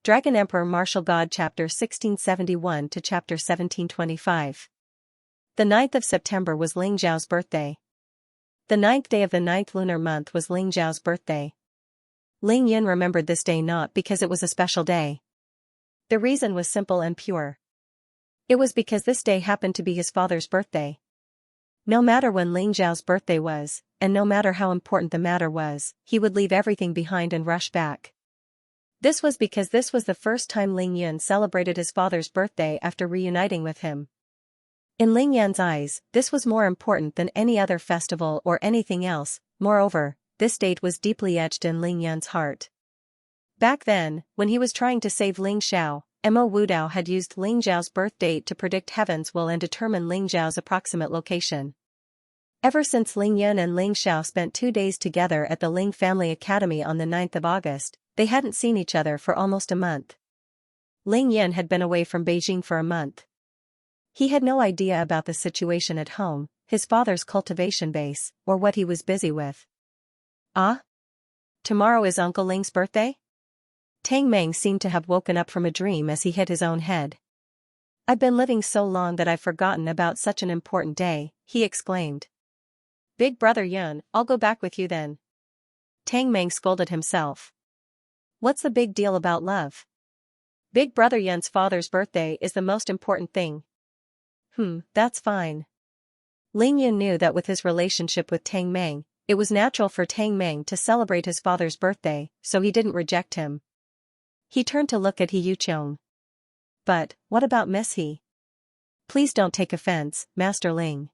Dragon Emperor Martial God Chapter 1671 to Chapter 1725. The 9th of September was Ling Zhao's birthday. The 9th day of the 9th lunar month was Ling Zhao's birthday. Ling Yin remembered this day not because it was a special day. The reason was simple and pure. It was because this day happened to be his father's birthday. No matter when Ling Zhao's birthday was, and no matter how important the matter was, he would leave everything behind and rush back. This was because this was the first time Ling Yan celebrated his father's birthday after reuniting with him. In Ling Yan's eyes, this was more important than any other festival or anything else. Moreover, this date was deeply etched in Ling Yan's heart. Back then, when he was trying to save Ling Xiao, Mo Wudao had used Ling Zhao's birth date to predict heaven's will and determine Ling Zhao's approximate location. Ever since Ling Yan and Ling Xiao spent 2 days together at the Ling Family Academy on the 9th of August, they hadn't seen each other for almost a month. Ling Yan had been away from Beijing for a month. He had no idea about the situation at home, his father's cultivation base, or what he was busy with. Ah? Tomorrow is Uncle Ling's birthday? Tang Meng seemed to have woken up from a dream as he hit his own head. I've been living so long that I've forgotten about such an important day, he exclaimed. Big brother Yun, I'll go back with you then. Tang Meng scolded himself. What's the big deal about love? Big brother Yun's father's birthday is the most important thing. That's fine. Ling Yun knew that with his relationship with Tang Meng, it was natural for Tang Meng to celebrate his father's birthday, so he didn't reject him. He turned to look at He Yuqiong. But, what about Miss He? Please don't take offense, Master Ling.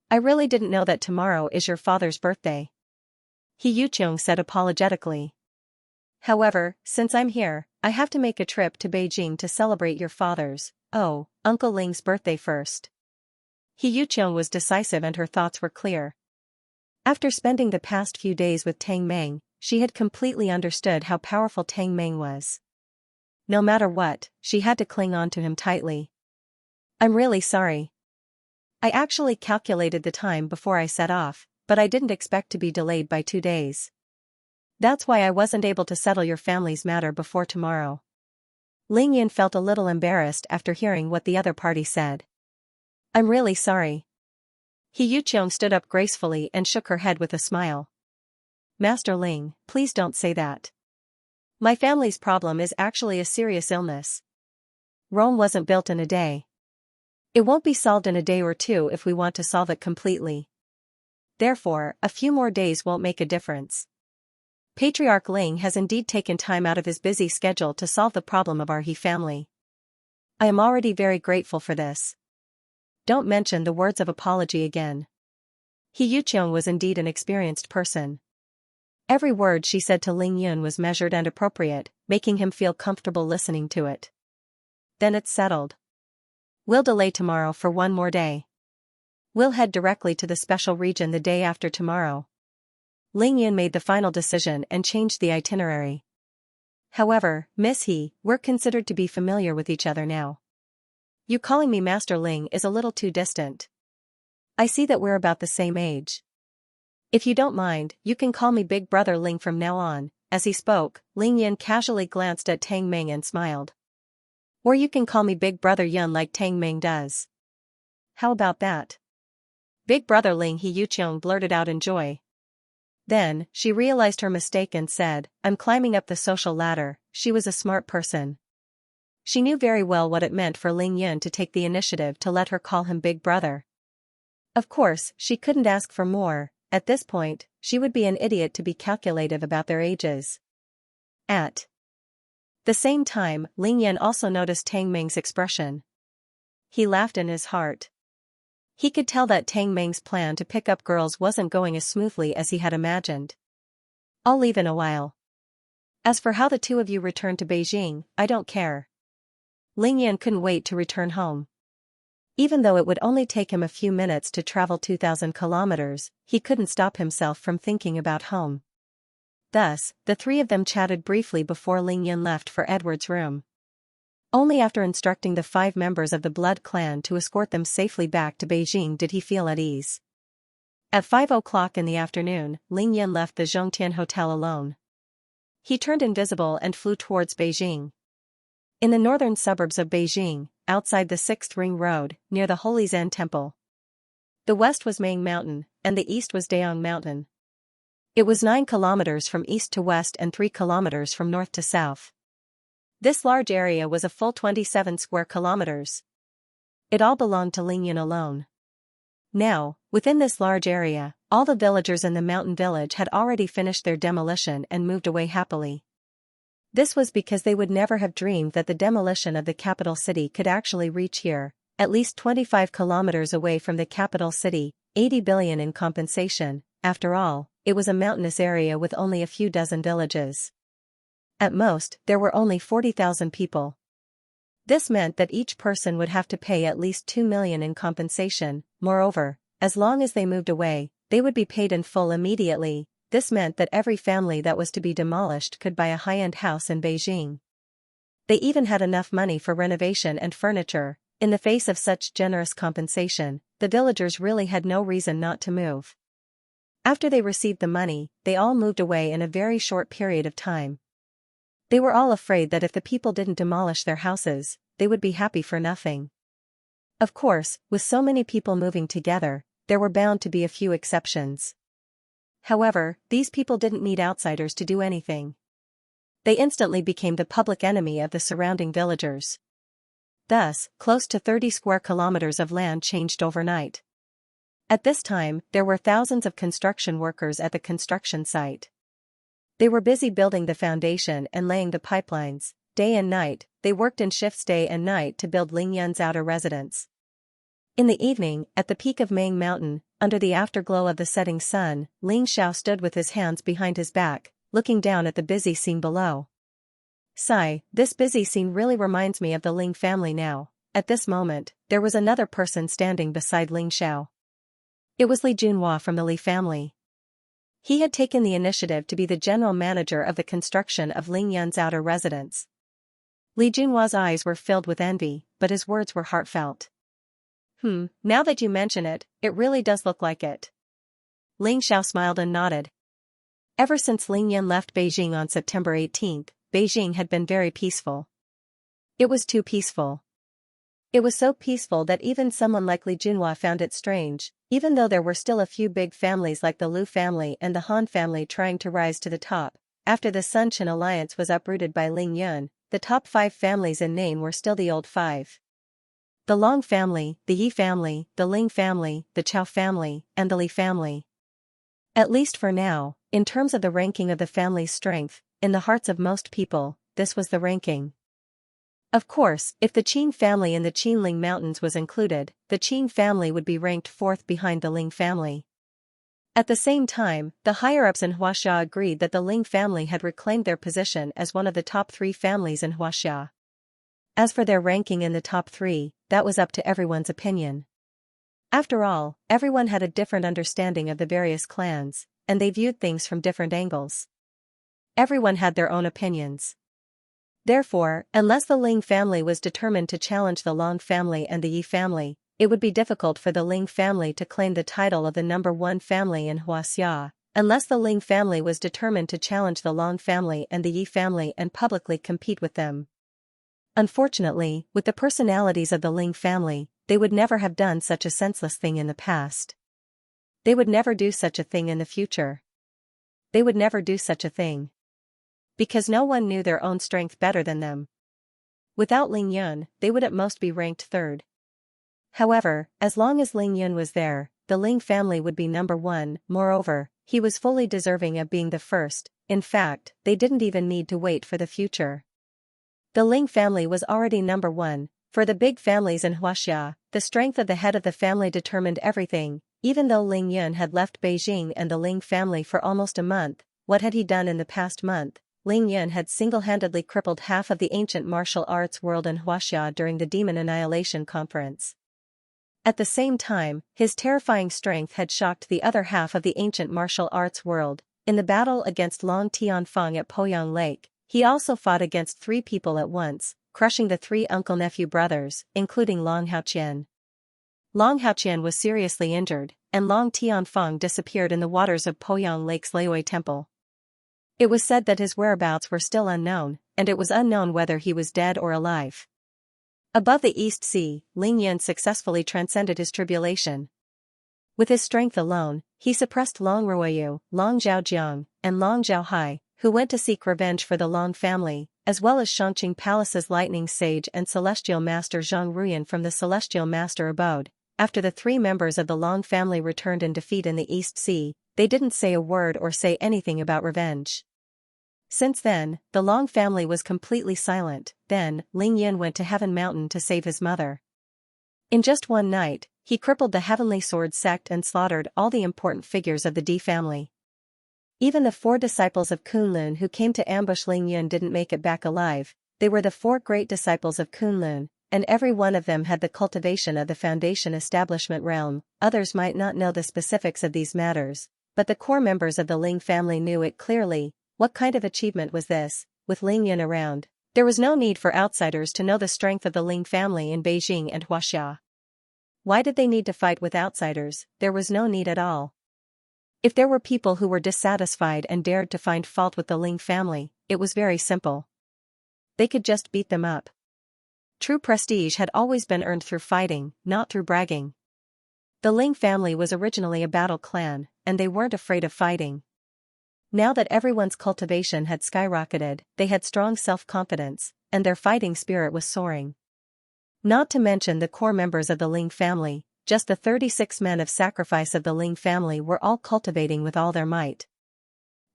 I really didn't know that tomorrow is your father's birthday. He Yuqiong said apologetically. However, since I'm here, I have to make a trip to Beijing to celebrate your father's, Uncle Ling's birthday first. He Yuqiong was decisive and her thoughts were clear. After spending the past few days with Tang Meng, she had completely understood how powerful Tang Meng was. No matter what, she had to cling on to him tightly. I'm really sorry. I actually calculated the time before I set off, but I didn't expect to be delayed by 2 days. That's why I wasn't able to settle your family's matter before tomorrow. Ling Yin felt a little embarrassed after hearing what the other party said. I'm really sorry. He Yuqiong stood up gracefully and shook her head with a smile. Master Ling, please don't say that. My family's problem is actually a serious illness. Rome wasn't built in a day. It won't be solved in a day or 2 if we want to solve it completely. Therefore, a few more days won't make a difference. Patriarch Ling has indeed taken time out of his busy schedule to solve the problem of our He family. I am already very grateful for this. Don't mention the words of apology again. He Yuqiong was indeed an experienced person. Every word she said to Ling Yun was measured and appropriate, making him feel comfortable listening to it. Then it's settled. We'll delay tomorrow for 1 more day. We'll head directly to the special region the day after tomorrow. Ling Yun made the final decision and changed the itinerary. However, Miss He, we're considered to be familiar with each other now. You calling me Master Ling is a little too distant. I see that we're about the same age. If you don't mind, you can call me Big Brother Ling from now on. As he spoke, Ling Yin casually glanced at Tang Meng and smiled. Or you can call me Big Brother Yun like Tang Meng does. How about that? Big Brother Ling, He Yuqiong blurted out in joy. Then, she realized her mistake and said, I'm climbing up the social ladder. She was a smart person. She knew very well what it meant for Ling Yin to take the initiative to let her call him Big Brother. Of course, she couldn't ask for more. At this point, she would be an idiot to be calculative about their ages. At the same time, Ling Yan also noticed Tang Meng's expression. He laughed in his heart. He could tell that Tang Meng's plan to pick up girls wasn't going as smoothly as he had imagined. I'll leave in a while. As for how the 2 of you return to Beijing, I don't care. Ling Yan couldn't wait to return home. Even though it would only take him a few minutes to travel 2,000 kilometers, he couldn't stop himself from thinking about home. Thus, the 3 of them chatted briefly before Ling Yan left for Edward's room. Only after instructing the 5 members of the blood clan to escort them safely back to Beijing did he feel at ease. At 5 o'clock in the afternoon, Ling Yan left the Zhongtian Hotel alone. He turned invisible and flew towards Beijing. In the northern suburbs of Beijing, outside the 6th Ring Road, near the Holy Zan Temple. The west was Ming Mountain, and the east was Dayong Mountain. It was 9 kilometers from east to west and 3 kilometers from north to south. This large area was a full 27 square kilometers. It all belonged to Lingyun alone. Now, within this large area, all the villagers in the mountain village had already finished their demolition and moved away happily. This was because they would never have dreamed that the demolition of the capital city could actually reach here, at least 25 kilometers away from the capital city, 80 billion in compensation. After all, it was a mountainous area with only a few dozen villages. At most, there were only 40,000 people. This meant that each person would have to pay at least 2 million in compensation. Moreover, as long as they moved away, they would be paid in full immediately. This meant that every family that was to be demolished could buy a high-end house in Beijing. They even had enough money for renovation and furniture. In the face of such generous compensation, the villagers really had no reason not to move. After they received the money, they all moved away in a very short period of time. They were all afraid that if the people didn't demolish their houses, they would be happy for nothing. Of course, with so many people moving together, there were bound to be a few exceptions. However, these people didn't need outsiders to do anything. They instantly became the public enemy of the surrounding villagers. Thus, close to 30 square kilometers of land changed overnight. At this time, there were thousands of construction workers at the construction site. They were busy building the foundation and laying the pipelines. Day and night, they worked in shifts day and night to build Lingyun's outer residence. In the evening, at the peak of Ming Mountain, under the afterglow of the setting sun, Xianxia stood with his hands behind his back, looking down at the busy scene below. Sigh, this busy scene really reminds me of the Ling family now. At this moment, there was another person standing beside Xianxia. It was Li Junhua from the Li family. He had taken the initiative to be the general manager of the construction of Lingyun's outer residence. Li Junhua's eyes were filled with envy, but his words were heartfelt. Now that you mention it, it really does look like it. Xianxia smiled and nodded. Ever since Lingyun left Beijing on September 18, Beijing had been very peaceful. It was too peaceful. It was so peaceful that even someone like Li Junhua found it strange, even though there were still a few big families like the Liu family and the Han family trying to rise to the top. After the Sun-Chin alliance was uprooted by Lingyun, the top 5 families in name were still the old 5. The Long family, the Yi family, the Ling family, the Chao family, and the Li family. At least for now, in terms of the ranking of the family's strength, in the hearts of most people, this was the ranking. Of course, if the Qin family in the Qinling Mountains was included, the Qin family would be ranked 4th behind the Ling family. At the same time, the higher-ups in Huaxia agreed that the Ling family had reclaimed their position as one of the top 3 families in Huaxia. As for their ranking in the top 3, that was up to everyone's opinion. After all, everyone had a different understanding of the various clans, and they viewed things from different angles. Everyone had their own opinions. Therefore, unless the Ling family was determined to challenge the Long family and the Yi family, it would be difficult for the Ling family to claim the title of the number 1 family in Huaxia. Unless the Ling family was determined to challenge the Long family and the Yi family and publicly compete with them. Unfortunately, with the personalities of the Ling family, they would never have done such a senseless thing in the past. They would never do such a thing in the future. They would never do such a thing. Because no one knew their own strength better than them. Without Lingyun, they would at most be ranked 3rd. However, as long as Lingyun was there, the Ling family would be number 1. Moreover, he was fully deserving of being the first. In fact, they didn't even need to wait for the future. The Ling family was already number 1. For the big families in Huaxia, the strength of the head of the family determined everything. Even though Lingyun had left Beijing and the Ling family for almost a month, what had he done in the past month? Lingyun had single-handedly crippled half of the ancient martial arts world in Huaxia during the Demon Annihilation Conference. At the same time, his terrifying strength had shocked the other half of the ancient martial arts world. In the battle against Long Tianfeng at Poyang Lake, he also fought against 3 people at once, crushing the 3 uncle-nephew brothers, including Long Haoqian. Long Haoqian was seriously injured, and Long Tianfeng disappeared in the waters of Poyang Lake's Leoi Temple. It was said that his whereabouts were still unknown. and it was unknown whether he was dead or alive. Above the East Sea, Ling Yun successfully transcended his tribulation. With his strength alone, he suppressed Long Ruoyu, Long Zhaojiang, and Long Zhaohai, who went to seek revenge for the Long family, as well as Shangqing Palace's lightning sage and celestial master Zhang Ruyan from the celestial master abode. After the three members of the Long family returned in defeat in the East Sea, they didn't say a word or say anything about revenge. Since then, the Long family was completely silent. Then, Ling Yun went to Heaven Mountain to save his mother. In just one night, he crippled the Heavenly Sword sect and slaughtered all the important figures of the Di family. Even the 4 disciples of Kunlun who came to ambush Ling Yun didn't make it back alive. They were the 4 great disciples of Kunlun, and every one of them had the cultivation of the foundation establishment realm. Others might not know the specifics of these matters, but the core members of the Ling family knew it clearly. What kind of achievement was this? With Ling Yun around, there was no need for outsiders to know the strength of the Ling family in Beijing and Huaxia. Why did they need to fight with outsiders? There was no need at all. If there were people who were dissatisfied and dared to find fault with the Ling family, it was very simple. They could just beat them up. True prestige had always been earned through fighting, not through bragging. The Ling family was originally a battle clan, and they weren't afraid of fighting. Now that everyone's cultivation had skyrocketed, they had strong self-confidence, and their fighting spirit was soaring. Not to mention the core members of the Ling family, just the 36 men of sacrifice of the Ling family were all cultivating with all their might.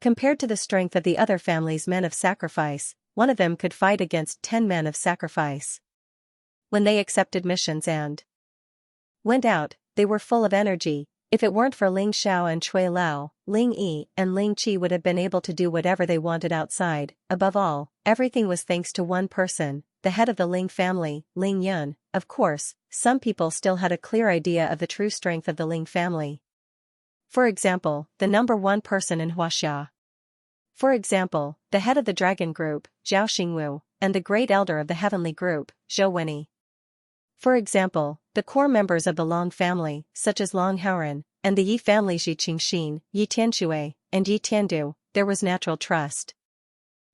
Compared to the strength of the other family's men of sacrifice, one of them could fight against 10 men of sacrifice. When they accepted missions and went out, they were full of energy. If it weren't for Ling Xiao and Cui Lao, Ling Yi and Ling Qi would have been able to do whatever they wanted outside. Above all, everything was thanks to one person, the head of the Ling family, Ling Yun. Of course, some people still had a clear idea of the true strength of the Ling family. For example, the number 1 person in Huaxia. For example, the head of the dragon group, Zhao Xingwu, and the great elder of the heavenly group, Zhou Wenyi. For example, the core members of the Long family, such as Long Haoran, and the Yi family Yi Qingxin, Yi Tianxue, and Yi Tiandu, there was natural trust.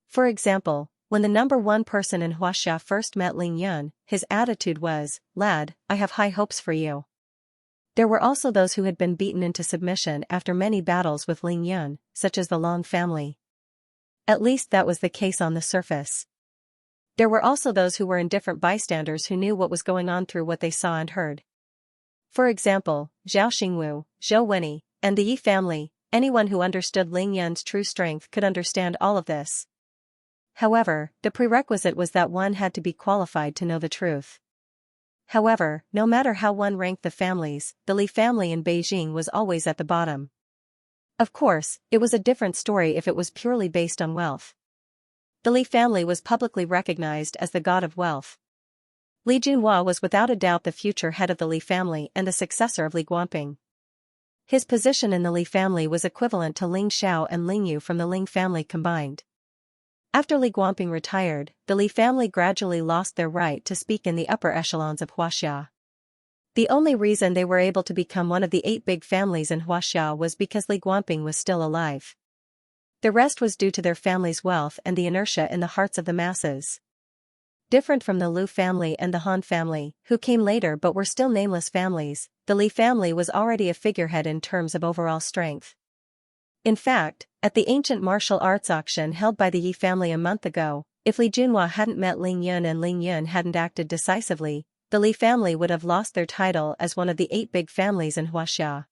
For example, when the number 1 person in Huaxia first met Ling Yun, his attitude was, "Lad, I have high hopes for you." There were also those who had been beaten into submission after many battles with Ling Yun, such as the Long family. At least that was the case on the surface. There were also those who were indifferent bystanders who knew what was going on through what they saw and heard. For example, Zhao Xingwu, Zhou Wenyi, and the Yi family. Anyone who understood Ling Yun's true strength could understand all of this. However, the prerequisite was that one had to be qualified to know the truth. However, no matter how one ranked the families, the Li family in Beijing was always at the bottom. Of course, it was a different story if it was purely based on wealth. The Li family was publicly recognized as the god of wealth. Li Junhua was without a doubt the future head of the Li family and the successor of Li Guangping. His position in the Li family was equivalent to Ling Xiao and Ling Yu from the Ling family combined. After Li Guangping retired, the Li family gradually lost their right to speak in the upper echelons of Huaxia. The only reason they were able to become one of the 8 big families in Huaxia was because Li Guangping was still alive. The rest was due to their family's wealth and the inertia in the hearts of the masses. Different from the Lu family and the Han family, who came later but were still nameless families, the Li family was already a figurehead in terms of overall strength. In fact, at the ancient martial arts auction held by the Yi family a month ago, if Li Junhua hadn't met Ling Yun and Ling Yun hadn't acted decisively, the Li family would have lost their title as one of the 8 big families in Huaxia.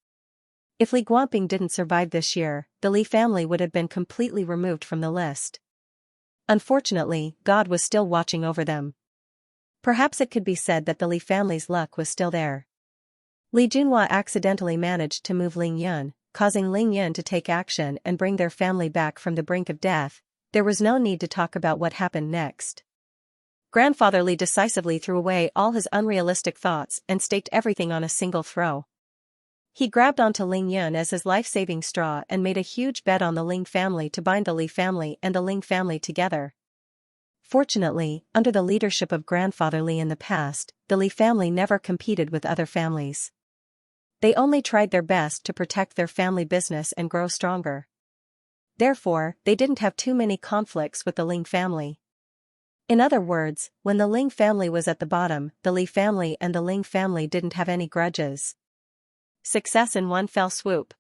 If Li Guangping didn't survive this year, the Li family would have been completely removed from the list. Unfortunately, God was still watching over them. Perhaps it could be said that the Li family's luck was still there. Li Junhua accidentally managed to move Ling Yun, causing Ling Yun to take action and bring their family back from the brink of death. There was no need to talk about what happened next. Grandfather Li decisively threw away all his unrealistic thoughts and staked everything on a single throw. He grabbed onto Ling Yun as his life-saving straw and made a huge bet on the Ling family to bind the Li family and the Ling family together. Fortunately, under the leadership of Grandfather Li in the past, the Li family never competed with other families. They only tried their best to protect their family business and grow stronger. Therefore, they didn't have too many conflicts with the Ling family. In other words, when the Ling family was at the bottom, the Li family and the Ling family didn't have any grudges. Success in one fell swoop.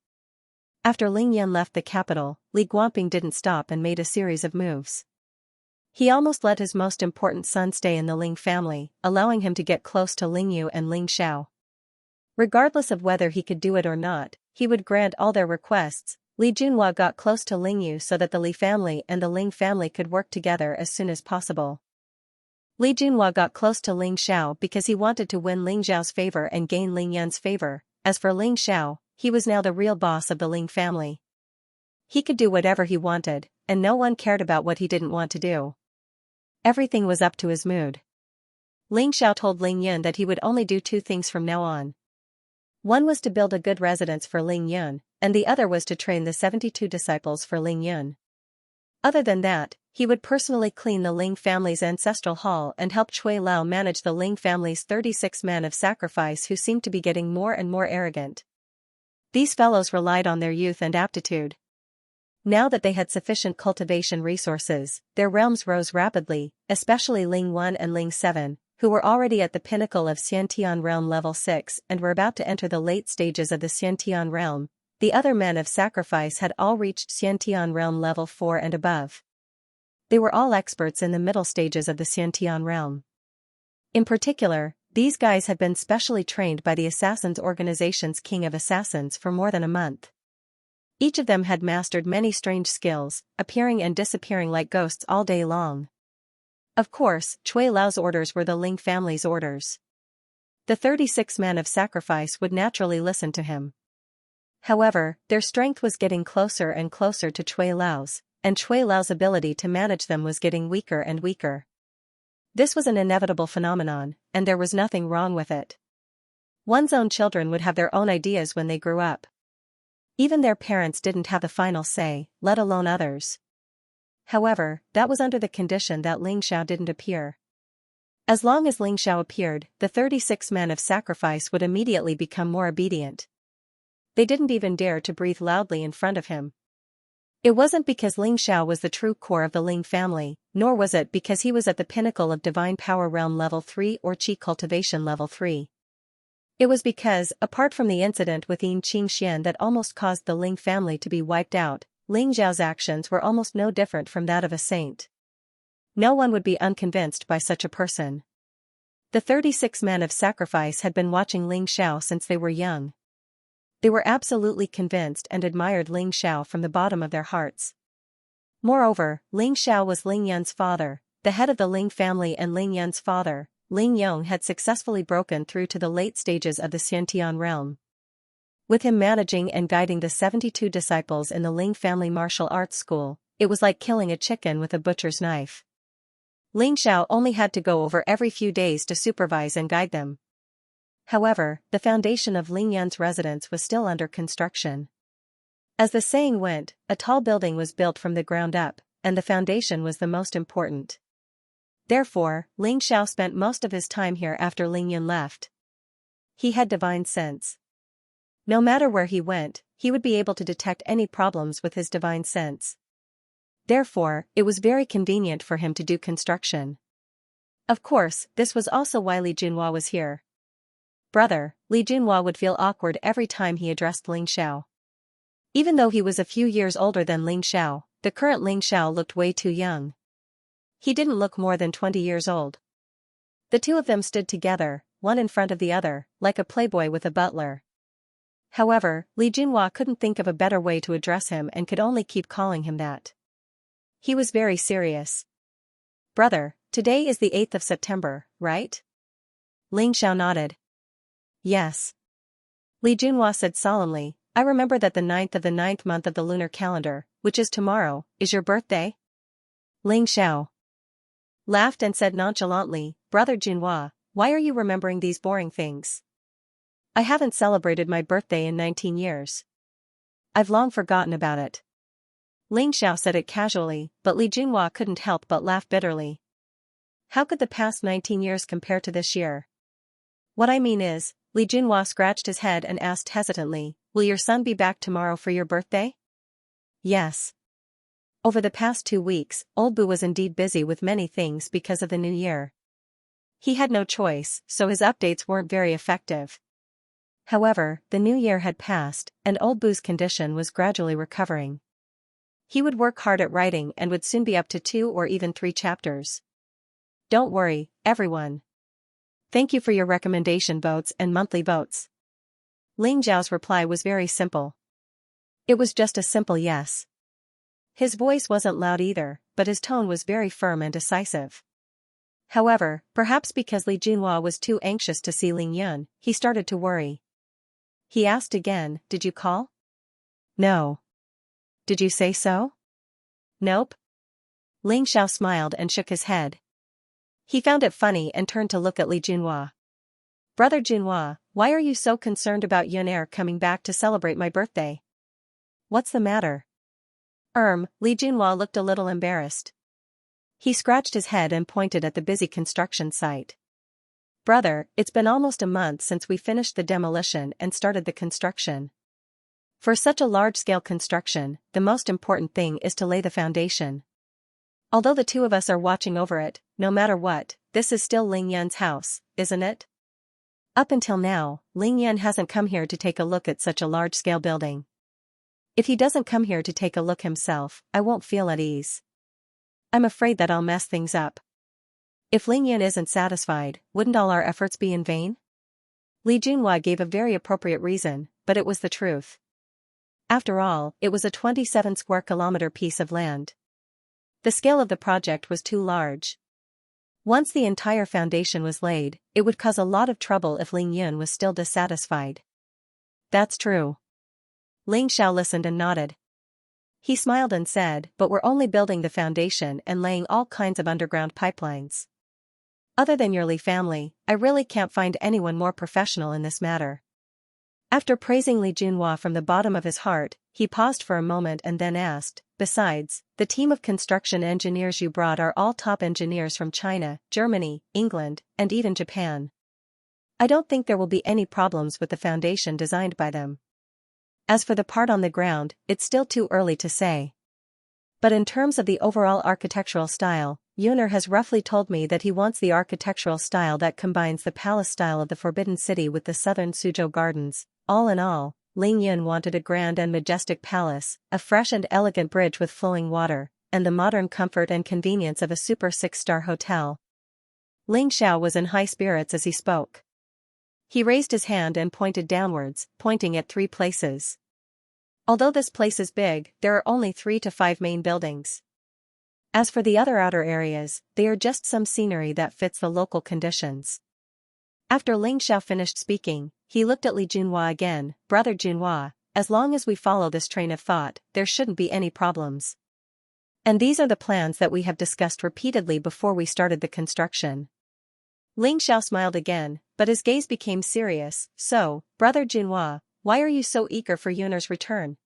After Ling Yan left the capital, Li Guangping didn't stop and made a series of moves. He almost let his most important son stay in the Ling family, allowing him to get close to Ling Yu and Ling Xiao. Regardless of whether he could do it or not, he would grant all their requests. Li Junhua got close to Ling Yu so that the Li family and the Ling family could work together as soon as possible. Li Junhua got close to Ling Xiao because he wanted to win Ling Xiao's favor and gain Ling Yan's favor. As for Ling Xiao, he was now the real boss of the Ling family. He could do whatever he wanted, and no one cared about what he didn't want to do. Everything was up to his mood. Ling Xiao told Ling Yun that he would only do two things from now on. One was to build a good residence for Ling Yun, and the other was to train the 72 disciples for Ling Yun. Other than that, he would personally clean the Ling family's ancestral hall and help Cui Lao manage the Ling family's 36 men of sacrifice who seemed to be getting more and more arrogant. These fellows relied on their youth and aptitude. Now that they had sufficient cultivation resources, their realms rose rapidly, especially Ling 1 and Ling 7, who were already at the pinnacle of Xiantian realm level 6 and were about to enter the late stages of the Xiantian realm. The other men of sacrifice had all reached Xiantian realm level 4 and above. They were all experts in the middle stages of the Xiantian realm. In particular, these guys had been specially trained by the Assassins Organization's King of Assassins for more than a month. Each of them had mastered many strange skills, appearing and disappearing like ghosts all day long. Of course, Cui Lao's orders were the Ling family's orders. The 36 men of sacrifice would naturally listen to him. However, their strength was getting closer and closer to Cui Lao's, and Cui Lao's ability to manage them was getting weaker and weaker. This was an inevitable phenomenon, and there was nothing wrong with it. One's own children would have their own ideas when they grew up. Even their parents didn't have the final say, let alone others. However, that was under the condition that Ling Xiao didn't appear. As long as Ling Xiao appeared, the 36 men of sacrifice would immediately become more obedient. They didn't even dare to breathe loudly in front of him. It wasn't because Ling Xiao was the true core of the Ling family, nor was it because he was at the pinnacle of Divine Power Realm Level 3 or Qi Cultivation Level 3. It was because, apart from the incident with Yin Qingxian that almost caused the Ling family to be wiped out, Ling Xiao's actions were almost no different from that of a saint. No one would be unconvinced by such a person. The 36 men of sacrifice had been watching Ling Xiao since they were young. They were absolutely convinced and admired Ling Xiao from the bottom of their hearts. Moreover, Ling Xiao was Ling Yun's father, the head of the Ling family, and Ling Yun's father, Ling Yong, had successfully broken through to the late stages of the Xiantian realm. With him managing and guiding the 72 disciples in the Ling family martial arts school, it was like killing a chicken with a butcher's knife. Ling Xiao only had to go over every few days to supervise and guide them. However, the foundation of Ling Yan's residence was still under construction. As the saying went, a tall building was built from the ground up, and the foundation was the most important. Therefore, Ling Xiao spent most of his time here after Ling Yun left. He had divine sense. No matter where he went, he would be able to detect any problems with his divine sense. Therefore, it was very convenient for him to do construction. Of course, this was also why Li Junhua was here. Brother, Li Junhua would feel awkward every time he addressed Ling Xiao. Even though he was a few years older than Ling Xiao, the current Ling Xiao looked way too young. He didn't look more than 20 years old. The two of them stood together, one in front of the other, like a playboy with a butler. However, Li Junhua couldn't think of a better way to address him and could only keep calling him that. He was very serious. Brother, today is the 8th of September, right? Ling Xiao nodded. Yes. Li Junhua said solemnly, I remember that the 9th of the 9th month of the lunar calendar, which is tomorrow, is your birthday? Ling Xiao laughed and said nonchalantly, Brother Junhua, why are you remembering these boring things? I haven't celebrated my birthday in 19 years. I've long forgotten about it. Ling Xiao said it casually, but Li Junhua couldn't help but laugh bitterly. How could the past 19 years compare to this year? What I mean is, Li Junhua scratched his head and asked hesitantly, will your son be back tomorrow for your birthday? Yes. Over the past 2 weeks, Old Boo was indeed busy with many things because of the new year. He had no choice, so his updates weren't very effective. However, the new year had passed, and Old Boo's condition was gradually recovering. He would work hard at writing and would soon be up to 2 or even 3 chapters. Don't worry, everyone. Thank you for your recommendation votes and monthly votes. Ling Zhao's reply was very simple. It was just a simple yes. His voice wasn't loud either, but his tone was very firm and decisive. However, perhaps because Li Junhua was too anxious to see Ling Yun, he started to worry. He asked again, "Did you call?" "No." "Did you say so?" "Nope." Ling Xiao smiled and shook his head. He found it funny and turned to look at Li Junhua. "Brother Junhua, why are you so concerned about Yun coming back to celebrate my birthday? What's the matter?" Li Junhua looked a little embarrassed. He scratched his head and pointed at the busy construction site. "Brother, it's been almost a month since we finished the demolition and started the construction. For such a large-scale construction, the most important thing is to lay the foundation. Although the two of us are watching over it, no matter what, this is still Ling Yun's house, isn't it? Up until now, Ling Yun hasn't come here to take a look at such a large-scale building. If he doesn't come here to take a look himself, I won't feel at ease. I'm afraid that I'll mess things up. If Ling Yun isn't satisfied, wouldn't all our efforts be in vain?" Li Junhua gave a very appropriate reason, but it was the truth. After all, it was a 27 square kilometer piece of land. The scale of the project was too large. Once the entire foundation was laid, it would cause a lot of trouble if Ling Yun was still dissatisfied. "That's true." Ling Xiao listened and nodded. He smiled and said, "But we're only building the foundation and laying all kinds of underground pipelines. Other than your Li family, I really can't find anyone more professional in this matter." After praising Li Junhua from the bottom of his heart, he paused for a moment and then asked, "Besides, the team of construction engineers you brought are all top engineers from China, Germany, England, and even Japan. I don't think there will be any problems with the foundation designed by them. As for the part on the ground, it's still too early to say. But in terms of the overall architectural style, Yuner has roughly told me that he wants the architectural style that combines the palace style of the Forbidden City with the southern Suzhou Gardens. All in all, Ling Yun wanted a grand and majestic palace, a fresh and elegant bridge with flowing water, and the modern comfort and convenience of a super 6-star hotel." Ling Xiao was in high spirits as he spoke. He raised his hand and pointed downwards, pointing at 3 places. "Although this place is big, there are only 3 to 5 main buildings. As for the other outer areas, they are just some scenery that fits the local conditions." After Ling Xiao finished speaking, he looked at Li Junhua again. "Brother Junhua, as long as we follow this train of thought, there shouldn't be any problems. And these are the plans that we have discussed repeatedly before we started the construction." Ling Xiao smiled again, but his gaze became serious. "So, Brother Junhua, why are you so eager for Yuner's return?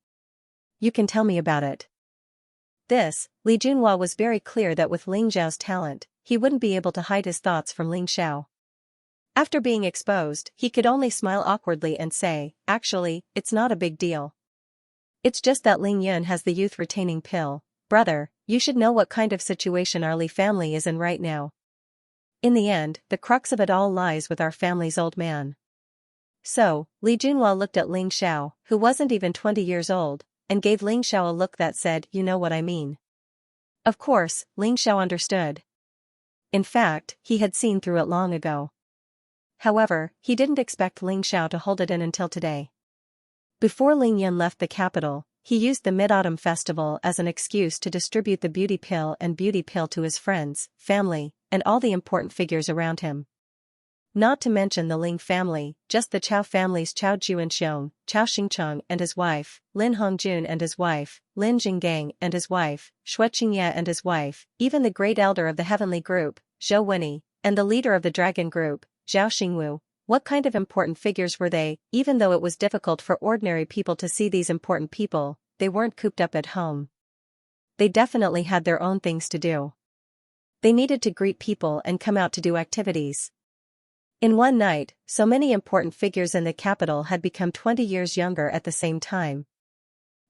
You can tell me about it." Li Junhua was very clear that with Ling Zhao's talent, he wouldn't be able to hide his thoughts from Ling Xiao. After being exposed, he could only smile awkwardly and say, "Actually, it's not a big deal. It's just that Ling Yun has the youth-retaining pill. Brother, you should know what kind of situation our Li family is in right now. In the end, the crux of it all lies with our family's old man." So, Li Junhua looked at Ling Xiao, who wasn't even 20 years old, and gave Ling Xiao a look that said, "You know what I mean." Of course, Ling Xiao understood. In fact, he had seen through it long ago. However, he didn't expect Ling Xiao to hold it in until today. Before Ling Yun left the capital, he used the Mid-Autumn Festival as an excuse to distribute the beauty pill to his friends, family, and all the important figures around him. Not to mention the Ling family, just the Chao family's Chao Juanxiong, Chao Xingcheng and his wife, Lin Hongjun and his wife, Lin Jinggang and his wife, Xianxia and his wife, even the great elder of the Heavenly Group, Zhou Winnie, and the leader of the Dragon Group, Zhao Xingwu. What kind of important figures were they? Even though it was difficult for ordinary people to see these important people, they weren't cooped up at home. They definitely had their own things to do. They needed to greet people and come out to do activities. In one night, so many important figures in the capital had become 20 years younger at the same time.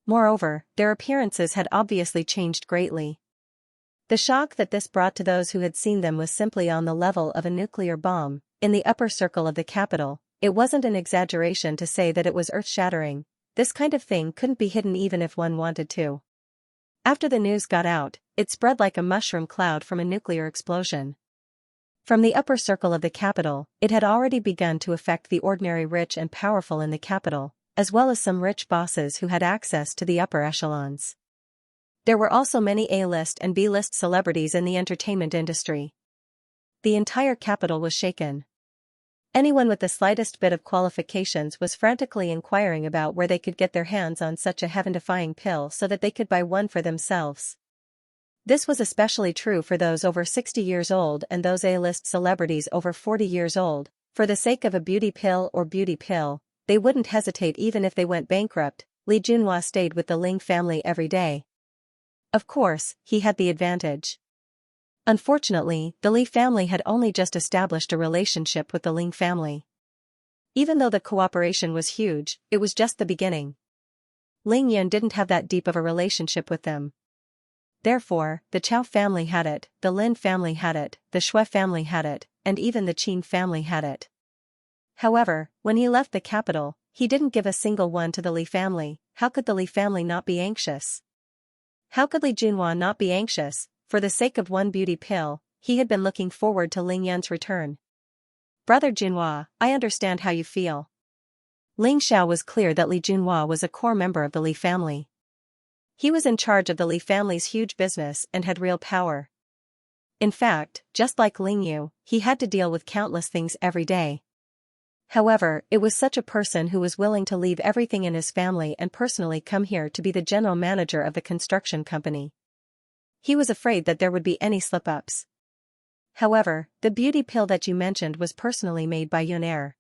Moreover, their appearances had obviously changed greatly. The shock that this brought to those who had seen them was simply on the level of a nuclear bomb. In the upper circle of the capital, it wasn't an exaggeration to say that it was earth-shattering. This kind of thing couldn't be hidden even if one wanted to. After the news got out, it spread like a mushroom cloud from a nuclear explosion. From the upper circle of the capital, it had already begun to affect the ordinary rich and powerful in the capital, as well as some rich bosses who had access to the upper echelons. There were also many A-list and B-list celebrities in the entertainment industry. The entire capital was shaken. Anyone with the slightest bit of qualifications was frantically inquiring about where they could get their hands on such a heaven-defying pill so that they could buy one for themselves. This was especially true for those over 60 years old and those A-list celebrities over 40 years old. For the sake of a beauty pill or beauty pill, they wouldn't hesitate even if they went bankrupt. Li Junhua stayed with the Ling family every day. Of course, he had the advantage. Unfortunately, the Li family had only just established a relationship with the Ling family. Even though the cooperation was huge, it was just the beginning. Ling Yan didn't have that deep of a relationship with them. Therefore, the Chao family had it, the Lin family had it, the Shui family had it, and even the Qin family had it. However, when he left the capital, he didn't give a single one to the Li family. How could the Li family not be anxious? How could Li Junhua not be anxious? For the sake of one beauty pill, he had been looking forward to Ling Yan's return. Brother Junhua, I understand how you feel. Ling Xiao was clear that Li Junhua was a core member of the Li family. He was in charge of the Li family's huge business and had real power. In fact, just like Ling Yu, he had to deal with countless things every day. However, it was such a person who was willing to leave everything in his family and personally come here to be the general manager of the construction company. He was afraid that there would be any slip-ups. However, the beauty pill that you mentioned was personally made by Yun Er.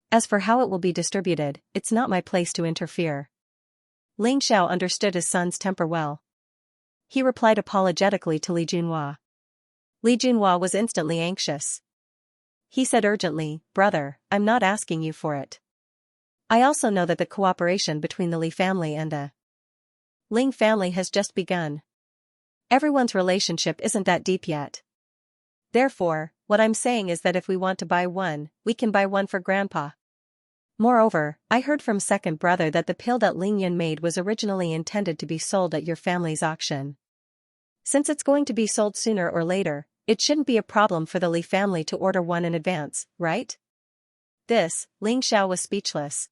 As for how it will be distributed, it's not my place to interfere. Ling Xiao understood his son's temper well. He replied apologetically to Li Junhua. Li Junhua was instantly anxious. He said urgently, "Brother, I'm not asking you for it. I also know that the cooperation between the Li family and the Ling family has just begun. Everyone's relationship isn't that deep yet. Therefore, what I'm saying is that if we want to buy one, we can buy one for Grandpa. Moreover, I heard from second brother that the pill that Ling Yan made was originally intended to be sold at your family's auction. Since it's going to be sold sooner or later, it shouldn't be a problem for the Li family to order one in advance, right?" This, Ling Xiao was speechless.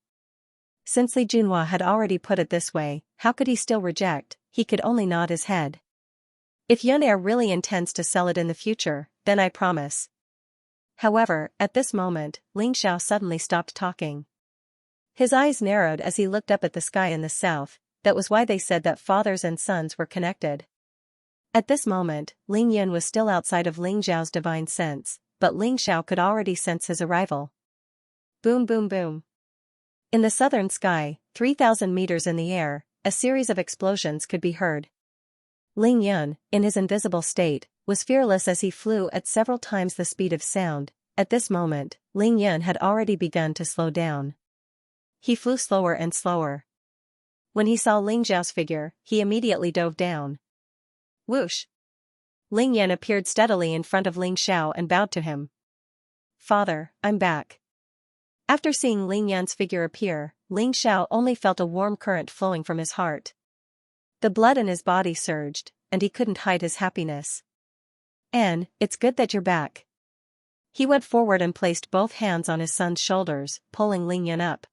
Since Li Junhua had already put it this way, how could he still reject? He could only nod his head. "If Yun Er really intends to sell it in the future, then I promise." However, at this moment, Ling Xiao suddenly stopped talking. His eyes narrowed as he looked up at the sky in the south. That was why they said that fathers and sons were connected. At this moment, Ling Yan was still outside of Ling Xiao's divine sense, but Ling Xiao could already sense his arrival. Boom boom boom. In the southern sky, 3,000 meters in the air, a series of explosions could be heard. Ling Yan, in his invisible state, was fearless as he flew at several times the speed of sound. At this moment, Ling Yan had already begun to slow down. He flew slower and slower. When he saw Ling Xiao's figure, he immediately dove down. Whoosh! Ling Yan appeared steadily in front of Ling Xiao and bowed to him. "Father, I'm back." After seeing Ling Yan's figure appear, Ling Xiao only felt a warm current flowing from his heart. The blood in his body surged, and he couldn't hide his happiness. "Anne, it's good that you're back." He went forward and placed both hands on his son's shoulders, pulling Ling Yan up.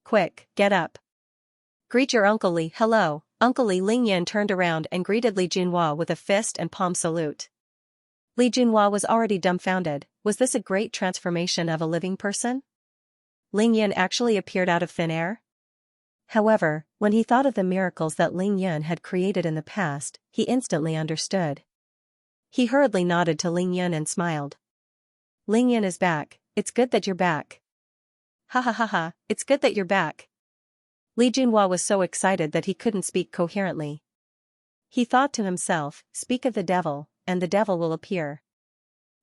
"Quick, get up. Greet your Uncle Li." "Hello, Uncle Li." Ling Yan turned around and greeted Li Junhua with a fist and palm salute. Li Junhua was already dumbfounded. Was this a great transformation of a living person? Ling Yan actually appeared out of thin air? However, when he thought of the miracles that Ling Yan had created in the past, he instantly understood. He hurriedly nodded to Ling Yan and smiled. "Ling Yan is back. It's good that you're back." "Ha ha ha ha, it's good that you're back." Li Junhua was so excited that he couldn't speak coherently. He thought to himself, "Speak of the devil, and the devil will appear.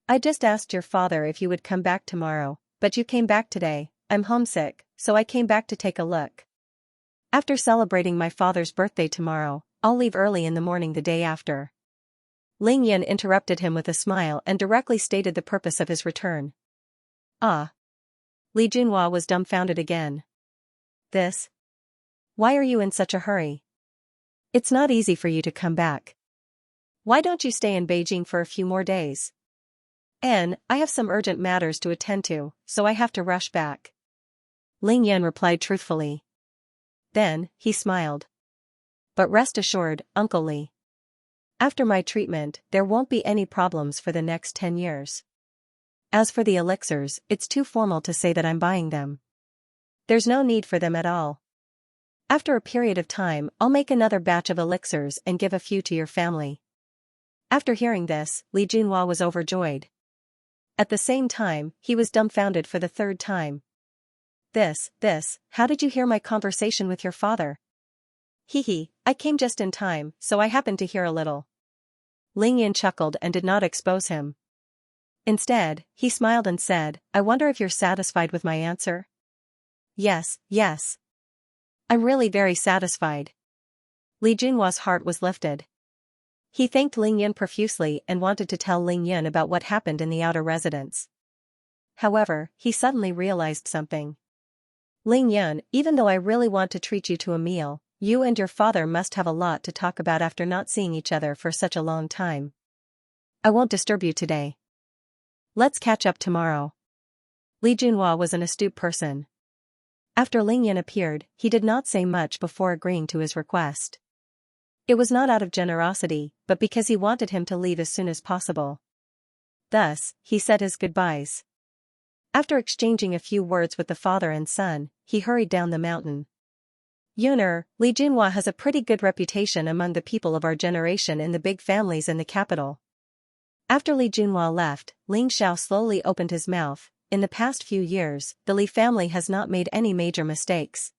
I just asked your father if you would come back tomorrow, but you came back today. I'm homesick, so I came back to take a look." After celebrating my father's birthday tomorrow, I'll leave early in the morning the day after. Ling Yan interrupted him with a smile and directly stated the purpose of his return. Ah. Li Junhua was dumbfounded again. This? Why are you in such a hurry? It's not easy for you to come back. Why don't you stay in Beijing for a few more days? I have some urgent matters to attend to, so I have to rush back. Ling Yan replied truthfully. Then, he smiled. But rest assured, Uncle Li. After my treatment, there won't be any problems for the next 10 years. As for the elixirs, it's too formal to say that I'm buying them. There's no need for them at all. After a period of time, I'll make another batch of elixirs and give a few to your family. After hearing this, Li Junhua was overjoyed. At the same time, he was dumbfounded for the third time. How did you hear my conversation with your father? Hee, I came just in time, so I happened to hear a little. Ling Yan chuckled and did not expose him. Instead, he smiled and said, I wonder if you're satisfied with my answer? Yes. I'm really very satisfied. Li Junhua's heart was lifted. He thanked Ling Yan profusely and wanted to tell Ling Yan about what happened in the outer residence. However, he suddenly realized something. Ling Yan, even though I really want to treat you to a meal, you and your father must have a lot to talk about after not seeing each other for such a long time. I won't disturb you today. Let's catch up tomorrow. Li Junhua was an astute person. After Ling Yan appeared, he did not say much before agreeing to his request. It was not out of generosity, but because he wanted him to leave as soon as possible. Thus, he said his goodbyes. After exchanging a few words with the father and son, he hurried down the mountain. Yuner, Li Junhua has a pretty good reputation among the people of our generation in the big families in the capital. After Li Junhua left, Ling Xiao slowly opened his mouth. In the past few years, the Li family has not made any major mistakes.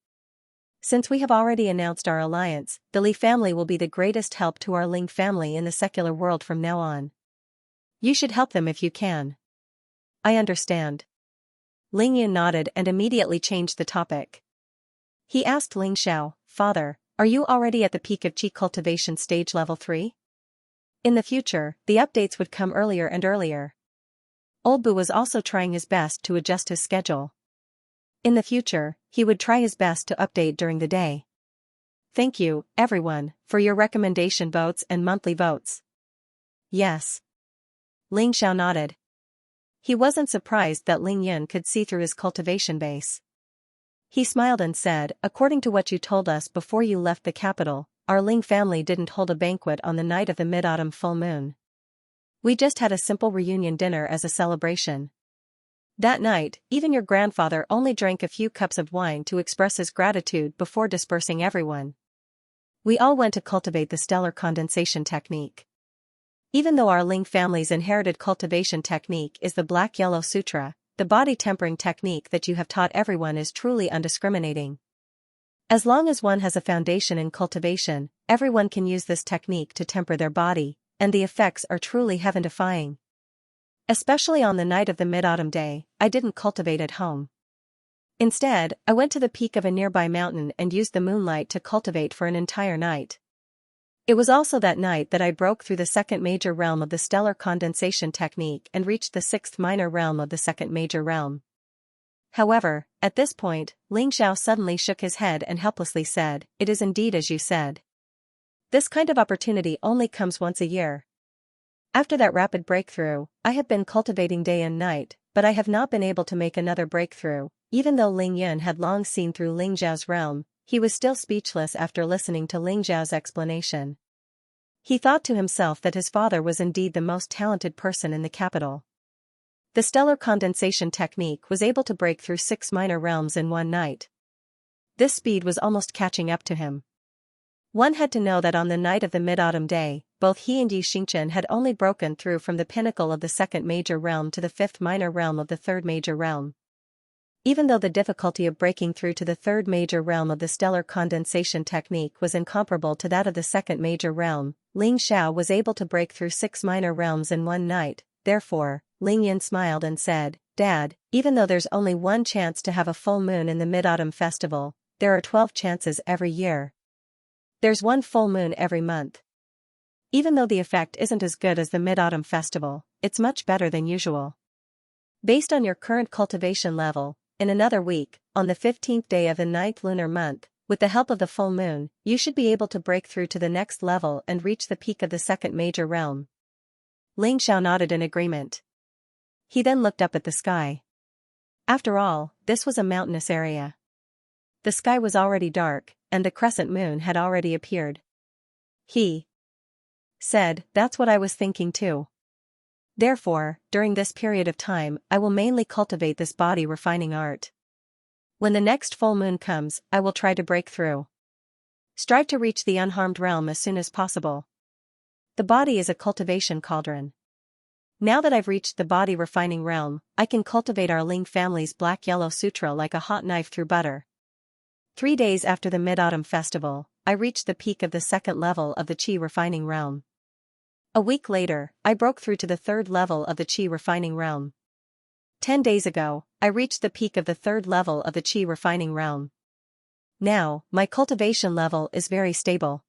Since we have already announced our alliance, the Li family will be the greatest help to our Ling family in the secular world from now on. You should help them if you can. I understand. Ling Yan nodded and immediately changed the topic. He asked Ling Xiao, Father, are you already at the peak of Qi cultivation stage level 3? In the future, the updates would come earlier and earlier. Old Bu was also trying his best to adjust his schedule. In the future, he would try his best to update during the day. Thank you, everyone, for your recommendation votes and monthly votes. Yes. Ling Xiao nodded. He wasn't surprised that Ling Yan could see through his cultivation base. He smiled and said, according to what you told us before you left the capital, our Ling family didn't hold a banquet on the night of the mid-autumn full moon. We just had a simple reunion dinner as a celebration. That night, even your grandfather only drank a few cups of wine to express his gratitude before dispersing everyone. We all went to cultivate the stellar condensation technique. Even though our Ling family's inherited cultivation technique is the Black-Yellow Sutra, the body tempering technique that you have taught everyone is truly undiscriminating. As long as one has a foundation in cultivation, everyone can use this technique to temper their body, and the effects are truly heaven-defying. Especially on the night of the mid-autumn day, I didn't cultivate at home. Instead, I went to the peak of a nearby mountain and used the moonlight to cultivate for an entire night. It was also that night that I broke through the second major realm of the stellar condensation technique and reached the sixth minor realm of the second major realm. However, at this point, Ling Xiao suddenly shook his head and helplessly said, It is indeed as you said. This kind of opportunity only comes once a year. After that rapid breakthrough, I have been cultivating day and night, but I have not been able to make another breakthrough. Even though Ling Yan had long seen through Ling Zhao's realm, he was still speechless after listening to Ling Zhao's explanation. He thought to himself that his father was indeed the most talented person in the capital. The stellar condensation technique was able to break through 6 minor realms in one night. This speed was almost catching up to him. One had to know that on the night of the mid-autumn day, both he and Xianxia had only broken through from the pinnacle of the second major realm to the 5th minor realm of the 3rd major realm. Even though the difficulty of breaking through to the 3rd major realm of the stellar condensation technique was incomparable to that of the 2nd major realm, Ling Xiao was able to break through 6 minor realms in one night. Therefore, Ling Yan smiled and said, Dad, even though there's only one chance to have a full moon in the mid-autumn festival, there are 12 chances every year. There's one full moon every month. Even though the effect isn't as good as the Mid-Autumn Festival, it's much better than usual. Based on your current cultivation level, in another week, on the 15th day of the 9th lunar month, with the help of the full moon, you should be able to break through to the next level and reach the peak of the second major realm. Ling Xiao nodded in agreement. He then looked up at the sky. After all, this was a mountainous area. The sky was already dark, and the crescent moon had already appeared. He said, "That's what I was thinking too. Therefore, during this period of time, I will mainly cultivate this body refining art. When the next full moon comes, I will try to break through. Strive to reach the unharmed realm as soon as possible. The body is a cultivation cauldron. Now that I've reached the body refining realm, I can cultivate our Ling family's black-yellow sutra like a hot knife through butter." 3 days after the Mid-Autumn Festival, I reached the peak of the second level of the Qi refining realm. A week later, I broke through to the third level of the Qi refining realm. 10 days ago, I reached the peak of the third level of the Qi refining realm. Now, my cultivation level is very stable.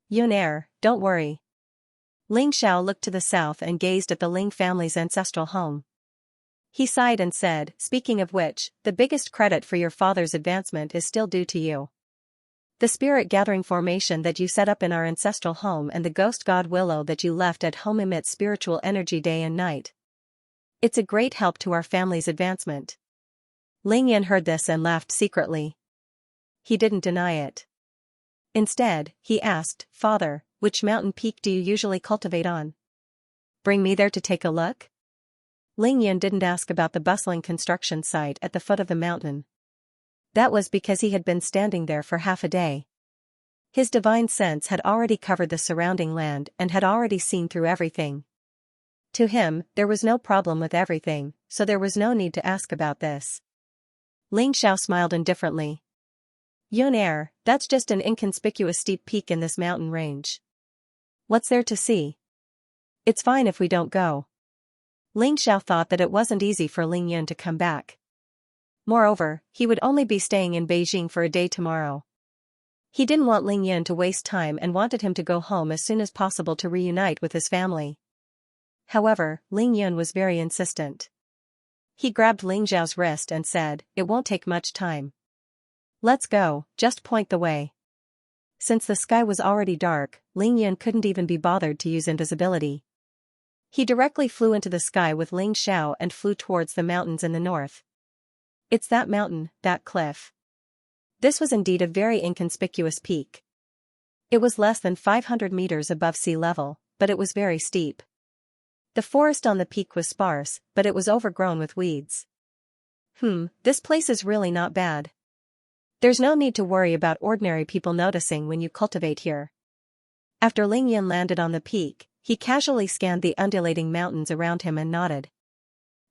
Yun, don't worry. Ling Xiao looked to the south and gazed at the Ling family's ancestral home. He sighed and said, "Speaking of which, the biggest credit for your father's advancement is still due to you. The spirit gathering formation that you set up in our ancestral home and the ghost god willow that you left at home emit spiritual energy day and night. It's a great help to our family's advancement." Ling Yan heard this and laughed secretly. He didn't deny it. Instead, he asked, "Father, which mountain peak do you usually cultivate on? Bring me there to take a look?" Ling Yan didn't ask about the bustling construction site at the foot of the mountain. That was because he had been standing there for half a day. His divine sense had already covered the surrounding land and had already seen through everything. To him, there was no problem with everything, so there was no need to ask about this. Ling Xiao smiled indifferently. "Yun, that's just an inconspicuous steep peak in this mountain range. What's there to see? It's fine if we don't go." Ling Xiao thought that it wasn't easy for Ling Yun to come back. Moreover, he would only be staying in Beijing for a day tomorrow. He didn't want Ling Yun to waste time and wanted him to go home as soon as possible to reunite with his family. However, Ling Yun was very insistent. He grabbed Ling Xiao's wrist and said, "It won't take much time. Let's go, just point the way." Since the sky was already dark, Ling Yun couldn't even be bothered to use invisibility. He directly flew into the sky with Ling Xiao and flew towards the mountains in the north. It's that mountain, that cliff. This was indeed a very inconspicuous peak. It was less than 500 meters above sea level, but it was very steep. The forest on the peak was sparse, but it was overgrown with weeds. This place is really not bad. There's no need to worry about ordinary people noticing when you cultivate here." After Ling Yan landed on the peak, he casually scanned the undulating mountains around him and nodded.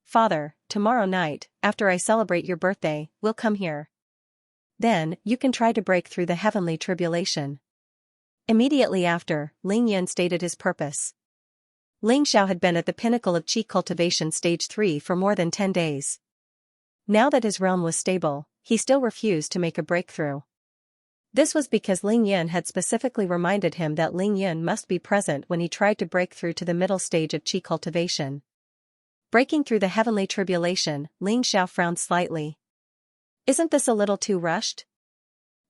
"Father, tomorrow night, after I celebrate your birthday, we'll come here. Then, you can try to break through the heavenly tribulation." Immediately after, Ling Yan stated his purpose. Ling Xiao had been at the pinnacle of Qi cultivation stage 3 for more than 10 days. Now that his realm was stable, he still refused to make a breakthrough. This was because Ling Yan had specifically reminded him that Ling Yan must be present when he tried to break through to the middle stage of Qi cultivation. Breaking through the heavenly tribulation, Ling Xiao frowned slightly. Isn't this a little too rushed?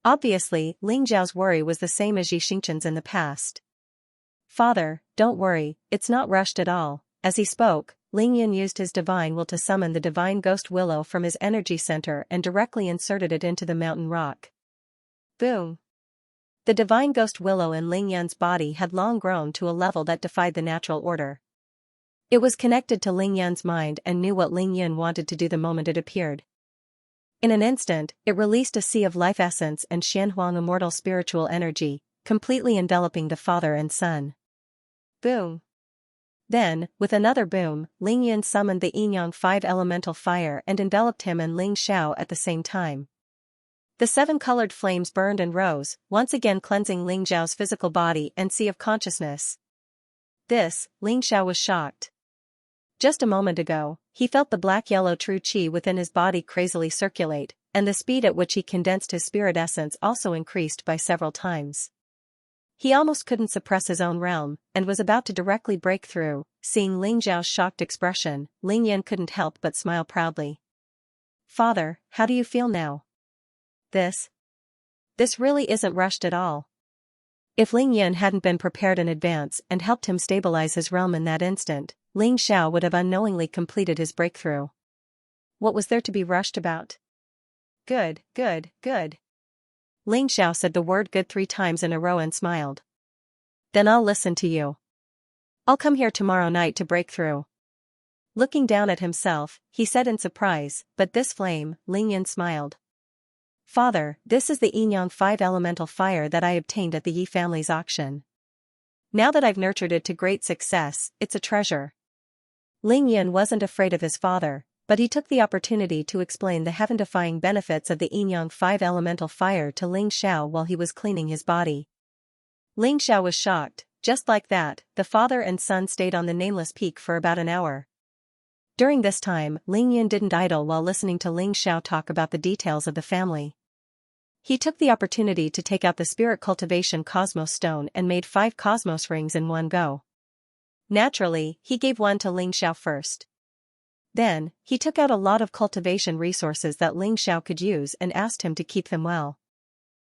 Obviously, Ling Xiao's worry was the same as Xianxia's in the past. "Father, don't worry, it's not rushed at all." As he spoke, Ling Yan used his divine will to summon the divine ghost willow from his energy center and directly inserted it into the mountain rock. Boom! The divine ghost willow in Ling Yan's body had long grown to a level that defied the natural order. It was connected to Ling Yan's mind and knew what Ling Yan wanted to do the moment it appeared. In an instant, it released a sea of life essence and Xianhuang immortal spiritual energy, completely enveloping the father and son. Boom! Then, with another boom, Ling Yan summoned the Yin-Yang 5 elemental fire and enveloped him and Ling Xiao at the same time. The 7-colored flames burned and rose, once again cleansing Ling Xiao's physical body and sea of consciousness. Ling Xiao was shocked. Just a moment ago, he felt the black-yellow true qi within his body crazily circulate, and the speed at which he condensed his spirit essence also increased by several times. He almost couldn't suppress his own realm, and was about to directly break through. Seeing Ling Zhao's shocked expression, Ling Yan couldn't help but smile proudly. "Father, how do you feel now? This really isn't rushed at all." If Ling Yan hadn't been prepared in advance and helped him stabilize his realm in that instant, Ling Xiao would have unknowingly completed his breakthrough. What was there to be rushed about? Good, good, good. Ling Xiao said the word good 3 times in a row and smiled. Then I'll listen to you. I'll come here tomorrow night to break through. Looking down at himself, he said in surprise, but this flame, Ling Yan smiled. Father, this is the Yinyang 5 elemental fire that I obtained at the Yi family's auction. Now that I've nurtured it to great success, it's a treasure. Ling Yan wasn't afraid of his father, but he took the opportunity to explain the heaven-defying benefits of the Yinyang 5 elemental fire to Ling Xiao while he was cleaning his body. Ling Xiao was shocked. Just like that, the father and son stayed on the nameless peak for about an hour. During this time, Ling Yan didn't idle while listening to Ling Xiao talk about the details of the family. He took the opportunity to take out the Spirit Cultivation Cosmos Stone and made 5 Cosmos Rings in one go. Naturally, he gave one to Ling Xiao first. Then, he took out a lot of cultivation resources that Ling Xiao could use and asked him to keep them well.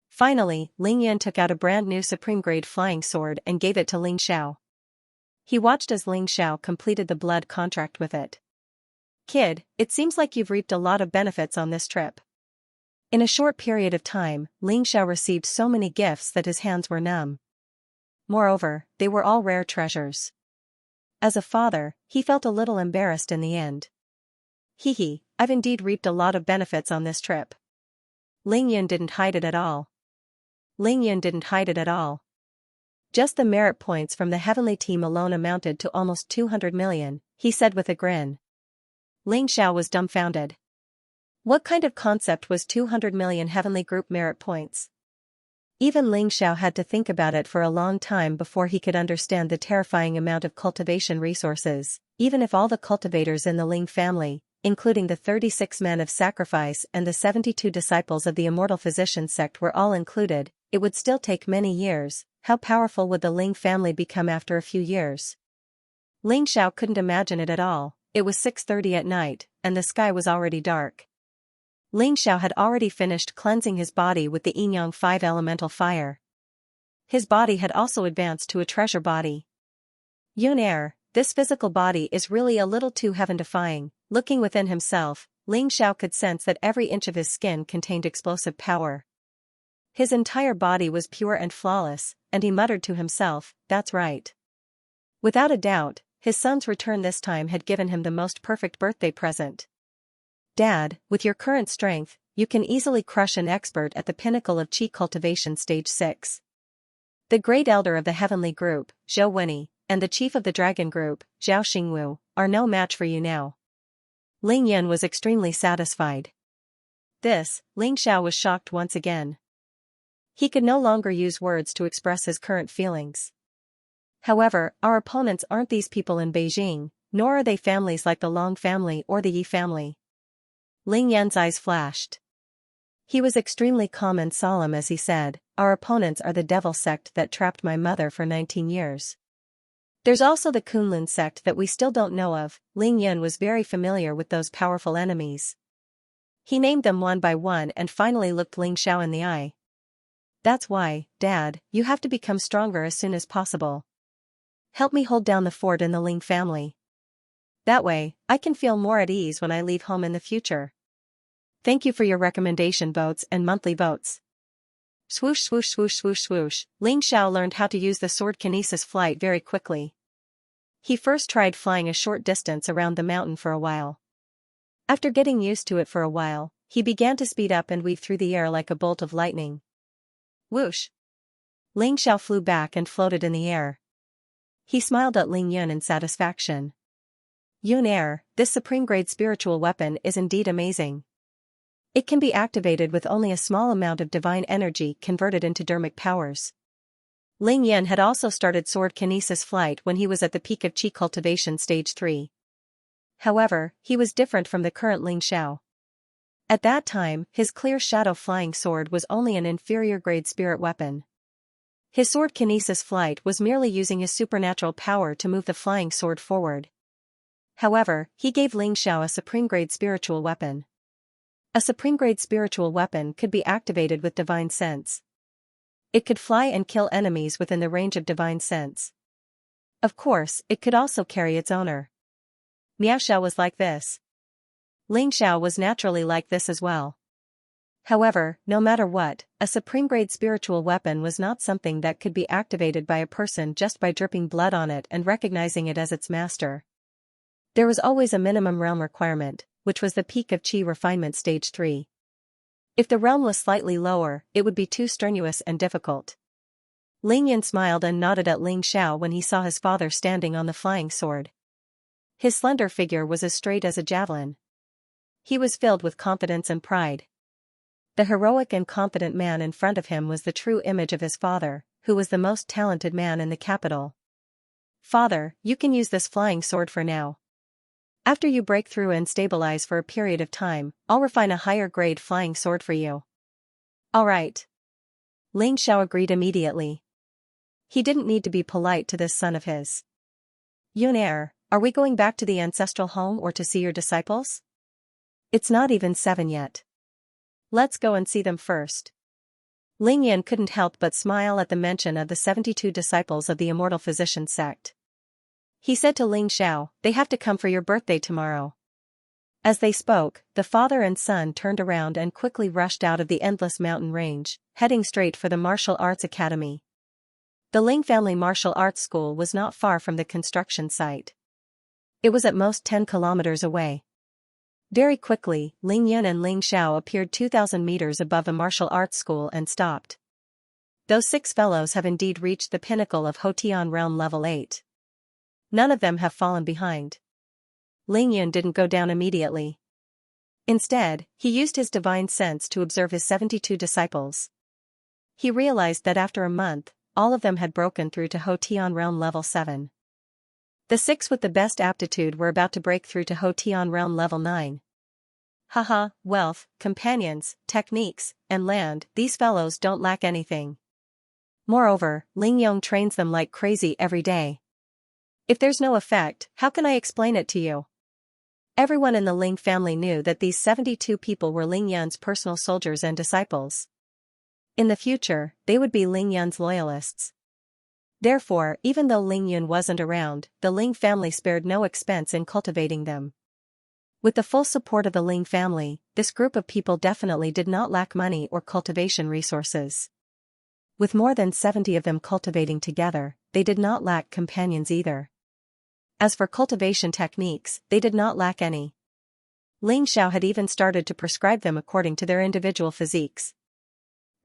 Finally, Ling Yan took out a brand new supreme-grade flying sword and gave it to Ling Xiao. He watched as Ling Xiao completed the blood contract with it. Kid, it seems like you've reaped a lot of benefits on this trip. In a short period of time, Ling Xiao received so many gifts that his hands were numb. Moreover, they were all rare treasures. As a father, he felt a little embarrassed in the end. Hee, I've indeed reaped a lot of benefits on this trip. Ling Yan didn't hide it at all. Just the merit points from the heavenly team alone amounted to almost 200 million, he said with a grin. Ling Xiao was dumbfounded. What kind of concept was 200 million heavenly group merit points? Even Ling Xiao had to think about it for a long time before he could understand the terrifying amount of cultivation resources. Even if all the cultivators in the Ling family, including the 36 men of sacrifice and the 72 disciples of the immortal physician sect were all included, it would still take many years. How powerful would the Ling family become after a few years? Ling Xiao couldn't imagine it at all. It was 6:30 at night, and the sky was already dark. Ling Xiao had already finished cleansing his body with the Yinyang 5 elemental fire. His body had also advanced to a treasure body. Yun Air, this physical body is really a little too heaven-defying. Looking within himself, Ling Xiao could sense that every inch of his skin contained explosive power. His entire body was pure and flawless, and he muttered to himself, that's right. Without a doubt, his son's return this time had given him the most perfect birthday present. Dad, with your current strength, you can easily crush an expert at the pinnacle of Qi cultivation stage 6. The great elder of the heavenly group, Zhou Wenyi, and the chief of the dragon group, Zhao Xingwu, are no match for you now. Ling Yan was extremely satisfied. Ling Xiao was shocked once again. He could no longer use words to express his current feelings. However, our opponents aren't these people in Beijing, nor are they families like the Long family or the Yi family. Ling Yan's eyes flashed. He was extremely calm and solemn as he said, our opponents are the devil sect that trapped my mother for 19 years. There's also the Kunlun sect that we still don't know of. Ling Yan was very familiar with those powerful enemies. He named them one by one and finally looked Ling Xiao in the eye. That's why, Dad, you have to become stronger as soon as possible. Help me hold down the fort in the Ling family. That way, I can feel more at ease when I leave home in the future. Thank you for your recommendation votes and monthly votes. Swoosh swoosh swoosh swoosh swoosh, Ling Xiao learned how to use the sword kinesis flight very quickly. He first tried flying a short distance around the mountain for a while. After getting used to it for a while, he began to speed up and weave through the air like a bolt of lightning. Whoosh! Ling Xiao flew back and floated in the air. He smiled at Ling Yun in satisfaction. Yun Air, this supreme-grade spiritual weapon is indeed amazing. It can be activated with only a small amount of divine energy converted into dermic powers. Ling Yan had also started sword kinesis flight when he was at the peak of Qi cultivation stage 3. However, he was different from the current Ling Xiao. At that time, his clear shadow flying sword was only an inferior-grade spirit weapon. His sword kinesis flight was merely using his supernatural power to move the flying sword forward. However, he gave Ling Xiao a supreme-grade spiritual weapon. A supreme-grade spiritual weapon could be activated with divine sense. It could fly and kill enemies within the range of divine sense. Of course, it could also carry its owner. Miao Xiao was like this. Ling Xiao was naturally like this as well. However, no matter what, a supreme-grade spiritual weapon was not something that could be activated by a person just by dripping blood on it and recognizing it as its master. There was always a minimum realm requirement, which was the peak of Qi refinement stage 3. If the realm was slightly lower, it would be too strenuous and difficult. Ling Yan smiled and nodded at Ling Xiao when he saw his father standing on the flying sword. His slender figure was as straight as a javelin. He was filled with confidence and pride. The heroic and confident man in front of him was the true image of his father, who was the most talented man in the capital. Father, you can use this flying sword for now. After you break through and stabilize for a period of time, I'll refine a higher-grade flying sword for you. All right. Ling Xiao agreed immediately. He didn't need to be polite to this son of his. Yun are we going back to the ancestral home or to see your disciples? It's not even 7 yet. Let's go and see them first. Ling Yan couldn't help but smile at the mention of the 72 disciples of the immortal physician sect. He said to Ling Xiao, they have to come for your birthday tomorrow. As they spoke, the father and son turned around and quickly rushed out of the endless mountain range, heading straight for the martial arts academy. The Ling family martial arts school was not far from the construction site. It was at most 10 kilometers away. Very quickly, Ling Yun and Ling Xiao appeared 2,000 meters above the martial arts school and stopped. Those 6 fellows have indeed reached the pinnacle of Hotian realm level 8. None of them have fallen behind. Ling Yun didn't go down immediately. Instead, he used his divine sense to observe his 72 disciples. He realized that after a month, all of them had broken through to Hotian realm level 7. The 6 with the best aptitude were about to break through to Hotian realm level 9. Haha, wealth, companions, techniques, and land, these fellows don't lack anything. Moreover, Ling Yong trains them like crazy every day. If there's no effect, how can I explain it to you? Everyone in the Ling family knew that these 72 people were Ling Yun's personal soldiers and disciples. In the future, they would be Ling Yun's loyalists. Therefore, even though Ling Yun wasn't around, the Ling family spared no expense in cultivating them. With the full support of the Ling family, this group of people definitely did not lack money or cultivation resources. With more than 70 of them cultivating together, they did not lack companions either. As for cultivation techniques, they did not lack any. Ling Xiao had even started to prescribe them according to their individual physiques.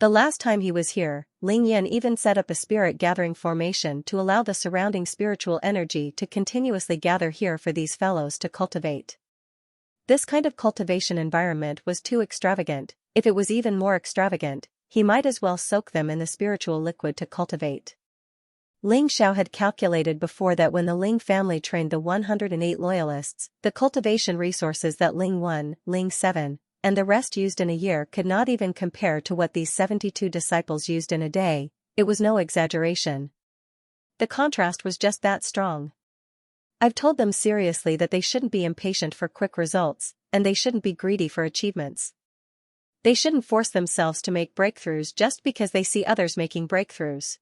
The last time he was here, Ling Yan even set up a spirit gathering formation to allow the surrounding spiritual energy to continuously gather here for these fellows to cultivate. This kind of cultivation environment was too extravagant. If it was even more extravagant, he might as well soak them in the spiritual liquid to cultivate. Ling Xiao had calculated before that when the Ling family trained the 108 loyalists, the cultivation resources that Ling 1, Ling 7, and the rest used in a year could not even compare to what these 72 disciples used in a day. It was no exaggeration. The contrast was just that strong. I've told them seriously that they shouldn't be impatient for quick results, and they shouldn't be greedy for achievements. They shouldn't force themselves to make breakthroughs just because they see others making breakthroughs.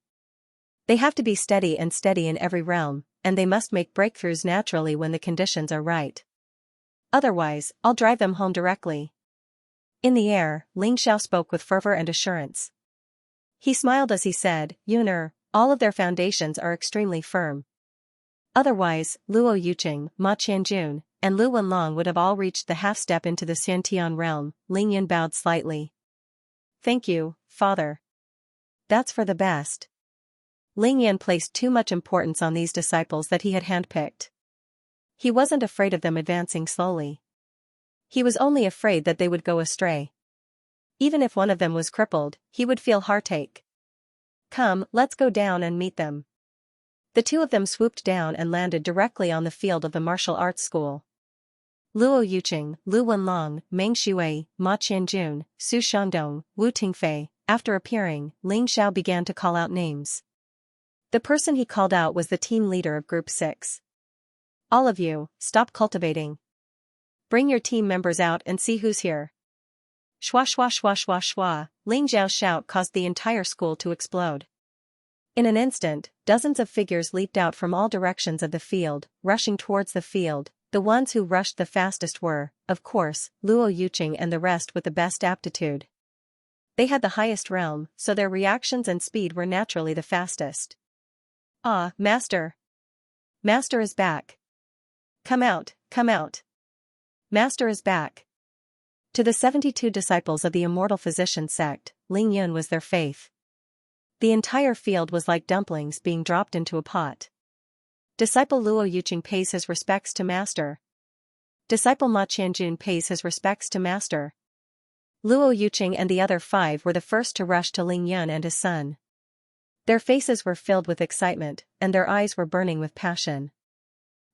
They have to be steady in every realm, and they must make breakthroughs naturally when the conditions are right. Otherwise, I'll drive them home directly. In the air, Ling Xiao spoke with fervor and assurance. He smiled as he said, Yuner, all of their foundations are extremely firm. Otherwise, Luo Yuqing, Ma Qianjun, and Lu Wenlong would have all reached the half-step into the Xiantian realm. Ling Yan bowed slightly. Thank you, father. That's for the best. Ling Yan placed too much importance on these disciples that he had handpicked. He wasn't afraid of them advancing slowly. He was only afraid that they would go astray. Even if one of them was crippled, he would feel heartache. Come, let's go down and meet them. The 2 of them swooped down and landed directly on the field of the martial arts school. Luo Yuqing, Lu Wenlong, Meng Shuai, Ma Qianjun, Su Shangdong, Wu Tingfei. After appearing, Ling Xiao began to call out names. The person he called out was the team leader of Group 6. All of you, stop cultivating. Bring your team members out and see who's here. Shwa shwa shwa shwa shwa, Ling Xiao's shout caused the entire school to explode. In an instant, dozens of figures leaped out from all directions of the field, rushing towards the field. The ones who rushed the fastest were, of course, Luo Yuqing and the rest with the best aptitude. They had the highest realm, so their reactions and speed were naturally the fastest. Ah, Master! Master is back! Come out, come out! Master is back! To the 72 disciples of the immortal physician sect, Ling Yun was their faith. The entire field was like dumplings being dropped into a pot. Disciple Luo Yuqing pays his respects to Master. Disciple Ma Qianjun pays his respects to Master. Luo Yuqing and the other 5 were the first to rush to Ling Yun and his son. Their faces were filled with excitement, and their eyes were burning with passion.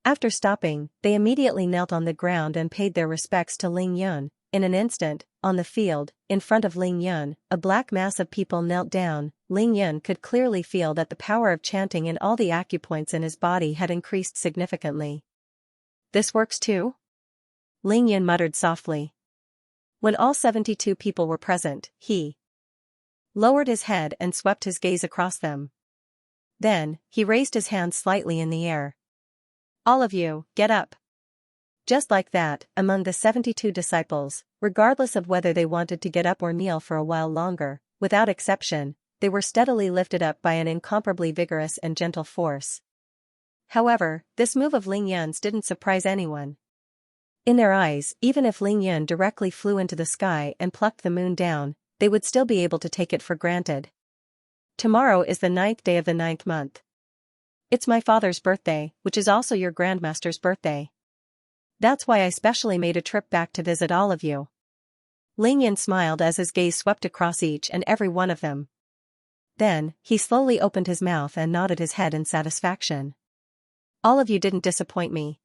After stopping, they immediately knelt on the ground and paid their respects to Ling Yun. In an instant, on the field, in front of Ling Yun, a black mass of people knelt down. Ling Yun could clearly feel that the power of chanting in all the acupoints in his body had increased significantly. This works too? Ling Yun muttered softly. When all 72 people were present, he lowered his head and swept his gaze across them. Then, he raised his hand slightly in the air. All of you, get up. Just like that, among the 72 disciples, regardless of whether they wanted to get up or kneel for a while longer, without exception, they were steadily lifted up by an incomparably vigorous and gentle force. However, this move of Ling Yun's didn't surprise anyone. In their eyes, even if Ling Yun directly flew into the sky and plucked the moon down, they would still be able to take it for granted. Tomorrow is the 9th day of the 9th month. It's my father's birthday, which is also your Grandmaster's birthday. That's why I specially made a trip back to visit all of you. Ling Yun smiled as his gaze swept across each and every one of them. Then, he slowly opened his mouth and nodded his head in satisfaction. All of you didn't disappoint me.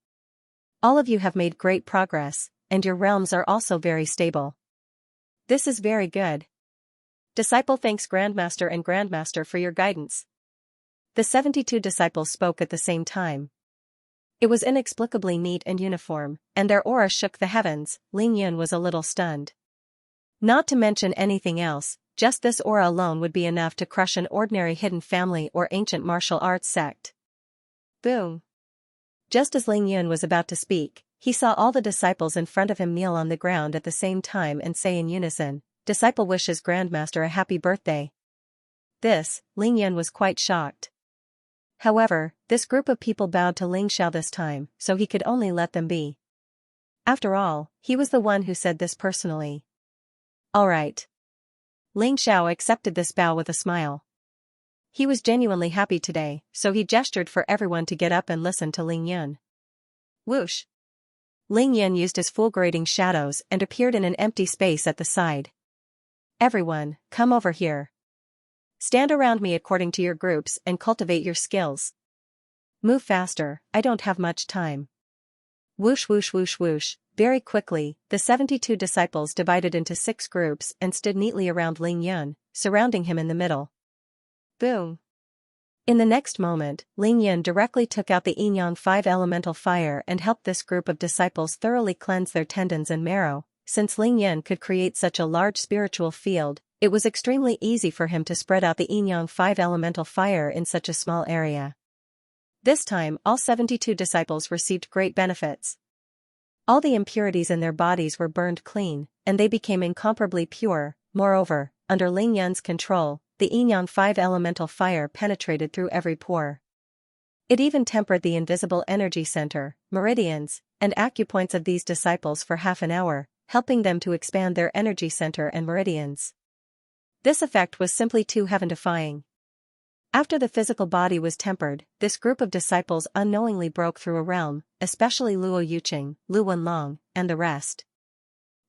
All of you have made great progress, and your realms are also very stable. This is very good. Disciple thanks Grandmaster and Grandmaster for your guidance. The 72 disciples spoke at the same time. It was inexplicably neat and uniform, and their aura shook the heavens. Ling Yun was a little stunned. Not to mention anything else, just this aura alone would be enough to crush an ordinary hidden family or ancient martial arts sect. Boom! Just as Ling Yun was about to speak, he saw all the disciples in front of him kneel on the ground at the same time and say in unison, "Disciple wishes Grandmaster a happy birthday." Ling Yun was quite shocked. However, this group of people bowed to Ling Xiao this time, so he could only let them be. After all, he was the one who said this personally. All right. Ling Xiao accepted this bow with a smile. He was genuinely happy today, so he gestured for everyone to get up and listen to Ling Yun. Whoosh! Ling Yun used his fulgurating shadows and appeared in an empty space at the side. Everyone, come over here. Stand around me according to your groups and cultivate your skills. Move faster, I don't have much time. Whoosh whoosh whoosh whoosh. Very quickly, the 72 disciples divided into 6 groups and stood neatly around Ling Yun, surrounding him in the middle. Boom! In the next moment, Ling Yun directly took out the Yin-Yang 5 elemental fire and helped this group of disciples thoroughly cleanse their tendons and marrow. Since Ling Yun could create such a large spiritual field, it was extremely easy for him to spread out the Yin-Yang 5 elemental fire in such a small area. This time, all 72 disciples received great benefits. All the impurities in their bodies were burned clean, and they became incomparably pure. Moreover, under Ling Yun's control, the Yin-Yang 5 elemental fire penetrated through every pore. It even tempered the invisible energy center, meridians, and acupoints of these disciples for half an hour, helping them to expand their energy center and meridians. This effect was simply too heaven-defying. After the physical body was tempered, this group of disciples unknowingly broke through a realm, especially Luo Yuqing, Lu Wenlong, and the rest.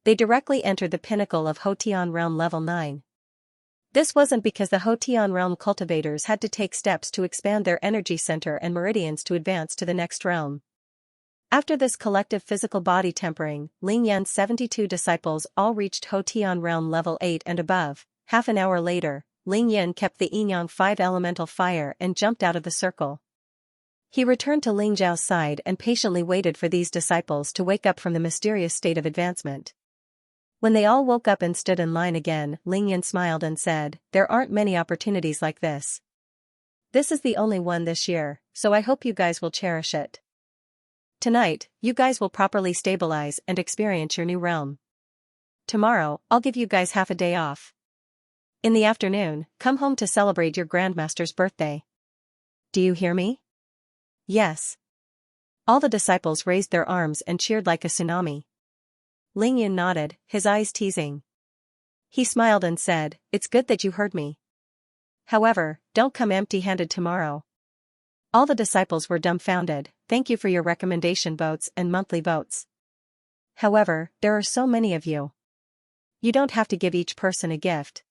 They directly entered the pinnacle of Hotian realm level 9. This wasn't because the Hotian realm cultivators had to take steps to expand their energy center and meridians to advance to the next realm. After this collective physical body tempering, Ling Yan's 72 disciples all reached Ho Tian realm level 8 and above. Half an hour later, Ling Yan kept the Yinyang 5 elemental fire and jumped out of the circle. He returned to Ling Zhao's side and patiently waited for these disciples to wake up from the mysterious state of advancement. When they all woke up and stood in line again, Ling Yan smiled and said, "There aren't many opportunities like this. This is the only one this year, so I hope you guys will cherish it. Tonight, you guys will properly stabilize and experience your new realm. Tomorrow, I'll give you guys half a day off. In the afternoon, come home to celebrate your Grandmaster's birthday. Do you hear me?" "Yes." All the disciples raised their arms and cheered like a tsunami. Ling Yan nodded, his eyes teasing. He smiled and said, "It's good that you heard me. However, don't come empty-handed tomorrow." All the disciples were dumbfounded. "Thank you for your recommendation votes and monthly votes. However, there are so many of you. You don't have to give each person a gift.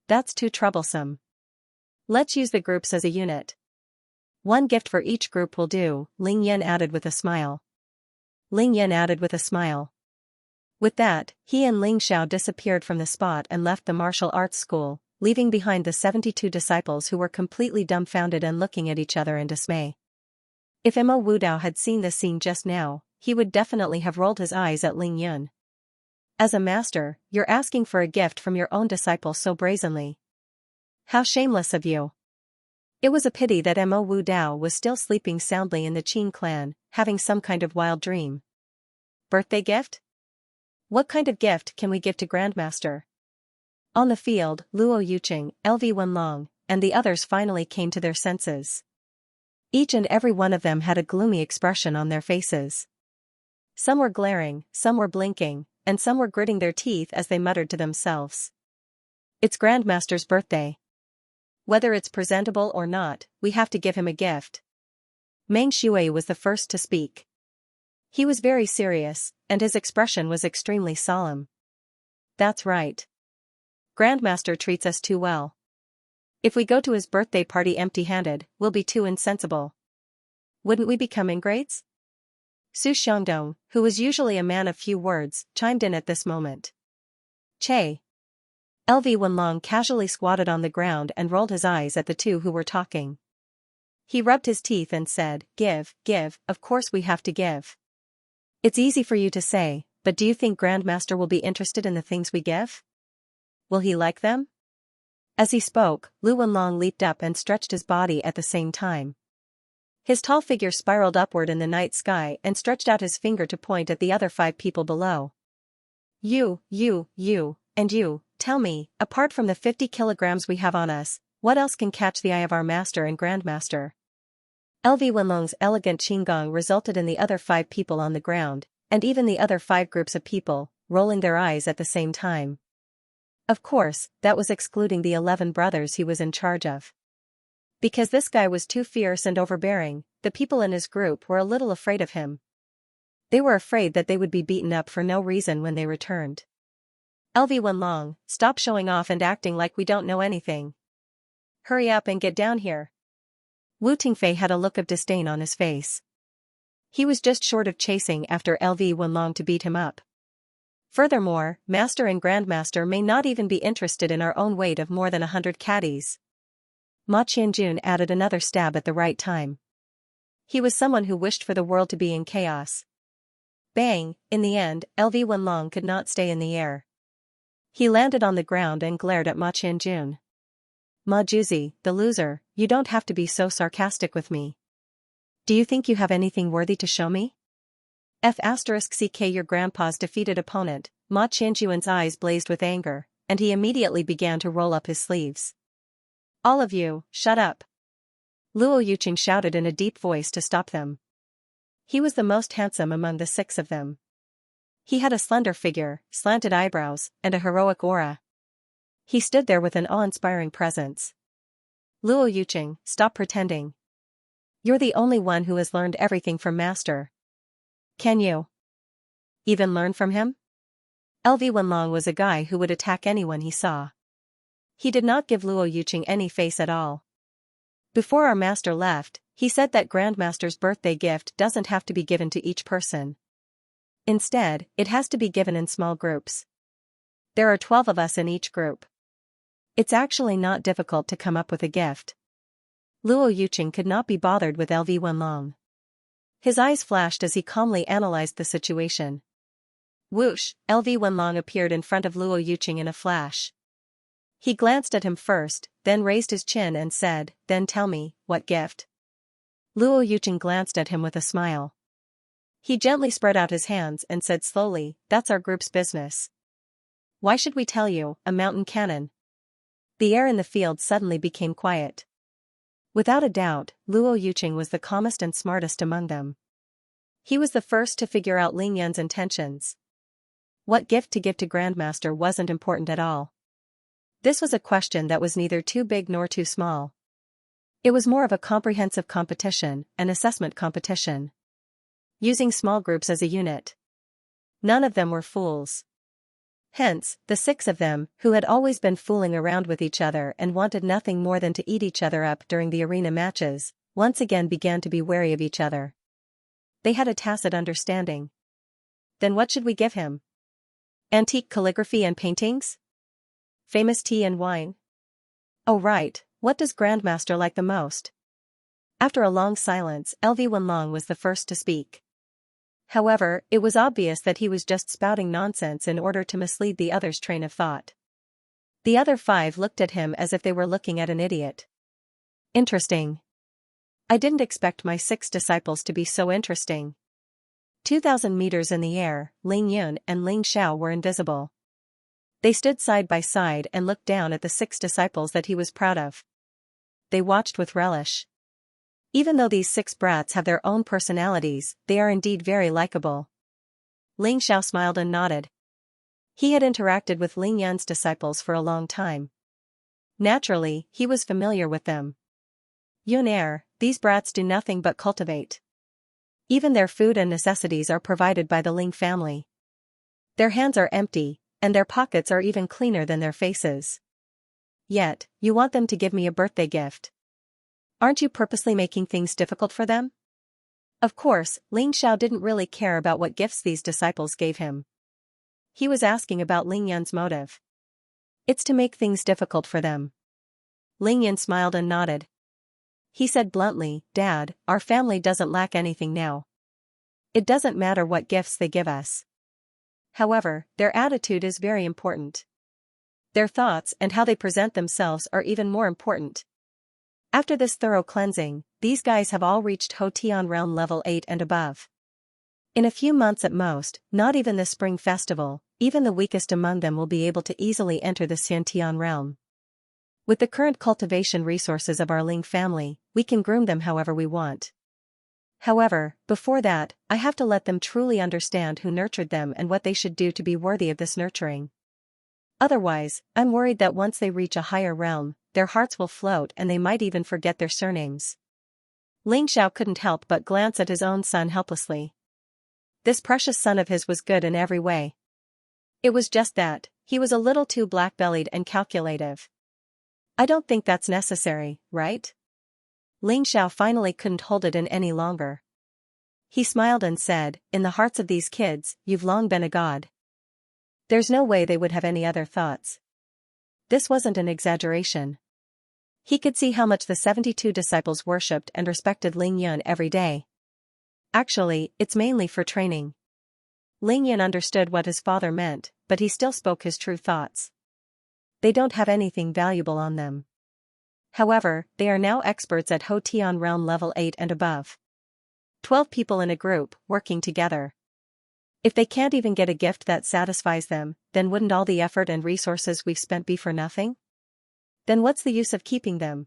That's too troublesome. Let's use the groups as a unit. One gift for each group will do," Ling Yan added with a smile. With that, he and Ling Xiao disappeared from the spot and left the martial arts school, leaving behind the 72 disciples who were completely dumbfounded and looking at each other in dismay. If Mo Wudao had seen this scene just now, he would definitely have rolled his eyes at Ling Yun. As a master, you're asking for a gift from your own disciple so brazenly. How shameless of you. It was a pity that Mo Wudao was still sleeping soundly in the Qin clan, having some kind of wild dream. Birthday gift? What kind of gift can we give to Grandmaster? On the field, Luo Yuqing, LV Wenlong, and the others finally came to their senses. Each and every one of them had a gloomy expression on their faces. Some were glaring, some were blinking, and some were gritting their teeth as they muttered to themselves. It's Grandmaster's birthday. Whether it's presentable or not, we have to give him a gift. Meng Shui was the first to speak. He was very serious, and his expression was extremely solemn. That's right. Grandmaster treats us too well. If we go to his birthday party empty-handed, we'll be too insensible. Wouldn't we become ingrates? Su Xiangdong, who was usually a man of few words, chimed in at this moment. Che. LV Wenlong casually squatted on the ground and rolled his eyes at the two who were talking. He rubbed his teeth and said, give, of course we have to give. It's easy for you to say, but do you think Grandmaster will be interested in the things we give? Will he like them? As he spoke, Lu Wenlong leaped up and stretched his body at the same time. His tall figure spiraled upward in the night sky and stretched out his finger to point at the other 5 people below. You, and you, tell me, apart from the 50 kilograms we have on us, what else can catch the eye of our master and Grandmaster? LV Wenlong's elegant qinggong resulted in the other 5 people on the ground, and even the other 5 groups of people, rolling their eyes at the same time. Of course, that was excluding the 11 brothers he was in charge of. Because this guy was too fierce and overbearing, the people in his group were a little afraid of him. They were afraid that they would be beaten up for no reason when they returned. LV Wenlong, stop showing off and acting like we don't know anything. Hurry up and get down here. Wu Tingfei had a look of disdain on his face. He was just short of chasing after LV Wenlong to beat him up. Furthermore, Master and Grandmaster may not even be interested in our own weight of more than 100 caddies. Ma Qianjun added another stab at the right time. He was someone who wished for the world to be in chaos. Bang, in the end, LV Wenlong could not stay in the air. He landed on the ground and glared at Ma Qianjun. Ma Juzi, the loser, you don't have to be so sarcastic with me. Do you think you have anything worthy to show me? F***ck your grandpa's defeated opponent, Ma Qianjuan's eyes blazed with anger, and he immediately began to roll up his sleeves. All of you, shut up. Luo Yuqing shouted in a deep voice to stop them. He was the most handsome among the 6 of them. He had a slender figure, slanted eyebrows, and a heroic aura. He stood there with an awe-inspiring presence. Luo Yuqing, stop pretending. You're the only one who has learned everything from Master. Can you even learn from him? LV Wenlong was a guy who would attack anyone he saw. He did not give Luo Yuqing any face at all. Before our master left, He said that Grandmaster's birthday gift doesn't have to be given to each person. Instead, it has to be given in small groups. There are 12 of us in each group. It's actually not difficult to come up with a gift. Luo Yuqing could not be bothered with LV Wenlong. His eyes flashed as he calmly analyzed the situation. Whoosh, LV Wenlong appeared in front of Luo Yuqing in a flash. He glanced at him first, then raised his chin and said, "Then tell me, what gift?" Luo Yuqing glanced at him with a smile. He gently spread out his hands and said slowly, "That's our group's business." "Why should we tell you, a mountain cannon?" The air in the field suddenly became quiet. Without a doubt, Luo Yuqing was the calmest and smartest among them. He was the first to figure out Ling Yan's intentions. What gift to give to Grandmaster wasn't important at all. This was a question that was neither too big nor too small. It was more of a comprehensive competition, an assessment competition. Using small groups as a unit. None of them were fools. Hence, the 6 of them, who had always been fooling around with each other and wanted nothing more than to eat each other up during the arena matches, once again began to be wary of each other. They had a tacit understanding. Then what should we give him? Antique calligraphy and paintings? Famous tea and wine? Oh right, what does Grandmaster like the most? After a long silence, LV Wenlong was the first to speak. However, it was obvious that he was just spouting nonsense in order to mislead the others' train of thought. The other 5 looked at him as if they were looking at an idiot. Interesting. I didn't expect my 6 disciples to be so interesting. 2,000 meters in the air, Ling Yun and Ling Xiao were invisible. They stood side by side and looked down at the 6 disciples that he was proud of. They watched with relish. Even though these 6 brats have their own personalities, they are indeed very likable. Ling Xiao smiled and nodded. He had interacted with Ling Yan's disciples for a long time. Naturally, he was familiar with them. Yun these brats do nothing but cultivate. Even their food and necessities are provided by the Ling family. Their hands are empty, and their pockets are even cleaner than their faces. Yet, you want them to give me a birthday gift. Aren't you purposely making things difficult for them? Of course, Ling Xiao didn't really care about what gifts these disciples gave him. He was asking about Ling Yan's motive. It's to make things difficult for them. Ling Yan smiled and nodded. He said bluntly, "Dad, our family doesn't lack anything now. It doesn't matter what gifts they give us. However, their attitude is very important. Their thoughts and how they present themselves are even more important." After this thorough cleansing, these guys have all reached Hotian realm level 8 and above. In a few months at most, not even the spring festival, even the weakest among them will be able to easily enter the Xiantian realm. With the current cultivation resources of our Ling family, we can groom them however we want. However, before that, I have to let them truly understand who nurtured them and what they should do to be worthy of this nurturing. Otherwise, I'm worried that once they reach a higher realm, their hearts will float and they might even forget their surnames. Ling Xiao couldn't help but glance at his own son helplessly. This precious son of his was good in every way. It was just that, he was a little too black-bellied and calculative. I don't think that's necessary, right? Ling Xiao finally couldn't hold it in any longer. He smiled and said, "In the hearts of these kids, you've long been a god. There's no way they would have any other thoughts." This wasn't an exaggeration. He could see how much the 72 disciples worshipped and respected Ling Yun every day. Actually, it's mainly for training. Ling Yun understood what his father meant, but he still spoke his true thoughts. They don't have anything valuable on them. However, they are now experts at Hotian realm level 8 and above. 12 people in a group, working together. If they can't even get a gift that satisfies them, then wouldn't all the effort and resources we've spent be for nothing? Then what's the use of keeping them?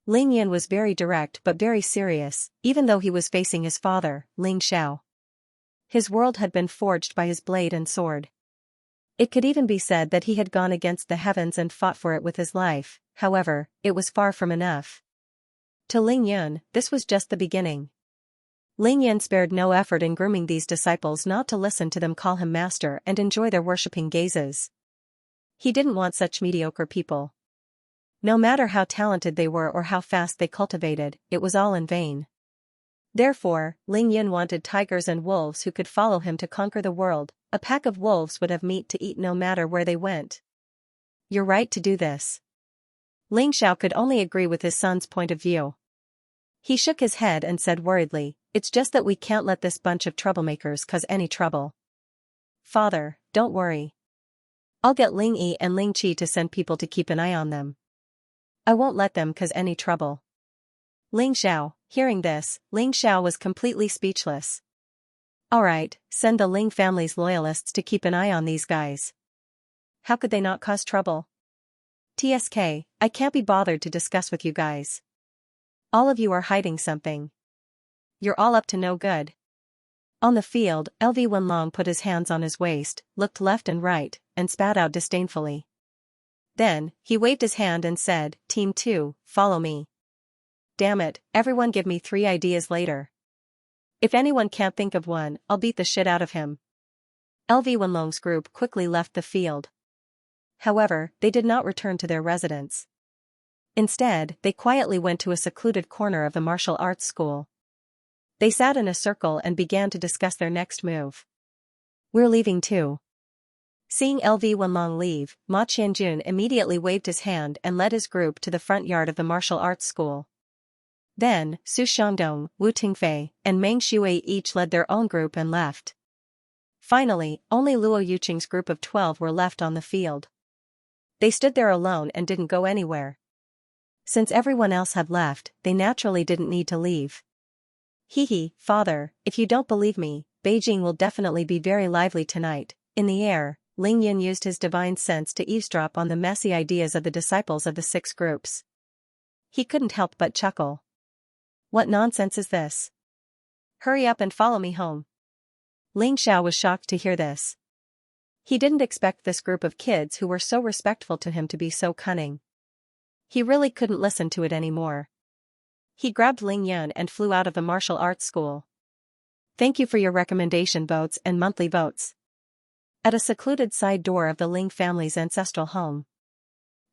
Ling Yan was very direct but very serious, even though he was facing his father, Ling Xiao. His world had been forged by his blade and sword. It could even be said that he had gone against the heavens and fought for it with his life. However, it was far from enough. To Ling Yun, this was just the beginning. Ling Yan spared no effort in grooming these disciples not to listen to them call him master and enjoy their worshipping gazes. He didn't want such mediocre people. No matter how talented they were or how fast they cultivated, it was all in vain. Therefore, Ling Yin wanted tigers and wolves who could follow him to conquer the world. A pack of wolves would have meat to eat no matter where they went. You're right to do this. Ling Xiao could only agree with his son's point of view. He shook his head and said worriedly, "It's just that we can't let this bunch of troublemakers cause any trouble." "Father, don't worry. I'll get Ling Yi and Ling Qi to send people to keep an eye on them. I won't let them cause any trouble." Ling Xiao, hearing this, Ling Xiao was completely speechless. "Alright, send the Ling family's loyalists to keep an eye on these guys. How could they not cause trouble? TSK, I can't be bothered to discuss with you guys. All of you are hiding something. You're all up to no good." On the field, LV Wenlong put his hands on his waist, looked left and right, and spat out disdainfully. Then, he waved his hand and said, "Team 2, follow me. Damn it, everyone give me 3 ideas later. If anyone can't think of one, I'll beat the shit out of him." LV Wenlong's group quickly left the field. However, they did not return to their residence. Instead, they quietly went to a secluded corner of the martial arts school. They sat in a circle and began to discuss their next move. "We're leaving too." Seeing LV Wenlong leave, Ma Qianjun immediately waved his hand and led his group to the front yard of the martial arts school. Then, Su Xiangdong, Wu Tingfei, and Meng Shui each led their own group and left. Finally, only Luo Yuqing's group of 12 were left on the field. They stood there alone and didn't go anywhere. Since everyone else had left, they naturally didn't need to leave. "Hehe, father, if you don't believe me, Beijing will definitely be very lively tonight." In the air, Ling Yin used his divine sense to eavesdrop on the messy ideas of the disciples of the 6 groups. He couldn't help but chuckle. What nonsense is this? Hurry up and follow me home. Ling Xiao was shocked to hear this. He didn't expect this group of kids who were so respectful to him to be so cunning. He really couldn't listen to it anymore. He grabbed Ling Yan and flew out of the martial arts school. "Thank you for your recommendation votes and monthly votes." At a secluded side door of the Ling family's ancestral home.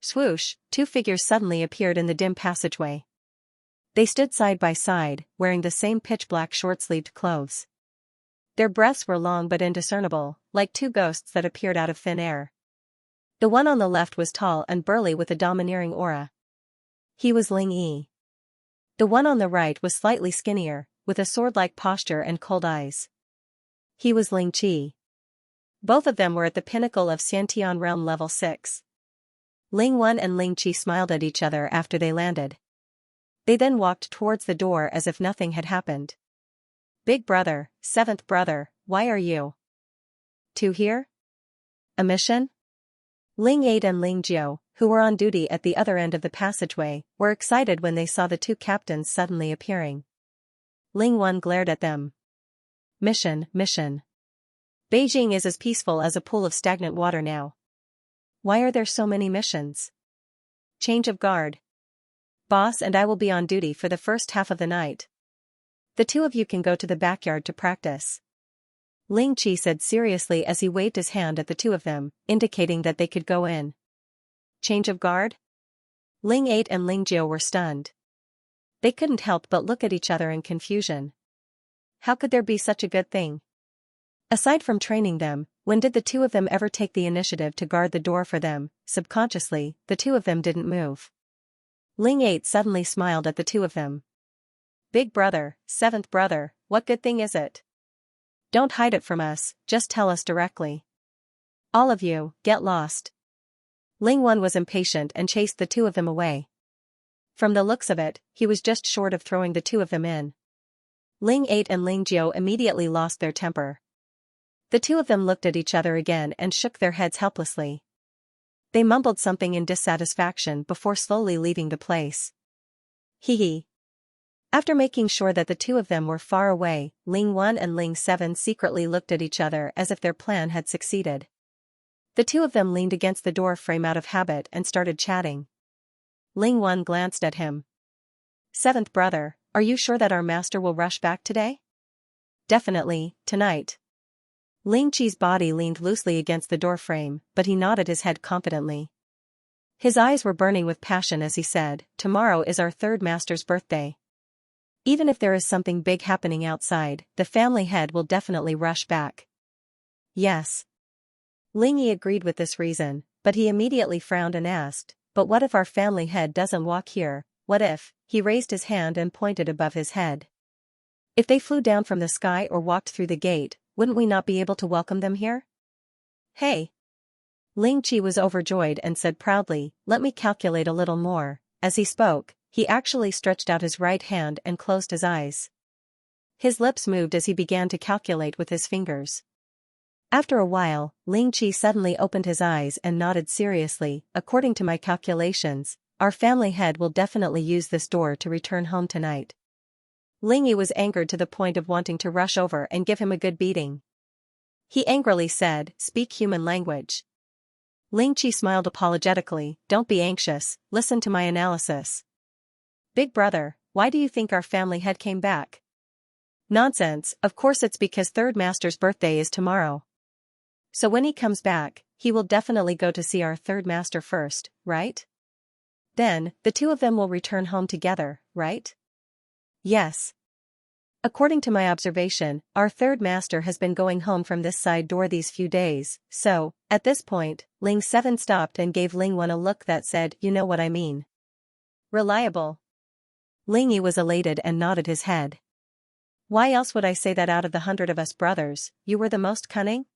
Swoosh, 2 figures suddenly appeared in the dim passageway. They stood side by side, wearing the same pitch-black short-sleeved clothes. Their breaths were long but indiscernible, like 2 ghosts that appeared out of thin air. The one on the left was tall and burly with a domineering aura. He was Ling Yi. The one on the right was slightly skinnier, with a sword-like posture and cold eyes. He was Ling Qi. Both of them were at the pinnacle of Xiantian realm level 6. Ling Wen and Ling Qi smiled at each other after they landed. They then walked towards the door as if nothing had happened. "Big brother, 7th brother, why are you 2 here? A mission?" Ling 8 and Ling Jiu, who were on duty at the other end of the passageway, were excited when they saw the 2 captains suddenly appearing. Ling Wen glared at them. Mission. Beijing is as peaceful as a pool of stagnant water now. Why are there so many missions? Change of guard. Boss and I will be on duty for the first half of the night. The 2 of you can go to the backyard to practice. Ling Qi said seriously as he waved his hand at the 2 of them, indicating that they could go in. Change of guard? Ling 8 and Ling Jiu were stunned. They couldn't help but look at each other in confusion. How could there be such a good thing? Aside from training them, when did the 2 of them ever take the initiative to guard the door for them? Subconsciously, the 2 of them didn't move. Ling 8 suddenly smiled at the 2 of them. "Big brother, 7th brother, what good thing is it? Don't hide it from us, just tell us directly. All of you, get lost." Ling Wen was impatient and chased the 2 of them away. From the looks of it, he was just short of throwing the 2 of them in. Ling 8 and Ling Jiu immediately lost their temper. The 2 of them looked at each other again and shook their heads helplessly. They mumbled something in dissatisfaction before slowly leaving the place. Hee. After making sure that the 2 of them were far away, Ling 1 and Ling 7 secretly looked at each other as if their plan had succeeded. The 2 of them leaned against the door frame out of habit and started chatting. Ling 1 glanced at him. "7th brother, are you sure that our master will rush back today?" "Definitely, tonight." Ling Qi's body leaned loosely against the doorframe, but he nodded his head confidently. His eyes were burning with passion as he said, "Tomorrow is our third master's birthday. Even if there is something big happening outside, the family head will definitely rush back." Yes. Ling Yi agreed with this reason, but he immediately frowned and asked, "But what if our family head doesn't walk here? What if," he raised his hand and pointed above his head. "If they flew down from the sky or walked through the gate, wouldn't we not be able to welcome them here?" "Hey!" Ling Qi was overjoyed and said proudly, "Let me calculate a little more." As he spoke, he actually stretched out his right hand and closed his eyes. His lips moved as he began to calculate with his fingers. After a while, Ling Qi suddenly opened his eyes and nodded seriously, "According to my calculations, our family head will definitely use this door to return home tonight." Ling Yi was angered to the point of wanting to rush over and give him a good beating. He angrily said, "Speak human language." Ling Qi smiled apologetically, "Don't be anxious, listen to my analysis." "Big brother, why do you think our family head came back?" "Nonsense, of course it's because third master's birthday is tomorrow. So when he comes back, he will definitely go to see our third master first, right? Then, the two of them will return home together, right?" "Yes. According to my observation, our third master has been going home from this side door these few days, so," at this point, Ling 7 stopped and gave Ling 1 a look that said, "You know what I mean." "Reliable." Ling Yi was elated and nodded his head. "Why else would I say that out of the 100 of us brothers, you were the most cunning?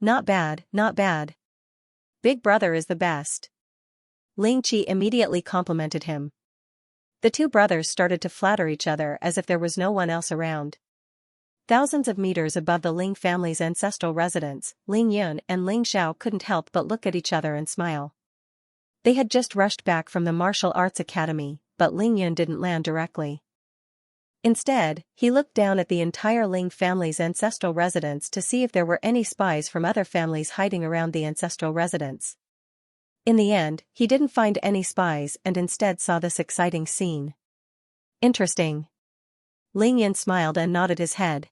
Not bad, not bad. Big brother is the best." Ling Qi immediately complimented him. The two brothers started to flatter each other as if there was no one else around. Thousands of meters above the Ling family's ancestral residence, Ling Yun and Ling Xiao couldn't help but look at each other and smile. They had just rushed back from the martial arts academy, but Ling Yun didn't land directly. Instead, he looked down at the entire Ling family's ancestral residence to see if there were any spies from other families hiding around the ancestral residence. In the end, he didn't find any spies and instead saw this exciting scene. "Interesting." Ling Yin smiled and nodded his head.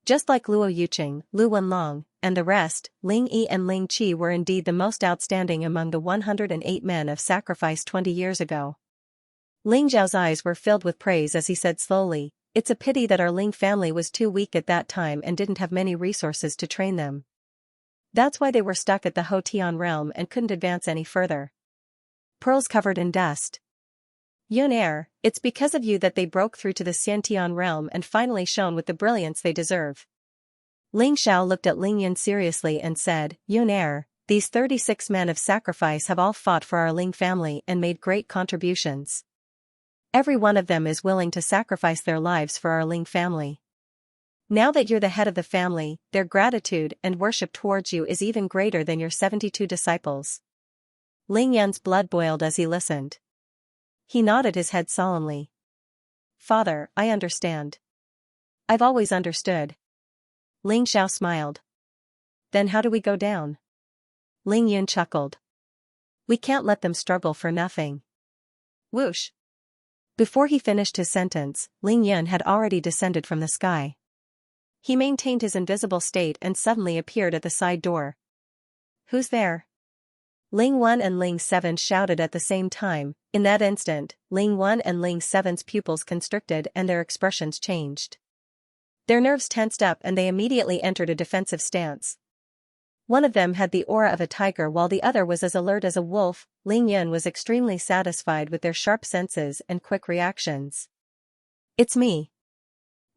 Just like Luo Yuqing, Lu Wenlong, and the rest, Ling Yi and Ling Qi were indeed the most outstanding among the 108 men of sacrifice 20 years ago. Ling Zhao's eyes were filled with praise as he said slowly, "It's a pity that our Ling family was too weak at that time and didn't have many resources to train them. That's why they were stuck at the Hotian realm and couldn't advance any further. Pearls covered in dust. Yun Air, it's because of you that they broke through to the Xiantian realm and finally shone with the brilliance they deserve." Ling Xiao looked at Ling Yun seriously and said, "Yun Air, these 36 men of sacrifice have all fought for our Ling family and made great contributions. Every one of them is willing to sacrifice their lives for our Ling family. Now that you're the head of the family, their gratitude and worship towards you is even greater than your 72 disciples." Ling Yun's blood boiled as he listened. He nodded his head solemnly. "Father, I understand. I've always understood." Ling Xiao smiled. "Then how do we go down?" Ling Yun chuckled. "We can't let them struggle for nothing." Whoosh! Before he finished his sentence, Ling Yun had already descended from the sky. He maintained his invisible state and suddenly appeared at the side door. "Who's there?" Ling 1 and Ling 7 shouted at the same time. In that instant, Ling 1 and Ling 7's pupils constricted and their expressions changed. Their nerves tensed up and they immediately entered a defensive stance. One of them had the aura of a tiger while the other was as alert as a wolf. Ling Yun was extremely satisfied with their sharp senses and quick reactions. "It's me."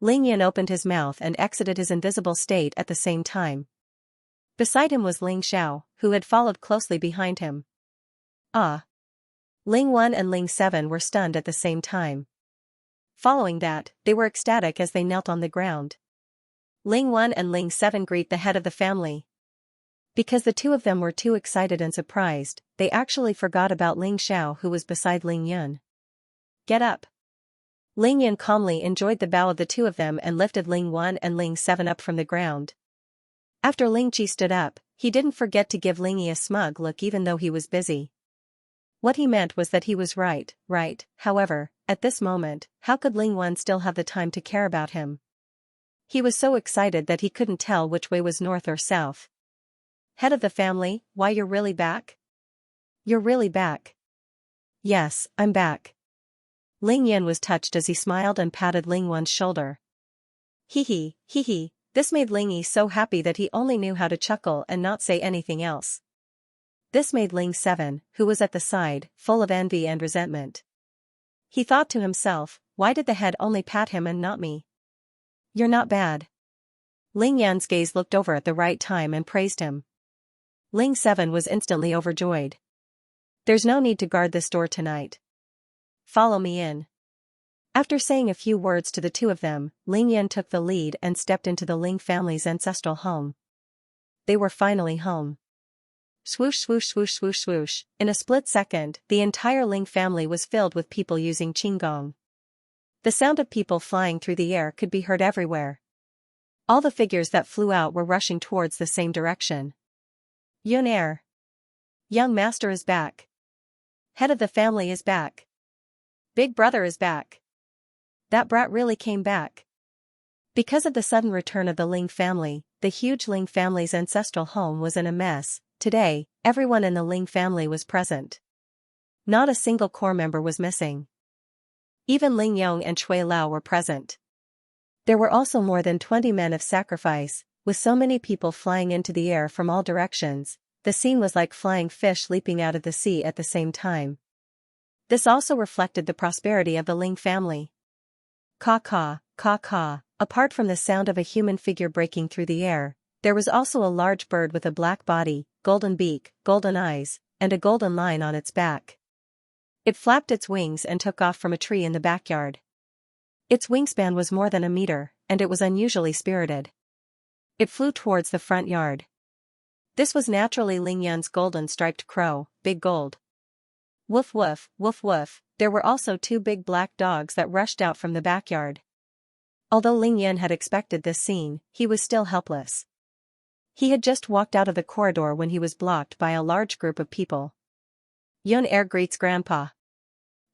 Ling Yun opened his mouth and exited his invisible state at the same time. Beside him was Ling Xiao, who had followed closely behind him. "Ah." Ling 1 and Ling 7 were stunned at the same time. Following that, they were ecstatic as they knelt on the ground. Ling 1 and Ling 7 greet the head of the family. Because the two of them were too excited and surprised, they actually forgot about Ling Xiao who was beside Ling Yun. "Get up." Ling Yun calmly enjoyed the bow of the two of them and lifted Ling 1 and Ling 7 up from the ground. After Ling Qi stood up, he didn't forget to give Ling Yi a smug look even though he was busy. What he meant was that he was right. However, at this moment, how could Ling 1 still have the time to care about him? He was so excited that he couldn't tell which way was north or south. "Head of the family, why you're really back?" You're really back. Yes, I'm back. Ling Yan was touched as he smiled and patted Ling Yuan's shoulder. Hee hee, this made Ling Yi so happy that he only knew how to chuckle and not say anything else. This made Ling 7, who was at the side, full of envy and resentment. He thought to himself, why did the head only pat him and not me? You're not bad. Ling Yan's gaze looked over at the right time and praised him. Ling 7 was instantly overjoyed. There's no need to guard this door tonight. Follow me in. After saying a few words to the two of them, Ling Yan took the lead and stepped into the Ling family's ancestral home. They were finally home. Swoosh swoosh swoosh swoosh swoosh, in a split second, the entire Ling family was filled with people using qinggong. The sound of people flying through the air could be heard everywhere. All the figures that flew out were rushing towards the same direction. Yun Air. Young master is back. Head of the family is back. Big brother is back. That brat really came back. Because of the sudden return of the Ling family, the huge Ling family's ancestral home was in a mess. Today, everyone in the Ling family was present. Not a single core member was missing. Even Ling Yong and Chui Lao were present. There were also more than 20 men of sacrifice, with so many people flying into the air from all directions. The scene was like flying fish leaping out of the sea at the same time. This also reflected the prosperity of the Ling family. Caw, apart from the sound of a human figure breaking through the air, there was also a large bird with a black body, golden beak, golden eyes, and a golden line on its back. It flapped its wings and took off from a tree in the backyard. Its wingspan was more than a meter, and it was unusually spirited. It flew towards the front yard. This was naturally Ling Yan's golden striped crow, Big Gold. Woof woof, woof woof, there were also 2 big black dogs that rushed out from the backyard. Although Ling Yan had expected this scene, he was still helpless. He had just walked out of the corridor when he was blocked by a large group of people. Yun Air greets Grandpa.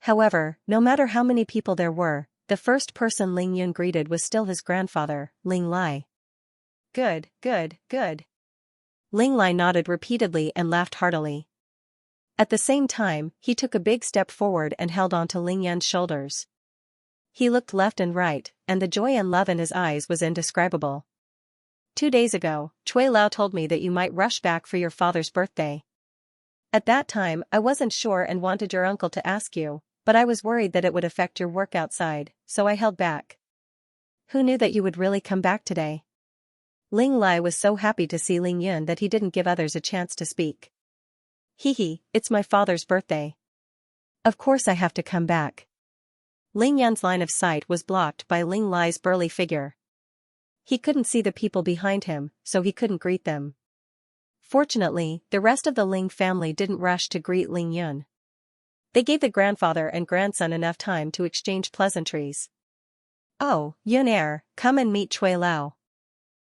However, no matter how many people there were, the first person Ling Yun greeted was still his grandfather, Ling Lai. Good. Ling Lai nodded repeatedly and laughed heartily. At the same time, he took a big step forward and held onto Ling Yan's shoulders. He looked left and right, and the joy and love in his eyes was indescribable. 2 days ago, Chui Lao told me that you might rush back for your father's birthday. At that time, I wasn't sure and wanted your uncle to ask you, but I was worried that it would affect your work outside, so I held back. Who knew that you would really come back today? Ling Lai was so happy to see Ling Yun that he didn't give others a chance to speak. It's my father's birthday. Of course I have to come back. Ling Yan's line of sight was blocked by Ling Lai's burly figure. He couldn't see the people behind him, so he couldn't greet them. Fortunately, the rest of the Ling family didn't rush to greet Ling Yun. They gave the grandfather and grandson enough time to exchange pleasantries. Oh, Yun Air, come and meet Chui Lao.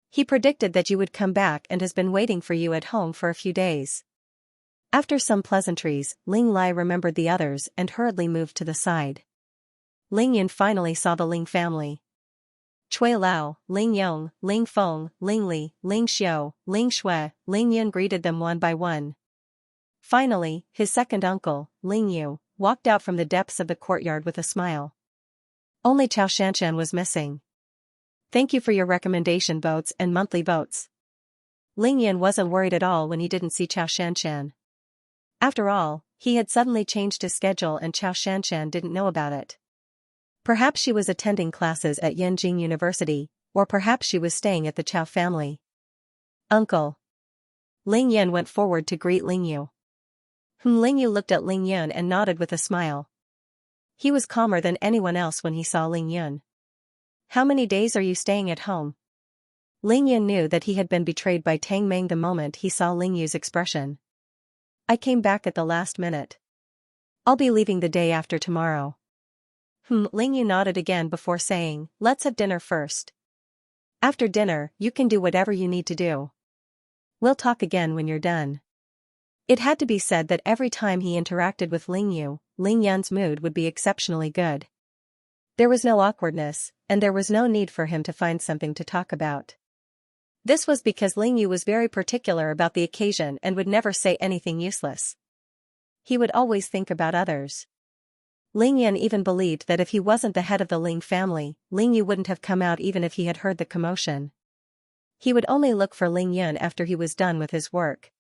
He predicted that you would come back and has been waiting for you at home for a few days. After some pleasantries, Ling Lai remembered the others and hurriedly moved to the side. Ling Yun finally saw the Ling family. Chui Lao, Ling Yong, Ling Feng, Ling Li, Ling Xiao, Ling Shui, Ling Yun greeted them one by one. Finally, his second uncle, Ling Yu, walked out from the depths of the courtyard with a smile. Only Xianxia was missing. Thank you for your recommendation votes and monthly votes. Ling Yun wasn't worried at all when he didn't see Xianxia. After all, he had suddenly changed his schedule and Xianxia didn't know about it. Perhaps she was attending classes at Yanjing University, or perhaps she was staying at the Chao family. Uncle. Ling Yun went forward to greet Ling Yu. Ling Yu looked at Ling Yun and nodded with a smile. He was calmer than anyone else when he saw Ling Yun. How many days are you staying at home? Ling Yun knew that he had been betrayed by Tang Meng the moment he saw Ling Yu's expression. I came back at the last minute. I'll be leaving the day after tomorrow. Ling Yu nodded again before saying, let's have dinner first. After dinner, you can do whatever you need to do. We'll talk again when you're done. It had to be said that every time he interacted with Ling Yu, Ling Yan's mood would be exceptionally good. There was no awkwardness, and there was no need for him to find something to talk about. This was because Ling Yu was very particular about the occasion and would never say anything useless. He would always think about others. Ling Yan even believed that if he wasn't the head of the Ling family, Ling Yu wouldn't have come out even if he had heard the commotion. He would only look for Ling Yun after he was done with his work.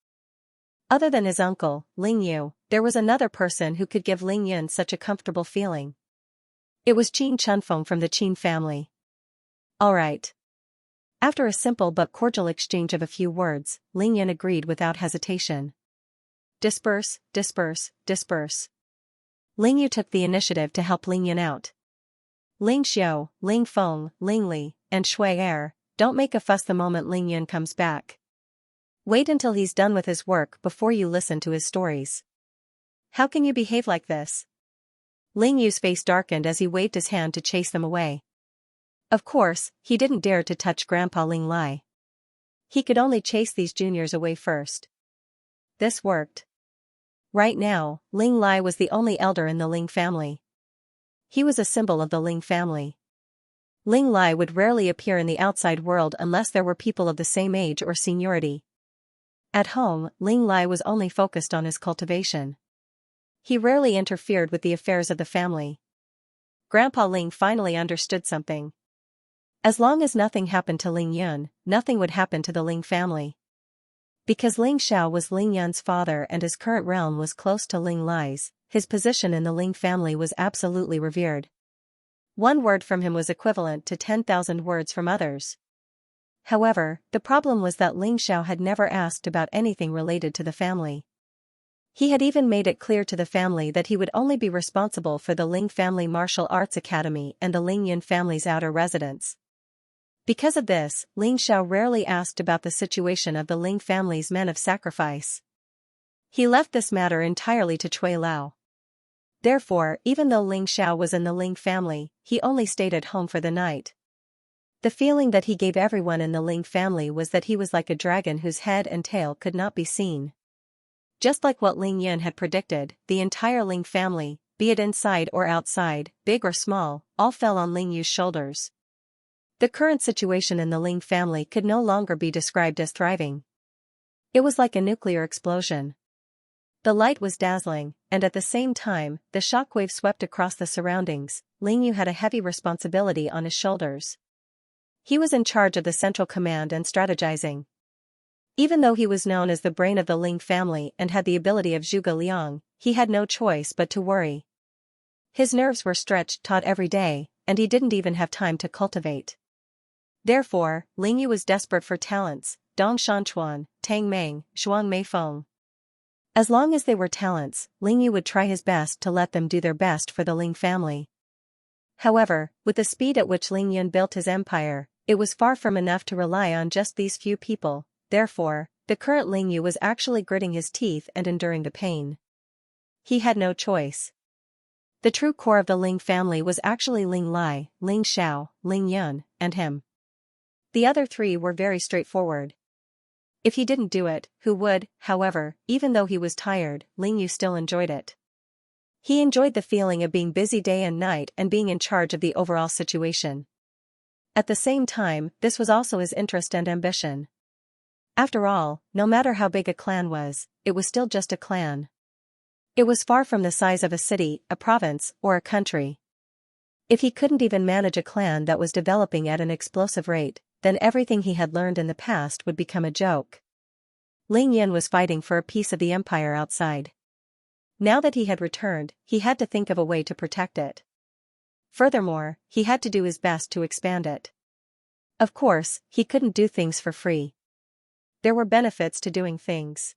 Other than his uncle, Ling Yu, there was another person who could give Ling Yun such a comfortable feeling. It was Qin Chunfeng from the Qin family. All right. After a simple but cordial exchange of a few words, Ling Yun agreed without hesitation. Disperse, disperse, disperse. Ling Yu took the initiative to help Ling Yun out. Ling Xiao, Ling Feng, Ling Li, and Shui Er, don't make a fuss the moment Ling Yun comes back. Wait until he's done with his work before you listen to his stories. How can you behave like this? Ling Yu's face darkened as he waved his hand to chase them away. Of course, he didn't dare to touch Grandpa Ling Lai. He could only chase these juniors away first. This worked. Right now, Ling Lai was the only elder in the Ling family. He was a symbol of the Ling family. Ling Lai would rarely appear in the outside world unless there were people of the same age or seniority. At home, Ling Lai was only focused on his cultivation. He rarely interfered with the affairs of the family. Grandpa Ling finally understood something. As long as nothing happened to Ling Yun, nothing would happen to the Ling family. Because Ling Xiao was Ling Yun's father and his current realm was close to Ling Lai's, his position in the Ling family was absolutely revered. One word from him was equivalent to 10,000 words from others. However, the problem was that Ling Xiao had never asked about anything related to the family. He had even made it clear to the family that he would only be responsible for the Ling family martial arts academy and the Ling Yun family's outer residence. Because of this, Ling Xiao rarely asked about the situation of the Ling family's men of sacrifice. He left this matter entirely to Cui Lao. Therefore, even though Ling Xiao was in the Ling family, he only stayed at home for the night. The feeling that he gave everyone in the Ling family was that he was like a dragon whose head and tail could not be seen. Just like what Ling Yun had predicted, the entire Ling family, be it inside or outside, big or small, all fell on Ling Yu's shoulders. The current situation in the Ling family could no longer be described as thriving. It was like a nuclear explosion. The light was dazzling, and at the same time, the shockwave swept across the surroundings. Ling Yu had a heavy responsibility on his shoulders. He was in charge of the central command and strategizing. Even though he was known as the brain of the Ling family and had the ability of Zhuge Liang, he had no choice but to worry. His nerves were stretched taut every day, and he didn't even have time to cultivate. Therefore, Ling Yu was desperate for talents, Dong Shanchuan, Tang Meng, Zhuang Meifeng. As long as they were talents, Ling Yu would try his best to let them do their best for the Ling family. However, with the speed at which Ling Yun built his empire, it was far from enough to rely on just these few people. Therefore, the current Ling Yu was actually gritting his teeth and enduring the pain. He had no choice. The true core of the Ling family was actually Ling Lai, Ling Xiao, Ling Yun, and him. The other three were very straightforward. If he didn't do it, who would? However, even though he was tired, Ling Yu still enjoyed it. He enjoyed the feeling of being busy day and night and being in charge of the overall situation. At the same time, this was also his interest and ambition. After all, no matter how big a clan was, it was still just a clan. It was far from the size of a city, a province, or a country. If he couldn't even manage a clan that was developing at an explosive rate, then everything he had learned in the past would become a joke. Ling Yan was fighting for a piece of the empire outside. Now that he had returned, he had to think of a way to protect it. Furthermore, he had to do his best to expand it. Of course, he couldn't do things for free. There were benefits to doing things.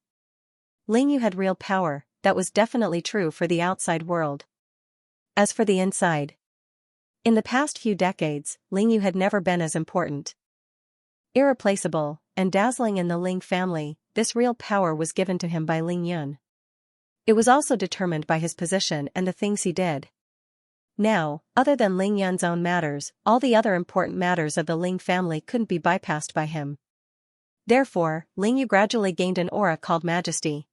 Ling Yu had real power, that was definitely true for the outside world. As for the inside, in the past few decades, Ling Yu had never been as important. Irreplaceable, and dazzling in the Ling family, this real power was given to him by Ling Yun. It was also determined by his position and the things he did. Now, other than Ling Yun's own matters, all the other important matters of the Ling family couldn't be bypassed by him. Therefore, Ling Yu gradually gained an aura called majesty.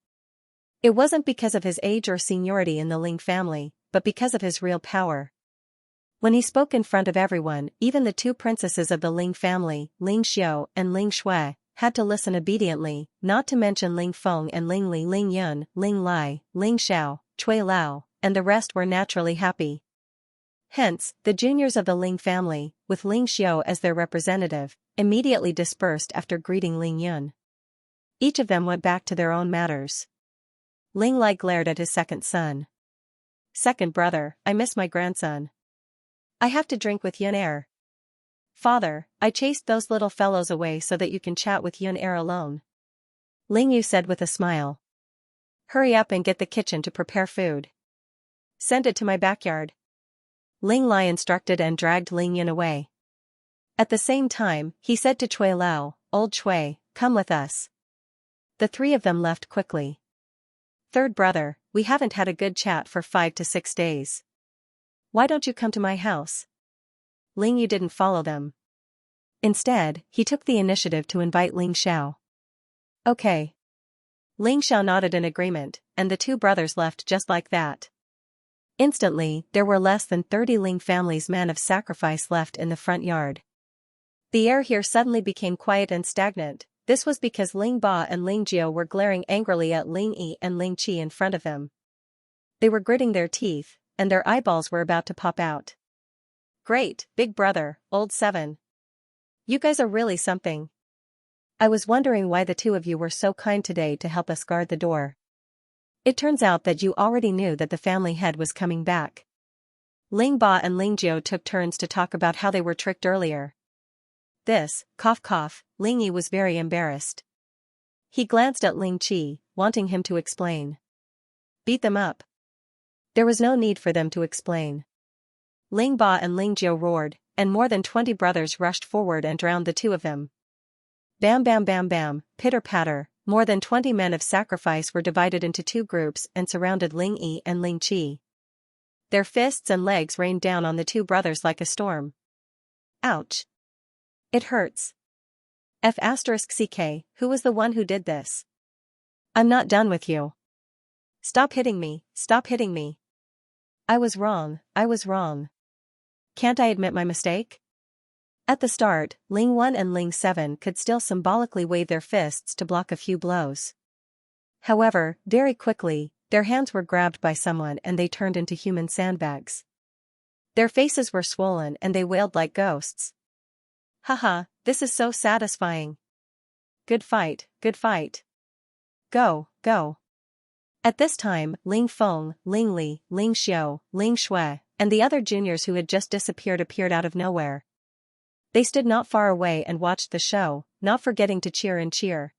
It wasn't because of his age or seniority in the Ling family, but because of his real power. When he spoke in front of everyone, even the two princesses of the Ling family, Ling Xiao and Ling Shui, had to listen obediently, not to mention Ling Feng and Ling Li, Ling Yun, Ling Lai, Ling Xiao, Cui Lao, and the rest were naturally happy. Hence, the juniors of the Ling family, with Ling Xiao as their representative, immediately dispersed after greeting Ling Yun. Each of them went back to their own matters. Ling Lai glared at his second son. "Second brother, I miss my grandson. I have to drink with Yun Er. Father, I chased those little fellows away so that you can chat with Yun Er alone." Ling Yu said with a smile. "Hurry up and get the kitchen to prepare food. Send it to my backyard." Ling Lai instructed and dragged Ling Yun away. At the same time, he said to Cui Lao, "Old Cui, come with us." The three of them left quickly. "Third brother, we haven't had a good chat for 5 to 6 days. Why don't you come to my house?" Ling Yu didn't follow them. Instead, he took the initiative to invite Ling Xiao. "Okay." Ling Xiao nodded in agreement, and the two brothers left just like that. Instantly, there were less than 30 Ling family's men of sacrifice left in the front yard. The air here suddenly became quiet and stagnant. This was because Ling Ba and Ling Jiao were glaring angrily at Ling Yi and Ling Qi in front of them. They were gritting their teeth, and their eyeballs were about to pop out. "Great, big brother, old 7. You guys are really something. I was wondering why the two of you were so kind today to help us guard the door. It turns out that you already knew that the family head was coming back." Ling Ba and Ling Jiao took turns to talk about how they were tricked earlier. This, cough cough, Ling Yi was very embarrassed. He glanced at Ling Qi, wanting him to explain. "Beat them up." There was no need for them to explain. Ling Ba and Ling Jiao roared, and more than 20 brothers rushed forward and drowned the two of them. Bam bam bam bam, pitter-patter, more than 20 men of sacrifice were divided into two groups and surrounded Ling Yi and Ling Qi. Their fists and legs rained down on the two brothers like a storm. "Ouch. It hurts. F***CK, who was the one who did this? I'm not done with you. Stop hitting me, stop hitting me. I was wrong, I was wrong. Can't I admit my mistake?" At the start, Ling 1 and Ling 7 could still symbolically wave their fists to block a few blows. However, very quickly, their hands were grabbed by someone and they turned into human sandbags. Their faces were swollen and they wailed like ghosts. "Haha, this is so satisfying. Good fight, good fight. Go, go." At this time, Ling Feng, Ling Li, Ling Xiao, Ling Shui, and the other juniors who had just disappeared appeared out of nowhere. They stood not far away and watched the show, not forgetting to cheer and cheer.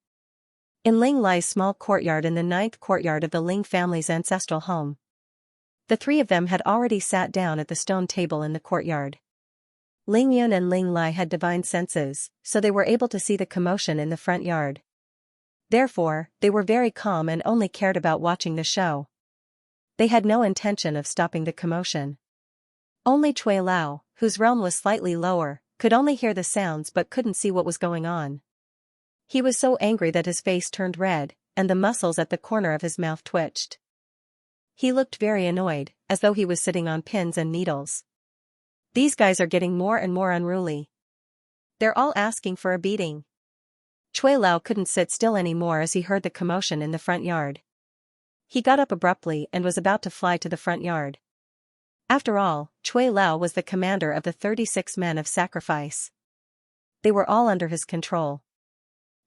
In Ling Lai's small courtyard in the 9th courtyard of the Ling family's ancestral home. The three of them had already sat down at the stone table in the courtyard. Ling Yun and Ling Lai had divine senses, so they were able to see the commotion in the front yard. Therefore, they were very calm and only cared about watching the show. They had no intention of stopping the commotion. Only Cui Lao, whose realm was slightly lower, could only hear the sounds but couldn't see what was going on. He was so angry that his face turned red, and the muscles at the corner of his mouth twitched. He looked very annoyed, as though he was sitting on pins and needles. These guys are getting more and more unruly. They're all asking for a beating. Cui Lao couldn't sit still anymore as he heard the commotion in the front yard. He got up abruptly and was about to fly to the front yard. After all, Cui Lao was the commander of the 36 men of sacrifice. They were all under his control.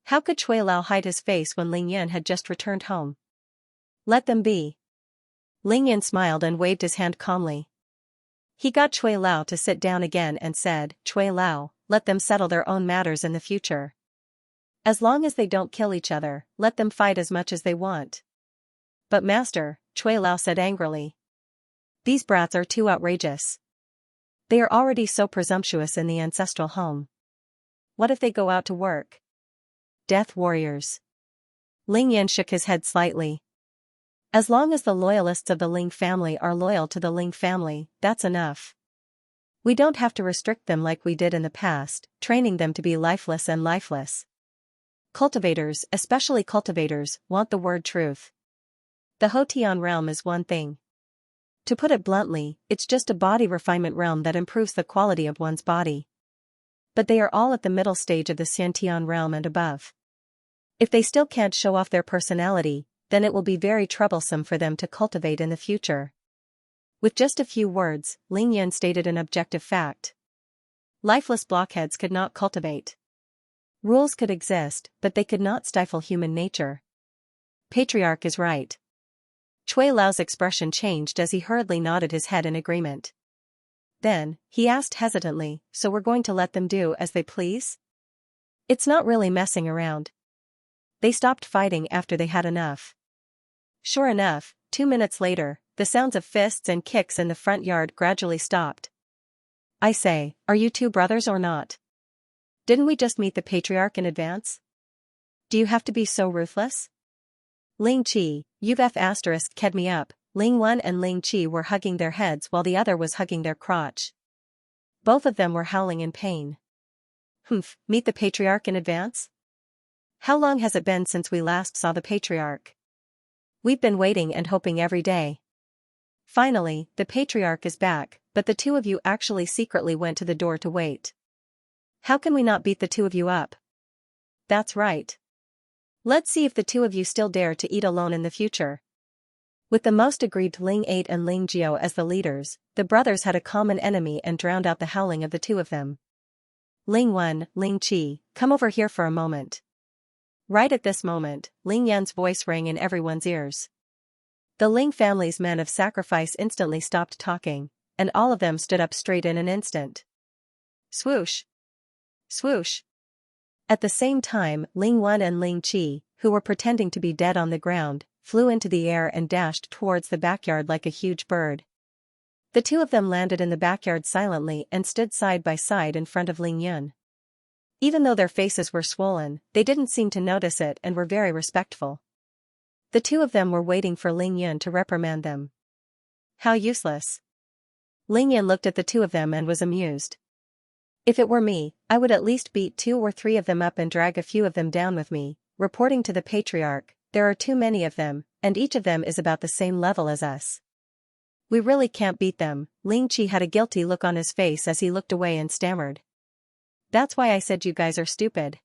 How could Cui Lao hide his face when Ling Yun had just returned home? Let them be. Ling Yun smiled and waved his hand calmly. He got Cui Lao to sit down again and said, "Cui Lao, let them settle their own matters in the future. As long as they don't kill each other, let them fight as much as they want." "But master," Cui Lao said angrily. "These brats are too outrageous. They are already so presumptuous in the ancestral home. What if they go out to work? Death warriors." Ling Yan shook his head slightly. "As long as the loyalists of the Ling family are loyal to the Ling family, that's enough. We don't have to restrict them like we did in the past, training them to be lifeless and lifeless. Cultivators, especially cultivators, want the word truth. The Hotian realm is one thing. To put it bluntly, it's just a body refinement realm that improves the quality of one's body. But they are all at the middle stage of the Xiantian realm and above. If they still can't show off their personality, then it will be very troublesome for them to cultivate in the future. With just a few words, Ling Yun stated an objective fact. Lifeless blockheads could not cultivate. Rules could exist, but they could not stifle human nature. Patriarch is right. Chui Lao's expression changed as he hurriedly nodded his head in agreement. Then, he asked hesitantly, so we're going to let them do as they please? It's not really messing around. They stopped fighting after they had enough. Sure enough, 2 minutes later, the sounds of fists and kicks in the front yard gradually stopped. I say, are you two brothers or not? Didn't we just meet the patriarch in advance? Do you have to be so ruthless? Ling Qi, you've ked me up. Ling Wen and Ling Qi were hugging their heads while the other was hugging their crotch. Both of them were howling in pain. Humph, meet the patriarch in advance? How long has it been since we last saw the patriarch? We've been waiting and hoping every day. Finally, the patriarch is back, but the two of you actually secretly went to the door to wait. How can we not beat the two of you up? That's right. Let's see if the two of you still dare to eat alone in the future. With the most aggrieved Ling 8 and Ling Jiao as the leaders, the brothers had a common enemy and drowned out the howling of the two of them. Ling Wen, Ling Qi, come over here for a moment. Right at this moment, Ling Yan's voice rang in everyone's ears. The Ling family's men of sacrifice instantly stopped talking, and all of them stood up straight in an instant. Swoosh! Swoosh! At the same time, Ling Wen and Ling Qi, who were pretending to be dead on the ground, flew into the air and dashed towards the backyard like a huge bird. The two of them landed in the backyard silently and stood side by side in front of Ling Yun. Even though their faces were swollen, they didn't seem to notice it and were very respectful. The two of them were waiting for Ling Yun to reprimand them. How useless. Ling Yun looked at the two of them and was amused. If it were me, I would at least beat 2 or 3 of them up and drag a few of them down with me. Reporting to the patriarch, there are too many of them, and each of them is about the same level as us. We really can't beat them. Ling Qi had a guilty look on his face as he looked away and stammered. That's why I said you guys are stupid.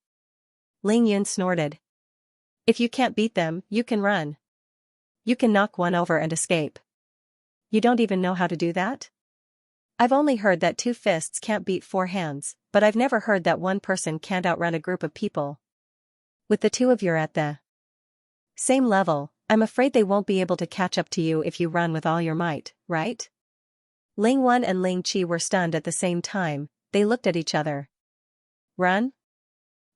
Ling Yun snorted. If you can't beat them, you can run. You can knock one over and escape. You don't even know how to do that? I've only heard that 2 fists can't beat 4 hands, but I've never heard that one person can't outrun a group of people. With the two of you at the same level, I'm afraid they won't be able to catch up to you if you run with all your might, right? Ling Wen and Ling Qi were stunned at the same time. They looked at each other. Run?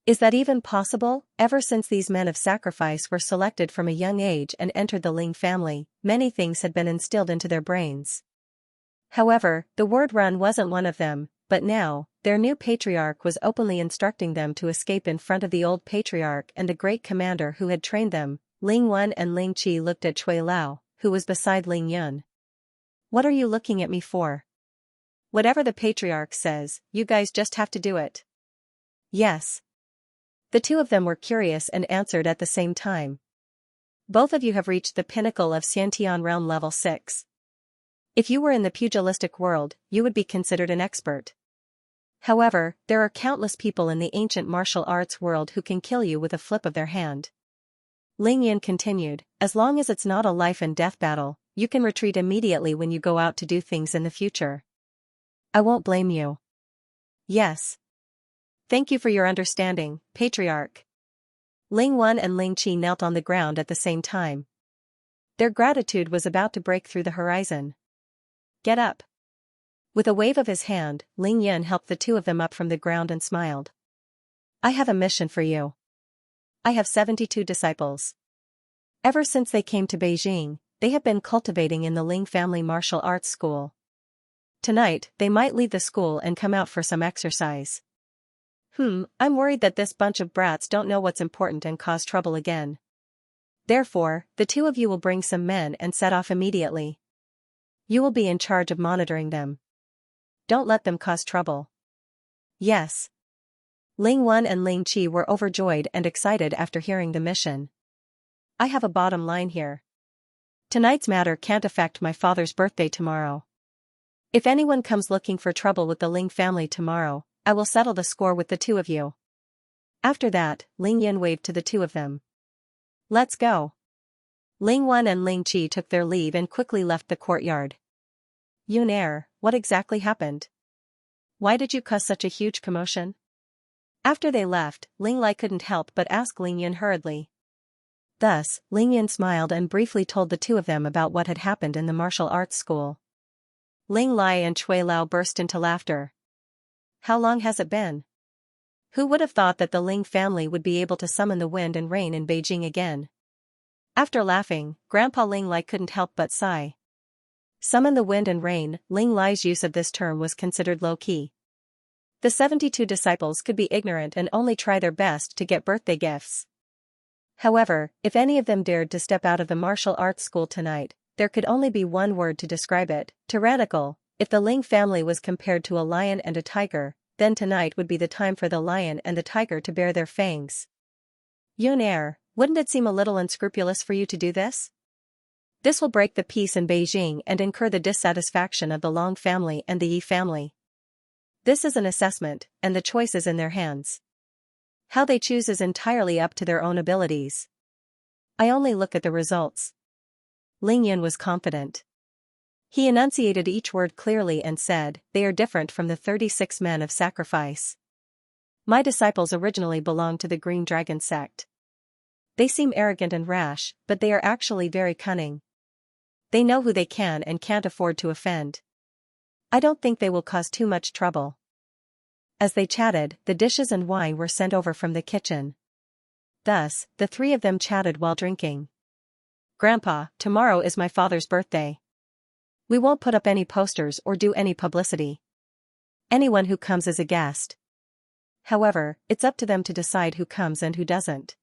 Is that even possible? Ever since these men of sacrifice were selected from a young age and entered the Ling family, many things had been instilled into their brains. However, the word run wasn't one of them, but now, their new patriarch was openly instructing them to escape in front of the old patriarch and the great commander who had trained them. Ling Wen and Ling Qi looked at Chui Lao, who was beside Ling Yun. What are you looking at me for? Whatever the patriarch says, you guys just have to do it. Yes. The two of them were curious and answered at the same time. Both of you have reached the pinnacle of Xiantian realm level 6. If you were in the pugilistic world, you would be considered an expert. However, there are countless people in the ancient martial arts world who can kill you with a flip of their hand. Ling Yin continued, as long as it's not a life and death battle, you can retreat immediately when you go out to do things in the future. I won't blame you. Yes. Thank you for your understanding, Patriarch. Ling Wen and Ling Qi knelt on the ground at the same time. Their gratitude was about to break through the horizon. Get up. With a wave of his hand, Ling Yun helped the two of them up from the ground and smiled. I have a mission for you. I have 72 disciples. Ever since they came to Beijing, they have been cultivating in the Ling family martial arts school. Tonight, they might leave the school and come out for some exercise. I'm worried that this bunch of brats don't know what's important and cause trouble again. Therefore, the two of you will bring some men and set off immediately. You will be in charge of monitoring them. Don't let them cause trouble. Yes. Ling Wen and Ling Qi were overjoyed and excited after hearing the mission. I have a bottom line here. Tonight's matter can't affect my father's birthday tomorrow. If anyone comes looking for trouble with the Ling family tomorrow, I will settle the score with the two of you. After that, Ling Yin waved to the two of them. Let's go. Ling Wen and Ling Qi took their leave and quickly left the courtyard. Yun, what exactly happened? Why did you cause such a huge commotion? After they left, Ling Lai couldn't help but ask Ling Yin hurriedly. Thus, Ling Yin smiled and briefly told the two of them about what had happened in the martial arts school. Ling Lai and Cui Lao burst into laughter. How long has it been? Who would have thought that the Ling family would be able to summon the wind and rain in Beijing again? After laughing, Grandpa Ling Lai couldn't help but sigh. Summon the wind and rain, Ling Lai's use of this term was considered low-key. The 72 disciples could be ignorant and only try their best to get birthday gifts. However, if any of them dared to step out of the martial arts school tonight, there could only be one word to describe it: tyrannical. If the Ling family was compared to a lion and a tiger, then tonight would be the time for the lion and the tiger to bare their fangs. Yun, wouldn't it seem a little unscrupulous for you to do this? This will break the peace in Beijing and incur the dissatisfaction of the Long family and the Yi family. This is an assessment, and the choice is in their hands. How they choose is entirely up to their own abilities. I only look at the results. Ling Yin was confident. He enunciated each word clearly and said, they are different from the 36 men of sacrifice. My disciples originally belonged to the Green Dragon sect. They seem arrogant and rash, but they are actually very cunning. They know who they can and can't afford to offend. I don't think they will cause too much trouble. As they chatted, the dishes and wine were sent over from the kitchen. Thus, the three of them chatted while drinking. Grandpa, tomorrow is my father's birthday. We won't put up any posters or do any publicity. Anyone who comes is a guest. However, it's up to them to decide who comes and who doesn't.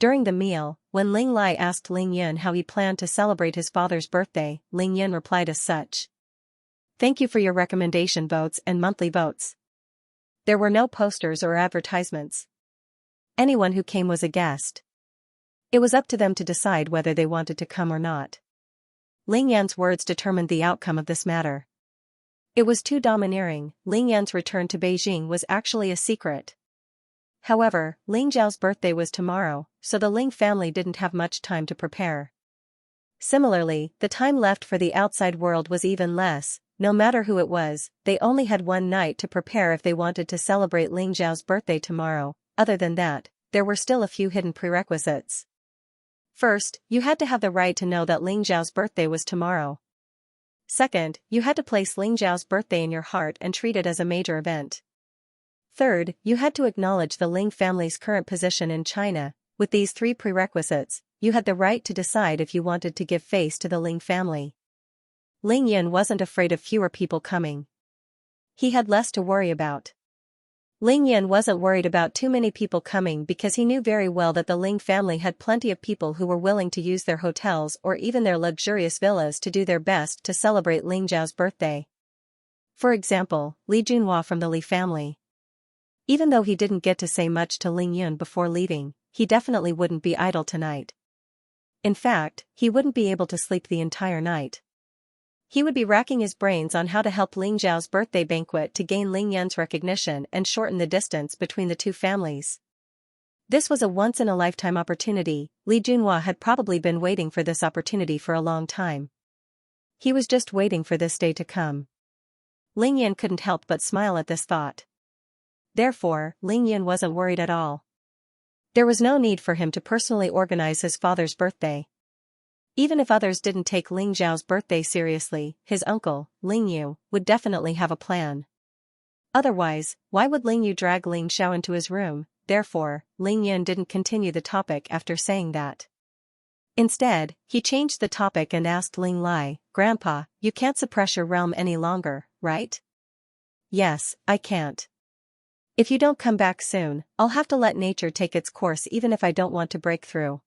During the meal, when Ling Lai asked Ling Yin how he planned to celebrate his father's birthday, Ling Yin replied as such. Thank you for your recommendation votes and monthly votes. There were no posters or advertisements. Anyone who came was a guest. It was up to them to decide whether they wanted to come or not. Ling Yan's words determined the outcome of this matter. It was too domineering. Ling Yan's return to Beijing was actually a secret. However, Ling Zhao's birthday was tomorrow, so the Ling family didn't have much time to prepare. Similarly, the time left for the outside world was even less. No matter who it was, they only had one night to prepare if they wanted to celebrate Ling Zhao's birthday tomorrow. Other than that, there were still a few hidden prerequisites. First, you had to have the right to know that Ling Zhao's birthday was tomorrow. Second, you had to place Ling Zhao's birthday in your heart and treat it as a major event. Third, you had to acknowledge the Ling family's current position in China. With these three prerequisites, you had the right to decide if you wanted to give face to the Ling family. Ling Yin wasn't afraid of fewer people coming. He had less to worry about. Ling Yin wasn't worried about too many people coming because he knew very well that the Ling family had plenty of people who were willing to use their hotels or even their luxurious villas to do their best to celebrate Ling Zhao's birthday. For example, Li Junhua from the Li family. Even though he didn't get to say much to Ling Yun before leaving, he definitely wouldn't be idle tonight. In fact, he wouldn't be able to sleep the entire night. He would be racking his brains on how to help Ling Zhao's birthday banquet to gain Ling Yan's recognition and shorten the distance between the two families. This was a once-in-a-lifetime opportunity. Li Junhua had probably been waiting for this opportunity for a long time. He was just waiting for this day to come. Ling Yan couldn't help but smile at this thought. Therefore, Ling Yan wasn't worried at all. There was no need for him to personally organize his father's birthday. Even if others didn't take Ling Zhao's birthday seriously, his uncle, Ling Yu, would definitely have a plan. Otherwise, why would Ling Yu drag Ling Xiao into his room? Therefore, Ling Yin didn't continue the topic after saying that. Instead, he changed the topic and asked Ling Lai, Grandpa, you can't suppress your realm any longer, right? Yes, I can't. If you don't come back soon, I'll have to let nature take its course even if I don't want to break through.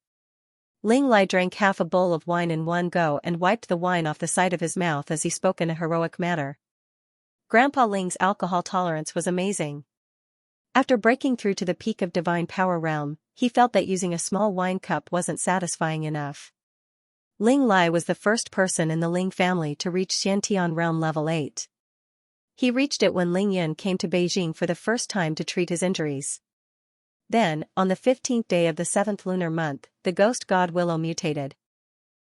Ling Lai drank half a bowl of wine in one go and wiped the wine off the side of his mouth as he spoke in a heroic manner. Grandpa Ling's alcohol tolerance was amazing. After breaking through to the peak of divine power realm, he felt that using a small wine cup wasn't satisfying enough. Ling Lai was the first person in the Ling family to reach Xiantian realm level 8. He reached it when Ling Yin came to Beijing for the first time to treat his injuries. Then, on the 15th day of the 7th lunar month, the ghost god Willow mutated.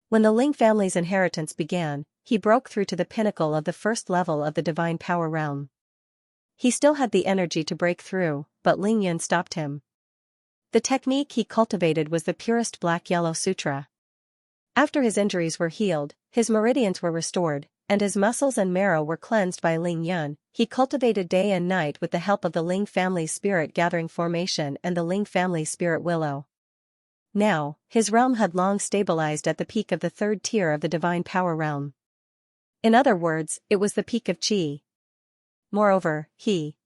When the Ling family's inheritance began, he broke through to the pinnacle of the first level of the divine power realm. He still had the energy to break through, but Ling Yun stopped him. The technique he cultivated was the purest black-yellow sutra. After his injuries were healed, his meridians were restored, and his muscles and marrow were cleansed by Ling Yun, he cultivated day and night with the help of the Ling family's spirit-gathering formation and the Ling family's spirit willow. Now, his realm had long stabilized at the peak of the third tier of the divine power realm. In other words, it was the peak of Qi. Moreover, he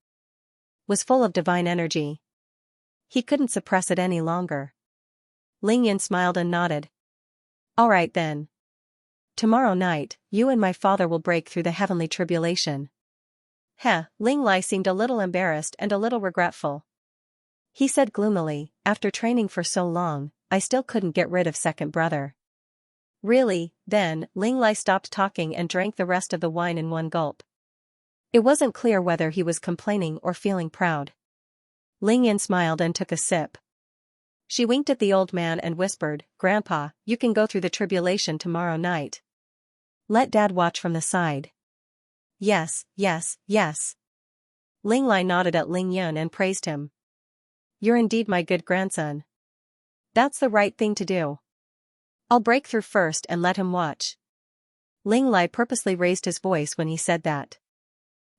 was full of divine energy. He couldn't suppress it any longer. Ling Yun smiled and nodded. All right then. Tomorrow night, you and my father will break through the heavenly tribulation. Ling Lai seemed a little embarrassed and a little regretful. He said gloomily, after training for so long, I still couldn't get rid of second brother. Really, then, Ling Lai stopped talking and drank the rest of the wine in one gulp. It wasn't clear whether he was complaining or feeling proud. Ling Yun smiled and took a sip. She winked at the old man and whispered, Grandpa, you can go through the tribulation tomorrow night. Let Dad watch from the side. Yes, yes, yes. Ling Lai nodded at Ling Yun and praised him. You're indeed my good grandson. That's the right thing to do. I'll break through first and let him watch. Ling Lai purposely raised his voice when he said that.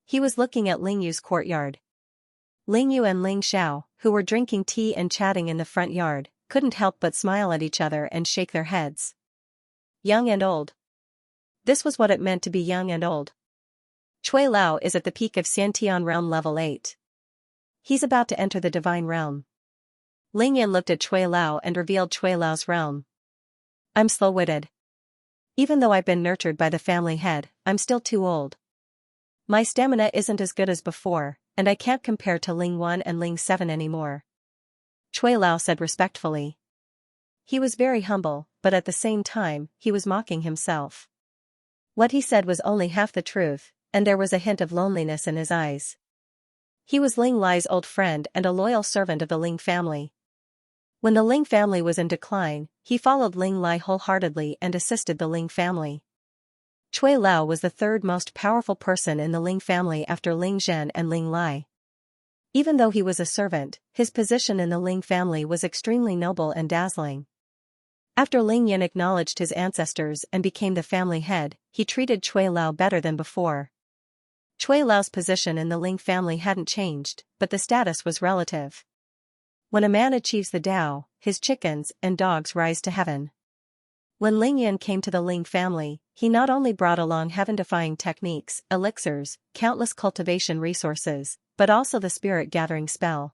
He was looking at Ling Yu's courtyard. Ling Yu and Ling Xiao, who were drinking tea and chatting in the front yard, couldn't help but smile at each other and shake their heads. Young and old. This was what it meant to be young and old. Cui Lao is at the peak of Xiantian realm level 8. He's about to enter the divine realm. Ling Yun looked at Cui Lao and revealed Cui Lao's realm. I'm slow-witted. Even though I've been nurtured by the family head, I'm still too old. My stamina isn't as good as before, and I can't compare to Ling 1 and Ling 7 anymore. Cui Lao said respectfully. He was very humble, but at the same time, he was mocking himself. What he said was only half the truth, and there was a hint of loneliness in his eyes. He was Ling Lai's old friend and a loyal servant of the Ling family. When the Ling family was in decline, he followed Ling Lai wholeheartedly and assisted the Ling family. Cui Lao was the third most powerful person in the Ling family after Ling Zhen and Ling Lai. Even though he was a servant, his position in the Ling family was extremely noble and dazzling. After Ling Yin acknowledged his ancestors and became the family head, he treated Cui Lao better than before. Cui Lao's position in the Ling family hadn't changed, but the status was relative. When a man achieves the Tao, his chickens and dogs rise to heaven. When Ling Yin came to the Ling family, he not only brought along heaven-defying techniques, elixirs, countless cultivation resources, but also the spirit-gathering spell.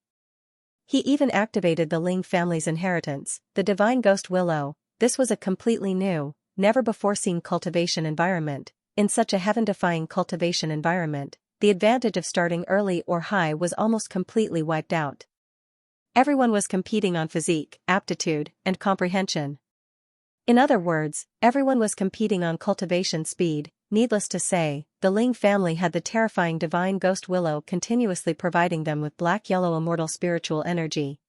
He even activated the Ling family's inheritance, the divine ghost willow. This was a completely new, never-before-seen cultivation environment. In such a heaven-defying cultivation environment, the advantage of starting early or high was almost completely wiped out. Everyone was competing on physique, aptitude, and comprehension. In other words, everyone was competing on cultivation speed. Needless to say, the Ling family had the terrifying divine ghost willow continuously providing them with black-yellow immortal spiritual energy.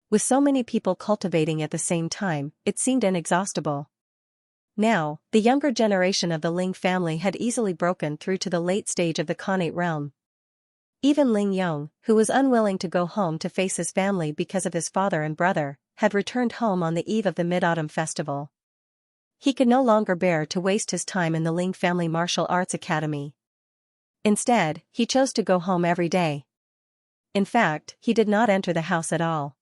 With so many people cultivating at the same time, it seemed inexhaustible. Now, the younger generation of the Ling family had easily broken through to the late stage of the Khanate realm. Even Ling Yong, who was unwilling to go home to face his family because of his father and brother, had returned home on the eve of the Mid-Autumn Festival. He could no longer bear to waste his time in the Ling Family Martial Arts Academy. Instead, he chose to go home every day. In fact, he did not enter the house at all.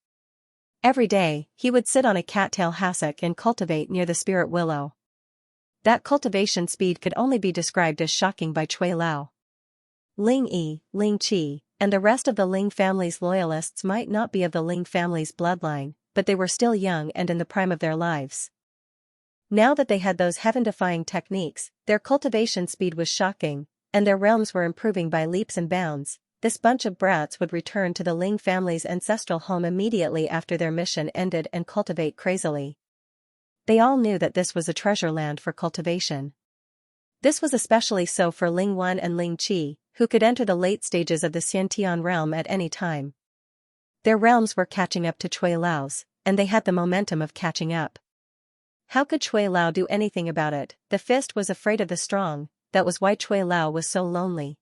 Every day, he would sit on a cattail hassock and cultivate near the spirit willow. That cultivation speed could only be described as shocking by Cui Lao. Ling Yi, Ling Qi, and the rest of the Ling family's loyalists might not be of the Ling family's bloodline, but they were still young and in the prime of their lives. Now that they had those heaven-defying techniques, their cultivation speed was shocking, and their realms were improving by leaps and bounds. This bunch of brats would return to the Ling family's ancestral home immediately after their mission ended and cultivate crazily. They all knew that this was a treasure land for cultivation. This was especially so for Ling Wan and Ling Qi, who could enter the late stages of the Xiantian realm at any time. Their realms were catching up to Cui Lao's, and they had the momentum of catching up. How could Cui Lao do anything about it? The fist was afraid of the strong, that was why Cui Lao was so lonely.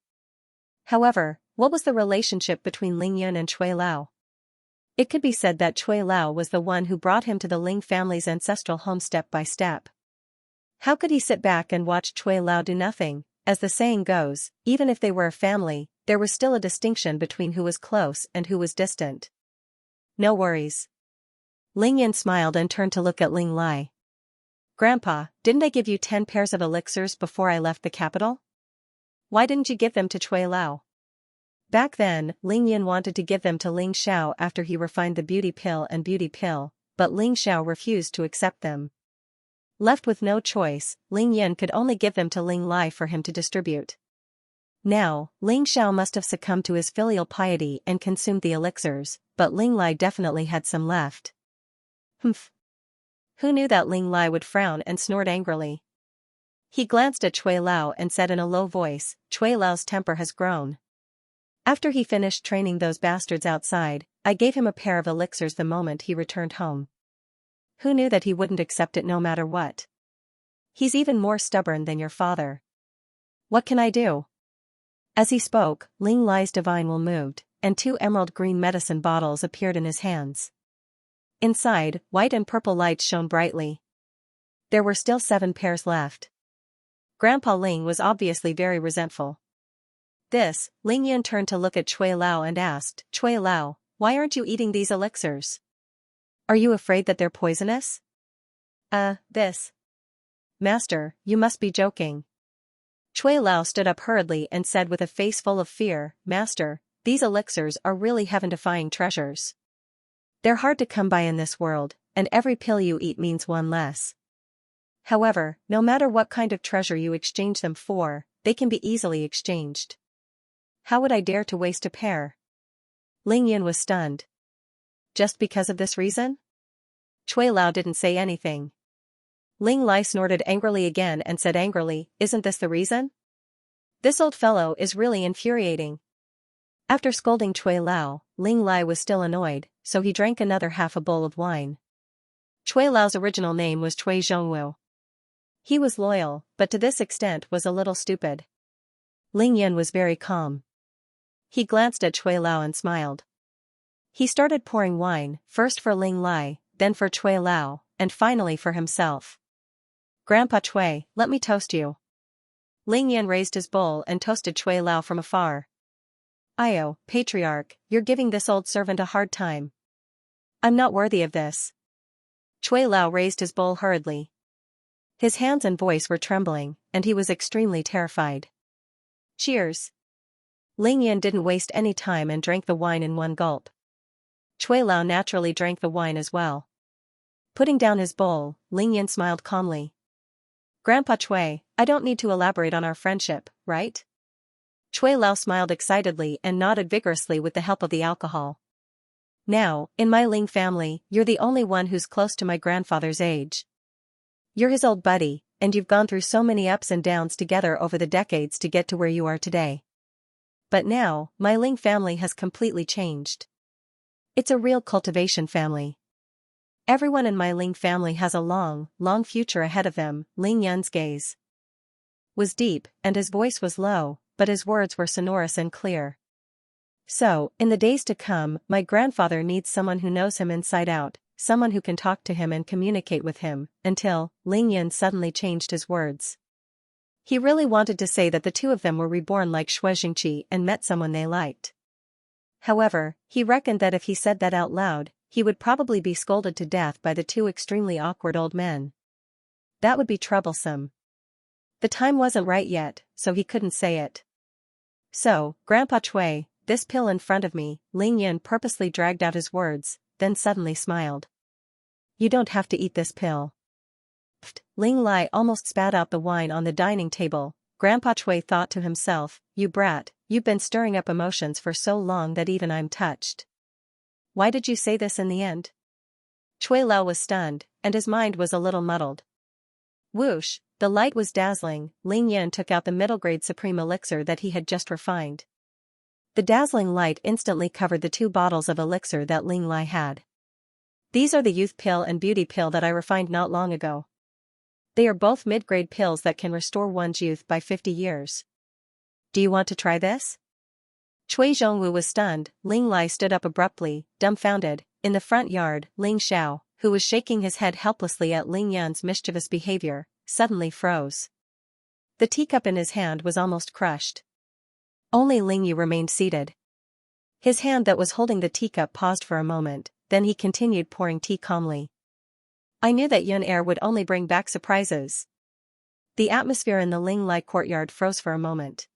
However, what was the relationship between Ling Yun and Cui Lao? It could be said that Cui Lao was the one who brought him to the Ling family's ancestral home step by step. How could he sit back and watch Cui Lao do nothing? As the saying goes, even if they were a family, there was still a distinction between who was close and who was distant. No worries. Ling Yun smiled and turned to look at Ling Lai. Grandpa, didn't I give you 10 pairs of elixirs before I left the capital? Why didn't you give them to Cui Lao? Back then, Ling Yun wanted to give them to Ling Xiao after he refined the beauty pill, but Ling Xiao refused to accept them. Left with no choice, Ling Yun could only give them to Ling Lai for him to distribute. Now, Ling Xiao must have succumbed to his filial piety and consumed the elixirs, but Ling Lai definitely had some left. Humph. Who knew that Ling Lai would frown and snort angrily? He glanced at Cui Lao and said in a low voice, Cui Lao's temper has grown. After he finished training those bastards outside, I gave him a pair of elixirs the moment he returned home. Who knew that he wouldn't accept it no matter what? He's even more stubborn than your father. What can I do? As he spoke, Ling Lai's divine will moved, and 2 emerald green medicine bottles appeared in his hands. Inside, white and purple lights shone brightly. There were still 7 pairs left. Grandpa Ling was obviously very resentful. Ling Yun turned to look at Cui Lao and asked, Cui Lao, why aren't you eating these elixirs? Are you afraid that they're poisonous? Master, you must be joking. Cui Lao stood up hurriedly and said with a face full of fear, Master, these elixirs are really heaven-defying treasures. They're hard to come by in this world, and every pill you eat means 1 less. However, no matter what kind of treasure you exchange them for, they can be easily exchanged. How would I dare to waste a pair? Ling Yun was stunned. Just because of this reason? Cui Lao didn't say anything. Ling Lai snorted angrily again and said angrily, Isn't this the reason? This old fellow is really infuriating. After scolding Cui Lao, Ling Lai was still annoyed, so he drank another half a bowl of wine. Cui Lao's original name was Cui Zhongwu. He was loyal, but to this extent was a little stupid. Ling Yun was very calm. He glanced at Cui Lao and smiled. He started pouring wine, first for Ling Lai, then for Cui Lao, and finally for himself. Grandpa Cui, let me toast you. Ling Yun raised his bowl and toasted Cui Lao from afar. Io, patriarch, you're giving this old servant a hard time. I'm not worthy of this. Cui Lao raised his bowl hurriedly. His hands and voice were trembling, and he was extremely terrified. Cheers. Ling Yun didn't waste any time and drank the wine in 1 gulp. Cui Lao naturally drank the wine as well. Putting down his bowl, Ling Yun smiled calmly. Grandpa Cui, I don't need to elaborate on our friendship, right? Cui Lao smiled excitedly and nodded vigorously with the help of the alcohol. Now, in my Ling family, you're the only one who's close to my grandfather's age. You're his old buddy, and you've gone through so many ups and downs together over the decades to get to where you are today. But now, my Ling family has completely changed. It's a real cultivation family. Everyone in my Ling family has a long, long future ahead of them. Ling Yun's gaze was deep, and his voice was low, but his words were sonorous and clear. So, in the days to come, my grandfather needs someone who knows him inside out, someone who can talk to him and communicate with him, until, Ling Yun suddenly changed his words. He really wanted to say that the 2 of them were reborn like Xianxia and met someone they liked. However, he reckoned that if he said that out loud, he would probably be scolded to death by the 2 extremely awkward old men. That would be troublesome. The time wasn't right yet, so he couldn't say it. So, Grandpa Cui, this pill in front of me, Ling Yun purposely dragged out his words, then suddenly smiled. You don't have to eat this pill. Pfft, Ling Lai almost spat out the wine on the dining table. Grandpa Cui thought to himself, you brat, you've been stirring up emotions for so long that even I'm touched. Why did you say this in the end? Cui Lao was stunned, and his mind was a little muddled. Whoosh, the light was dazzling. Ling Yun took out the middle-grade supreme elixir that he had just refined. The dazzling light instantly covered the 2 bottles of elixir that Ling Lai had. These are the youth pill and beauty pill that I refined not long ago. They are both mid-grade pills that can restore one's youth by 50 years. Do you want to try this? Cui Zhongwu was stunned. Ling Lai stood up abruptly, dumbfounded. In the front yard, Ling Xiao, who was shaking his head helplessly at Ling Yan's mischievous behavior, suddenly froze. The teacup in his hand was almost crushed. Only Ling Yu remained seated. His hand that was holding the teacup paused for a moment, then he continued pouring tea calmly. I knew that Yun Air would only bring back surprises. The atmosphere in the Ling Lai courtyard froze for a moment.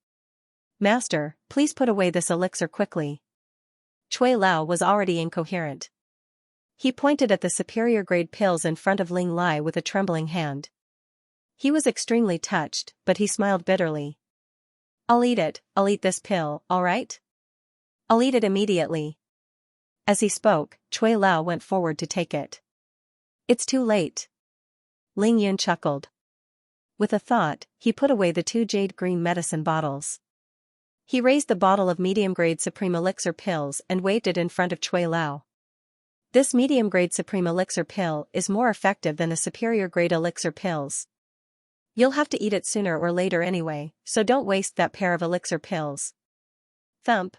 Master, please put away this elixir quickly. Cui Lao was already incoherent. He pointed at the superior grade pills in front of Ling Lai with a trembling hand. He was extremely touched, but he smiled bitterly. I'll eat it, I'll eat this pill, alright? I'll eat it immediately. As he spoke, Cui Lao went forward to take it. It's too late. Ling Yun chuckled. With a thought, he put away the 2 jade green medicine bottles. He raised the bottle of medium-grade Supreme Elixir pills and waved it in front of Cui Lao. This medium-grade Supreme Elixir pill is more effective than the superior-grade Elixir pills. You'll have to eat it sooner or later anyway, so don't waste that pair of Elixir pills. Thump.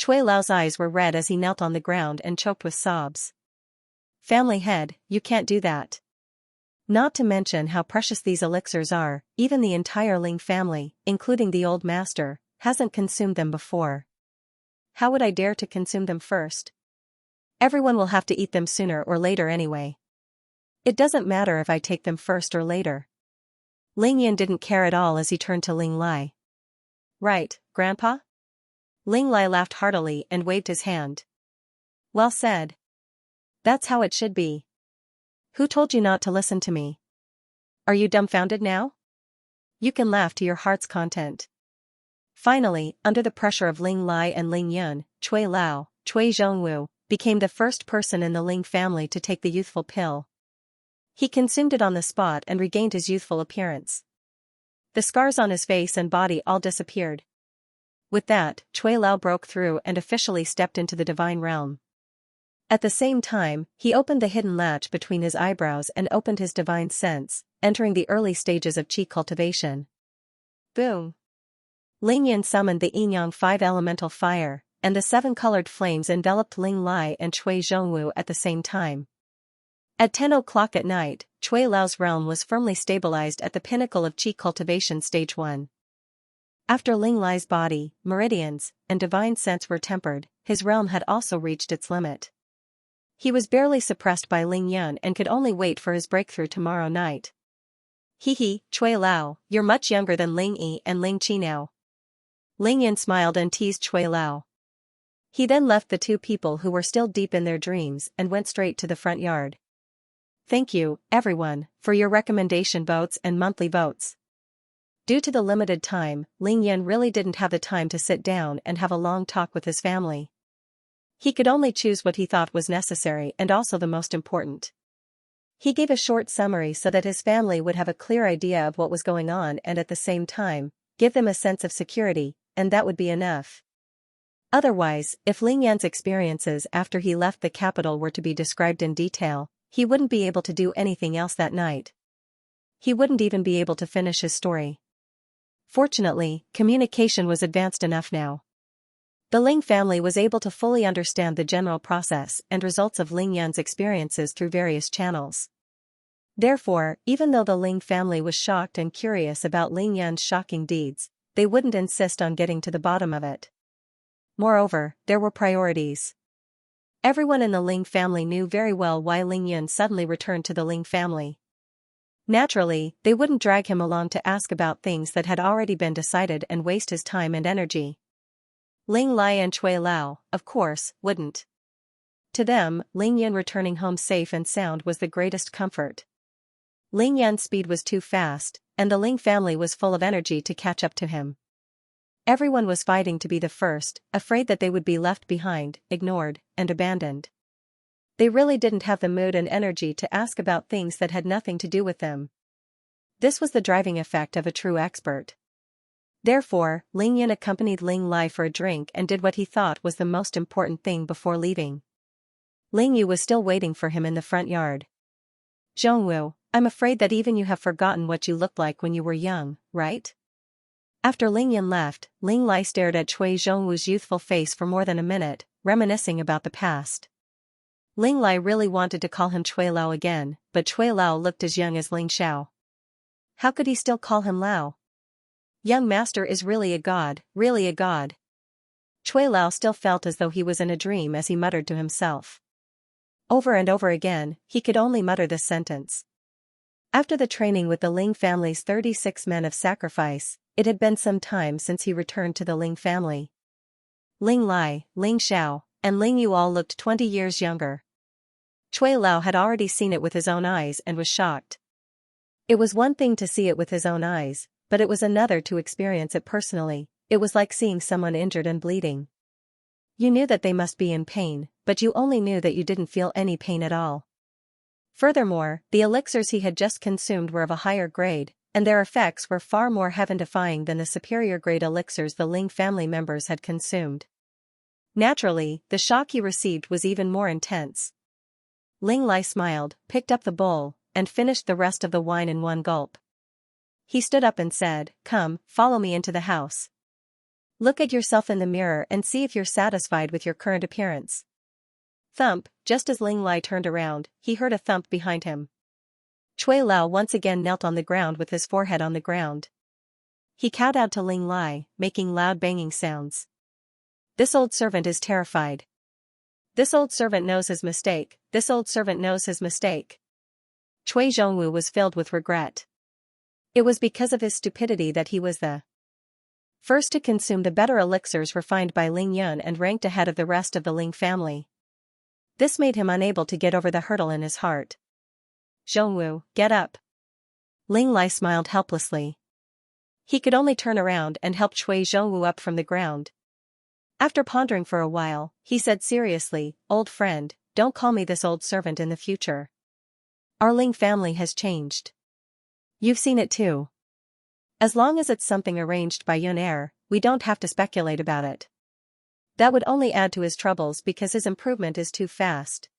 Cui Lao's eyes were red as he knelt on the ground and choked with sobs. Family head, you can't do that. Not to mention how precious these elixirs are, even the entire Ling family, including the old master, hasn't consumed them before. How would I dare to consume them first? Everyone will have to eat them sooner or later anyway. It doesn't matter if I take them first or later. Ling Yin didn't care at all as he turned to Ling Lai. Right, Grandpa? Ling Lai laughed heartily and waved his hand. Well said. That's how it should be. Who told you not to listen to me? Are you dumbfounded now? You can laugh to your heart's content. Finally, under the pressure of Ling Lai and Ling Yun, Cui Lao, Cui Zhongwu, became the first person in the Ling family to take the youthful pill. He consumed it on the spot and regained his youthful appearance. The scars on his face and body all disappeared. With that, Cui Lao broke through and officially stepped into the divine realm. At the same time, he opened the hidden latch between his eyebrows and opened his divine sense, entering the early stages of qi cultivation. Boom! Ling Yin summoned the Yin-Yang 5 elemental fire, and the 7 colored flames enveloped Ling Lai and Cui Zhongwu at the same time. At 10 o'clock at night, Cui Lao's realm was firmly stabilized at the pinnacle of qi cultivation stage 1. After Ling Lai's body, meridians, and divine sense were tempered, his realm had also reached its limit. He was barely suppressed by Ling Yun and could only wait for his breakthrough tomorrow night. Hee, Cui Lao, you're much younger than Ling Yi and Ling Qi now. Ling Yun smiled and teased Cui Lao. He then left the 2 people who were still deep in their dreams and went straight to the front yard. Thank you, everyone, for your recommendation votes and monthly votes. Due to the limited time, Ling Yun really didn't have the time to sit down and have a long talk with his family. He could only choose what he thought was necessary and also the most important. He gave a short summary so that his family would have a clear idea of what was going on and at the same time, give them a sense of security, and that would be enough. Otherwise, if Ling Yan's experiences after he left the capital were to be described in detail, he wouldn't be able to do anything else that night. He wouldn't even be able to finish his story. Fortunately, communication was advanced enough now. The Ling family was able to fully understand the general process and results of Ling Yan's experiences through various channels. Therefore, even though the Ling family was shocked and curious about Ling Yan's shocking deeds, they wouldn't insist on getting to the bottom of it. Moreover, there were priorities. Everyone in the Ling family knew very well why Ling Yun suddenly returned to the Ling family. Naturally, they wouldn't drag him along to ask about things that had already been decided and waste his time and energy. Ling Lai and Cui Lao, of course, wouldn't. To them, Ling Yun returning home safe and sound was the greatest comfort. Ling Yan's speed was too fast, and the Ling family was full of energy to catch up to him. Everyone was fighting to be the first, afraid that they would be left behind, ignored, and abandoned. They really didn't have the mood and energy to ask about things that had nothing to do with them. This was the driving effect of a true expert. Therefore, Ling Yun accompanied Ling Lai for a drink and did what he thought was the most important thing before leaving. Ling Yu was still waiting for him in the front yard. "Zhongwu, I'm afraid that even you have forgotten what you looked like when you were young, right?" After Ling Yun left, Ling Lai stared at Cui Zhongwu's youthful face for more than a minute, reminiscing about the past. Ling Lai really wanted to call him Cui Lao again, but Cui Lao looked as young as Ling Xiao. How could he still call him Lao? Young master is really a god, really a god. Cui Lao still felt as though he was in a dream as he muttered to himself. Over and over again, he could only mutter this sentence. After the training with the Ling family's 36 men of sacrifice, it had been some time since he returned to the Ling family. Ling Lai, Ling Xiao, and Ling Yu all looked 20 years younger. Cui Lao had already seen it with his own eyes and was shocked. It was one thing to see it with his own eyes, but it was another to experience it personally. It was like seeing someone injured and bleeding. You knew that they must be in pain, but you only knew that you didn't feel any pain at all. Furthermore, the elixirs he had just consumed were of a higher grade, and their effects were far more heaven-defying than the superior-grade elixirs the Ling family members had consumed. Naturally, the shock he received was even more intense. Ling Lai smiled, picked up the bowl, and finished the rest of the wine in one gulp. He stood up and said, "Come, follow me into the house. Look at yourself in the mirror and see if you're satisfied with your current appearance." Thump, just as Ling Lai turned around, he heard a thump behind him. Cui Lao once again knelt on the ground with his forehead on the ground. He kowtowed to Ling Lai, making loud banging sounds. This old servant is terrified. This old servant knows his mistake, this old servant knows his mistake. Cui Zhongwu was filled with regret. It was because of his stupidity that he was the first to consume the better elixirs refined by Ling Yun and ranked ahead of the rest of the Ling family. This made him unable to get over the hurdle in his heart. "Zhongwu, get up." Ling Lai smiled helplessly. He could only turn around and help Cui Zhongwu up from the ground. After pondering for a while, he said seriously, "Old friend, don't call me this old servant in the future. Our Ling family has changed. You've seen it too. As long as it's something arranged by Yun Er, we don't have to speculate about it. That would only add to his troubles because his improvement is too fast.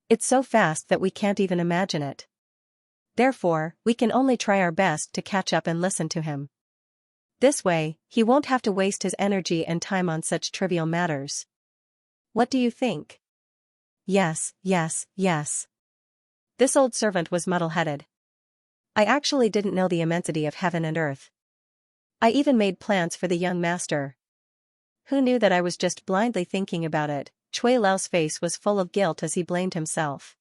It's so fast that we can't even imagine it. Therefore, we can only try our best to catch up and listen to him. This way, he won't have to waste his energy and time on such trivial matters. What do you think?" "Yes, yes, yes." This old servant was muddle-headed. "I actually didn't know the immensity of heaven and earth. I even made plans for the young master. Who knew that I was just blindly thinking about it?" Cui Lao's face was full of guilt as he blamed himself.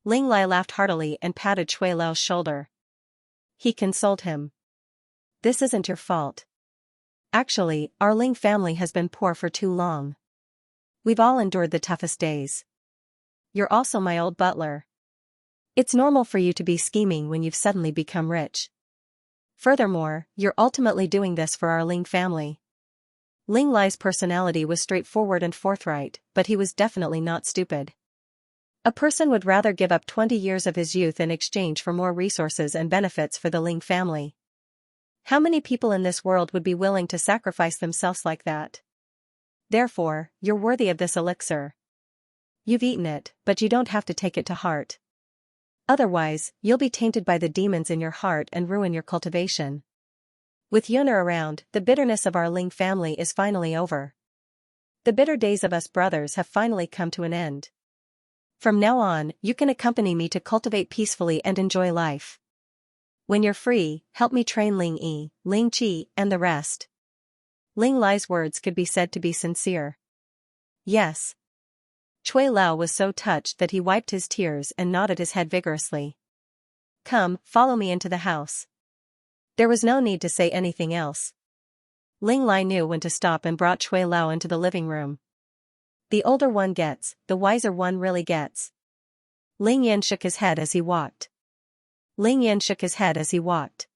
Ling Lai laughed heartily and patted Cui Lao's shoulder. He consoled him. "This isn't your fault. Actually, our Ling family has been poor for too long. We've all endured the toughest days. You're also my old butler. It's normal for you to be scheming when you've suddenly become rich. Furthermore, you're ultimately doing this for our Ling family." Ling Lai's personality was straightforward and forthright, but he was definitely not stupid. A person would rather give up 20 years of his youth in exchange for more resources and benefits for the Ling family. How many people in this world would be willing to sacrifice themselves like that? Therefore, you're worthy of this elixir. You've eaten it, but you don't have to take it to heart. Otherwise, you'll be tainted by the demons in your heart and ruin your cultivation. With Yuner around, the bitterness of our Ling family is finally over. The bitter days of us brothers have finally come to an end. From now on, you can accompany me to cultivate peacefully and enjoy life. When you're free, help me train Ling Yi, Ling Qi, and the rest." Ling Lai's words could be said to be sincere. "Yes." Cui Lao was so touched that he wiped his tears and nodded his head vigorously. "Come, follow me into the house." There was no need to say anything else. Ling Lai knew when to stop and brought Cui Lao into the living room. The older one gets, the wiser one really gets. Ling Yin shook his head as he walked. Ling Yin shook his head as he walked.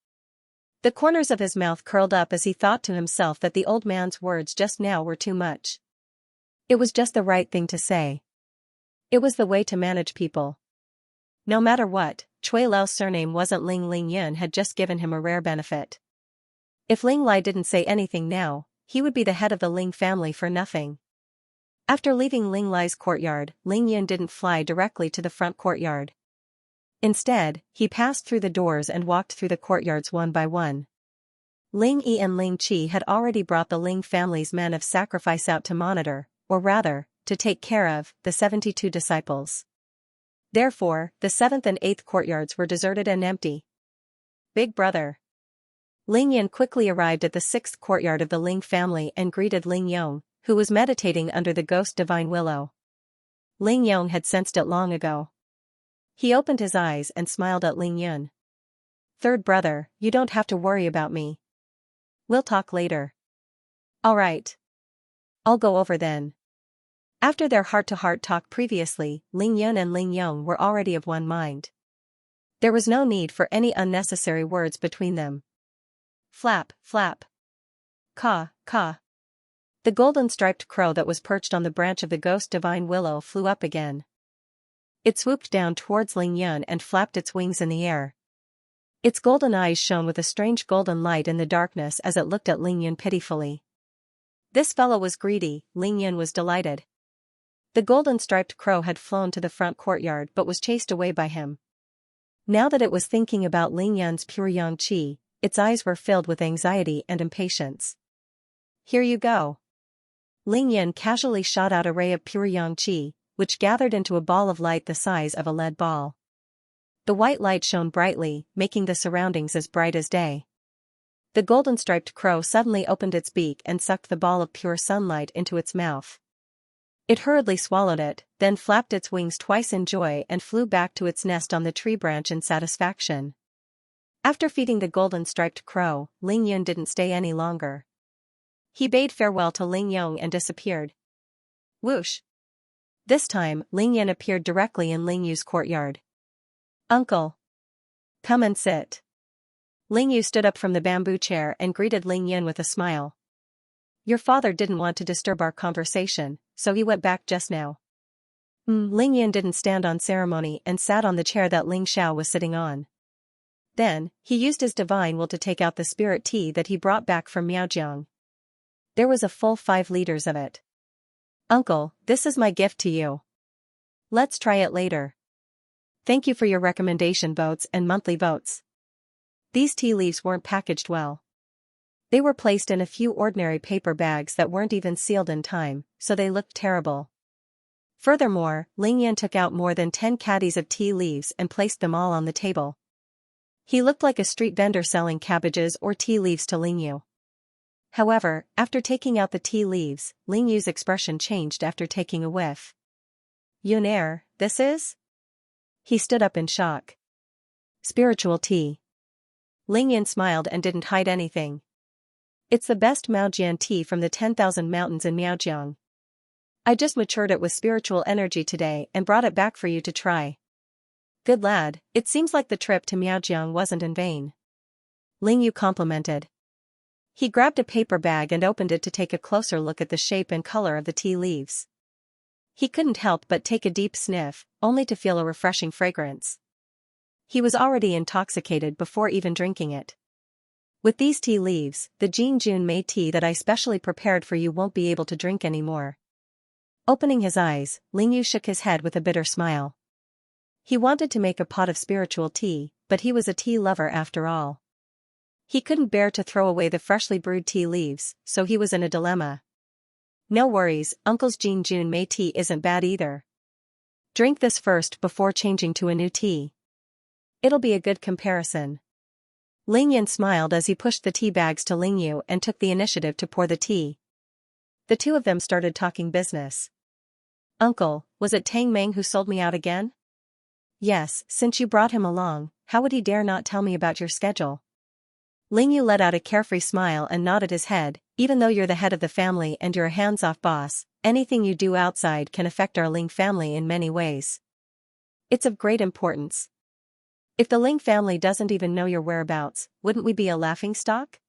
The corners of his mouth curled up as he thought to himself that the old man's words just now were too much. It was just the right thing to say. It was the way to manage people. No matter what, Cui Lao's surname wasn't Ling. Ling Yun had just given him a rare benefit. If Ling Lai didn't say anything now, he would be the head of the Ling family for nothing. After leaving Ling Lai's courtyard, Ling Yun didn't fly directly to the front courtyard. Instead, he passed through the doors and walked through the courtyards one by one. Ling Yi and Ling Qi had already brought the Ling family's men of sacrifice out to monitor, or rather, to take care of, the 72 disciples. Therefore, the 7th and 8th courtyards were deserted and empty. Big brother. Ling Yin quickly arrived at the 6th courtyard of the Ling family and greeted Ling Yong, who was meditating under the ghost divine willow. Ling Yong had sensed it long ago. He opened his eyes and smiled at Ling Yun. Third brother, you don't have to worry about me. We'll talk later. All right. I'll go over then. After their heart-to-heart talk previously, Ling Yun and Ling Yong were already of one mind. There was no need for any unnecessary words between them. Flap, flap. Caw, caw. The golden-striped crow that was perched on the branch of the ghost divine willow flew up again. It swooped down towards Ling Yun and flapped its wings in the air. Its golden eyes shone with a strange golden light in the darkness as it looked at Ling Yun pitifully. This fellow was greedy, Ling Yun was delighted. The golden-striped crow had flown to the front courtyard but was chased away by him. Now that it was thinking about Ling Yun's pure yang qi, its eyes were filled with anxiety and impatience. Here you go. Ling Yun casually shot out a ray of pure yang qi, which gathered into a ball of light the size of a lead ball. The white light shone brightly, making the surroundings as bright as day. The golden-striped crow suddenly opened its beak and sucked the ball of pure sunlight into its mouth. It hurriedly swallowed it, then flapped its wings twice in joy and flew back to its nest on the tree branch in satisfaction. After feeding the golden-striped crow, Ling Yun didn't stay any longer. He bade farewell to Ling Yong and disappeared. Whoosh! This time, Ling Yun appeared directly in Ling Yu's courtyard. Uncle! Come and sit. Ling Yu stood up from the bamboo chair and greeted Ling Yun with a smile. Your father didn't want to disturb our conversation, so he went back just now. Ling Yun didn't stand on ceremony and sat on the chair that Ling Xiao was sitting on. Then, he used his divine will to take out the spirit tea that he brought back from Miaojiang. There was a full 5 liters of it. Uncle, this is my gift to you. Let's try it later. Thank you for your recommendation votes and monthly votes. These tea leaves weren't packaged well. They were placed in a few ordinary paper bags that weren't even sealed in time, so they looked terrible. Furthermore, Ling Yan took out more than 10 caddies of tea leaves and placed them all on the table. He looked like a street vendor selling cabbages or tea leaves to Ling Yu. However, after taking out the tea leaves, Ling Yu's expression changed after taking a whiff. Yunair, this is? He stood up in shock. Spiritual tea. Ling Yan smiled and didn't hide anything. It's the best Maojian tea from the 10,000 mountains in Miaojiang. I just matured it with spiritual energy today and brought it back for you to try. Good lad, it seems like the trip to Miaojiang wasn't in vain. Ling Yu complimented. He grabbed a paper bag and opened it to take a closer look at the shape and color of the tea leaves. He couldn't help but take a deep sniff, only to feel a refreshing fragrance. He was already intoxicated before even drinking it. With these tea leaves, the Jing Jun Mei tea that I specially prepared for you won't be able to drink anymore. Opening his eyes, Ling Yu shook his head with a bitter smile. He wanted to make a pot of spiritual tea, but he was a tea lover after all. He couldn't bear to throw away the freshly brewed tea leaves, so he was in a dilemma. No worries, Uncle's Jing Jun Mei tea isn't bad either. Drink this first before changing to a new tea. It'll be a good comparison. Ling Yan smiled as he pushed the tea bags to Ling Yu and took the initiative to pour the tea. The two of them started talking business. Uncle, was it Tang Meng who sold me out again? Yes, since you brought him along, how would he dare not tell me about your schedule? Ling Yu let out a carefree smile and nodded his head. Even though you're the head of the family and you're a hands-off boss, anything you do outside can affect our Ling family in many ways. It's of great importance. If the Ling family doesn't even know your whereabouts, wouldn't we be a laughingstock?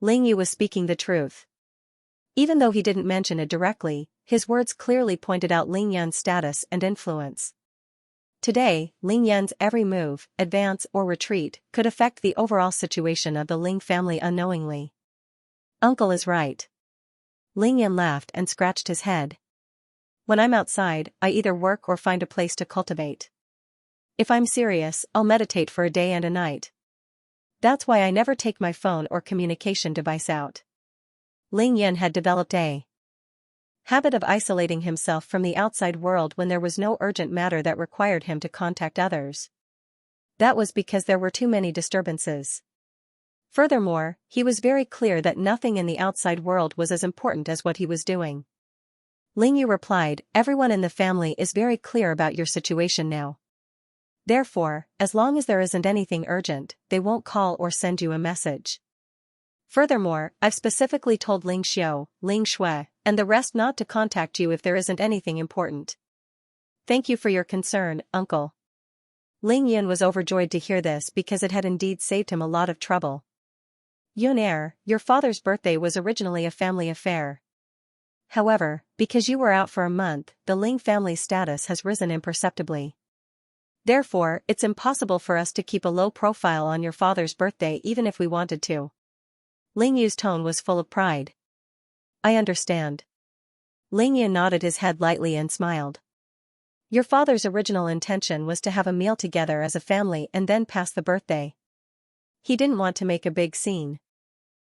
Ling Yu was speaking the truth. Even though he didn't mention it directly, his words clearly pointed out Ling Yan's status and influence. Today, Ling Yan's every move, advance or retreat, could affect the overall situation of the Ling family unknowingly. Uncle is right. Ling Yan laughed and scratched his head. When I'm outside, I either work or find a place to cultivate. If I'm serious, I'll meditate for a day and a night. That's why I never take my phone or communication device out. Ling Yan had developed a habit of isolating himself from the outside world when there was no urgent matter that required him to contact others. That was because there were too many disturbances. Furthermore, he was very clear that nothing in the outside world was as important as what he was doing. Ling Yu replied, "Everyone in the family is very clear about your situation now. Therefore, as long as there isn't anything urgent, they won't call or send you a message. Furthermore, I've specifically told Ling Xiao, Ling Shui, and the rest not to contact you if there isn't anything important. Thank you for your concern, uncle." Ling Yun was overjoyed to hear this because it had indeed saved him a lot of trouble. "Yun, your father's birthday was originally a family affair. However, because you were out for a month, the Ling family's status has risen imperceptibly. Therefore, it's impossible for us to keep a low profile on your father's birthday even if we wanted to." Ling Yu's tone was full of pride. "I understand." Ling Yu nodded his head lightly and smiled. "Your father's original intention was to have a meal together as a family and then pass the birthday. He didn't want to make a big scene.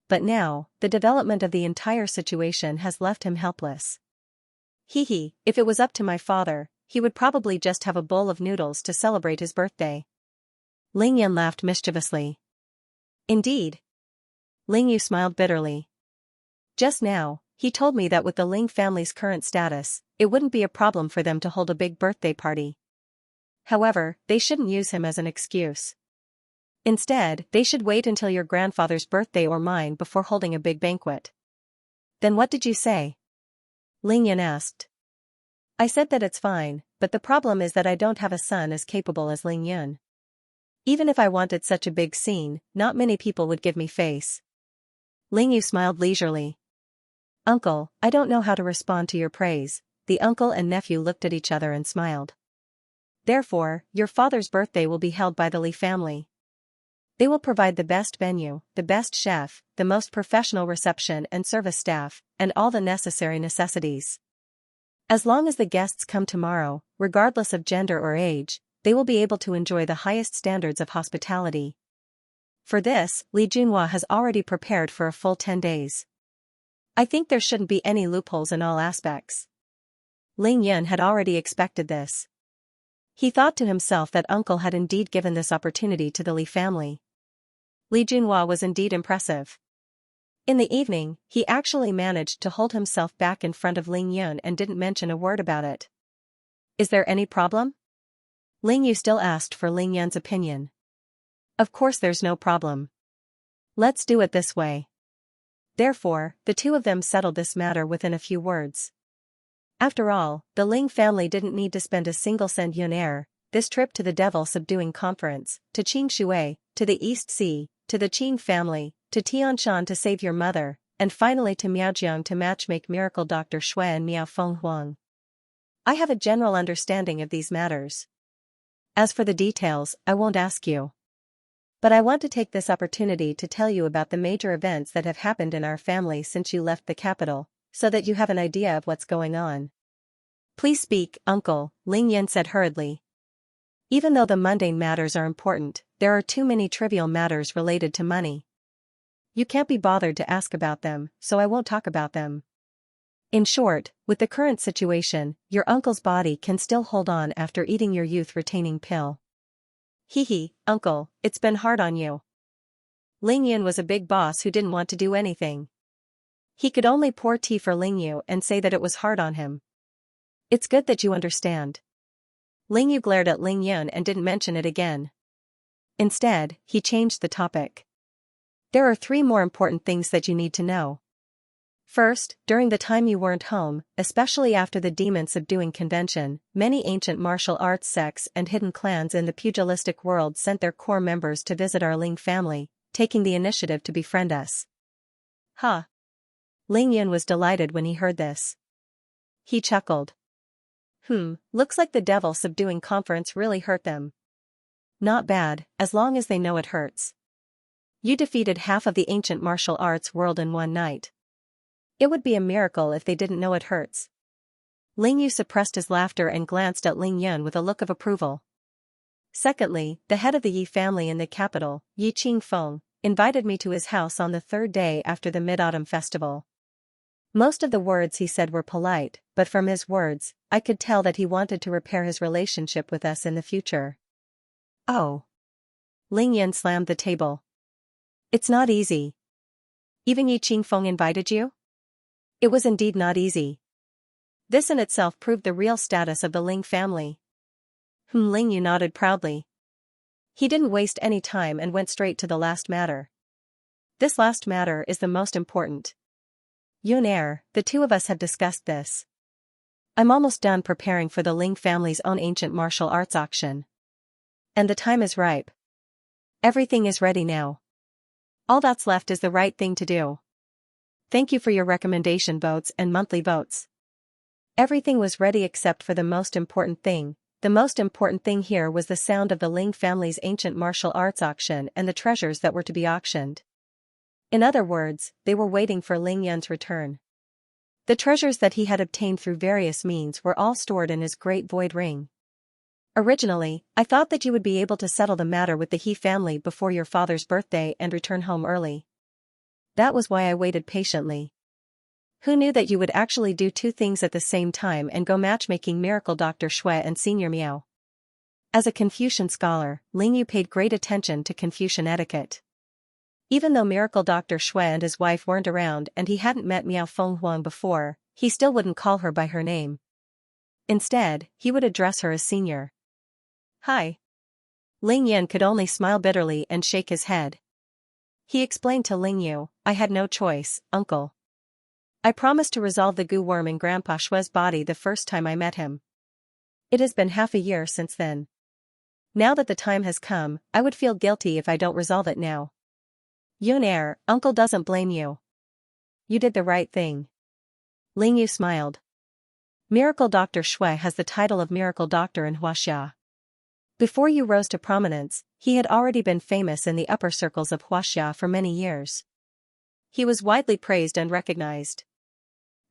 But now, the development of the entire situation has left him helpless. If it was up to my father, he would probably just have a bowl of noodles to celebrate his birthday." Ling Yan laughed mischievously. "Indeed?" Ling Yu smiled bitterly. "Just now, he told me that with the Ling family's current status, it wouldn't be a problem for them to hold a big birthday party. However, they shouldn't use him as an excuse. Instead, they should wait until your grandfather's birthday or mine before holding a big banquet." "Then what did you say?" Ling Yan asked. "I said that it's fine, but the problem is that I don't have a son as capable as Ling Yun. Even if I wanted such a big scene, not many people would give me face." Ling Yu smiled leisurely. "Uncle, I don't know how to respond to your praise." The uncle and nephew looked at each other and smiled. "Therefore, your father's birthday will be held by the Li family. They will provide the best venue, the best chef, the most professional reception and service staff, and all the necessary necessities. As long as the guests come tomorrow, regardless of gender or age, they will be able to enjoy the highest standards of hospitality. For this, Li Junhua has already prepared for a full 10 days. I think there shouldn't be any loopholes in all aspects." Ling Yun had already expected this. He thought to himself that uncle had indeed given this opportunity to the Li family. Li Junhua was indeed impressive. In the evening, he actually managed to hold himself back in front of Ling Yun and didn't mention a word about it. "Is there any problem?" Ling Yu still asked for Ling Yun's opinion. "Of course there's no problem. Let's do it this way." Therefore, the two of them settled this matter within a few words. After all, the Ling family didn't need to spend a single cent. This trip to the devil-subduing conference, to Qingshui, to the East Sea, to the Qing family, to Tianshan to save your mother, and finally to Miaojiang to matchmake miracle Dr. Shui and Miao Feng Huang. I have a general understanding of these matters. As for the details, I won't ask you. But I want to take this opportunity to tell you about the major events that have happened in our family since you left the capital, so that you have an idea of what's going on." "Please speak, uncle," Ling Yan said hurriedly. "Even though the mundane matters are important, there are too many trivial matters related to money. You can't be bothered to ask about them, so I won't talk about them. In short, with the current situation, your uncle's body can still hold on after eating your youth-retaining pill." Uncle, it's been hard on you." Ling Yun was a big boss who didn't want to do anything. He could only pour tea for Ling Yu and say that it was hard on him. "It's good that you understand." Ling Yu glared at Ling Yun and didn't mention it again. Instead, he changed the topic. "There are 3 more important things that you need to know. First, during the time you weren't home, especially after the demon-subduing convention, many ancient martial arts sects and hidden clans in the pugilistic world sent their core members to visit our Ling family, taking the initiative to befriend us." Ling Yun was delighted when he heard this. He chuckled. Looks like the devil subduing conference really hurt them. Not bad, as long as they know it hurts. You defeated half of the ancient martial arts world in one night. It would be a miracle if they didn't know it hurts. Ling Yu suppressed his laughter and glanced at Ling Yun with a look of approval. Secondly, the head of the Yi family in the capital, Yi Qingfeng, invited me to his house on the third day after the Mid-Autumn Festival. Most of the words he said were polite, but from his words, I could tell that he wanted to repair his relationship with us in the future. Oh. Ling Yun slammed the table. It's not easy. Even Yi Qingfeng invited you? It was indeed not easy. This in itself proved the real status of the Ling family. Ling Yu nodded proudly. He didn't waste any time and went straight to the last matter. This last matter is the most important. Yun, the two of us have discussed this. I'm almost done preparing for the Ling family's own ancient martial arts auction. And the time is ripe. Everything is ready now. All that's left is the right thing to do. Thank you for your recommendation votes and monthly votes. Everything was ready except for the most important thing. The most important thing here was the sound of the Ling family's ancient martial arts auction and the treasures that were to be auctioned. In other words, they were waiting for Ling Yun's return. The treasures that he had obtained through various means were all stored in his great void ring. Originally, I thought that you would be able to settle the matter with the He family before your father's birthday and return home early. That was why I waited patiently. Who knew that you would actually do two things at the same time and go matchmaking Miracle Dr. Shui and Senior Miao? As a Confucian scholar, Ling Yu paid great attention to Confucian etiquette. Even though Miracle Dr. Shui and his wife weren't around and he hadn't met Miao Fenghuang before, he still wouldn't call her by her name. Instead, he would address her as Senior. Hi. Ling Yin could only smile bitterly and shake his head. He explained to Ling Yu, I had no choice, uncle. I promised to resolve the goo worm in Grandpa Shui's body the first time I met him. It has been half a year since then. Now that the time has come, I would feel guilty if I don't resolve it now. Yun, uncle doesn't blame you. You did the right thing. Ling Yu smiled. Miracle Dr. Shui has the title of Miracle Doctor in Huaxia. Before you rose to prominence, he had already been famous in the upper circles of Huaxia for many years. He was widely praised and recognized.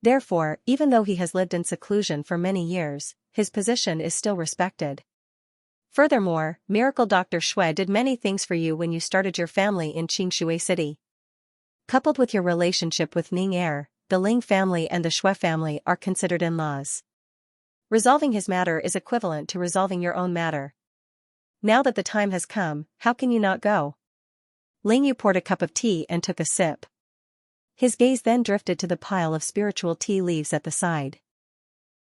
Therefore, even though he has lived in seclusion for many years, his position is still respected. Furthermore, Miracle Dr. Shui did many things for you when you started your family in Qingshui City. Coupled with your relationship with Ning Er, the Ling family and the Shui family are considered in-laws. Resolving his matter is equivalent to resolving your own matter. Now that the time has come, how can you not go? Ling Yu poured a cup of tea and took a sip. His gaze then drifted to the pile of spiritual tea leaves at the side.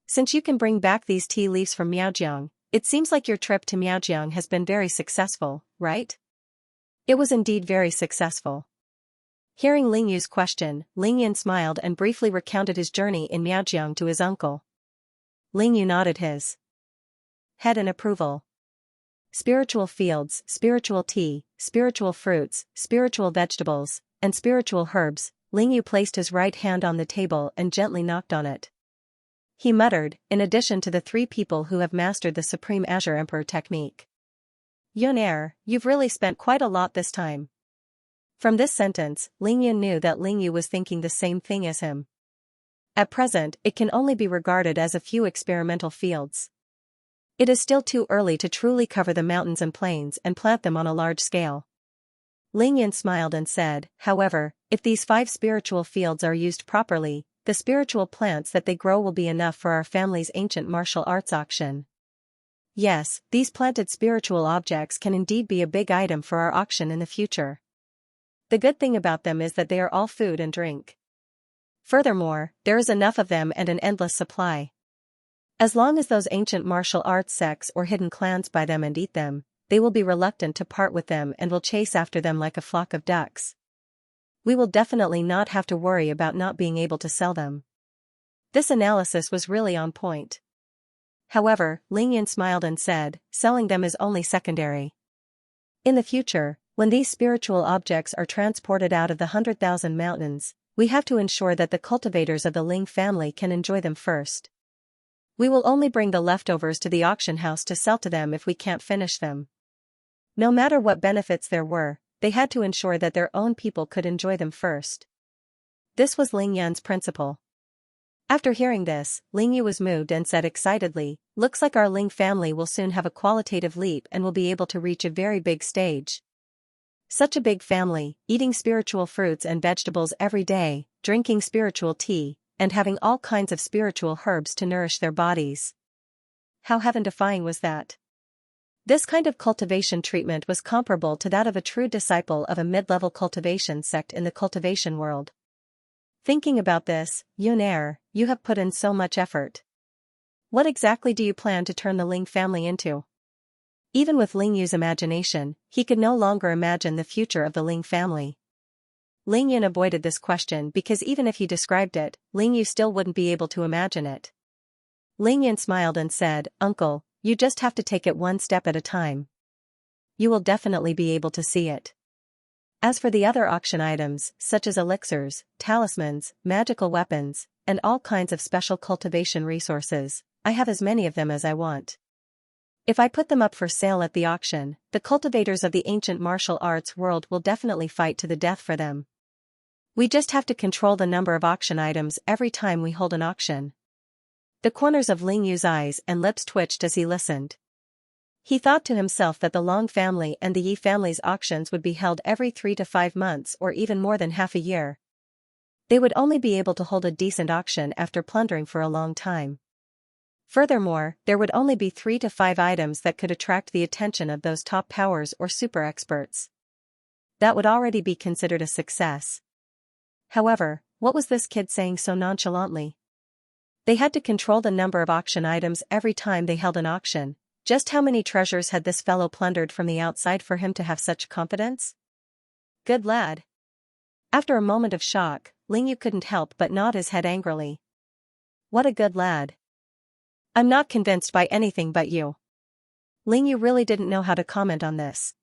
Since you can bring back these tea leaves from Miaojiang, it seems like your trip to Miaojiang has been very successful, right? It was indeed very successful. Hearing Ling Yu's question, Ling Yin smiled and briefly recounted his journey in Miaojiang to his uncle. Ling Yu nodded his head in approval. Spiritual fields, spiritual tea, spiritual fruits, spiritual vegetables, and spiritual herbs. Ling Yu placed his right hand on the table and gently knocked on it. He muttered, in addition to the 3 people who have mastered the Supreme Azure Emperor technique. Yun, you've really spent quite a lot this time. From this sentence, Ling Yun knew that Ling Yu was thinking the same thing as him. At present, it can only be regarded as a few experimental fields. It is still too early to truly cover the mountains and plains and plant them on a large scale. Ling Yin smiled and said, however, if these 5 spiritual fields are used properly, the spiritual plants that they grow will be enough for our family's ancient martial arts auction. Yes, these planted spiritual objects can indeed be a big item for our auction in the future. The good thing about them is that they are all food and drink. Furthermore, there is enough of them and an endless supply. As long as those ancient martial arts sects or hidden clans buy them and eat them, they will be reluctant to part with them and will chase after them like a flock of ducks. We will definitely not have to worry about not being able to sell them. This analysis was really on point. However, Ling Yin smiled and said, selling them is only secondary. In the future, when these spiritual objects are transported out of the 100,000 mountains, we have to ensure that the cultivators of the Ling family can enjoy them first. We will only bring the leftovers to the auction house to sell to them if we can't finish them. No matter what benefits there were, they had to ensure that their own people could enjoy them first. This was Ling Yan's principle. After hearing this, Ling Yu was moved and said excitedly, "Looks like our Ling family will soon have a qualitative leap and will be able to reach a very big stage. Such a big family, eating spiritual fruits and vegetables every day, drinking spiritual tea, and having all kinds of spiritual herbs to nourish their bodies. How heaven-defying was that?" This kind of cultivation treatment was comparable to that of a true disciple of a mid-level cultivation sect in the cultivation world. Thinking about this, Yun, you have put in so much effort. What exactly do you plan to turn the Ling family into? Even with Ling Yu's imagination, he could no longer imagine the future of the Ling family. Ling Yun avoided this question because even if he described it, Ling Yu still wouldn't be able to imagine it. Ling Yun smiled and said, "Uncle, you just have to take it one step at a time. You will definitely be able to see it. As for the other auction items, such as elixirs, talismans, magical weapons, and all kinds of special cultivation resources, I have as many of them as I want. If I put them up for sale at the auction, the cultivators of the ancient martial arts world will definitely fight to the death for them. We just have to control the number of auction items every time we hold an auction." The corners of Ling Yu's eyes and lips twitched as he listened. He thought to himself that the Long family and the Yi family's auctions would be held every 3 to 5 months or even more than half a year. They would only be able to hold a decent auction after plundering for a long time. Furthermore, there would only be 3 to 5 items that could attract the attention of those top powers or super experts. That would already be considered a success. However, what was this kid saying so nonchalantly? They had to control the number of auction items every time they held an auction. Just how many treasures had this fellow plundered from the outside for him to have such confidence? Good lad. After a moment of shock, Ling Yu couldn't help but nod his head angrily. What a good lad. I'm not convinced by anything but you. Ling Yu really didn't know how to comment on this.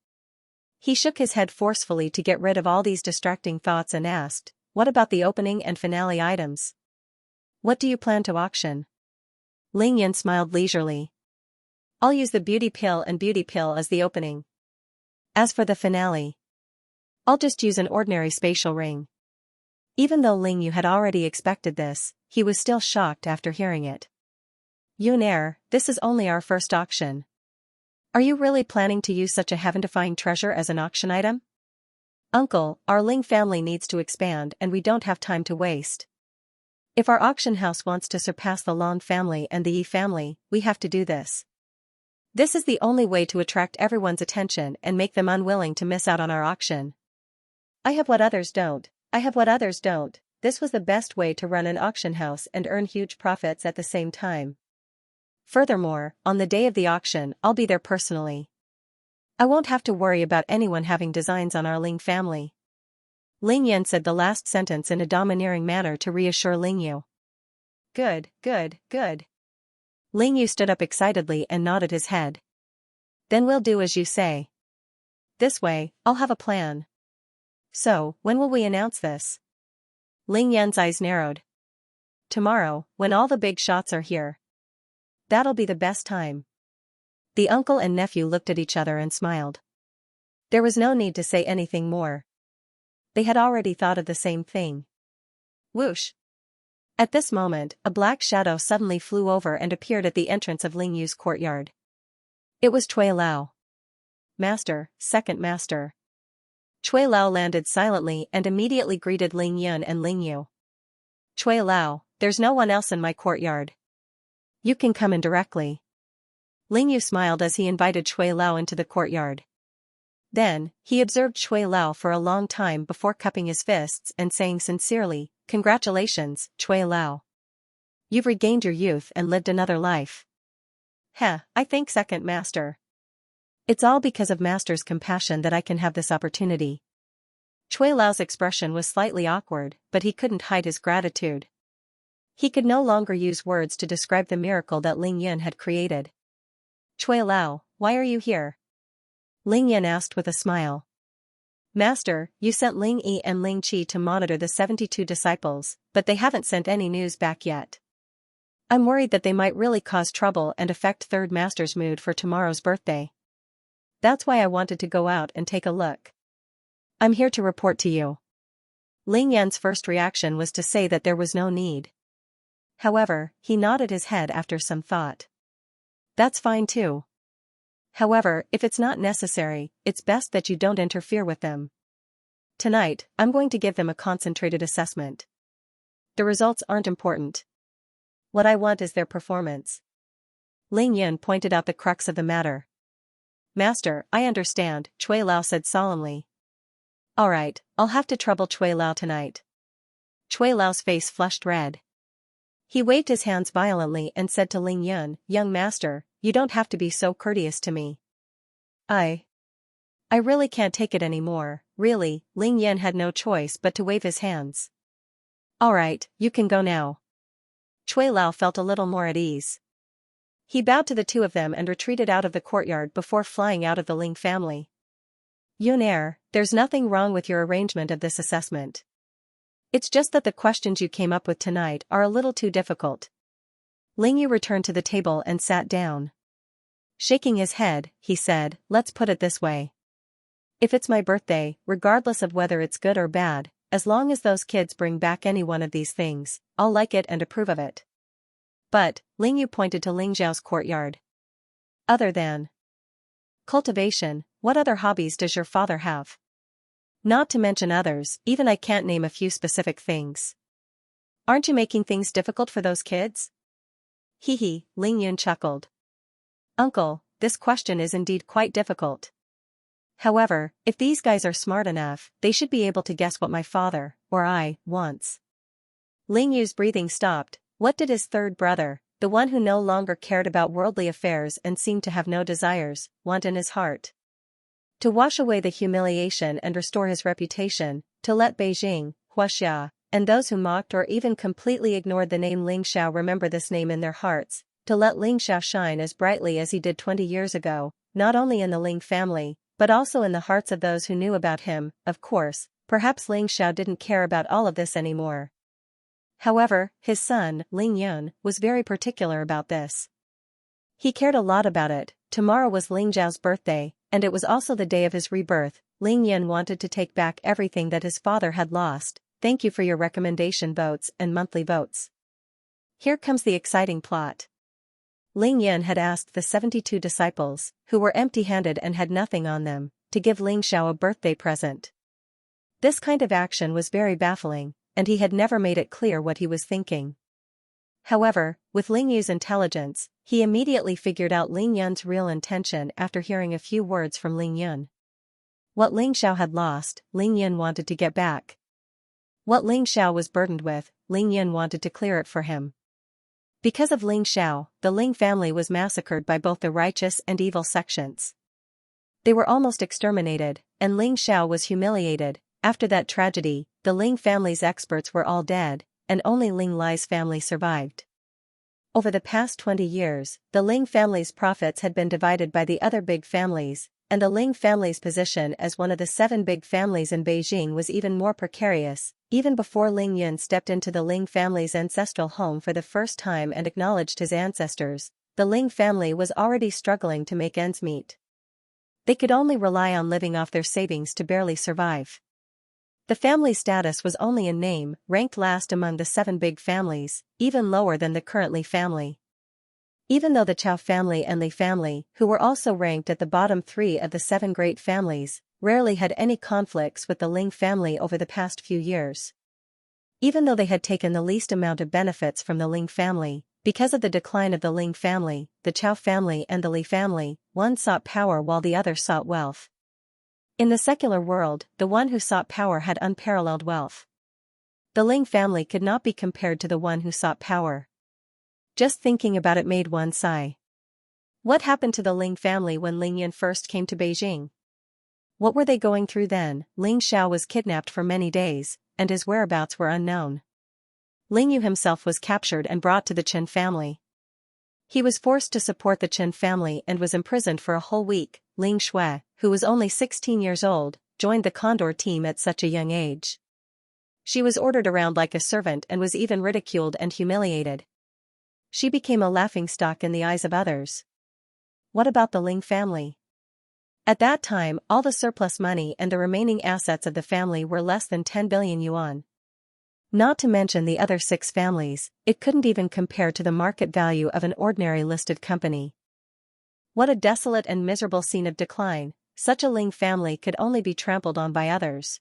He shook his head forcefully to get rid of all these distracting thoughts and asked, "What about the opening and finale items? What do you plan to auction?" Ling Yun smiled leisurely. "I'll use the beauty pill and beauty pill as the opening. As for the finale, I'll just use an ordinary spatial ring." Even though Ling Yu had already expected this, he was still shocked after hearing it. "Yun, this is only our first auction. Are you really planning to use such a heaven-defying treasure as an auction item?" "Uncle, our Ling family needs to expand and we don't have time to waste. If our auction house wants to surpass the Long family and the Yi family, we have to do this. This is the only way to attract everyone's attention and make them unwilling to miss out on our auction. I have what others don't. This was the best way to run an auction house and earn huge profits at the same time. Furthermore, on the day of the auction, I'll be there personally. I won't have to worry about anyone having designs on our Ling family." Ling Yan said the last sentence in a domineering manner to reassure Ling Yu. Good. Ling Yu stood up excitedly and nodded his head. "Then we'll do as you say. This way, I'll have a plan. So, when will we announce this?" Ling Yan's eyes narrowed. "Tomorrow, when all the big shots are here. That'll be the best time." The uncle and nephew looked at each other and smiled. There was no need to say anything more. They had already thought of the same thing. Whoosh! At this moment, a black shadow suddenly flew over and appeared at the entrance of Ling Yu's courtyard. It was Cui Lao. "Master, second master." Cui Lao landed silently and immediately greeted Ling Yun and Ling Yu. "Cui Lao, there's no one else in my courtyard. You can come in directly." Ling Yu smiled as he invited Cui Lao into the courtyard. Then, he observed Cui Lao for a long time before cupping his fists and saying sincerely, "Congratulations, Cui Lao. You've regained your youth and lived another life." I think second master. It's all because of master's compassion that I can have this opportunity." Cui Lao's expression was slightly awkward, but he couldn't hide his gratitude. He could no longer use words to describe the miracle that Ling Yun had created. "Cui Lao, why are you here?" Ling Yun asked with a smile. "Master, you sent Ling Yi and Ling Qi to monitor the 72 disciples, but they haven't sent any news back yet. I'm worried that they might really cause trouble and affect Third Master's mood for tomorrow's birthday. That's why I wanted to go out and take a look. I'm here to report to you. Ling Yan's first reaction was to say that there was no need. However, he nodded his head after some thought. That's fine too. However, if it's not necessary, it's best that you don't interfere with them. Tonight, I'm going to give them a concentrated assessment. The results aren't important. What I want is their performance. Ling Yan pointed out the crux of the matter. Master, I understand, Cui Lao said solemnly. Alright, I'll have to trouble Cui Lao tonight. Cui Lao's face flushed red. He waved his hands violently and said to Ling Yan, Young master, you don't have to be so courteous to me. I really can't take it anymore, really. Ling Yan had no choice but to wave his hands. Alright, you can go now. Cui Lao felt a little more at ease. He bowed to the two of them and retreated out of the courtyard before flying out of the Ling family. Yun Er, there's nothing wrong with your arrangement of this assessment. It's just that the questions you came up with tonight are a little too difficult. Ling Yu returned to the table and sat down. Shaking his head, he said, let's put it this way. If it's my birthday, regardless of whether it's good or bad, as long as those kids bring back any one of these things, I'll like it and approve of it. But, Ling Yu pointed to Ling Zhao's courtyard. Other than cultivation, what other hobbies does your father have? Not to mention others, even I can't name a few specific things. Aren't you making things difficult for those kids? Hee, Ling Yun chuckled. Uncle, this question is indeed quite difficult. However, if these guys are smart enough, they should be able to guess what my father, or I, wants. Ling Yu's breathing stopped. What did his third brother, the one who no longer cared about worldly affairs and seemed to have no desires, want in his heart? To wash away the humiliation and restore his reputation, to let Beijing, Huaxia, and those who mocked or even completely ignored the name Ling Xiao remember this name in their hearts, to let Ling Xiao shine as brightly as he did 20 years ago, not only in the Ling family, but also in the hearts of those who knew about him. Of course, perhaps Ling Xiao didn't care about all of this anymore. However, his son, Ling Yun, was very particular about this. He cared a lot about it. Tomorrow was Ling Zhao's birthday, and it was also the day of his rebirth. Ling Yun wanted to take back everything that his father had lost. Thank you for your recommendation votes and monthly votes. Here comes the exciting plot. Ling Yun had asked the 72 disciples, who were empty-handed and had nothing on them, to give Ling Xiao a birthday present. This kind of action was very baffling, and he had never made it clear what he was thinking. However, with Ling Yu's intelligence, he immediately figured out Ling Yun's real intention after hearing a few words from Ling Yun. What Ling Xiao had lost, Ling Yun wanted to get back. What Ling Xiao was burdened with, Ling Yun wanted to clear it for him. Because of Ling Xiao, the Ling family was massacred by both the righteous and evil sections. They were almost exterminated, and Ling Xiao was humiliated. After that tragedy, the Ling family's experts were all dead, and only Ling Lai's family survived. Over the past 20 years, the Ling family's profits had been divided by the other big families, and the Ling family's position as one of the 7 big families in Beijing was even more precarious. Even before Ling Yun stepped into the Ling family's ancestral home for the first time and acknowledged his ancestors, the Ling family was already struggling to make ends meet. They could only rely on living off their savings to barely survive. The family status was only in name, ranked last among the 7 big families, even lower than the current Li family. Even though the Chao family and Li family, who were also ranked at the bottom 3 of the 7 great families, rarely had any conflicts with the Ling family over the past few years. Even though they had taken the least amount of benefits from the Ling family, because of the decline of the Ling family, the Chao family and the Li family, one sought power while the other sought wealth. In the secular world, the one who sought power had unparalleled wealth. The Ling family could not be compared to the one who sought power. Just thinking about it made one sigh. What happened to the Ling family when Ling Yun first came to Beijing? What were they going through then? Ling Xiao was kidnapped for many days, and his whereabouts were unknown. Ling Yu himself was captured and brought to the Chen family. He was forced to support the Chen family and was imprisoned for a whole week. Ling Shui, who was only 16 years old, joined the Condor team at such a young age. She was ordered around like a servant and was even ridiculed and humiliated. she became a laughingstock in the eyes of others. What about the Ling family? At that time, all the surplus money and the remaining assets of the family were less than 10 billion yuan. Not to mention the other 6 families, it couldn't even compare to the market value of an ordinary listed company. What a desolate and miserable scene of decline. Such a Ling family could only be trampled on by others.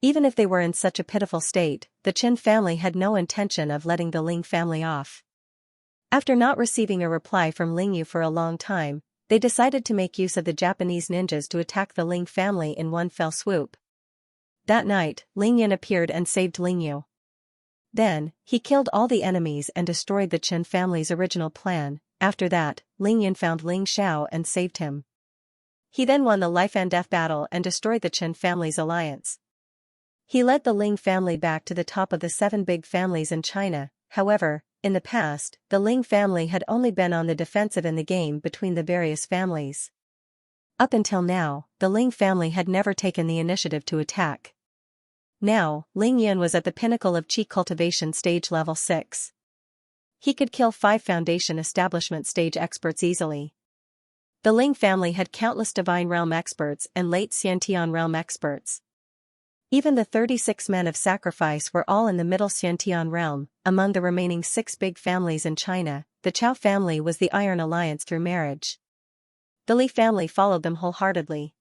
Even if they were in such a pitiful state, the Qin family had no intention of letting the Ling family off. After not receiving a reply from Ling Yu for a long time, they decided to make use of the Japanese ninjas to attack the Ling family in one fell swoop. That night, Ling Yan appeared and saved Ling Yu. Then, he killed all the enemies and destroyed the Qin family's original plan. After that, Ling Yan found Ling Xiao and saved him. He then won the life and death battle and destroyed the Qin family's alliance. He led the Ling family back to the top of the 7 big families in China. However, in the past, the Ling family had only been on the defensive in the game between the various families. Up until now, the Ling family had never taken the initiative to attack. Now, Ling Yun was at the pinnacle of Qi cultivation stage level 6. He could kill 5 foundation establishment stage experts easily. The Ling family had countless divine realm experts and late Xiantian realm experts. Even the 36 men of sacrifice were all in the middle Xiantian realm. Among the remaining 6 big families in China, the Chao family was the Iron Alliance through marriage. The Li family followed them wholeheartedly.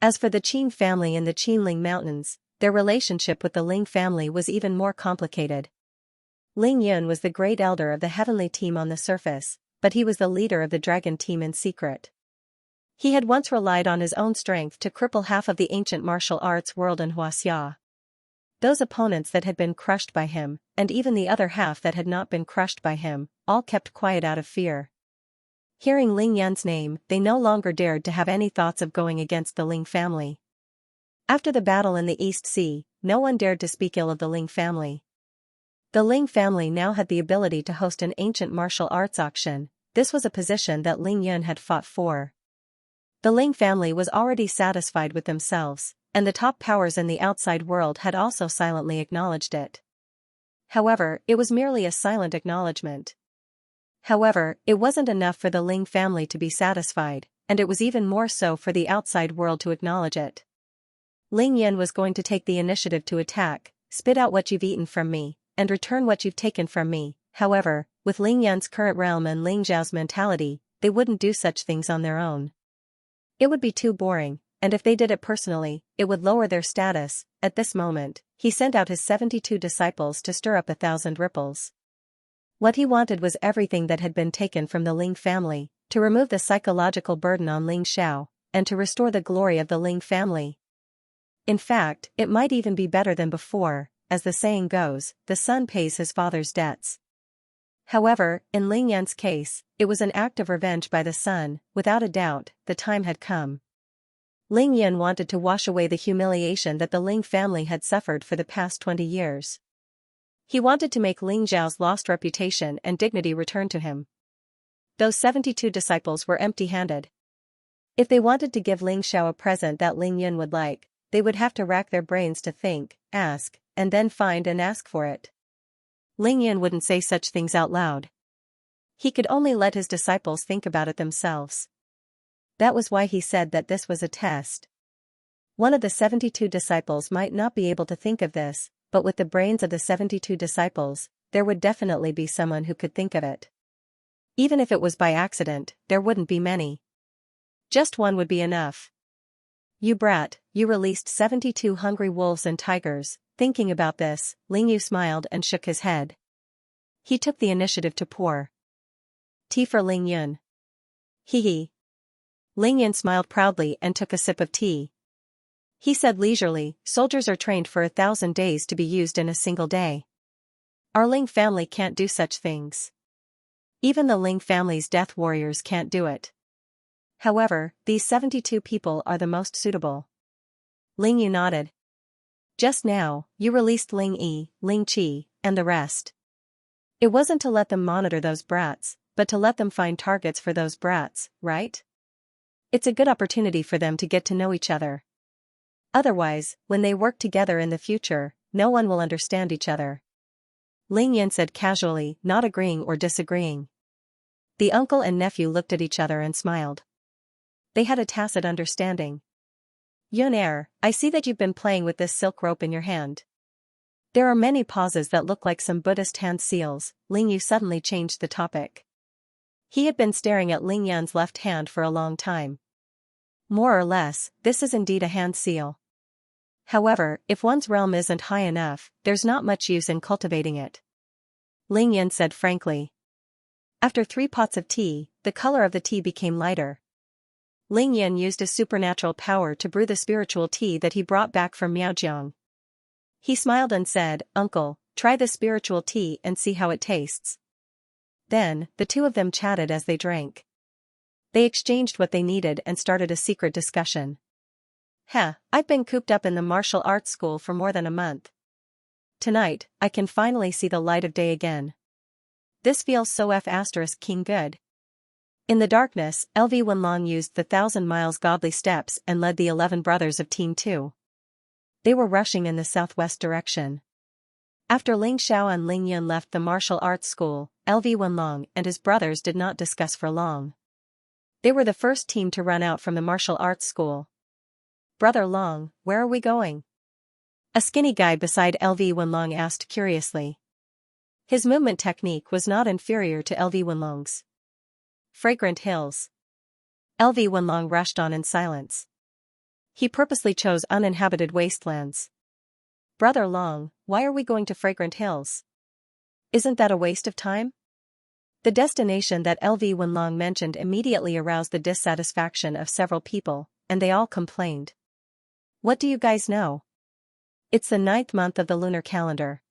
As for the Qin family in the Qinling Mountains, their relationship with the Ling family was even more complicated. Ling Yun was the great elder of the heavenly team on the surface, but he was the leader of the dragon team in secret. He had once relied on his own strength to cripple half of the ancient martial arts world in Xianxia. Those opponents that had been crushed by him, and even the other half that had not been crushed by him, all kept quiet out of fear. Hearing Ling Yan's name, they no longer dared to have any thoughts of going against the Ling family. After the battle in the East Sea, no one dared to speak ill of the Ling family. The Ling family now had the ability to host an ancient martial arts auction. This was a position that Ling Yun had fought for. The Ling family was already satisfied with themselves, and the top powers in the outside world had also silently acknowledged it. However, it was merely a silent acknowledgement. However, it wasn't enough for the Ling family to be satisfied, and it was even more so for the outside world to acknowledge it. Ling Yan was going to take the initiative to attack, spit out what you've eaten from me, and return what you've taken from me. However, with Ling Yan's current realm and Ling Zhao's mentality, they wouldn't do such things on their own. It would be too boring, and if they did it personally, it would lower their status. At this moment, he sent out his 72 disciples to stir up 1,000 ripples. What he wanted was everything that had been taken from the Ling family, to remove the psychological burden on Ling Xiao, and to restore the glory of the Ling family. In fact, it might even be better than before. As the saying goes, the son pays his father's debts. However, in Ling Yan's case, it was an act of revenge by the son. Without a doubt, the time had come. Ling Yan wanted to wash away the humiliation that the Ling family had suffered for the past 20 years. He wanted to make Ling Zhao's lost reputation and dignity return to him. Those 72 disciples were empty-handed. If they wanted to give Ling Xiao a present that Ling Yan would like, they would have to rack their brains to think, ask, and then find and ask for it. Ling Yan wouldn't say such things out loud. He could only let his disciples think about it themselves. That was why he said that this was a test. One of the 72 disciples might not be able to think of this, but with the brains of the 72 disciples, there would definitely be someone who could think of it. Even if it was by accident, there wouldn't be many. Just one would be enough. You brat, you released 72 hungry wolves and tigers. Thinking about this, Ling Yu smiled and shook his head. He took the initiative to pour tea for Ling Yun. Hee. Ling Yun smiled proudly and took a sip of tea. He said leisurely, soldiers are trained for 1,000 days to be used in a single day. Our Ling family can't do such things. Even the Ling family's death warriors can't do it. However, these 72 people are the most suitable. Ling Yu nodded. Just now, you released Ling Yi, Ling Qi, and the rest. It wasn't to let them monitor those brats, but to let them find targets for those brats, right? It's a good opportunity for them to get to know each other. Otherwise, when they work together in the future, no one will understand each other. Ling Yan said casually, not agreeing or disagreeing. The uncle and nephew looked at each other and smiled. They had a tacit understanding. Yun I see that you've been playing with this silk rope in your hand. There are many pauses that look like some Buddhist hand seals. Ling Yu suddenly changed the topic. He had been staring at Ling Yan's left hand for a long time. More or less, this is indeed a hand seal. However, if one's realm isn't high enough, there's not much use in cultivating it. Ling Yan said frankly. After 3 pots of tea, the color of the tea became lighter. Ling Yan used his supernatural power to brew the spiritual tea that he brought back from Miaojiang. He smiled and said, "Uncle, try the spiritual tea and see how it tastes." Then, the two of them chatted as they drank. They exchanged what they needed and started a secret discussion. I've been cooped up in the martial arts school for more than a month. Tonight, I can finally see the light of day again. This feels so King good. In the darkness, LV Wenlong used the 1,000 miles godly steps and led the 11 brothers of Team 2. They were rushing in the southwest direction. After Ling Xiao and Ling Yun left the martial arts school, LV Wenlong and his brothers did not discuss for long. They were the first team to run out from the martial arts school. "Brother Long, where are we going?" A skinny guy beside LV Wenlong asked curiously. His movement technique was not inferior to LV Wenlong's. "Fragrant Hills." LV Wenlong rushed on in silence. He purposely chose uninhabited wastelands. "Brother Long, why are we going to Fragrant Hills? Isn't that a waste of time?" The destination that LV Wenlong mentioned immediately aroused the dissatisfaction of several people, and they all complained. "What do you guys know? It's the 9th month of the lunar calendar.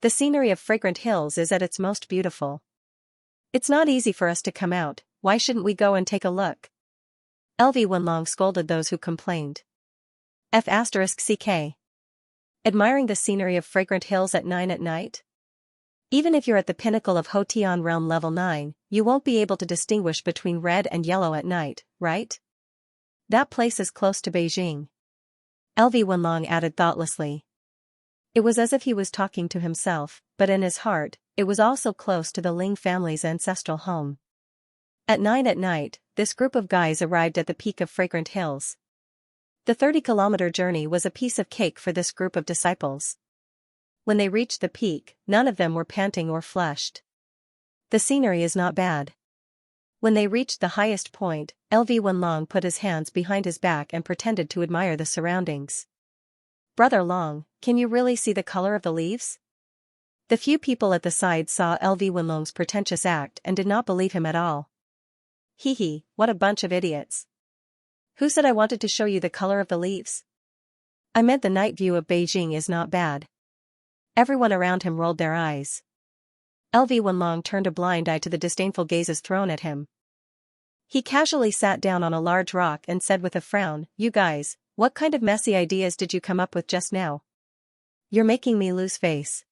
The scenery of Fragrant Hills is at its most beautiful. It's not easy for us to come out, why shouldn't we go and take a look?" LV Wenlong scolded those who complained. F***CK. Admiring the scenery of Fragrant Hills at 9 at night? Even if you're at the pinnacle of Hotian Realm level 9, you won't be able to distinguish between red and yellow at night, right? That place is close to Beijing. LV Wenlong added thoughtlessly. It was as if he was talking to himself, but in his heart, it was also close to the Ling family's ancestral home. At 9 at night, this group of guys arrived at the peak of Fragrant Hills. The 30-kilometer journey was a piece of cake for this group of disciples. When they reached the peak, none of them were panting or flushed. The scenery is not bad. When they reached the highest point, LV Wenlong put his hands behind his back and pretended to admire the surroundings. "Brother Long, can you really see the color of the leaves?" The few people at the side saw LV Wenlong's pretentious act and did not believe him at all. "Hee, what a bunch of idiots. Who said I wanted to show you the color of the leaves? I meant the night view of Beijing is not bad." Everyone around him rolled their eyes. LV Wenlong turned a blind eye to the disdainful gazes thrown at him. He casually sat down on a large rock and said with a frown, "You guys, what kind of messy ideas did you come up with just now? You're making me lose face."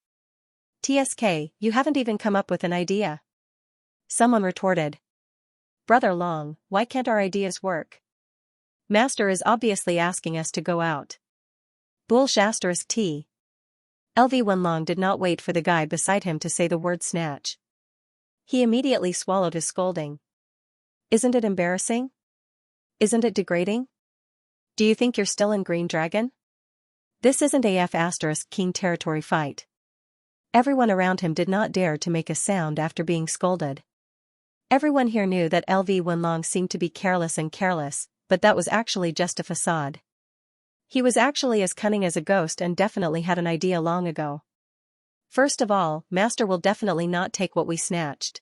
"TSK, you haven't even come up with an idea." Someone retorted. "Brother Long, why can't our ideas work? Master is obviously asking us to go out." Bullsh*T. LV Wenlong did not wait for the guy beside him to say the word snatch. He immediately swallowed his scolding. "Isn't it embarrassing? Isn't it degrading? Do you think you're still in Green Dragon? This isn't a F***King territory fight." Everyone around him did not dare to make a sound after being scolded. Everyone here knew that LV Wenlong seemed to be careless, but that was actually just a facade. He was actually as cunning as a ghost and definitely had an idea long ago. First of all, Master will definitely not take what we snatched.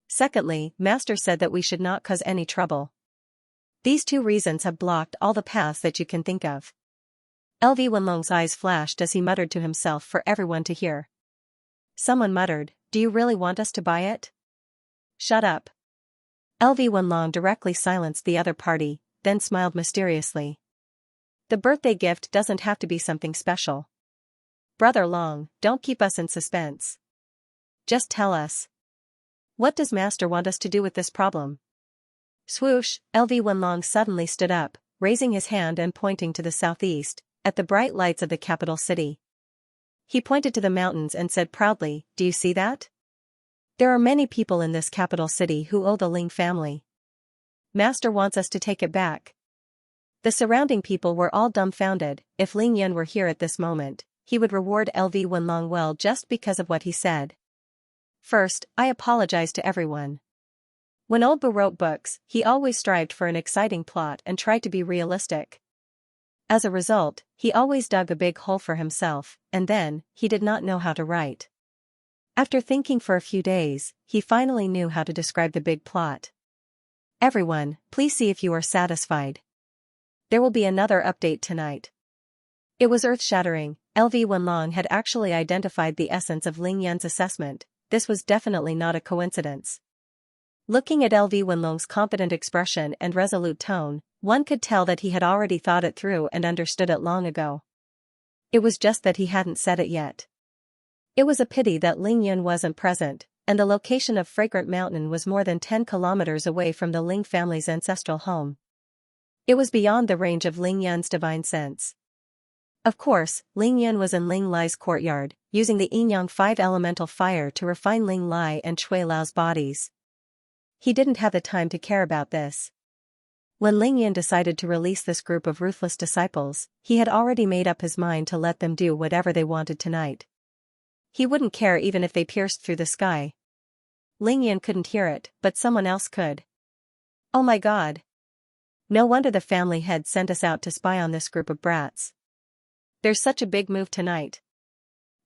Secondly, Master said that we should not cause any trouble. These 2 reasons have blocked all the paths that you can think of. LV Wenlong's eyes flashed as he muttered to himself for everyone to hear. Someone muttered, "Do you really want us to buy it?" "Shut up." LV Wenlong directly silenced the other party, then smiled mysteriously. "The birthday gift doesn't have to be something special. Brother Long, don't keep us in suspense. Just tell us. What does Master want us to do with this problem?" Swoosh, LV Wenlong suddenly stood up, raising his hand and pointing to the southeast, at the bright lights of the capital city. He pointed to the mountains and said proudly, "Do you see that? There are many people in this capital city who owe the Ling family. Master wants us to take it back." The surrounding people were all dumbfounded. If Ling Yun were here at this moment, he would reward LV Wenlong well just because of what he said. "First, I apologize to everyone. When Old Bu wrote books, he always strived for an exciting plot and tried to be realistic. As a result, he always dug a big hole for himself, and then, he did not know how to write. After thinking for a few days, he finally knew how to describe the big plot. Everyone, please see if you are satisfied. There will be another update tonight." It was earth-shattering. LV Wenlong had actually identified the essence of Ling Yan's assessment. This was definitely not a coincidence. Looking at LV Wenlong's confident expression and resolute tone, one could tell that he had already thought it through and understood it long ago. It was just that he hadn't said it yet. It was a pity that Ling Yun wasn't present, and the location of Fragrant Mountain was more than 10 kilometers away from the Ling family's ancestral home. It was beyond the range of Ling Yun's divine sense. Of course, Ling Yun was in Ling Lai's courtyard, using the Yin-Yang 5 elemental fire to refine Ling Lai and Chui Lao's bodies. He didn't have the time to care about this. When Ling Yun decided to release this group of ruthless disciples, he had already made up his mind to let them do whatever they wanted tonight. He wouldn't care even if they pierced through the sky. Ling Yun couldn't hear it, but someone else could. "Oh my God. No wonder the family head sent us out to spy on this group of brats. There's such a big move tonight."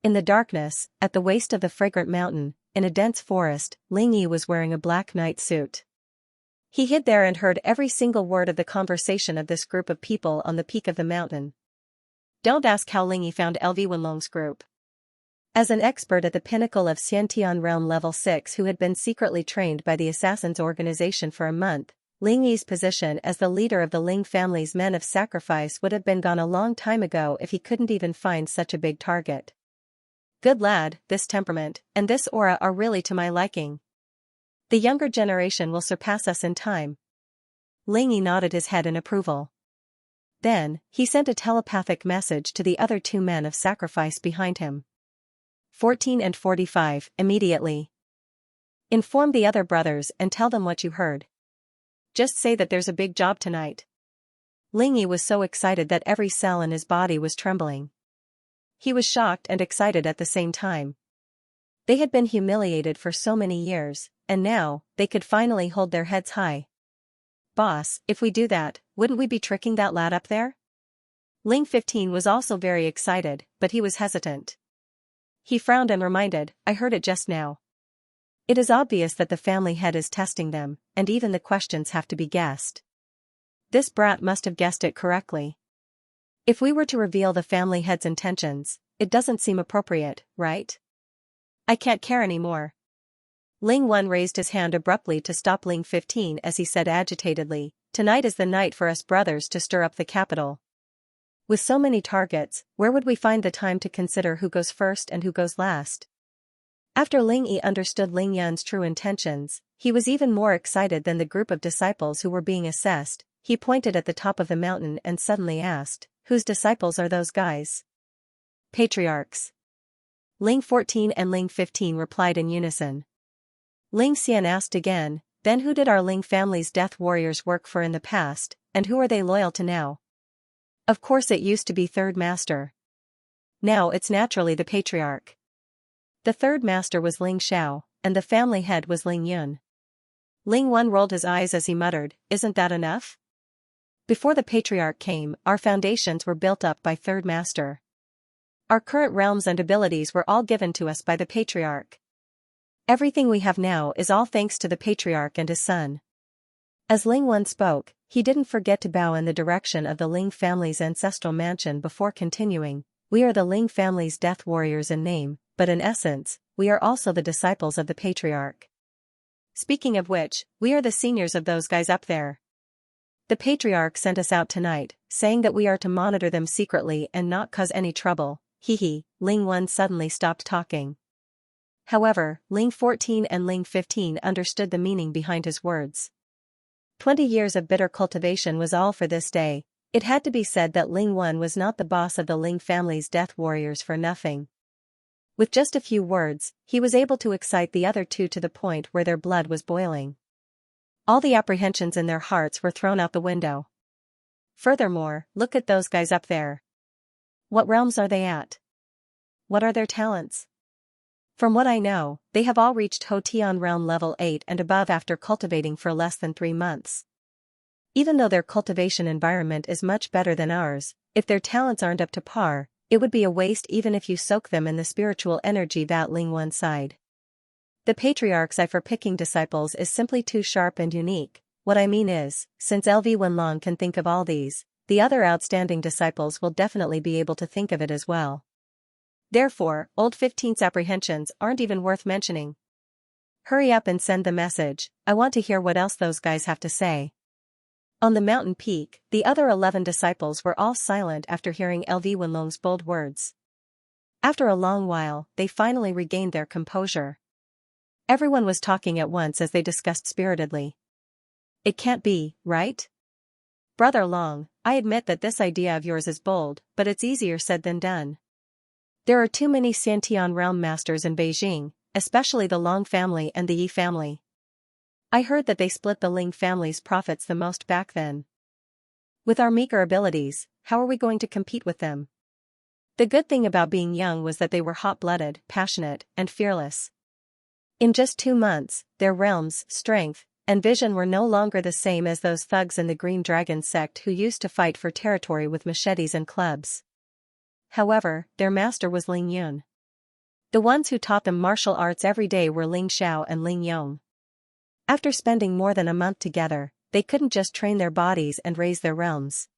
In the darkness, at the waist of the Fragrant Mountain, in a dense forest, Ling Yi was wearing a black night suit. He hid there and heard every single word of the conversation of this group of people on the peak of the mountain. Don't ask how Ling Yi found LV Wenlong's group. As an expert at the pinnacle of Xiantian Realm Level 6 who had been secretly trained by the Assassins Organization for a month, Ling Yi's position as the leader of the Ling family's men of sacrifice would have been gone a long time ago if he couldn't even find such a big target. Good lad, this temperament, and this aura are really to my liking. The younger generation will surpass us in time. Ling Yi nodded his head in approval. Then, he sent a telepathic message to the other two men of sacrifice behind him. 14 and 45, immediately. Inform the other brothers and tell them what you heard. Just say that there's a big job tonight. Ling Yi was so excited that every cell in his body was trembling. He was shocked and excited at the same time. They had been humiliated for so many years, and now, they could finally hold their heads high. "Boss, if we do that, wouldn't we be tricking that lad up there?" Ling 15 was also very excited, but he was hesitant. He frowned and reminded, "I heard it just now. It is obvious that the family head is testing them, and even the questions have to be guessed. This brat must have guessed it correctly. If we were to reveal the family head's intentions, it doesn't seem appropriate, right? I can't care anymore." Ling 1 raised his hand abruptly to stop Ling 15 as he said agitatedly, "Tonight is the night for us brothers to stir up the capital. With so many targets, where would we find the time to consider who goes first and who goes last?" After Ling Yi understood Ling Yan's true intentions, he was even more excited than the group of disciples who were being assessed. He pointed at the top of the mountain and suddenly asked, "Whose disciples are those guys?" "Patriarchs." Ling 14 and Ling 15 replied in unison. Ling Xian asked again, "Then who did our Ling family's death warriors work for in the past, and who are they loyal to now?" "Of course it used to be Third Master. Now it's naturally the Patriarch. The Third Master was Ling Xiao, and the family head was Ling Yun." Ling 1 rolled his eyes as he muttered, "Isn't that enough? Before the Patriarch came, our foundations were built up by Third Master. Our current realms and abilities were all given to us by the Patriarch. Everything we have now is all thanks to the Patriarch and his son." As Ling 1 spoke, he didn't forget to bow in the direction of the Ling family's ancestral mansion before continuing, "We are the Ling family's death warriors in name, but in essence, we are also the disciples of the Patriarch. Speaking of which, we are the seniors of those guys up there. The Patriarch sent us out tonight, saying that we are to monitor them secretly and not cause any trouble." Hee. Ling 1 suddenly stopped talking. However, Ling 14 and Ling 15 understood the meaning behind his words. 20 years of bitter cultivation was all for this day. It had to be said that Ling 1 was not the boss of the Ling family's death warriors for nothing. With just a few words, he was able to excite the other two to the point where their blood was boiling. All the apprehensions in their hearts were thrown out the window. Furthermore, look at those guys up there. What realms are they at? What are their talents? From what I know, they have all reached Hotian realm level 8 and above after cultivating for less than 3 months. Even though their cultivation environment is much better than ours, if their talents aren't up to par, it would be a waste even if you soak them in the spiritual energy that Ling One sighed. The patriarch's eye for picking disciples is simply too sharp and unique. What I mean is, since LV Wenlong can think of all these, the other outstanding disciples will definitely be able to think of it as well. Therefore, Old 15's apprehensions aren't even worth mentioning. Hurry up and send the message, I want to hear what else those guys have to say. On the mountain peak, the other 11 disciples were all silent after hearing LV Wenlong's bold words. After a long while, they finally regained their composure. Everyone was talking at once as they discussed spiritedly. It can't be, right? Brother Long, I admit that this idea of yours is bold, but it's easier said than done. There are too many Xiantian realm masters in Beijing, especially the Long family and the Yi family. I heard that they split the Ling family's profits the most back then. With our meager abilities, how are we going to compete with them? The good thing about being young was that they were hot-blooded, passionate, and fearless. In just 2 months, their realms, strength, and vision were no longer the same as those thugs in the Green Dragon sect who used to fight for territory with machetes and clubs. However, their master was Ling Yun. The ones who taught them martial arts every day were Ling Xiao and Ling Yong. After spending more than a month together, they couldn't just train their bodies and raise their realms.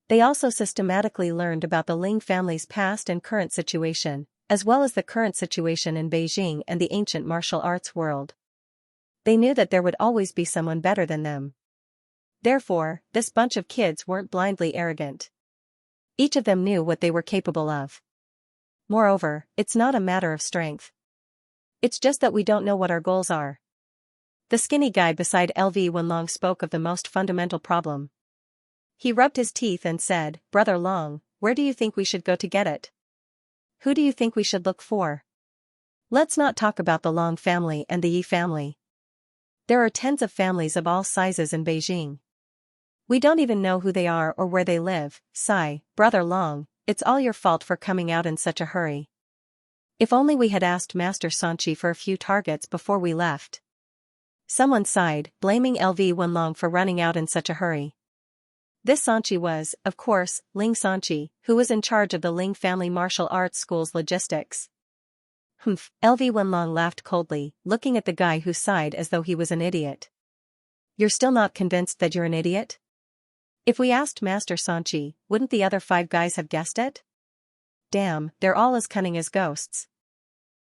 They also systematically learned about the Ling family's past and current situation, as well as the current situation in Beijing and the ancient martial arts world. They knew that there would always be someone better than them. Therefore, this bunch of kids weren't blindly arrogant. Each of them knew what they were capable of. Moreover, it's not a matter of strength. It's just that we don't know what our goals are. The skinny guy beside LV Wenlong spoke of the most fundamental problem. He rubbed his teeth and said, Brother Long, where do you think we should go to get it? Who do you think we should look for? Let's not talk about the Long family and the Yi family. There are tens of families of all sizes in Beijing. We don't even know who they are or where they live. Sigh, Brother Long, it's all your fault for coming out in such a hurry. If only we had asked Master Sanchi for a few targets before we left. Someone sighed, blaming LV Wenlong for running out in such a hurry. This Sanchi was, of course, Ling Sanchi, who was in charge of the Ling family martial arts school's logistics. Humph, LV Wenlong laughed coldly, looking at the guy who sighed as though he was an idiot. You're still not convinced that you're an idiot? If we asked Master Sanchi, wouldn't the other 5 guys have guessed it? Damn, they're all as cunning as ghosts.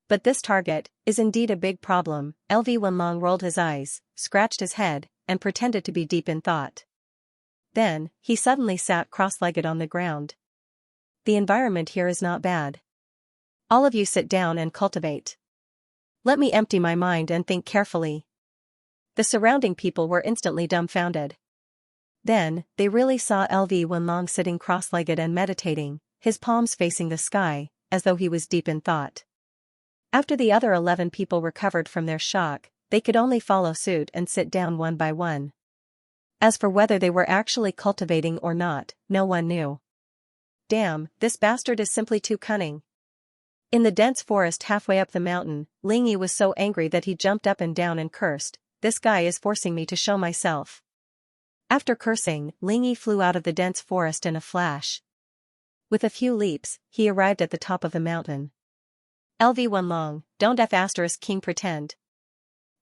But this target is indeed a big problem. LV Wenlong rolled his eyes, scratched his head, and pretended to be deep in thought. Then, he suddenly sat cross-legged on the ground. The environment here is not bad. All of you sit down and cultivate. Let me empty my mind and think carefully. The surrounding people were instantly dumbfounded. Then, they really saw LV Wenlong sitting cross-legged and meditating, his palms facing the sky, as though he was deep in thought. After the other 11 people recovered from their shock, they could only follow suit and sit down one by one. As for whether they were actually cultivating or not, no one knew. Damn, this bastard is simply too cunning. In the dense forest halfway up the mountain, Ling Yi was so angry that he jumped up and down and cursed, this guy is forcing me to show myself. After cursing, Ling Yi flew out of the dense forest in a flash. With a few leaps, he arrived at the top of the mountain. LV Wenlong, don't King pretend.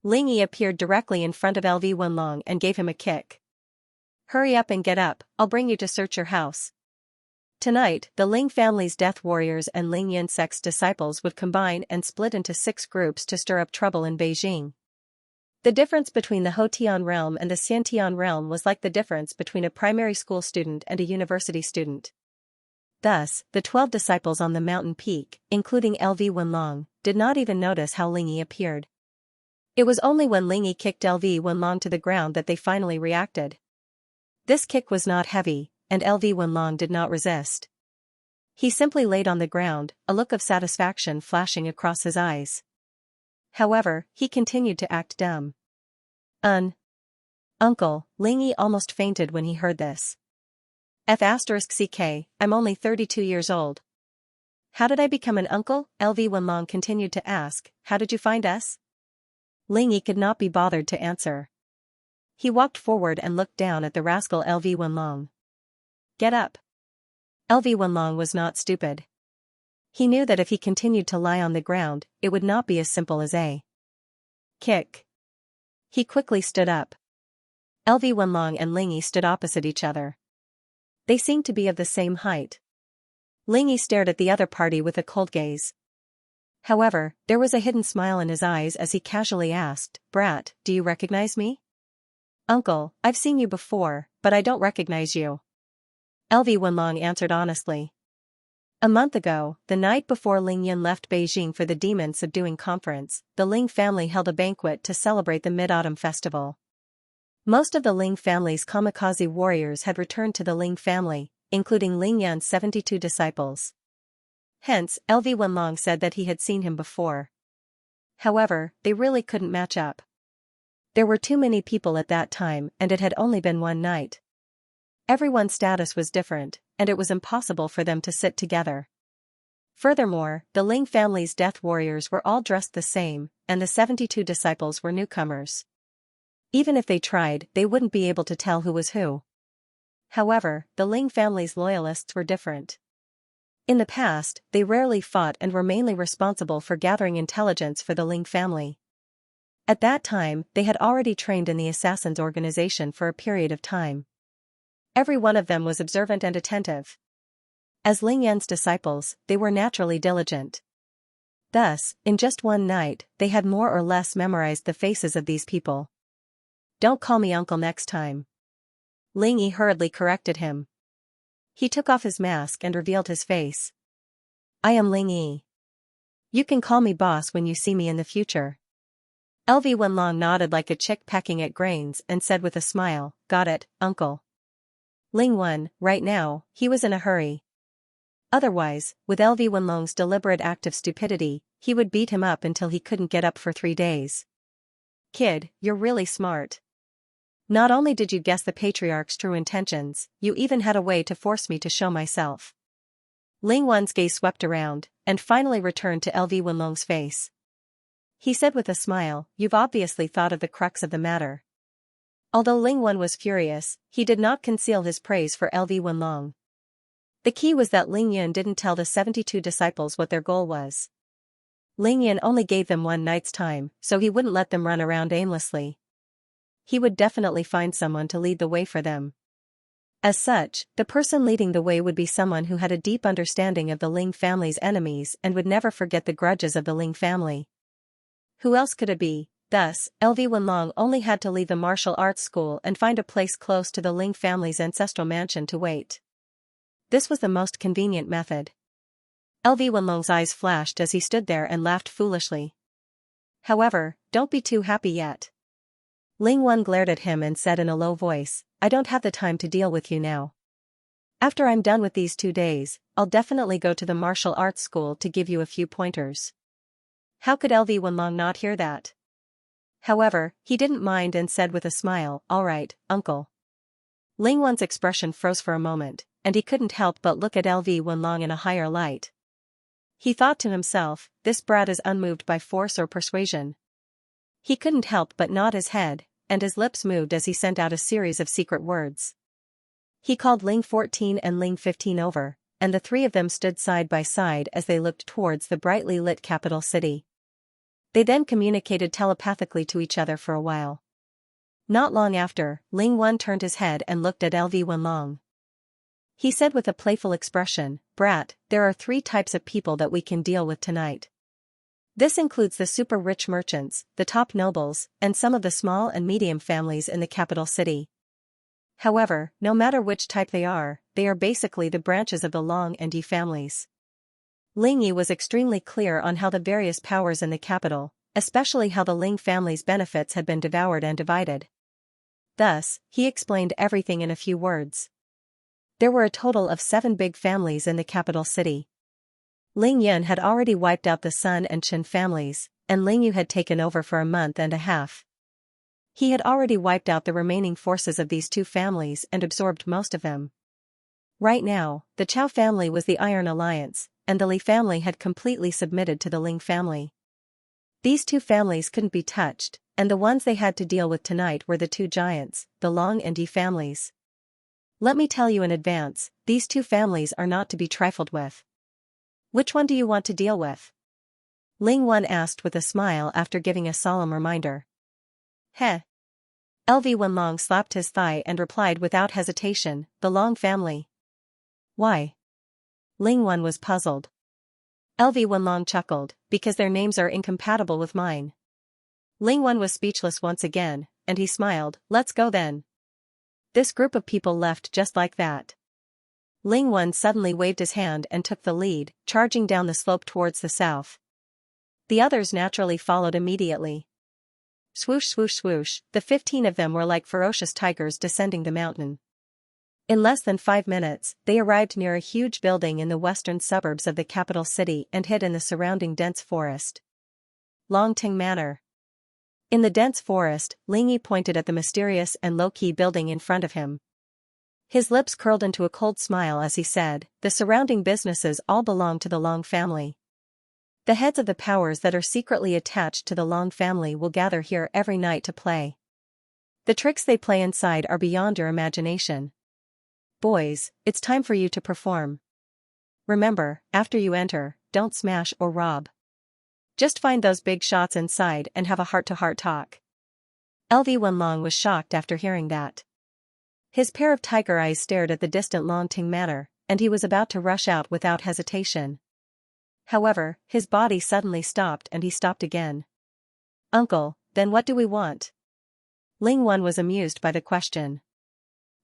Ling Yi appeared directly in front of LV Wenlong and gave him a kick. Hurry up and get up, I'll bring you to search your house. Tonight, the Ling family's death warriors and Ling Yin sect's disciples would combine and split into 6 groups to stir up trouble in Beijing. The difference between the Hotian realm and the Xiantian realm was like the difference between a primary school student and a university student. Thus, the 12 disciples on the mountain peak, including LV Wenlong, did not even notice how Ling Yi appeared. It was only when Ling Yi kicked LV Wenlong to the ground that they finally reacted. This kick was not heavy, and LV Wenlong did not resist. He simply laid on the ground, a look of satisfaction flashing across his eyes. However, he continued to act dumb. Uncle, Ling Yi almost fainted when he heard this. I'm only 32 years old. How did I become an uncle? LV Wenlong continued to ask, how did you find us? Ling Yi could not be bothered to answer. He walked forward and looked down at the rascal LV Wenlong. Get up. LV Wenlong was not stupid. He knew that if he continued to lie on the ground, it would not be as simple as a kick. He quickly stood up. LV Wenlong and Ling Yi stood opposite each other. They seemed to be of the same height. Ling Yi stared at the other party with a cold gaze. However, there was a hidden smile in his eyes as he casually asked, Brat, do you recognize me? Uncle, I've seen you before, but I don't recognize you. LV Wenlong answered honestly. A month ago, the night before Ling Yin left Beijing for the Demon Subduing Conference, the Ling family held a banquet to celebrate the Mid-Autumn Festival. Most of the Ling family's kamikaze warriors had returned to the Ling family, including Ling Yan's 72 disciples. Hence, LV Wenlong said that he had seen him before. However, they really couldn't match up. There were too many people at that time and it had only been one night. Everyone's status was different, and it was impossible for them to sit together. Furthermore, the Ling family's death warriors were all dressed the same, and the 72 disciples were newcomers. Even if they tried, they wouldn't be able to tell who was who. However, the Ling family's loyalists were different. In the past, they rarely fought and were mainly responsible for gathering intelligence for the Ling family. At that time, they had already trained in the Assassins organization for a period of time. Every one of them was observant and attentive. As Ling Yan's disciples, they were naturally diligent. Thus, in just one night, they had more or less memorized the faces of these people. Don't call me uncle next time. Ling Yi hurriedly corrected him. He took off his mask and revealed his face. I am Ling Yi. You can call me boss when you see me in the future. LV Wenlong nodded like a chick pecking at grains and said with a smile, got it, uncle. Ling Wen, right now, he was in a hurry. Otherwise, with LV Wenlong's deliberate act of stupidity, he would beat him up until he couldn't get up for 3 days. Kid, you're really smart. Not only did you guess the patriarch's true intentions, you even had a way to force me to show myself. Ling Wen's gaze swept around, and finally returned to LV Wenlong's face. He said with a smile, you've obviously thought of the crux of the matter. Although Ling Wen was furious, he did not conceal his praise for LV Wenlong. The key was that Ling Yin didn't tell the 72 disciples what their goal was. Ling Yin only gave them one night's time, so he wouldn't let them run around aimlessly. He would definitely find someone to lead the way for them. As such, the person leading the way would be someone who had a deep understanding of the Ling family's enemies and would never forget the grudges of the Ling family. Who else could it be? Thus, LV Wenlong only had to leave the martial arts school and find a place close to the Ling family's ancestral mansion to wait. This was the most convenient method. LV Wenlong's eyes flashed as he stood there and laughed foolishly. However, don't be too happy yet. Ling Wen glared at him and said in a low voice, I don't have the time to deal with you now. After I'm done with these 2 days, I'll definitely go to the martial arts school to give you a few pointers. How could LV Wenlong not hear that? However, he didn't mind and said with a smile, all right, uncle. Ling Wen's expression froze for a moment, and he couldn't help but look at LV Wenlong in a higher light. He thought to himself, this brat is unmoved by force or persuasion. He couldn't help but nod his head, and his lips moved as he sent out a series of secret words. He called Ling 14 and Ling 15 over, and the 3 of them stood side by side as they looked towards the brightly lit capital city. They then communicated telepathically to each other for a while. Not long after, Ling Wen turned his head and looked at LV Wenlong. He said with a playful expression, Brat, there are 3 types of people that we can deal with tonight. This includes the super rich merchants, the top nobles, and some of the small and medium families in the capital city. However, no matter which type they are basically the branches of the Long and Yi families. Ling Yi was extremely clear on how the various powers in the capital, especially how the Ling family's benefits had been devoured and divided. Thus, he explained everything in a few words. There were a total of 7 big families in the capital city. Ling Yun had already wiped out the Sun and Chen families, and Ling Yu had taken over for a month and a half. He had already wiped out the remaining forces of these 2 families and absorbed most of them. Right now, the Chao family was the Iron Alliance, and the Li family had completely submitted to the Ling family. These 2 families couldn't be touched, and the ones they had to deal with tonight were the 2 giants, the Long and Yi families. Let me tell you in advance, these 2 families are not to be trifled with. Which one do you want to deal with? Ling Wen asked with a smile after giving a solemn reminder. Heh. LV Wenlong slapped his thigh and replied without hesitation, the Long family. Why? Ling Wen was puzzled. LV Wenlong chuckled, because their names are incompatible with mine. Ling Wen was speechless once again, and he smiled, let's go then. This group of people left just like that. Ling Wen suddenly waved his hand and took the lead, charging down the slope towards the south. The others naturally followed immediately. Swoosh swoosh swoosh, the 15 of them were like ferocious tigers descending the mountain. In less than 5 minutes, they arrived near a huge building in the western suburbs of the capital city and hid in the surrounding dense forest. Longting Manor. In the dense forest, Ling Yi pointed at the mysterious and low-key building in front of him. His lips curled into a cold smile as he said, the surrounding businesses all belong to the Long family. The heads of the powers that are secretly attached to the Long family will gather here every night to play. The tricks they play inside are beyond your imagination. Boys, it's time for you to perform. Remember, after you enter, don't smash or rob. Just find those big shots inside and have a heart-to-heart talk. LV Wenlong was shocked after hearing that. His pair of tiger eyes stared at the distant Longting Manor, and he was about to rush out without hesitation. However, his body suddenly stopped and he stopped again. Uncle, then what do we want? Ling Wen was amused by the question.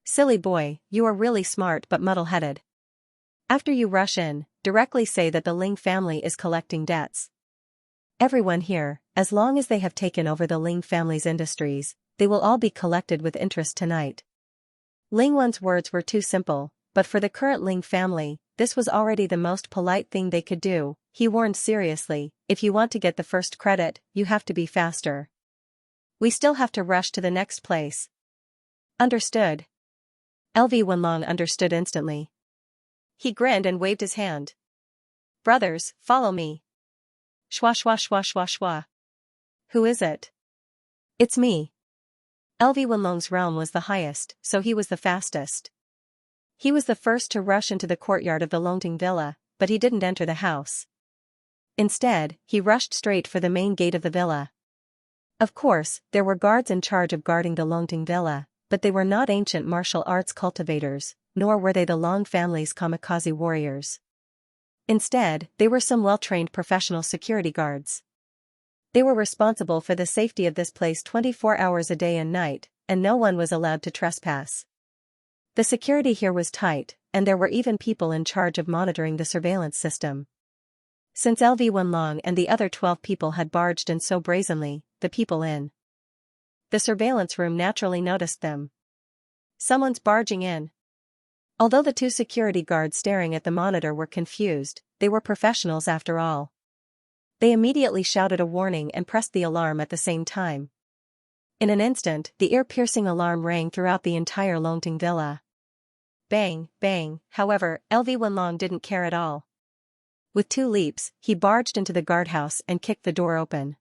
Silly boy, you are really smart but muddle-headed. After you rush in, directly say that the Ling family is collecting debts. Everyone here, as long as they have taken over the Ling family's industries, they will all be collected with interest tonight. Ling Wen's words were too simple, but for the current Ling family, this was already the most polite thing they could do. He warned seriously, if you want to get the first credit, you have to be faster. We still have to rush to the next place. Understood. LV Wenlong understood instantly. He grinned and waved his hand. Brothers, follow me. Shwa shwa shwa shwa shwa. Who is it? It's me. LV Wenlong's realm was the highest, so he was the fastest. He was the first to rush into the courtyard of the Longting Villa, but he didn't enter the house. Instead, he rushed straight for the main gate of the villa. Of course, there were guards in charge of guarding the Longting Villa, but they were not ancient martial arts cultivators, nor were they the Long family's kamikaze warriors. Instead, they were some well-trained professional security guards. They were responsible for the safety of this place 24 hours a day and night, and no one was allowed to trespass. The security here was tight, and there were even people in charge of monitoring the surveillance system. Since LV Wenlong and the other 12 people had barged in so brazenly, the people in the surveillance room naturally noticed them. Someone's barging in. Although the 2 security guards staring at the monitor were confused, they were professionals after all. They immediately shouted a warning and pressed the alarm at the same time. In an instant, the ear-piercing alarm rang throughout the entire Longting Villa. Bang, bang, however, LV Wenlong didn't care at all. With 2 leaps, he barged into the guardhouse and kicked the door open.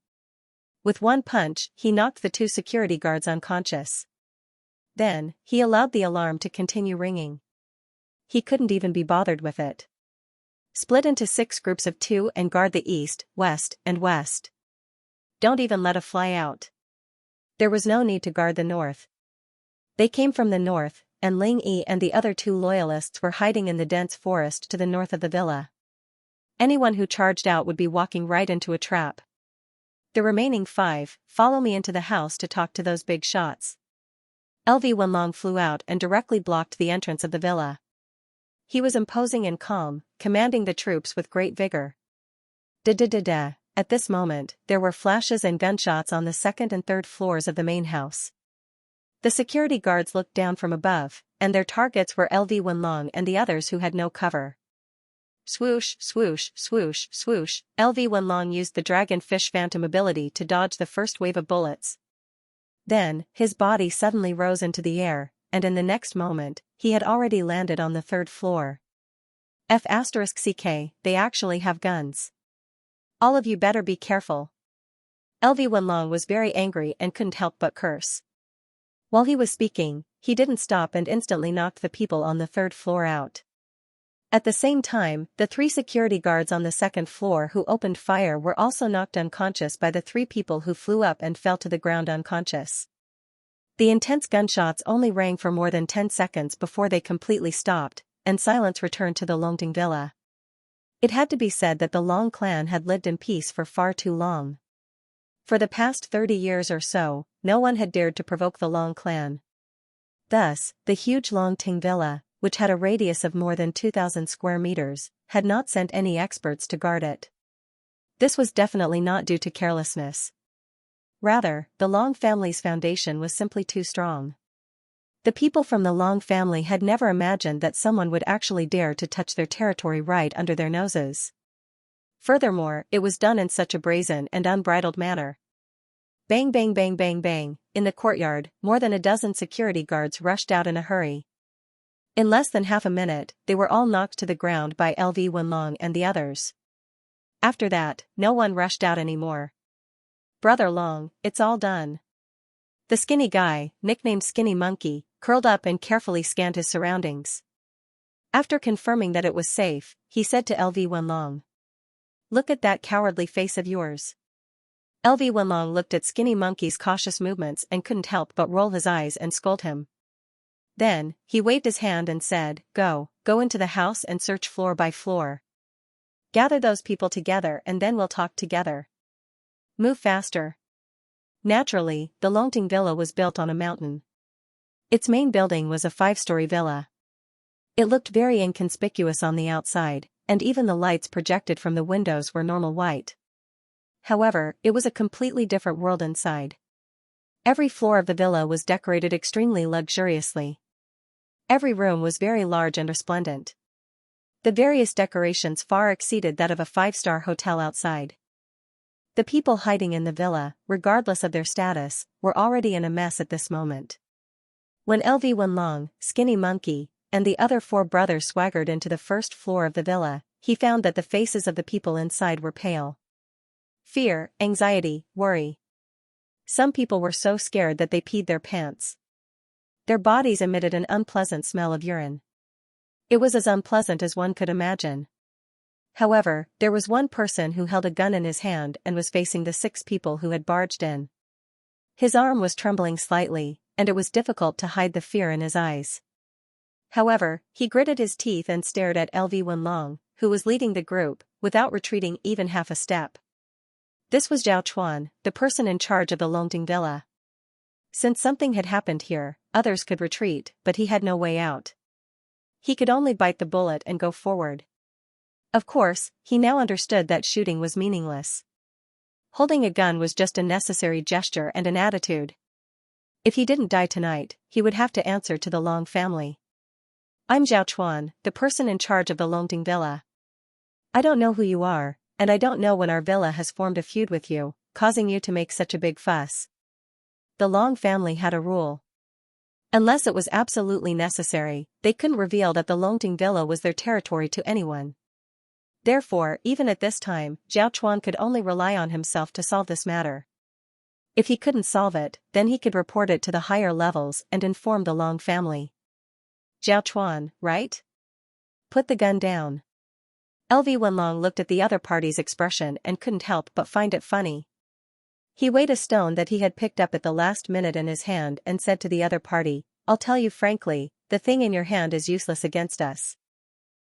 With one punch, he knocked the 2 security guards unconscious. Then, he allowed the alarm to continue ringing. He couldn't even be bothered with it. Split into 6 groups of 2 and guard the east, west, and west. Don't even let a fly out. There was no need to guard the north. They came from the north, and Ling Yi and the other 2 loyalists were hiding in the dense forest to the north of the villa. Anyone who charged out would be walking right into a trap. The remaining 5, follow me into the house to talk to those big shots. LV Wenlong flew out and directly blocked the entrance of the villa. He was imposing and calm, commanding the troops with great vigor. Da-da-da-da. At this moment, there were flashes and gunshots on the 2nd and 3rd floors of the main house. The security guards looked down from above, and their targets were LV Wenlong and the others who had no cover. Swoosh, swoosh, swoosh, swoosh, LV Wenlong used the dragonfish phantom ability to dodge the first wave of bullets. Then, his body suddenly rose into the air, and in the next moment, he had already landed on the third floor. F*CK, they actually have guns. All of you better be careful. LV Wenlong was very angry and couldn't help but curse. While he was speaking, he didn't stop and instantly knocked the people on the third floor out. At the same time, the 3 security guards on the second floor who opened fire were also knocked unconscious by the 3 people who flew up and fell to the ground unconscious. The intense gunshots only rang for more than 10 seconds before they completely stopped, and silence returned to the Longting villa. It had to be said that the Long clan had lived in peace for far too long. For the past 30 years or so, no one had dared to provoke the Long clan. Thus, the huge Longting villa, which had a radius of more than 2,000 square meters, had not sent any experts to guard it. This was definitely not due to carelessness. Rather, the Long family's foundation was simply too strong. The people from the Long family had never imagined that someone would actually dare to touch their territory right under their noses. Furthermore, it was done in such a brazen and unbridled manner. Bang bang bang bang bang, in the courtyard, more than a dozen security guards rushed out in a hurry. In less than half a minute, they were all knocked to the ground by LV Wenlong and the others. After that, no one rushed out anymore. Brother Long, it's all done. The skinny guy, nicknamed Skinny Monkey, curled up and carefully scanned his surroundings. After confirming that it was safe, he said to LV Wenlong, "Look at that cowardly face of yours." LV Wenlong looked at Skinny Monkey's cautious movements and couldn't help but roll his eyes and scold him. Then, he waved his hand and said, Go into the house and search floor by floor. Gather those people together and then we'll talk together. Move faster." Naturally, the Longting villa was built on a mountain. Its main building was a 5-story villa. It looked very inconspicuous on the outside, and even the lights projected from the windows were normal white. However, it was a completely different world inside. Every floor of the villa was decorated extremely luxuriously. Every room was very large and resplendent. The various decorations far exceeded that of a 5-star hotel outside. The people hiding in the villa, regardless of their status, were already in a mess at this moment. When LV Wenlong, Skinny Monkey, and the other 4 brothers swaggered into the first floor of the villa, he found that the faces of the people inside were pale. Fear, anxiety, worry. Some people were so scared that they peed their pants. Their bodies emitted an unpleasant smell of urine. It was as unpleasant as one could imagine. However, there was one person who held a gun in his hand and was facing the 6 people who had barged in. His arm was trembling slightly, and it was difficult to hide the fear in his eyes. However, he gritted his teeth and stared at LV Wenlong, who was leading the group, without retreating even half a step. This was Zhao Chuan, the person in charge of the Longting villa. Since something had happened here, others could retreat, but he had no way out. He could only bite the bullet and go forward. Of course, he now understood that shooting was meaningless. Holding a gun was just a necessary gesture and an attitude. If he didn't die tonight, he would have to answer to the Long family. "I'm Zhao Chuan, the person in charge of the Longting villa. I don't know who you are, and I don't know when our villa has formed a feud with you, causing you to make such a big fuss." The Long family had a rule. Unless it was absolutely necessary, they couldn't reveal that the Longting villa was their territory to anyone. Therefore, even at this time, Zhao Chuan could only rely on himself to solve this matter. If he couldn't solve it, then he could report it to the higher levels and inform the Long family. "Zhao Chuan, right? Put the gun down." LV Wenlong looked at the other party's expression and couldn't help but find it funny. He weighed a stone that he had picked up at the last minute in his hand and said to the other party, "I'll tell you frankly, the thing in your hand is useless against us."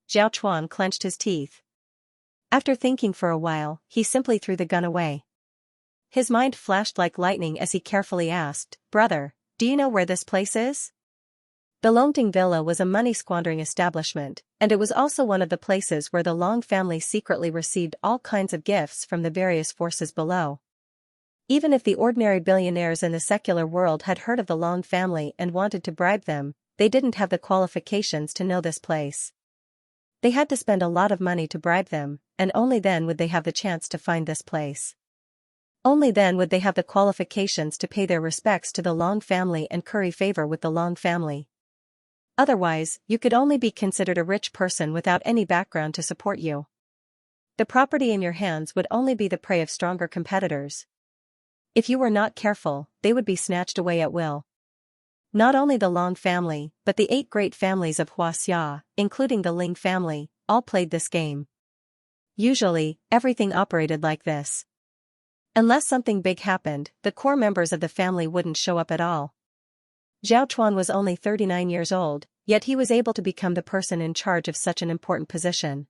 Zhao Chuan clenched his teeth. After thinking for a while, he simply threw the gun away. His mind flashed like lightning as he carefully asked, "Brother, do you know where this place is?" The Longting villa was a money-squandering establishment, and it was also one of the places where the Long family secretly received all kinds of gifts from the various forces below. Even if the ordinary billionaires in the secular world had heard of the Long family and wanted to bribe them, they didn't have the qualifications to know this place. They had to spend a lot of money to bribe them, and only then would they have the chance to find this place. Only then would they have the qualifications to pay their respects to the Long family and curry favor with the Long family. Otherwise, you could only be considered a rich person without any background to support you. The property in your hands would only be the prey of stronger competitors. If you were not careful, they would be snatched away at will. Not only the Long family, but the 8 great families of Xianxia, including the Ling family, all played this game. Usually, everything operated like this. Unless something big happened, the core members of the family wouldn't show up at all. Zhao Chuan was only 39 years old, yet he was able to become the person in charge of such an important position.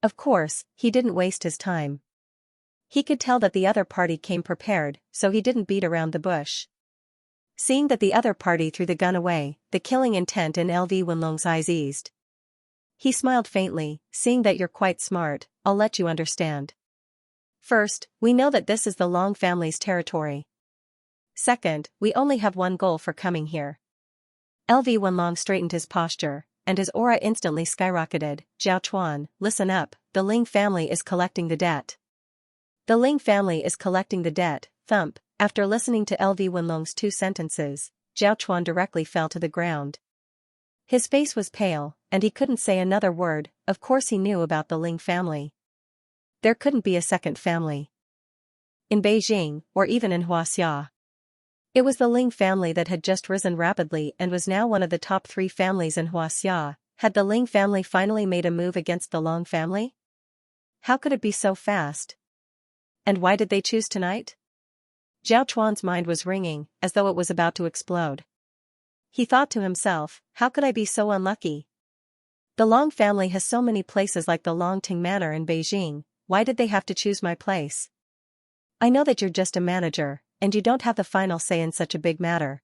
Of course, he didn't waste his time. He could tell that the other party came prepared, so he didn't beat around the bush. Seeing that the other party threw the gun away, the killing intent in LV Wenlong's eyes eased. He smiled faintly, seeing that you're quite smart, I'll let you understand. First, we know that this is the Long family's territory. Second, we only have one goal for coming here. LV Wenlong straightened his posture, and his aura instantly skyrocketed. Zhao Chuan, listen up, the Ling family is collecting the debt. The Ling family is collecting the debt, thump. After listening to LV Wenlong's 2 sentences, Zhao Chuan directly fell to the ground. His face was pale, and he couldn't say another word. Of course he knew about the Ling family. There couldn't be a second family in Beijing, or even in Xianxia. It was the Ling family that had just risen rapidly and was now one of the top 3 families in Xianxia. Had the Ling family finally made a move against the Long family? How could it be so fast? And why did they choose tonight? Zhao Chuan's mind was ringing, as though it was about to explode. He thought to himself, how could I be so unlucky? The Long family has so many places like the Longting Manor in Beijing, why did they have to choose my place? I know that you're just a manager, and you don't have the final say in such a big matter.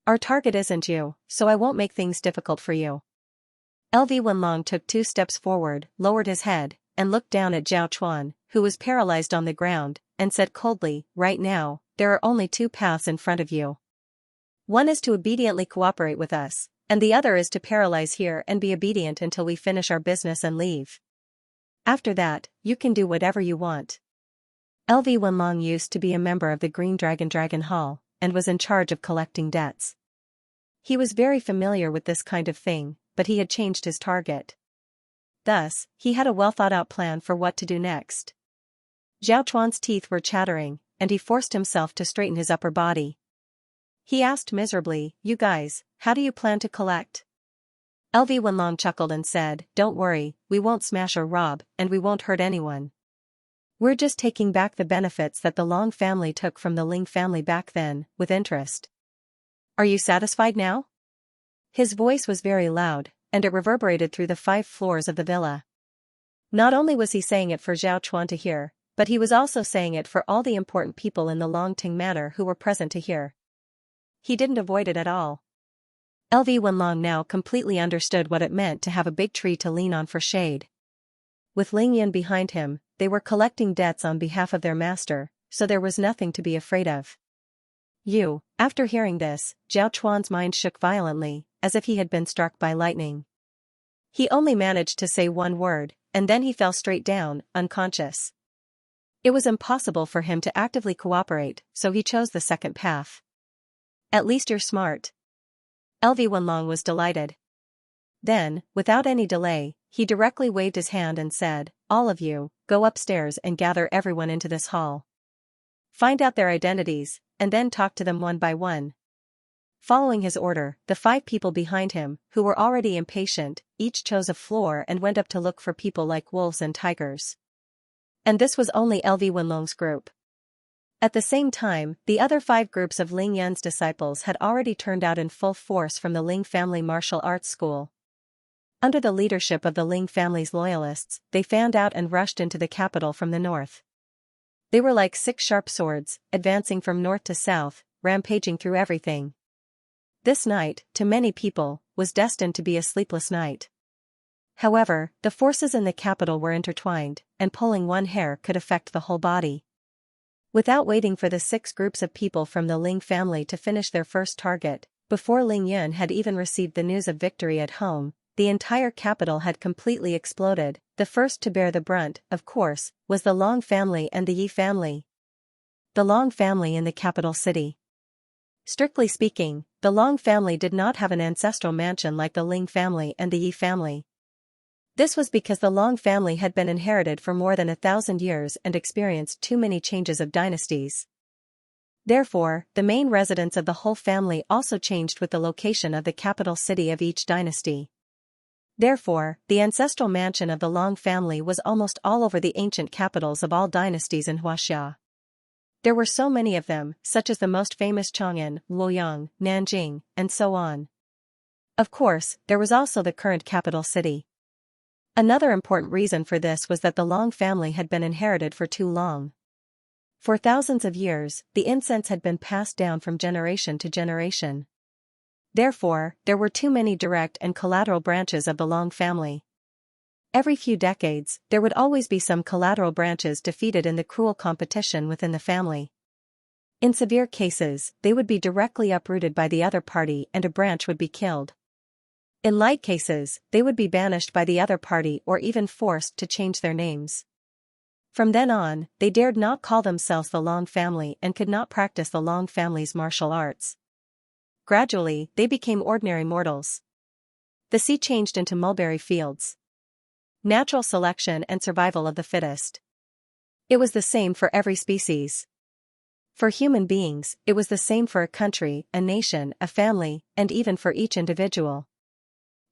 Our target isn't you, so I won't make things difficult for you. LV Wenlong took 2 steps forward, lowered his head, and looked down at Zhao Chuan, who was paralyzed on the ground, and said coldly, right now, there are only 2 paths in front of you. One is to obediently cooperate with us, and the other is to paralyze here and be obedient until we finish our business and leave. After that, you can do whatever you want. LV Wenlong used to be a member of the Green Dragon Hall, and was in charge of collecting debts. He was very familiar with this kind of thing, but he had changed his target. Thus, he had a well-thought-out plan for what to do next. Zhao Chuan's teeth were chattering, and he forced himself to straighten his upper body. He asked miserably, you guys, how do you plan to collect? LV Wenlong chuckled and said, don't worry, we won't smash or rob, and we won't hurt anyone. We're just taking back the benefits that the Long family took from the Ling family back then, with interest. Are you satisfied now? His voice was very loud, and it reverberated through the 5 floors of the villa. Not only was he saying it for Zhao Chuan to hear, but he was also saying it for all the important people in the Longting Manor who were present to hear. He didn't avoid it at all. LV Wenlong now completely understood what it meant to have a big tree to lean on for shade. With Ling Yan behind him, they were collecting debts on behalf of their master, so there was nothing to be afraid of. After hearing this, Zhao Chuan's mind shook violently, as if he had been struck by lightning. He only managed to say one word, and then he fell straight down, unconscious. It was impossible for him to actively cooperate, so he chose the second path. At least you're smart. LV Wenlong was delighted. Then, without any delay, he directly waved his hand and said, all of you, go upstairs and gather everyone into this hall. Find out their identities, and then talk to them one by one. Following his order, the 5 people behind him, who were already impatient, each chose a floor and went up to look for people like wolves and tigers. And this was only LV Wenlong's group. At the same time, the other 5 groups of Ling Yan's disciples had already turned out in full force from the Ling family martial arts school. Under the leadership of the Ling family's loyalists, they fanned out and rushed into the capital from the north. They were like 6 sharp swords, advancing from north to south, rampaging through everything. This night, to many people, was destined to be a sleepless night. However, the forces in the capital were intertwined, and pulling one hair could affect the whole body. Without waiting for the 6 groups of people from the Ling family to finish their first target, before Ling Yun had even received the news of victory at home, the entire capital had completely exploded. The first to bear the brunt, of course, was the Long family and the Yi family. The Long family in the capital city. Strictly speaking, the Long family did not have an ancestral mansion like the Ling family and the Yi family. This was because the Long family had been inherited for more than 1,000 years and experienced too many changes of dynasties. Therefore, the main residence of the whole family also changed with the location of the capital city of each dynasty. Therefore, the ancestral mansion of the Long family was almost all over the ancient capitals of all dynasties in Huaxia. There were so many of them, such as the most famous Chang'an, Luoyang, Nanjing, and so on. Of course, there was also the current capital city. Another important reason for this was that the Long family had been inherited for too long. For thousands of years, the incense had been passed down from generation to generation. Therefore, there were too many direct and collateral branches of the Long family. Every few decades, there would always be some collateral branches defeated in the cruel competition within the family. In severe cases, they would be directly uprooted by the other party and a branch would be killed. In light cases, they would be banished by the other party or even forced to change their names. From then on, they dared not call themselves the Long family and could not practice the Long family's martial arts. Gradually, they became ordinary mortals. The sea changed into mulberry fields. Natural selection and survival of the fittest. It was the same for every species. For human beings, it was the same for a country, a nation, a family, and even for each individual.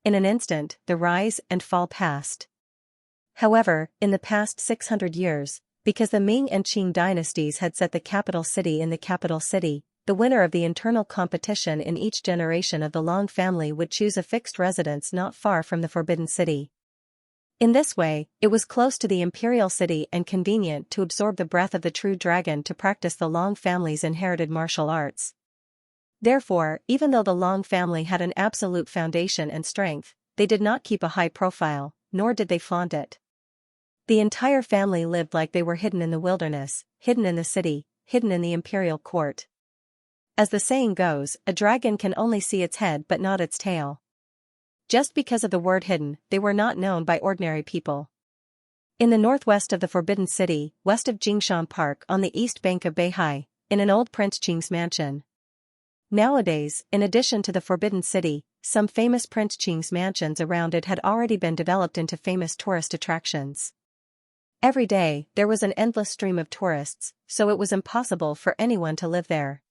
In an instant, the rise and fall passed. However, in the past 600 years, because the Ming and Qing dynasties had set the capital city in the capital city, the winner of the internal competition in each generation of the Long family would choose a fixed residence not far from the Forbidden City. In this way, it was close to the imperial city and convenient to absorb the breath of the true dragon to practice the Long family's inherited martial arts. Therefore, even though the Long family had an absolute foundation and strength, they did not keep a high profile, nor did they flaunt it. The entire family lived like they were hidden in the wilderness, hidden in the city, hidden in the imperial court. As the saying goes, a dragon can only see its head but not its tail. Just because of the word hidden, they were not known by ordinary people. In the northwest of the Forbidden City, west of Jingshan Park on the east bank of Beihai, in an old Prince Qing's mansion. Nowadays, in addition to the Forbidden City, some famous Prince Qing's mansions around it had already been developed into famous tourist attractions. Every day, there was an endless stream of tourists, so it was impossible for anyone to live there.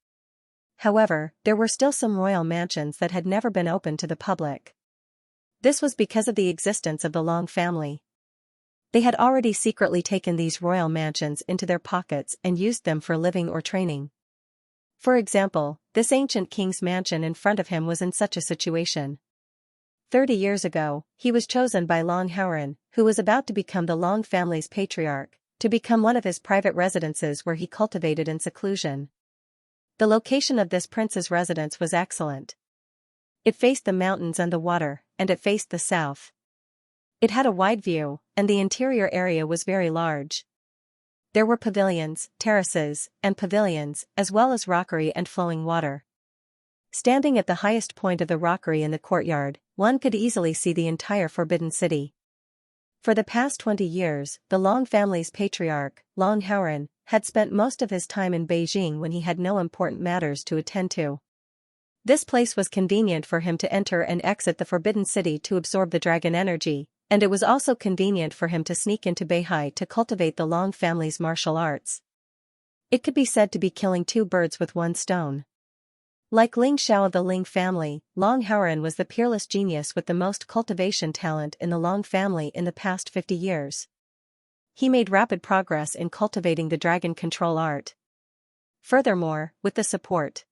However, there were still some royal mansions that had never been opened to the public. This was because of the existence of the Long family. They had already secretly taken these royal mansions into their pockets and used them for living or training. For example, this ancient king's mansion in front of him was in such a situation. 30 years ago, he was chosen by Long Houran, who was about to become the Long family's patriarch, to become one of his private residences where he cultivated in seclusion. The location of this prince's residence was excellent. It faced the mountains and the water, and it faced the south. It had a wide view, and the interior area was very large. There were pavilions, terraces, and pavilions, as well as rockery and flowing water. Standing at the highest point of the rockery in the courtyard, one could easily see the entire Forbidden City. For the past 20 years, the Long family's patriarch, Long Houran, had spent most of his time in Beijing when he had no important matters to attend to. This place was convenient for him to enter and exit the Forbidden City to absorb the dragon energy, and it was also convenient for him to sneak into Beihai to cultivate the Long family's martial arts. It could be said to be killing 2 birds with 1 stone. Like Ling Xiao of the Ling family, Long Houran was the peerless genius with the most cultivation talent in the Long family in the past 50 years. He made rapid progress in cultivating the dragon control art. Furthermore, with the support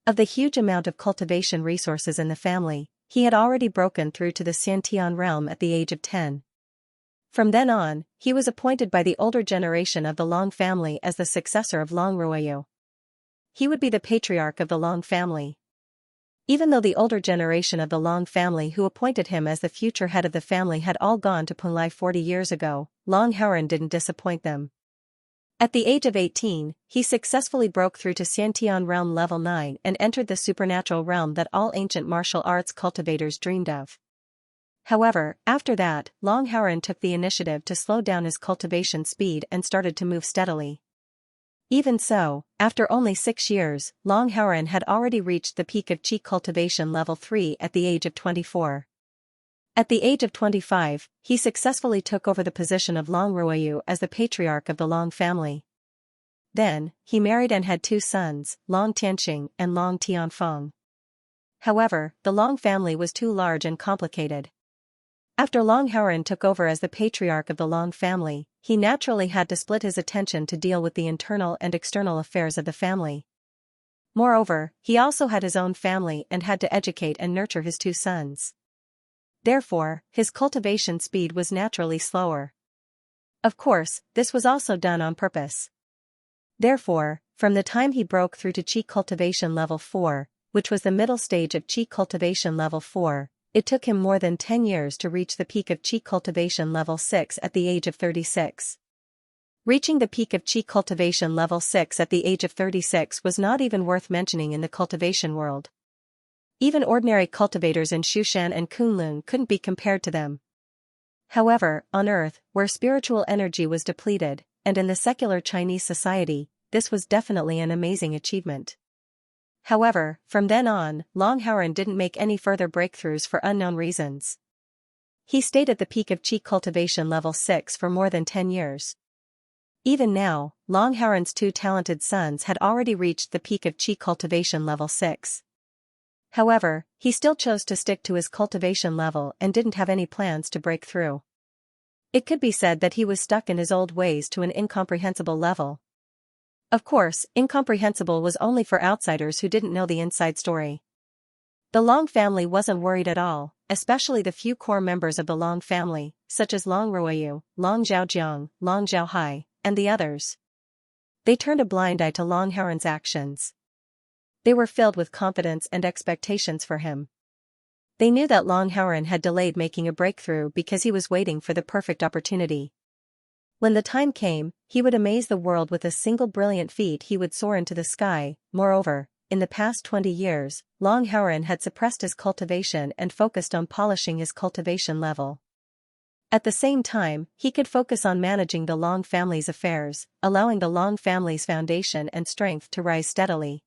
of the huge amount of cultivation resources in the family, he had already broken through to the Xianxia realm at the age of 10. From then on, he was appointed by the older generation of the Long family as the successor of Long Ruoyu. He would be the patriarch of the Long family. Even though the older generation of the Long family who appointed him as the future head of the family had all gone to Punlai 40 years ago, Long Houran didn't disappoint them. At the age of 18, he successfully broke through to Xiantian realm level 9 and entered the supernatural realm that all ancient martial arts cultivators dreamed of. However, after that, Long Hauran took the initiative to slow down his cultivation speed and started to move steadily. Even so, after only 6 years, Long Hauran had already reached the peak of Qi cultivation level 3 at the age of 24. At the age of 25, he successfully took over the position of Long Ruoyu as the patriarch of the Long family. Then, he married and had 2 sons, Long Tianqing and Long Tianfeng. However, the Long family was too large and complicated. After Long Hauran took over as the patriarch of the Long family, he naturally had to split his attention to deal with the internal and external affairs of the family. Moreover, he also had his own family and had to educate and nurture his 2 sons. Therefore, his cultivation speed was naturally slower. Of course, this was also done on purpose. Therefore, from the time he broke through to Qi cultivation level 4, which was the middle stage of Qi cultivation level 4, it took him more than 10 years to reach the peak of Qi cultivation level 6 at the age of 36. Reaching the peak of Qi cultivation level 6 at the age of 36 was not even worth mentioning in the cultivation world. Even ordinary cultivators in Shushan and Kunlun couldn't be compared to them. However, on Earth, where spiritual energy was depleted, and in the secular Chinese society, this was definitely an amazing achievement. However, from then on, Long Hauran didn't make any further breakthroughs for unknown reasons. He stayed at the peak of Qi cultivation level 6 for more than 10 years. Even now, Long Hauran's 2 talented sons had already reached the peak of Qi cultivation level 6. However, he still chose to stick to his cultivation level and didn't have any plans to break through. It could be said that he was stuck in his old ways to an incomprehensible level. Of course, incomprehensible was only for outsiders who didn't know the inside story. The Long family wasn't worried at all, especially the few core members of the Long family, such as Long Ruoyu, Long Zhaojiang, Long Zhaohai, and the others. They turned a blind eye to Long Hauran's actions. They were filled with confidence and expectations for him. They knew that Long Hauran had delayed making a breakthrough because he was waiting for the perfect opportunity. When the time came, he would amaze the world with a single brilliant feat. He would soar into the sky. Moreover, in the past 20 years, Long Hauran had suppressed his cultivation and focused on polishing his cultivation level. At the same time, he could focus on managing the Long family's affairs, allowing the Long family's foundation and strength to rise steadily.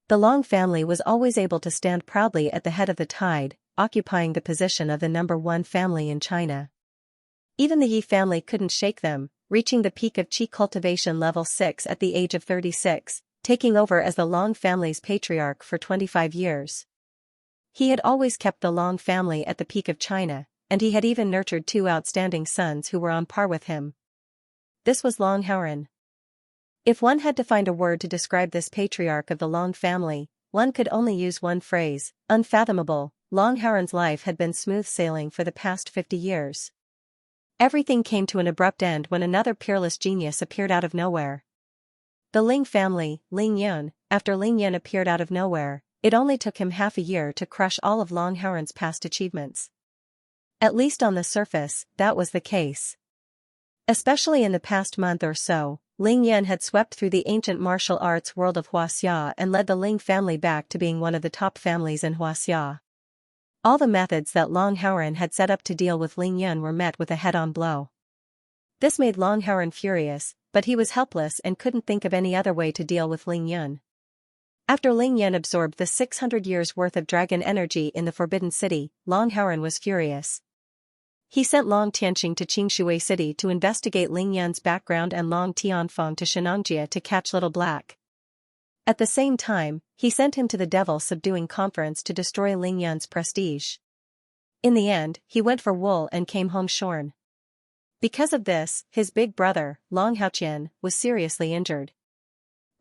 The Long family was always able to stand proudly at the head of the tide, occupying the position of the #1 family in China. Even the Yi family couldn't shake them, reaching the peak of Qi cultivation level 6 at the age of 36, taking over as the Long family's patriarch for 25 years. He had always kept the Long family at the peak of China, and he had even nurtured 2 outstanding sons who were on par with him. This was Long Hauran. If one had to find a word to describe this patriarch of the Long family, one could only use one phrase: unfathomable. Long Hauran's life had been smooth sailing for the past 50 years. Everything came to an abrupt end when another peerless genius appeared out of nowhere. The Ling family, Ling Yun. After Ling Yun appeared out of nowhere, it only took him half a year to crush all of Long Hauran's past achievements. At least on the surface, that was the case. Especially in the past month or so, Ling Yun had swept through the ancient martial arts world of Huaxia and led the Ling family back to being one of the top families in Huaxia. All the methods that Long Hauran had set up to deal with Ling Yun were met with a head-on blow. This made Long Hauran furious, but he was helpless and couldn't think of any other way to deal with Ling Yun. After Ling Yun absorbed the 600 years' worth of dragon energy in the Forbidden City, Long Hauran was furious. He sent Long Tianqing to Qingshui City to investigate Ling Yun's background and Long Tianfeng to Xianxia to catch Little Black. At the same time, he sent him to the Devil Subduing Conference to destroy Ling Yun's prestige. In the end, he went for wool and came home shorn. Because of this, his big brother, Long Haoqian, was seriously injured.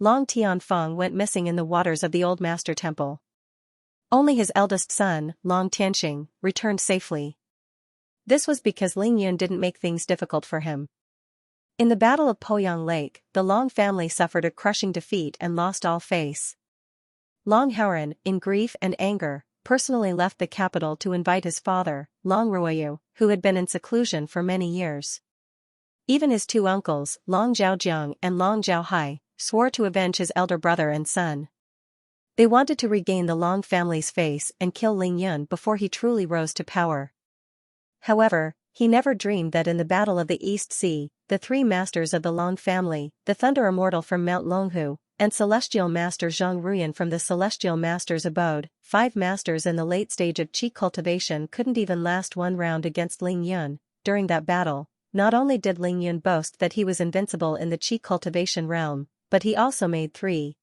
Long Tianfeng went missing in the waters of the Old Master Temple. Only his eldest son, Long Tianqing, returned safely. This was because Ling Yun didn't make things difficult for him. In the Battle of Poyang Lake, the Long family suffered a crushing defeat and lost all face. Long Hauran, in grief and anger, personally left the capital to invite his father, Long Ruoyu, who had been in seclusion for many years. Even his two uncles, Long Zhaojiang and Long Zhaohai, swore to avenge his elder brother and son. They wanted to regain the Long family's face and kill Ling Yun before he truly rose to power. However, he never dreamed that in the Battle of the East Sea, the three masters of the Long family, the Thunder Immortal from Mount Longhu, and Celestial Master Zhang Ruyan from the Celestial Master's abode, 5 masters in the late stage of Qi cultivation couldn't even last one round against Ling Yun. During that battle, not only did Ling Yun boast that he was invincible in the Qi cultivation realm, but he also made 3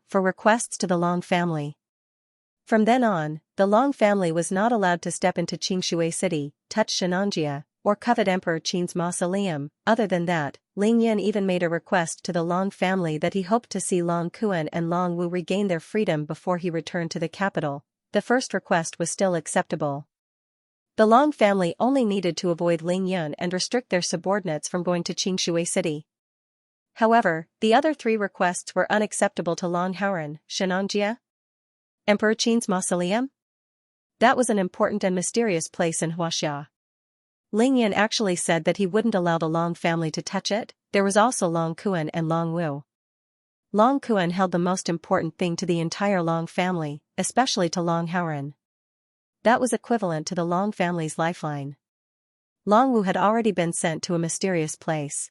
for requests to the Long family. From then on, the Long family was not allowed to step into Xianxia city, touch Xianxia, or covet Emperor Qin's mausoleum. Other than that, Ling Yun even made a request to the Long family that he hoped to see Long Kuan and Long Wu regain their freedom before he returned to the capital. The first request was still acceptable. The Long family only needed to avoid Ling Yun and restrict their subordinates from going to Xianxia city. However, the other 3 requests were unacceptable to Long Haoran. Xianxia? Emperor Qin's mausoleum? That was an important and mysterious place in Huaxia. Ling Yun actually said that he wouldn't allow the Long family to touch it. There was also Long Kuan and Long Wu. Long Kuan held the most important thing to the entire Long family, especially to Long Haoran. That was equivalent to the Long family's lifeline. Long Wu had already been sent to a mysterious place.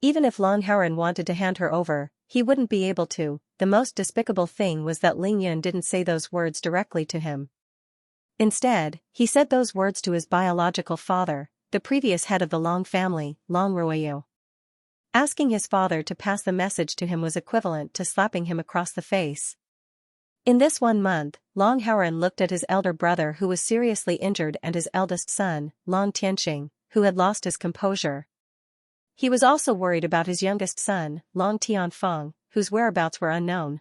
Even if Long Haoran wanted to hand her over, he wouldn't be able to. The most despicable thing was that Ling Yun didn't say those words directly to him. Instead, he said those words to his biological father, the previous head of the Long family, Long Ruoyu. Asking his father to pass the message to him was equivalent to slapping him across the face. In this 1 month, Long Haoran looked at his elder brother who was seriously injured and his eldest son, Long Tianxing, who had lost his composure. He was also worried about his youngest son, Long Tianfeng, whose whereabouts were unknown.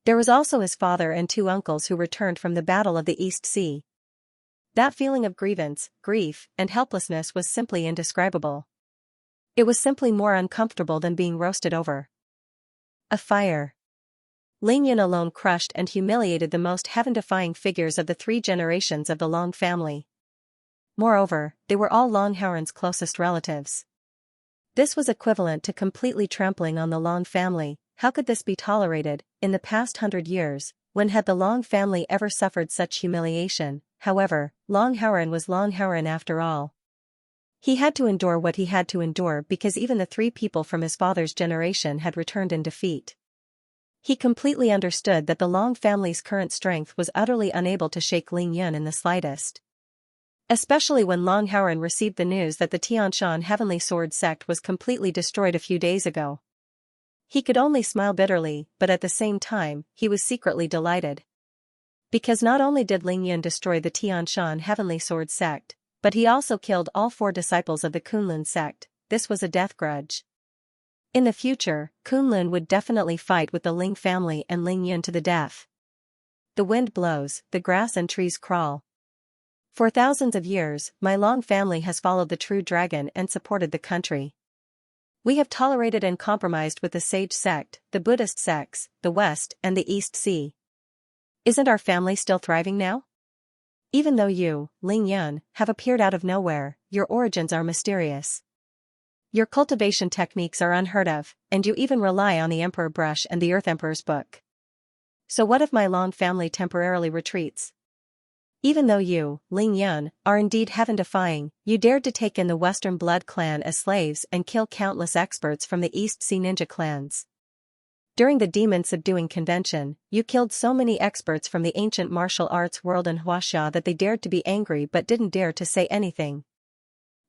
There was also his father and 2 uncles who returned from the Battle of the East Sea. That feeling of grievance, grief, and helplessness was simply indescribable. It was simply more uncomfortable than being roasted over a fire. Ling Yun alone crushed and humiliated the most heaven-defying figures of the 3 generations of the Long family. Moreover, they were all Long Haoran's closest relatives. This was equivalent to completely trampling on the Long family. How could this be tolerated? In the past 100 years, when had the Long family ever suffered such humiliation? However, Long Haoran was Long Haoran after all. He had to endure what he had to endure because even the 3 people from his father's generation had returned in defeat. He completely understood that the Long family's current strength was utterly unable to shake Ling Yun in the slightest. Especially when Long Haoran received the news that the Tianshan Heavenly Sword sect was completely destroyed a few days ago. He could only smile bitterly, but at the same time, he was secretly delighted. Because not only did Ling Yun destroy the Tianshan Heavenly Sword sect, but he also killed all 4 disciples of the Kunlun sect. This was a death grudge. In the future, Kunlun would definitely fight with the Ling family and Ling Yun to the death. The wind blows, the grass and trees crawl. For thousands of years, my Long family has followed the true dragon and supported the country. We have tolerated and compromised with the Sage sect, the Buddhist sects, the West and the East Sea. Isn't our family still thriving now? Even though you, Ling Yun, have appeared out of nowhere, your origins are mysterious. Your cultivation techniques are unheard of, and you even rely on the Emperor Brush and the Earth Emperor's book. So what if my Long family temporarily retreats? Even though you, Ling Yun, are indeed heaven-defying, you dared to take in the Western Blood clan as slaves and kill countless experts from the East Sea ninja clans. During the Demon Subduing Convention, you killed so many experts from the ancient martial arts world in Huaxia that they dared to be angry but didn't dare to say anything.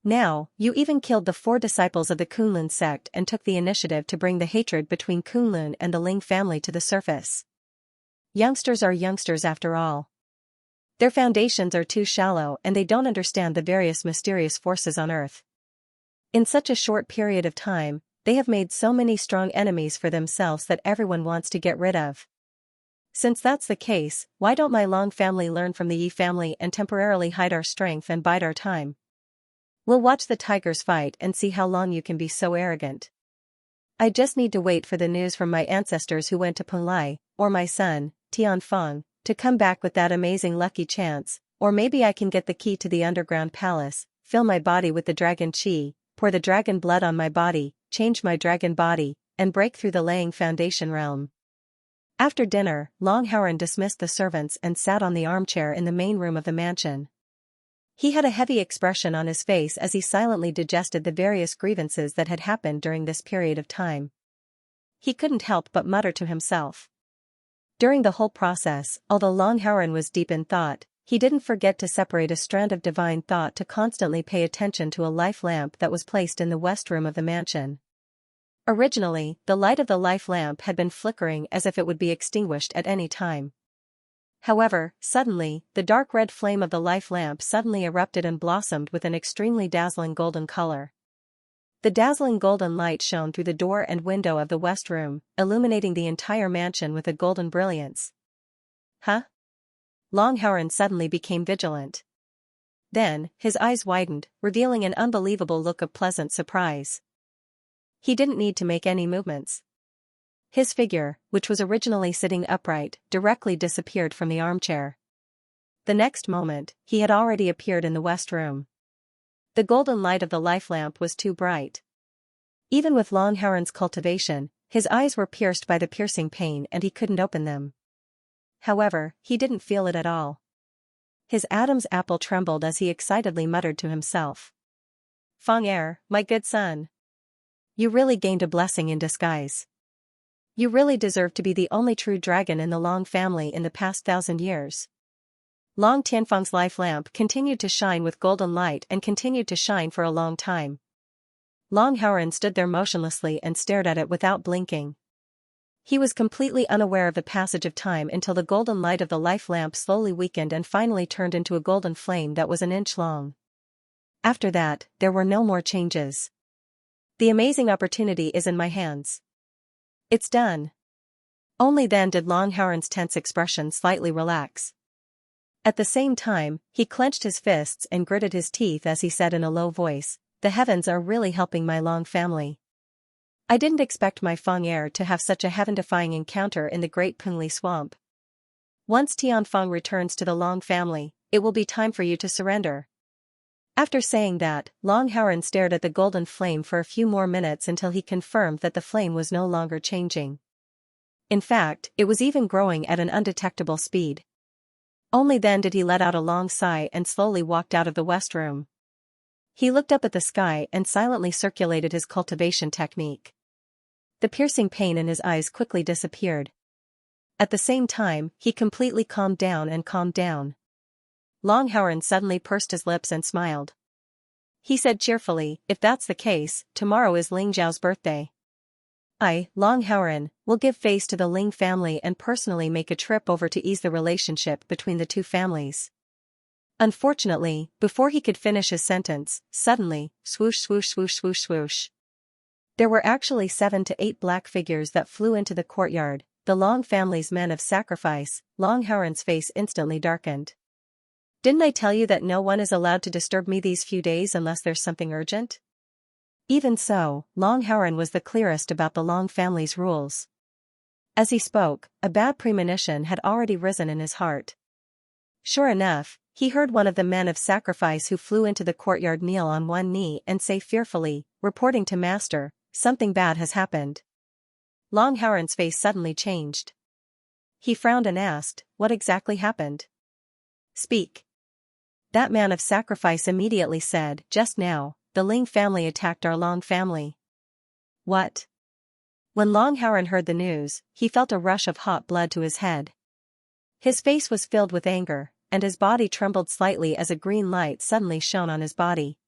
Now, you even killed the 4 disciples of the Kunlun sect and took the initiative to bring the hatred between Kunlun and the Ling family to the surface. Youngsters are youngsters after all. Their foundations are too shallow and they don't understand the various mysterious forces on Earth. In such a short period of time, they have made so many strong enemies for themselves that everyone wants to get rid of. Since that's the case, why don't my Long family learn from the Yi family and temporarily hide our strength and bide our time? We'll watch the tigers fight and see how long you can be so arrogant. I just need to wait for the news from my ancestors who went to Penglai, or my son, Tianfeng, to come back with that amazing lucky chance, or maybe I can get the key to the underground palace, fill my body with the dragon qi, pour the dragon blood on my body, change my dragon body, and break through the laying foundation realm. After dinner, Long Howren dismissed the servants and sat on the armchair in the main room of the mansion. He had a heavy expression on his face as he silently digested the various grievances that had happened during this period of time. He couldn't help but mutter to himself. During the whole process, although Long Howren was deep in thought, he didn't forget to separate a strand of divine thought to constantly pay attention to a life lamp that was placed in the west room of the mansion. Originally, the light of the life lamp had been flickering as if it would be extinguished at any time. However, suddenly, the dark red flame of the life lamp suddenly erupted and blossomed with an extremely dazzling golden color. The dazzling golden light shone through the door and window of the west room, illuminating the entire mansion with a golden brilliance. Huh? Long Howren suddenly became vigilant. Then, his eyes widened, revealing an unbelievable look of pleasant surprise. He didn't need to make any movements. His figure, which was originally sitting upright, directly disappeared from the armchair. The next moment, he had already appeared in the west room. The golden light of the life lamp was too bright. Even with Long Howren's cultivation, his eyes were pierced by the piercing pain and he couldn't open them. However, he didn't feel it at all. His Adam's apple trembled as he excitedly muttered to himself. "Feng Er, my good son. You really gained a blessing in disguise. You really deserve to be the only true dragon in the Long family in the past 1,000 years." Long Tianfeng's life lamp continued to shine with golden light and continued to shine for a long time. Long Howren stood there motionlessly and stared at it without blinking. He was completely unaware of the passage of time until the golden light of the life lamp slowly weakened and finally turned into a golden flame that was an inch long. After that, there were no more changes. The amazing opportunity is in my hands. It's done. Only then did Long Howren's tense expression slightly relax. At the same time, he clenched his fists and gritted his teeth as he said in a low voice, "The heavens are really helping my Long family. I didn't expect my Feng Er to have such a heaven-defying encounter in the Great Pungli Swamp. Once Tianfeng returns to the Long family, it will be time for you to surrender." After saying that, Long Howren stared at the golden flame for a few more minutes until he confirmed that the flame was no longer changing. In fact, it was even growing at an undetectable speed. Only then did he let out a long sigh and slowly walked out of the west room. He looked up at the sky and silently circulated his cultivation technique. The piercing pain in his eyes quickly disappeared. At the same time, he completely calmed down and calmed down. Long Howren suddenly pursed his lips and smiled. He said cheerfully, "If that's the case, tomorrow is Ling Zhao's birthday. I, Long Howren, will give face to the Ling family and personally make a trip over to ease the relationship between the two families." Unfortunately, before he could finish his sentence, suddenly, swoosh swoosh swoosh swoosh swoosh. There were actually 7 to 8 black figures that flew into the courtyard, the Long family's men of sacrifice. Long Howren's face instantly darkened. "Didn't I tell you that no one is allowed to disturb me these few days unless there's something urgent?" Even so, Long Howren was the clearest about the Long family's rules. As he spoke, a bad premonition had already risen in his heart. Sure enough, he heard one of the men of sacrifice who flew into the courtyard kneel on one knee and say fearfully, "Reporting to Master, something bad has happened." Long Howren's face suddenly changed. He frowned and asked, "What exactly happened? Speak." That man of sacrifice immediately said, "Just now, the Ling family attacked our Long family." What? When Long Howren heard the news, he felt a rush of hot blood to his head. His face was filled with anger, and his body trembled slightly as a green light suddenly shone on his body.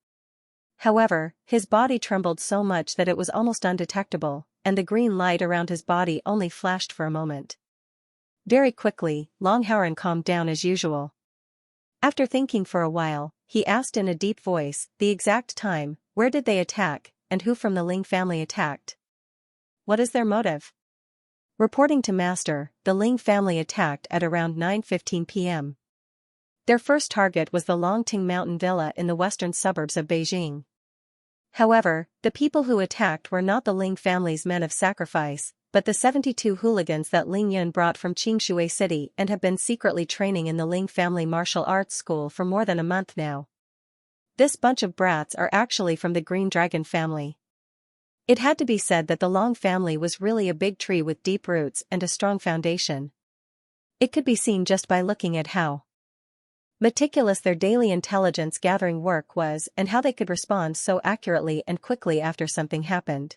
However, his body trembled so much that it was almost undetectable, and the green light around his body only flashed for a moment. Very quickly, Long Howren calmed down as usual. After thinking for a while, he asked in a deep voice, "The exact time, where did they attack, and who from the Ling family attacked? What is their motive?" Reporting to Master, the Ling family attacked at around 9:15 p.m. Their first target was the Longting Mountain Villa in the western suburbs of Beijing. However, the people who attacked were not the Ling family's men of sacrifice, but the 72 hooligans that Ling Yun brought from Qingshui City and have been secretly training in the Ling family martial arts school for more than a month now. This bunch of brats are actually from the green dragon family. It had to be said that the Long family was really a big tree with deep roots and a strong foundation. It could be seen just by looking at how meticulous their daily intelligence gathering work was and how they could respond so accurately and quickly after something happened.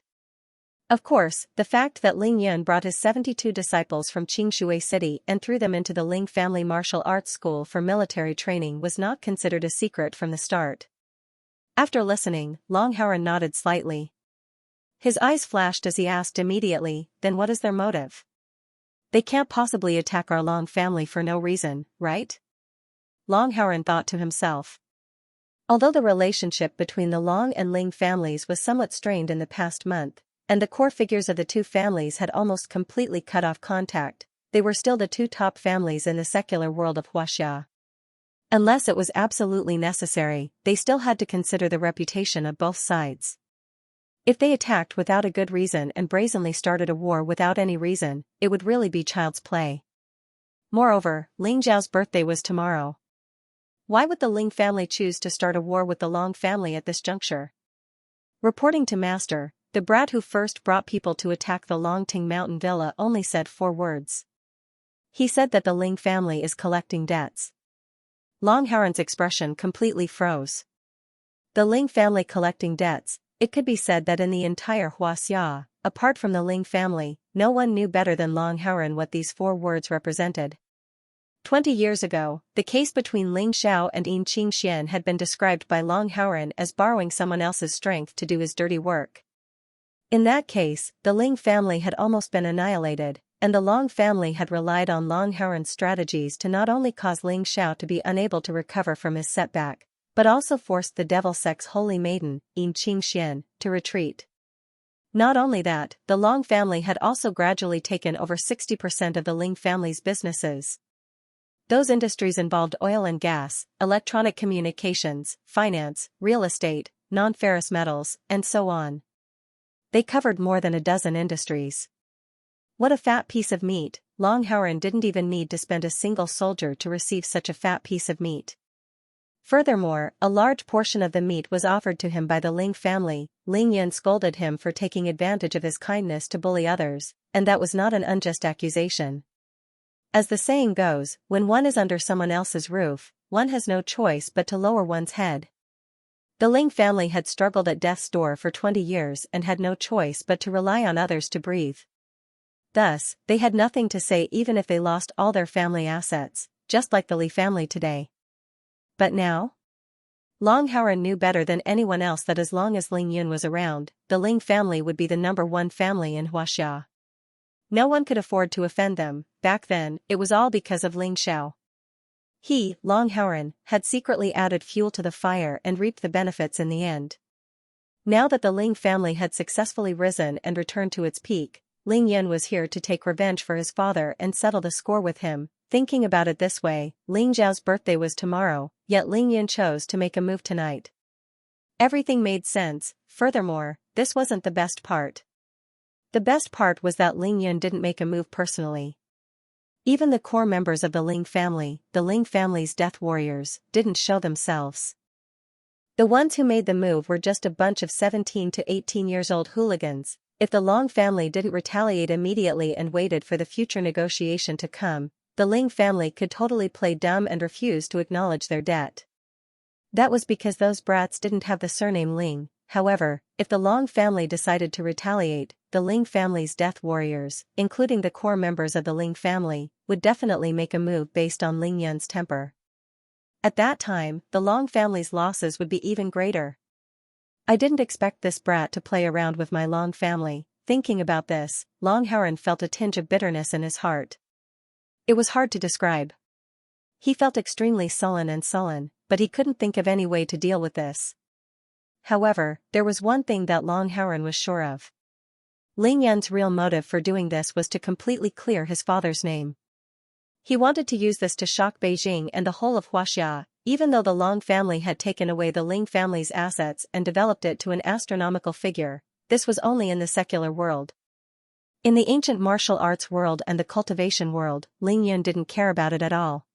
Of course, the fact that Ling Yun brought his 72 disciples from Qingshui City and threw them into the Ling family martial arts school for military training was not considered a secret from the start. After listening, Long Haren nodded slightly. His eyes flashed as he asked immediately, then what is their motive? They can't possibly attack our Long family for no reason, right? Long Haren thought to himself. Although the relationship between the Long and Ling families was somewhat strained in the past month, and the core figures of the two families had almost completely cut off contact, they were still the two top families in the secular world of Xianxia. Unless it was absolutely necessary, they still had to consider the reputation of both sides. If they attacked without a good reason and brazenly started a war without any reason, it would really be child's play. Moreover, Ling Zhao's birthday was tomorrow. Why would the Ling family choose to start a war with the Long family at this juncture? Reporting to Master, the brat who first brought people to attack the Longting Mountain Villa only said 4 words. He said that the Ling family is collecting debts. Long Haren's expression completely froze. The Ling family collecting debts. It could be said that in the entire Xianxia, apart from the Ling family, no one knew better than Long Haren what these 4 words represented. 20 years ago, the case between Ling Xiao and Yin Qingxian had been described by Long Haren as borrowing someone else's strength to do his dirty work. In that case, the Ling family had almost been annihilated, and the Long family had relied on Long Haren's strategies to not only cause Ling Xiao to be unable to recover from his setback, but also forced the Devil Sect's holy maiden, Yin Qingxian, to retreat. Not only that, the Long family had also gradually taken over 60% of the Ling family's businesses. Those industries involved oil and gas, electronic communications, finance, real estate, non-ferrous metals, and so on. They covered more than a dozen industries. What a fat piece of meat! Long Haren didn't even need to spend a single soldier to receive such a fat piece of meat. Furthermore, a large portion of the meat was offered to him by the Ling family. Ling Yun scolded him for taking advantage of his kindness to bully others, and that was not an unjust accusation. As the saying goes, when one is under someone else's roof, one has no choice but to lower one's head. The Ling family had struggled at death's door for 20 years and had no choice but to rely on others to breathe. Thus, they had nothing to say even if they lost all their family assets, just like the Li family today. But now? Long Haren knew better than anyone else that as long as Ling Yun was around, the Ling family would be the #1 family in Xianxia. No one could afford to offend them. Back then, it was all because of Ling Xiao. He, Long Haren, had secretly added fuel to the fire and reaped the benefits in the end. Now that the Ling family had successfully risen and returned to its peak, Ling Yun was here to take revenge for his father and settle the score with him. Thinking about it this way, Ling Zhao's birthday was tomorrow, yet Ling Yun chose to make a move tonight. Everything made sense. Furthermore, this wasn't the best part. The best part was that Ling Yun didn't make a move personally. Even the core members of the Ling family's death warriors, didn't show themselves. The ones who made the move were just a bunch of 17 to 18 years old hooligans. If the Long family didn't retaliate immediately and waited for the future negotiation to come, the Ling family could totally play dumb and refuse to acknowledge their debt. That was because those brats didn't have the surname Ling. However, if the Long family decided to retaliate, the Ling family's death warriors, including the core members of the Ling family, would definitely make a move based on Ling Yun's temper. At that time, the Long family's losses would be even greater. I didn't expect this brat to play around with my Long family. Thinking about this, Long Haren felt a tinge of bitterness in his heart. It was hard to describe. He felt extremely sullen, but he couldn't think of any way to deal with this. However, there was one thing that Long Haren was sure of. Ling Yun's real motive for doing this was to completely clear his father's name. He wanted to use this to shock Beijing and the whole of Xianxia. Even though the Long family had taken away the Ling family's assets and developed it to an astronomical figure, this was only in the secular world. In the ancient martial arts world and the cultivation world, Ling Yun didn't care about it at all.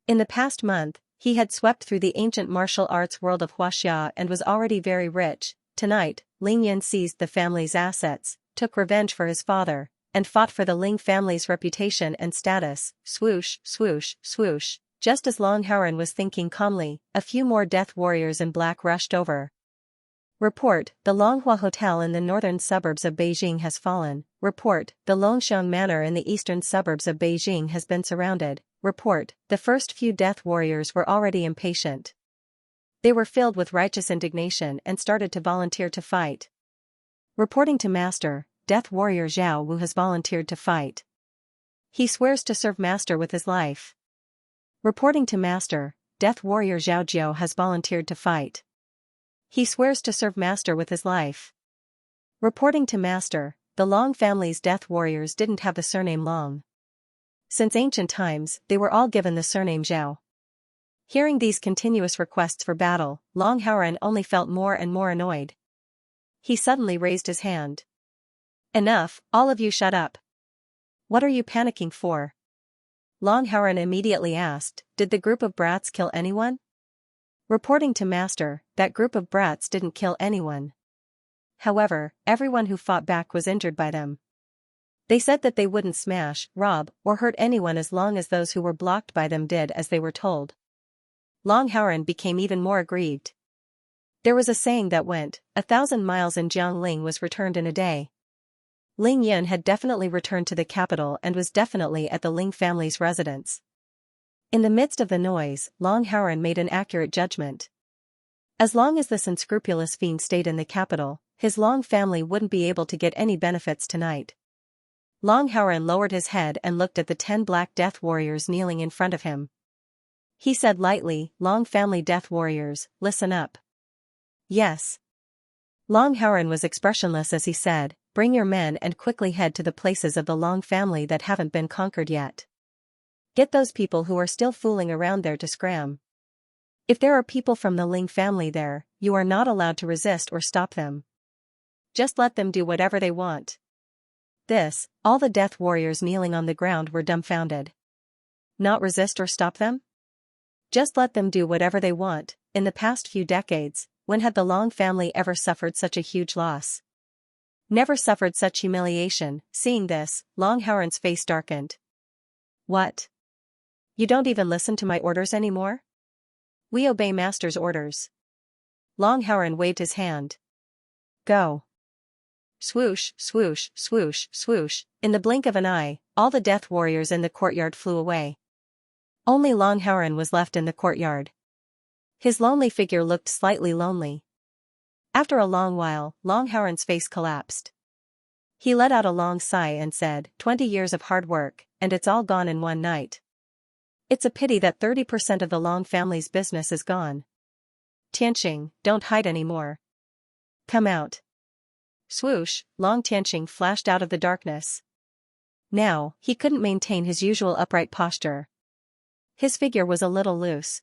In the past month, He had swept through the ancient martial arts world of Huaxia and was already very rich. Tonight, Ling Yan seized the family's assets, took revenge for his father, and fought for the Ling family's reputation and status. Swoosh, swoosh, swoosh. Just as Long Haren was thinking calmly, a few more death warriors in black rushed over. Report, the Longhua Hotel in the northern suburbs of Beijing has fallen. Report, the Longxiang Manor in the eastern suburbs of Beijing has been surrounded. Report, the first few death warriors were already impatient. They were filled with righteous indignation and started to volunteer to fight. Reporting to Master, Death Warrior Zhao Wu has volunteered to fight. He swears to serve Master with his life. Reporting to Master, Death Warrior Zhao Jiao has volunteered to fight. He swears to serve Master with his life. Reporting to Master, the Long family's death warriors didn't have the surname Long. Since ancient times, they were all given the surname Zhao. Hearing these continuous requests for battle, Long Haren only felt more and more annoyed. He suddenly raised his hand. Enough, all of you shut up. What are you panicking for? Long Haren immediately asked, did the group of brats kill anyone? Reporting to Master, that group of brats didn't kill anyone. However, everyone who fought back was injured by them. They said that they wouldn't smash, rob, or hurt anyone as long as those who were blocked by them did as they were told. Long Haren became even more aggrieved. There was a saying that went, 1,000 miles in Jiangling was returned in a day. Ling Yan had definitely returned to the capital and was definitely at the Ling family's residence. In the midst of the noise, Long Haren made an accurate judgment. As long as this unscrupulous fiend stayed in the capital, his Long family wouldn't be able to get any benefits tonight. Long Haren lowered his head and looked at the 10 black death warriors kneeling in front of him. He said lightly, Long family death warriors, listen up. Yes. Long Haren was expressionless as he said, bring your men and quickly head to the places of the Long family that haven't been conquered yet. Get those people who are still fooling around there to scram. If there are people from the Ling family there, you are not allowed to resist or stop them. Just let them do whatever they want. This, all the death warriors kneeling on the ground were dumbfounded. Not resist or stop them? Just let them do whatever they want. In the past few decades, when had the Long family ever suffered such a huge loss? Never suffered such humiliation. Seeing this, Long Haren's face darkened. What? You don't even listen to my orders anymore? We obey Master's orders. Long Haren waved his hand. Go. Swoosh, swoosh, swoosh, swoosh. In the blink of an eye, all the death warriors in the courtyard flew away. Only Long Haren was left in the courtyard. His lonely figure looked slightly lonely. After a long while, Long Haren's face collapsed. He let out a long sigh and said, 20 years of hard work, and it's all gone in one night. It's a pity that 30% of the Long family's business is gone. Tianqing, don't hide anymore. Come out. Swoosh, Long Tianqing flashed out of the darkness. Now, he couldn't maintain his usual upright posture. His figure was a little loose.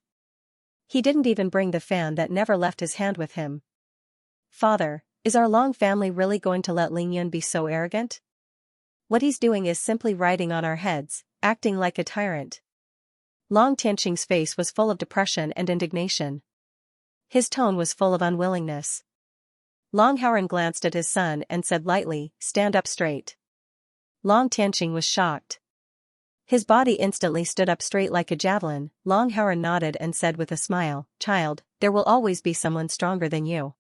He didn't even bring the fan that never left his hand with him. Father, is our Long family really going to let Ling Yan be so arrogant? What he's doing is simply riding on our heads, acting like a tyrant. Long Tianqing's face was full of depression and indignation. His tone was full of unwillingness. Long Haren glanced at his son and said lightly, stand up straight. Long Tianqing was shocked. His body instantly stood up straight like a javelin. Long Haren nodded and said with a smile, child, there will always be someone stronger than you.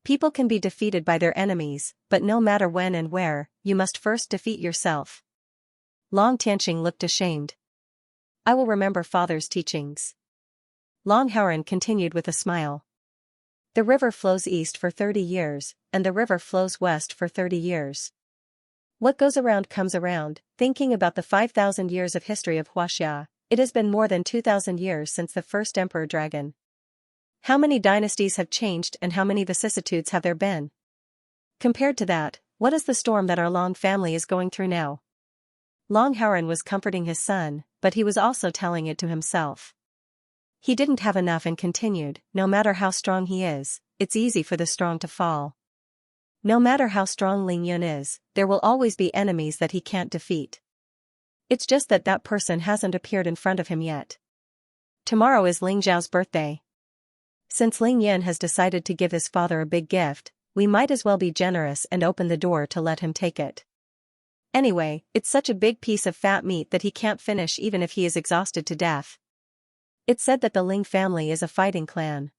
People can be defeated by their enemies, but no matter when and where, you must first defeat yourself. Long Tianqing looked ashamed. I will remember father's teachings. Long Haren continued with a smile. The river flows east for 30 years, and the river flows west for 30 years. What goes around comes around. Thinking about the 5,000 years of history of Huaxia, it has been more than 2,000 years since the first emperor dragon. How many dynasties have changed and how many vicissitudes have there been? Compared to that, what is the storm that our Long family is going through now? Long Haren was comforting his son, but he was also telling it to himself. He didn't have enough and continued, no matter how strong he is, it's easy for the strong to fall. No matter how strong Ling Yan is, there will always be enemies that he can't defeat. It's just that that person hasn't appeared in front of him yet. Tomorrow is Ling Zhao's birthday. Since Ling Yan has decided to give his father a big gift, we might as well be generous and open the door to let him take it. Anyway, it's such a big piece of fat meat that he can't finish even if he is exhausted to death. It's said that the Ling family is a fighting clan.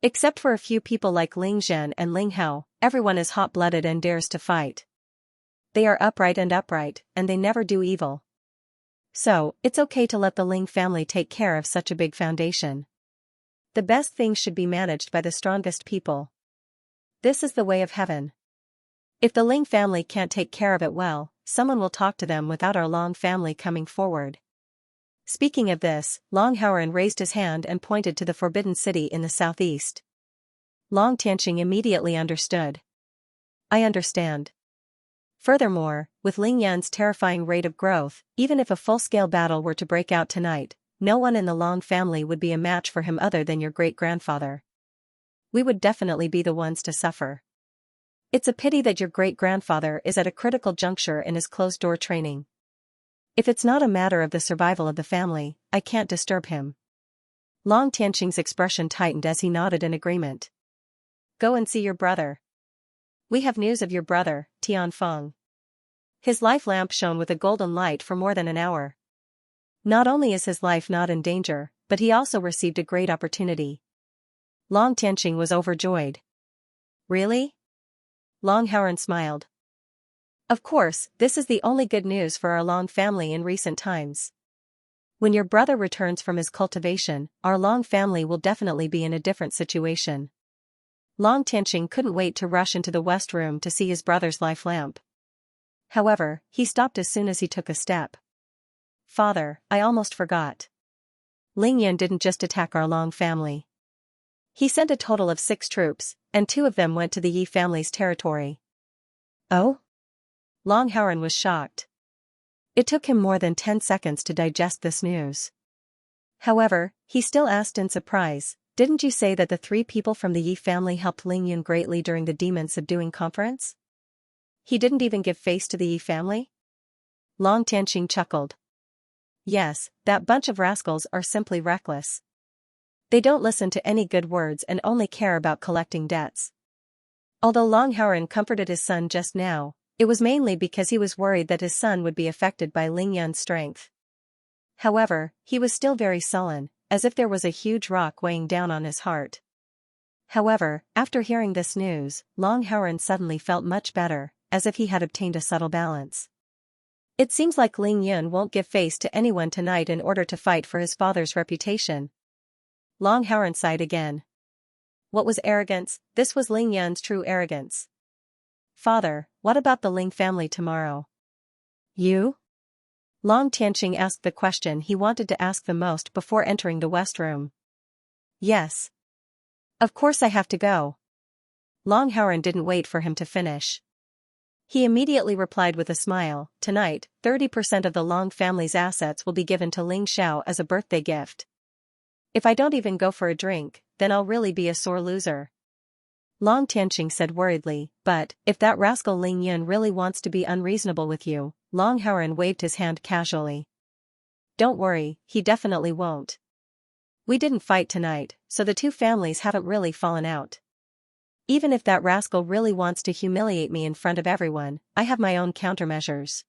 Except for a few people like Ling Zhen and Ling Hao, everyone is hot-blooded and dares to fight. They are upright, and they never do evil. So, it's okay to let the Ling family take care of such a big foundation. The best things should be managed by the strongest people. This is the way of heaven. If the Ling family can't take care of it well, someone will talk to them without our Long family coming forward. Speaking of this, Long Haoran raised his hand and pointed to the forbidden city in the southeast. Long Tianqing immediately understood. I understand. Furthermore, with Ling Yan's terrifying rate of growth, even if a full-scale battle were to break out tonight, no one in the Long family would be a match for him other than your great-grandfather. We would definitely be the ones to suffer. It's a pity that your great-grandfather is at a critical juncture in his closed-door training. If it's not a matter of the survival of the family, I can't disturb him. Long Tianqing's expression tightened as he nodded in agreement. Go and see your brother. We have news of your brother, Tianfeng. His life lamp shone with a golden light for more than an hour. Not only is his life not in danger, but he also received a great opportunity. Long Tianqing was overjoyed. Really? Long Haoran smiled. Of course, this is the only good news for our Long family in recent times. When your brother returns from his cultivation, our Long family will definitely be in a different situation. Long Tianqing couldn't wait to rush into the west room to see his brother's life lamp. However, he stopped as soon as he took a step. Father, I almost forgot. Ling Yan didn't just attack our Long family. He sent a total of 6 troops, and 2 of them went to the Yi family's territory. Oh? Long Haoran was shocked. It took him more than 10 seconds to digest this news. However, he still asked in surprise, didn't you say that the 3 people from the Yi family helped Ling Yan greatly during the demon subduing conference? He didn't even give face to the Yi family? Long Tianqing chuckled. Yes, that bunch of rascals are simply reckless. They don't listen to any good words and only care about collecting debts. Although Long Haoran comforted his son just now, it was mainly because he was worried that his son would be affected by Ling Yan's strength. However, he was still very sullen, as if there was a huge rock weighing down on his heart. However, after hearing this news, Long Haoran suddenly felt much better, as if he had obtained a subtle balance. It seems like Ling Yan won't give face to anyone tonight in order to fight for his father's reputation. Long Haoran sighed again. What was arrogance? This was Ling Yan's true arrogance. Father, what about the Ling family tomorrow? You? Long Tianqing asked the question he wanted to ask the most before entering the west room. Yes. Of course I have to go. Long Haoran didn't wait for him to finish. He immediately replied with a smile, tonight, 30% of the Long family's assets will be given to Ling Xiao as a birthday gift. If I don't even go for a drink, then I'll really be a sore loser. Long Tianqing said worriedly, but, if that rascal Ling Yan really wants to be unreasonable with you, Long Haoran waved his hand casually. Don't worry, he definitely won't. We didn't fight tonight, so the 2 families haven't really fallen out. Even if that rascal really wants to humiliate me in front of everyone, I have my own countermeasures.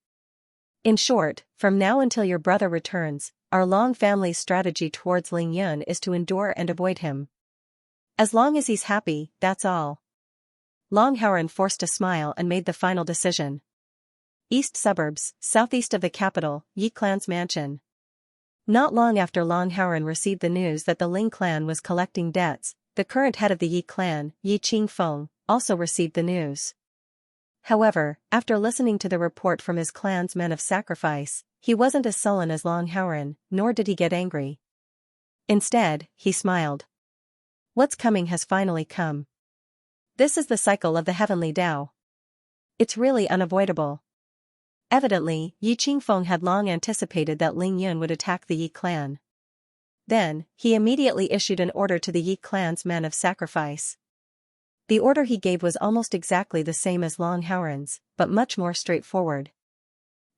In short, from now until your brother returns, our Long family's strategy towards Ling Yan is to endure and avoid him. As long as he's happy, that's all. Long Haoran forced a smile and made the final decision. East suburbs, southeast of the capital, Yi clan's mansion. Not long after Long Haoran received the news that the Ling clan was collecting debts, the current head of the Yi clan, Yi Qingfeng, also received the news. However, after listening to the report from his clan's men of sacrifice, he wasn't as sullen as Long Haoran, nor did he get angry. Instead, he smiled. What's coming has finally come. This is the cycle of the heavenly Tao. It's really unavoidable. Evidently, Yi Qingfeng had long anticipated that Ling Yan would attack the Yi clan. Then, he immediately issued an order to the Yi clan's men of sacrifice. The order he gave was almost exactly the same as Long Haoran's, but much more straightforward.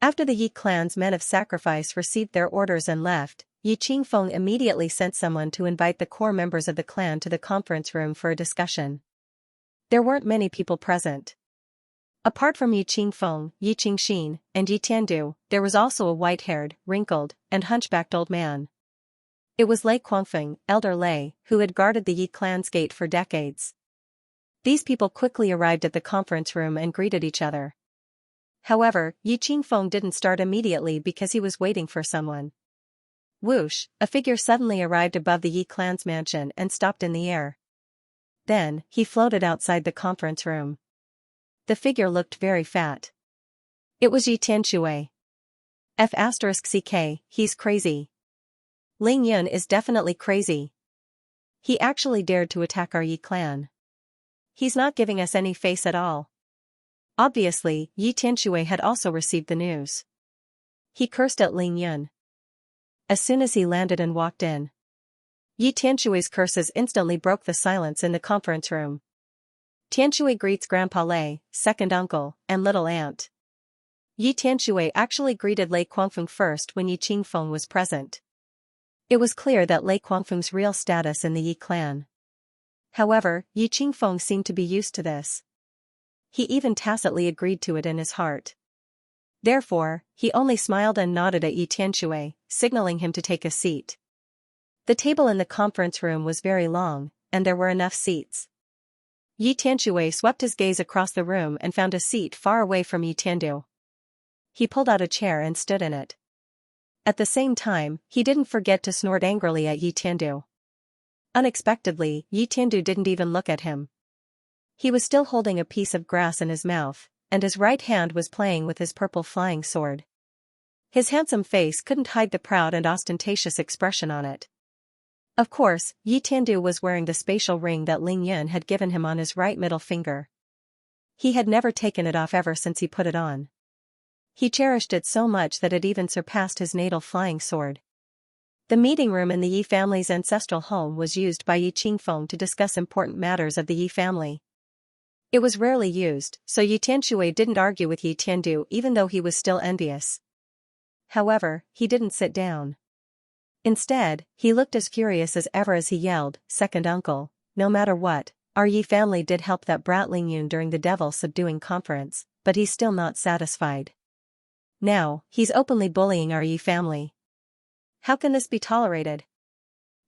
After the Yi clan's men of sacrifice received their orders and left, Yi Qingfeng immediately sent someone to invite the core members of the clan to the conference room for a discussion. There weren't many people present. Apart from Yi Qingfeng, Yi Qingxin, and Yi Tiandu, there was also a white-haired, wrinkled, and hunchbacked old man. It was Lei Quangfeng, Elder Lei, who had guarded the Yi clan's gate for decades. These people quickly arrived at the conference room and greeted each other. However, Yi Qingfeng didn't start immediately because he was waiting for someone. Whoosh, a figure suddenly arrived above the Yi clan's mansion and stopped in the air. Then, he floated outside the conference room. The figure looked very fat. It was Yi Tianxue. F*CK, he's crazy. Ling Yun is definitely crazy. He actually dared to attack our Yi clan. He's not giving us any face at all. Obviously, Yi Tianxue had also received the news. He cursed at Ling Yun. As soon as he landed and walked in, Yi Tianxue's curses instantly broke the silence in the conference room. Tianxue greets Grandpa Lei, second uncle, and little aunt. Yi Tianxue actually greeted Lei Quangfeng first when Yi Qingfeng was present. It was clear that Lei Quangfeng's real status in the Yi clan. However, Yi Qingfeng seemed to be used to this. He even tacitly agreed to it in his heart. Therefore, he only smiled and nodded at Yi Tianxue, signaling him to take a seat. The table in the conference room was very long, and there were enough seats. Yi Tianxue swept his gaze across the room and found a seat far away from Yi Tiandu. He pulled out a chair and stood in it. At the same time, he didn't forget to snort angrily at Yi Tiandu. Unexpectedly, Yi Tiandu didn't even look at him. He was still holding a piece of grass in his mouth, and his right hand was playing with his purple flying sword. His handsome face couldn't hide the proud and ostentatious expression on it. Of course, Yi Tiandu was wearing the spatial ring that Ling Yun had given him on his right middle finger. He had never taken it off ever since he put it on. He cherished it so much that it even surpassed his natal flying sword. The meeting room in the Yi family's ancestral home was used by Yi Qingfeng to discuss important matters of the Yi family. It was rarely used, so Yi Tianxue didn't argue with Yi Tiandu even though he was still envious. However, he didn't sit down. Instead, he looked as furious as ever as he yelled, "Second uncle, no matter what, our Yi family did help that brat Ling Yun during the devil-subduing conference, but he's still not satisfied. Now, he's openly bullying our Yi family. How can this be tolerated?"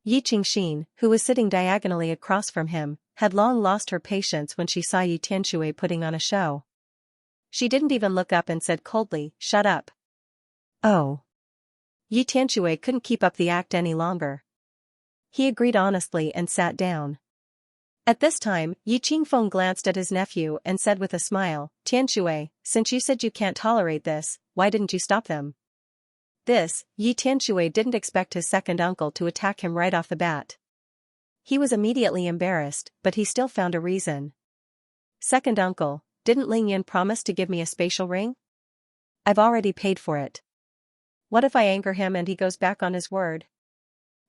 Yi Qingxin, who was sitting diagonally across from him, had long lost her patience when she saw Yi Tianxue putting on a show. She didn't even look up and said coldly, "Shut up." Oh. Yi Tianxue couldn't keep up the act any longer. He agreed honestly and sat down. At this time, Yi Qingfeng glanced at his nephew and said with a smile, "Tianxue, since you said you can't tolerate this, why didn't you stop them?" This, Yi Tianxue didn't expect his second uncle to attack him right off the bat. He was immediately embarrassed, but he still found a reason. "Second uncle, didn't Ling Yun promise to give me a spatial ring? I've already paid for it. What if I anger him and he goes back on his word?"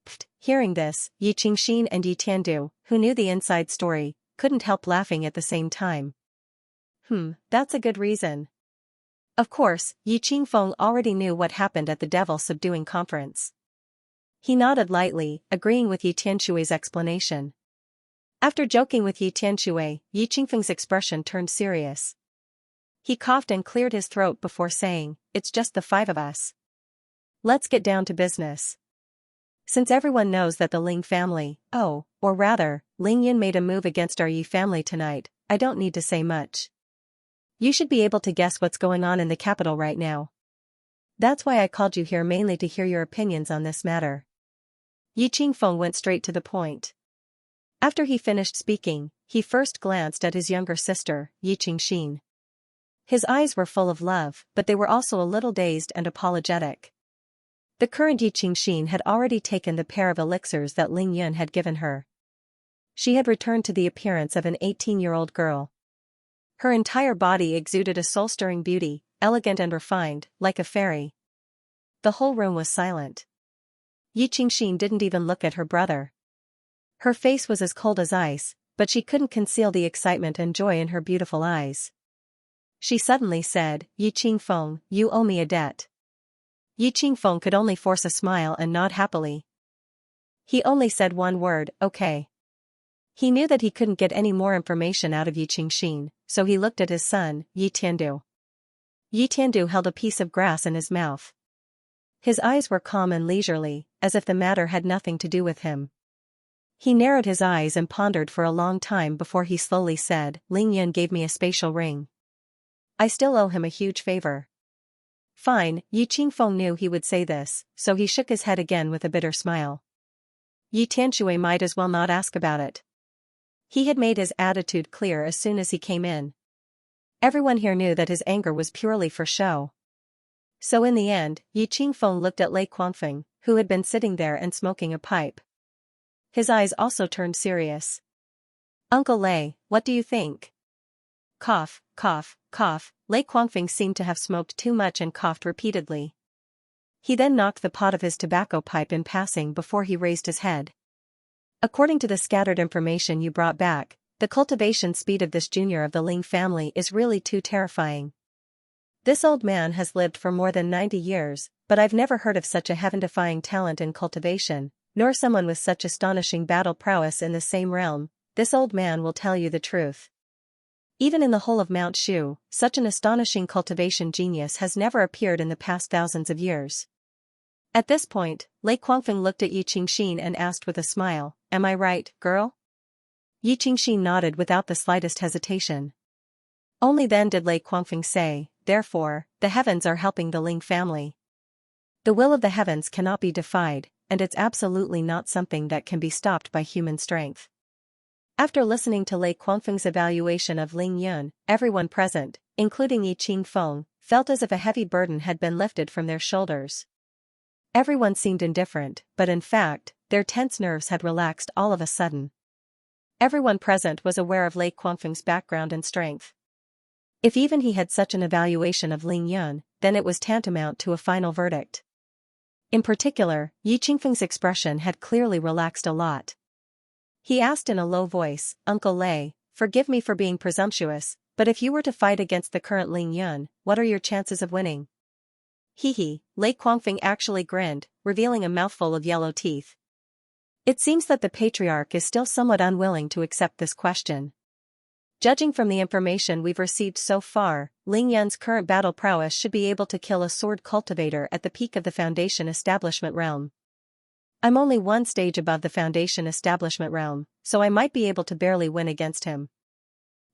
Pfft. Hearing this, Yi Qingxin and Yi Tiandu, who knew the inside story, couldn't help laughing at the same time. That's a good reason. Of course, Yi Qingfeng already knew what happened at the devil-subduing conference. He nodded lightly, agreeing with Yi Tianxue's explanation. After joking with Yi Tianxue, Yi Qingfeng's expression turned serious. He coughed and cleared his throat before saying, "It's just the five of us. Let's get down to business. Since everyone knows that the Ling family, or rather, Ling Yun made a move against our Yi family tonight, I don't need to say much. You should be able to guess what's going on in the capital right now. That's why I called you here, mainly to hear your opinions on this matter." Yi Qingfeng went straight to the point. After he finished speaking, he first glanced at his younger sister, Yi Qingxin. His eyes were full of love, but they were also a little dazed and apologetic. The current Yi Qingxin had already taken the pair of elixirs that Ling Yun had given her. She had returned to the appearance of an 18-year-old girl. Her entire body exuded a soul-stirring beauty, elegant and refined, like a fairy. The whole room was silent. Yi Qingxin didn't even look at her brother. Her face was as cold as ice, but she couldn't conceal the excitement and joy in her beautiful eyes. She suddenly said, "Yi Qingfeng, you owe me a debt." Yi Qingfeng could only force a smile and nod happily. He only said one word, okay. He knew that he couldn't get any more information out of Yi Qingxin, so he looked at his son, Yi Tiandu. Yi Tiandu held a piece of grass in his mouth. His eyes were calm and leisurely, as if the matter had nothing to do with him. He narrowed his eyes and pondered for a long time before he slowly said, Ling Yun gave me a spatial ring. I still owe him a huge favor. Fine, Yi Qingfeng knew he would say this, so he shook his head again with a bitter smile. Yi Tianxue might as well not ask about it. He had made his attitude clear as soon as he came in. Everyone here knew that his anger was purely for show. So in the end, Yi Qingfeng looked at Lei Quangfeng, who had been sitting there and smoking a pipe. His eyes also turned serious. Uncle Lei, what do you think? Cough, cough, cough. Lei Quangfeng seemed to have smoked too much and coughed repeatedly. He then knocked the pot of his tobacco pipe in passing before he raised his head. According to the scattered information you brought back, the cultivation speed of this junior of the Ling family is really too terrifying. This old man has lived for more than 90 years, but I've never heard of such a heaven-defying talent in cultivation, nor someone with such astonishing battle prowess in the same realm. This old man will tell you the truth. Even in the whole of Mount Shu, such an astonishing cultivation genius has never appeared in the past thousands of years. At this point, Lei Quangfeng looked at Yi Qingxin and asked with a smile, am I right, girl? Yi Qingxin nodded without the slightest hesitation. Only then did Lei Quangfeng say, therefore, the heavens are helping the Ling family. The will of the heavens cannot be defied, and it's absolutely not something that can be stopped by human strength. After listening to Lei Quangfeng's evaluation of Ling Yun, everyone present, including Yi Qingfeng, felt as if a heavy burden had been lifted from their shoulders. Everyone seemed indifferent, but in fact, their tense nerves had relaxed all of a sudden. Everyone present was aware of Lei Quangfeng's background and strength. If even he had such an evaluation of Ling Yun, then it was tantamount to a final verdict. In particular, Yi Qingfeng's expression had clearly relaxed a lot. He asked in a low voice, Uncle Lei, forgive me for being presumptuous, but if you were to fight against the current Ling Yun, what are your chances of winning? Hee. Lei Quangfeng actually grinned, revealing a mouthful of yellow teeth. It seems that the patriarch is still somewhat unwilling to accept this question. Judging from the information we've received so far, Ling Yun's current battle prowess should be able to kill a sword cultivator at the peak of the Foundation Establishment realm. I'm only one stage above the Foundation Establishment realm, so I might be able to barely win against him.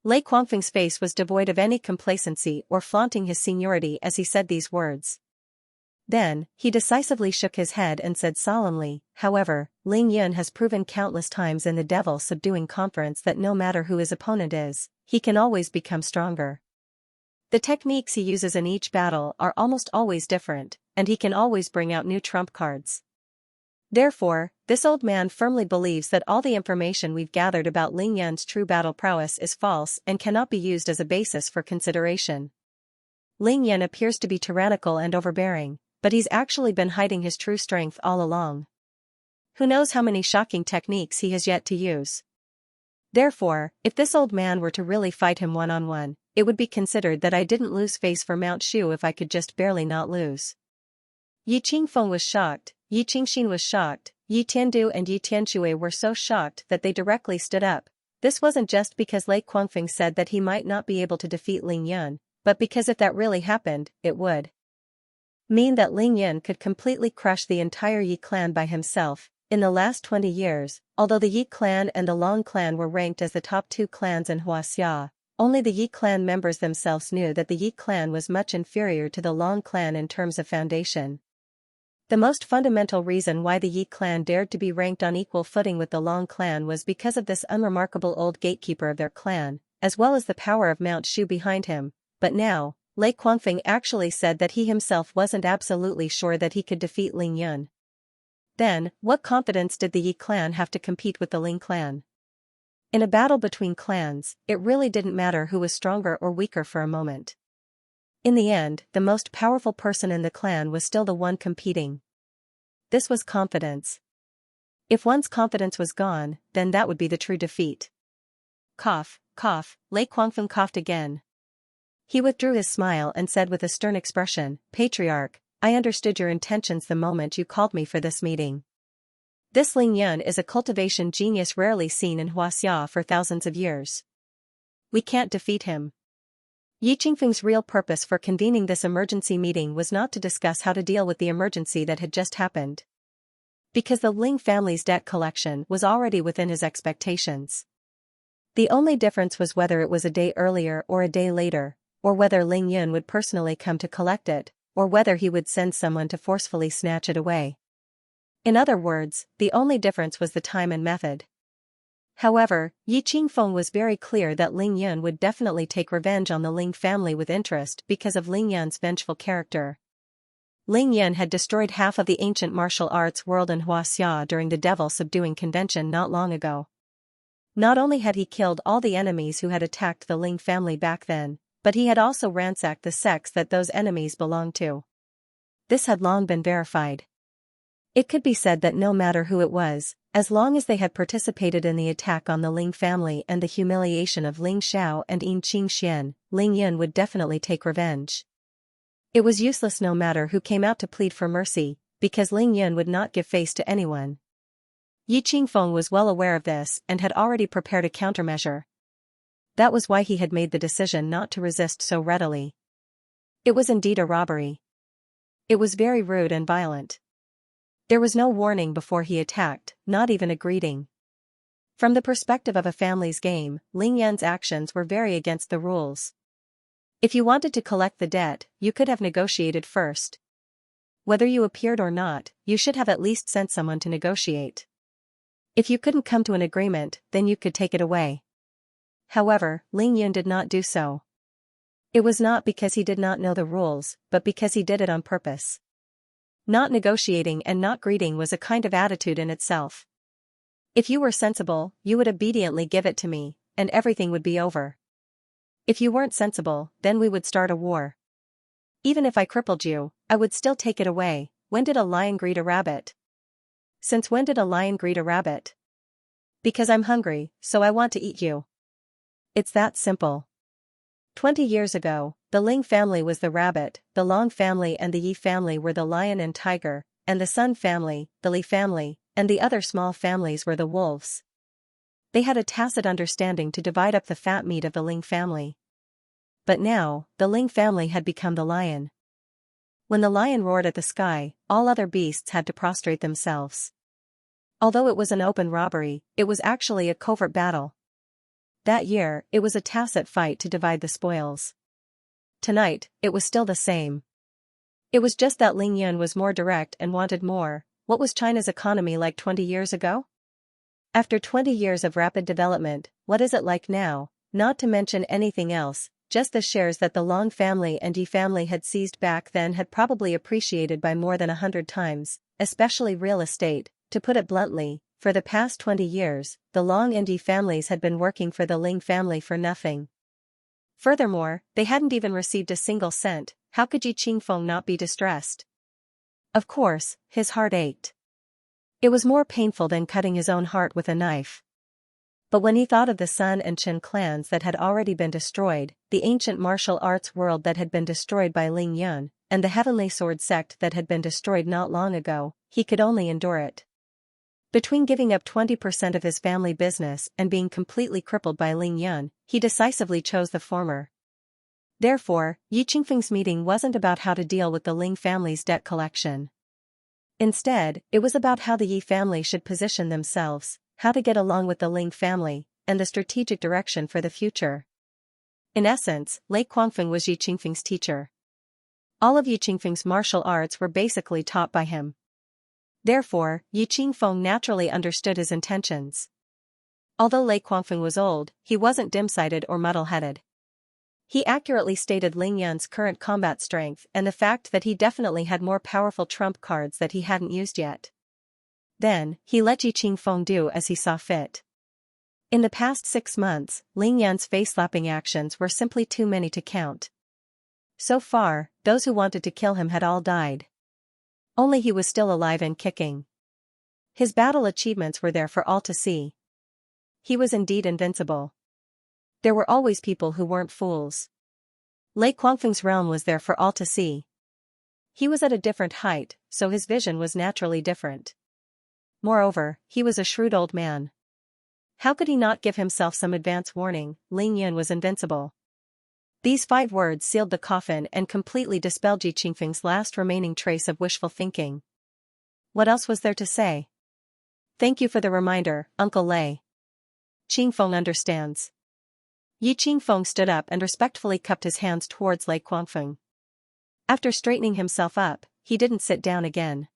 Lei Quangfeng's face was devoid of any complacency or flaunting his seniority as he said these words. Then, he decisively shook his head and said solemnly, however, Ling Yun has proven countless times in the devil-subduing conference that no matter who his opponent is, he can always become stronger. The techniques he uses in each battle are almost always different, and he can always bring out new trump cards. Therefore, this old man firmly believes that all the information we've gathered about Ling Yun's true battle prowess is false and cannot be used as a basis for consideration. Ling Yun appears to be tyrannical and overbearing, but he's actually been hiding his true strength all along. Who knows how many shocking techniques he has yet to use. Therefore, if this old man were to really fight him one-on-one, it would be considered that I didn't lose face for Mount Shu if I could just barely not lose. Yi Qingfeng was shocked, Yi Qingxin was shocked, Yi Tiandu and Yi Tianxue were so shocked that they directly stood up. This wasn't just because Lei Quangfeng said that he might not be able to defeat Ling Yun, but because if that really happened, it would mean that Ling Yun could completely crush the entire Yi clan by himself. In the last 20 years, although the Yi clan and the Long clan were ranked as the top two clans in Huaxia, only the Yi clan members themselves knew that the Yi clan was much inferior to the Long clan in terms of foundation. The most fundamental reason why the Yi clan dared to be ranked on equal footing with the Long clan was because of this unremarkable old gatekeeper of their clan, as well as the power of Mount Shu behind him. But now, Lei Quangfeng actually said that he himself wasn't absolutely sure that he could defeat Ling Yun. Then, what confidence did the Yi clan have to compete with the Ling clan? In a battle between clans, it really didn't matter who was stronger or weaker for a moment. In the end, the most powerful person in the clan was still the one competing. This was confidence. If one's confidence was gone, then that would be the true defeat. Cough, cough, Lei Quangfeng coughed again. He withdrew his smile and said with a stern expression, Patriarch, I understood your intentions the moment you called me for this meeting. This Ling Yun is a cultivation genius rarely seen in Xianxia for thousands of years. We can't defeat him. Yi Qingfeng's real purpose for convening this emergency meeting was not to discuss how to deal with the emergency that had just happened. Because the Ling family's debt collection was already within his expectations. The only difference was whether it was a day earlier or a day later, or whether Ling Yun would personally come to collect it, or whether he would send someone to forcefully snatch it away. In other words, the only difference was the time and method. However, Yi Qingfeng was very clear that Ling Yun would definitely take revenge on the Ling family with interest because of Ling Yun's vengeful character. Ling Yun had destroyed half of the ancient martial arts world in Xianxia during the Devil Subduing Convention not long ago. Not only had he killed all the enemies who had attacked the Ling family back then, but he had also ransacked the sects that those enemies belonged to. This had long been verified. It could be said that no matter who it was, as long as they had participated in the attack on the Ling family and the humiliation of Ling Xiao and Yin Qingxian, Ling Yun would definitely take revenge. It was useless no matter who came out to plead for mercy, because Ling Yun would not give face to anyone. Yi Qingfeng was well aware of this and had already prepared a countermeasure. That was why he had made the decision not to resist so readily. It was indeed a robbery. It was very rude and violent. There was no warning before he attacked, not even a greeting. From the perspective of a family's game, Ling Yun's actions were very against the rules. If you wanted to collect the debt, you could have negotiated first. Whether you appeared or not, you should have at least sent someone to negotiate. If you couldn't come to an agreement, then you could take it away. However, Ling Yun did not do so. It was not because he did not know the rules, but because he did it on purpose. Not negotiating and not greeting was a kind of attitude in itself. If you were sensible, you would obediently give it to me, and everything would be over. If you weren't sensible, then we would start a war. Even if I crippled you, I would still take it away. When did a lion greet a rabbit? Since when did a lion greet a rabbit? Because I'm hungry, so I want to eat you. It's that simple. 20 years ago, the Ling family was the rabbit, the Long family and the Yi family were the lion and tiger, and the Sun family, the Li family, and the other small families were the wolves. They had a tacit understanding to divide up the fat meat of the Ling family. But now, the Ling family had become the lion. When the lion roared at the sky, all other beasts had to prostrate themselves. Although it was an open robbery, it was actually a covert battle. That year, it was a tacit fight to divide the spoils. Tonight, it was still the same. It was just that Ling Yun was more direct and wanted more. What was China's economy like 20 years ago? After 20 years of rapid development, what is it like now? Not to mention anything else, just the shares that the Long family and Yi family had seized back then had probably appreciated by more than 100 times, especially real estate. To put it bluntly, for the past 20 years, the Long and Yi families had been working for the Ling family for nothing. Furthermore, they hadn't even received a single cent. How could Yi Qingfeng not be distressed? Of course, his heart ached. It was more painful than cutting his own heart with a knife. But when he thought of the Sun and Chen clans that had already been destroyed, the ancient martial arts world that had been destroyed by Ling Yun, and the Heavenly Sword sect that had been destroyed not long ago, he could only endure it. Between giving up 20% of his family business and being completely crippled by Ling Yun, he decisively chose the former. Therefore, Yi Qingfeng's meeting wasn't about how to deal with the Ling family's debt collection. Instead, it was about how the Yi family should position themselves, how to get along with the Ling family, and the strategic direction for the future. In essence, Lei Guangfeng was Yi Qingfeng's teacher. All of Yi Qingfeng's martial arts were basically taught by him. Therefore, Yi Qingfeng naturally understood his intentions. Although Lei Guangfeng was old, he wasn't dim-sighted or muddle-headed. He accurately stated Ling Yun's current combat strength and the fact that he definitely had more powerful trump cards that he hadn't used yet. Then, he let Yi Qingfeng do as he saw fit. In the past 6 months, Ling Yun's face-slapping actions were simply too many to count. So far, those who wanted to kill him had all died. Only he was still alive and kicking. His battle achievements were there for all to see. He was indeed invincible. There were always people who weren't fools. Lei Guangfeng's realm was there for all to see. He was at a different height, so his vision was naturally different. Moreover, he was a shrewd old man. How could he not give himself some advance warning? Ling Yun was invincible. These 5 words sealed the coffin and completely dispelled Yi Qingfeng's last remaining trace of wishful thinking. What else was there to say? Thank you for the reminder, Uncle Lei. Qingfeng understands. Yi Qingfeng stood up and respectfully cupped his hands towards Lei Guangfeng. After straightening himself up, he didn't sit down again.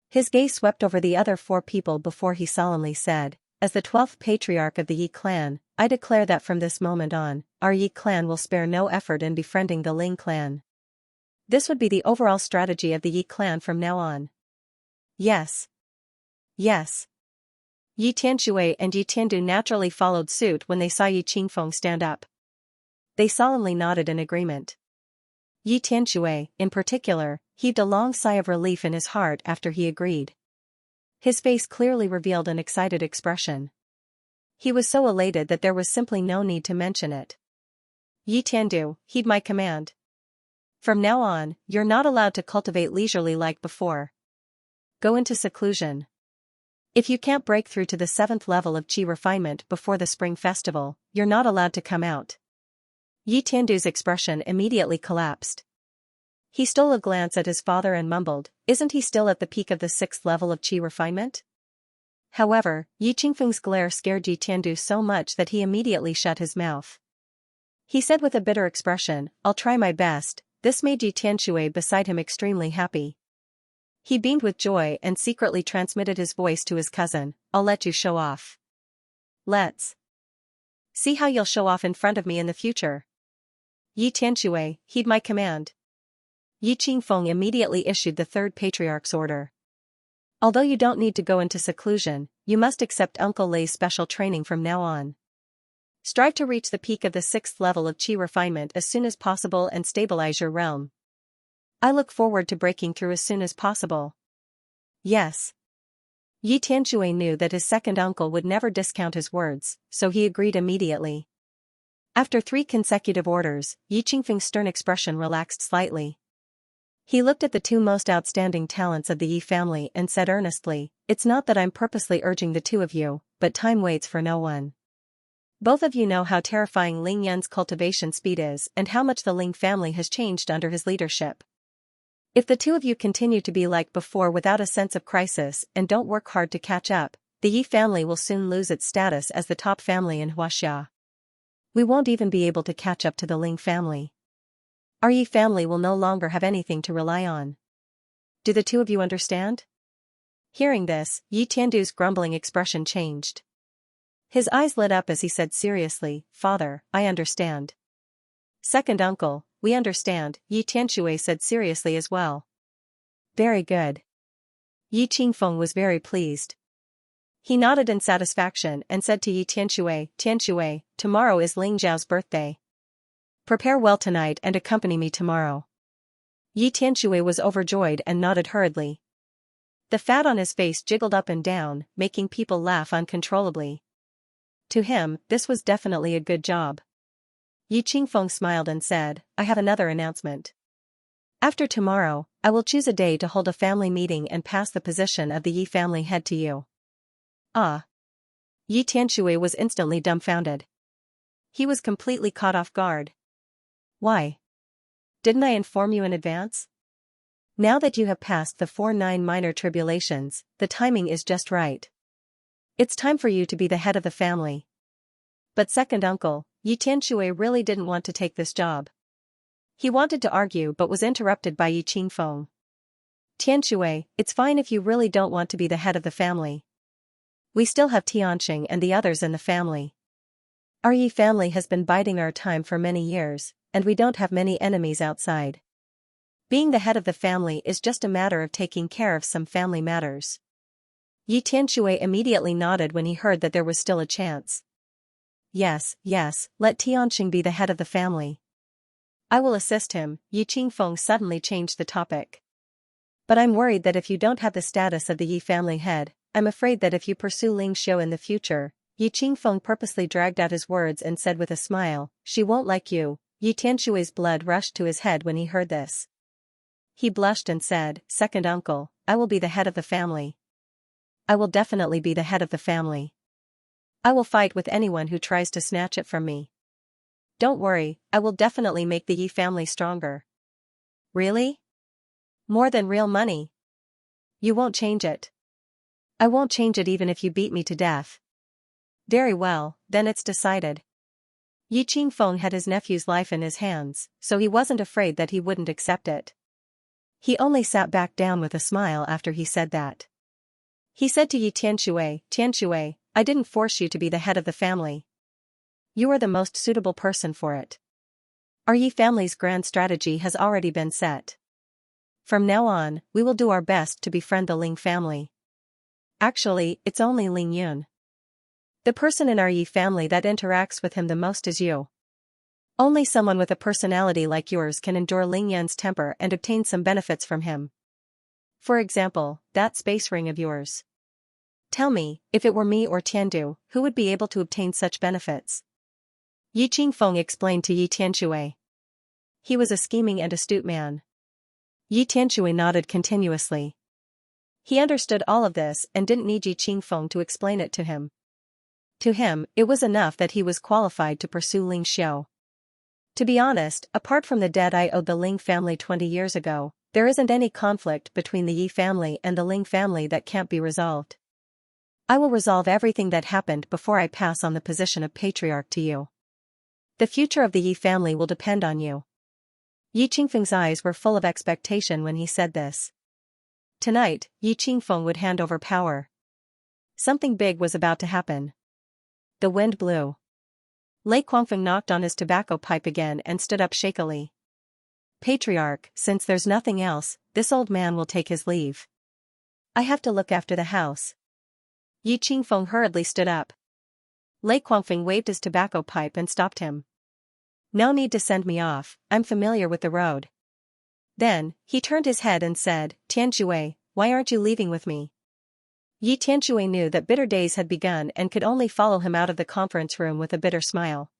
His gaze swept over the other 4 people before he solemnly said, as the 12th patriarch of the Yi clan, I declare that from this moment on, our Yi clan will spare no effort in befriending the Ling clan. This would be the overall strategy of the Yi clan from now on. Yes. Yes. Yi Tianxue and Yi Tiandu naturally followed suit when they saw Yi Qingfeng stand up. They solemnly nodded in agreement. Yi Tianxue, in particular, heaved a long sigh of relief in his heart after he agreed. His face clearly revealed an excited expression. He was so elated that there was simply no need to mention it. Yi Tiandu, heed my command. From now on, you're not allowed to cultivate leisurely like before. Go into seclusion. If you can't break through to the 7th level of qi refinement before the spring festival, you're not allowed to come out. Yi Tiandu's expression immediately collapsed. He stole a glance at his father and mumbled, isn't he still at the peak of the 6th level of qi refinement? However, Yi Qingfeng's glare scared Yi Tiandu so much that he immediately shut his mouth. He said with a bitter expression, I'll try my best. This made Yi Tianxue beside him extremely happy. He beamed with joy and secretly transmitted his voice to his cousin, I'll let you show off. Let's see how you'll show off in front of me in the future. Yi Tianxue, heed my command. Yi Qingfeng immediately issued the 3rd patriarch's order. Although you don't need to go into seclusion, you must accept Uncle Lei's special training from now on. Strive to reach the peak of the 6th level of qi refinement as soon as possible and stabilize your realm. I look forward to breaking through as soon as possible. Yes. Yi Tianxue knew that his second uncle would never discount his words, so he agreed immediately. After 3 consecutive orders, Yi Qingfeng's stern expression relaxed slightly. He looked at the 2 most outstanding talents of the Yi family and said earnestly, it's not that I'm purposely urging the 2 of you, but time waits for no one. Both of you know how terrifying Ling Yun's cultivation speed is and how much the Ling family has changed under his leadership. If the 2 of you continue to be like before without a sense of crisis and don't work hard to catch up, the Yi family will soon lose its status as the top family in Xianxia. We won't even be able to catch up to the Ling family. Our Yi family will no longer have anything to rely on. Do the 2 of you understand? Hearing this, Yi Tiandu's grumbling expression changed. His eyes lit up as he said seriously, Father, I understand. Second uncle, we understand, Yi Tianxue said seriously as well. Very good. Yi Qingfeng was very pleased. He nodded in satisfaction and said to Yi Tianxue, Tianxue, tomorrow is Ling Zhao's birthday. Prepare well tonight and accompany me tomorrow. Yi Tianxue was overjoyed and nodded hurriedly. The fat on his face jiggled up and down, making people laugh uncontrollably. To him, this was definitely a good job. Yi Qingfeng smiled and said, I have another announcement. After tomorrow, I will choose a day to hold a family meeting and pass the position of the Yi family head to you. Ah. Yi Tianxue was instantly dumbfounded. He was completely caught off guard. Why? Didn't I inform you in advance? Now that you have passed the 4-9 minor tribulations, the timing is just right. It's time for you to be the head of the family. But second uncle, Yi Tianxue really didn't want to take this job. He wanted to argue but was interrupted by Yi Qingfeng. Tianxue, it's fine if you really don't want to be the head of the family. We still have Tianxing and the others in the family. Our Yi family has been biding our time for many years, and we don't have many enemies outside. Being the head of the family is just a matter of taking care of some family matters. Yi Tianxue immediately nodded when he heard that there was still a chance. Yes, let Tianxing be the head of the family. I will assist him. Yi Qingfeng suddenly changed the topic. But I'm worried that if you don't have the status of the Yi family head, I'm afraid that if you pursue Ling Xiu in the future, Yi Qingfeng purposely dragged out his words and said with a smile, she won't like you. Yi Tianxue's blood rushed to his head when he heard this. He blushed and said, "Second uncle, I will be the head of the family. I will definitely be the head of the family. I will fight with anyone who tries to snatch it from me. Don't worry, I will definitely make the Yi family stronger." "Really? More than real money? You won't change it." "I won't change it even if you beat me to death." "Very well, then it's decided." Yi Qingfeng had his nephew's life in his hands, so he wasn't afraid that he wouldn't accept it. He only sat back down with a smile after he said that. He said to Yi Tianxue, "Tianxue, I didn't force you to be the head of the family. You are the most suitable person for it. Our Yi family's grand strategy has already been set. From now on, we will do our best to befriend the Ling family. Actually, it's only Ling Yun. The person in our Yi family that interacts with him the most is you. Only someone with a personality like yours can endure Ling Yun's temper and obtain some benefits from him. For example, that space ring of yours. Tell me, if it were me or Tiandu, who would be able to obtain such benefits?" Yi Qingfeng explained to Yi Tianxue. He was a scheming and astute man. Yi Tianxue nodded continuously. He understood all of this and didn't need Yi Qingfeng to explain it to him. To him, it was enough that he was qualified to pursue Ling Xiao. To be honest, apart from the debt I owed the Ling family 20 years ago, there isn't any conflict between the Yi family and the Ling family that can't be resolved. I will resolve everything that happened before I pass on the position of patriarch to you. The future of the Yi family will depend on you." Yi Qingfeng's eyes were full of expectation when he said this. Tonight, Yi Qingfeng would hand over power. Something big was about to happen. The wind blew. Lei Guangfeng knocked on his tobacco pipe again and stood up shakily. "Patriarch, since there's nothing else, this old man will take his leave. I have to look after the house." Yi Qingfeng hurriedly stood up. Lei Guangfeng waved his tobacco pipe and stopped him. "No need to send me off, I'm familiar with the road." Then, he turned his head and said, "Tianxue, why aren't you leaving with me?" Yi Tianxue knew that bitter days had begun and could only follow him out of the conference room with a bitter smile.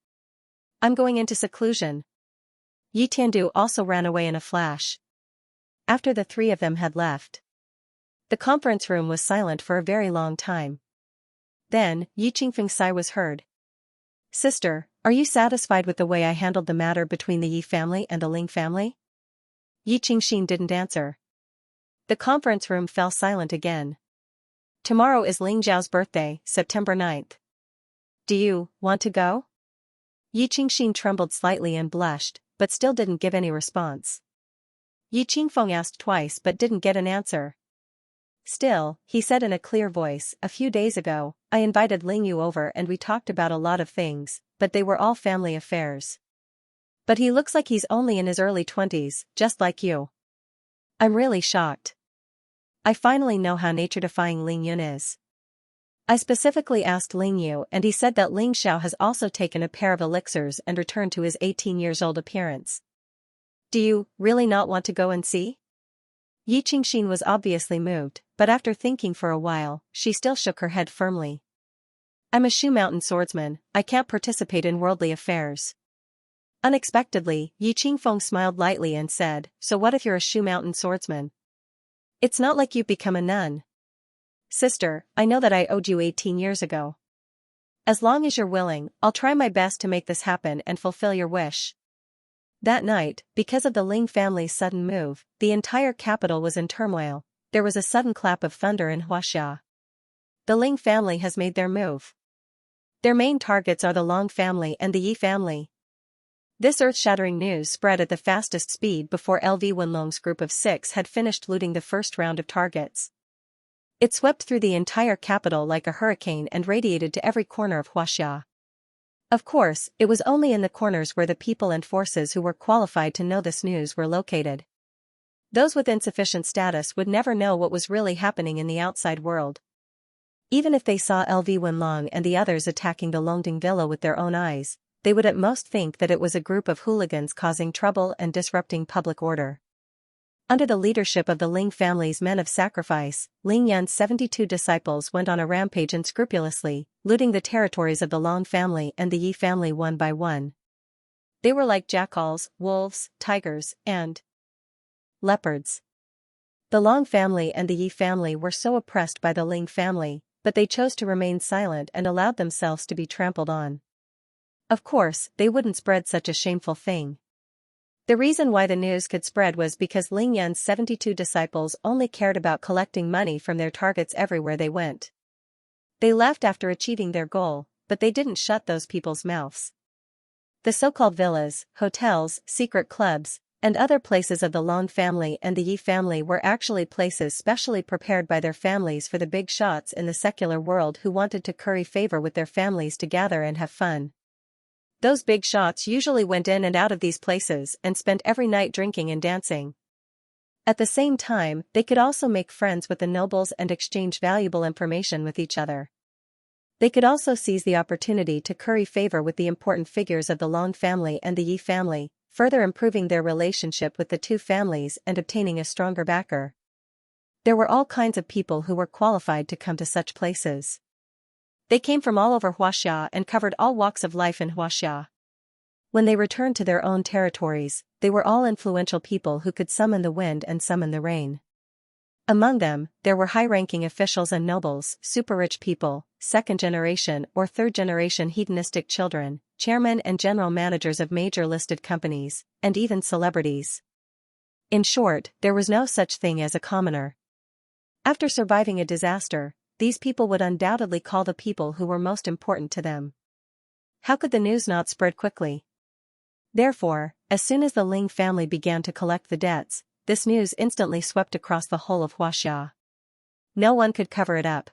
"I'm going into seclusion." Yi Tiandu also ran away in a flash. After the three of them had left, the conference room was silent for a very long time. Then, Yi Qingfeng's sigh was heard. "Sister, are you satisfied with the way I handled the matter between the Yi family and the Ling family?" Yi Qingxin didn't answer. The conference room fell silent again. "Tomorrow is Ling Zhao's birthday, September 9th. Do you want to go?" Yi Qingxin trembled slightly and blushed, but still didn't give any response. Yi Qingfeng asked twice but didn't get an answer. Still, he said in a clear voice, "A few days ago, I invited Ling Yu over and we talked about a lot of things, but they were all family affairs. But he looks like he's only in his early 20s, just like you. I'm really shocked. I finally know how nature-defying Ling Yun is. I specifically asked Ling Yu and he said that Ling Xiao has also taken a pair of elixirs and returned to his 18-years-old appearance. Do you really not want to go and see?" Yi Qingxin was obviously moved, but after thinking for a while, she still shook her head firmly. "I'm a Shu Mountain swordsman, I can't participate in worldly affairs." Unexpectedly, Yi Qingfeng smiled lightly and said, "So what if you're a Shu Mountain swordsman? It's not like you've become a nun." "Sister, I know that I owed you 18 years ago. As long as you're willing, I'll try my best to make this happen and fulfill your wish." That night, because of the Ling family's sudden move, the entire capital was in turmoil. There was a sudden clap of thunder in Xianxia. The Ling family has made their move. Their main targets are the Long family and the Yi family. This earth-shattering news spread at the fastest speed before LV Wenlong's group of 6 had finished looting the first round of targets. It swept through the entire capital like a hurricane and radiated to every corner of Xianxia. Of course, it was only in the corners where the people and forces who were qualified to know this news were located. Those with insufficient status would never know what was really happening in the outside world. Even if they saw LV Wenlong and the others attacking the Longding Villa with their own eyes, they would at most think that it was a group of hooligans causing trouble and disrupting public order. Under the leadership of the Ling family's men of sacrifice, Ling Yan's 72 disciples went on a rampage unscrupulously, looting the territories of the Long family and the Yi family one by one. They were like jackals, wolves, tigers, and leopards. The Long family and the Yi family were so oppressed by the Ling family, but they chose to remain silent and allowed themselves to be trampled on. Of course, they wouldn't spread such a shameful thing. The reason why the news could spread was because Ling Yan's 72 disciples only cared about collecting money from their targets everywhere they went. They left after achieving their goal, but they didn't shut those people's mouths. The so-called villas, hotels, secret clubs, and other places of the Long family and the Yi family were actually places specially prepared by their families for the big shots in the secular world who wanted to curry favor with their families to gather and have fun. Those big shots usually went in and out of these places and spent every night drinking and dancing. At the same time, they could also make friends with the nobles and exchange valuable information with each other. They could also seize the opportunity to curry favor with the important figures of the Long family and the Yi family, further improving their relationship with the two families and obtaining a stronger backer. There were all kinds of people who were qualified to come to such places. They came from all over Huaxia and covered all walks of life in Huaxia. When they returned to their own territories, they were all influential people who could summon the wind and summon the rain. Among them, there were high-ranking officials and nobles, super-rich people, second-generation or third-generation hedonistic children, chairmen and general managers of major listed companies, and even celebrities. In short, there was no such thing as a commoner. After surviving a disaster, these people would undoubtedly call the people who were most important to them. How could the news not spread quickly? Therefore, as soon as the Ling family began to collect the debts, this news instantly swept across the whole of Huaxia. No one could cover it up.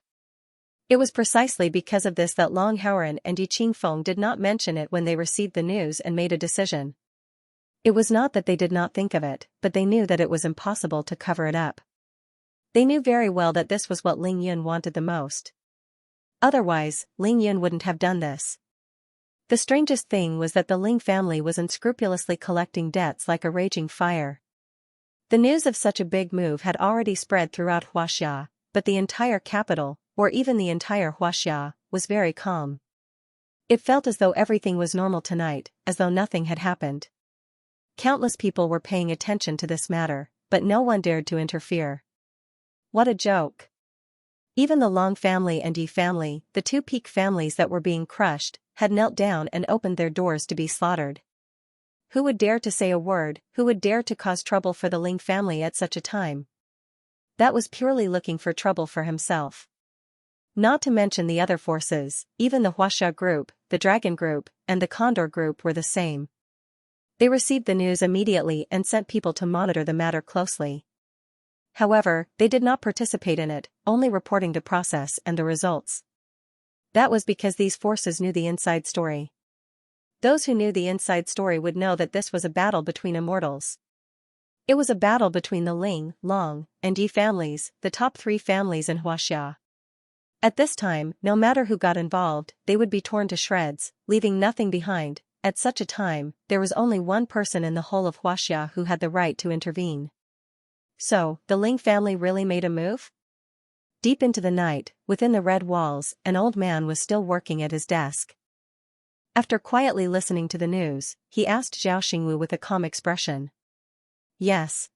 It was precisely because of this that Long Haoran and Yi Qingfeng did not mention it when they received the news and made a decision. It was not that they did not think of it, but they knew that it was impossible to cover it up. They knew very well that this was what Ling Yun wanted the most. Otherwise, Ling Yun wouldn't have done this. The strangest thing was that the Ling family was unscrupulously collecting debts like a raging fire. The news of such a big move had already spread throughout Huaxia, but the entire capital, or even the entire Huaxia, was very calm. It felt as though everything was normal tonight, as though nothing had happened. Countless people were paying attention to this matter, but no one dared to interfere. What a joke! Even the Long family and Yi family, the two peak families that were being crushed, had knelt down and opened their doors to be slaughtered. Who would dare to say a word, who would dare to cause trouble for the Ling family at such a time? That was purely looking for trouble for himself. Not to mention the other forces, even the Huaxia group, the Dragon group, and the Condor group were the same. They received the news immediately and sent people to monitor the matter closely. However, they did not participate in it, only reporting the process and the results. That was because these forces knew the inside story. Those who knew the inside story would know that this was a battle between immortals. It was a battle between the Ling, Long, and Yi families, the top three families in Huaxia. At this time, no matter who got involved, they would be torn to shreds, leaving nothing behind. At such a time, there was only one person in the whole of Huaxia who had the right to intervene. So, the Ling family really made a move? Deep into the night, within the red walls, an old man was still working at his desk. After quietly listening to the news, he asked Zhao Xingwu with a calm expression. Yes.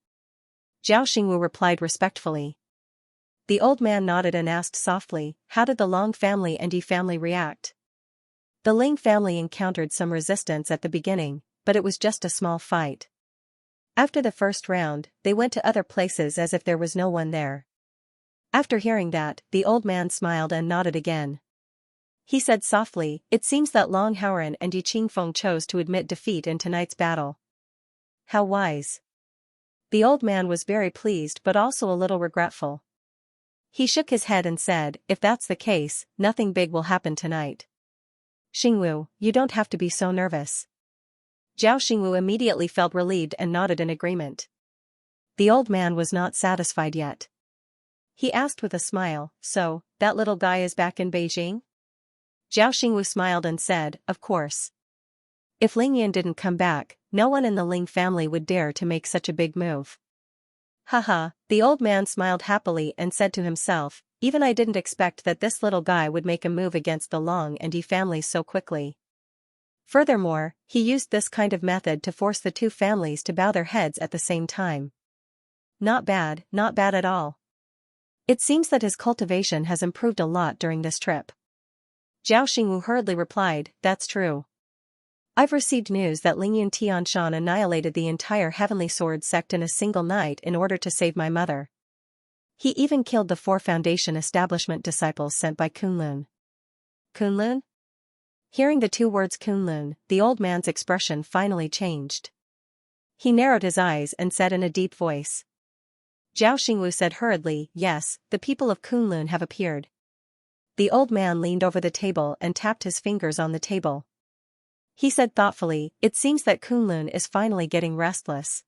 Zhao Xingwu replied respectfully. The old man nodded and asked softly, how did the Long family and Yi family react? The Ling family encountered some resistance at the beginning, but it was just a small fight. After the first round, they went to other places as if there was no one there. After hearing that, the old man smiled and nodded again. He said softly, it seems that Long Haoran and Yi Qingfeng chose to admit defeat in tonight's battle. How wise. The old man was very pleased but also a little regretful. He shook his head and said, if that's the case, nothing big will happen tonight. Xingwu, you don't have to be so nervous. Zhao Xingwu immediately felt relieved and nodded in agreement. The old man was not satisfied yet. He asked with a smile, so, that little guy is back in Beijing? Zhao Xingwu smiled and said, of course. If Ling Yan didn't come back, no one in the Ling family would dare to make such a big move. Haha, the old man smiled happily and said to himself, even I didn't expect that this little guy would make a move against the Long and Yi families so quickly. Furthermore, he used this kind of method to force the two families to bow their heads at the same time. Not bad at all. It seems that his cultivation has improved a lot during this trip. Zhao Xingwu hurriedly replied, that's true. I've received news that Lingyun Tianshan annihilated the entire Heavenly Sword sect in a single night in order to save my mother. He even killed the 4 Foundation establishment disciples sent by Kunlun. Kunlun? Hearing the 2 words Kunlun, the old man's expression finally changed. He narrowed his eyes and said in a deep voice. Zhao Xingwu said hurriedly, yes, the people of Kunlun have appeared. The old man leaned over the table and tapped his fingers on the table. He said thoughtfully, it seems that Kunlun is finally getting restless.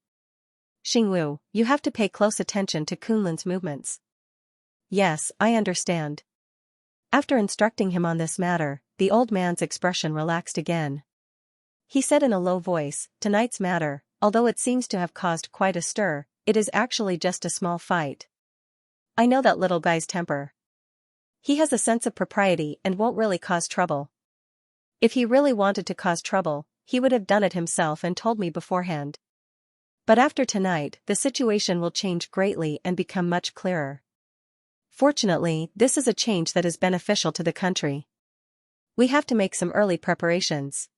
Xingwu, you have to pay close attention to Kunlun's movements. Yes, I understand. After instructing him on this matter, the old man's expression relaxed again. He said in a low voice, tonight's matter, although it seems to have caused quite a stir, it is actually just a small fight. I know that little guy's temper. He has a sense of propriety and won't really cause trouble. If he really wanted to cause trouble, he would have done it himself and told me beforehand. But after tonight, the situation will change greatly and become much clearer. Fortunately, this is a change that is beneficial to the country. We have to make some early preparations.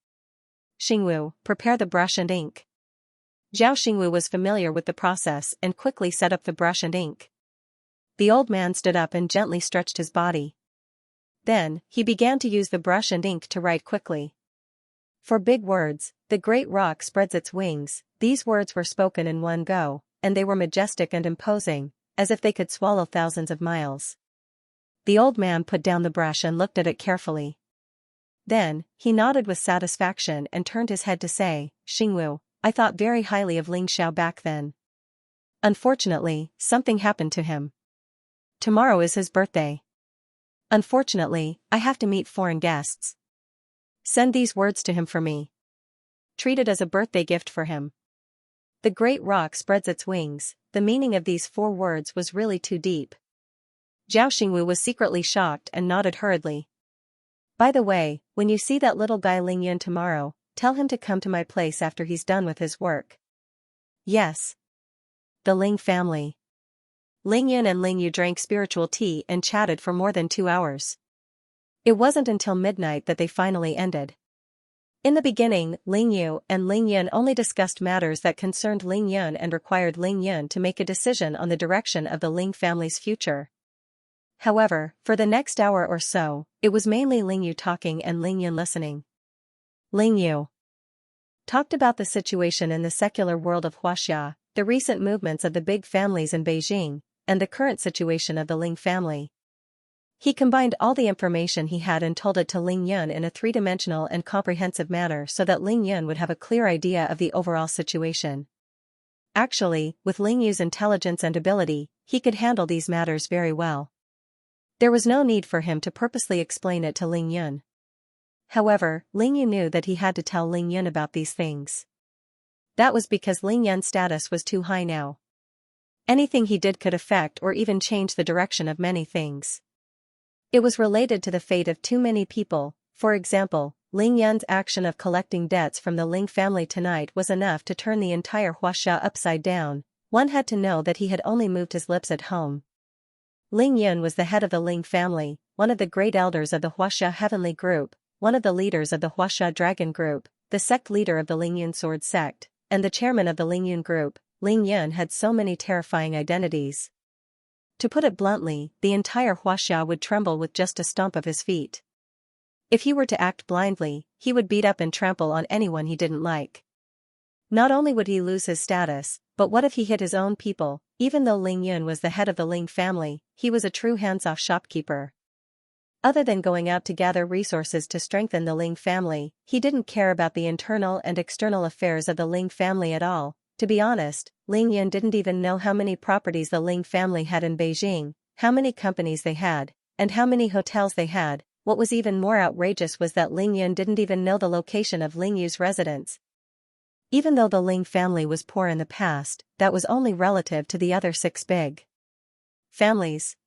Xingwu, prepare the brush and ink. Zhao Xingwu was familiar with the process and quickly set up the brush and ink. The old man stood up and gently stretched his body. Then, he began to use the brush and ink to write quickly. For big words, the great rock spreads its wings. These words were spoken in one go, and they were majestic and imposing, as if they could swallow thousands of miles. The old man put down the brush and looked at it carefully. Then, he nodded with satisfaction and turned his head to say, Xingwu, I thought very highly of Ling Xiao back then. Unfortunately, something happened to him. Tomorrow is his birthday. Unfortunately, I have to meet foreign guests. Send these words to him for me. Treat it as a birthday gift for him. The great rock spreads its wings. The meaning of these 4 words was really too deep. Zhao Xingwu was secretly shocked and nodded hurriedly. By the way, when you see that little guy Lingyun tomorrow, tell him to come to my place after he's done with his work. Yes. The Ling family. Lingyun and Lingyu drank spiritual tea and chatted for more than 2 hours. It wasn't until midnight that they finally ended. In the beginning, Lingyu and Lingyun only discussed matters that concerned Lingyun and required Lingyun to make a decision on the direction of the Ling family's future. However, for the next hour or so, it was mainly Lingyu talking and Lingyun listening. Lingyu talked about the situation in the secular world of Huaxia, the recent movements of the big families in Beijing, and the current situation of the Ling family. He combined all the information he had and told it to Lingyun in a 3-dimensional and comprehensive manner so that Lingyun would have a clear idea of the overall situation. Actually, with Lingyu's intelligence and ability, he could handle these matters very well. There was no need for him to purposely explain it to Lingyun. However, Lingyu knew that he had to tell Lingyun about these things. That was because Lingyun's status was too high now. Anything he did could affect or even change the direction of many things. It was related to the fate of too many people. For example, Lingyun's action of collecting debts from the Ling family tonight was enough to turn the entire Huaxia upside down. One had to know that he had only moved his lips at home. Lingyun was the head of the Ling family, one of the great elders of the Huaxia Heavenly Group, one of the leaders of the Huaxia Dragon Group, the sect leader of the Lingyun Sword sect, and the chairman of the Lingyun Group. Lingyun had so many terrifying identities. To put it bluntly, the entire Huaxia would tremble with just a stomp of his feet. If he were to act blindly, he would beat up and trample on anyone he didn't like. Not only would he lose his status, but what if he hit his own people? Even though Lingyun was the head of the Ling family, he was a true hands-off shopkeeper. Other than going out to gather resources to strengthen the Ling family, he didn't care about the internal and external affairs of the Ling family at all. To be honest, Lingyun didn't even know how many properties the Ling family had in Beijing, how many companies they had, and how many hotels they had. What was even more outrageous was that Lingyun didn't even know the location of Lingyu's residence. Even though the Ling family was poor in the past, that was only relative to the other 6 big families.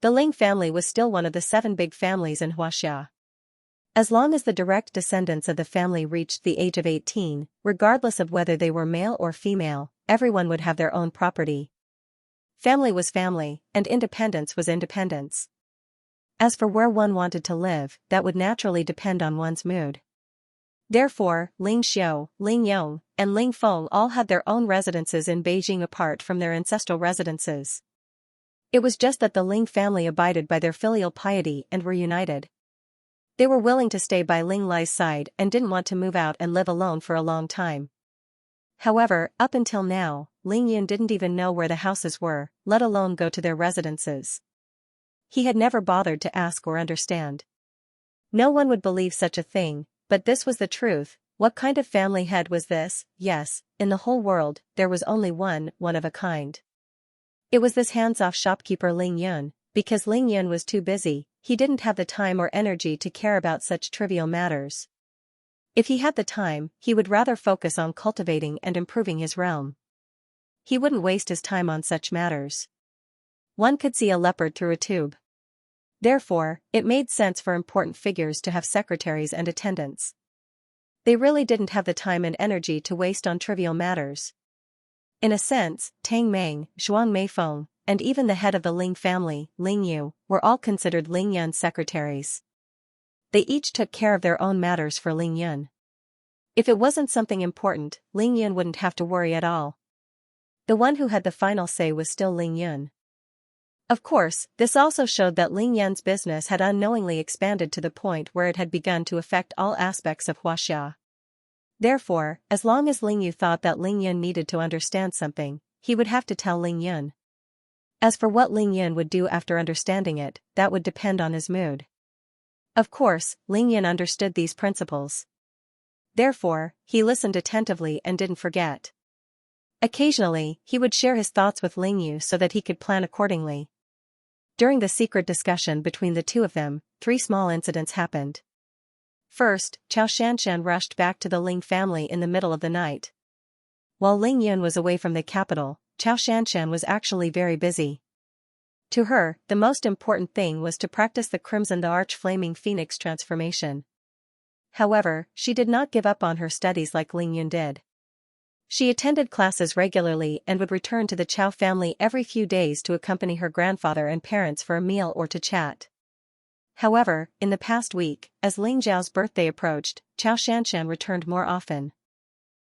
The Ling family was still one of the 7 big families in Huaxia. As long as the direct descendants of the family reached the age of 18, regardless of whether they were male or female, everyone would have their own property. Family was family, and independence was independence. As for where one wanted to live, that would naturally depend on one's mood. Therefore, Ling Xiu, Ling Yong, and Ling Feng all had their own residences in Beijing apart from their ancestral residences. It was just that the Ling family abided by their filial piety and were united. They were willing to stay by Ling Lai's side and didn't want to move out and live alone for a long time. However, up until now, Ling Yun didn't even know where the houses were, let alone go to their residences. He had never bothered to ask or understand. No one would believe such a thing, but this was the truth. What kind of family head was this? Yes, in the whole world, there was only one of a kind. It was this hands-off shopkeeper Ling Yun. Because Ling Yun was too busy, he didn't have the time or energy to care about such trivial matters. If he had the time, he would rather focus on cultivating and improving his realm. He wouldn't waste his time on such matters. One could see a leopard through a tube. Therefore, it made sense for important figures to have secretaries and attendants. They really didn't have the time and energy to waste on trivial matters. In a sense, Tang Meng, Zhuang Meifeng, and even the head of the Ling family, Ling Yu, were all considered Ling Yun's secretaries. They each took care of their own matters for Ling Yun. If it wasn't something important, Ling Yun wouldn't have to worry at all. The one who had the final say was still Ling Yun. Of course, this also showed that Ling Yun's business had unknowingly expanded to the point where it had begun to affect all aspects of Huaxia. Therefore, as long as Ling Yu thought that Ling Yun needed to understand something, he would have to tell Ling Yun. As for what Ling Yun would do after understanding it, that would depend on his mood. Of course, Ling Yun understood these principles. Therefore, he listened attentively and didn't forget. Occasionally, he would share his thoughts with Ling Yu so that he could plan accordingly. During the secret discussion between the two of them, 3 small incidents happened. First, Xianxia rushed back to the Ling family in the middle of the night. While Ling Yun was away from the capital, Xianxia was actually very busy. To her, the most important thing was to practice the Crimson the Arch Flaming Phoenix transformation. However, she did not give up on her studies like Ling Yun did. She attended classes regularly and would return to the Chao family every few days to accompany her grandfather and parents for a meal or to chat. However, in the past week, as Ling Zhao's birthday approached, Xianxia returned more often.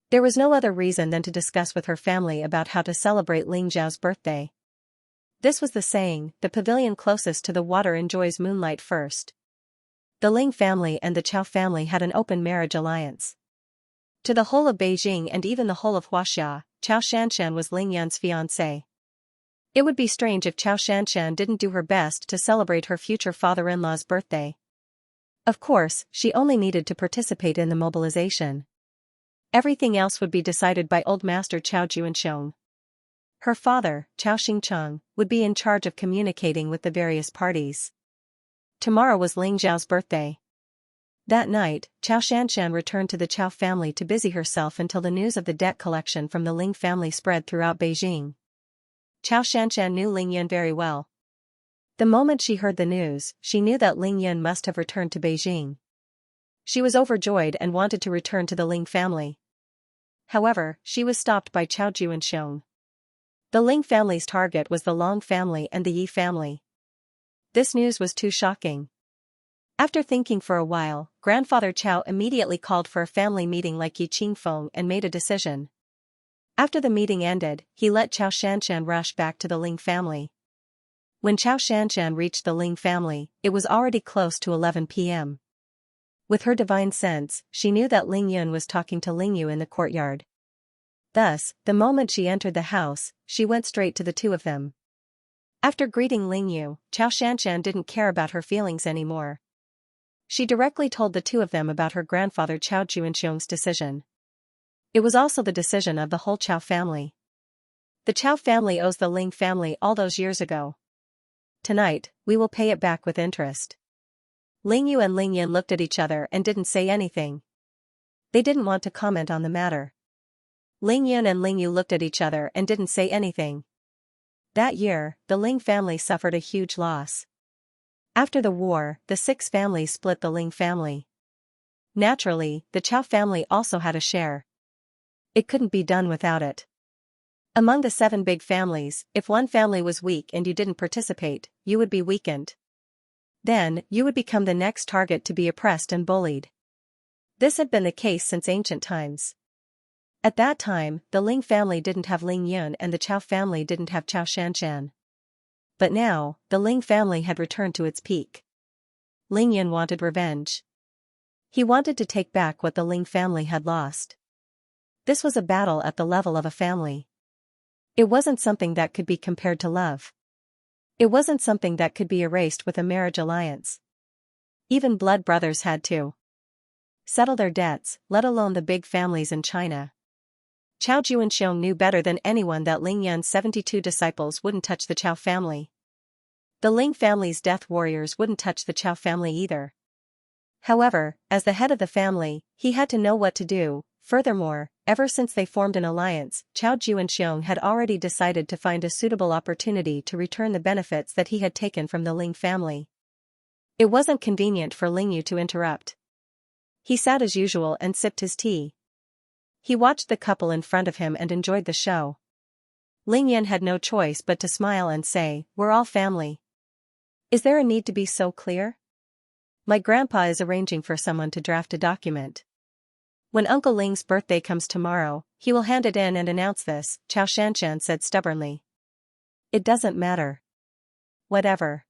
There was no other reason than to discuss with her family about how to celebrate Ling Zhao's birthday. This was the saying, the pavilion closest to the water enjoys moonlight first. The Ling family and the Chao family had an open marriage alliance. To the whole of Beijing and even the whole of Huaxia, Xianxia was Ling Yun's fiancée. It would be strange if Xianxia didn't do her best to celebrate her future father-in-law's birthday. Of course, she only needed to participate in the mobilization. Everything else would be decided by Old Master Chao Juanxiong. Her father, Chao Xingcheng, would be in charge of communicating with the various parties. Tomorrow was Ling Zhao's birthday. That night, Xianxia returned to the Chao family to busy herself until the news of the debt collection from the Ling family spread throughout Beijing. Xianxia knew Ling Yun very well. The moment she heard the news, she knew that Ling Yun must have returned to Beijing. She was overjoyed and wanted to return to the Ling family. However, she was stopped by Chao Juanxiong. The Ling family's target was the Long family and the Yi family. This news was too shocking. After thinking for a while, Grandfather Chao immediately called for a family meeting like Yi Qingfeng and made a decision. After the meeting ended, he let Xianxia rush back to the Ling family. When Xianxia reached the Ling family, it was already close to 11 p.m. With her divine sense, she knew that Ling Yun was talking to Ling Yu in the courtyard. Thus, the moment she entered the house, she went straight to the two of them. After greeting Ling Yu, Xianxia didn't care about her feelings anymore. She directly told the two of them about her grandfather Chao Juanxiong's decision. It was also the decision of the whole Chao family. The Chao family owes the Ling family all those years ago. Tonight, we will pay it back with interest. Ling Yu and Ling Yun looked at each other and didn't say anything. They didn't want to comment on the matter. Ling Yun and Ling Yu looked at each other and didn't say anything. That year, the Ling family suffered a huge loss. After the war, the 6 families split the Ling family. Naturally, the Chao family also had a share. It couldn't be done without it. Among the 7 big families, if one family was weak and you didn't participate, you would be weakened. Then, you would become the next target to be oppressed and bullied. This had been the case since ancient times. At that time, the Ling family didn't have Ling Yun and the Chao family didn't have Chao Xianxia. But now, the Ling family had returned to its peak. Ling Yun wanted revenge. He wanted to take back what the Ling family had lost. This was a battle at the level of a family. It wasn't something that could be compared to love. It wasn't something that could be erased with a marriage alliance. Even blood brothers had to settle their debts, let alone the big families in China. Chao Juanxiong knew better than anyone that Ling Yun's 72 disciples wouldn't touch the Chao family. The Ling family's death warriors wouldn't touch the Chao family either. However, as the head of the family, he had to know what to do. Furthermore, ever since they formed an alliance, Chao Juanxiong had already decided to find a suitable opportunity to return the benefits that he had taken from the Ling family. It wasn't convenient for Ling Yu to interrupt. He sat as usual and sipped his tea. He watched the couple in front of him and enjoyed the show. Ling Yan had no choice but to smile and say, "We're all family. Is there a need to be so clear? My grandpa is arranging for someone to draft a document. When Uncle Ling's birthday comes tomorrow, he will hand it in and announce this," Chao Shanshan said stubbornly. "It doesn't matter. Whatever.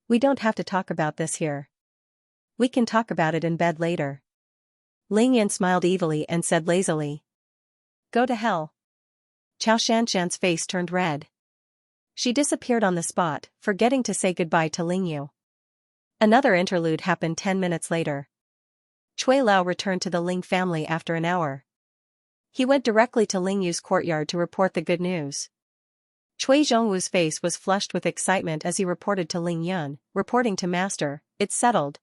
We don't have to talk about this here. We can talk about it in bed later." Ling Yan smiled evilly and said lazily, "Go to hell." Chao Shanshan's face turned red. She disappeared on the spot, forgetting to say goodbye to Ling Yu. Another interlude happened 10 minutes later. Cui Lao returned to the Ling family after an hour. He went directly to Ling Yu's courtyard to report the good news. Cui Zhongwu's face was flushed with excitement as he reported to Ling Yun, reporting to Master, "It's settled."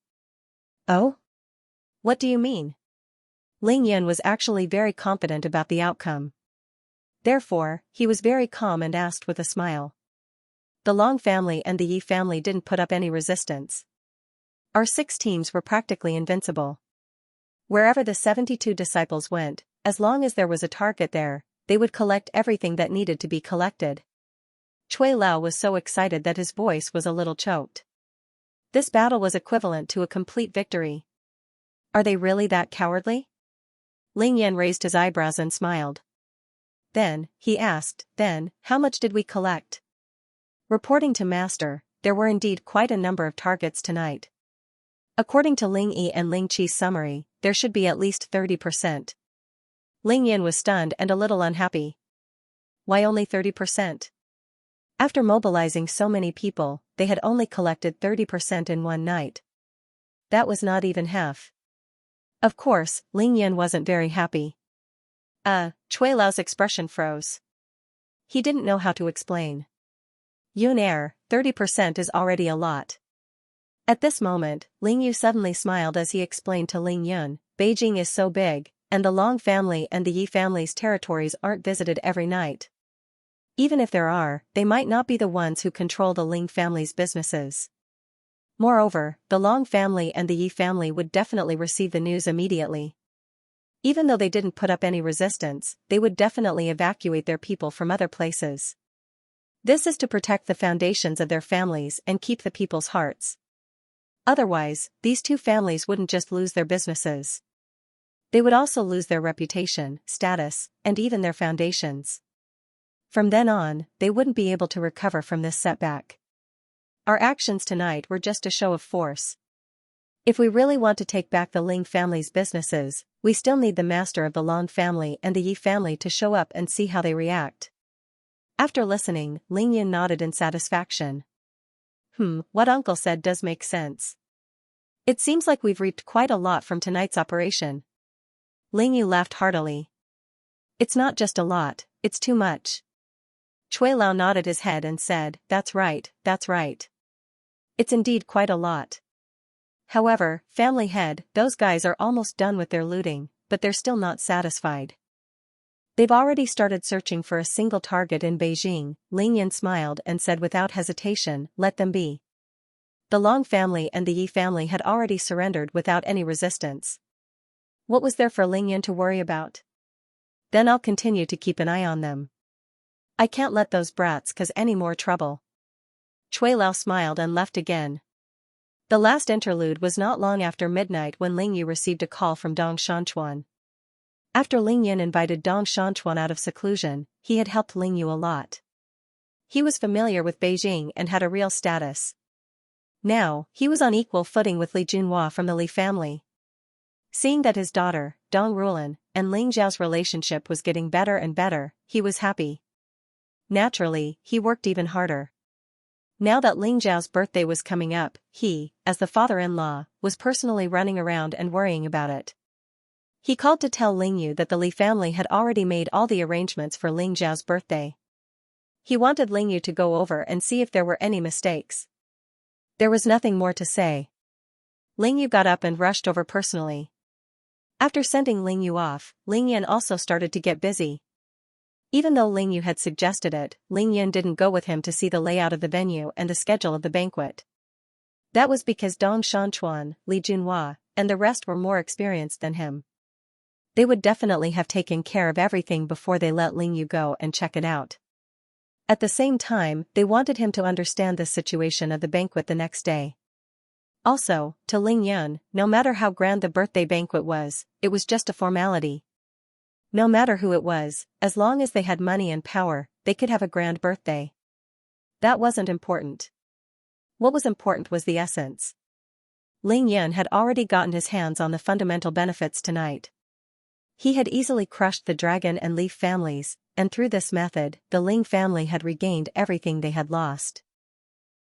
"Oh? What do you mean?" Ling Yun was actually very confident about the outcome. Therefore, he was very calm and asked with a smile. "The Long family and the Yi family didn't put up any resistance. Our 6 teams were practically invincible. Wherever the 72 disciples went, as long as there was a target there, they would collect everything that needed to be collected." Cui Lao was so excited that his voice was a little choked. This battle was equivalent to a complete victory. Are they really that cowardly? Ling Yan raised his eyebrows and smiled. Then, he asked, "Then, how much did we collect?" Reporting to Master, there were indeed quite a number of targets tonight. According to Ling Yi and Ling Qi's summary, there should be at least 30%. Ling Yan was stunned and a little unhappy. Why only 30%? After mobilizing so many people, they had only collected 30% in one night. That was not even half. Of course, Ling Yan wasn't very happy. Cui Lao's expression froze. He didn't know how to explain. Yun Air, 30% is already a lot. At this moment, Ling Yu suddenly smiled as he explained to Ling Yun, "Beijing is so big, and the Long family and the Yi family's territories aren't visited every night. Even if there are, they might not be the ones who control the Ling family's businesses. Moreover, the Long family and the Yi family would definitely receive the news immediately. Even though they didn't put up any resistance, they would definitely evacuate their people from other places. This is to protect the foundations of their families and keep the people's hearts. Otherwise, these 2 families wouldn't just lose their businesses. They would also lose their reputation, status, and even their foundations. From then on, they wouldn't be able to recover from this setback. Our actions tonight were just a show of force. If we really want to take back the Ling family's businesses, we still need the master of the Long family and the Yi family to show up and see how they react." After listening, Ling Yin nodded in satisfaction. What Uncle said does make sense. It seems like we've reaped quite a lot from tonight's operation." Ling Yu laughed heartily. "It's not just a lot, it's too much." Cui Lao nodded his head and said, that's right. It's indeed quite a lot. However, family head, those guys are almost done with their looting, but they're still not satisfied. They've already started searching for a single target in Beijing." Ling Yan smiled and said without hesitation, "Let them be." The Long family and the Yi family had already surrendered without any resistance. What was there for Ling Yan to worry about? Then I'll continue to keep an eye on them. I can't let those brats cause any more trouble. Cui Lao smiled and left again. The last interlude was not long after midnight when Ling Yu received a call from Dong Shanchuan. After Ling Yin invited Dong Shanchuan out of seclusion, he had helped Ling Yu a lot. He was familiar with Beijing and had a real status. Now, he was on equal footing with Li Junhua from the Li family. Seeing that his daughter, Dong Rulan, and Ling Zhao's relationship was getting better and better, he was happy. Naturally, he worked even harder. Now that Ling Zhao's birthday was coming up, he, as the father-in-law, was personally running around and worrying about it. He called to tell Ling Yu that the Li family had already made all the arrangements for Ling Zhao's birthday. He wanted Ling Yu to go over and see if there were any mistakes. There was nothing more to say. Ling Yu got up and rushed over personally. After sending Ling Yu off, Ling Yan also started to get busy. Even though Ling Yu had suggested it, Ling Yan didn't go with him to see the layout of the venue and the schedule of the banquet. That was because Dong Shanchuan, Li Junhua, and the rest were more experienced than him. They would definitely have taken care of everything before they let Ling Yu go and check it out. At the same time, they wanted him to understand the situation of the banquet the next day. Also, to Ling Yan, no matter how grand the birthday banquet was, it was just a formality. No matter who it was, as long as they had money and power, they could have a grand birthday. That wasn't important. What was important was the essence. Ling Yan had already gotten his hands on the fundamental benefits tonight. He had easily crushed the Dragon and Leaf families, and through this method, the Ling family had regained everything they had lost.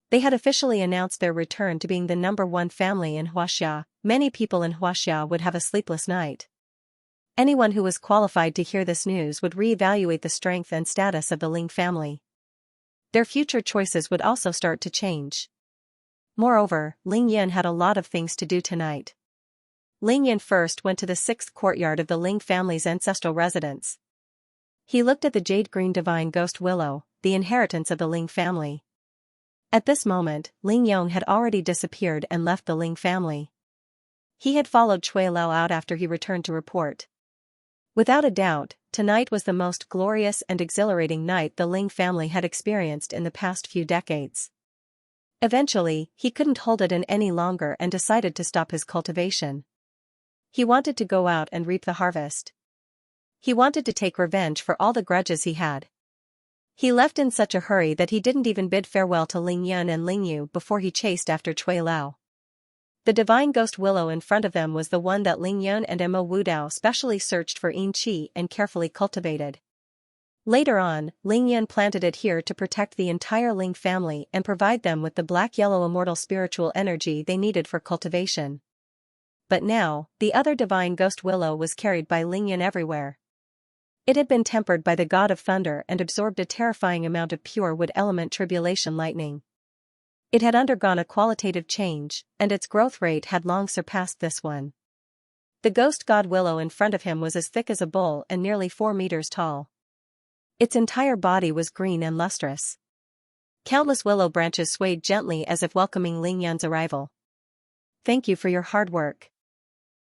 They had officially announced their return to being the #1 family in Huaxia. Many people in Huaxia would have a sleepless night. Anyone who was qualified to hear this news would reevaluate the strength and status of the Ling family. Their future choices would also start to change. Moreover, Ling Yan had a lot of things to do tonight. Ling Yan first went to the 6th courtyard of the Ling family's ancestral residence. He looked at the jade-green divine ghost willow, the inheritance of the Ling family. At this moment, Ling Yong had already disappeared and left the Ling family. He had followed Cui Lao out after he returned to report. Without a doubt, tonight was the most glorious and exhilarating night the Ling family had experienced in the past few decades. Eventually, he couldn't hold it in any longer and decided to stop his cultivation. He wanted to go out and reap the harvest. He wanted to take revenge for all the grudges he had. He left in such a hurry that he didn't even bid farewell to Ling Yan and Ling Yu before he chased after Cui Lao. The divine ghost willow in front of them was the one that Ling Yan and Mo Wudao specially searched for yin qi and carefully cultivated. Later on, Ling Yan planted it here to protect the entire Ling family and provide them with the black-yellow immortal spiritual energy they needed for cultivation. But now, the other divine ghost willow was carried by Ling Yan everywhere. It had been tempered by the god of thunder and absorbed a terrifying amount of pure wood element tribulation lightning. It had undergone a qualitative change, and its growth rate had long surpassed this one. The ghost god willow in front of him was as thick as a bull and nearly 4 meters tall. Its entire body was green and lustrous. Countless willow branches swayed gently as if welcoming Ling Yan's arrival. "Thank you for your hard work."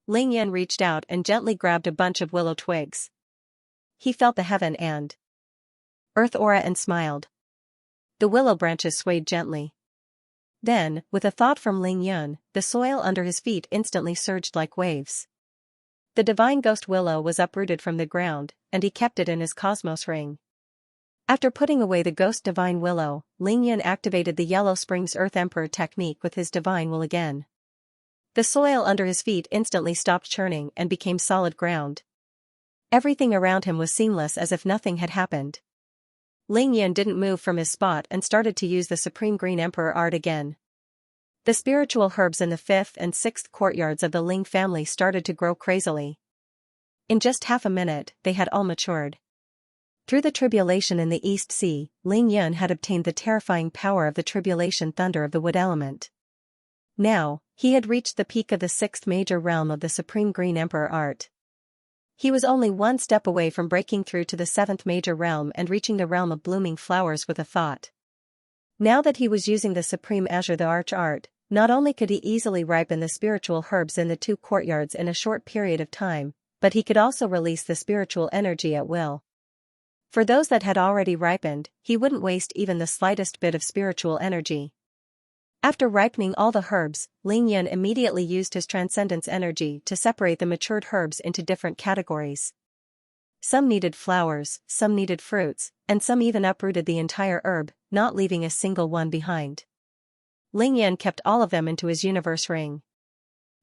Ling Yan reached out and gently grabbed a bunch of willow twigs. He felt the heaven and earth aura and smiled. The willow branches swayed gently. Then, with a thought from Ling Yan, the soil under his feet instantly surged like waves. The divine ghost willow was uprooted from the ground, and he kept it in his cosmos ring. After putting away the ghost divine willow, Ling Yan activated the Yellow Springs Earth Emperor technique with his divine will again. The soil under his feet instantly stopped churning and became solid ground. Everything around him was seamless as if nothing had happened. Ling Yan didn't move from his spot and started to use the Supreme Green Emperor art again. The spiritual herbs in the 5th and 6th courtyards of the Ling family started to grow crazily. In just half a minute, they had all matured. Through the tribulation in the East Sea, Ling Yan had obtained the terrifying power of the tribulation thunder of the wood element. Now, he had reached the peak of the 6th major realm of the Supreme Green Emperor art. He was only one step away from breaking through to the 7th major realm and reaching the realm of blooming flowers with a thought. Now that he was using the Supreme Azure the Arch art, not only could he easily ripen the spiritual herbs in the 2 courtyards in a short period of time, but he could also release the spiritual energy at will. For those that had already ripened, he wouldn't waste even the slightest bit of spiritual energy. After ripening all the herbs, Ling Yan immediately used his transcendence energy to separate the matured herbs into different categories. Some needed flowers, some needed fruits, and some even uprooted the entire herb, not leaving a single one behind. Ling Yan kept all of them into his universe ring.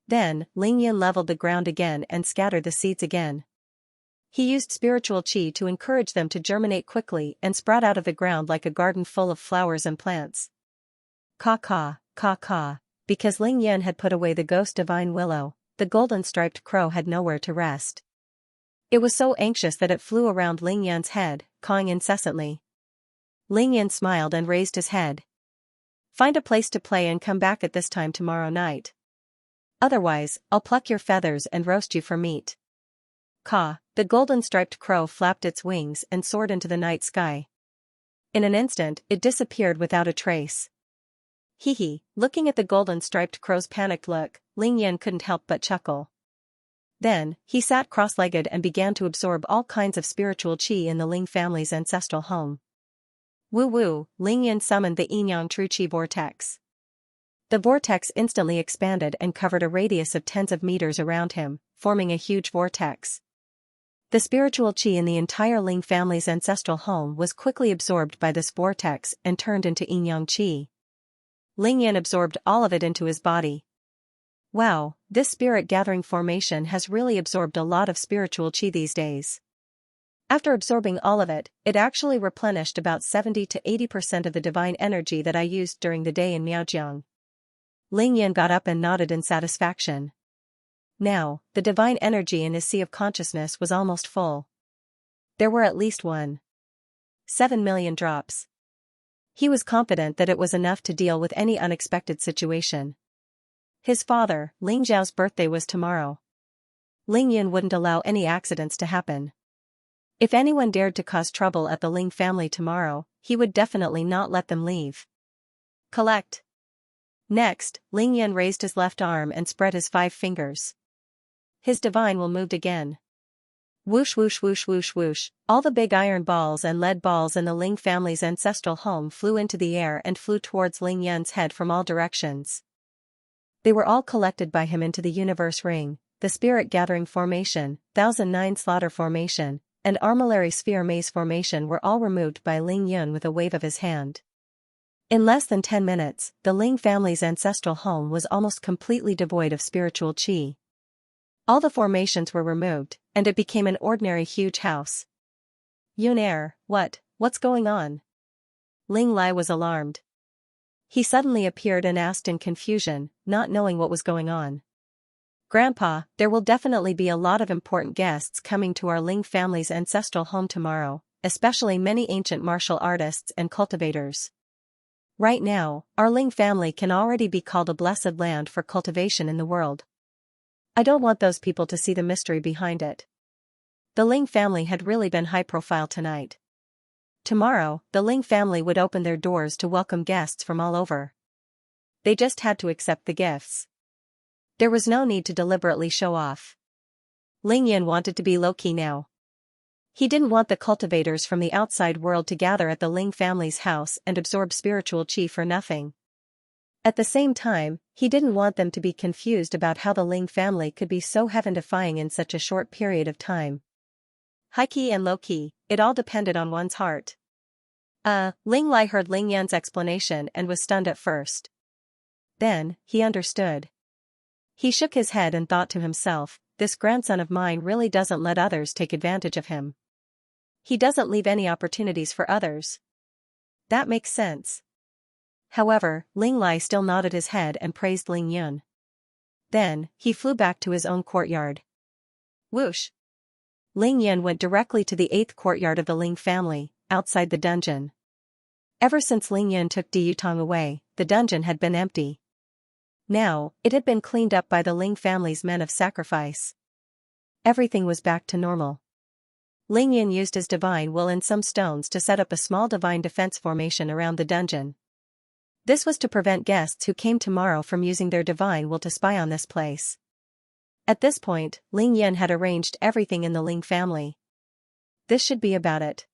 Then, Ling Yan leveled the ground again and scattered the seeds again. He used spiritual qi to encourage them to germinate quickly and sprout out of the ground like a garden full of flowers and plants. Caw, because Ling Yan had put away the ghost divine willow, the golden-striped crow had nowhere to rest. It was so anxious that it flew around Ling Yan's head, cawing incessantly. Ling Yan smiled and raised his head. Find a place to play and come back at this time tomorrow night. Otherwise, I'll pluck your feathers and roast you for meat. Caw, the golden-striped crow flapped its wings and soared into the night sky. In an instant, it disappeared without a trace. Hee, looking at the golden-striped crow's panicked look, Ling Yan couldn't help but chuckle. Then, he sat cross-legged and began to absorb all kinds of spiritual qi in the Ling family's ancestral home. Woo, Ling Yan summoned the Yinyang True Qi vortex. The vortex instantly expanded and covered a radius of tens of meters around him, forming a huge vortex. The spiritual qi in the entire Ling family's ancestral home was quickly absorbed by this vortex and turned into Yinyang qi. Ling Yan absorbed all of it into his body. Wow, this spirit-gathering formation has really absorbed a lot of spiritual qi these days. After absorbing all of it, it actually replenished about 70 to 80% of the divine energy that I used during the day in Miaojiang. Ling Yan got up and nodded in satisfaction. Now, the divine energy in his sea of consciousness was almost full. There were at least 1.7 million drops. He was confident that it was enough to deal with any unexpected situation. His father, Ling Zhao's birthday was tomorrow. Ling Yan wouldn't allow any accidents to happen. If anyone dared to cause trouble at the Ling family tomorrow, he would definitely not let them leave. Collect. Next, Ling Yan raised his left arm and spread his 5 fingers. His divine will moved again. Whoosh, all the big iron balls and lead balls in the Ling family's ancestral home flew into the air and flew towards Ling Yan's head from all directions. They were all collected by him into the universe ring, the spirit gathering formation, 1009 slaughter formation, and armillary sphere maze formation were all removed by Ling Yun with a wave of his hand. In less than 10 minutes, the Ling family's ancestral home was almost completely devoid of spiritual qi. All the formations were removed, and it became an ordinary huge house. Yun what's going on? Ling Lai was alarmed. He suddenly appeared and asked in confusion, not knowing what was going on. Grandpa, there will definitely be a lot of important guests coming to our Ling family's ancestral home tomorrow, especially many ancient martial artists and cultivators. Right now, our Ling family can already be called a blessed land for cultivation in the world. I don't want those people to see the mystery behind it. The Ling family had really been high profile tonight. Tomorrow, the Ling family would open their doors to welcome guests from all over. They just had to accept the gifts. There was no need to deliberately show off. Ling Yan wanted to be low-key now. He didn't want the cultivators from the outside world to gather at the Ling family's house and absorb spiritual qi for nothing. At the same time, he didn't want them to be confused about how the Ling family could be so heaven-defying in such a short period of time. High-key and low-key, it all depended on one's heart. Ling Lai heard Ling Yan's explanation and was stunned at first. Then, he understood. He shook his head and thought to himself, this grandson of mine really doesn't let others take advantage of him. He doesn't leave any opportunities for others. That makes sense. However, Ling Lai still nodded his head and praised Ling Yun. Then, he flew back to his own courtyard. Whoosh! Ling Yun went directly to the 8th courtyard of the Ling family, outside the dungeon. Ever since Ling Yun took Di Yutong away, the dungeon had been empty. Now, it had been cleaned up by the Ling family's men of sacrifice. Everything was back to normal. Ling Yun used his divine will and some stones to set up a small divine defense formation around the dungeon. This was to prevent guests who came tomorrow from using their divine will to spy on this place. At this point, Ling Yan had arranged everything in the Ling family. This should be about it.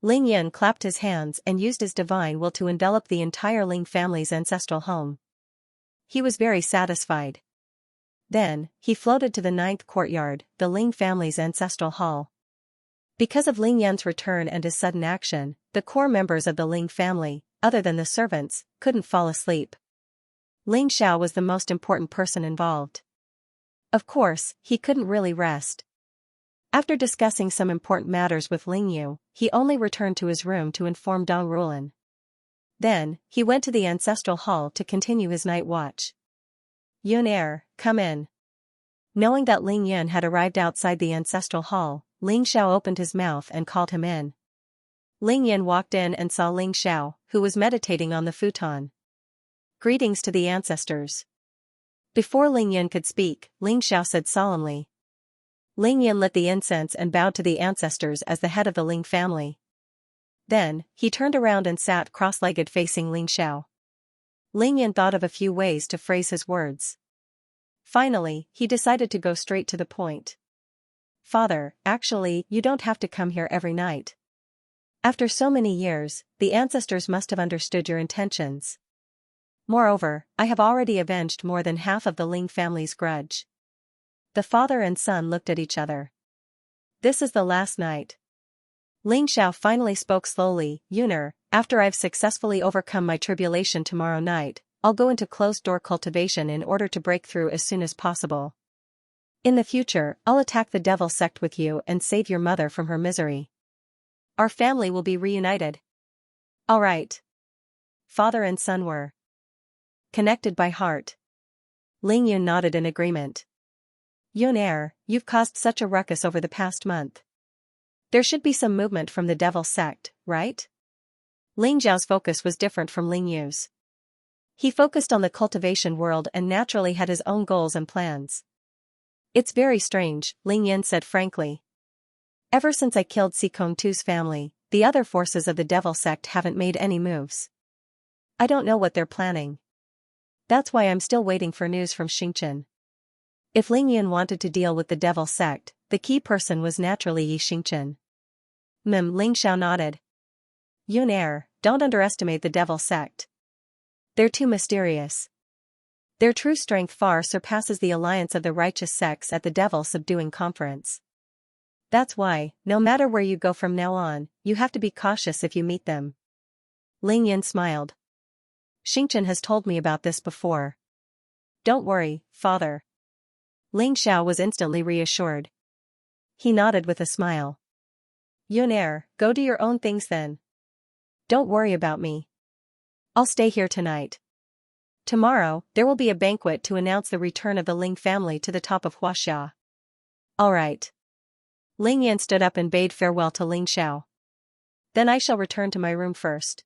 Ling Yan clapped his hands and used his divine will to envelop the entire Ling family's ancestral home. He was very satisfied. Then, he floated to the 9th courtyard, the Ling family's ancestral hall. Because of Ling Yan's return and his sudden action, the core members of the Ling family, other than the servants, couldn't fall asleep. Ling Xiao was the most important person involved. Of course, he couldn't really rest. After discussing some important matters with Ling Yu, he only returned to his room to inform Dong Rulan. Then, he went to the ancestral hall to continue his night watch. Yun, come in. Knowing that Ling Yun had arrived outside the ancestral hall, Ling Xiao opened his mouth and called him in. Ling Yun walked in and saw Ling Xiao, who was meditating on the futon. Greetings to the ancestors. Before Ling Yun could speak, Ling Xiao said solemnly. Ling Yun lit the incense and bowed to the ancestors as the head of the Ling family. Then, he turned around and sat cross-legged facing Ling Xiao. Ling Yun thought of a few ways to phrase his words. Finally, he decided to go straight to the point. Father, actually, you don't have to come here every night. After so many years, the ancestors must have understood your intentions. Moreover, I have already avenged more than half of the Ling family's grudge. The father and son looked at each other. This is the last night. Ling Xiao finally spoke slowly. Yuner, after I've successfully overcome my tribulation tomorrow night, I'll go into closed-door cultivation in order to break through as soon as possible. In the future, I'll attack the devil sect with you and save your mother from her misery. Our family will be reunited. All right. Father and son were connected by heart. Ling Yun nodded in agreement. Yun, you've caused such a ruckus over the past month. There should be some movement from the devil sect, right? Ling Zhao's focus was different from Ling Yu's. He focused on the cultivation world and naturally had his own goals and plans. It's very strange, Ling Yin said frankly. Ever since I killed Si Kong Tu's family, the other forces of the devil sect haven't made any moves. I don't know what they're planning. That's why I'm still waiting for news from Xingchen. If Ling Yin wanted to deal with the devil sect, the key person was naturally Yi Xingchen. Ling Xiao nodded. Yun, don't underestimate the devil sect. They're too mysterious. Their true strength far surpasses the alliance of the righteous sects at the devil subduing conference. That's why, no matter where you go from now on, you have to be cautious if you meet them. Ling Yin smiled. Xingchen has told me about this before. Don't worry, father. Ling Xiao was instantly reassured. He nodded with a smile. Yun, go do your own things then. Don't worry about me. I'll stay here tonight. Tomorrow, there will be a banquet to announce the return of the Ling family to the top of Huaxia. All right. Ling Yan stood up and bade farewell to Ling Xiao. Then I shall return to my room first.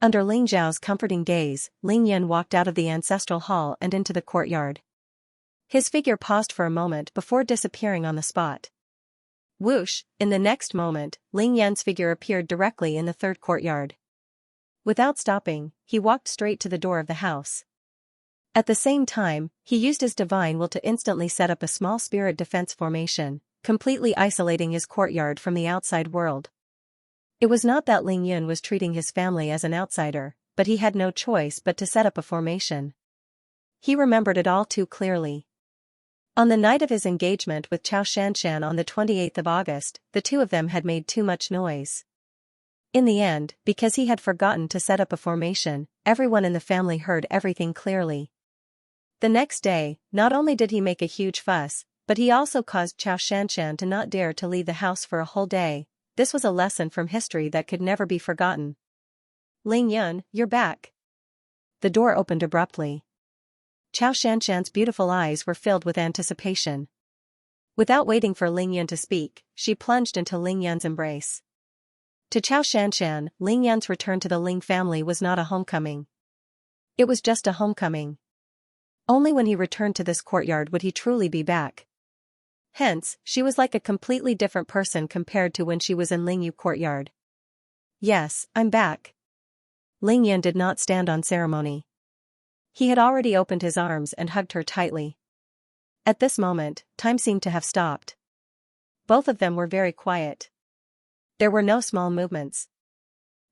Under Ling Zhao's comforting gaze, Ling Yan walked out of the ancestral hall and into the courtyard. His figure paused for a moment before disappearing on the spot. Whoosh, in the next moment, Ling Yan's figure appeared directly in the 3rd courtyard. Without stopping, he walked straight to the door of the house. At the same time, he used his divine will to instantly set up a small spirit defense formation, completely isolating his courtyard from the outside world. It was not that Ling Yun was treating his family as an outsider, but he had no choice but to set up a formation. He remembered it all too clearly. On the night of his engagement with Xianxia on the 28th of August, the two of them had made too much noise. In the end, because he had forgotten to set up a formation, everyone in the family heard everything clearly. The next day, not only did he make a huge fuss, but he also caused Xianxia to not dare to leave the house for a whole day. This was a lesson from history that could never be forgotten. Ling Yun, you're back. The door opened abruptly. Xianxia's beautiful eyes were filled with anticipation. Without waiting for Ling Yun to speak, she plunged into Ling Yun's embrace. To Xianxia, Ling Yun's return to the Ling family was not a homecoming. It was just a homecoming. Only when he returned to this courtyard would he truly be back. Hence, she was like a completely different person compared to when she was in Ling Yu courtyard. Yes, I'm back. Ling Yun did not stand on ceremony. He had already opened his arms and hugged her tightly. At this moment, time seemed to have stopped. Both of them were very quiet. There were no small movements.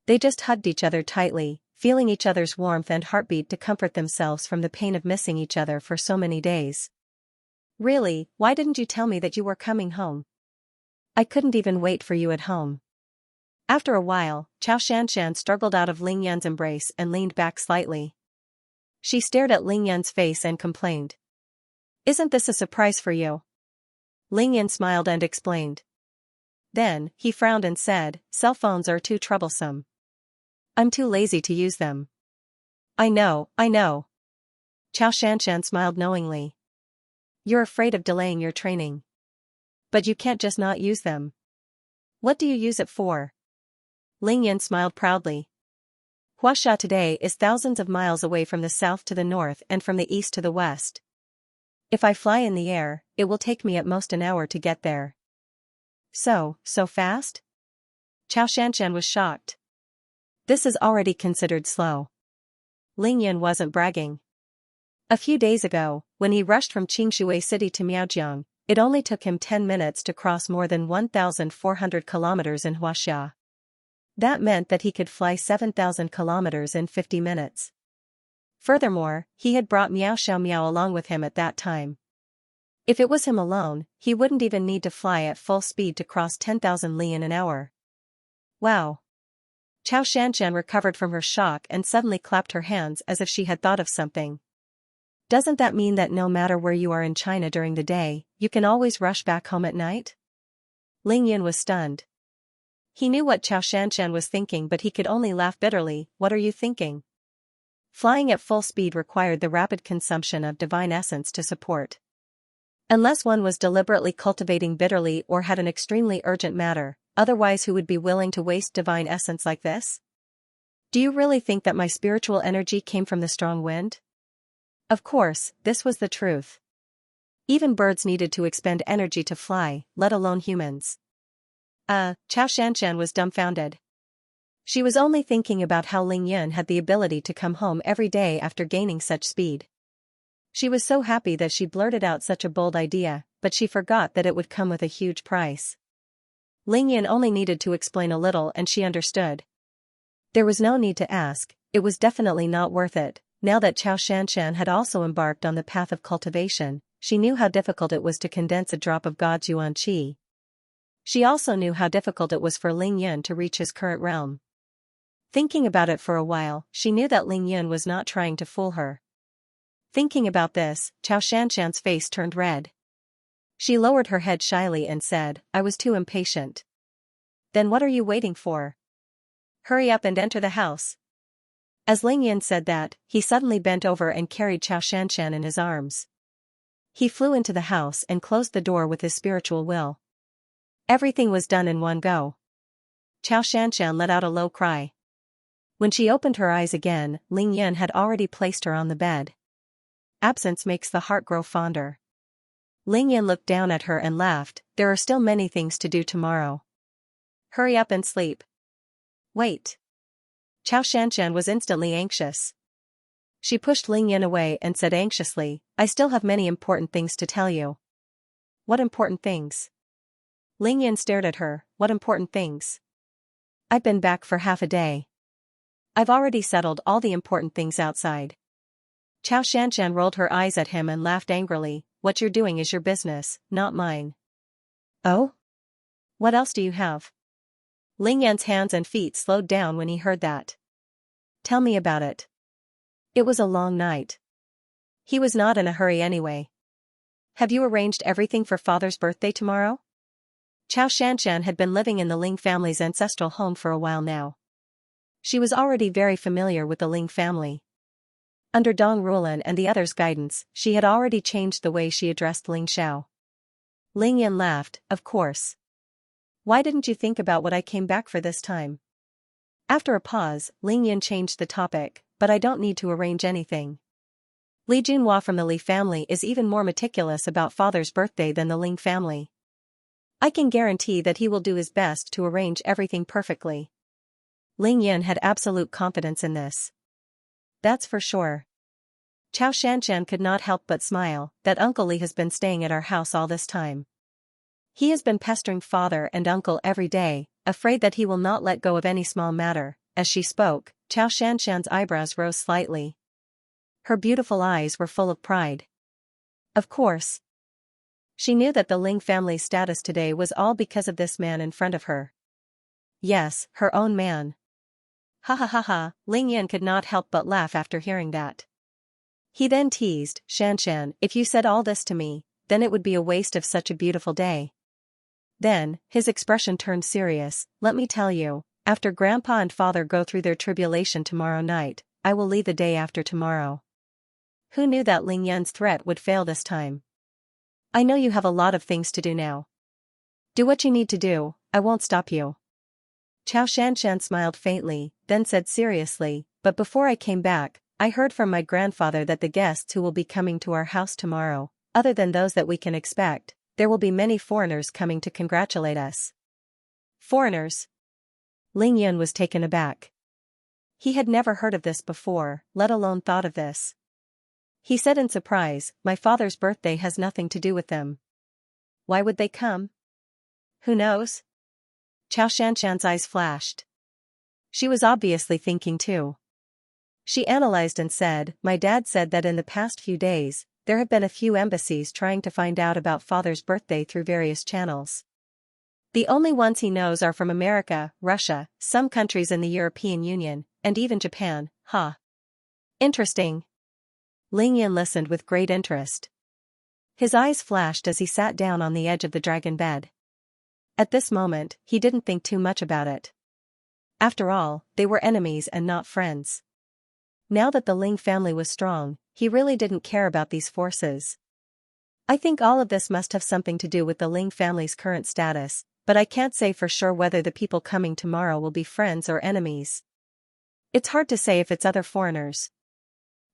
They just hugged each other tightly, feeling each other's warmth and heartbeat to comfort themselves from the pain of missing each other for so many days. Really, why didn't you tell me that you were coming home? I couldn't even wait for you at home. After a while, Xianxia struggled out of Ling Yan's embrace and leaned back slightly. She stared at Ling Yan's face and complained. Isn't this a surprise for you? Ling Yan smiled and explained. Then, he frowned and said, cell phones are too troublesome. I'm too lazy to use them. I know. Xianxia smiled knowingly. You're afraid of delaying your training. But you can't just not use them. What do you use it for? Ling Yan smiled proudly. Huaxia today is thousands of miles away from the south to the north and from the east to the west. If I fly in the air, it will take me at most an hour to get there. So fast? Xianxia was shocked. This is already considered slow. Ling Yan wasn't bragging. A few days ago, when he rushed from Qingshui City to Miaojiang, it only took him 10 minutes to cross more than 1,400 kilometers in Huaxia. That meant that he could fly 7,000 kilometers in 50 minutes. Furthermore, he had brought Miao Xiaomiao along with him at that time. If it was him alone, he wouldn't even need to fly at full speed to cross 10,000 li in an hour. Wow! Xianxia recovered from her shock and suddenly clapped her hands as if she had thought of something. Doesn't that mean that no matter where you are in China during the day, you can always rush back home at night? Ling Yan was stunned. He knew what Xianxia was thinking, but he could only laugh bitterly. What are you thinking? Flying at full speed required the rapid consumption of divine essence to support. Unless one was deliberately cultivating bitterly or had an extremely urgent matter, otherwise who would be willing to waste divine essence like this? Do you really think that my spiritual energy came from the strong wind? Of course, this was the truth. Even birds needed to expend energy to fly, let alone humans. Xianxia was dumbfounded. She was only thinking about how Ling Yan had the ability to come home every day after gaining such speed. She was so happy that she blurted out such a bold idea, but she forgot that it would come with a huge price. Ling Yan only needed to explain a little and she understood. There was no need to ask, it was definitely not worth it. Now that Xianxia had also embarked on the path of cultivation, she knew how difficult it was to condense a drop of God's yuan qi. She also knew how difficult it was for Ling Yan to reach his current realm. Thinking about it for a while, she knew that Ling Yan was not trying to fool her. Thinking about this, Xianxia's face turned red. She lowered her head shyly and said, I was too impatient. Then what are you waiting for? Hurry up and enter the house. As Ling Yan said that, he suddenly bent over and carried Xianxia in his arms. He flew into the house and closed the door with his spiritual will. Everything was done in one go. Xianxia let out a low cry. When she opened her eyes again, Ling Yan had already placed her on the bed. Absence makes the heart grow fonder. Ling Yan looked down at her and laughed, there are still many things to do tomorrow. Hurry up and sleep. Wait. Xianxia was instantly anxious. She pushed Ling Yan away and said anxiously, I still have many important things to tell you. What important things? Ling Yan stared at her, what important things? I've been back for half a day. I've already settled all the important things outside. Xianxia rolled her eyes at him and laughed angrily, what you're doing is your business, not mine. Oh? What else do you have? Ling Yan's hands and feet slowed down when he heard that. Tell me about it. It was a long night. He was not in a hurry anyway. Have you arranged everything for father's birthday tomorrow? Xianxia had been living in the Ling family's ancestral home for a while now. She was already very familiar with the Ling family. Under Dong Rulan and the others' guidance, she had already changed the way she addressed Ling Xiao. Ling Yan laughed, of course. Why didn't you think about what I came back for this time? After a pause, Ling Yan changed the topic, but I don't need to arrange anything. Li Junhua from the Li family is even more meticulous about father's birthday than the Ling family. I can guarantee that he will do his best to arrange everything perfectly. Ling Yan had absolute confidence in this. That's for sure. Xianxia could not help but smile, that Uncle Li has been staying at our house all this time. He has been pestering father and uncle every day, afraid that he will not let go of any small matter. As she spoke, Xianxia's eyebrows rose slightly. Her beautiful eyes were full of pride. Of course. She knew that the Ling family's status today was all because of this man in front of her. Yes, her own man. Ha ha ha ha, Ling Yan could not help but laugh after hearing that. He then teased, Xianxia, if you said all this to me, then it would be a waste of such a beautiful day. Then, his expression turned serious. Let me tell you, after Grandpa and Father go through their tribulation tomorrow night, I will leave the day after tomorrow. Who knew that Ling Yan's threat would fail this time? I know you have a lot of things to do now. Do what you need to do, I won't stop you. Xianxia smiled faintly, then said seriously, but before I came back, I heard from my grandfather that the guests who will be coming to our house tomorrow, other than those that we can expect, there will be many foreigners coming to congratulate us. Foreigners? Ling Yan was taken aback. He had never heard of this before, let alone thought of this. He said in surprise, my father's birthday has nothing to do with them. Why would they come? Who knows? Xianxia's eyes flashed. She was obviously thinking too. She analyzed and said, my dad said that in the past few days, there have been a few embassies trying to find out about father's birthday through various channels. The only ones he knows are from America, Russia, some countries in the European Union, and even Japan. Huh. Interesting. Ling Yan listened with great interest. His eyes flashed as he sat down on the edge of the dragon bed. At this moment, he didn't think too much about it. After all, they were enemies and not friends. Now that the Ling family was strong, he really didn't care about these forces. I think all of this must have something to do with the Ling family's current status, but I can't say for sure whether the people coming tomorrow will be friends or enemies. It's hard to say if it's other foreigners.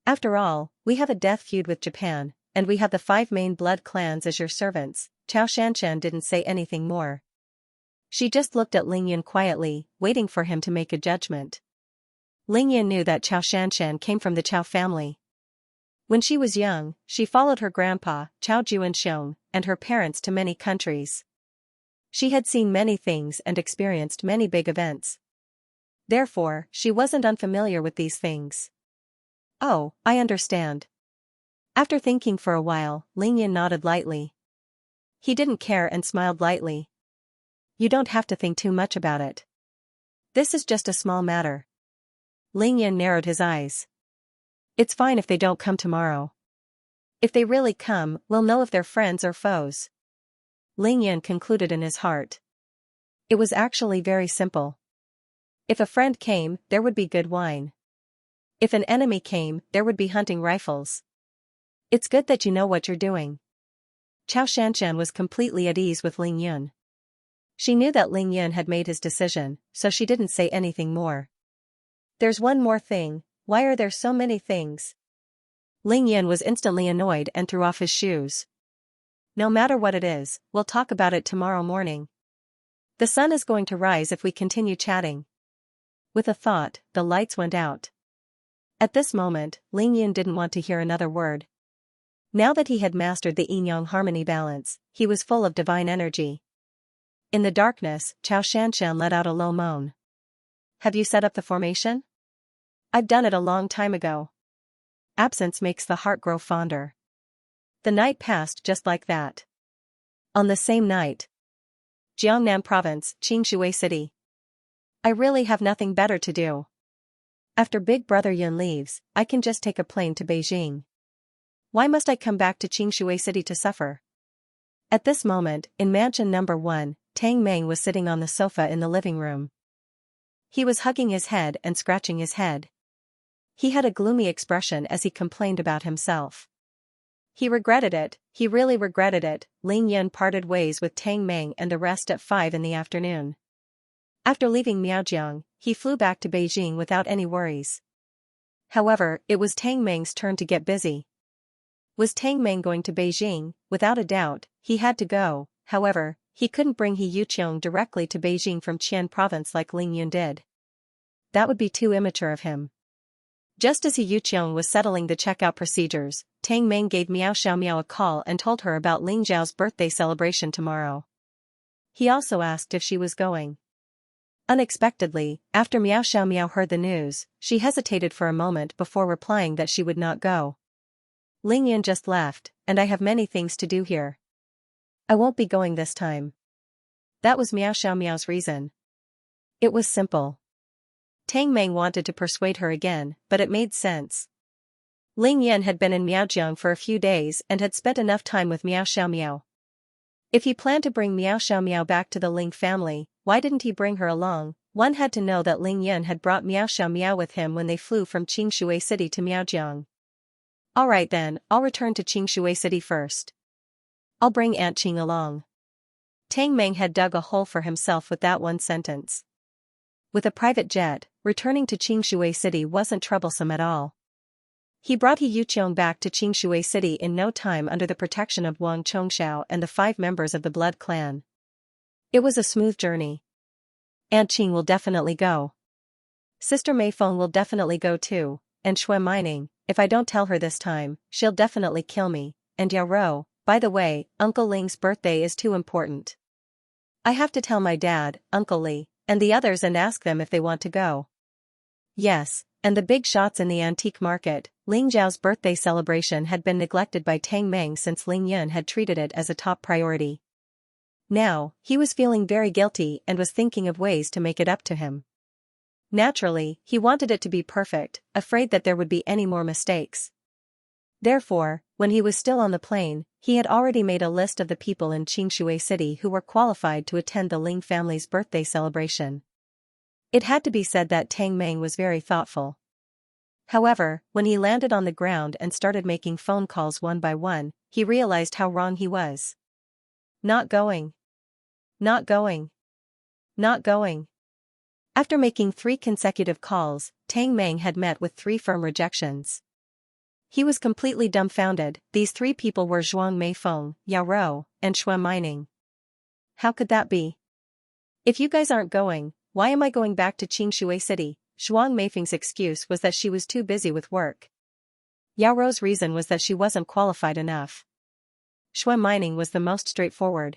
After all, we have a death feud with Japan, and we have the 5 main blood clans as your servants. Xianxia didn't say anything more. She just looked at Ling Yan quietly, waiting for him to make a judgment. Ling Yan knew that Xianxia came from the Qiao family. When she was young, she followed her grandpa, Qiao Juanxiong, and her parents to many countries. She had seen many things and experienced many big events. Therefore, she wasn't unfamiliar with these things. Oh, I understand. After thinking for a while, Ling Yan nodded lightly. He didn't care and smiled lightly. You don't have to think too much about it. This is just a small matter. Ling Yan narrowed his eyes. It's fine if they don't come tomorrow. If they really come, we'll know if they're friends or foes. Ling Yan concluded in his heart. It was actually very simple. If a friend came, there would be good wine. If an enemy came, there would be hunting rifles. It's good that you know what you're doing. Xianxia was completely at ease with Ling Yan. She knew that Ling Yan had made his decision, so she didn't say anything more. There's one more thing, why are there so many things? Ling Yan was instantly annoyed and threw off his shoes. No matter what it is, we'll talk about it tomorrow morning. The sun is going to rise if we continue chatting. With a thought, the lights went out. At this moment, Ling Yan didn't want to hear another word. Now that he had mastered the yin-yang harmony balance, he was full of divine energy. In the darkness, Xianxia let out a low moan. Have you set up the formation? I've done it a long time ago. Absence makes the heart grow fonder. The night passed just like that. On the same night. Jiangnan Province, Xianxia City. I really have nothing better to do. After Big Brother Yun leaves, I can just take a plane to Beijing. Why must I come back to Xianxia City to suffer? At this moment, in mansion number 1, Tang Meng was sitting on the sofa in the living room. He was hugging his head and scratching his head. He had a gloomy expression as he complained about himself. He regretted it, he really regretted it. Ling Yan parted ways with Tang Meng and the rest at 5 in the afternoon. After leaving Miaojiang, he flew back to Beijing without any worries. However, it was Tang Meng's turn to get busy. Was Tang Meng going to Beijing? Without a doubt, he had to go. However, he couldn't bring He Yuqiong directly to Beijing from Qian province like Ling Yun did. That would be too immature of him. Just as He Yuqiong was settling the checkout procedures, Tang Meng gave Miao Xiaomiao a call and told her about Ling Zhao's birthday celebration tomorrow. He also asked if she was going. Unexpectedly, after Miao Xiaomiao heard the news, she hesitated for a moment before replying that she would not go. Ling Yun just left, and I have many things to do here. I won't be going this time. That was Miao Xiaomiao's reason. It was simple. Tang Meng wanted to persuade her again, but it made sense. Ling Yan had been in Miaojiang for a few days and had spent enough time with Miao Xiaomiao. If he planned to bring Miao Xiaomiao back to the Ling family, why didn't he bring her along? One had to know that Ling Yan had brought Miao Xiaomiao with him when they flew from Qingshui City to Miaojiang. Alright then, I'll return to Qingshui City first. I'll bring Aunt Qing along. Tang Meng had dug a hole for himself with that one sentence. With a private jet, returning to Qingshui City wasn't troublesome at all. He brought He Yuqiong back to Qingshui City in no time under the protection of Wang Chongxiao and the 5 members of the Blood Clan. It was a smooth journey. Aunt Qing will definitely go. Sister Mei Feng will definitely go too, and Shui Mining, if I don't tell her this time, she'll definitely kill me, and Yao Rou, by the way, Uncle Ling's birthday is too important. I have to tell my dad, Uncle Li, and the others and ask them if they want to go. Yes, and the big shots in the antique market. Ling Zhao's birthday celebration had been neglected by Tang Meng since Ling Yun had treated it as a top priority. Now, he was feeling very guilty and was thinking of ways to make it up to him. Naturally, he wanted it to be perfect, afraid that there would be any more mistakes. Therefore, when he was still on the plane, he had already made a list of the people in Qingshui City who were qualified to attend the Ling family's birthday celebration. It had to be said that Tang Meng was very thoughtful. However, when he landed on the ground and started making phone calls one by one, he realized how wrong he was. Not going. Not going. Not going. After making 3 consecutive calls, Tang Meng had met with 3 firm rejections. He was completely dumbfounded. These 3 people were Zhuang Meifeng, Yao Rou, and Shui Mining. How could that be? If you guys aren't going, why am I going back to Qingshui City? Zhuang Meifeng's excuse was that she was too busy with work. Yao Rou's reason was that she wasn't qualified enough. Shui Mining was the most straightforward.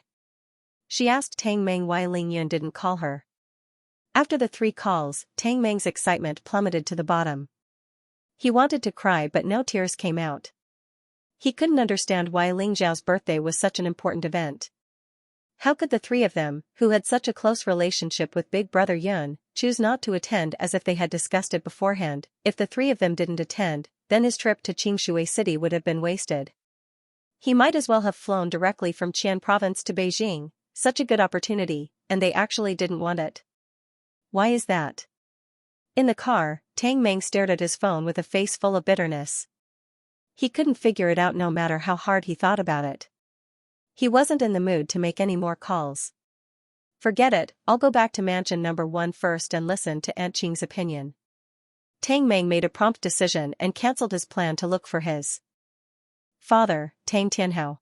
She asked Tang Meng why Ling Yun didn't call her. After the 3 calls, Tang Meng's excitement plummeted to the bottom. He wanted to cry but no tears came out. He couldn't understand why Ling Zhao's birthday was such an important event. How could the 3 of them, who had such a close relationship with Big Brother Yun, choose not to attend as if they had discussed it beforehand? If the 3 of them didn't attend, then his trip to Qingshui City would have been wasted. He might as well have flown directly from Qian province to Beijing, such a good opportunity, and they actually didn't want it. Why is that? In the car, Tang Meng stared at his phone with a face full of bitterness. He couldn't figure it out no matter how hard he thought about it. He wasn't in the mood to make any more calls. Forget it, I'll go back to mansion number 1 first and listen to Aunt Qing's opinion. Tang Meng made a prompt decision and cancelled his plan to look for his father, Tang Tianhao.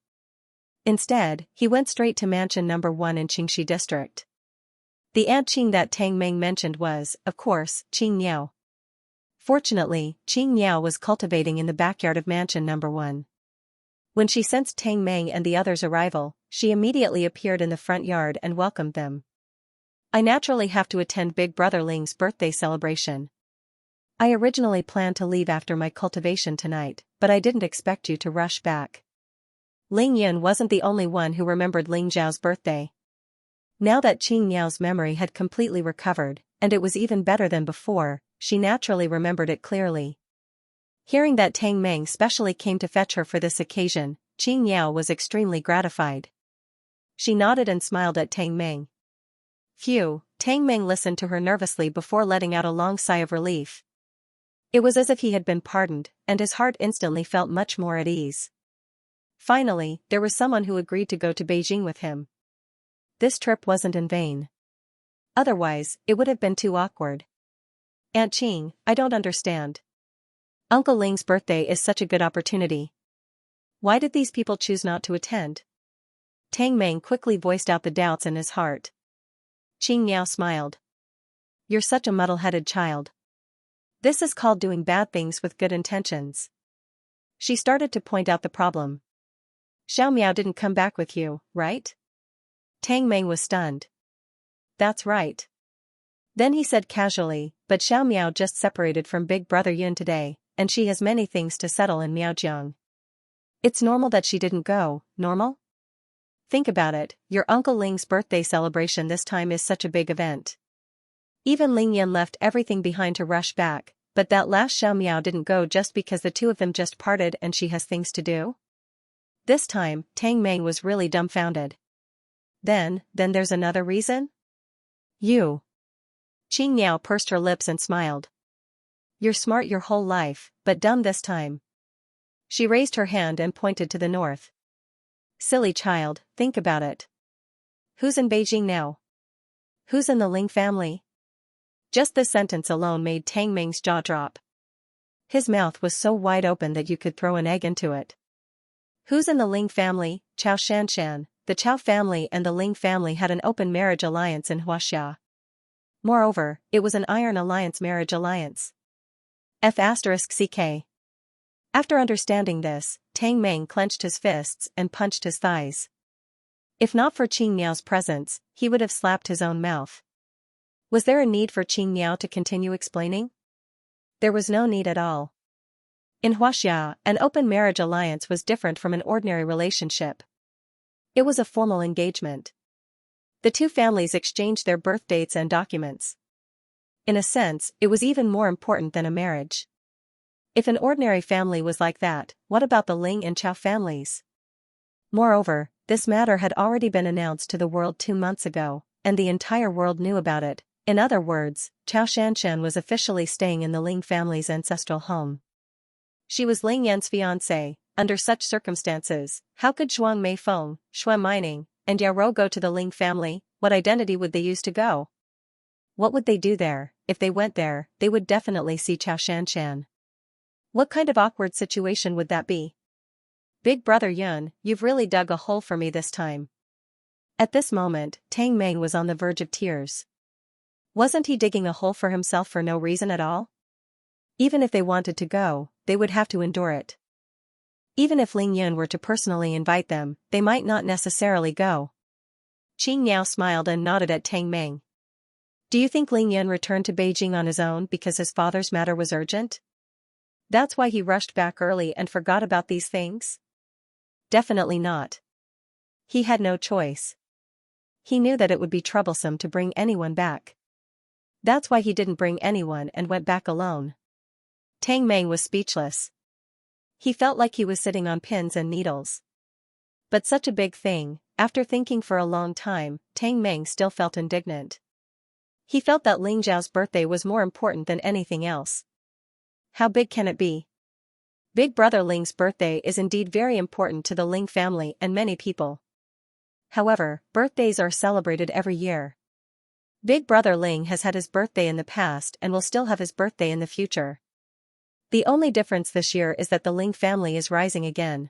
Instead, he went straight to mansion number 1 in Qingxi district. The Aunt Qing that Tang Meng mentioned was, of course, Qing Niao. Fortunately, Qing Niao was cultivating in the backyard of mansion number 1. When she sensed Tang Meng and the others' arrival, she immediately appeared in the front yard and welcomed them. I naturally have to attend Big Brother Ling's birthday celebration. I originally planned to leave after my cultivation tonight, but I didn't expect you to rush back. Ling Yun wasn't the only one who remembered Ling Zhao's birthday. Now that Qing Niao's memory had completely recovered, and it was even better than before, she naturally remembered it clearly. Hearing that Tang Meng specially came to fetch her for this occasion, Qing Niao was extremely gratified. She nodded and smiled at Tang Meng. Phew, Tang Meng listened to her nervously before letting out a long sigh of relief. It was as if he had been pardoned, and his heart instantly felt much more at ease. Finally, there was someone who agreed to go to Beijing with him. This trip wasn't in vain. Otherwise, it would have been too awkward. Aunt Qing, I don't understand. Uncle Ling's birthday is such a good opportunity. Why did these people choose not to attend? Tang Meng quickly voiced out the doubts in his heart. Qing Niao smiled. You're such a muddle-headed child. This is called doing bad things with good intentions. She started to point out the problem. Xiao Miao didn't come back with you, right? Tang Meng was stunned. That's right. Then he said casually, but Xiao Miao just separated from Big Brother Yun today, and she has many things to settle in Miaojiang. It's normal that she didn't go, normal? Think about it, your Uncle Ling's birthday celebration this time is such a big event. Even Ling Yan left everything behind to rush back, but that last Xiao Miao didn't go just because the two of them just parted and she has things to do? This time, Tang Meng was really dumbfounded. Then there's another reason? You. Qing Niao pursed her lips and smiled. You're smart your whole life, but dumb this time. She raised her hand and pointed to the north. Silly child, think about it. Who's in Beijing now? Who's in the Ling family? Just this sentence alone made Tang Meng's jaw drop. His mouth was so wide open that you could throw an egg into it. Who's in the Ling family? Chao Shanshan, the Chao family and the Ling family had an open marriage alliance in Huaxia. Moreover, it was an iron alliance marriage alliance. F***ck. After understanding this, Tang Meng clenched his fists and punched his thighs. If not for Qing Niao's presence, he would have slapped his own mouth. Was there a need for Qing Niao to continue explaining? There was no need at all. In Huaxia, an open marriage alliance was different from an ordinary relationship. It was a formal engagement. The two families exchanged their birth dates and documents. In a sense, it was even more important than a marriage. If an ordinary family was like that, what about the Ling and Chao families? Moreover, this matter had already been announced to the world 2 months ago, and the entire world knew about it. In other words, Chao Shanshan was officially staying in the Ling family's ancestral home. She was Ling Yan's fiancée. Under such circumstances, how could Zhuang Meifeng, Shui Mining, and Yao Rou go to the Ling family? What identity would they use to go? What would they do there? If they went there, they would definitely see Chao Shanshan. What kind of awkward situation would that be? Big Brother Yun, you've really dug a hole for me this time. At this moment, Tang Meng was on the verge of tears. Wasn't he digging a hole for himself for no reason at all? Even if they wanted to go, they would have to endure it. Even if Ling Yun were to personally invite them, they might not necessarily go. Qing Niao smiled and nodded at Tang Meng. Do you think Ling Yun returned to Beijing on his own because his father's matter was urgent? That's why he rushed back early and forgot about these things? Definitely not. He had no choice. He knew that it would be troublesome to bring anyone back. That's why he didn't bring anyone and went back alone. Tang Meng was speechless. He felt like he was sitting on pins and needles. But such a big thing, after thinking for a long time, Tang Meng still felt indignant. He felt that Ling Zhao's birthday was more important than anything else. How big can it be? Big Brother Ling's birthday is indeed very important to the Ling family and many people. However, birthdays are celebrated every year. Big Brother Ling has had his birthday in the past and will still have his birthday in the future. The only difference this year is that the Ling family is rising again.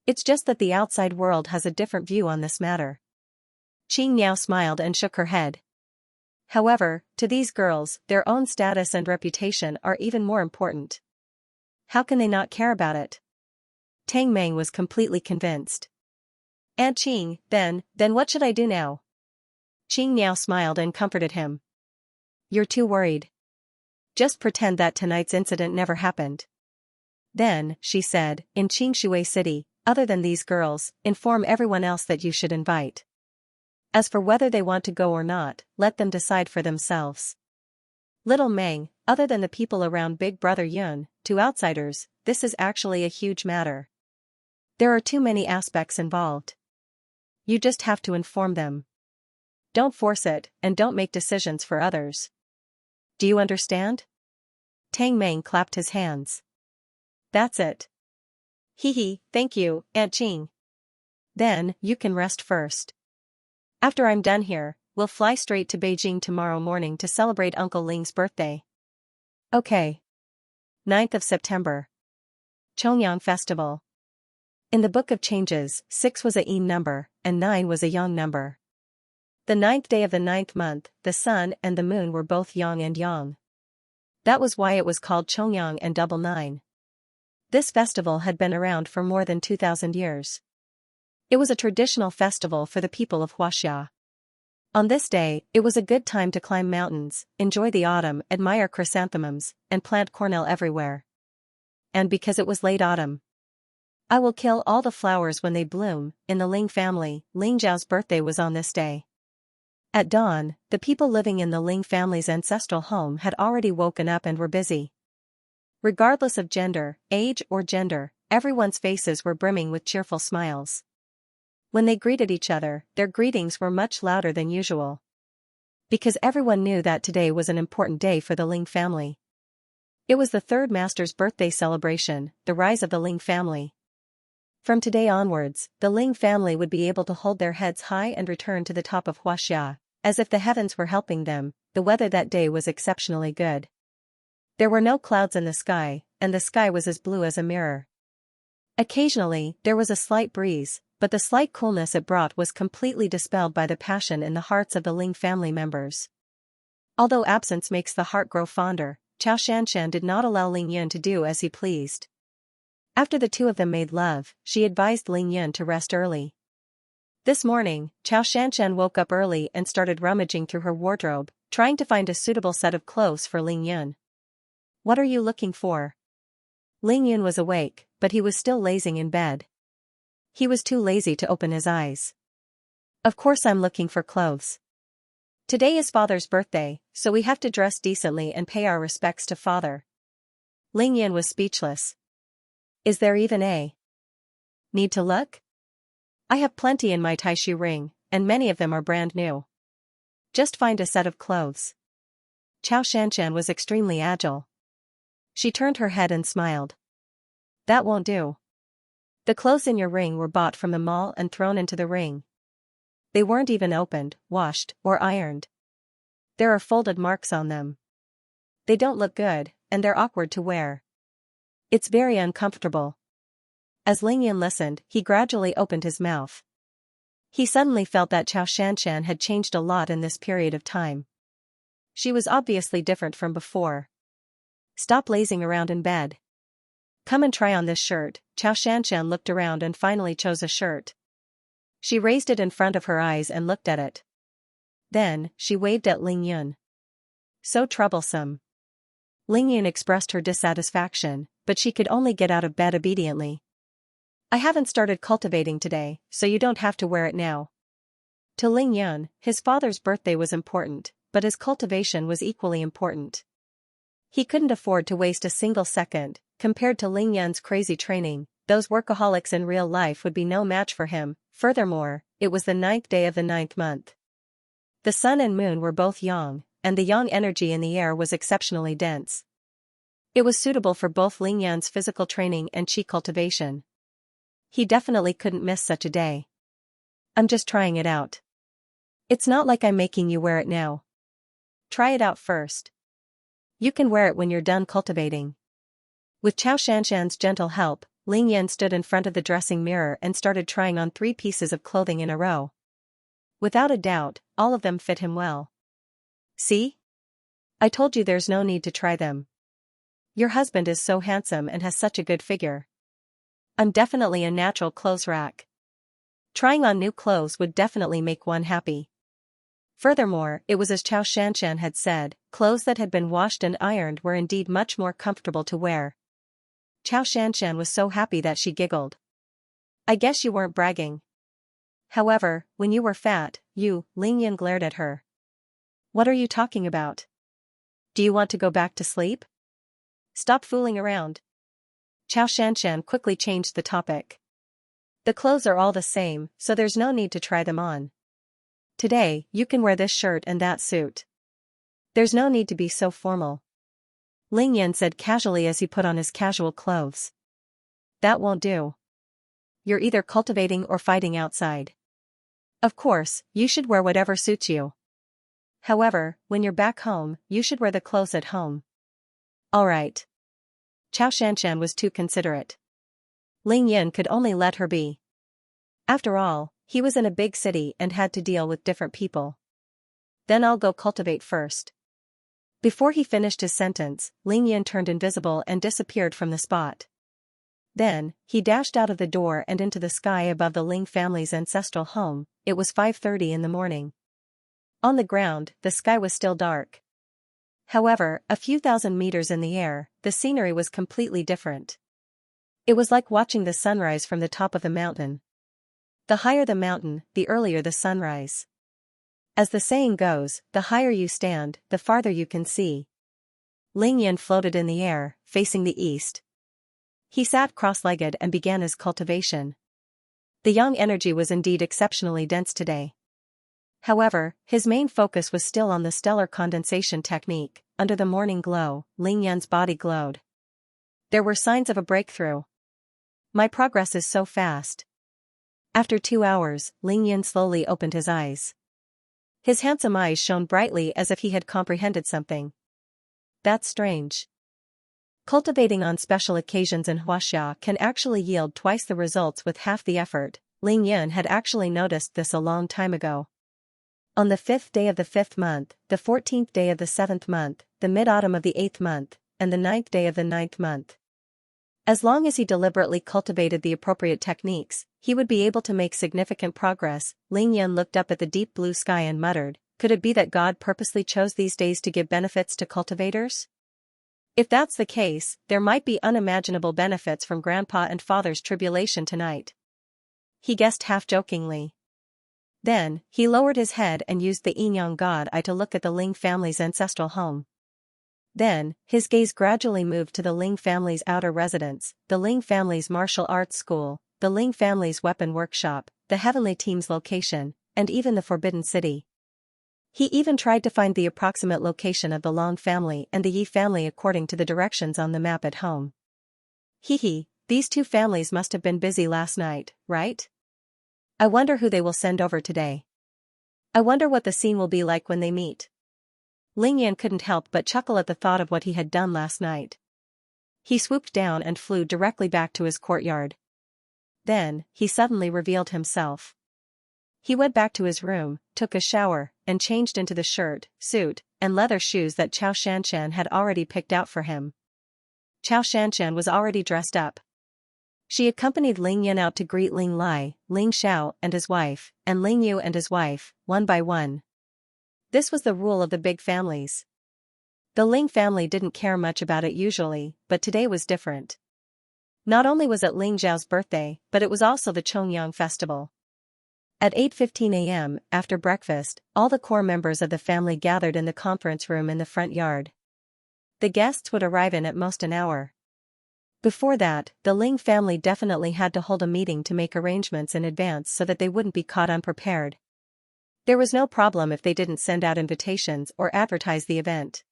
It's just that the outside world has a different view on this matter. Qing Niao smiled and shook her head. However, to these girls, their own status and reputation are even more important. How can they not care about it? Tang Meng was completely convinced. Aunt Qing, then what should I do now? Qing Niao smiled and comforted him. You're too worried. Just pretend that tonight's incident never happened. Then, she said, in Qingshui City, other than these girls, inform everyone else that you should invite. As for whether they want to go or not, let them decide for themselves. Little Meng, other than the people around Big Brother Yun, to outsiders, this is actually a huge matter. There are too many aspects involved. You just have to inform them. Don't force it, and don't make decisions for others. Do you understand? Tang Meng clapped his hands. That's it. Hee, thank you, Aunt Qing. Then, you can rest first. After I'm done here, we'll fly straight to Beijing tomorrow morning to celebrate Uncle Ling's birthday. Okay. 9th of September. Chongyang Festival. In the Book of Changes, 6 was a yin number, and 9 was a yang number. The 9th day of the 9th month, the sun and the moon were both yang and yang. That was why it was called Chongyang and Double 9. This festival had been around for more than 2,000 years. It was a traditional festival for the people of Huaxia. On this day, it was a good time to climb mountains, enjoy the autumn, admire chrysanthemums, and plant cornel everywhere. And because it was late autumn, I will kill all the flowers when they bloom. In the Ling family, Ling Zhao's birthday was on this day. At dawn, the people living in the Ling family's ancestral home had already woken up and were busy. Regardless of gender, age, or gender, everyone's faces were brimming with cheerful smiles. When they greeted each other, their greetings were much louder than usual. Because everyone knew that today was an important day for the Ling family. It was the third master's birthday celebration, the rise of the Ling family. From today onwards, the Ling family would be able to hold their heads high and return to the top of Xianxia, as if the heavens were helping them. The weather that day was exceptionally good. There were no clouds in the sky, and the sky was as blue as a mirror. Occasionally, there was a slight breeze, but the slight coolness it brought was completely dispelled by the passion in the hearts of the Ling family members. Although absence makes the heart grow fonder, Xianxia did not allow Ling Yun to do as he pleased. After the two of them made love, she advised Ling Yun to rest early. This morning, Xianxia woke up early and started rummaging through her wardrobe, trying to find a suitable set of clothes for Ling Yun. "What are you looking for?" Ling Yun was awake, but he was still lazing in bed. He was too lazy to open his eyes. "Of course I'm looking for clothes. Today is Father's birthday, so we have to dress decently and pay our respects to Father." Ling Yun was speechless. "Is there even a need to look? I have plenty in my taishu ring, and many of them are brand new. Just find a set of clothes." Xianxia was extremely agile. She turned her head and smiled. "That won't do. The clothes in your ring were bought from the mall and thrown into the ring. They weren't even opened, washed, or ironed. There are folded marks on them. They don't look good, and they're awkward to wear. It's very uncomfortable." As Ling Yun listened, he gradually opened his mouth. He suddenly felt that Xianxia had changed a lot in this period of time. She was obviously different from before. "Stop lazing around in bed. Come and try on this shirt." Xianxia looked around and finally chose a shirt. She raised it in front of her eyes and looked at it. Then, she waved at Ling Yun. "So troublesome." Ling Yun expressed her dissatisfaction, but she could only get out of bed obediently. "I haven't started cultivating today, so you don't have to wear it now." To Ling Yun, his father's birthday was important, but his cultivation was equally important. He couldn't afford to waste a single second. Compared to Ling Yun's crazy training, those workaholics in real life would be no match for him. Furthermore, it was the 9th day of the 9th month. The sun and moon were both yang, and the yang energy in the air was exceptionally dense. It was suitable for both Ling Yun's physical training and qi cultivation. He definitely couldn't miss such a day. "I'm just trying it out. It's not like I'm making you wear it now. Try it out first. You can wear it when you're done cultivating." With Xianxia's gentle help, Ling Yun stood in front of the dressing mirror and started trying on 3 pieces of clothing in a row. Without a doubt, all of them fit him well. "See? I told you there's no need to try them. Your husband is so handsome and has such a good figure. I'm definitely a natural clothes rack. Trying on new clothes would definitely make one happy." Furthermore, it was as Xianxia had said, clothes that had been washed and ironed were indeed much more comfortable to wear. Xianxia was so happy that she giggled. "I guess you weren't bragging. However, when you were fat, Ling Yun glared at her. "What are you talking about? Do you want to go back to sleep? Stop fooling around." Xianxia quickly changed the topic. "The clothes are all the same, so there's no need to try them on. Today, you can wear this shirt and that suit. There's no need to be so formal." Ling Yun said casually as he put on his casual clothes. "That won't do. You're either cultivating or fighting outside. Of course, you should wear whatever suits you. However, when you're back home, you should wear the clothes at home." "All right." Xianxia was too considerate. Ling Yun could only let her be. After all, he was in a big city and had to deal with different people. "Then I'll go cultivate first." Before he finished his sentence, Ling Yun turned invisible and disappeared from the spot. Then, he dashed out of the door and into the sky above the Ling family's ancestral home. It was 5:30 in the morning. On the ground, the sky was still dark. However, a few thousand meters in the air, the scenery was completely different. It was like watching the sunrise from the top of the mountain. The higher the mountain, the earlier the sunrise. As the saying goes, the higher you stand, the farther you can see. Ling Yan floated in the air, facing the east. He sat cross-legged and began his cultivation. The yang energy was indeed exceptionally dense today. However, his main focus was still on the stellar condensation technique. Under the morning glow, Ling Yan's body glowed. There were signs of a breakthrough. My progress is so fast. After 2 hours, Ling Yan slowly opened his eyes. His handsome eyes shone brightly as if he had comprehended something. That's strange. Cultivating on special occasions in Xianxia can actually yield twice the results with half the effort. Ling Yan had actually noticed this a long time ago. On the 5th day of the 5th month, the 14th day of the 7th month, the mid-autumn of the 8th month, and the 9th day of the 9th month. As long as he deliberately cultivated the appropriate techniques, he would be able to make significant progress. Ling Yan looked up at the deep blue sky and muttered, could it be that God purposely chose these days to give benefits to cultivators? If that's the case, there might be unimaginable benefits from Grandpa and Father's tribulation tonight. He guessed half-jokingly. Then, he lowered his head and used the yin-yang god eye to look at the Ling family's ancestral home. Then, his gaze gradually moved to the Ling family's outer residence, the Ling family's martial arts school, the Ling family's weapon workshop, the Heavenly Team's location, and even the Forbidden City. He even tried to find the approximate location of the Long family and the Yi family according to the directions on the map at home. These two families must have been busy last night, right? I wonder who they will send over today. I wonder what the scene will be like when they meet. Ling Yan couldn't help but chuckle at the thought of what he had done last night. He swooped down and flew directly back to his courtyard. Then, he suddenly revealed himself. He went back to his room, took a shower, and changed into the shirt, suit, and leather shoes that Xianxia had already picked out for him. Xianxia was already dressed up. She accompanied Ling Yan out to greet Ling Lai, Ling Xiao and his wife, and Ling Yu and his wife, one by one. This was the rule of the big families. The Ling family didn't care much about it usually, but today was different. Not only was it Ling Zhao's birthday, but it was also the Chongyang festival. At 8:15 a.m., after breakfast, all the core members of the family gathered in the conference room in the front yard. The guests would arrive in at most an hour. Before that, the Ling family definitely had to hold a meeting to make arrangements in advance so that they wouldn't be caught unprepared. There was no problem if they didn't send out invitations or advertise the event.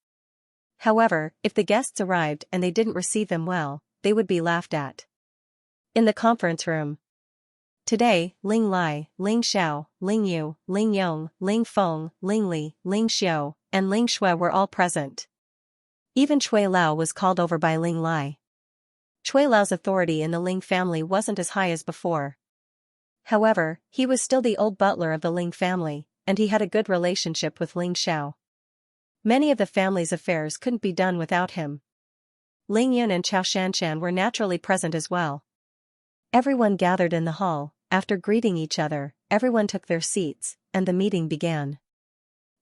However, if the guests arrived and they didn't receive them well, they would be laughed at. In the conference room. Today, Ling Lai, Ling Xiao, Ling Yu, Ling Yong, Ling Feng, Ling Li, Ling Xiao, and Ling Shui were all present. Even Cui Lao was called over by Ling Lai. Cui Lao's authority in the Ling family wasn't as high as before. However, he was still the old butler of the Ling family, and he had a good relationship with Ling Xiao. Many of the family's affairs couldn't be done without him. Ling Yun and Xianxia were naturally present as well. Everyone gathered in the hall. After greeting each other, everyone took their seats, and the meeting began.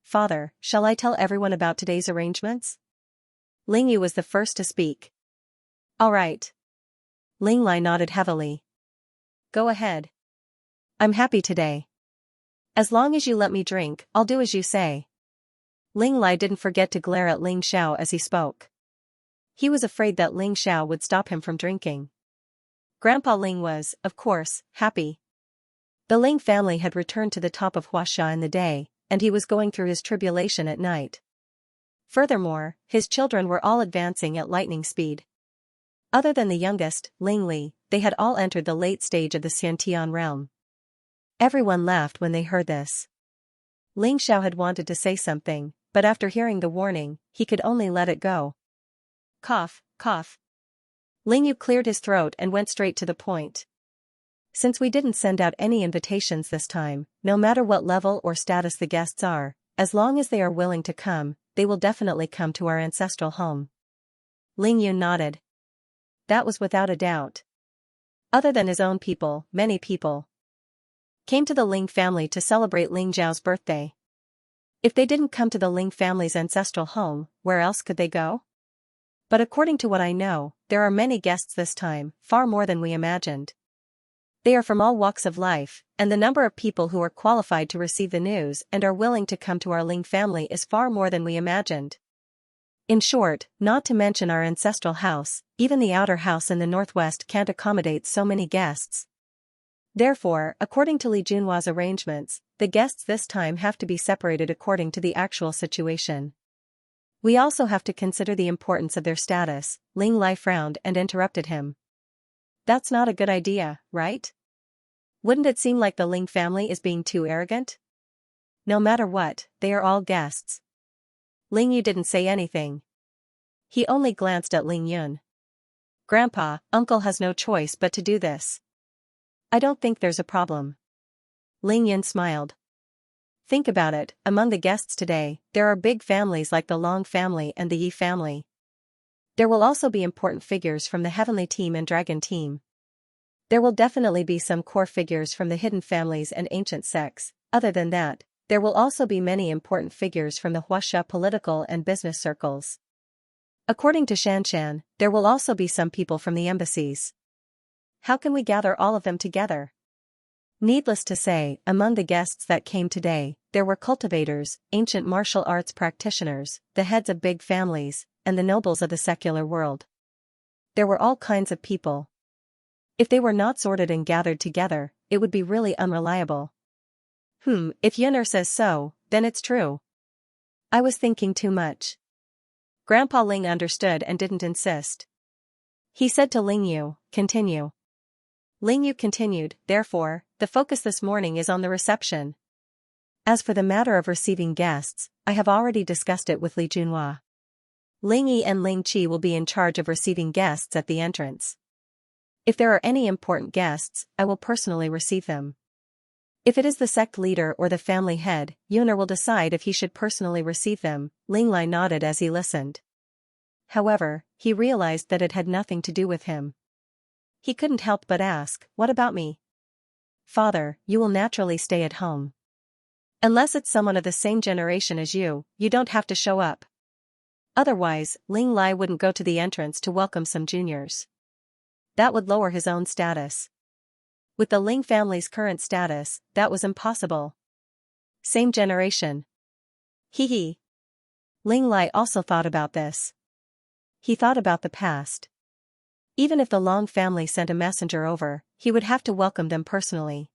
Father, shall I tell everyone about today's arrangements? Ling Yu was the first to speak. All right. Ling Lai nodded heavily. Go ahead. I'm happy today. As long as you let me drink, I'll do as you say. Ling Lai didn't forget to glare at Ling Xiao as he spoke. He was afraid that Ling Xiao would stop him from drinking. Grandpa Ling was, of course, happy. The Ling family had returned to the top of Huaxia in the day, and he was going through his tribulation at night. Furthermore, his children were all advancing at lightning speed. Other than the youngest, Ling Li, they had all entered the late stage of the Xiantian realm. Everyone laughed when they heard this. Ling Xiao had wanted to say something, but after hearing the warning, he could only let it go. Cough, cough. Ling Yu cleared his throat and went straight to the point. Since we didn't send out any invitations this time, no matter what level or status the guests are, as long as they are willing to come, they will definitely come to our ancestral home. Ling Yu nodded. That was without a doubt. Other than his own people, many people came to the Ling family to celebrate Ling Zhao's birthday. If they didn't come to the Ling family's ancestral home, where else could they go? But according to what I know, there are many guests this time, far more than we imagined. They are from all walks of life, and the number of people who are qualified to receive the news and are willing to come to our Ling family is far more than we imagined. In short, not to mention our ancestral house, even the outer house in the northwest can't accommodate so many guests. Therefore, according to Li Junhua's arrangements, the guests this time have to be separated according to the actual situation. We also have to consider the importance of their status. Ling Lai frowned and interrupted him. That's not a good idea, right? Wouldn't it seem like the Ling family is being too arrogant? No matter what, they are all guests. Ling Yu didn't say anything. He only glanced at Ling Yun. Grandpa, Uncle has no choice but to do this. I don't think there's a problem. Ling Yun smiled. Think about it, among the guests today, there are big families like the Long family and the Yi family. There will also be important figures from the Heavenly team and Dragon team. There will definitely be some core figures from the hidden families and ancient sects. Other than that, there will also be many important figures from the Huaxia political and business circles. According to Xianxia, there will also be some people from the embassies. How can we gather all of them together? Needless to say, among the guests that came today, there were cultivators, ancient martial arts practitioners, the heads of big families, and the nobles of the secular world. There were all kinds of people. If they were not sorted and gathered together, it would be really unreliable. If Yun'er says so, then it's true. I was thinking too much. Grandpa Ling understood and didn't insist. He said to Ling Yu, continue. Ling Yu continued, therefore, the focus this morning is on the reception. As for the matter of receiving guests, I have already discussed it with Li Junhua. Ling Yi and Ling Qi will be in charge of receiving guests at the entrance. If there are any important guests, I will personally receive them. If it is the sect leader or the family head, Yun'er will decide if he should personally receive them. Ling Lai nodded as he listened. However, he realized that it had nothing to do with him. He couldn't help but ask, what about me? Father, you will naturally stay at home. Unless it's someone of the same generation as you don't have to show up. Otherwise, Ling Lai wouldn't go to the entrance to welcome some juniors. That would lower his own status. With the Ling family's current status, that was impossible. Same generation. Hee. Ling Lai also thought about this. He thought about the past. Even if the Long family sent a messenger over, he would have to welcome them personally.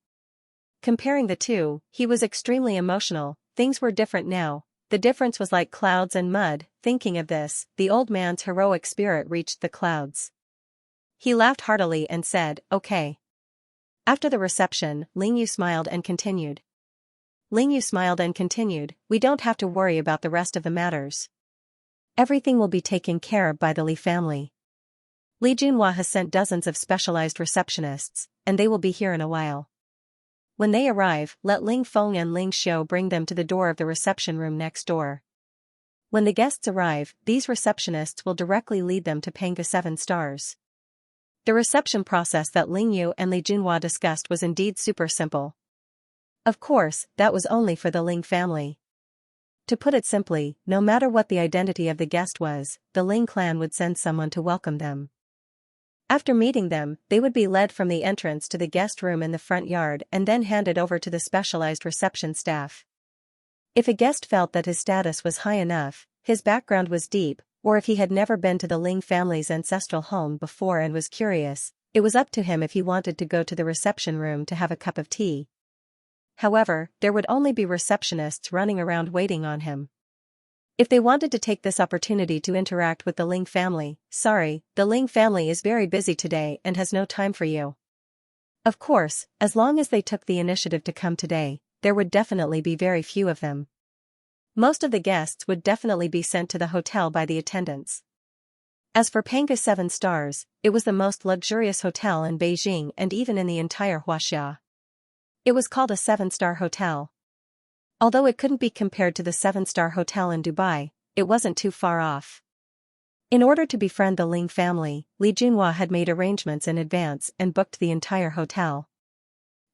Comparing the two, he was extremely emotional. Things were different now. The difference was like clouds and mud. Thinking of this, the old man's heroic spirit reached the clouds. He laughed heartily and said, okay. After the reception, Ling Yu smiled and continued. We don't have to worry about the rest of the matters. Everything will be taken care of by the Li family. Li Junhua has sent dozens of specialized receptionists, and they will be here in a while. When they arrive, let Ling Feng and Ling Xiu bring them to the door of the reception room next door. When the guests arrive, these receptionists will directly lead them to Panga 7 stars. The reception process that Ling Yu and Li Junhua discussed was indeed super simple. Of course, that was only for the Ling family. To put it simply, no matter what the identity of the guest was, the Ling clan would send someone to welcome them. After meeting them, they would be led from the entrance to the guest room in the front yard and then handed over to the specialized reception staff. If a guest felt that his status was high enough, his background was deep, or if he had never been to the Ling family's ancestral home before and was curious, it was up to him if he wanted to go to the reception room to have a cup of tea. However, there would only be receptionists running around waiting on him. If they wanted to take this opportunity to interact with the Ling family, sorry, the Ling family is very busy today and has no time for you. Of course, as long as they took the initiative to come today, there would definitely be very few of them. Most of the guests would definitely be sent to the hotel by the attendants. As for Panga 7 stars, it was the most luxurious hotel in Beijing and even in the entire Huaxia. It was called a 7-star hotel. Although it couldn't be compared to the 7-star hotel in Dubai, it wasn't too far off. In order to befriend the Ling family, Li Junhua had made arrangements in advance and booked the entire hotel.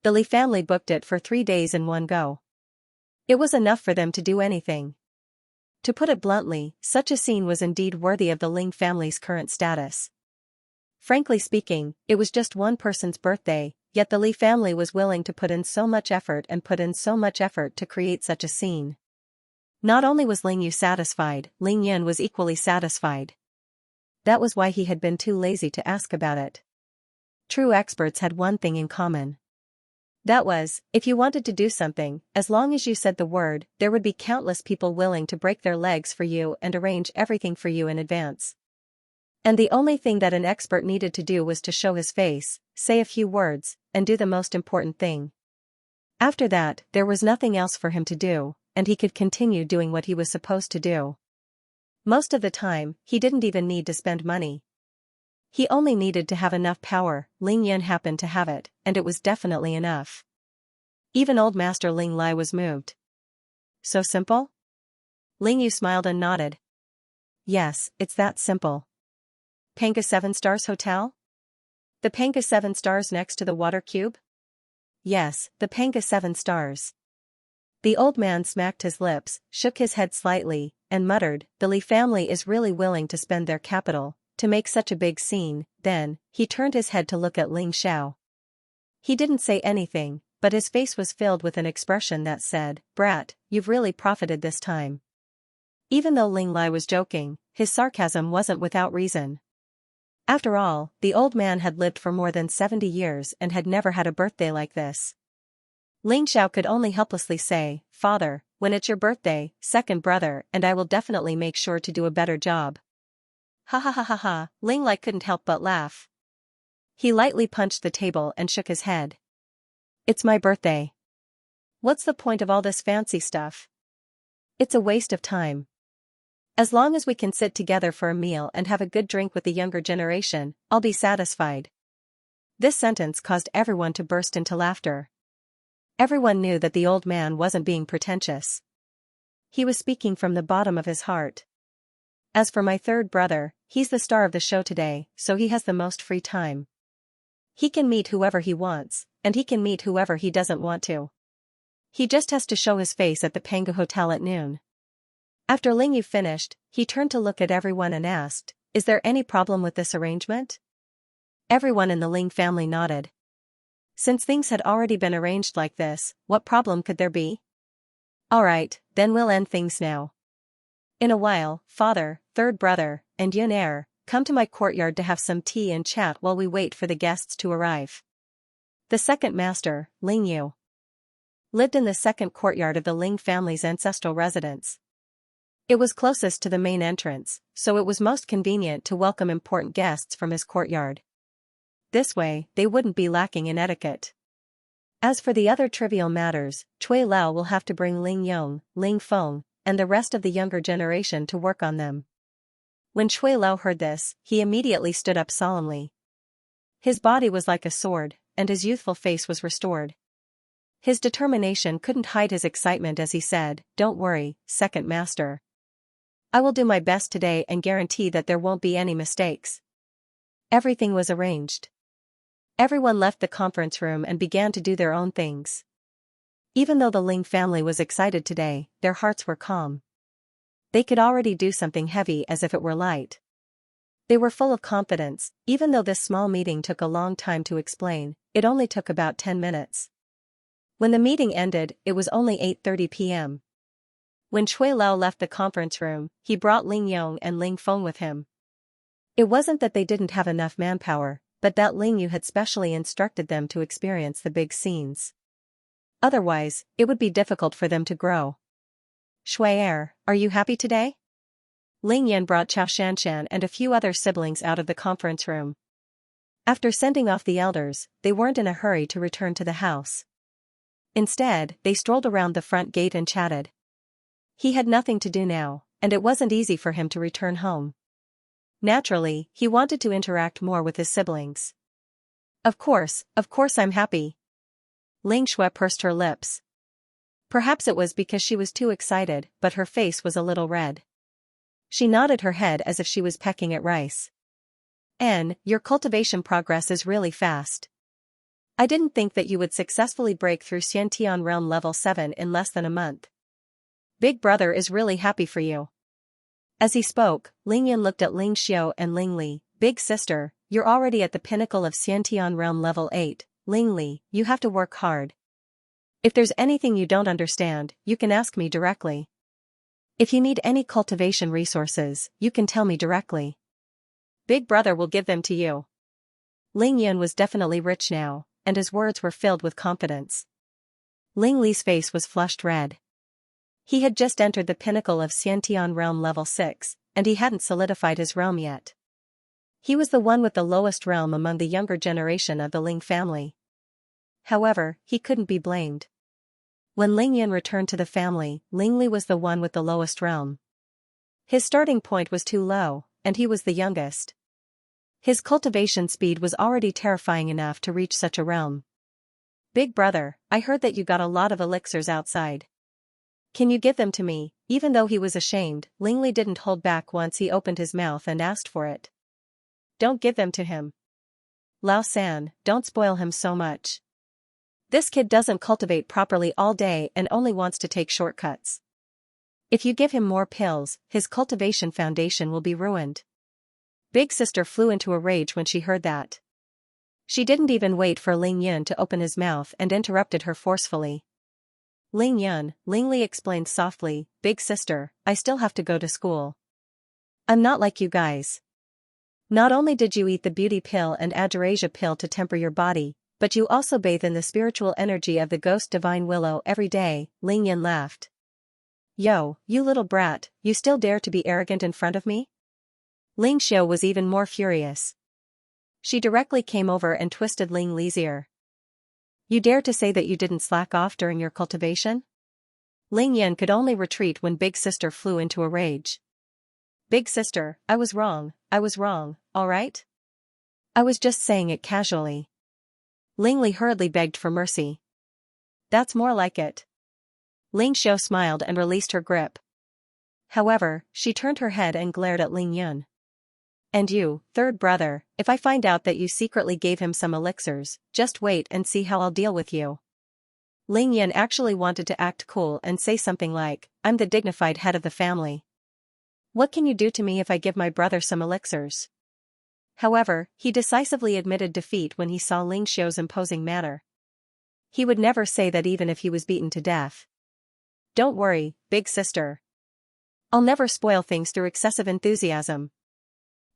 The Li family booked it for 3 days in one go. It was enough for them to do anything. To put it bluntly, such a scene was indeed worthy of the Ling family's current status. Frankly speaking, it was just one person's birthday, yet the Li family was willing to put in so much effort to create such a scene. Not only was Ling Yu satisfied, Ling Yun was equally satisfied. That was why he had been too lazy to ask about it. True experts had one thing in common. That was, if you wanted to do something, as long as you said the word, there would be countless people willing to break their legs for you and arrange everything for you in advance. And the only thing that an expert needed to do was to show his face, say a few words, and do the most important thing. After that, there was nothing else for him to do, and he could continue doing what he was supposed to do. Most of the time, he didn't even need to spend money. He only needed to have enough power. Ling Yun happened to have it, and it was definitely enough. Even old Master Ling Lai was moved. So simple? Ling Yu smiled and nodded. Yes, it's that simple. Panga 7 Stars Hotel? The Panga 7 Stars next to the water cube? Yes, the Panga 7 Stars. The old man smacked his lips, shook his head slightly, and muttered, the Li family is really willing to spend their capital to make such a big scene. Then, he turned his head to look at Ling Xiao. He didn't say anything, but his face was filled with an expression that said, "Brat, you've really profited this time." Even though Ling Lai was joking, his sarcasm wasn't without reason. After all, the old man had lived for more than 70 years and had never had a birthday like this. Ling Xiao could only helplessly say, "Father, when it's your birthday, second brother, and I will definitely make sure to do a better job." Ha ha ha ha ha, Ling Lai couldn't help but laugh. He lightly punched the table and shook his head. It's my birthday. What's the point of all this fancy stuff? It's a waste of time. As long as we can sit together for a meal and have a good drink with the younger generation, I'll be satisfied. This sentence caused everyone to burst into laughter. Everyone knew that the old man wasn't being pretentious. He was speaking from the bottom of his heart. As for my third brother, he's the star of the show today, so he has the most free time. He can meet whoever he wants, and he can meet whoever he doesn't want to. He just has to show his face at the Panga Hotel at noon. After Ling Yu finished, he turned to look at everyone and asked, "Is there any problem with this arrangement?" Everyone in the Ling family nodded. Since things had already been arranged like this, what problem could there be? Alright, then we'll end things now. In a while, father, third brother, and Yun Er, come to my courtyard to have some tea and chat while we wait for the guests to arrive. The second master, Ling Yu, lived in the second courtyard of the Ling family's ancestral residence. It was closest to the main entrance, so it was most convenient to welcome important guests from his courtyard. This way, they wouldn't be lacking in etiquette. As for the other trivial matters, Cui Lao will have to bring Ling Yong, Ling Feng, and the rest of the younger generation to work on them. When Cui Lao heard this, he immediately stood up solemnly. His body was like a sword, and his youthful face was restored. His determination couldn't hide his excitement as he said, "Don't worry, second master. I will do my best today and guarantee that there won't be any mistakes." Everything was arranged. Everyone left the conference room and began to do their own things. Even though the Ling family was excited today, their hearts were calm. They could already do something heavy as if it were light. They were full of confidence. Even though this small meeting took a long time to explain, it only took about 10 minutes. When the meeting ended, it was only 8:30 p.m. When Cui Lao left the conference room, he brought Ling Yong and Ling Feng with him. It wasn't that they didn't have enough manpower, but that Ling Yu had specially instructed them to experience the big scenes. Otherwise, it would be difficult for them to grow. Shui Er, are you happy today? Ling Yan brought Xianxia and a few other siblings out of the conference room. After sending off the elders, they weren't in a hurry to return to the house. Instead, they strolled around the front gate and chatted. He had nothing to do now, and it wasn't easy for him to return home. Naturally, he wanted to interact more with his siblings. Of course I'm happy. Ling Shui pursed her lips. Perhaps it was because she was too excited, but her face was a little red. She nodded her head as if she was pecking at rice. Your cultivation progress is really fast. I didn't think that you would successfully break through Xiantian realm level 7 in less than a month. Big brother is really happy for you. As he spoke, Ling Yan looked at Ling Xiao and Ling Li. Big sister, you're already at the pinnacle of Xiantian realm level 8, Ling Li, you have to work hard. If there's anything you don't understand, you can ask me directly. If you need any cultivation resources, you can tell me directly. Big brother will give them to you. Ling Yan was definitely rich now, and his words were filled with confidence. Ling Li's face was flushed red. He had just entered the pinnacle of Xiantian realm level 6, and he hadn't solidified his realm yet. He was the one with the lowest realm among the younger generation of the Ling family. However, he couldn't be blamed. When Ling Yan returned to the family, Ling Li was the one with the lowest realm. His starting point was too low, and he was the youngest. His cultivation speed was already terrifying enough to reach such a realm. Big brother, I heard that you got a lot of elixirs outside. Can you give them to me? Even though he was ashamed, Ling Li didn't hold back once he opened his mouth and asked for it. Don't give them to him. Lao San, don't spoil him so much. This kid doesn't cultivate properly all day and only wants to take shortcuts. If you give him more pills, his cultivation foundation will be ruined. Big sister flew into a rage when she heard that. She didn't even wait for Ling Yan to open his mouth and interrupted her forcefully. Ling Yan, Ling Li explained softly, Big sister, I still have to go to school. I'm not like you guys. Not only did you eat the beauty pill and Agerasia pill to temper your body, but you also bathe in the spiritual energy of the ghost divine willow every day, Ling Yan laughed. Yo, you little brat, you still dare to be arrogant in front of me? Ling Xiao was even more furious. She directly came over and twisted Ling Li's ear. You dare to say that you didn't slack off during your cultivation? Ling Yan could only retreat when Big Sister flew into a rage. Big sister, I was wrong, alright? I was just saying it casually. Ling Li hurriedly begged for mercy. That's more like it. Ling Xiao smiled and released her grip. However, she turned her head and glared at Ling Yun. And you, third brother, if I find out that you secretly gave him some elixirs, just wait and see how I'll deal with you. Ling Yan actually wanted to act cool and say something like, I'm the dignified head of the family. What can you do to me if I give my brother some elixirs? However, he decisively admitted defeat when he saw Ling Xiao's imposing manner. He would never say that even if he was beaten to death. Don't worry, big sister. I'll never spoil things through excessive enthusiasm.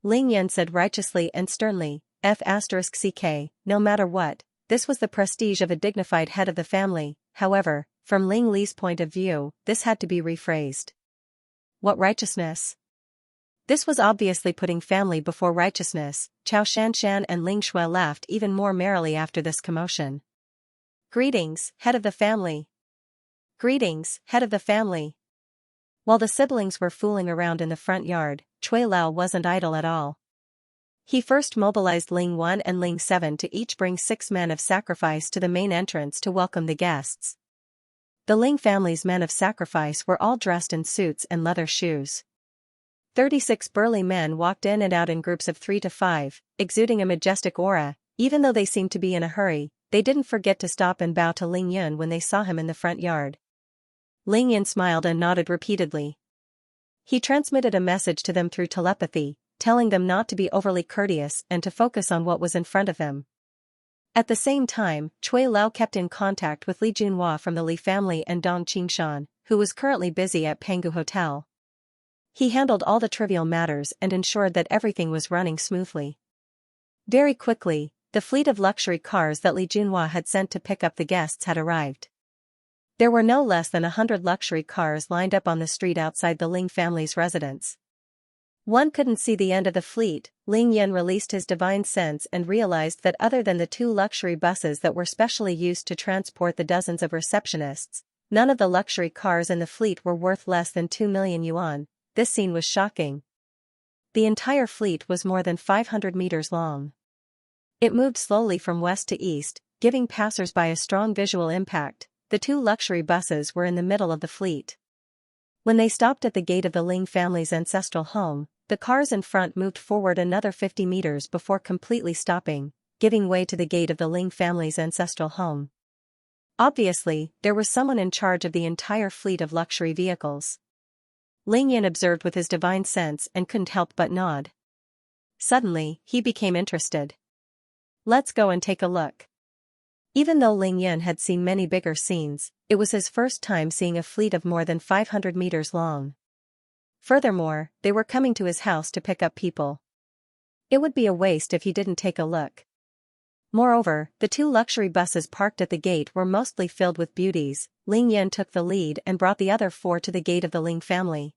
Ling Yan said righteously and sternly, F***ck, no matter what, this was the prestige of a dignified head of the family. However, from Ling Li's point of view, this had to be rephrased. What righteousness? This was obviously putting family before righteousness. Chao Shanshan and Ling Shui laughed even more merrily after this commotion. Greetings, head of the family. Greetings, head of the family. While the siblings were fooling around in the front yard, Cui Lao wasn't idle at all. He first mobilized Ling 1 and Ling 7 to each bring 6 men of sacrifice to the main entrance to welcome the guests. The Ling family's men of sacrifice were all dressed in suits and leather shoes. 36 burly men walked in and out in groups of 3 to 5, exuding a majestic aura. Even though they seemed to be in a hurry, they didn't forget to stop and bow to Ling Yun when they saw him in the front yard. Ling Yun smiled and nodded repeatedly. He transmitted a message to them through telepathy, telling them not to be overly courteous and to focus on what was in front of them. At the same time, Cui Lao kept in contact with Li Junhua from the Li family and Dong Qingshan, who was currently busy at Pangu Hotel. He handled all the trivial matters and ensured that everything was running smoothly. Very quickly, the fleet of luxury cars that Li Junhua had sent to pick up the guests had arrived. There were no less than 100 luxury cars lined up on the street outside the Ling family's residence. One couldn't see the end of the fleet. Ling Yan released his divine sense and realized that other than the 2 luxury buses that were specially used to transport the dozens of receptionists, none of the luxury cars in the fleet were worth less than 2 million yuan. This scene was shocking. The entire fleet was more than 500 meters long. It moved slowly from west to east, giving passers-by a strong visual impact. The 2 luxury buses were in the middle of the fleet. When they stopped at the gate of the Ling family's ancestral home, the cars in front moved forward another 50 meters before completely stopping, giving way to the gate of the Ling family's ancestral home. Obviously, there was someone in charge of the entire fleet of luxury vehicles. Ling Yin observed with his divine sense and couldn't help but nod. Suddenly, he became interested. Let's go and take a look. Even though Ling Yin had seen many bigger scenes, it was his first time seeing a fleet of more than 500 meters long. Furthermore, they were coming to his house to pick up people. It would be a waste if he didn't take a look. Moreover, the 2 luxury buses parked at the gate were mostly filled with beauties. Ling Yin took the lead and brought the other 4 to the gate of the Ling family.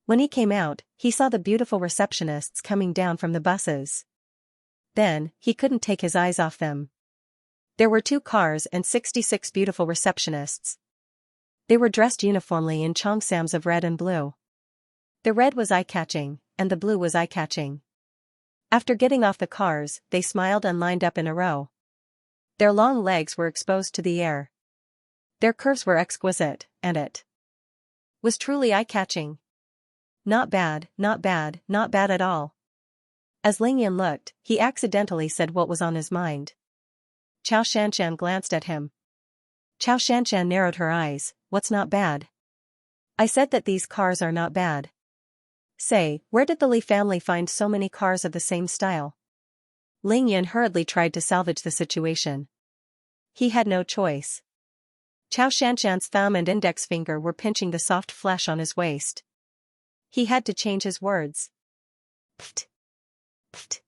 When he came out, he saw the beautiful receptionists coming down from the buses. Then, he couldn't take his eyes off them. There were 2 cars and 66 beautiful receptionists. They were dressed uniformly in cheongsams of red and blue. The red was eye-catching, and the blue was eye-catching. After getting off the cars, they smiled and lined up in a row. Their long legs were exposed to the air. Their curves were exquisite, and it was truly eye-catching. Not bad, not bad, not bad at all. As Ling Yin looked, he accidentally said what was on his mind. Xianxia glanced at him. Xianxia narrowed her eyes. What's not bad? I said that these cars are not bad. Say, where did the Li family find so many cars of the same style? Ling Yin hurriedly tried to salvage the situation. He had no choice. Xianxia's thumb and index finger were pinching the soft flesh on his waist. He had to change his words. Pft. Pft.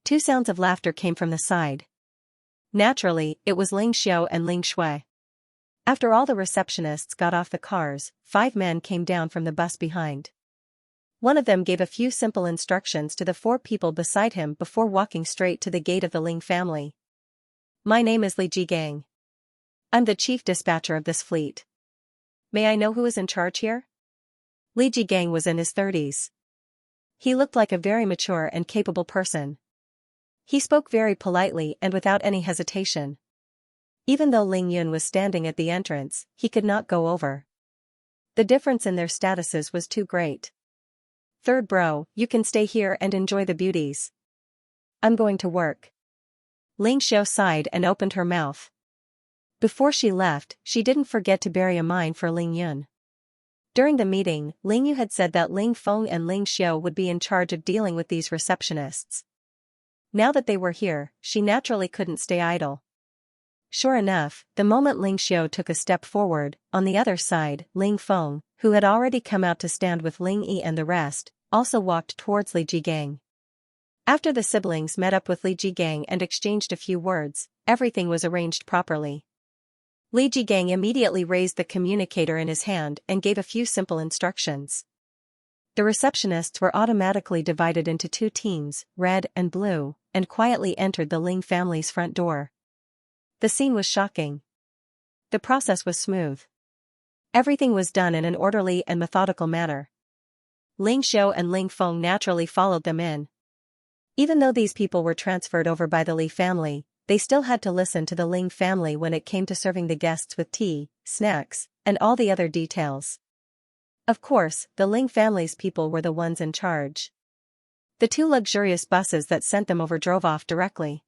2 sounds of laughter came from the side. Naturally, it was Ling Xiao and Ling Shui. After all the receptionists got off the cars, 5 men came down from the bus behind. One of them gave a few simple instructions to the 4 people beside him before walking straight to the gate of the Ling family. My name is Li Jigang. I'm the chief dispatcher of this fleet. May I know who is in charge here? Li Jigang was in his 30s. He looked like a very mature and capable person. He spoke very politely and without any hesitation. Even though Ling Yun was standing at the entrance, he could not go over. The difference in their statuses was too great. Third bro, you can stay here and enjoy the beauties. I'm going to work. Ling Xiao sighed and opened her mouth. Before she left, she didn't forget to bury a mine for Ling Yun. During the meeting, Ling Yu had said that Ling Feng and Ling Xiao would be in charge of dealing with these receptionists. Now that they were here, she naturally couldn't stay idle. Sure enough, the moment Ling Xiao took a step forward, on the other side, Ling Feng, who had already come out to stand with Ling Yi and the rest, also walked towards Li Jigang. After the siblings met up with Li Jigang and exchanged a few words, everything was arranged properly. Li Jigang immediately raised the communicator in his hand and gave a few simple instructions. The receptionists were automatically divided into 2 teams, red and blue, and quietly entered the Ling family's front door. The scene was shocking. The process was smooth. Everything was done in an orderly and methodical manner. Ling Xiao and Ling Feng naturally followed them in. Even though these people were transferred over by the Li family, they still had to listen to the Ling family when it came to serving the guests with tea, snacks, and all the other details. Of course, the Ling family's people were the ones in charge. The 2 luxurious buses that sent them over drove off directly.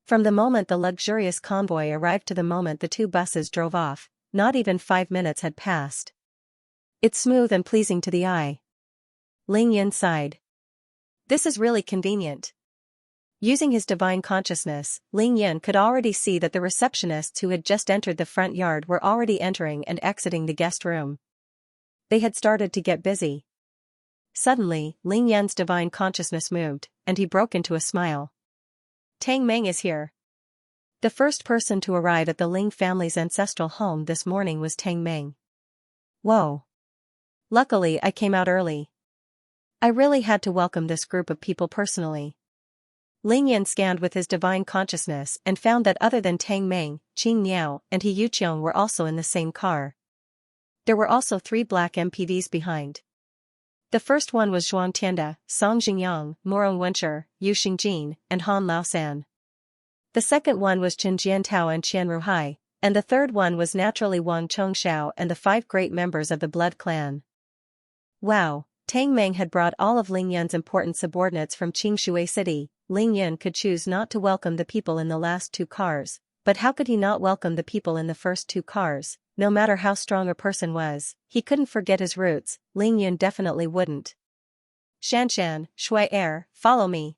From the moment the luxurious convoy arrived to the moment the 2 buses drove off, not even 5 minutes had passed. It's smooth and pleasing to the eye. Ling Yin sighed. This is really convenient. Using his divine consciousness, Ling Yin could already see that the receptionists who had just entered the front yard were already entering and exiting the guest room. They had started to get busy. Suddenly, Ling Yan's divine consciousness moved, and he broke into a smile. Tang Meng is here. The first person to arrive at the Ling family's ancestral home this morning was Tang Meng. Whoa. Luckily I came out early. I really had to welcome this group of people personally. Ling Yan scanned with his divine consciousness and found that other than Tang Meng, Qing Niao and He Yuqiong were also in the same car. There were also 3 black MPVs behind. The first one was Zhuang Tianda, Song Jingyang, Morong Wencher, Yu Xingjin, and Han Laosan. The second one was Chen Jiantao and Qian Ruhai, and the third one was naturally Wang Chongxiao and the 5 great members of the blood clan. Wow, Tang Meng had brought all of Ling Yan's important subordinates from Qingshui City. Ling Yan could choose not to welcome the people in the last 2 cars, but how could he not welcome the people in the first two cars? No matter how strong a person was, he couldn't forget his roots. Ling Yun definitely wouldn't. Xianxia, Shui follow me.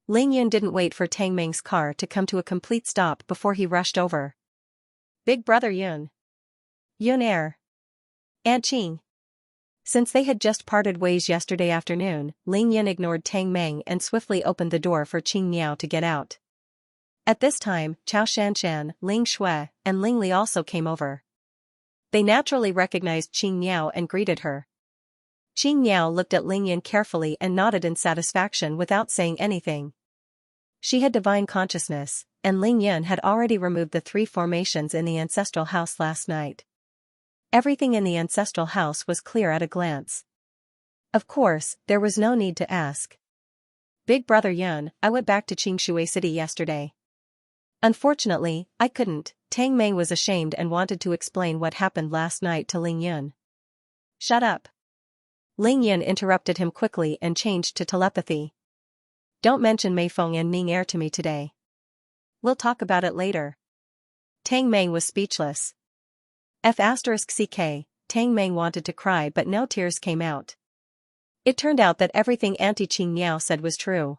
Ling Yun didn't wait for Tang Meng's car to come to a complete stop before he rushed over. Big brother Yun. Yun Aunt Qing. Since they had just parted ways yesterday afternoon, Ling Yun ignored Tang Meng and swiftly opened the door for Qing Miao to get out. At this time, Chao Shanshan, Ling Shui, and Ling Li also came over. They naturally recognized Qing Miao and greeted her. Qing Miao looked at Ling Yun carefully and nodded in satisfaction without saying anything. She had divine consciousness, and Ling Yun had already removed the 3 formations in the ancestral house last night. Everything in the ancestral house was clear at a glance. Of course, there was no need to ask. Big brother Yun, I went back to Qingshui City yesterday. Unfortunately, I couldn't. Tang Meng was ashamed and wanted to explain what happened last night to Ling Yun. Shut up. Ling Yun interrupted him quickly and changed to telepathy. Don't mention Mei Feng and Ning to me today. We'll talk about it later. Tang Meng was speechless. *CK, Tang Meng wanted to cry but no tears came out. It turned out that everything Auntie Qing Miao said was true.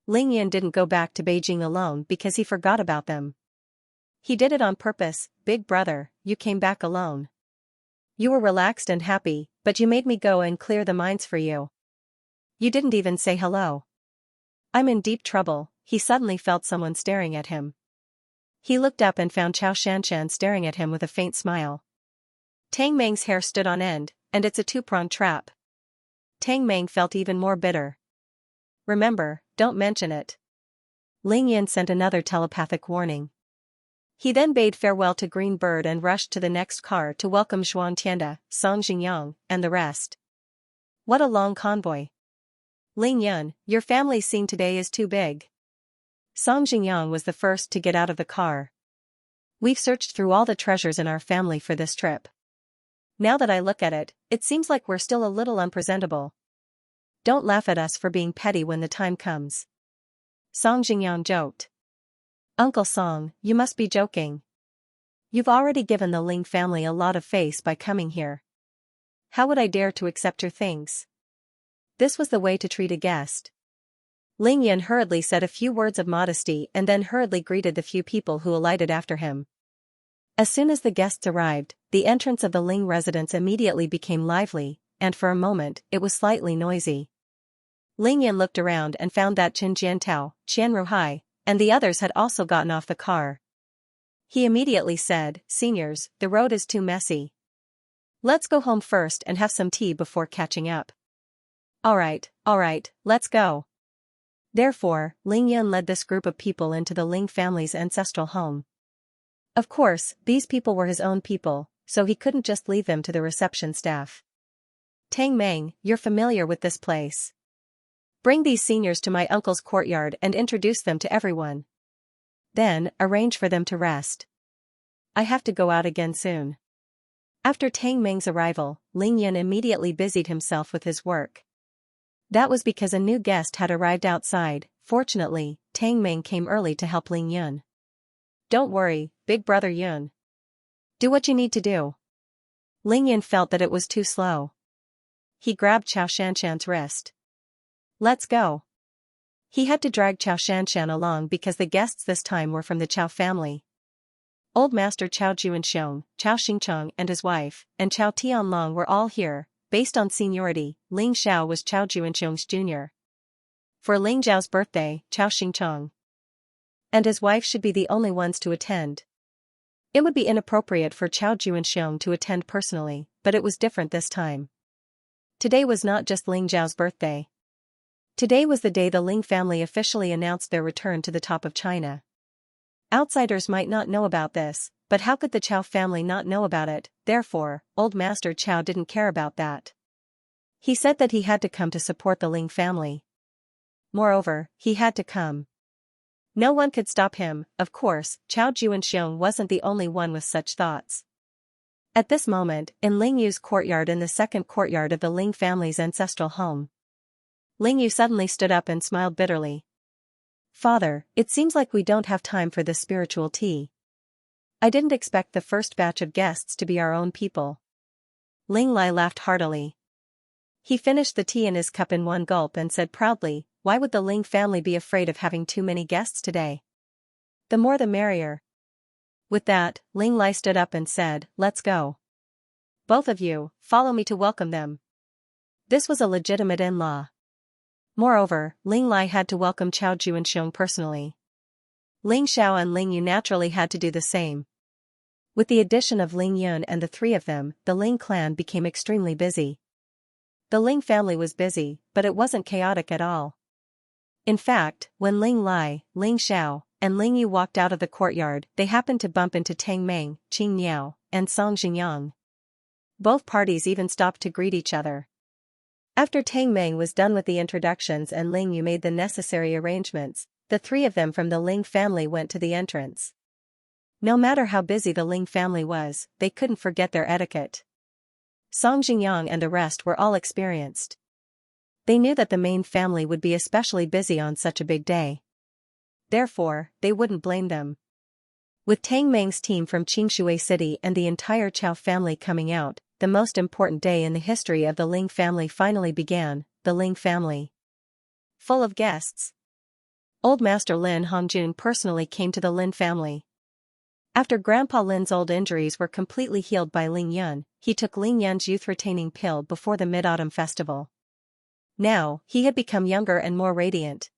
Ling Yun didn't go back to Beijing alone because he forgot about them. He did it on purpose. Big brother, you came back alone. You were relaxed and happy, but you made me go and clear the mines for you. You didn't even say hello. I'm in deep trouble. He suddenly felt someone staring at him. He looked up and found Chao Shanshan staring at him with a faint smile. Tang Meng's hair stood on end, and it's a 2-pronged trap. Tang Meng felt even more bitter. Remember, don't mention it. Ling Yun sent another telepathic warning. He then bade farewell to Green Bird and rushed to the next car to welcome Zhuang Tianda, Song Jingyang, and the rest. What a long convoy. Ling Yun, your family scene today is too big. Song Jingyang was the first to get out of the car. We've searched through all the treasures in our family for this trip. Now that I look at it, it seems like we're still a little unpresentable. Don't laugh at us for being petty when the time comes. Song Jingyang joked. Uncle Song, you must be joking. You've already given the Ling family a lot of face by coming here. How would I dare to accept your things? This was the way to treat a guest. Ling Yun hurriedly said a few words of modesty and then hurriedly greeted the few people who alighted after him. As soon as the guests arrived, the entrance of the Ling residence immediately became lively, and for a moment, it was slightly noisy. Ling Yun looked around and found that Chen Jiantao, Qian Ruhai, and the others had also gotten off the car. He immediately said, Seniors, the road is too messy. Let's go home first and have some tea before catching up. Alright, let's go. Therefore, Ling Yun led this group of people into the Ling family's ancestral home. Of course, these people were his own people, so he couldn't just leave them to the reception staff. Tang Meng, you're familiar with this place. Bring these seniors to my uncle's courtyard and introduce them to everyone. Then, arrange for them to rest. I have to go out again soon. After Tang Meng's arrival, Ling Yun immediately busied himself with his work. That was because a new guest had arrived outside. Fortunately, Tang Meng came early to help Ling Yun. Don't worry, big brother Yun. Do what you need to do. Ling Yun felt that it was too slow. He grabbed Chao Shanshan's wrist. Let's go. He had to drag Chao Shanshan along because the guests this time were from the Chao family. Old Master Chao Juanxiong, Chao Xingcheng and his wife, and Chao Tianlong were all here. Based on seniority, Ling Xiao was Chao Juanxiong's junior. For Ling Zhao's birthday, Chao Xingcheng and his wife should be the only ones to attend. It would be inappropriate for Chao Juanxiong to attend personally, but it was different this time. Today was not just Ling Zhao's birthday. Today was the day the Ling family officially announced their return to the top of China. Outsiders might not know about this, but how could the Chao family not know about it? Therefore, Old Master Chao didn't care about that. He said that he had to come to support the Ling family. Moreover, he had to come. No one could stop him. Of course, Chao Juanxiong wasn't the only one with such thoughts. At this moment, in Ling Yu's courtyard in the second courtyard of the Ling family's ancestral home, Ling Yu suddenly stood up and smiled bitterly. Father, it seems like we don't have time for this spiritual tea. I didn't expect the first batch of guests to be our own people. Ling Lai laughed heartily. He finished the tea in his cup in one gulp and said proudly, "Why would the Ling family be afraid of having too many guests today? The more the merrier." With that, Ling Lai stood up and said, "Let's go. Both of you, follow me to welcome them." This was a legitimate in-law. Moreover, Ling Lai had to welcome Chao Ju and Xiong personally. Ling Xiao and Ling Yu naturally had to do the same. With the addition of Ling Yun and the three of them, the Ling clan became extremely busy. The Ling family was busy, but it wasn't chaotic at all. In fact, when Ling Lai, Ling Xiao, and Ling Yu walked out of the courtyard, they happened to bump into Tang Meng, Qing Niao, and Song Xingyang. Both parties even stopped to greet each other. After Tang Meng was done with the introductions and Ling Yu made the necessary arrangements, the three of them from the Ling family went to the entrance. No matter how busy the Ling family was, they couldn't forget their etiquette. Song Xingyang and the rest were all experienced. They knew that the main family would be especially busy on such a big day. Therefore, they wouldn't blame them. With Tang Meng's team from Qingshui City and the entire Chao family coming out, the most important day in the history of the Ling family finally began, the Ling family. Full of guests. Old Master Lin Hongjun personally came to the Lin family. After Grandpa Lin's old injuries were completely healed by Ling Yun, he took Ling Yun's youth-retaining pill before the Mid-Autumn Festival. Now, he had become younger and more radiant.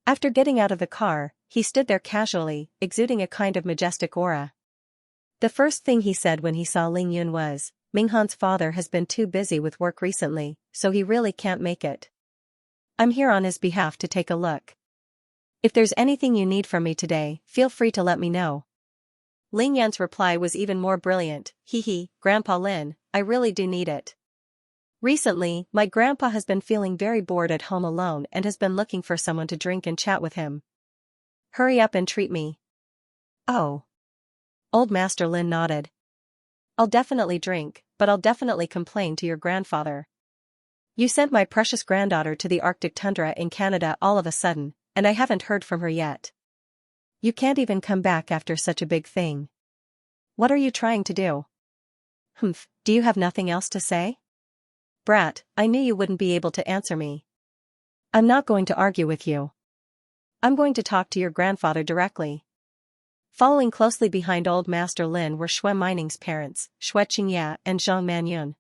After getting out of the car, he stood there casually, exuding a kind of majestic aura. The first thing he said when he saw Ling Yun was, "Minghan's father has been too busy with work recently, so he really can't make it. I'm here on his behalf to take a look. If there's anything you need from me today, feel free to let me know." Ling Yan's reply was even more brilliant, "Hee, Grandpa Lin, I really do need it. Recently, my grandpa has been feeling very bored at home alone and has been looking for someone to drink and chat with him. Hurry up and treat me." "Oh." Old Master Lin nodded. "I'll definitely drink, but I'll definitely complain to your grandfather. You sent my precious granddaughter to the Arctic tundra in Canada all of a sudden, and I haven't heard from her yet. You can't even come back after such a big thing. What are you trying to do?" "Humph, do you have nothing else to say?" "Brat, I knew you wouldn't be able to answer me. I'm not going to argue with you. I'm going to talk to your grandfather directly." Following closely behind Old Master Lin were Shui Mining's parents, Shui Qingya and Zhang Manyun.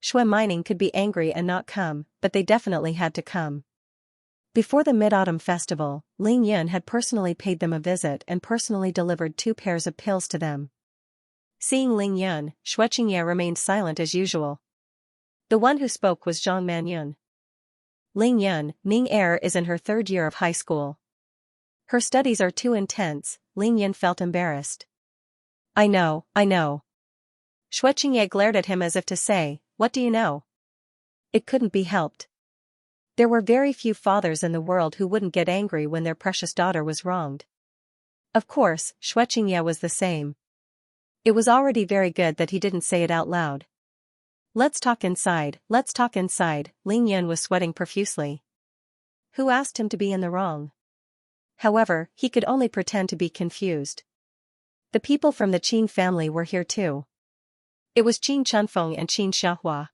Shui Mining could be angry and not come, but they definitely had to come. Before the Mid-Autumn Festival, Ling Yun had personally paid them a visit and personally delivered 2 pairs of pills to them. Seeing Ling Yun, Shui Qingya remained silent as usual. The one who spoke was Zhang Manyun. "Ling Yun, Ning Er is in her 3rd year of high school. Her studies are too intense." Ling Yun felt embarrassed. I know. Shui Qingye glared at him as if to say, "What do you know?" It couldn't be helped. There were very few fathers in the world who wouldn't get angry when their precious daughter was wronged. Of course, Shui Qingye was the same. It was already very good that he didn't say it out loud. Let's talk inside." Ling Yun was sweating profusely. Who asked him to be in the wrong? However, he could only pretend to be confused. The people from the Qin family were here too. It was Qin Chunfeng and Qin Xiaohua.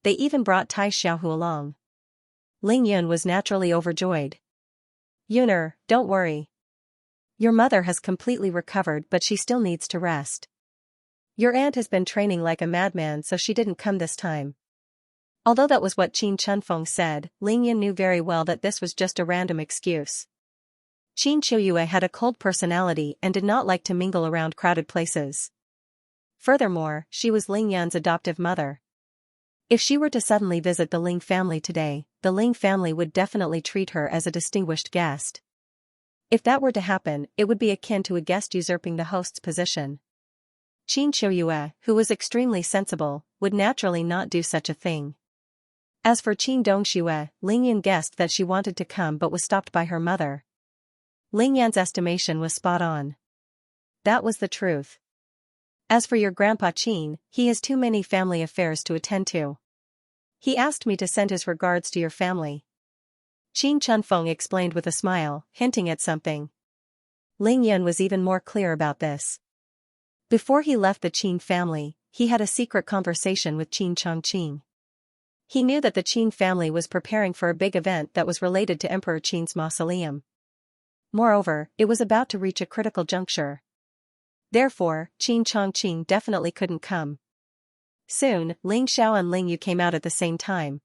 They even brought Tai Xiaohu along. Ling Yun was naturally overjoyed. "Yuner, don't worry. Your mother has completely recovered, but she still needs to rest. Your aunt has been training like a madman, so she didn't come this time." Although that was what Qin Chunfeng said, Ling Yun knew very well that this was just a random excuse. Qin Qiuyue had a cold personality and did not like to mingle around crowded places. Furthermore, she was Ling Yun's adoptive mother. If she were to suddenly visit the Ling family today, the Ling family would definitely treat her as a distinguished guest. If that were to happen, it would be akin to a guest usurping the host's position. Qin Qiuyue, who was extremely sensible, would naturally not do such a thing. As for Qin Dongxue, Ling Yun guessed that she wanted to come but was stopped by her mother. Ling Yan's estimation was spot on. That was the truth. As for your grandpa Qin, he has too many family affairs to attend to. He asked me to send his regards to your family. Qin Chunfeng explained with a smile, hinting at something. Ling Yun was even more clear about this. Before he left the Qin family, he had a secret conversation with Qin Chongqing. He knew that the Qin family was preparing for a big event that was related to Emperor Qin's mausoleum. Moreover, it was about to reach a critical juncture. Therefore, Qin Chongqing definitely couldn't come. Soon, Ling Xiao and Ling Yu came out at the same time.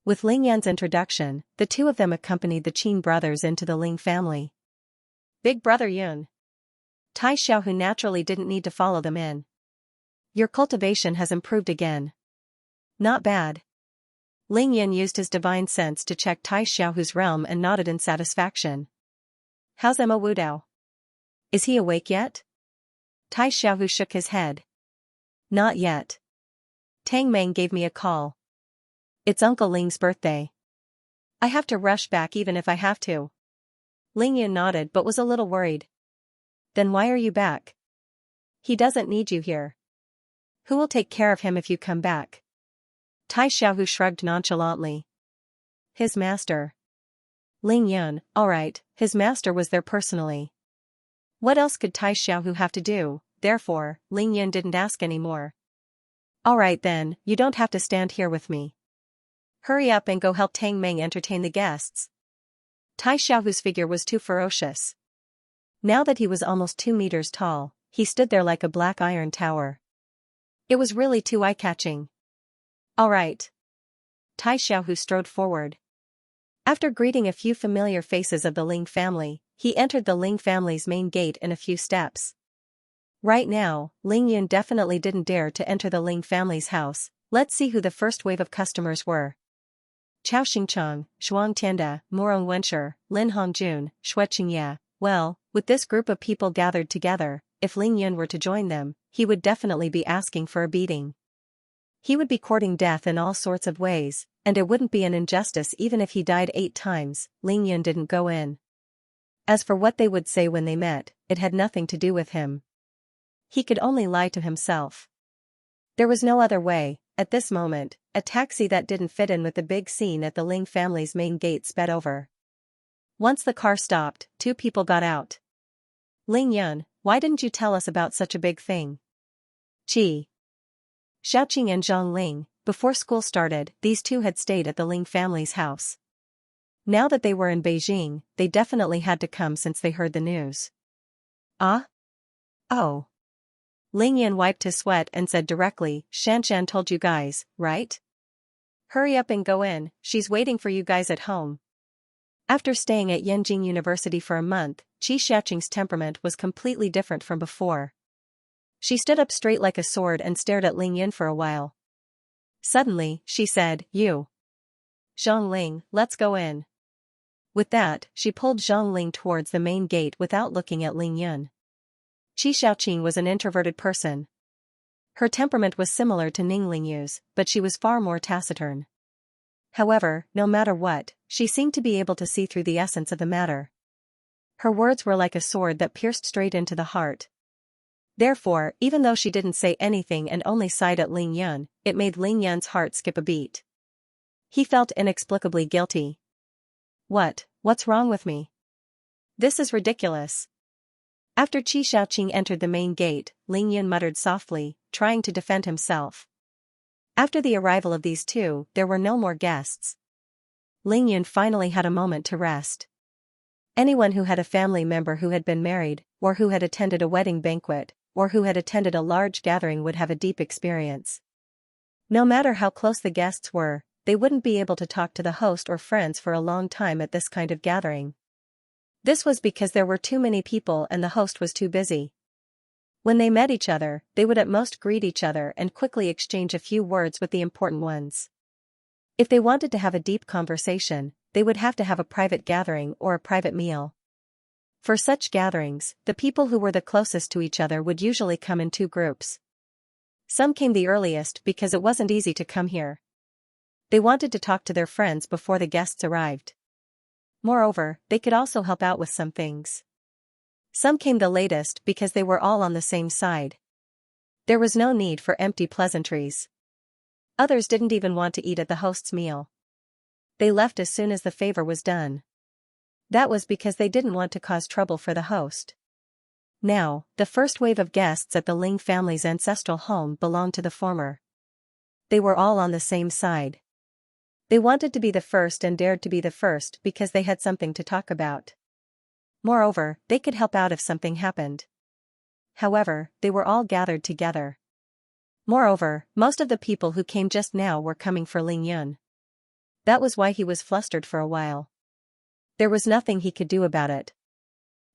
With Ling Yan's introduction, the two of them accompanied the Qin brothers into the Ling family. Big brother Yun. Tai Xiao, who naturally didn't need to follow them in. Your cultivation has improved again. Not bad. Ling Yun used his divine sense to check Tai Xiaohu's realm and nodded in satisfaction. How's Emma Wudao? Is he awake yet? Tai Xiaohu shook his head. Not yet. Tang Meng gave me a call. It's Uncle Ling's birthday. I have to rush back even if I have to. Ling Yun nodded but was a little worried. Then why are you back? He doesn't need you here. Who will take care of him if you come back? Tai Xiaohu shrugged nonchalantly. His master. Ling Yun, alright, his master was there personally. What else could Tai Xiaohu have to do? Therefore, Ling Yun didn't ask any more. Alright then, you don't have to stand here with me. Hurry up and go help Tang Meng entertain the guests. Tai Xiaohu's figure was too ferocious. Now that he was almost 2 meters tall, he stood there like a black iron tower. It was really too eye-catching. Alright. Tai Xiaohu strode forward. After greeting a few familiar faces of the Ling family, he entered the Ling family's main gate in a few steps. Right now, Ling Yun definitely didn't dare to enter the Ling family's house. Let's see who the first wave of customers were. Chao Xingcheng, Shuang Tianda, Morong Wenshi, Lin Hongjun, Xianxia. Well, with this group of people gathered together, if Ling Yun were to join them, he would definitely be asking for a beating. He would be courting death in all sorts of ways, and it wouldn't be an injustice even if he died 8 times. Ling Yun didn't go in. As for what they would say when they met, it had nothing to do with him. He could only lie to himself. There was no other way. At this moment, a taxi that didn't fit in with the big scene at the Ling family's main gate sped over. Once the car stopped, 2 people got out. Ling Yun, why didn't you tell us about such a big thing? Gee. Xiaoqing and Zhang Ling, before school started, these two had stayed at the Ling family's house. Now that they were in Beijing, they definitely had to come since they heard the news. Ah? Oh. Ling Yun wiped his sweat and said directly, Xianxia told you guys, right? Hurry up and go in, she's waiting for you guys at home. After staying at Yenjing University for a month, Qi Xiaoqing's temperament was completely different from before. She stood up straight like a sword and stared at Ling Yun for a while. Suddenly, she said, You. Zhang Ling, let's go in. With that, she pulled Zhang Ling towards the main gate without looking at Ling Yun. Qi Xiaoqing was an introverted person. Her temperament was similar to Ning Lingyu's, but she was far more taciturn. However, no matter what, she seemed to be able to see through the essence of the matter. Her words were like a sword that pierced straight into the heart. Therefore, even though she didn't say anything and only sighed at Ling Yun, it made Ling Yun's heart skip a beat. He felt inexplicably guilty. What's wrong with me? This is ridiculous. After Qi Xiaoqing entered the main gate, Ling Yun muttered softly, trying to defend himself. After the arrival of these two, there were no more guests. Ling Yun finally had a moment to rest. Anyone who had a family member who had been married, or who had attended a wedding banquet, or who had attended a large gathering would have a deep experience. No matter how close the guests were, they wouldn't be able to talk to the host or friends for a long time at this kind of gathering. This was because there were too many people and the host was too busy. When they met each other, they would at most greet each other and quickly exchange a few words with the important ones. If they wanted to have a deep conversation, they would have to have a private gathering or a private meal. For such gatherings, the people who were the closest to each other would usually come in 2 groups. Some came the earliest because it wasn't easy to come here. They wanted to talk to their friends before the guests arrived. Moreover, they could also help out with some things. Some came the latest because they were all on the same side. There was no need for empty pleasantries. Others didn't even want to eat at the host's meal. They left as soon as the favor was done. That was because they didn't want to cause trouble for the host. Now, the first wave of guests at the Ling family's ancestral home belonged to the former. They were all on the same side. They wanted to be the first and dared to be the first because they had something to talk about. Moreover, they could help out if something happened. However, they were all gathered together. Moreover, most of the people who came just now were coming for Ling Yun. That was why he was flustered for a while. There was nothing he could do about it.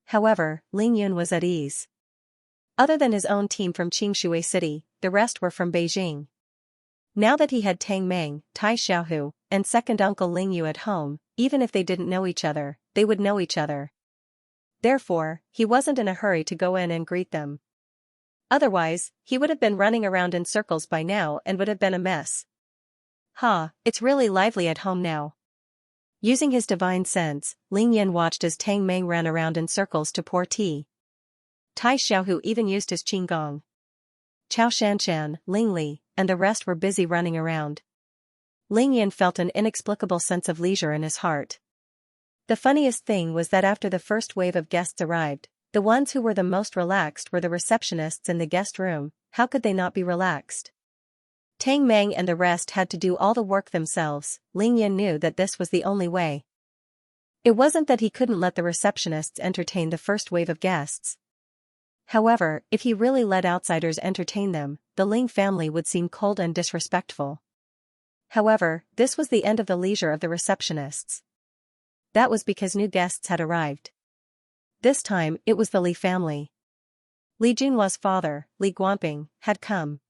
However, Ling Yun was at ease. Other than his own team from Qingshui City, the rest were from Beijing. Now that he had Tang Meng, Tai Xiaohu, and second uncle Ling Yu at home, even if they didn't know each other, they would know each other. Therefore, he wasn't in a hurry to go in and greet them. Otherwise, he would have been running around in circles by now and would have been a mess. It's really lively at home now. Using his divine sense, Ling Yin watched as Tang Meng ran around in circles to pour tea. Tai Xiaohu even used his qinggong. Chao Shanshan, Ling Li, and the rest were busy running around. Ling Yin felt an inexplicable sense of leisure in his heart. The funniest thing was that after the first wave of guests arrived, the ones who were the most relaxed were the receptionists in the guest room. How could they not be relaxed? Tang Meng and the rest had to do all the work themselves. Ling Yin knew that this was the only way. It wasn't that he couldn't let the receptionists entertain the first wave of guests. However, if he really let outsiders entertain them, the Ling family would seem cold and disrespectful. However, this was the end of the leisure of the receptionists. That was because new guests had arrived. This time, it was the Li family. Li Junhua's father, Li Guanping, had come.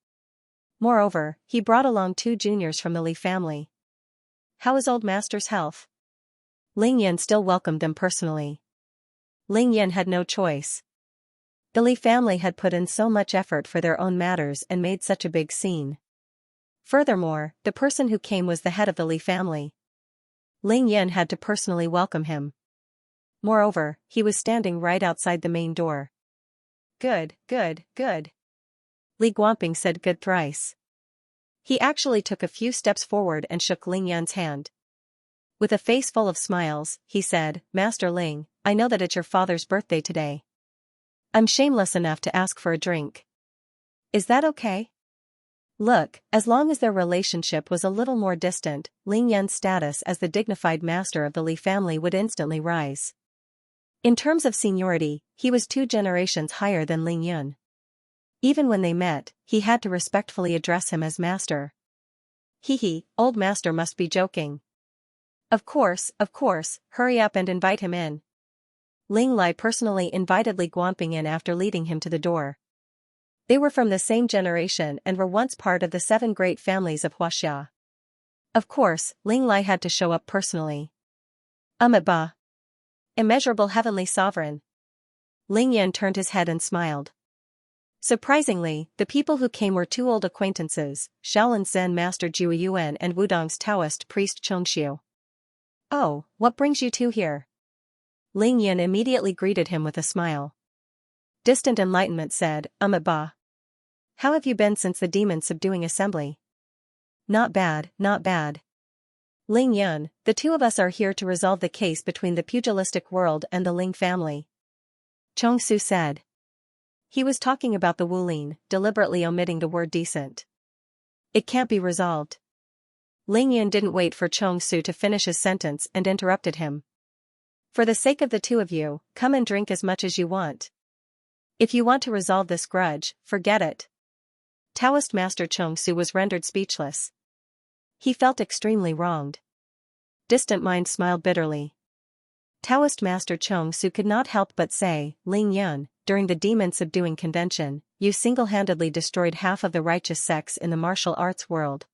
Moreover, he brought along 2 juniors from the Li family. How is old master's health? Ling Yin still welcomed them personally. Ling Yin had no choice. The Li family had put in so much effort for their own matters and made such a big scene. Furthermore, the person who came was the head of the Li family. Ling Yin had to personally welcome him. Moreover, he was standing right outside the main door. Good, good, good. Li Guanping said good thrice. He actually took a few steps forward and shook Ling Yin's hand. With a face full of smiles, he said, Master Ling, I know that it's your father's birthday today. I'm shameless enough to ask for a drink. Is that okay? Look, as long as their relationship was a little more distant, Ling Yin's status as the dignified master of the Li family would instantly rise. In terms of seniority, he was 2 generations higher than Ling Yun. Even when they met, he had to respectfully address him as master. Old master must be joking. Of course, hurry up and invite him in. Ling Lai personally invited Li Guanping in after leading him to the door. They were from the same generation and were once part of the 7 great families of Huaxia. Of course, Ling Lai had to show up personally. Ba. Immeasurable heavenly sovereign. Ling Yin turned his head and smiled. Surprisingly, the people who came were 2 old acquaintances, Shaolin Zen Master Jiu Yuan and Wudong's Taoist priest Chongxiu. Oh, what brings you 2 here? Ling Yin immediately greeted him with a smile. Distant Enlightenment said, Ba. How have you been since the demon subduing assembly? Not bad, not bad. Ling Yun, the 2 of us are here to resolve the case between the pugilistic world and the Ling family. Chongsu said. He was talking about the Wulin, deliberately omitting the word decent. It can't be resolved. Ling Yun didn't wait for Chongsu to finish his sentence and interrupted him. For the sake of the 2 of you, come and drink as much as you want. If you want to resolve this grudge, forget it. Taoist Master Chongsu was rendered speechless. He felt extremely wronged. Distant Mind smiled bitterly. Taoist Master Chongsu could not help but say, Ling Yun, during the demon subduing convention, you single-handedly destroyed half of the righteous sects in the martial arts world.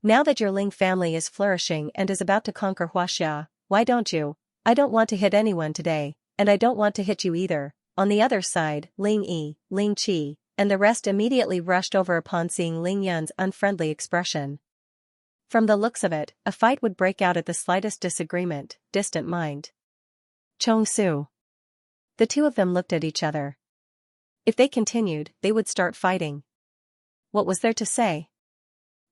Now that your Ling family is flourishing and is about to conquer Huaxia, why don't you? I don't want to hit anyone today, and I don't want to hit you either. On the other side, Ling Yi, Ling Qi, and the rest immediately rushed over upon seeing Ling Yun's unfriendly expression. From the looks of it, a fight would break out at the slightest disagreement. Distant Mind. Chongsu. The 2 of them looked at each other. If they continued, they would start fighting. What was there to say?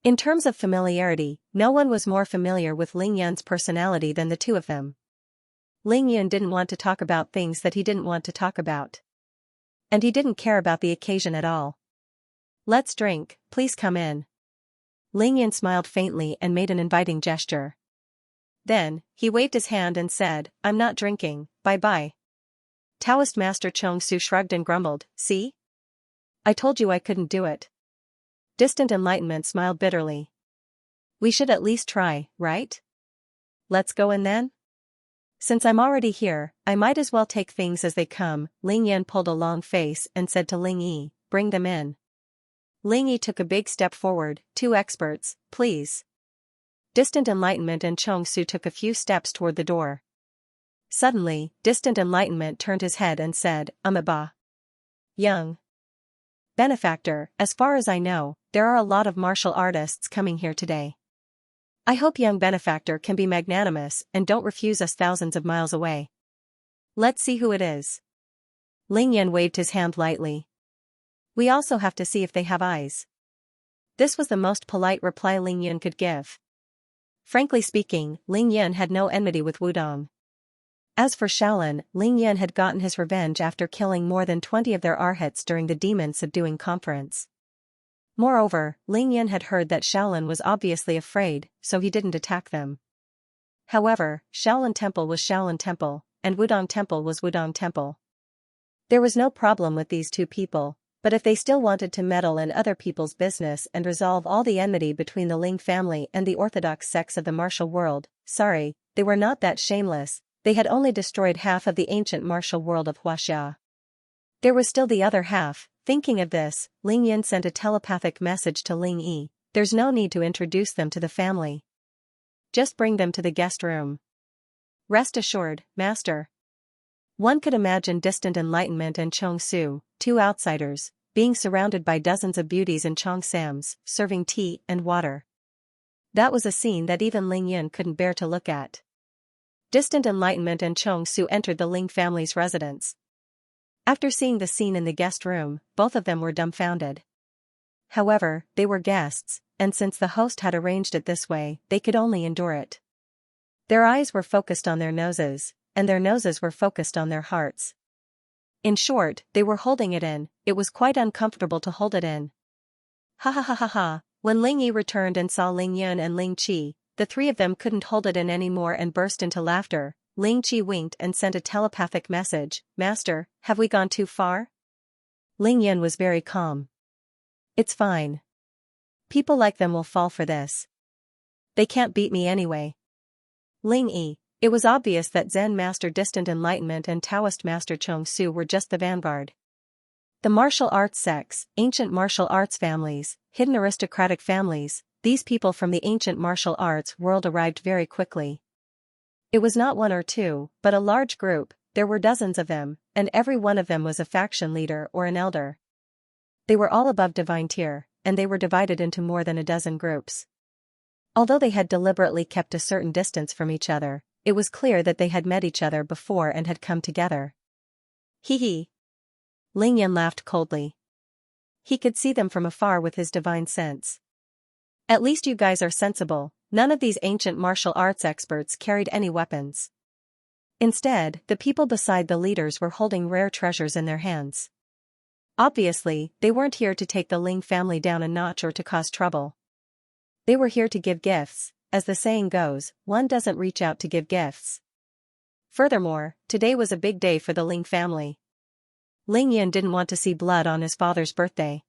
In terms of familiarity, no one was more familiar with Ling Yun's personality than the two of them. Ling Yun didn't want to talk about things that he didn't want to talk about. And he didn't care about the occasion at all. "Let's drink, please come in." Ling Yun smiled faintly and made an inviting gesture. Then, he waved his hand and said, "I'm not drinking, bye-bye." Taoist Master Chong Su shrugged and grumbled, "See? I told you I couldn't do it." Distant Enlightenment smiled bitterly. "We should at least try, right? Let's go in then? Since I'm already here, I might as well take things as they come." Ling Yan pulled a long face and said to Ling Yi, "Bring them in." Ling Yi took a big step forward. "Two experts, please." Distant Enlightenment and Chong Su took a few steps toward the door. Suddenly, Distant Enlightenment turned his head and said, "Ba. Young benefactor, as far as I know, there are a lot of martial artists coming here today. I hope young benefactor can be magnanimous and don't refuse us thousands of miles away. Let's see who it is." Ling Yan waved his hand lightly. "We also have to see if they have eyes." This was the most polite reply Ling Yan could give. Frankly speaking, Ling Yan had no enmity with Wudong. As for Shaolin, Ling Yan had gotten his revenge after killing more than 20 of their arhats during the demon subduing conference. Moreover, Ling Yan had heard that Shaolin was obviously afraid, so he didn't attack them. However, Shaolin Temple was Shaolin Temple, and Wudong Temple was Wudong Temple. There was no problem with these two people, but if they still wanted to meddle in other people's business and resolve all the enmity between the Ling family and the orthodox sects of the martial world, sorry, they were not that shameless. They had only destroyed half of the ancient martial world of Huaxia. There was still the other half. Thinking of this, Ling Yin sent a telepathic message to Ling Yi. "There's no need to introduce them to the family. Just bring them to the guest room." "Rest assured, Master." One could imagine Distant Enlightenment and Chong Su, two outsiders, being surrounded by dozens of beauties in cheongsams, serving tea and water. That was a scene that even Ling Yin couldn't bear to look at. Distant Enlightenment and Chong Su entered the Ling family's residence. After seeing the scene in the guest room, both of them were dumbfounded. However, they were guests, and since the host had arranged it this way, they could only endure it. Their eyes were focused on their noses, and their noses were focused on their hearts. In short, they were holding it in. It was quite uncomfortable to hold it in. Ha ha ha ha ha. When Ling Yi returned and saw Ling Yun and Ling Qi, the three of them couldn't hold it in anymore and burst into laughter. Ling Qi winked and sent a telepathic message, "Master, have we gone too far?" Ling Yun was very calm. "It's fine. People like them will fall for this. They can't beat me anyway." Ling Yi, it was obvious that Zen Master Distant Enlightenment and Taoist Master Chong Su were just the vanguard. The martial arts sects, ancient martial arts families, hidden aristocratic families, these people from the ancient martial arts world arrived very quickly. It was not one or two, but a large group. There were dozens of them, and every one of them was a faction leader or an elder. They were all above divine tier, and they were divided into more than a dozen groups. Although they had deliberately kept a certain distance from each other, it was clear that they had met each other before and had come together. Hee hee. Ling Yan laughed coldly. He could see them from afar with his divine sense. "At least you guys are sensible. None of these ancient martial arts experts carried any weapons. Instead, the people beside the leaders were holding rare treasures in their hands. Obviously, they weren't here to take the Ling family down a notch or to cause trouble. They were here to give gifts. As the saying goes, one doesn't reach out to give gifts. Furthermore, today was a big day for the Ling family. Ling Yin didn't want to see blood on his father's birthday.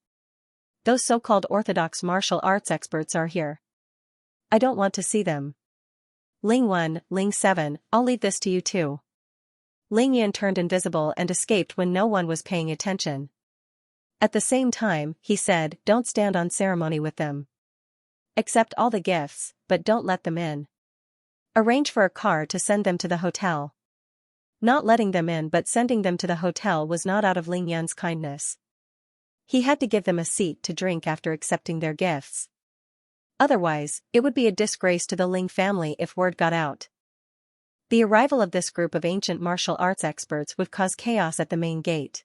Those so-called orthodox martial arts experts are here. I don't want to see them. Ling 1, Ling 7, I'll leave this to you too." Ling Yin turned invisible and escaped when no one was paying attention. At the same time, he said, "Don't stand on ceremony with them. Accept all the gifts, but don't let them in. Arrange for a car to send them to the hotel." Not letting them in but sending them to the hotel was not out of Ling Yun's kindness. He had to give them a seat to drink after accepting their gifts. Otherwise, it would be a disgrace to the Ling family if word got out. The arrival of this group of ancient martial arts experts would cause chaos at the main gate.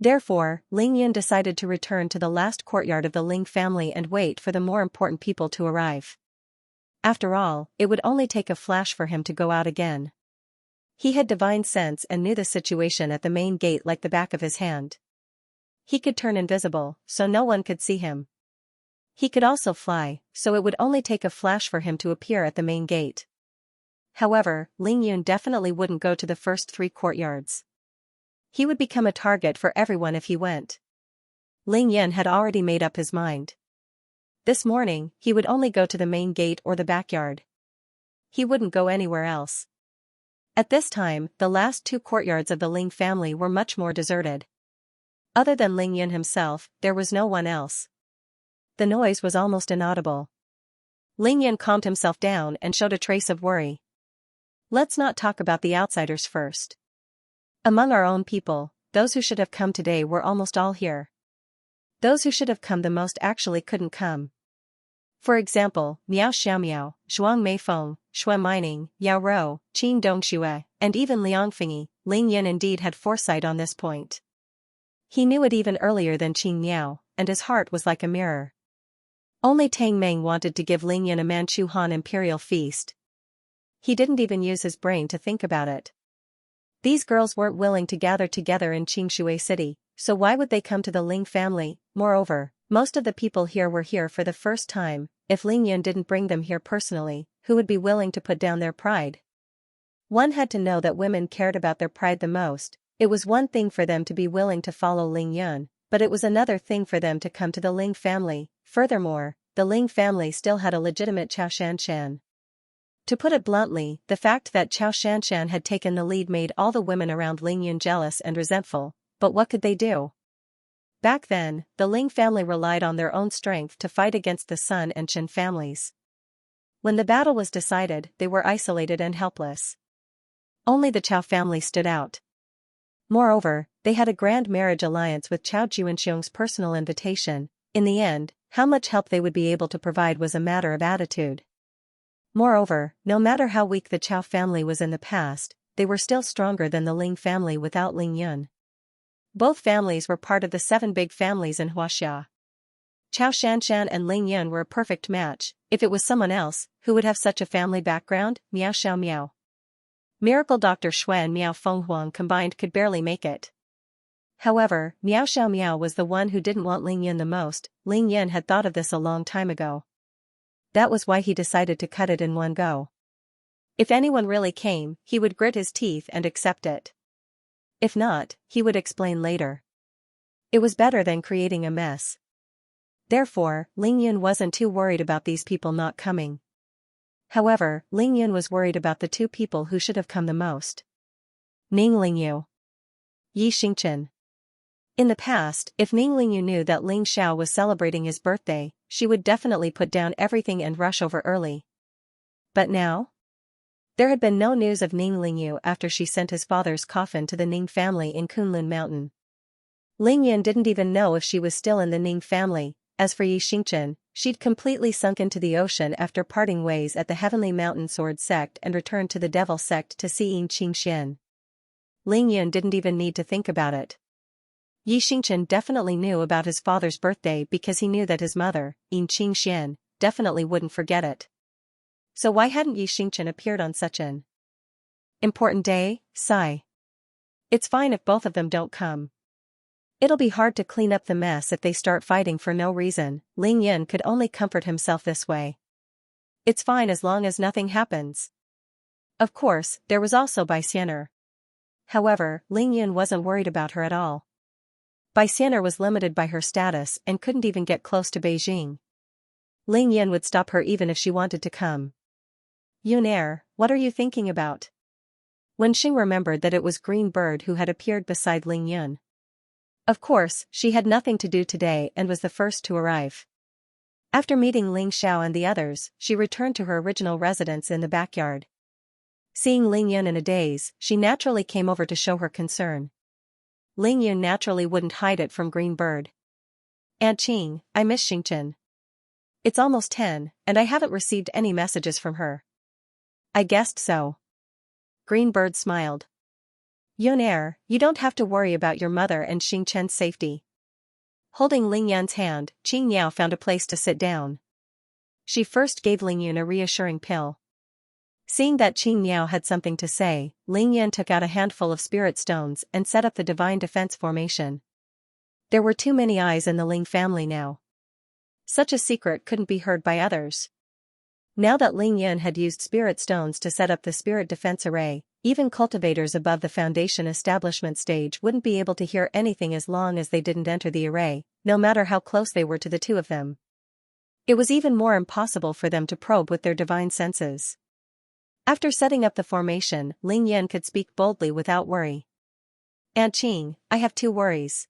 Therefore, Ling Yun decided to return to the last courtyard of the Ling family and wait for the more important people to arrive. After all, it would only take a flash for him to go out again. He had divine sense and knew the situation at the main gate like the back of his hand. He could turn invisible, so no one could see him. He could also fly, so it would only take a flash for him to appear at the main gate. However, Ling Yun definitely wouldn't go to the first 3 courtyards. He would become a target for everyone if he went. Ling Yun had already made up his mind. This morning, he would only go to the main gate or the backyard. He wouldn't go anywhere else. At this time, the last 2 courtyards of the Ling family were much more deserted. Other than Ling Yun himself, there was no one else. The noise was almost inaudible. Ling Yun calmed himself down and showed a trace of worry. Let's not talk about the outsiders first. Among our own people, those who should have come today were almost all here. Those who should have come the most actually couldn't come. For example, Miao Xiaomiao, Zhuang Meifeng, Shui Mining, Yao Rou, Qin Dongxue, and even Liang Fingyi. Ling Yun indeed had foresight on this point. He knew it even earlier than Qin Miao, and his heart was like a mirror. Only Tang Meng wanted to give Ling Yun a Manchu Han imperial feast. He didn't even use his brain to think about it. These girls weren't willing to gather together in Qingshui City, so why would they come to the Ling family? Moreover, most of the people here were here for the first time. If Ling Yun didn't bring them here personally, who would be willing to put down their pride? One had to know that women cared about their pride the most. It was one thing for them to be willing to follow Ling Yun, but it was another thing for them to come to the Ling family. Furthermore, the Ling family still had a legitimate Xianxia. To put it bluntly, the fact that Xianxia had taken the lead made all the women around Ling Yun jealous and resentful, but what could they do? Back then, the Ling family relied on their own strength to fight against the Sun and Chen families. When the battle was decided, they were isolated and helpless. Only the Chao family stood out. Moreover, they had a grand marriage alliance with Chao Juanxiong's personal invitation. In the end, how much help they would be able to provide was a matter of attitude. Moreover, no matter how weak the Chao family was in the past, they were still stronger than the Ling family without Ling Yun. Both families were part of the 7 big families in Huaxia. Chao Shanshan and Ling Yun were a perfect match. If it was someone else, who would have such a family background? Miao Xiao Miao. Miracle Dr. Shui and Miao Fenghuang combined could barely make it. However, Miao Xiao Miao was the one who didn't want Ling Yun the most. Ling Yun had thought of this a long time ago. That was why he decided to cut it in one go. If anyone really came, he would grit his teeth and accept it. If not, he would explain later. It was better than creating a mess. Therefore, Ling Yun wasn't too worried about these people not coming. However, Ling Yun was worried about the 2 people who should have come the most. Ning Lingyu. Yi Xingchen. In the past, if Ning Lingyu knew that Ling Xiao was celebrating his birthday, she would definitely put down everything and rush over early. But now? There had been no news of Ning Lingyu after she sent his father's coffin to the Ning family in Kunlun Mountain. Ling Yun didn't even know if she was still in the Ning family. As for Yi Xingchen, she'd completely sunk into the ocean after parting ways at the Heavenly Mountain Sword sect and returned to the Devil sect to see Yin Qingxian. Ling Yun didn't even need to think about it. Yi Xingchen definitely knew about his father's birthday because he knew that his mother, Yin Qingxian, definitely wouldn't forget it. So why hadn't Yi Xingchen appeared on such an important day? Sigh. It's fine if both of them don't come. It'll be hard to clean up the mess if they start fighting for no reason. Ling Yun could only comfort himself this way. It's fine as long as nothing happens. Of course, there was also Bai Xianer. However, Ling Yun wasn't worried about her at all. Bai Xianer was limited by her status and couldn't even get close to Beijing. Ling Yun would stop her even if she wanted to come. Yunair, what are you thinking about? Wen Xing remembered that it was Green Bird who had appeared beside Ling Yun. Of course, she had nothing to do today and was the first to arrive. After meeting Ling Xiao and the others, she returned to her original residence in the backyard. Seeing Ling Yun in a daze, she naturally came over to show her concern. Ling Yun naturally wouldn't hide it from Green Bird. Aunt Qing, I miss Xingchen. It's almost 10, and I haven't received any messages from her. I guessed so. Green Bird smiled. Yunair, you don't have to worry about your mother and Xingchen's safety. Holding Ling Yun's hand, Qing Yao found a place to sit down. She first gave Ling Yun a reassuring pill. Seeing that Qing Yao had something to say, Ling Yun took out a handful of spirit stones and set up the divine defense formation. There were too many eyes in the Ling family now. Such a secret couldn't be heard by others. Now that Ling Yun had used spirit stones to set up the spirit defense array, even cultivators above the foundation establishment stage wouldn't be able to hear anything as long as they didn't enter the array, no matter how close they were to the two of them. It was even more impossible for them to probe with their divine senses. After setting up the formation, Ling Yun could speak boldly without worry. Aunt Qing, I have two worries.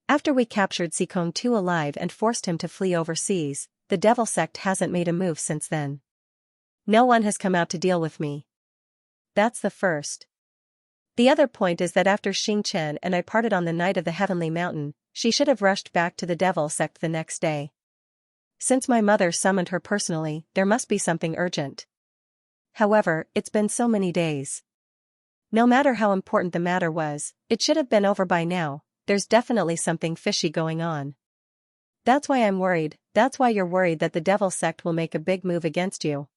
After we captured Xikong Tu alive and forced him to flee overseas, the devil sect hasn't made a move since then. No one has come out to deal with me. That's the first. The other point is that after Xingchen and I parted on the night of the Heavenly Mountain, she should have rushed back to the devil sect the next day. Since my mother summoned her personally, there must be something urgent. However, it's been so many days. No matter how important the matter was, it should have been over by now. There's definitely something fishy going on. That's why I'm worried. That's why you're worried that the devil sect will make a big move against you.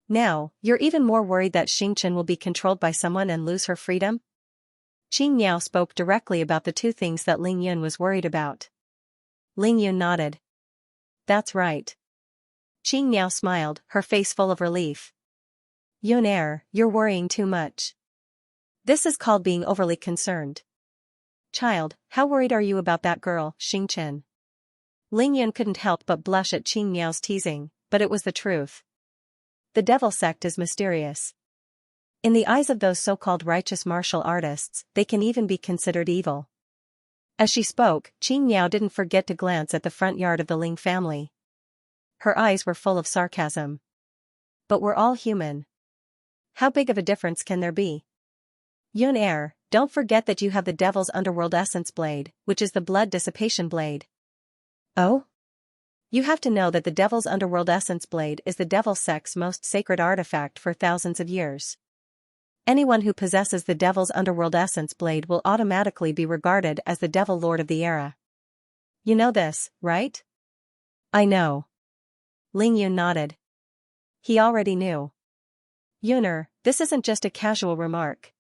Now, you're even more worried that Xingchen will be controlled by someone and lose her freedom? Qing Yao spoke directly about the two things that Ling Yun was worried about. Ling Yun nodded. That's right. Qing Yao smiled, her face full of relief. Yunair, you're worrying too much. This is called being overly concerned. Child, how worried are you about that girl, Xingchen? Ling Yun couldn't help but blush at Qing Yao's teasing, but it was the truth. The devil sect is mysterious. In the eyes of those so-called righteous martial artists, they can even be considered evil. As she spoke, Qing Yao didn't forget to glance at the front yard of the Ling family. Her eyes were full of sarcasm. But we're all human. How big of a difference can there be? Yunair, don't forget that you have the devil's underworld essence blade, which is the blood dissipation blade. Oh? You have to know that the devil's underworld essence blade is the devil sect's most sacred artifact for thousands of years. Anyone who possesses the devil's underworld essence blade will automatically be regarded as the devil lord of the era. You know this, right? I know. Ling Yun nodded. He already knew. Yunair, this isn't just a casual remark.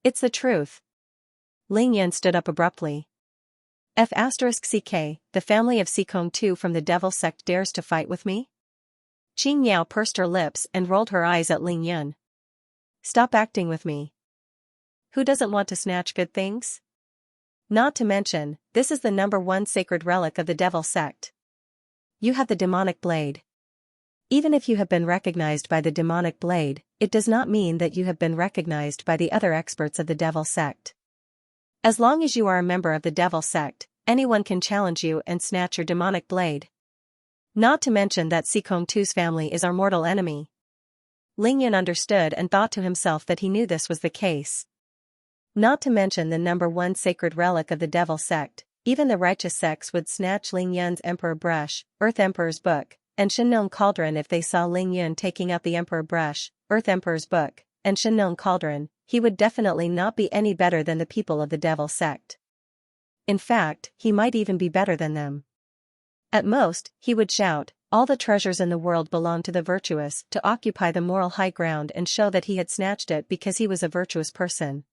It's the truth. Ling Yun stood up abruptly. F*CK, the family of Xikong Tu from the devil sect dares to fight with me? Qing Yao pursed her lips and rolled her eyes at Ling Yun. Stop acting with me. Who doesn't want to snatch good things? Not to mention, this is the #1 sacred relic of the devil sect. You have the demonic blade. Even if you have been recognized by the demonic blade, it does not mean that you have been recognized by the other experts of the devil sect. As long as you are a member of the devil sect, anyone can challenge you and snatch your demonic blade. Not to mention that Xikong Tu's family is our mortal enemy. Ling Yun understood and thought to himself that he knew this was the case. Not to mention the #1 sacred relic of the devil sect, even the righteous sects would snatch Ling Yun's Emperor Brush, Earth Emperor's Book, and Shinnon Cauldron if they saw Ling Yun taking up the Emperor Brush, Earth Emperor's Book, and Shinnon Cauldron. He would definitely not be any better than the people of the devil sect. In fact, he might even be better than them. At most, he would shout, all the treasures in the world belong to the virtuous, to occupy the moral high ground and show that he had snatched it because he was a virtuous person.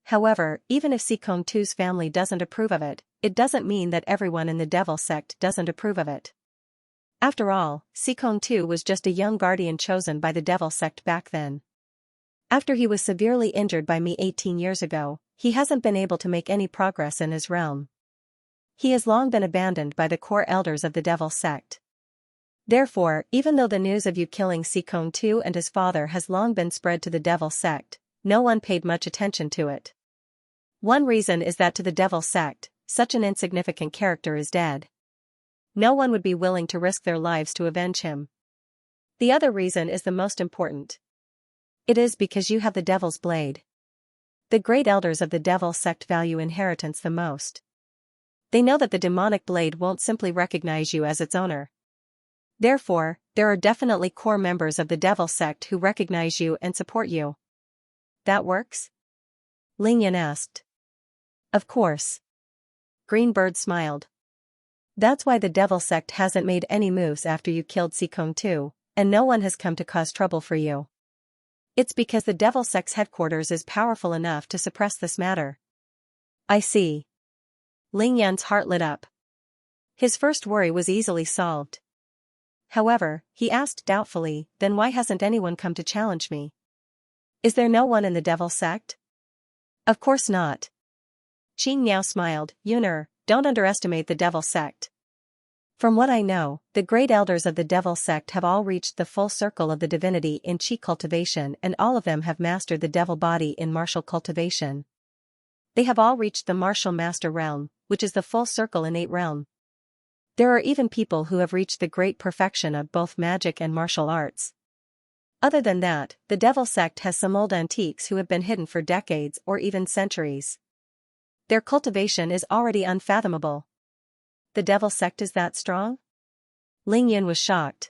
However, even if Xikong Tu's family doesn't approve of it, it doesn't mean that everyone in the devil sect doesn't approve of it. After all, Xikong Tu was just a young guardian chosen by the devil sect back then. After he was severely injured by me 18 years ago, he hasn't been able to make any progress in his realm. He has long been abandoned by the core elders of the devil sect. Therefore, even though the news of you killing Xikong Tu and his father has long been spread to the devil sect, no one paid much attention to it. One reason is that to the devil sect, such an insignificant character is dead. No one would be willing to risk their lives to avenge him. The other reason is the most important. It is because you have the devil's blade. The great elders of the devil sect value inheritance the most. They know that the demonic blade won't simply recognize you as its owner. Therefore, there are definitely core members of the devil sect who recognize you and support you. That works? Ling Yan asked. Of course. Greenbird smiled. That's why the Devil Sect hasn't made any moves after you killed Sikong too, and no one has come to cause trouble for you. It's because the Devil Sect's headquarters is powerful enough to suppress this matter. I see. Ling Yan's heart lit up. His first worry was easily solved. However, he asked doubtfully, then why hasn't anyone come to challenge me? Is there no one in the Devil Sect? Of course not. Qing Miao smiled. Yuner, don't underestimate the Devil Sect. From what I know, the great elders of the Devil Sect have all reached the full circle of the divinity in Qi cultivation, and all of them have mastered the devil body in martial cultivation. They have all reached the martial master realm, which is the full circle innate realm. There are even people who have reached the great perfection of both magic and martial arts. Other than that, the Devil Sect has some old antiques who have been hidden for decades or even centuries. Their cultivation is already unfathomable. The Devil Sect is that strong? Ling Yan was shocked.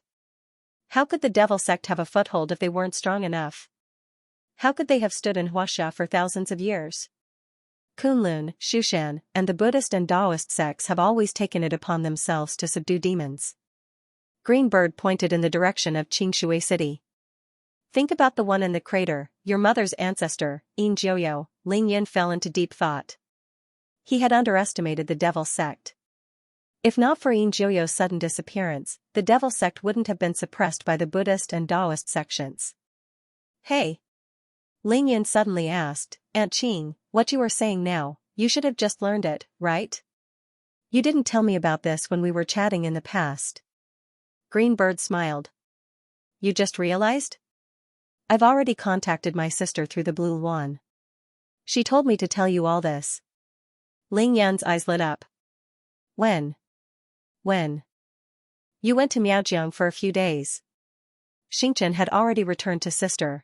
How could the Devil Sect have a foothold if they weren't strong enough? How could they have stood in Huaxia for thousands of years? Kunlun, Shushan, and the Buddhist and Taoist sects have always taken it upon themselves to subdue demons. Greenbird pointed in the direction of Qingshui City. Think about the one in the crater, your mother's ancestor, Yin Jiuyo. Ling Yan fell into deep thought. He had underestimated the Devil Sect. If not for Yin Jiuyo's sudden disappearance, the Devil Sect wouldn't have been suppressed by the Buddhist and Taoist sections. Hey! Ling Yan suddenly asked, Aunt Qing, what you are saying now, you should have just learned it, right? You didn't tell me about this when we were chatting in the past. Greenbird smiled. You just realized? I've already contacted my sister through the Blue Luan. She told me to tell you all this. Ling Yan's eyes lit up. When? You went to Miaojiang for a few days. Xingchen had already returned to sister.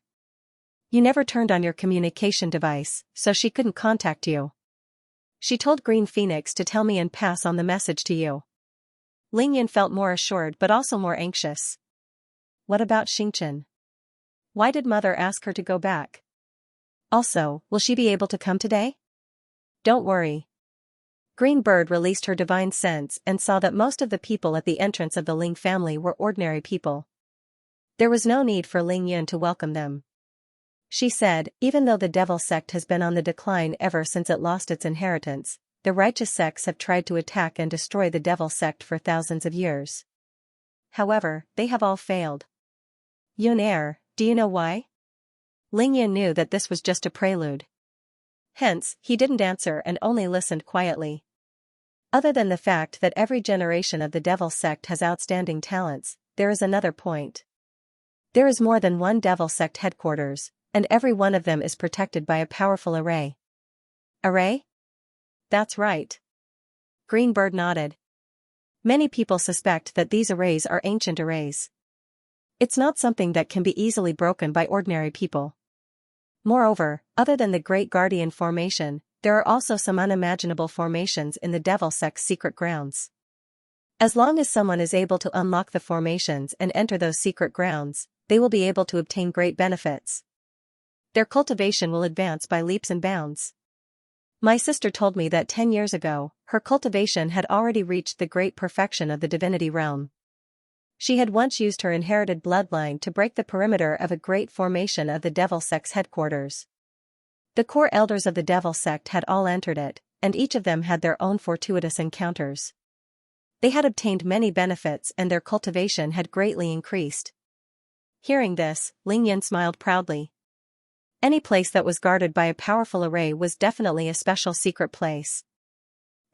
You never turned on your communication device, so she couldn't contact you. She told Green Phoenix to tell me and pass on the message to you. Ling Yan felt more assured but also more anxious. What about Xingchen? Why did Mother ask her to go back? Also, will she be able to come today? Don't worry. Greenbird released her divine sense and saw that most of the people at the entrance of the Ling family were ordinary people. There was no need for Ling Yan to welcome them. She said, even though the Devil Sect has been on the decline ever since it lost its inheritance, the righteous sects have tried to attack and destroy the Devil Sect for thousands of years. However, they have all failed. Yun, do you know why? Ling Yan knew that this was just a prelude. Hence, he didn't answer and only listened quietly. Other than the fact that every generation of the Devil Sect has outstanding talents, there is another point. There is more than one Devil Sect headquarters, and every one of them is protected by a powerful array. Array? That's right. Greenbird nodded. Many people suspect that these arrays are ancient arrays. It's not something that can be easily broken by ordinary people. Moreover, other than the Great Guardian Formation, there are also some unimaginable formations in the Devil Sect's secret grounds. As long as someone is able to unlock the formations and enter those secret grounds, they will be able to obtain great benefits. Their cultivation will advance by leaps and bounds. My sister told me that 10 years ago, her cultivation had already reached the great perfection of the divinity realm. She had once used her inherited bloodline to break the perimeter of a great formation of the Devil Sect's headquarters. The core elders of the Devil Sect had all entered it, and each of them had their own fortuitous encounters. They had obtained many benefits and their cultivation had greatly increased. Hearing this, Ling Yan smiled proudly. Any place that was guarded by a powerful array was definitely a special secret place.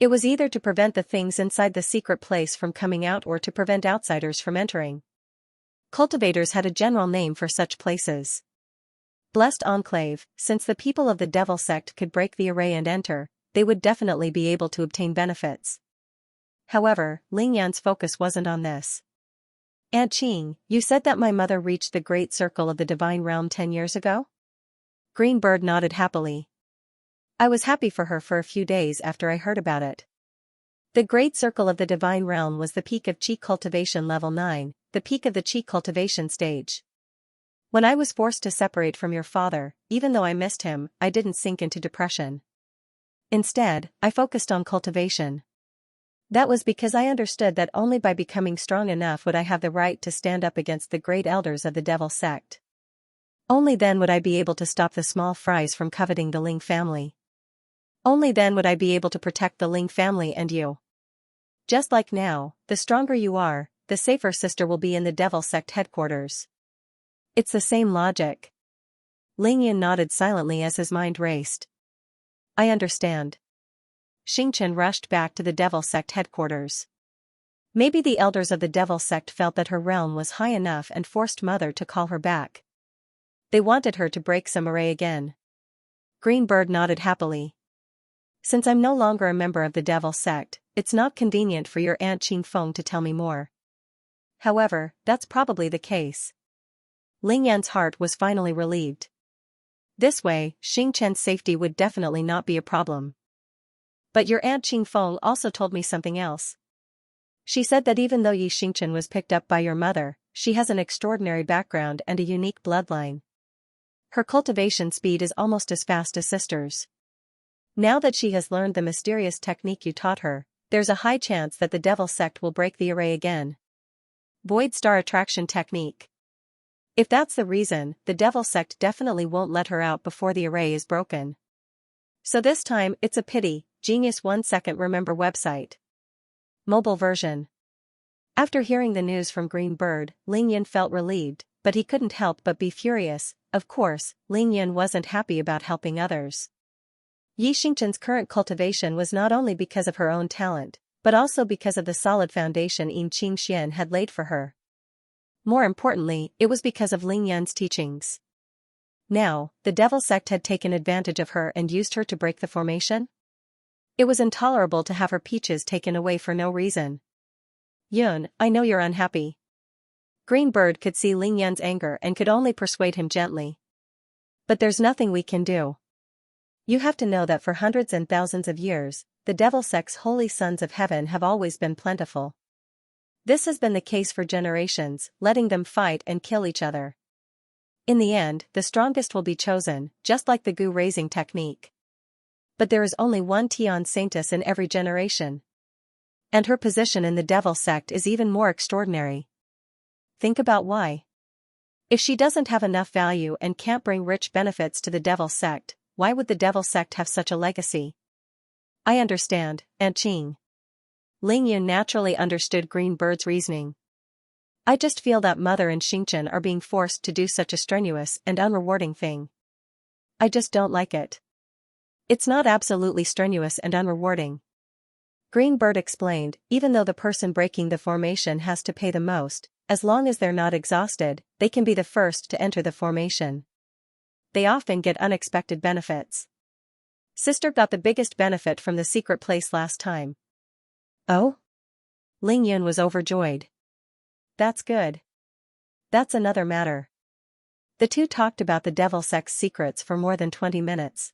It was either to prevent the things inside the secret place from coming out or to prevent outsiders from entering. Cultivators had a general name for such places. Blessed Enclave, since the people of the Devil Sect could break the array and enter, they would definitely be able to obtain benefits. However, Ling Yan's focus wasn't on this. Aunt Qing, you said that my mother reached the great circle of the divine realm 10 years ago? Greenbird nodded happily. I was happy for her for a few days after I heard about it. The great circle of the divine realm was the peak of Qi cultivation level 9, the peak of the Qi cultivation stage. When I was forced to separate from your father, even though I missed him, I didn't sink into depression. Instead, I focused on cultivation. That was because I understood that only by becoming strong enough would I have the right to stand up against the great elders of the devil sect. Only then would I be able to stop the small fries from coveting the Ling family. Only then would I be able to protect the Ling family and you. Just like now, the stronger you are, the safer sister will be in the devil sect headquarters. It's the same logic. Ling Yun nodded silently as his mind raced. I understand. Xianxia rushed back to the devil sect headquarters. Maybe the elders of the devil sect felt that her realm was high enough and forced Mother to call her back. They wanted her to break some array again. Green Bird nodded happily. Since I'm no longer a member of the devil sect, it's not convenient for your Aunt Qing Feng to tell me more. However, that's probably the case. Ling Yan's heart was finally relieved. This way, Xianxia's safety would definitely not be a problem. But your Aunt Qing Feng also told me something else. She said that even though Yi Xianxia was picked up by your mother, she has an extraordinary background and a unique bloodline. Her cultivation speed is almost as fast as sister's. Now that she has learned the mysterious technique you taught her, there's a high chance that the devil sect will break the array again. Void Star Attraction Technique. If that's the reason, the devil sect definitely won't let her out before the array is broken. So this time, it's a pity. Genius 1 second remember website. Mobile version. After hearing the news from Green Bird, Ling Yun felt relieved, but he couldn't help but be furious. Of course, Ling Yun wasn't happy about helping others. Yi Xianxia's current cultivation was not only because of her own talent, but also because of the solid foundation Xianxia had laid for her. More importantly, it was because of Ling Yun's teachings. Now, the devil sect had taken advantage of her and used her to break the formation? It was intolerable to have her peaches taken away for no reason. Yun, I know you're unhappy. Green Bird could see Ling Yun's anger and could only persuade him gently. But there's nothing we can do. You have to know that for hundreds and thousands of years, the devil sect's holy sons of heaven have always been plentiful. This has been the case for generations, letting them fight and kill each other. In the end, the strongest will be chosen, just like the gu raising technique. But there is only one Tian Saintess in every generation. And her position in the devil sect is even more extraordinary. Think about why. If she doesn't have enough value and can't bring rich benefits to the devil sect, why would the devil sect have such a legacy? I understand, Aunt Qing. Ling Yun naturally understood Green Bird's reasoning. I just feel that Mother and Xianxia are being forced to do such a strenuous and unrewarding thing. I just don't like it. It's not absolutely strenuous and unrewarding. Green Bird explained, even though the person breaking the formation has to pay the most, as long as they're not exhausted, they can be the first to enter the formation. They often get unexpected benefits. Sister got the biggest benefit from the secret place last time. Oh? Ling Yun was overjoyed. That's good. That's another matter. The two talked about the devil sect's secrets for more than 20 minutes.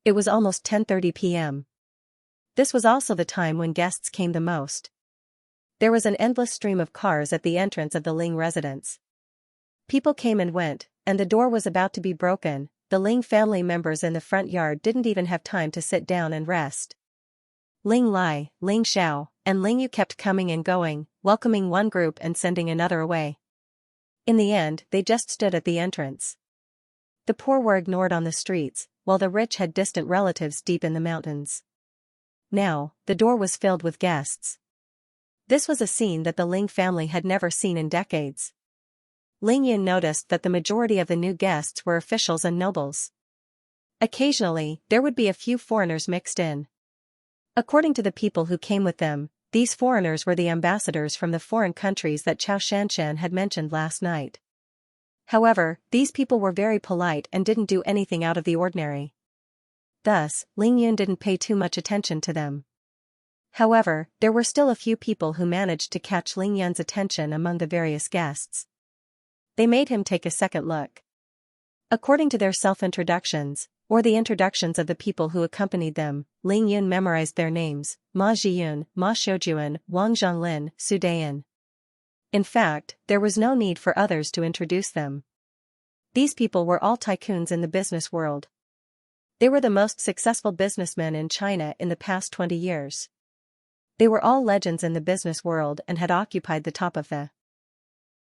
It was almost 10:30 p.m. This was also the time when guests came the most. There was an endless stream of cars at the entrance of the Ling residence. People came and went, and the door was about to be broken. The Ling family members in the front yard didn't even have time to sit down and rest. Ling Lai, Ling Xiao, and Ling Yu kept coming and going, welcoming one group and sending another away. In the end, they just stood at the entrance. The poor were ignored on the streets, while the rich had distant relatives deep in the mountains. Now, the door was filled with guests. This was a scene that the Ling family had never seen in decades. Ling Yun noticed that the majority of the new guests were officials and nobles. Occasionally, there would be a few foreigners mixed in. According to the people who came with them, these foreigners were the ambassadors from the foreign countries that Xianxia had mentioned last night. However, these people were very polite and didn't do anything out of the ordinary. Thus, Ling Yun didn't pay too much attention to them. However, there were still a few people who managed to catch Ling Yun's attention among the various guests. They made him take a second look. According to their self-introductions, or the introductions of the people who accompanied them, Ling Yun memorized their names: Ma Zhiyun, Ma Xiujuan, Wang Zhonglin, Su Dayan. In fact, there was no need for others to introduce them. These people were all tycoons in the business world. They were the most successful businessmen in China in the past 20 years. They were all legends in the business world and had occupied the top of the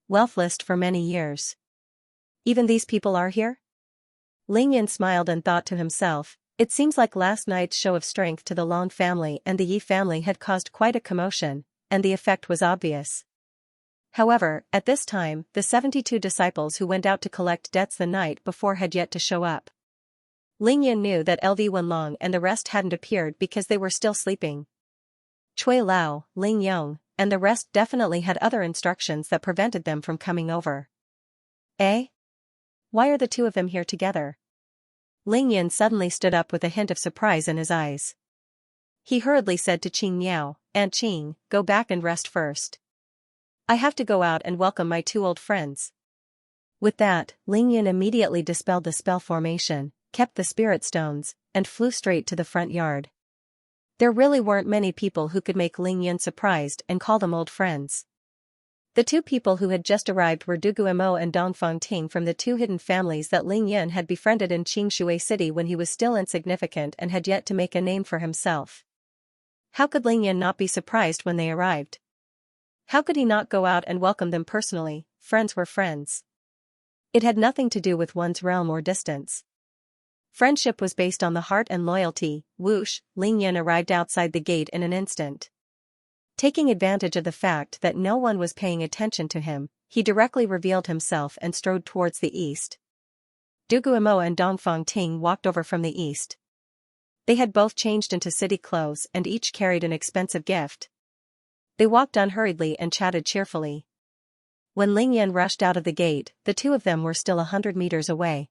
wealth list for many years. Even these people are here? Ling Yan smiled and thought to himself, it seems like last night's show of strength to the Long family and the Yi family had caused quite a commotion, and the effect was obvious. However, at this time, the 72 disciples who went out to collect debts the night before had yet to show up. Ling Yan knew that LV Wenlong and the rest hadn't appeared because they were still sleeping. Cui Lao, Ling Yong, and the rest definitely had other instructions that prevented them from coming over. Eh? Why are the two of them here together? Ling Yan suddenly stood up with a hint of surprise in his eyes. He hurriedly said to Qing Miao, Aunt Qing, go back and rest first. I have to go out and welcome my two old friends. With that, Ling Yan immediately dispelled the spell formation, kept the spirit stones, and flew straight to the front yard. There really weren't many people who could make Ling Yan surprised and call them old friends. The two people who had just arrived were Du Guimo and Dongfang Ting from the two hidden families that Ling Yan had befriended in Qingshui City when he was still insignificant and had yet to make a name for himself. How could Ling Yan not be surprised when they arrived? How could he not go out and welcome them personally? Friends were friends. It had nothing to do with one's realm or distance. Friendship was based on the heart and loyalty. Whoosh, Ling Yan arrived outside the gate in an instant. Taking advantage of the fact that no one was paying attention to him, he directly revealed himself and strode towards the east. Du Guimo and Dongfang Ting walked over from the east. They had both changed into city clothes and each carried an expensive gift. They walked unhurriedly and chatted cheerfully. When Ling Yan rushed out of the gate, the two of them were still 100 meters away.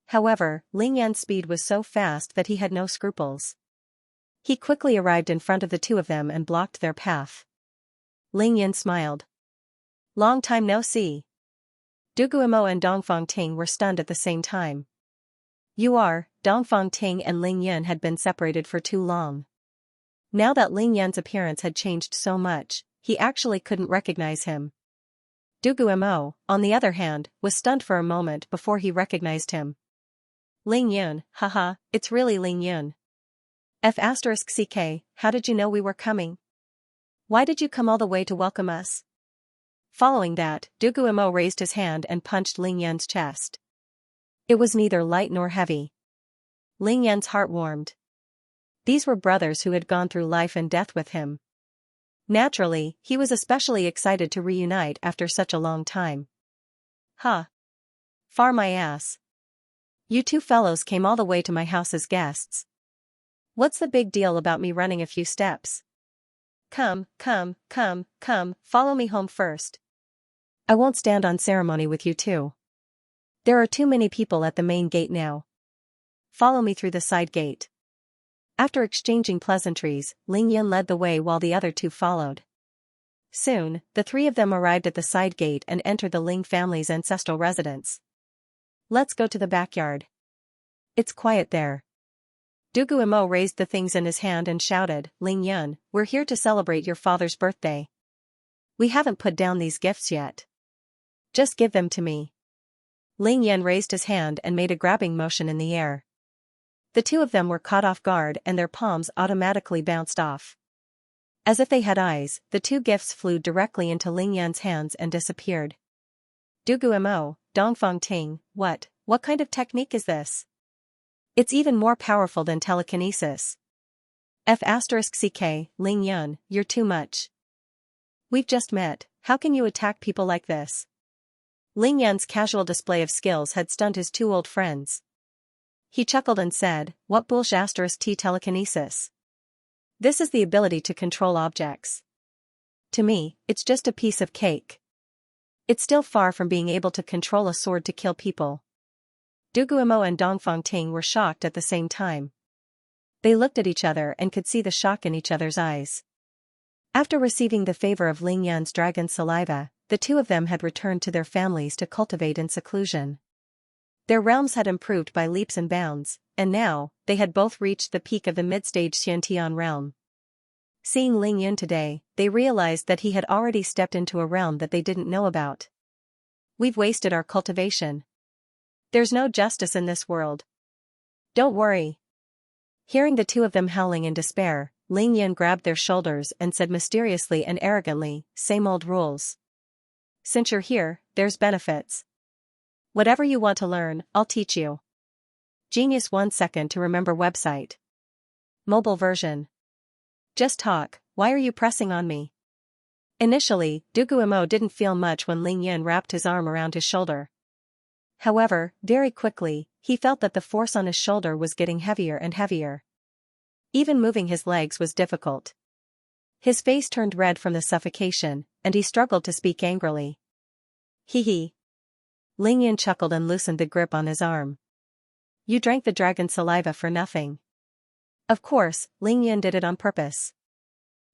However, Ling Yan's speed was so fast that he had no scruples. He quickly arrived in front of the two of them and blocked their path. Ling Yan smiled. Long time no see. Du Guimo and Dongfang Ting were stunned at the same time. Dongfang Ting and Ling Yan had been separated for too long. Now that Ling Yan's appearance had changed so much, he actually couldn't recognize him. Du Guimo, on the other hand, was stunned for a moment before he recognized him. Ling Yun, haha, it's really Ling Yun. F***ck, how did you know we were coming? Why did you come all the way to welcome us? Following that, Du Guimo raised his hand and punched Ling Yan's chest. It was neither light nor heavy. Ling Yan's heart warmed. These were brothers who had gone through life and death with him. Naturally, he was especially excited to reunite after such a long time. Huh. Far my ass. You two fellows came all the way to my house as guests. What's the big deal about me running a few steps? Come, follow me home first. I won't stand on ceremony with you two. There are too many people at the main gate now. Follow me through the side gate. After exchanging pleasantries, Ling Yan led the way while the other two followed. Soon, the three of them arrived at the side gate and entered the Ling family's ancestral residence. Let's go to the backyard. It's quiet there. Du Guimo raised the things in his hand and shouted, Ling Yun, we're here to celebrate your father's birthday. We haven't put down these gifts yet. Just give them to me. Ling Yan raised his hand and made a grabbing motion in the air. The two of them were caught off guard and their palms automatically bounced off. As if they had eyes, the two gifts flew directly into Ling Yan's hands and disappeared. Du Guimo, Dongfang Ting, what kind of technique is this? It's even more powerful than telekinesis. F***ck, Ling Yun, you're too much. We've just met, how can you attack people like this? Ling Yan's casual display of skills had stunned his two old friends. He chuckled and said, what bullshit telekinesis? This is the ability to control objects. To me, it's just a piece of cake. It's still far from being able to control a sword to kill people. Du Guimo and Dongfang Ting were shocked at the same time. They looked at each other and could see the shock in each other's eyes. After receiving the favor of Ling Yan's dragon saliva, the two of them had returned to their families to cultivate in seclusion. Their realms had improved by leaps and bounds, and now, they had both reached the peak of the mid-stage Xiantian realm. Seeing Ling Yun today, they realized that he had already stepped into a realm that they didn't know about. We've wasted our cultivation. There's no justice in this world. Don't worry. Hearing the two of them howling in despair, Ling Yan grabbed their shoulders and said mysteriously and arrogantly, "Same old rules. Since you're here, there's benefits. Whatever you want to learn, I'll teach you." Genius 1 second to remember website. Mobile version. Just talk, why are you pressing on me? Initially, Duguimo didn't feel much when Ling Yan wrapped his arm around his shoulder. However, very quickly, he felt that the force on his shoulder was getting heavier and heavier. Even moving his legs was difficult. His face turned red from the suffocation, and he struggled to speak angrily. Hee hee. Ling Yan chuckled and loosened the grip on his arm. You drank the dragon saliva for nothing. Of course, Ling Yan did it on purpose.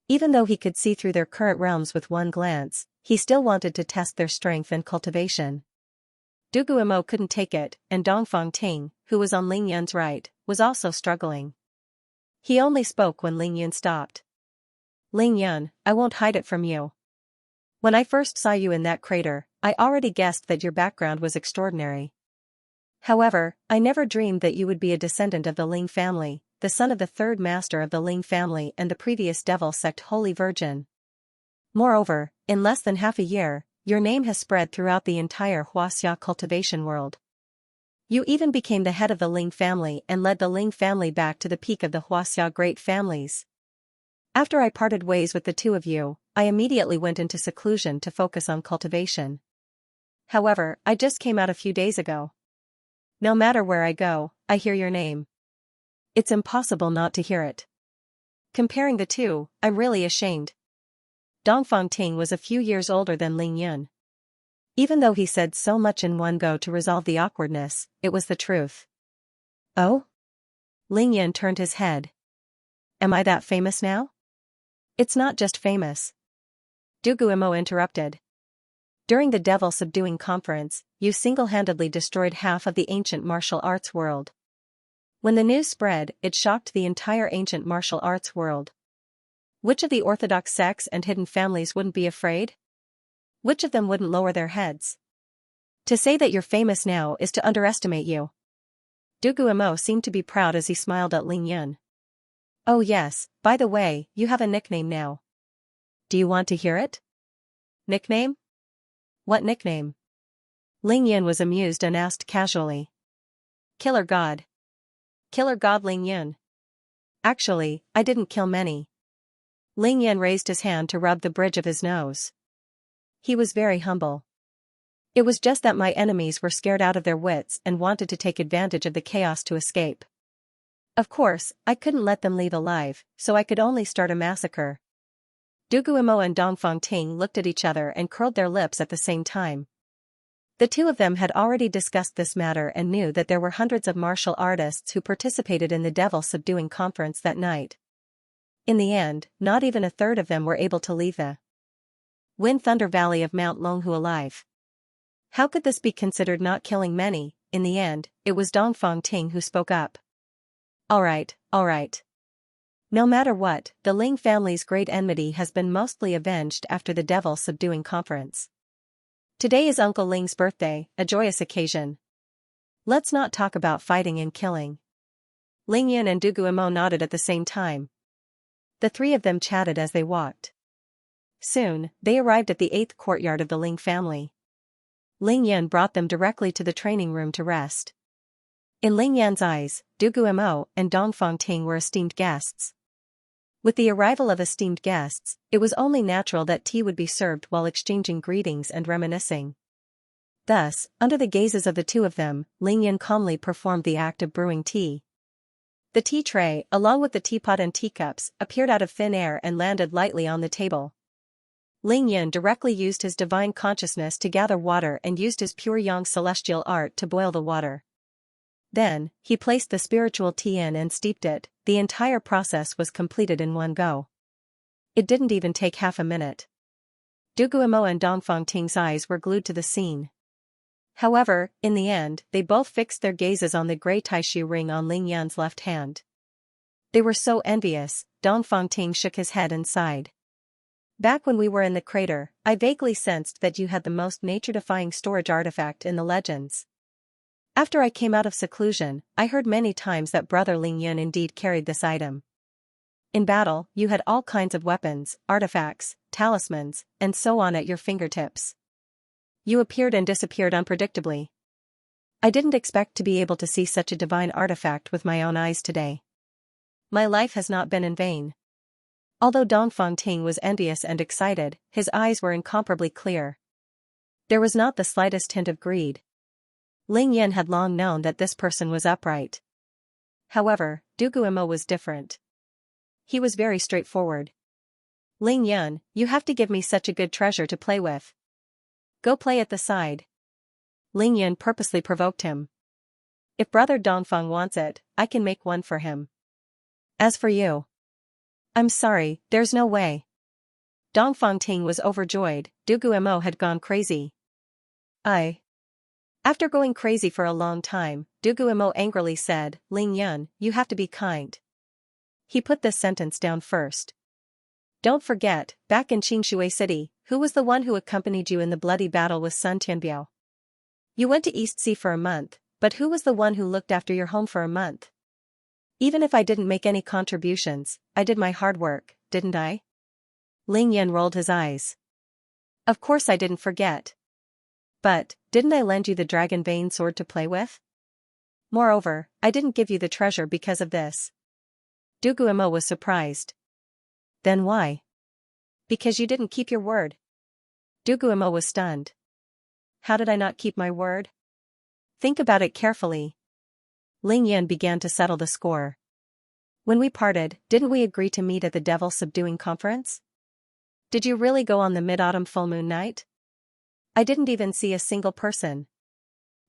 Even though he could see through their current realms with one glance, he still wanted to test their strength and cultivation. Duguimo couldn't take it, and Dongfang Ting, who was on Ling Yan's right, was also struggling. He only spoke when Ling Yan stopped. Ling Yan, I won't hide it from you. When I first saw you in that crater, I already guessed that your background was extraordinary. However, I never dreamed that you would be a descendant of the Ling family, the son of the third master of the Ling family and the previous devil sect Holy Virgin. Moreover, in less than half a year, your name has spread throughout the entire Xianxia cultivation world. You even became the head of the Ling family and led the Ling family back to the peak of the Xianxia great families. After I parted ways with the two of you, I immediately went into seclusion to focus on cultivation. However, I just came out a few days ago. No matter where I go, I hear your name. It's impossible not to hear it. Comparing the two, I'm really ashamed. Dongfang Ting was a few years older than Ling Yan. Even though he said so much in one go to resolve the awkwardness, it was the truth. Oh? Ling Yan turned his head. Am I that famous now? It's not just famous. Duguimo interrupted. During the Devil Subduing Conference, you single-handedly destroyed half of the ancient martial arts world. When the news spread, it shocked the entire ancient martial arts world. Which of the orthodox sects and hidden families wouldn't be afraid? Which of them wouldn't lower their heads? To say that you're famous now is to underestimate you. Duguimo seemed to be proud as he smiled at Ling Yan. Oh yes, by the way, you have a nickname now. Do you want to hear it? Nickname? What nickname? Ling Yan was amused and asked casually. Killer God. Killer God Ling Yan. Actually, I didn't kill many. Ling Yan raised his hand to rub the bridge of his nose. He was very humble. It was just that my enemies were scared out of their wits and wanted to take advantage of the chaos to escape. Of course, I couldn't let them leave alive, so I could only start a massacre. Duguimo and Dongfang Ting looked at each other and curled their lips at the same time. The two of them had already discussed this matter and knew that there were hundreds of martial artists who participated in the Devil Subduing Conference that night. In the end, not even a third of them were able to leave the Wind Thunder Valley of Mount Longhu alive. How could this be considered not killing many? In the end, it was Dongfang Ting who spoke up. Alright. No matter what, the Ling family's great enmity has been mostly avenged after the Devil Subduing Conference. Today is Uncle Ling's birthday, a joyous occasion. Let's not talk about fighting and killing. Ling Yan and Duguimo nodded at the same time. The three of them chatted as they walked. Soon, they arrived at the 8th courtyard of the Ling family. Ling Yan brought them directly to the training room to rest. In Ling Yan's eyes, Duguimo and Dongfang Ting were esteemed guests. With the arrival of esteemed guests, it was only natural that tea would be served while exchanging greetings and reminiscing. Thus, under the gazes of the two of them, Ling Yan calmly performed the act of brewing tea. The tea tray, along with the teapot and teacups, appeared out of thin air and landed lightly on the table. Ling Yan directly used his divine consciousness to gather water and used his pure yang celestial art to boil the water. Then, he placed the spiritual tea in and steeped it. The entire process was completed in one go. It didn't even take half a minute. Duguimo and Dongfang Ting's eyes were glued to the scene. However, in the end, they both fixed their gazes on the grey Taishu ring on Ling Yan's left hand. They were so envious. Dongfang Ting shook his head and sighed. Back when we were in the crater, I vaguely sensed that you had the most nature-defying storage artifact in the legends. After I came out of seclusion, I heard many times that Brother Ling Yun indeed carried this item. In battle, you had all kinds of weapons, artifacts, talismans, and so on at your fingertips. You appeared and disappeared unpredictably. I didn't expect to be able to see such a divine artifact with my own eyes today. My life has not been in vain. Although Dongfang Ting was envious and excited, his eyes were incomparably clear. There was not the slightest hint of greed. Ling Yin had long known that this person was upright. However, Du Guimo was different. He was very straightforward. Ling Yun, you have to give me such a good treasure to play with. Go play at the side. Ling Yun purposely provoked him. If Brother Dongfang wants it, I can make one for him. As for you. I'm sorry, there's no way. Dongfang Ting was overjoyed, Du Guimo had gone crazy. After going crazy for a long time, Du Guimo angrily said, Ling Yun, you have to be kind. He put this sentence down first. Don't forget, back in Xianxia City, who was the one who accompanied you in the bloody battle with Sun Tianbiao? You went to East Sea for a month, but who was the one who looked after your home for a month? Even if I didn't make any contributions, I did my hard work, didn't I? Ling Yan rolled his eyes. Of course I didn't forget. But, didn't I lend you the dragon vein sword to play with? Moreover, I didn't give you the treasure because of this. Du Guimo was surprised. Then why? Because you didn't keep your word. Du Guimo was stunned. How did I not keep my word? Think about it carefully. Ling Yan began to settle the score. When we parted, didn't we agree to meet at the Devil Subduing Conference? Did you really go on the mid-autumn full moon night? I didn't even see a single person.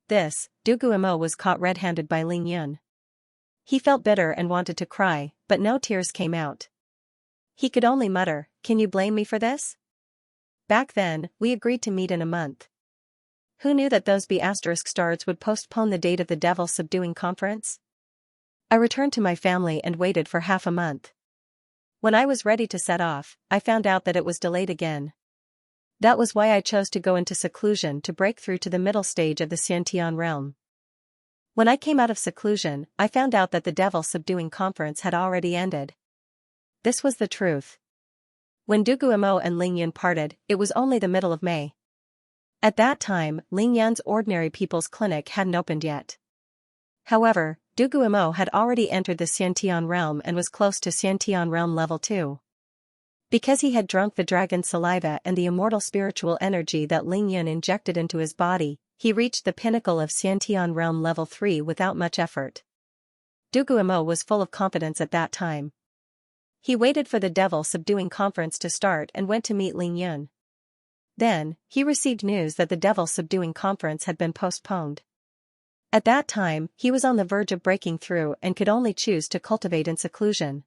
Du Guimo was caught red-handed by Ling Yun. He felt bitter and wanted to cry, but no tears came out. He could only mutter, can you blame me for this? Back then, we agreed to meet in a month. Who knew that those stars would postpone the date of the Devil Subduing Conference? I returned to my family and waited for half a month. When I was ready to set off, I found out that it was delayed again. That was why I chose to go into seclusion to break through to the middle stage of the Xiantian realm. When I came out of seclusion, I found out that the Devil Subduing Conference had already ended. This was the truth. When Du Guimo and Ling Yan parted, it was only the middle of May. At that time, Ling Yan's Ordinary People's Clinic hadn't opened yet. However, Du Guimo had already entered the Xiantian realm and was close to Xiantian realm level 2. Because he had drunk the dragon's saliva and the immortal spiritual energy that Ling Yan injected into his body, he reached the pinnacle of Xiantian realm level 3 without much effort. Du Guimo was full of confidence at that time. He waited for the Devil Subduing Conference to start and went to meet Ling Yun. Then, he received news that the Devil Subduing Conference had been postponed. At that time, he was on the verge of breaking through and could only choose to cultivate in seclusion.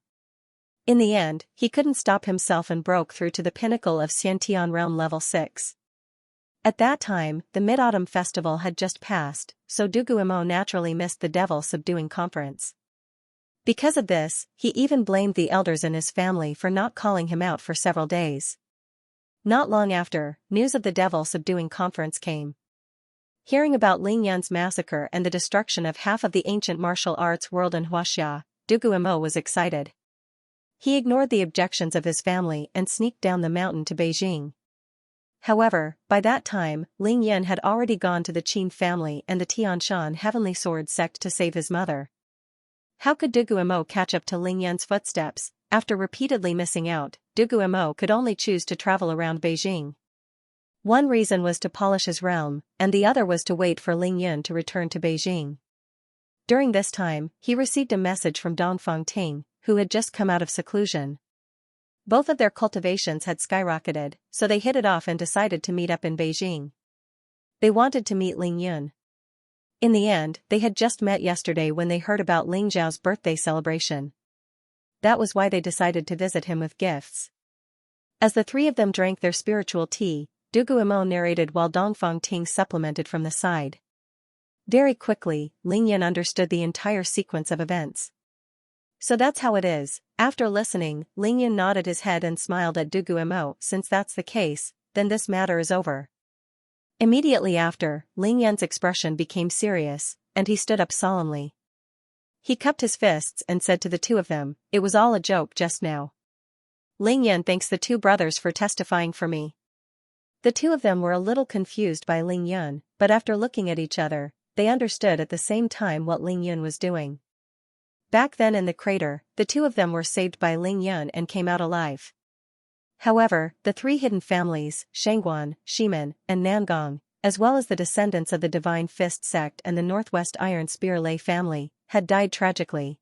In the end, he couldn't stop himself and broke through to the pinnacle of Xiantian realm level 6. At that time, the Mid-Autumn Festival had just passed, so Du Guimo naturally missed the Devil Subduing Conference. Because of this, he even blamed the elders in his family for not calling him out for several days. Not long after, news of the Devil Subduing Conference came. Hearing about Ling Yan's massacre and the destruction of half of the ancient martial arts world in Xianxia, Du Guimo was excited. He ignored the objections of his family and sneaked down the mountain to Beijing. However, by that time, Ling Yan had already gone to the Qin family and the Tianshan Heavenly Sword sect to save his mother. How could Du Guimo catch up to Ling Yan's footsteps? After repeatedly missing out, Du Guimo could only choose to travel around Beijing. One reason was to polish his realm, and the other was to wait for Ling Yan to return to Beijing. During this time, he received a message from Dongfang Ting, who had just come out of seclusion. Both of their cultivations had skyrocketed, so they hit it off and decided to meet up in Beijing. They wanted to meet Ling Yun. In the end, they had just met yesterday when they heard about Ling Zhao's birthday celebration. That was why they decided to visit him with gifts. As the three of them drank their spiritual tea, Du Guimo narrated while Dongfang Ting supplemented from the side. Very quickly, Ling Yan understood the entire sequence of events. So that's how it is. After listening, Ling Yan nodded his head and smiled at Du Guimo. Since that's the case, then this matter is over. Immediately after, Ling Yan's expression became serious. and he stood up solemnly. He cupped his fists and said to the two of them, "It was all a joke just now. Ling Yun thanks the two brothers for testifying for me." The two of them were a little confused by Ling Yun, but after looking at each other, they understood at the same time what Ling Yun was doing. Back then in the crater, the two of them were saved by Ling Yun and came out alive. However, the three hidden families, Shangguan, Shimen, and Nangong, as well as the descendants of the Divine Fist sect and the Northwest Iron Spear Lei family, had died tragically.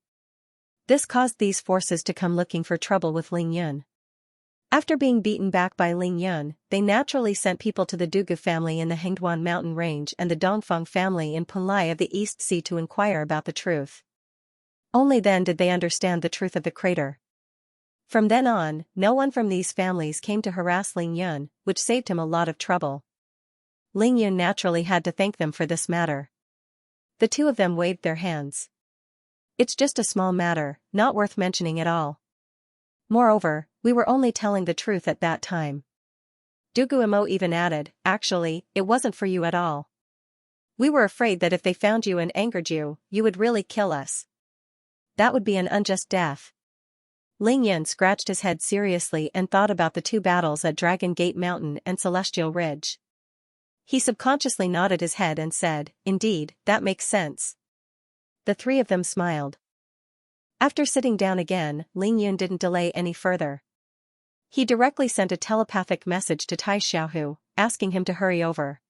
This caused these forces to come looking for trouble with Ling Yun. After being beaten back by Ling Yun, they naturally sent people to the Dugu family in the Hengduan mountain range and the Dongfeng family in Punlai of the East Sea to inquire about the truth. Only then did they understand the truth of the crater. From then on, no one from these families came to harass Ling Yun, which saved him a lot of trouble. Ling Yun naturally had to thank them for this matter. The two of them waved their hands. "It's just a small matter, not worth mentioning at all. Moreover, we were only telling the truth at that time." Dugu Imo even added, "Actually, it wasn't for you at all. We were afraid that if they found you and angered you, you would really kill us. That would be an unjust death." Ling Yun scratched his head seriously and thought about the two battles at Dragon Gate Mountain and Celestial Ridge. He subconsciously nodded his head and said, "Indeed, that makes sense." The three of them smiled. After sitting down again, Ling Yun didn't delay any further. He directly sent a telepathic message to Tai Xiaohu, asking him to hurry over.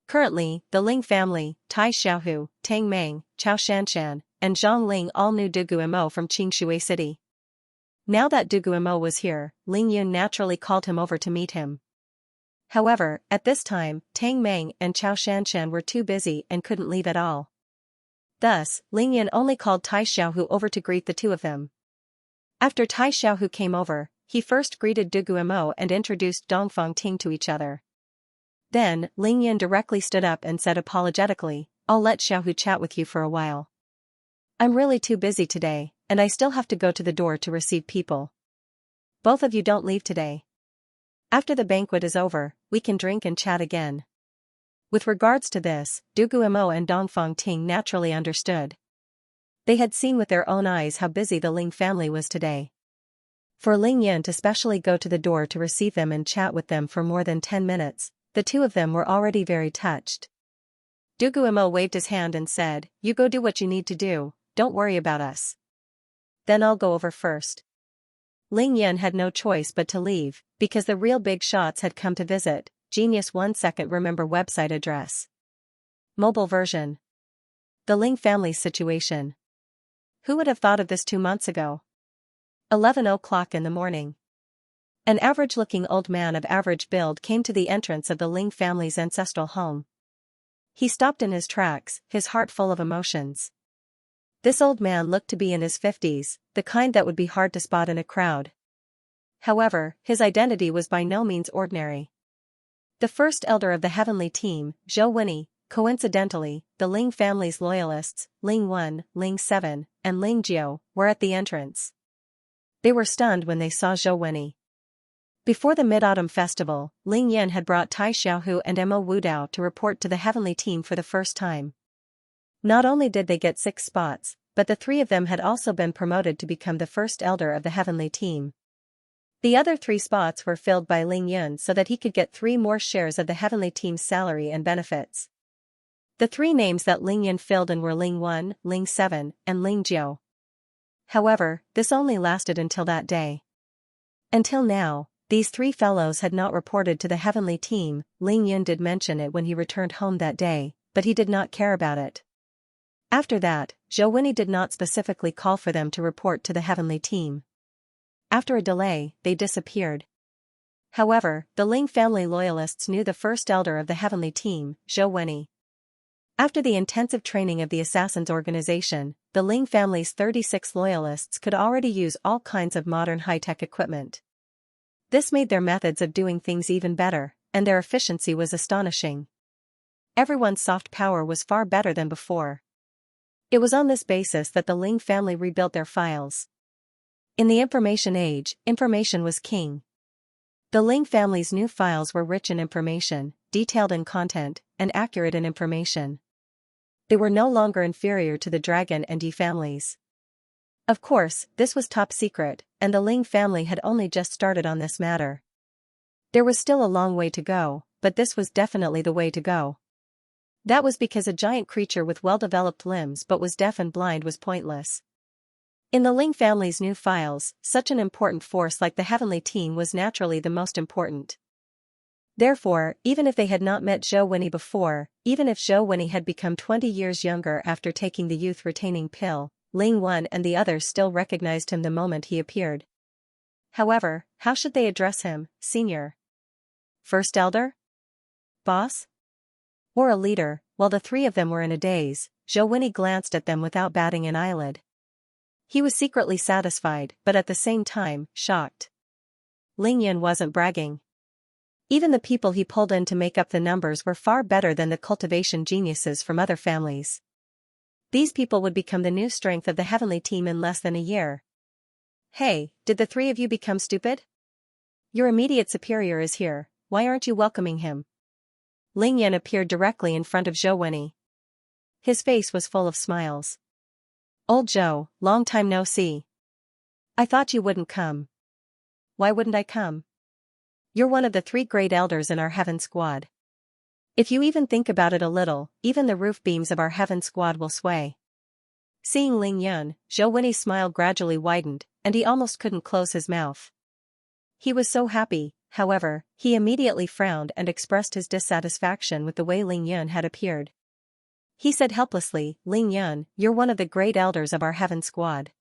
Currently, the Ling family, Tai Xiaohu, Tang Meng, Chao Shanshan, and Zhang Ling all knew Dugu Imo from Qingshui City. Now that Dugu Imo was here, Ling Yun naturally called him over to meet him. However, at this time, Tang Meng and Chao Shanshan were too busy and couldn't leave at all. Thus, Ling Yun only called Tai Xiaohu over to greet the two of them. After Tai Xiaohu came over, he first greeted Dugu Imo and introduced Dongfeng Ting to each other. Then, Ling Yun directly stood up and said apologetically, "I'll let Xiaohu chat with you for a while. I'm really too busy today, and I still have to go to the door to receive people. Both of you don't leave today. After the banquet is over, we can drink and chat again." With regards to this, Dugu Imo and Dongfeng Ting naturally understood. They had seen with their own eyes how busy the Ling family was today. For Ling Yun to specially go to the door to receive them and chat with them for more than 10 minutes, the two of them were already very touched. Dugu Imo waved his hand and said, "You go do what you need to do, don't worry about us. Then I'll go over first." Ling Yun had no choice but to leave, because the real big shots had come to visit. Genius 1 second remember website address. Mobile version. The Ling family's situation. Who would have thought of this 2 months ago? 11 o'clock in the morning. An average-looking old man of average build came to the entrance of the Ling family's ancestral home. He stopped in his tracks, his heart full of emotions. This old man looked to be in his 50s, the kind that would be hard to spot in a crowd. However, his identity was by no means ordinary. The first elder of the heavenly team, Zhou Winnie, coincidentally, the Ling family's loyalists, Ling 1, Ling 7, and Ling Jiao, were at the entrance. They were stunned when they saw Zhou Winnie. Before the Mid-Autumn Festival, Ling Yan had brought Tai Xiaohu and Mo Wudao to report to the heavenly team for the first time. Not only did they get 6 spots, but the 3 of them had also been promoted to become the first elder of the heavenly team. The other 3 spots were filled by Ling Yun so that he could get 3 more shares of the heavenly team's salary and benefits. The 3 names that Ling Yun filled in were Ling 1, Ling 7, and Ling Jiao. However, this only lasted until that day. Until now, these 3 fellows had not reported to the heavenly team. Ling Yun did mention it when he returned home that day, but he did not care about it. After that, Zhou Winnie did not specifically call for them to report to the heavenly team. After a delay, they disappeared. However, the Ling family loyalists knew the first elder of the heavenly team, Zhou Winnie. After the intensive training of the Assassins organization, the Ling family's 36 loyalists could already use all kinds of modern high-tech equipment. This made their methods of doing things even better, and their efficiency was astonishing. Everyone's soft power was far better than before. It was on this basis that the Ling family rebuilt their files. In the information age, information was king. The Ling family's new files were rich in information, detailed in content, and accurate in information. They were no longer inferior to the Dragon and Yi families. Of course, this was top secret, and the Ling family had only just started on this matter. There was still a long way to go, but this was definitely the way to go. That was because a giant creature with well-developed limbs but was deaf and blind was pointless. In the Ling family's new files, such an important force like the Heavenly Team was naturally the most important. Therefore, even if they had not met Zhou Wenyi before, even if Zhou Wenyi had become 20 years younger after taking the youth-retaining pill, Ling Wen and the others still recognized him the moment he appeared. However, how should they address him, Senior? First Elder? Boss? Or a leader? While the three of them were in a daze, Zhou Wenyi glanced at them without batting an eyelid. He was secretly satisfied, but at the same time, shocked. Ling Yan wasn't bragging. Even the people he pulled in to make up the numbers were far better than the cultivation geniuses from other families. These people would become the new strength of the Heavenly Team in less than a year. Hey, did the three of you become stupid? Your immediate superior is here, why aren't you welcoming him? Ling Yan appeared directly in front of Zhou Wenyi. His face was full of smiles. Old Zhou, long time no see. I thought you wouldn't come. Why wouldn't I come? You're one of the 3 great elders in our heaven squad. If you even think about it a little, even the roof beams of our heaven squad will sway. Seeing Ling Yan, Zhou Wenyi's smile gradually widened, and he almost couldn't close his mouth. He was so happy, however, he immediately frowned and expressed his dissatisfaction with the way Ling Yan had appeared. He said helplessly, Ling Yan, you're one of the great elders of our heaven squad.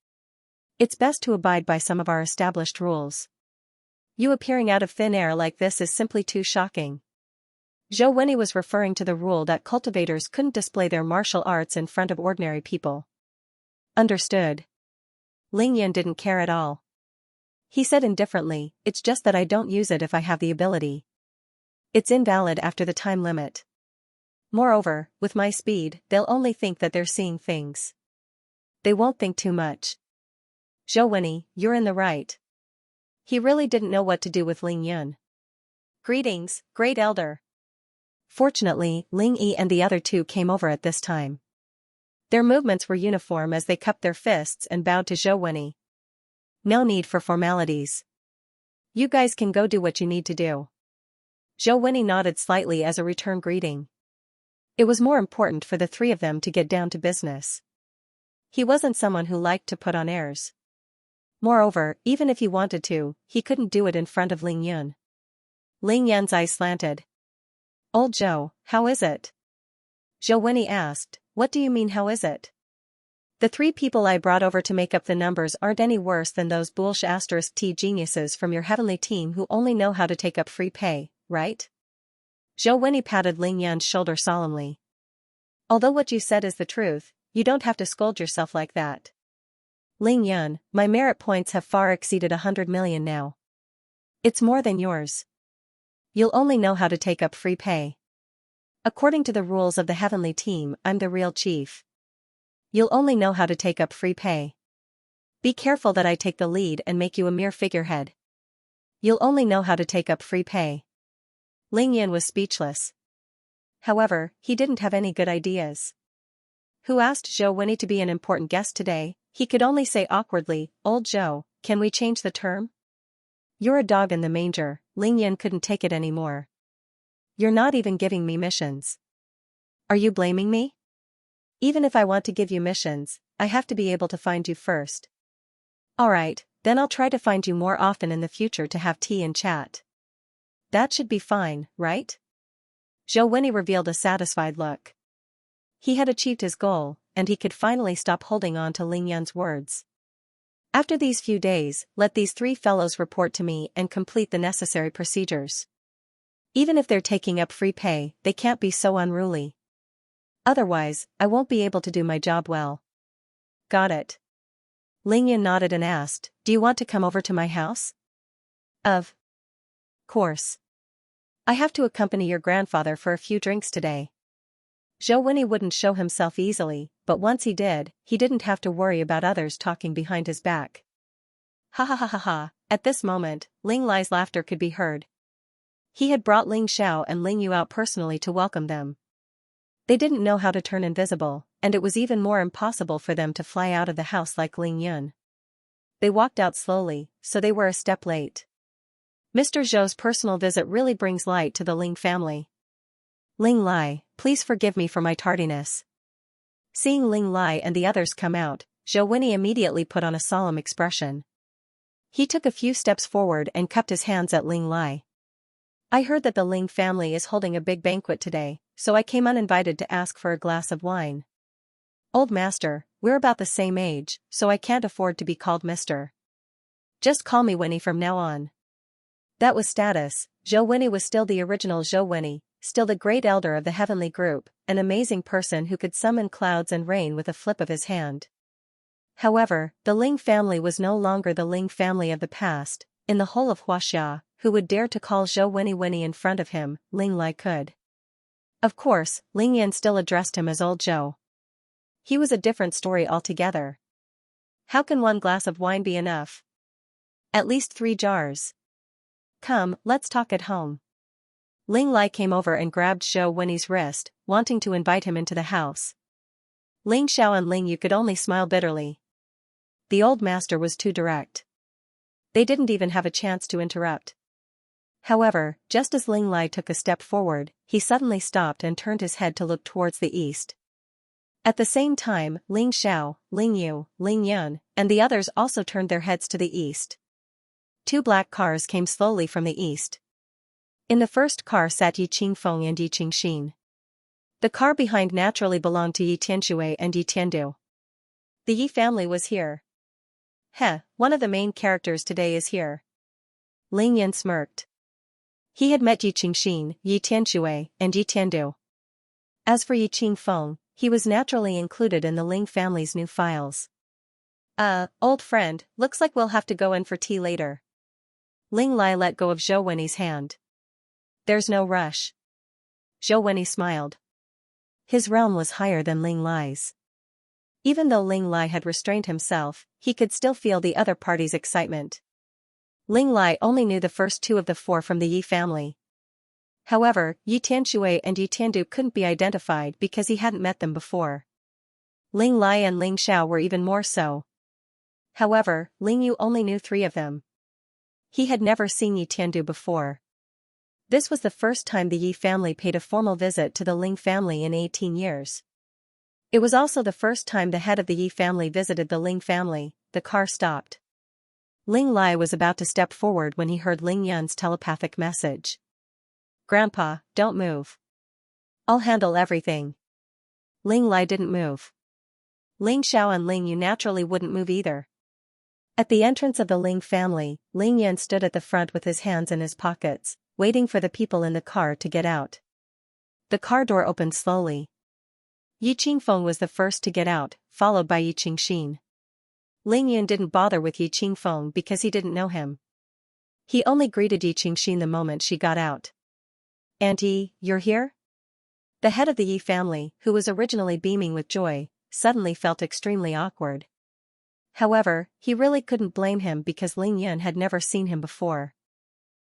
It's best to abide by some of our established rules. You appearing out of thin air like this is simply too shocking. Zhou Wenyi was referring to the rule that cultivators couldn't display their martial arts in front of ordinary people. Understood. Ling Yan didn't care at all. He said indifferently, it's just that I don't use it if I have the ability. It's invalid after the time limit. Moreover, with my speed, they'll only think that they're seeing things. They won't think too much. Zhou Wenyi, you're in the right. He really didn't know what to do with Ling Yan. Greetings, Great Elder. Fortunately, Ling Yi and the other 2 came over at this time. Their movements were uniform as they cupped their fists and bowed to Zhou Wenyi. No need for formalities. You guys can go do what you need to do. Zhou Wenyi nodded slightly as a return greeting. It was more important for the 3 of them to get down to business. He wasn't someone who liked to put on airs. Moreover, even if he wanted to, he couldn't do it in front of Ling Yan. Ling Yan's eyes slanted. Old Zhou, how is it? Zhou Wenyi asked, what do you mean how is it? The 3 people I brought over to make up the numbers aren't any worse than those bullsh** T geniuses from your Heavenly Team who only know how to take up free pay, right? Zhou Wenyi patted Ling Yan's shoulder solemnly. Although what you said is the truth, you don't have to scold yourself like that. Ling Yan, my merit points have far exceeded 100 million now. It's more than yours. You'll only know how to take up free pay. According to the rules of the Heavenly Team, I'm the real chief. You'll only know how to take up free pay. Be careful that I take the lead and make you a mere figurehead. You'll only know how to take up free pay. Ling Yan was speechless. However, he didn't have any good ideas. Who asked Zhou Wenyi to be an important guest today? He could only say awkwardly, Old Zhou, can we change the term? You're a dog in the manger. Ling Yan couldn't take it anymore. You're not even giving me missions. Are you blaming me? Even if I want to give you missions, I have to be able to find you first. Alright, then I'll try to find you more often in the future to have tea and chat. That should be fine, right? Zhou Wenyi revealed a satisfied look. He had achieved his goal, and he could finally stop holding on to Ling Yan's words. After these few days, let these 3 fellows report to me and complete the necessary procedures. Even if they're taking up free pay, they can't be so unruly. Otherwise, I won't be able to do my job well. Got it. Ling Yan nodded and asked, do you want to come over to my house? Of course. I have to accompany your grandfather for a few drinks today. Zhou Wenyi wouldn't show himself easily, but once he did, he didn't have to worry about others talking behind his back. Ha ha ha ha ha, at this moment, Ling Lai's laughter could be heard. He had brought Ling Xiao and Ling Yu out personally to welcome them. They didn't know how to turn invisible, and it was even more impossible for them to fly out of the house like Ling Yun. They walked out slowly, so they were a step late. Mr. Zhou's personal visit really brings light to the Ling family. Ling Lai, please forgive me for my tardiness. Seeing Ling Lai and the others come out, Zhou Winnie immediately put on a solemn expression. He took a few steps forward and cupped his hands at Ling Lai. I heard that the Ling family is holding a big banquet today, so I came uninvited to ask for a glass of wine. Old master, we're about the same age, so I can't afford to be called Mr. Just call me Winnie from now on. That was status. Zhou Winnie was still the original Zhou Winnie, still the great elder of the heavenly group, an amazing person who could summon clouds and rain with a flip of his hand. However, the Ling family was no longer the Ling family of the past. In the whole of Huaxia, who would dare to call Zhou Winnie Winnie in front of him? Ling Lai could. Of course, Ling Yan still addressed him as Old Zhou. He was a different story altogether. How can one glass of wine be enough? At least 3 jars. Come, let's talk at home. Ling Lai came over and grabbed Zhou Winnie's wrist, wanting to invite him into the house. Ling Xiao and Ling Yu could only smile bitterly. The old master was too direct. They didn't even have a chance to interrupt. However, just as Ling Lai took a step forward, he suddenly stopped and turned his head to look towards the east. At the same time, Ling Xiao, Ling Yu, Ling Yun, and the others also turned their heads to the east. 2 black cars came slowly from the east. In the first car sat Yi Qingfeng and Yi Qingxin. The car behind naturally belonged to Yi Tianshui and Yi Tiandu. The Yi family was here. Heh, one of the main characters today is here. Ling Yan smirked. He had met Yi Qingxin, Yi Tianshui, and Yi Tiandu. As for Yi Qingfeng, he was naturally included in the Ling family's new files. Old friend, looks like we'll have to go in for tea later. Ling Lai let go of Zhou Winnie's hand. There's no rush. Zhou Winnie smiled. His realm was higher than Ling Lai's. Even though Ling Lai had restrained himself, he could still feel the other party's excitement. Ling Lai only knew the first 2 of the 4 from the Yi family. However, Yi Tianshui and Yi Tiandu couldn't be identified because he hadn't met them before. Ling Lai and Ling Xiao were even more so. However, Ling Yu only knew 3 of them. He had never seen Yi Tiandu before. This was the first time the Yi family paid a formal visit to the Ling family in 18 years. It was also the first time the head of the Yi family visited the Ling family. The car stopped. Ling Lai was about to step forward when he heard Ling Yun's telepathic message. Grandpa, don't move. I'll handle everything. Ling Lai didn't move. Ling Xiao and Ling Yu naturally wouldn't move either. At the entrance of the Ling family, Ling Yan stood at the front with his hands in his pockets, waiting for the people in the car to get out. The car door opened slowly. Yi Qingfeng was the first to get out, followed by Yi Qingxin. Ling Yun didn't bother with Yi Qingfeng because he didn't know him. He only greeted Yi Qingxin the moment she got out. Auntie, you're here? The head of the Yi family, who was originally beaming with joy, suddenly felt extremely awkward. However, he really couldn't blame him because Ling Yun had never seen him before.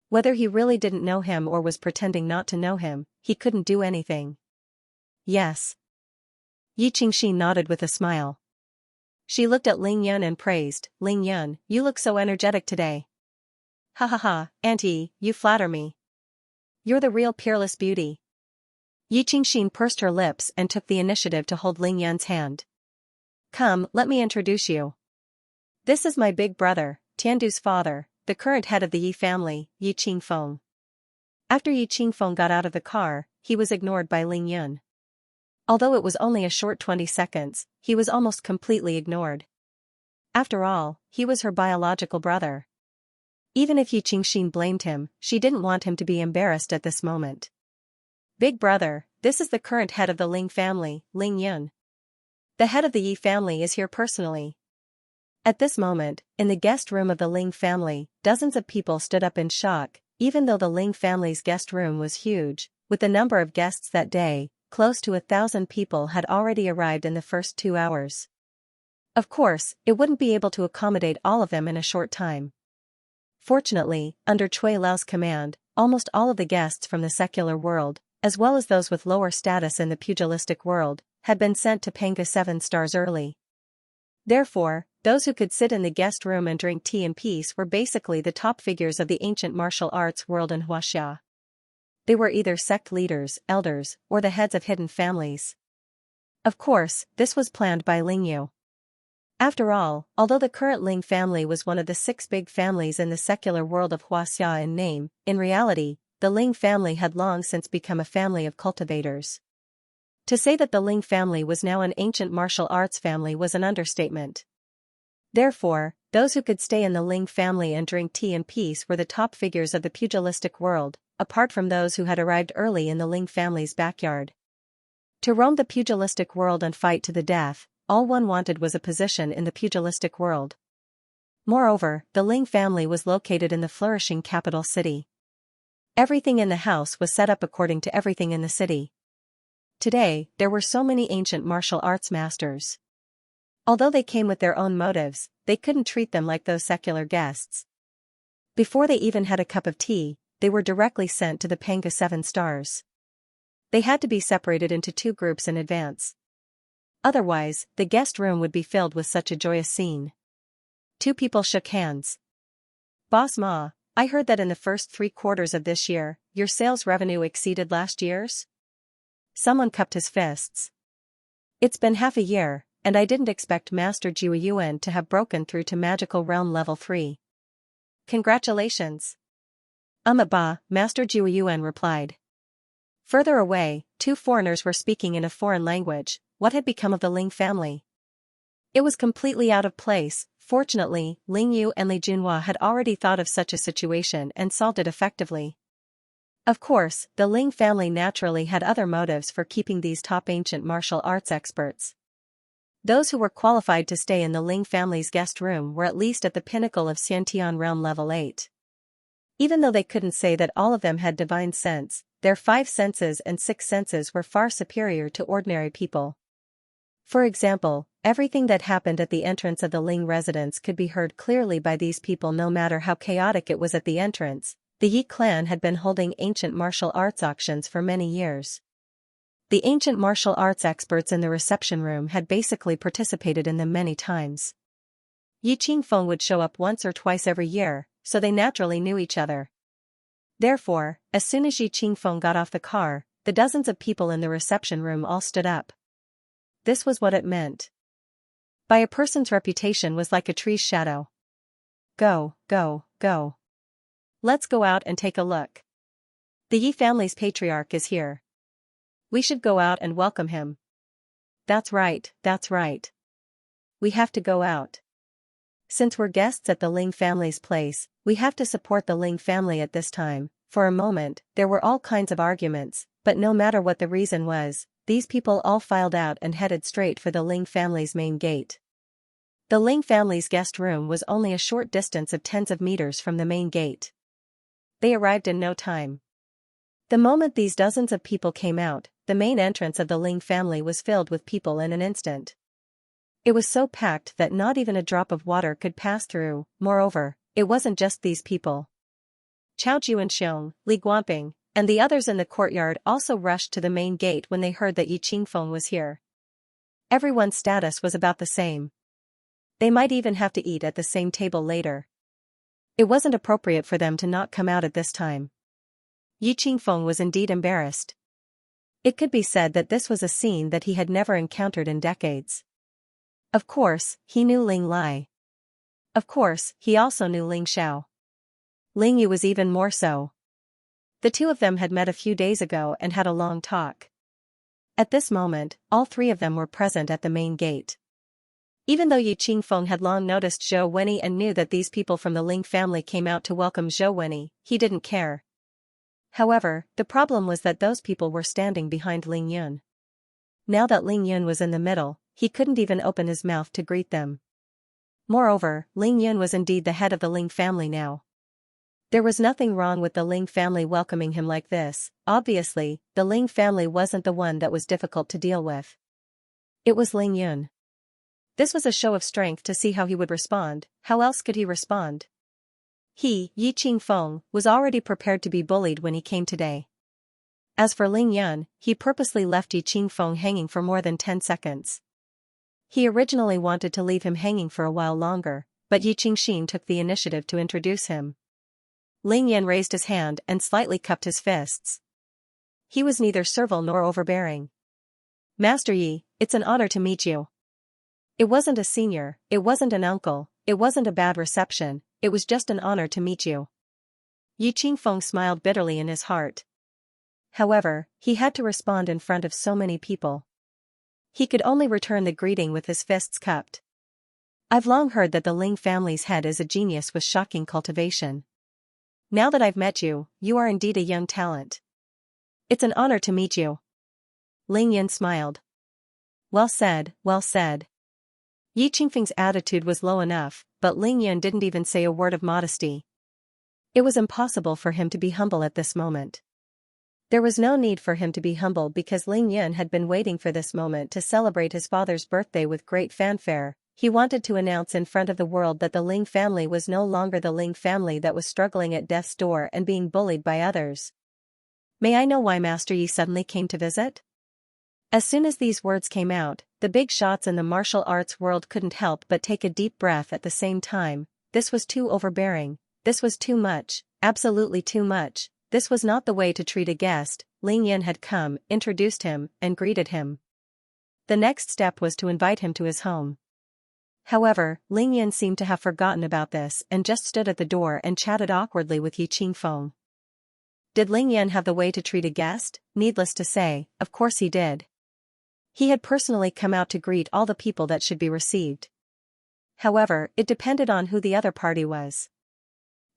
Whether he really didn't know him or was pretending not to know him, he couldn't do anything. Yes. Yi Qingxin nodded with a smile. She looked at Ling Yun and praised, Ling Yun, you look so energetic today. Ha ha ha, Auntie, you flatter me. You're the real peerless beauty. Yi Qingxin pursed her lips and took the initiative to hold Ling Yun's hand. Come, let me introduce you. This is my big brother, Tiandu's father, the current head of the Yi family, Yi Qingfeng. After Yi Qingfeng got out of the car, he was ignored by Ling Yun. Although it was only a short 20 seconds, he was almost completely ignored. After all, he was her biological brother. Even if Yi Qingxin blamed him, she didn't want him to be embarrassed at this moment. Big brother, this is the current head of the Ling family, Ling Yun. The head of the Yi family is here personally. At this moment, in the guest room of the Ling family, dozens of people stood up in shock, even though the Ling family's guest room was huge. With the number of guests that day, close to 1,000 people had already arrived in the first 2 hours. Of course, it wouldn't be able to accommodate all of them in a short time. Fortunately, under Cui Lao's command, almost all of the guests from the secular world, as well as those with lower status in the pugilistic world, had been sent to Panga 7 stars early. Therefore, those who could sit in the guest room and drink tea in peace were basically the top figures of the ancient martial arts world in Xianxia. They were either sect leaders, elders, or the heads of hidden families. Of course, this was planned by Ling Yu. After all, although the current Ling family was one of the 6 big families in the secular world of Xianxia in name, in reality, the Ling family had long since become a family of cultivators. To say that the Ling family was now an ancient martial arts family was an understatement. Therefore, those who could stay in the Ling family and drink tea in peace were the top figures of the pugilistic world, apart from those who had arrived early in the Ling family's backyard. To roam the pugilistic world and fight to the death, all one wanted was a position in the pugilistic world. Moreover, the Ling family was located in the flourishing capital city. Everything in the house was set up according to everything in the city. Today, there were so many ancient martial arts masters. Although they came with their own motives, they couldn't treat them like those secular guests. Before they even had a cup of tea, they were directly sent to the Panga 7 stars. They had to be separated into 2 groups in advance. Otherwise, the guest room would be filled with such a joyous scene. 2 people shook hands. Boss Ma, I heard that in the first 3 quarters of this year, your sales revenue exceeded last year's? Someone cupped his fists. It's been half a year, and I didn't expect Master Jiu Yuan to have broken through to Magical Realm Level 3. Congratulations. Ba, Master Jiu Yuan replied. Further away, 2 foreigners were speaking in a foreign language. What had become of the Ling family? It was completely out of place. Fortunately, Ling Yu and Li Junhua had already thought of such a situation and solved it effectively. Of course, the Ling family naturally had other motives for keeping these top ancient martial arts experts. Those who were qualified to stay in the Ling family's guest room were at least at the pinnacle of Xiantian realm level 8. Even though they couldn't say that all of them had divine sense, their 5 senses and 6 senses were far superior to ordinary people. For example, everything that happened at the entrance of the Ling residence could be heard clearly by these people no matter how chaotic it was at the entrance. The Yi clan had been holding ancient martial arts auctions for many years. The ancient martial arts experts in the reception room had basically participated in them many times. Yi Qingfeng would show up once or twice every year, so they naturally knew each other. Therefore, as soon as Yi Qingfeng got off the car, the dozens of people in the reception room all stood up. This was what it meant. By a person's reputation was like a tree's shadow. Go, go, go. Let's go out and take a look. The Yi family's patriarch is here. We should go out and welcome him. That's right, that's right. We have to go out. Since we're guests at the Ling family's place, we have to support the Ling family at this time. For a moment, there were all kinds of arguments, but no matter what the reason was, these people all filed out and headed straight for the Ling family's main gate. The Ling family's guest room was only a short distance of tens of meters from the main gate. They arrived in no time. The moment these dozens of people came out, the main entrance of the Ling family was filled with people in an instant. It was so packed that not even a drop of water could pass through. Moreover, it wasn't just these people. Chao Juanxiong, Li Guanping, and the others in the courtyard also rushed to the main gate when they heard that Yi Qingfeng was here. Everyone's status was about the same. They might even have to eat at the same table later. It wasn't appropriate for them to not come out at this time. Yi Qingfeng was indeed embarrassed. It could be said that this was a scene that he had never encountered in decades. Of course, he knew Ling Lai. Of course, he also knew Ling Xiao. Ling Yu was even more so. The 2 of them had met a few days ago and had a long talk. At this moment, all 3 of them were present at the main gate. Even though Yi Qingfeng had long noticed Zhou Wenyi and knew that these people from the Ling family came out to welcome Zhou Wenyi, he didn't care. However, the problem was that those people were standing behind Ling Yun. Now that Ling Yun was in the middle, he couldn't even open his mouth to greet them. Moreover, Ling Yun was indeed the head of the Ling family now. There was nothing wrong with the Ling family welcoming him like this. Obviously, the Ling family wasn't the one that was difficult to deal with. It was Ling Yun. This was a show of strength to see how he would respond. How else could he respond? He, Yi Qingfeng, was already prepared to be bullied when he came today. As for Ling Yun, he purposely left Yi Qingfeng hanging for more than 10 seconds. He originally wanted to leave him hanging for a while longer, but Yi Qingxin took the initiative to introduce him. Ling Yan raised his hand and slightly cupped his fists. He was neither servile nor overbearing. "Master Yi, it's an honor to meet you." It wasn't a senior, it wasn't an uncle, it wasn't a bad reception, it was just an honor to meet you. Yi Qingfeng smiled bitterly in his heart. However, he had to respond in front of so many people. He could only return the greeting with his fists cupped. "I've long heard that the Ling family's head is a genius with shocking cultivation. Now that I've met you, you are indeed a young talent. It's an honor to meet you." Ling Yan smiled. "Well said, well said." Yi Qingfeng's attitude was low enough, but Ling Yan didn't even say a word of modesty. It was impossible for him to be humble at this moment. There was no need for him to be humble because Ling Yan had been waiting for this moment to celebrate his father's birthday with great fanfare. He wanted to announce in front of the world that the Ling family was no longer the Ling family that was struggling at death's door and being bullied by others. "May I know why Master Yi suddenly came to visit?" As soon as these words came out, the big shots in the martial arts world couldn't help but take a deep breath at the same time. This was too overbearing, this was too much, absolutely too much, this was not the way to treat a guest. Ling Yan had come, introduced him, and greeted him. The next step was to invite him to his home. However, Ling Yan seemed to have forgotten about this and just stood at the door and chatted awkwardly with Yi Qingfeng. Did Ling Yan have the way to treat a guest? Needless to say, of course he did. He had personally come out to greet all the people that should be received. However, it depended on who the other party was.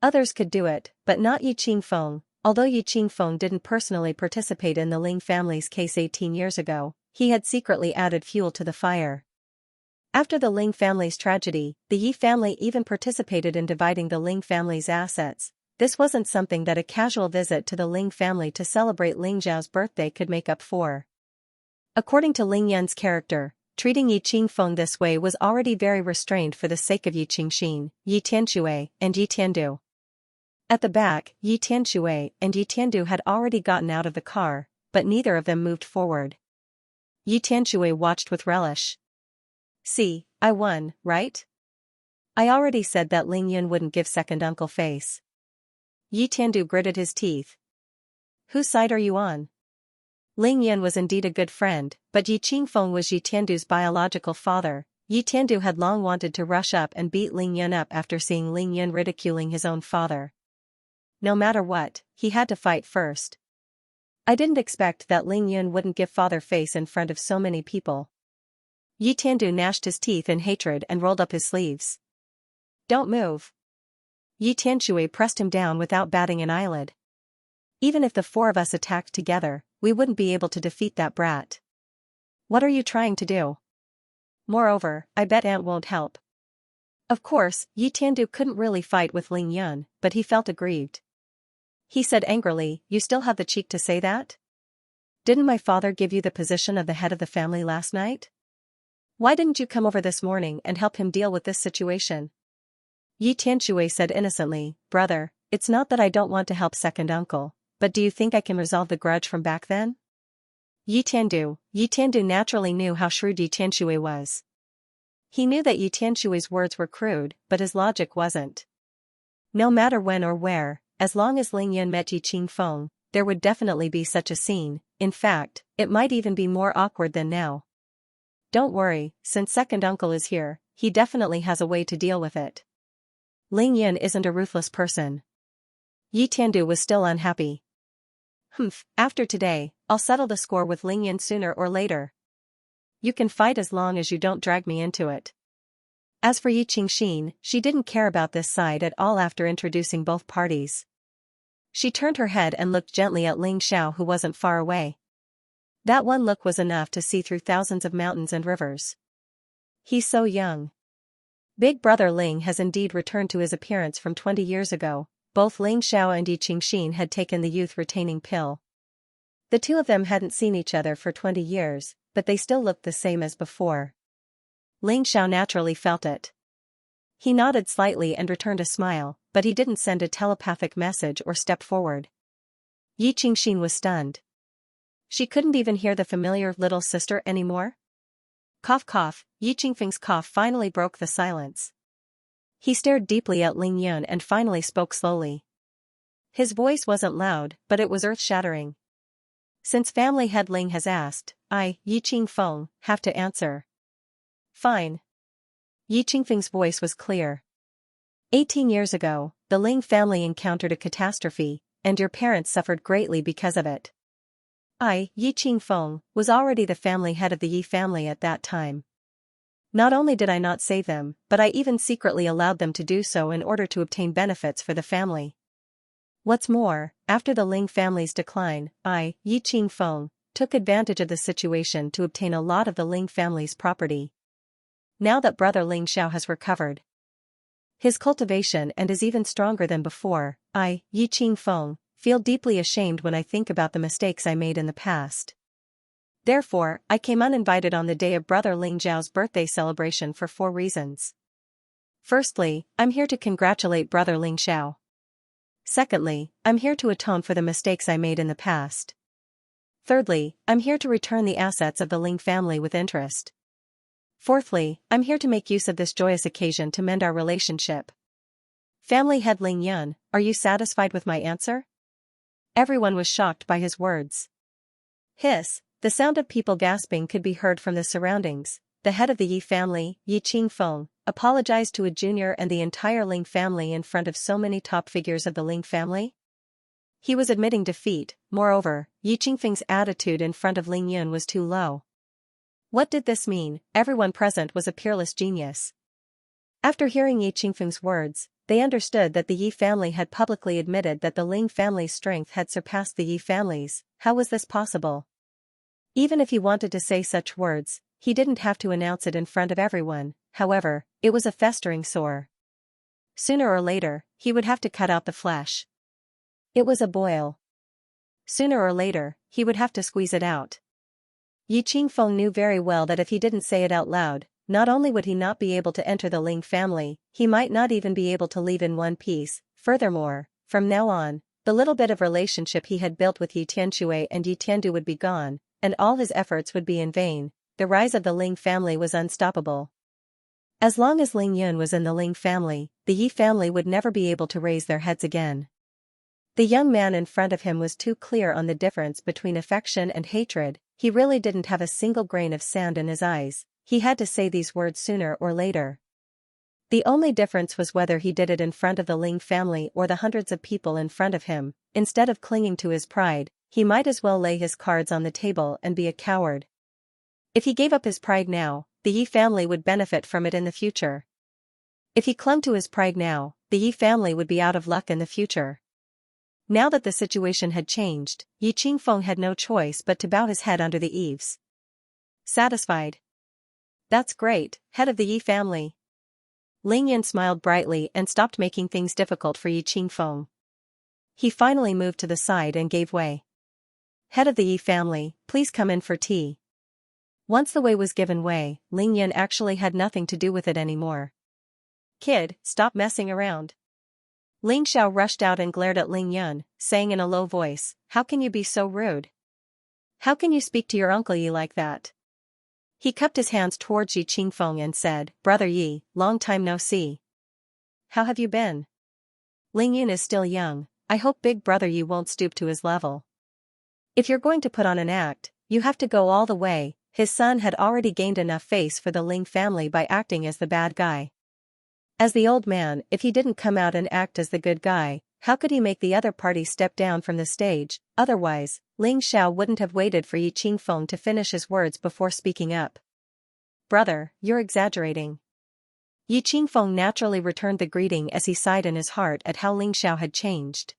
Others could do it, but not Yi Qingfeng. Although Yi Qingfeng didn't personally participate in the Ling family's case 18 years ago, he had secretly added fuel to the fire. After the Ling family's tragedy, the Yi family even participated in dividing the Ling family's assets. This wasn't something that a casual visit to the Ling family to celebrate Ling Zhao's birthday could make up for. According to Ling Yan's character, treating Yi Qingfeng this way was already very restrained for the sake of Yi Qingxin, Yi Tianxue, and Yi Tiandu. At the back, Yi Tianxue and Yi Tiandu had already gotten out of the car, but neither of them moved forward. Yi Tianxue watched with relish. "See, I won, right? I already said that Ling Yun wouldn't give second uncle face." Yi Tiandu gritted his teeth. "Whose side are you on?" Ling Yun was indeed a good friend, but Yi Qingfeng was Yi Tiandu's biological father. Yi Tiandu had long wanted to rush up and beat Ling Yun up after seeing Ling Yun ridiculing his own father. No matter what, he had to fight first. "I didn't expect that Ling Yun wouldn't give father face in front of so many people." Yi Tiandu gnashed his teeth in hatred and rolled up his sleeves. "Don't move." Yi Tianxue pressed him down without batting an eyelid. "Even if the four of us attacked together, we wouldn't be able to defeat that brat. What are you trying to do? Moreover, I bet Aunt won't help." Of course, Yi Tiandu couldn't really fight with Ling Yun, but he felt aggrieved. He said angrily, "You still have the cheek to say that? Didn't my father give you the position of the head of the family last night? Why didn't you come over this morning and help him deal with this situation?" Yi Tianxue said innocently, "Brother, it's not that I don't want to help second uncle, but do you think I can resolve the grudge from back then?" Yi Tiandu naturally knew how shrewd Yi Tianxue was. He knew that Yi Tianxue's words were crude, but his logic wasn't. No matter when or where, as long as Ling Yun met Yi Qingfeng, there would definitely be such a scene. In fact, it might even be more awkward than now. Don't worry, since second uncle is here, he definitely has a way to deal with it. Ling Yun isn't a ruthless person. Yi Tiandu was still unhappy. After today, I'll settle the score with Ling Yun sooner or later. You can fight as long as you don't drag me into it. As for Yi Qingxin, she didn't care about this side at all after introducing both parties. She turned her head and looked gently at Ling Xiao, who wasn't far away. That one look was enough to see through thousands of mountains and rivers. He's so young. Big brother Ling has indeed returned to his appearance from 20 years ago. Both Ling Xiao and Yi Qingxin had taken the youth-retaining pill. The two of them hadn't seen each other for 20 years, but they still looked the same as before. Ling Xiao naturally felt it. He nodded slightly and returned a smile, but he didn't send a telepathic message or step forward. Yi Qingxin was stunned. She couldn't even hear the familiar little sister anymore? Cough cough, Yi Qingfeng's cough finally broke the silence. He stared deeply at Ling Yun and finally spoke slowly. His voice wasn't loud, but it was earth-shattering. Since family head Ling has asked, I, Yi Qingfeng, have to answer. Fine. Yi Qingfeng's voice was clear. 18 years ago, the Ling family encountered a catastrophe, and your parents suffered greatly because of it. I, Yi Qingfeng, was already the family head of the Yi family at that time. Not only did I not save them, but I even secretly allowed them to do so in order to obtain benefits for the family. What's more, after the Ling family's decline, I, Yi Qingfeng, took advantage of the situation to obtain a lot of the Ling family's property. Now that brother Ling Xiao has recovered his cultivation and is even stronger than before, I, Yi Qingfeng, feel deeply ashamed when I think about the mistakes I made in the past. Therefore, I came uninvited on the day of brother Ling Zhao's birthday celebration for 4 reasons. Firstly, I'm here to congratulate brother Ling Xiao. Secondly, I'm here to atone for the mistakes I made in the past. Thirdly, I'm here to return the assets of the Ling family with interest. Fourthly, I'm here to make use of this joyous occasion to mend our relationship. Family head Ling Yun, are you satisfied with my answer? Everyone was shocked by his words. Hiss, the sound of people gasping could be heard from the surroundings. The head of the Yi family, Yi Qingfeng, apologized to a junior and the entire Ling family in front of so many top figures of the Ling family. He was admitting defeat. Moreover, Yi Qingfeng's attitude in front of Ling Yun was too low. What did this mean? Everyone present was a peerless genius. After hearing Yi Qingfeng's words, they understood that the Yi family had publicly admitted that the Ling family's strength had surpassed the Yi family's. How was this possible? Even if he wanted to say such words, he didn't have to announce it in front of everyone. However, it was a festering sore. Sooner or later, he would have to cut out the flesh. It was a boil. Sooner or later, he would have to squeeze it out. Yi Qingfeng knew very well that if he didn't say it out loud, not only would he not be able to enter the Ling family, he might not even be able to leave in one piece. Furthermore, from now on, the little bit of relationship he had built with Yi Tianshui and Yi Tiandu would be gone, and all his efforts would be in vain. The rise of the Ling family was unstoppable. As long as Ling Yun was in the Ling family, the Yi family would never be able to raise their heads again. The young man in front of him was too clear on the difference between affection and hatred. He really didn't have a single grain of sand in his eyes. He had to say these words sooner or later. The only difference was whether he did it in front of the Ling family or the hundreds of people in front of him. Instead of clinging to his pride, he might as well lay his cards on the table and be a coward. If he gave up his pride now, the Yi family would benefit from it in the future. If he clung to his pride now, the Yi family would be out of luck in the future. Now that the situation had changed, Yi Qingfeng had no choice but to bow his head under the eaves. Satisfied. That's great, head of the Yi family. Ling Yin smiled brightly and stopped making things difficult for Yi Qingfeng. He finally moved to the side and gave way. Head of the Yi family, please come in for tea. Once the way was given way, Ling Yin actually had nothing to do with it anymore. Kid, stop messing around. Ling Xiao rushed out and glared at Ling Yun, saying in a low voice, how can you be so rude? How can you speak to your uncle Yi like that? He cupped his hands towards Yi Qingfeng and said, Brother Yi, long time no see. How have you been? Ling Yun is still young, I hope big brother Yi won't stoop to his level. If you're going to put on an act, you have to go all the way. His son had already gained enough face for the Ling family by acting as the bad guy. As the old man, if he didn't come out and act as the good guy, how could he make the other party step down from the stage? Otherwise, Ling Xiao wouldn't have waited for Yi Qingfeng to finish his words before speaking up. Brother, you're exaggerating. Yi Qingfeng naturally returned the greeting as he sighed in his heart at how Ling Xiao had changed.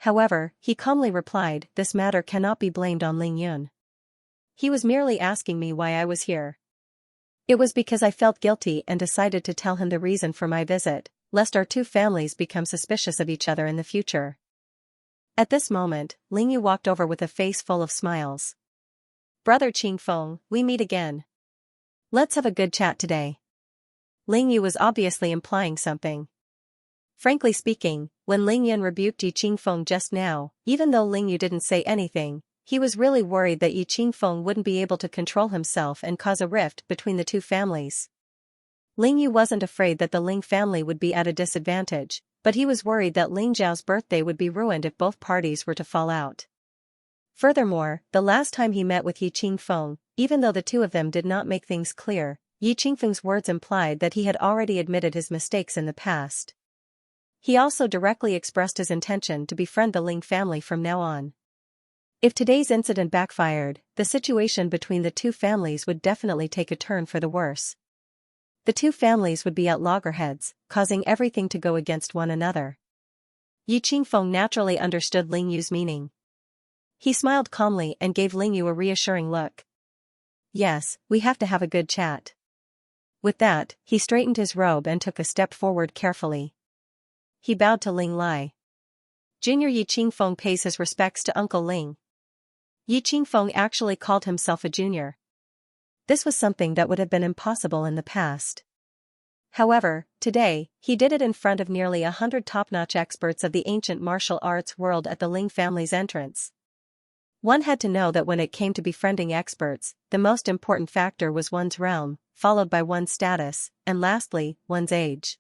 However, he calmly replied, this matter cannot be blamed on Ling Yun. He was merely asking me why I was here. It was because I felt guilty and decided to tell him the reason for my visit, lest our two families become suspicious of each other in the future. At this moment, Ling Yu walked over with a face full of smiles. Brother Qingfeng, we meet again. Let's have a good chat today. Ling Yu was obviously implying something. Frankly speaking, when Ling Yan rebuked Yi Qingfeng just now, even though Ling Yu didn't say anything, He was really worried that Yi Qingfeng wouldn't be able to control himself and cause a rift between the two families. Ling Yu wasn't afraid that the Ling family would be at a disadvantage, but he was worried that Ling Zhao's birthday would be ruined if both parties were to fall out. Furthermore, the last time he met with Yi Qingfeng, even though the two of them did not make things clear, Yi Qingfeng's words implied that he had already admitted his mistakes in the past. He also directly expressed his intention to befriend the Ling family from now on. If today's incident backfired, the situation between the two families would definitely take a turn for the worse. The two families would be at loggerheads, causing everything to go against one another. Yi Qingfeng naturally understood Ling Yu's meaning. He smiled calmly and gave Ling Yu a reassuring look. Yes, we have to have a good chat. With that, he straightened his robe and took a step forward carefully. He bowed to Ling Lai. Junior Yi Qingfeng pays his respects to Uncle Ling. Yi Qingfeng actually called himself a junior. This was something that would have been impossible in the past. However, today, he did it in front of nearly 100 top-notch experts of the ancient martial arts world at the Ling family's entrance. One had to know that when it came to befriending experts, the most important factor was one's realm, followed by one's status, and lastly, one's age.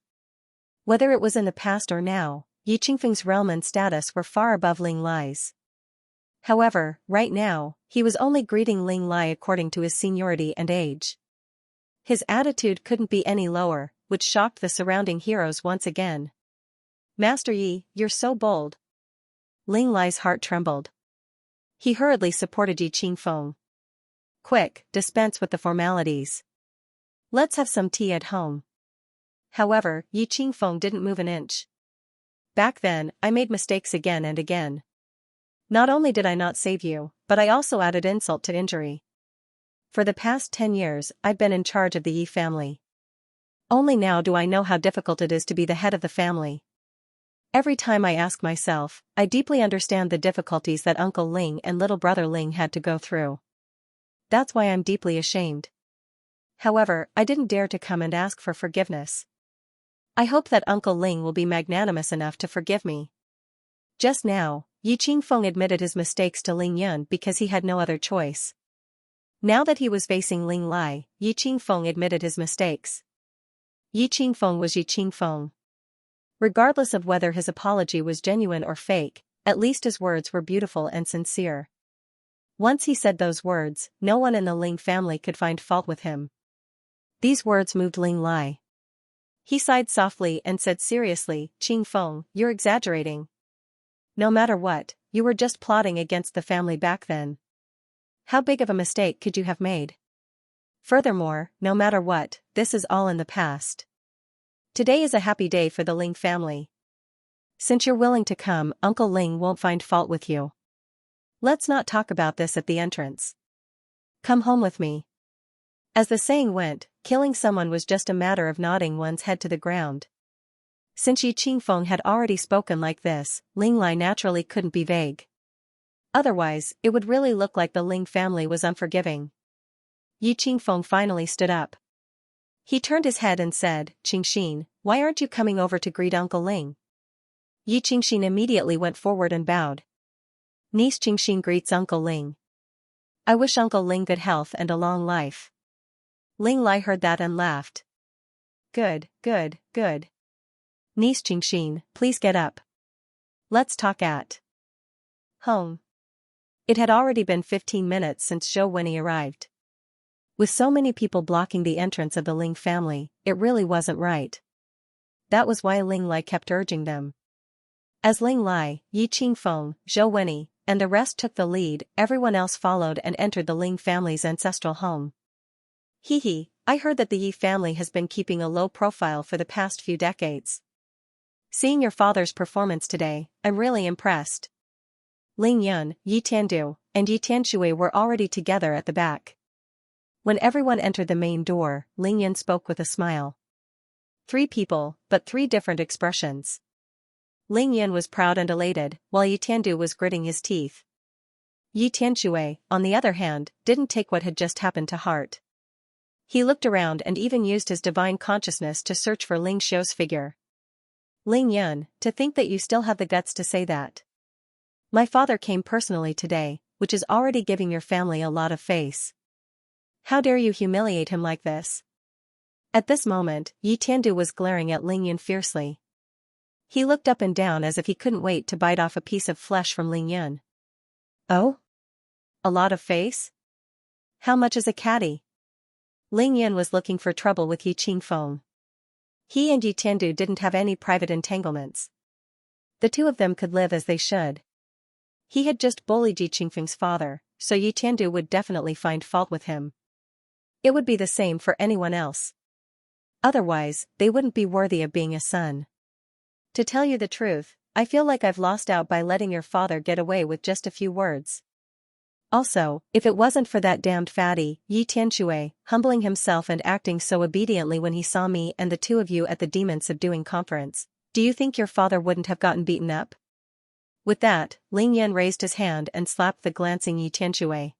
Whether it was in the past or now, Yi Qingfeng's realm and status were far above Ling Lai's. However, right now, he was only greeting Ling Lai according to his seniority and age. His attitude couldn't be any lower, which shocked the surrounding heroes once again. Master Yi, you're so bold. Ling Lai's heart trembled. He hurriedly supported Yi Qingfeng. Quick, dispense with the formalities. Let's have some tea at home. However, Yi Qingfeng didn't move an inch. Back then, I made mistakes again and again. Not only did I not save you, but I also added insult to injury. For the past 10 years, I've been in charge of the Yi family. Only now do I know how difficult it is to be the head of the family. Every time I ask myself, I deeply understand the difficulties that Uncle Ling and little brother Ling had to go through. That's why I'm deeply ashamed. However, I didn't dare to come and ask for forgiveness. I hope that Uncle Ling will be magnanimous enough to forgive me. Just now, Yi Qingfeng admitted his mistakes to Ling Yun because he had no other choice. Now that he was facing Ling Lai, Yi Qingfeng admitted his mistakes. Yi Qingfeng was Yi Qingfeng. Regardless of whether his apology was genuine or fake, at least his words were beautiful and sincere. Once he said those words, no one in the Ling family could find fault with him. These words moved Ling Lai. He sighed softly and said seriously, Qingfeng, you're exaggerating. No matter what, you were just plotting against the family back then. How big of a mistake could you have made? Furthermore, no matter what, this is all in the past. Today is a happy day for the Ling family. Since you're willing to come, Uncle Ling won't find fault with you. Let's not talk about this at the entrance. Come home with me. As the saying went, killing someone was just a matter of nodding one's head to the ground. Since Yi Qingfeng had already spoken like this, Ling Lai naturally couldn't be vague. Otherwise, it would really look like the Ling family was unforgiving. Yi Qingfeng finally stood up. He turned his head and said, Qingxin, why aren't you coming over to greet Uncle Ling? Yi Qingxin immediately went forward and bowed. Niece Qingxin greets Uncle Ling. I wish Uncle Ling good health and a long life. Ling Lai heard that and laughed. Good, good, good. Niece Qingxin, please get up. Let's talk at home. It had already been 15 minutes since Zhou Wenyi arrived. With so many people blocking the entrance of the Ling family, it really wasn't right. That was why Ling Lai kept urging them. As Ling Lai, Yi Qingfeng, Zhou Wenyi, and the rest took the lead, everyone else followed and entered the Ling family's ancestral home. Hee, I heard that the Yi family has been keeping a low profile for the past few decades. Seeing your father's performance today, I'm really impressed. Ling Yun, Yi Tiandu, and Yi Tianshui were already together at the back. When everyone entered the main door, Ling Yun spoke with a smile. 3 people, but 3 different expressions. Ling Yun was proud and elated, while Yi Tiandu was gritting his teeth. Yi Tianshui, on the other hand, didn't take what had just happened to heart. He looked around and even used his divine consciousness to search for Ling Xiu's figure. Ling Yun, to think that you still have the guts to say that. My father came personally today, which is already giving your family a lot of face. How dare you humiliate him like this? At this moment, Yi Tiandu was glaring at Ling Yun fiercely. He looked up and down as if he couldn't wait to bite off a piece of flesh from Ling Yun. Oh? A lot of face? How much is a caddy? Ling Yun was looking for trouble with Yi Qingfeng. He and Yi Tiandu didn't have any private entanglements. The two of them could live as they should. He had just bullied Yi Qingfeng's father, so Yi Tiandu would definitely find fault with him. It would be the same for anyone else. Otherwise, they wouldn't be worthy of being a son. To tell you the truth, I feel like I've lost out by letting your father get away with just a few words. Also, if it wasn't for that damned fatty, Yi Tianxue, humbling himself and acting so obediently when he saw me and the two of you at the demon subduing conference, do you think your father wouldn't have gotten beaten up? With that, Ling Yan raised his hand and slapped the glancing Yi Tianxue.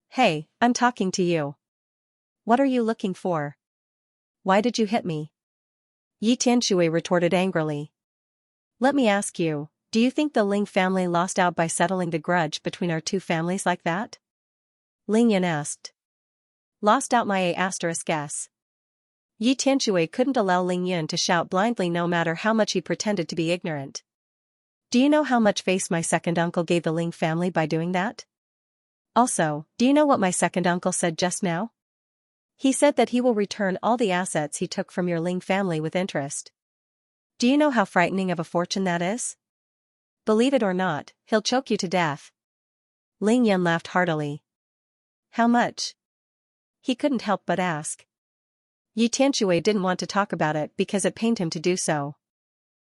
Hey, I'm talking to you. What are you looking for? Why did you hit me? Yi Tianxue retorted angrily. Let me ask you, do you think the Ling family lost out by settling the grudge between our two families like that? Ling Yan asked. Lost out my A**s. Yi Tianxue couldn't allow Ling Yan to shout blindly no matter how much he pretended to be ignorant. Do you know how much face my second uncle gave the Ling family by doing that? Also, do you know what my second uncle said just now? He said that he will return all the assets he took from your Ling family with interest. Do you know how frightening of a fortune that is? Believe it or not, he'll choke you to death. Ling Yan laughed heartily. How much? He couldn't help but ask. Yi Tianxue didn't want to talk about it because it pained him to do so.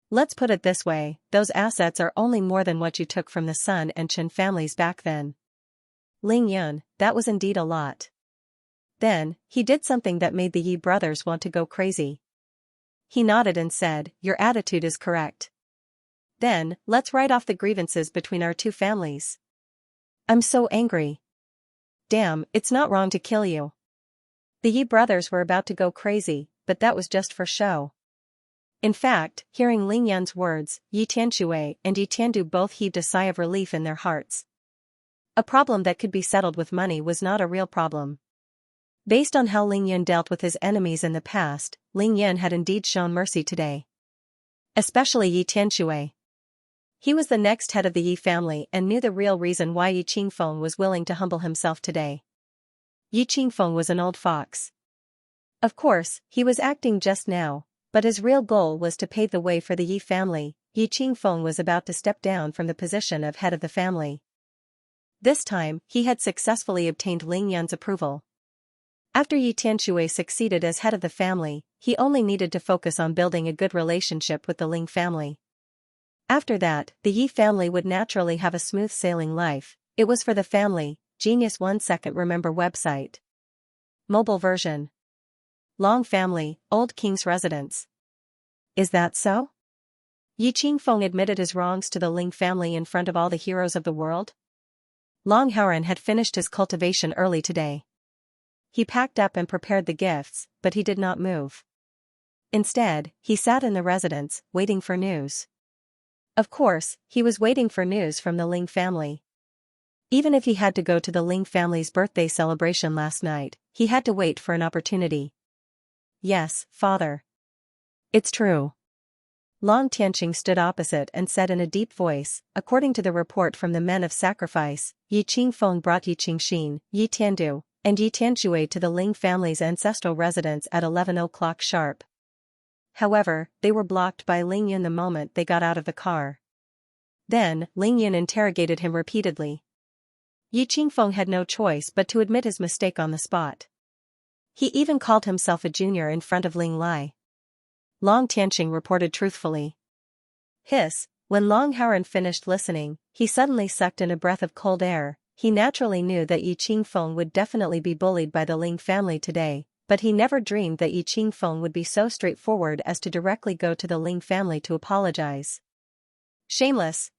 Let's put it this way, those assets are only more than what you took from the Sun and Chen families back then. Ling Yun, that was indeed a lot. Then, he did something that made the Yi brothers want to go crazy. He nodded and said, your attitude is correct. Then, let's write off the grievances between our two families. I'm so angry. Damn, it's not wrong to kill you. The Yi brothers were about to go crazy, but that was just for show. In fact, hearing Ling Yan's words, Yi Tianxue and Yi Tiandu both heaved a sigh of relief in their hearts. A problem that could be settled with money was not a real problem. Based on how Ling Yan dealt with his enemies in the past, Ling Yan had indeed shown mercy today. Especially Yi Tianxue. He was the next head of the Yi family and knew the real reason why Yi Qingfeng was willing to humble himself today. Yi Qingfeng was an old fox. Of course, he was acting just now, but his real goal was to pave the way for the Yi family. Yi Qingfeng was about to step down from the position of head of the family. This time, he had successfully obtained Ling Yan's approval. After Yi Tianxue succeeded as head of the family, he only needed to focus on building a good relationship with the Ling family. After that, the Yi family would naturally have a smooth sailing life. It was for the family. Genius 1 second remember website. Mobile version. Long family, old king's residence. Is that so? Yi Qingfeng admitted his wrongs to the Ling family in front of all the heroes of the world. Long Haoran had finished his cultivation early today. He packed up and prepared the gifts, but he did not move. Instead, he sat in the residence, waiting for news. Of course, he was waiting for news from the Ling family. Even if he had to go to the Ling family's birthday celebration last night, he had to wait for an opportunity. Yes, father. It's true. Long Tianqing stood opposite and said in a deep voice, according to the report from the men of sacrifice, Yi Qingfeng brought Yi Qingxin, Yi Tiandu, and Yi Tianxue to the Ling family's ancestral residence at 11 o'clock sharp. However, they were blocked by Ling Yun the moment they got out of the car. Then, Ling Yun interrogated him repeatedly. Yi Qingfeng had no choice but to admit his mistake on the spot. He even called himself a junior in front of Ling Lai. Long Tianqing reported truthfully. Hiss, when Long Haoran finished listening, he suddenly sucked in a breath of cold air. He naturally knew that Yi Qingfeng would definitely be bullied by the Ling family today, but he never dreamed that Yi Qingfeng would be so straightforward as to directly go to the Ling family to apologize. Shameless!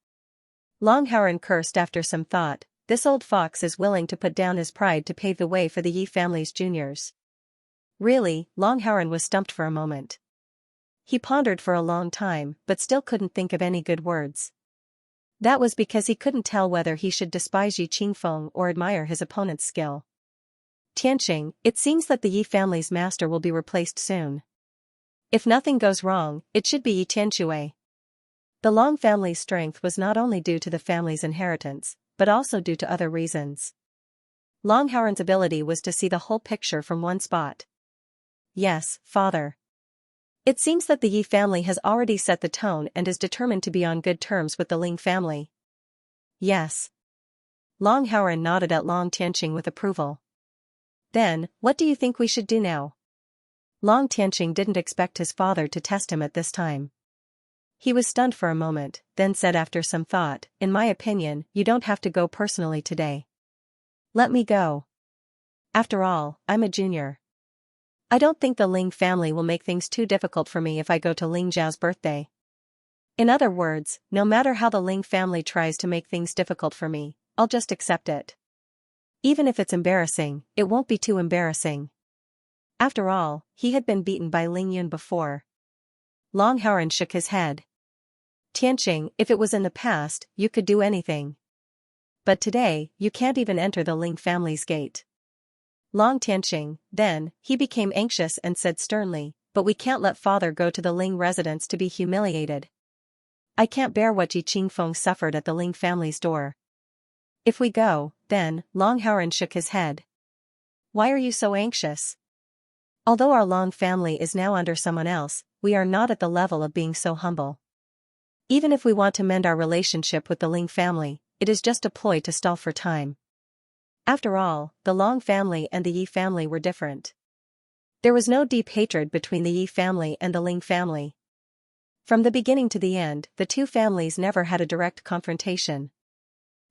Long Haoran cursed after some thought. This old fox is willing to put down his pride to pave the way for the Yi family's juniors. Really, Long Haoran was stumped for a moment. He pondered for a long time but still couldn't think of any good words. That was because he couldn't tell whether he should despise Yi Qingfeng or admire his opponent's skill. Tianqing, it seems that the Yi family's master will be replaced soon. If nothing goes wrong, it should be Yi Tianxue. The Long family's strength was not only due to the family's inheritance, but also due to other reasons. Long Haoran's ability was to see the whole picture from one spot. Yes, father. It seems that the Yi family has already set the tone and is determined to be on good terms with the Ling family. Yes. Long Haoran nodded at Long Tianqing with approval. Then, what do you think we should do now? Long Tianqing didn't expect his father to test him at this time. He was stunned for a moment, then said after some thought, in my opinion, you don't have to go personally today. Let me go. After all, I'm a junior. I don't think the Ling family will make things too difficult for me if I go to Ling Zhao's birthday. In other words, no matter how the Ling family tries to make things difficult for me, I'll just accept it. Even if it's embarrassing, it won't be too embarrassing. After all, he had been beaten by Ling Yun before. Long Haoran shook his head. Tianqing, if it was in the past, you could do anything. But today, you can't even enter the Ling family's gate. Long Tianqing, then, he became anxious and said sternly, but we can't let father go to the Ling residence to be humiliated. I can't bear what Yi Qingfeng suffered at the Ling family's door. If we go, then, Long Haoran shook his head. Why are you so anxious? Although our Long family is now under someone else, we are not at the level of being so humble. Even if we want to mend our relationship with the Ling family, it is just a ploy to stall for time. After all, the Long family and the Yi family were different. There was no deep hatred between the Yi family and the Ling family. From the beginning to the end, the two families never had a direct confrontation.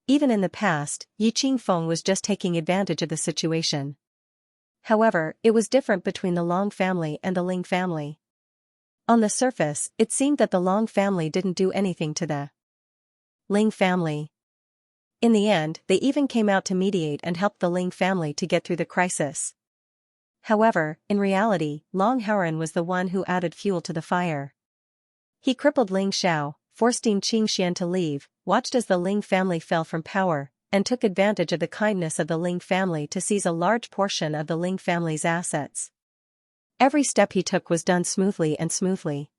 Even in the past, Yi Qingfeng was just taking advantage of the situation. However, it was different between the Long family and the Ling family. On the surface, it seemed that the Long family didn't do anything to the Ling family. In the end, they even came out to mediate and help the Ling family to get through the crisis. However, in reality, Long Haoran was the one who added fuel to the fire. He crippled Ling Xiao, forced Xianxia to leave, watched as the Ling family fell from power, and took advantage of the kindness of the Ling family to seize a large portion of the Ling family's assets. Every step he took was done smoothly and smoothly.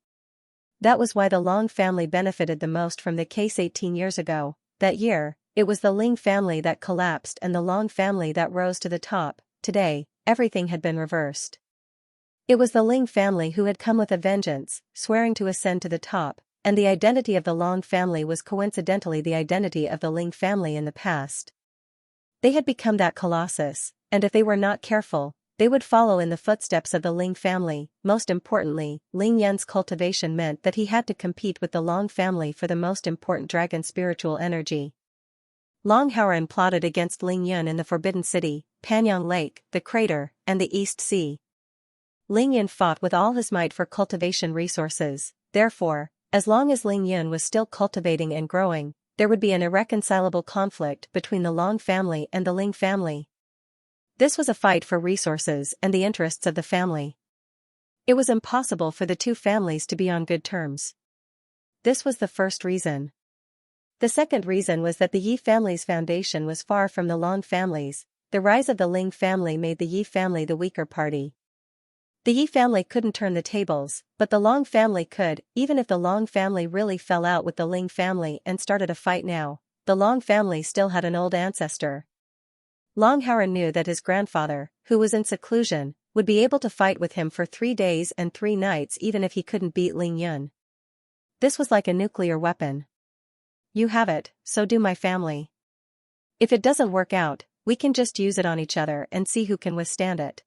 That was why the Long family benefited the most from the case 18 years ago. That year, it was the Ling family that collapsed and the Long family that rose to the top. Today, everything had been reversed. It was the Ling family who had come with a vengeance, swearing to ascend to the top, and the identity of the Long family was coincidentally the identity of the Ling family in the past. They had become that colossus, and if they were not careful, they would follow in the footsteps of the Ling family. Most importantly, Ling Yun's cultivation meant that he had to compete with the Long family for the most important dragon spiritual energy. Long Haoran plotted against Ling Yun in the Forbidden City, Panyang Lake, the crater, and the East Sea. Ling Yun fought with all his might for cultivation resources. Therefore, as long as Ling Yun was still cultivating and growing, there would be an irreconcilable conflict between the Long family and the Ling family. This was a fight for resources and the interests of the family. It was impossible for the two families to be on good terms. This was the first reason. The second reason was that the Yi family's foundation was far from the Long family's. The rise of the Ling family made the Yi family the weaker party. The Yi family couldn't turn the tables, but the Long family could. Even if the Long family really fell out with the Ling family and started a fight now, the Long family still had an old ancestor. Long Haoran knew that his grandfather, who was in seclusion, would be able to fight with him for 3 days and 3 nights even if he couldn't beat Ling Yun. This was like a nuclear weapon. You have it, so do my family. If it doesn't work out, we can just use it on each other and see who can withstand it.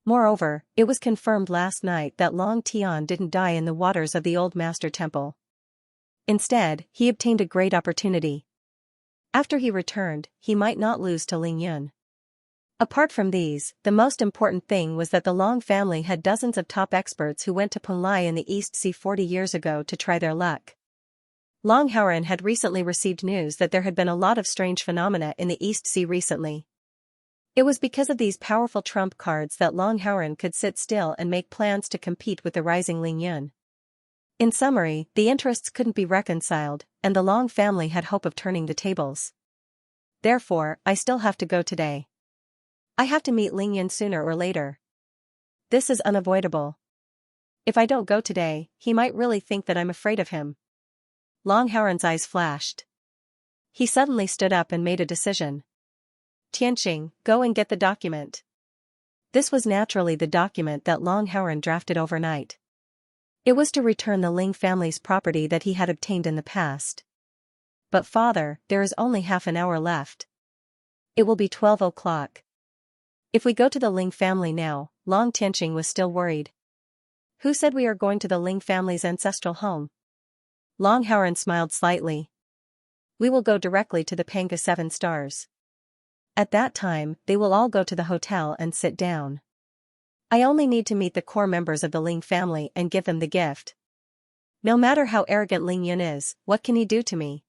Moreover, it was confirmed last night that Long Tian didn't die in the waters of the old master temple. Instead, he obtained a great opportunity. After he returned, he might not lose to Ling Yun. Apart from these, the most important thing was that the Long family had dozens of top experts who went to Penglai in the East Sea 40 years ago to try their luck. Long Haoran had recently received news that there had been a lot of strange phenomena in the East Sea recently. It was because of these powerful trump cards that Long Haoran could sit still and make plans to compete with the rising Ling Yun. In summary, the interests couldn't be reconciled, and the Long family had hope of turning the tables. Therefore, I still have to go today. I have to meet Ling Yan sooner or later. This is unavoidable. If I don't go today, he might really think that I'm afraid of him. Long Haoran's eyes flashed. He suddenly stood up and made a decision. Tianqing, go and get the document. This was naturally the document that Long Haoran drafted overnight. It was to return the Ling family's property that he had obtained in the past. But father, there is only half an hour left. It will be 12 o'clock. If we go to the Ling family now, Long Tianqing was still worried. Who said we are going to the Ling family's ancestral home? Long Haoran smiled slightly. We will go directly to the Panga 7 Stars. At that time, they will all go to the hotel and sit down. I only need to meet the core members of the Ling family and give them the gift. No matter how arrogant Ling Yun is, what can he do to me?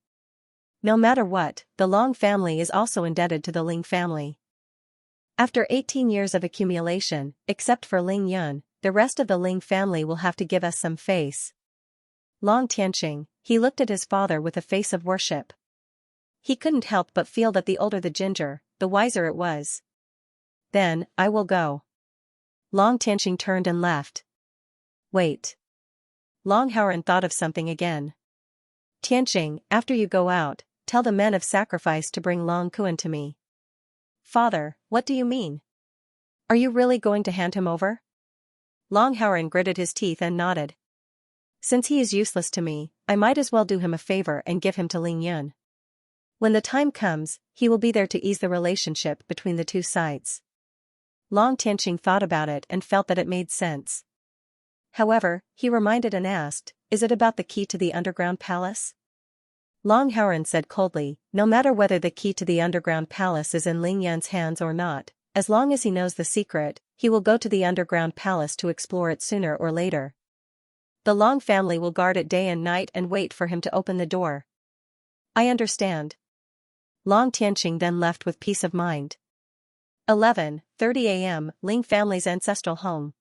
No matter what, the Long family is also indebted to the Ling family. After 18 years of accumulation, except for Ling Yun, the rest of the Ling family will have to give us some face. Long Tianqing, he looked at his father with a face of worship. He couldn't help but feel that the older the ginger, the wiser it was. Then, I will go. Long Tianqing turned and left. Wait. Long Haoran thought of something again. Tianqing, after you go out, tell the men of sacrifice to bring Long Kuan to me. Father, what do you mean? Are you really going to hand him over? Long Haoran gritted his teeth and nodded. Since he is useless to me, I might as well do him a favor and give him to Ling Yun. When the time comes, he will be there to ease the relationship between the two sides. Long Tianqing thought about it and felt that it made sense. However, he reminded and asked, is it about the key to the underground palace? Long Haoran said coldly, no matter whether the key to the underground palace is in Ling Yan's hands or not, as long as he knows the secret, he will go to the underground palace to explore it sooner or later. The Long family will guard it day and night and wait for him to open the door. I understand. Long Tianqing then left with peace of mind. 11:30 a.m. Ling family's ancestral home.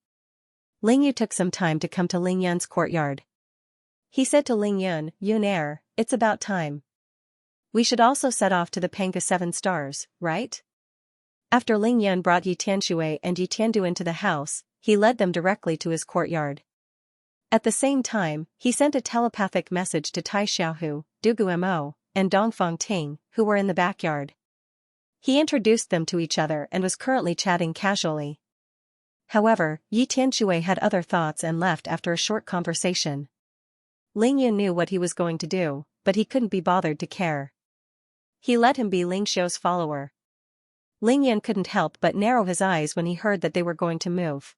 Ling Yu took some time to come to Ling Yun's courtyard. He said to Ling Yun, Yun, it's about time. We should also set off to the Panga 7 Stars, right? After Ling Yun brought Yi Tianshui and Yi Tiandu into the house, he led them directly to his courtyard. At the same time, he sent a telepathic message to Tai Xiaohu, Dugu Mo, and Dongfang Ting, who were in the backyard. He introduced them to each other and was currently chatting casually. However, Yi Tianshui had other thoughts and left after a short conversation. Ling Yun knew what he was going to do, but he couldn't be bothered to care. He let him be Ling Xiu's follower. Ling Yun couldn't help but narrow his eyes when he heard that they were going to move.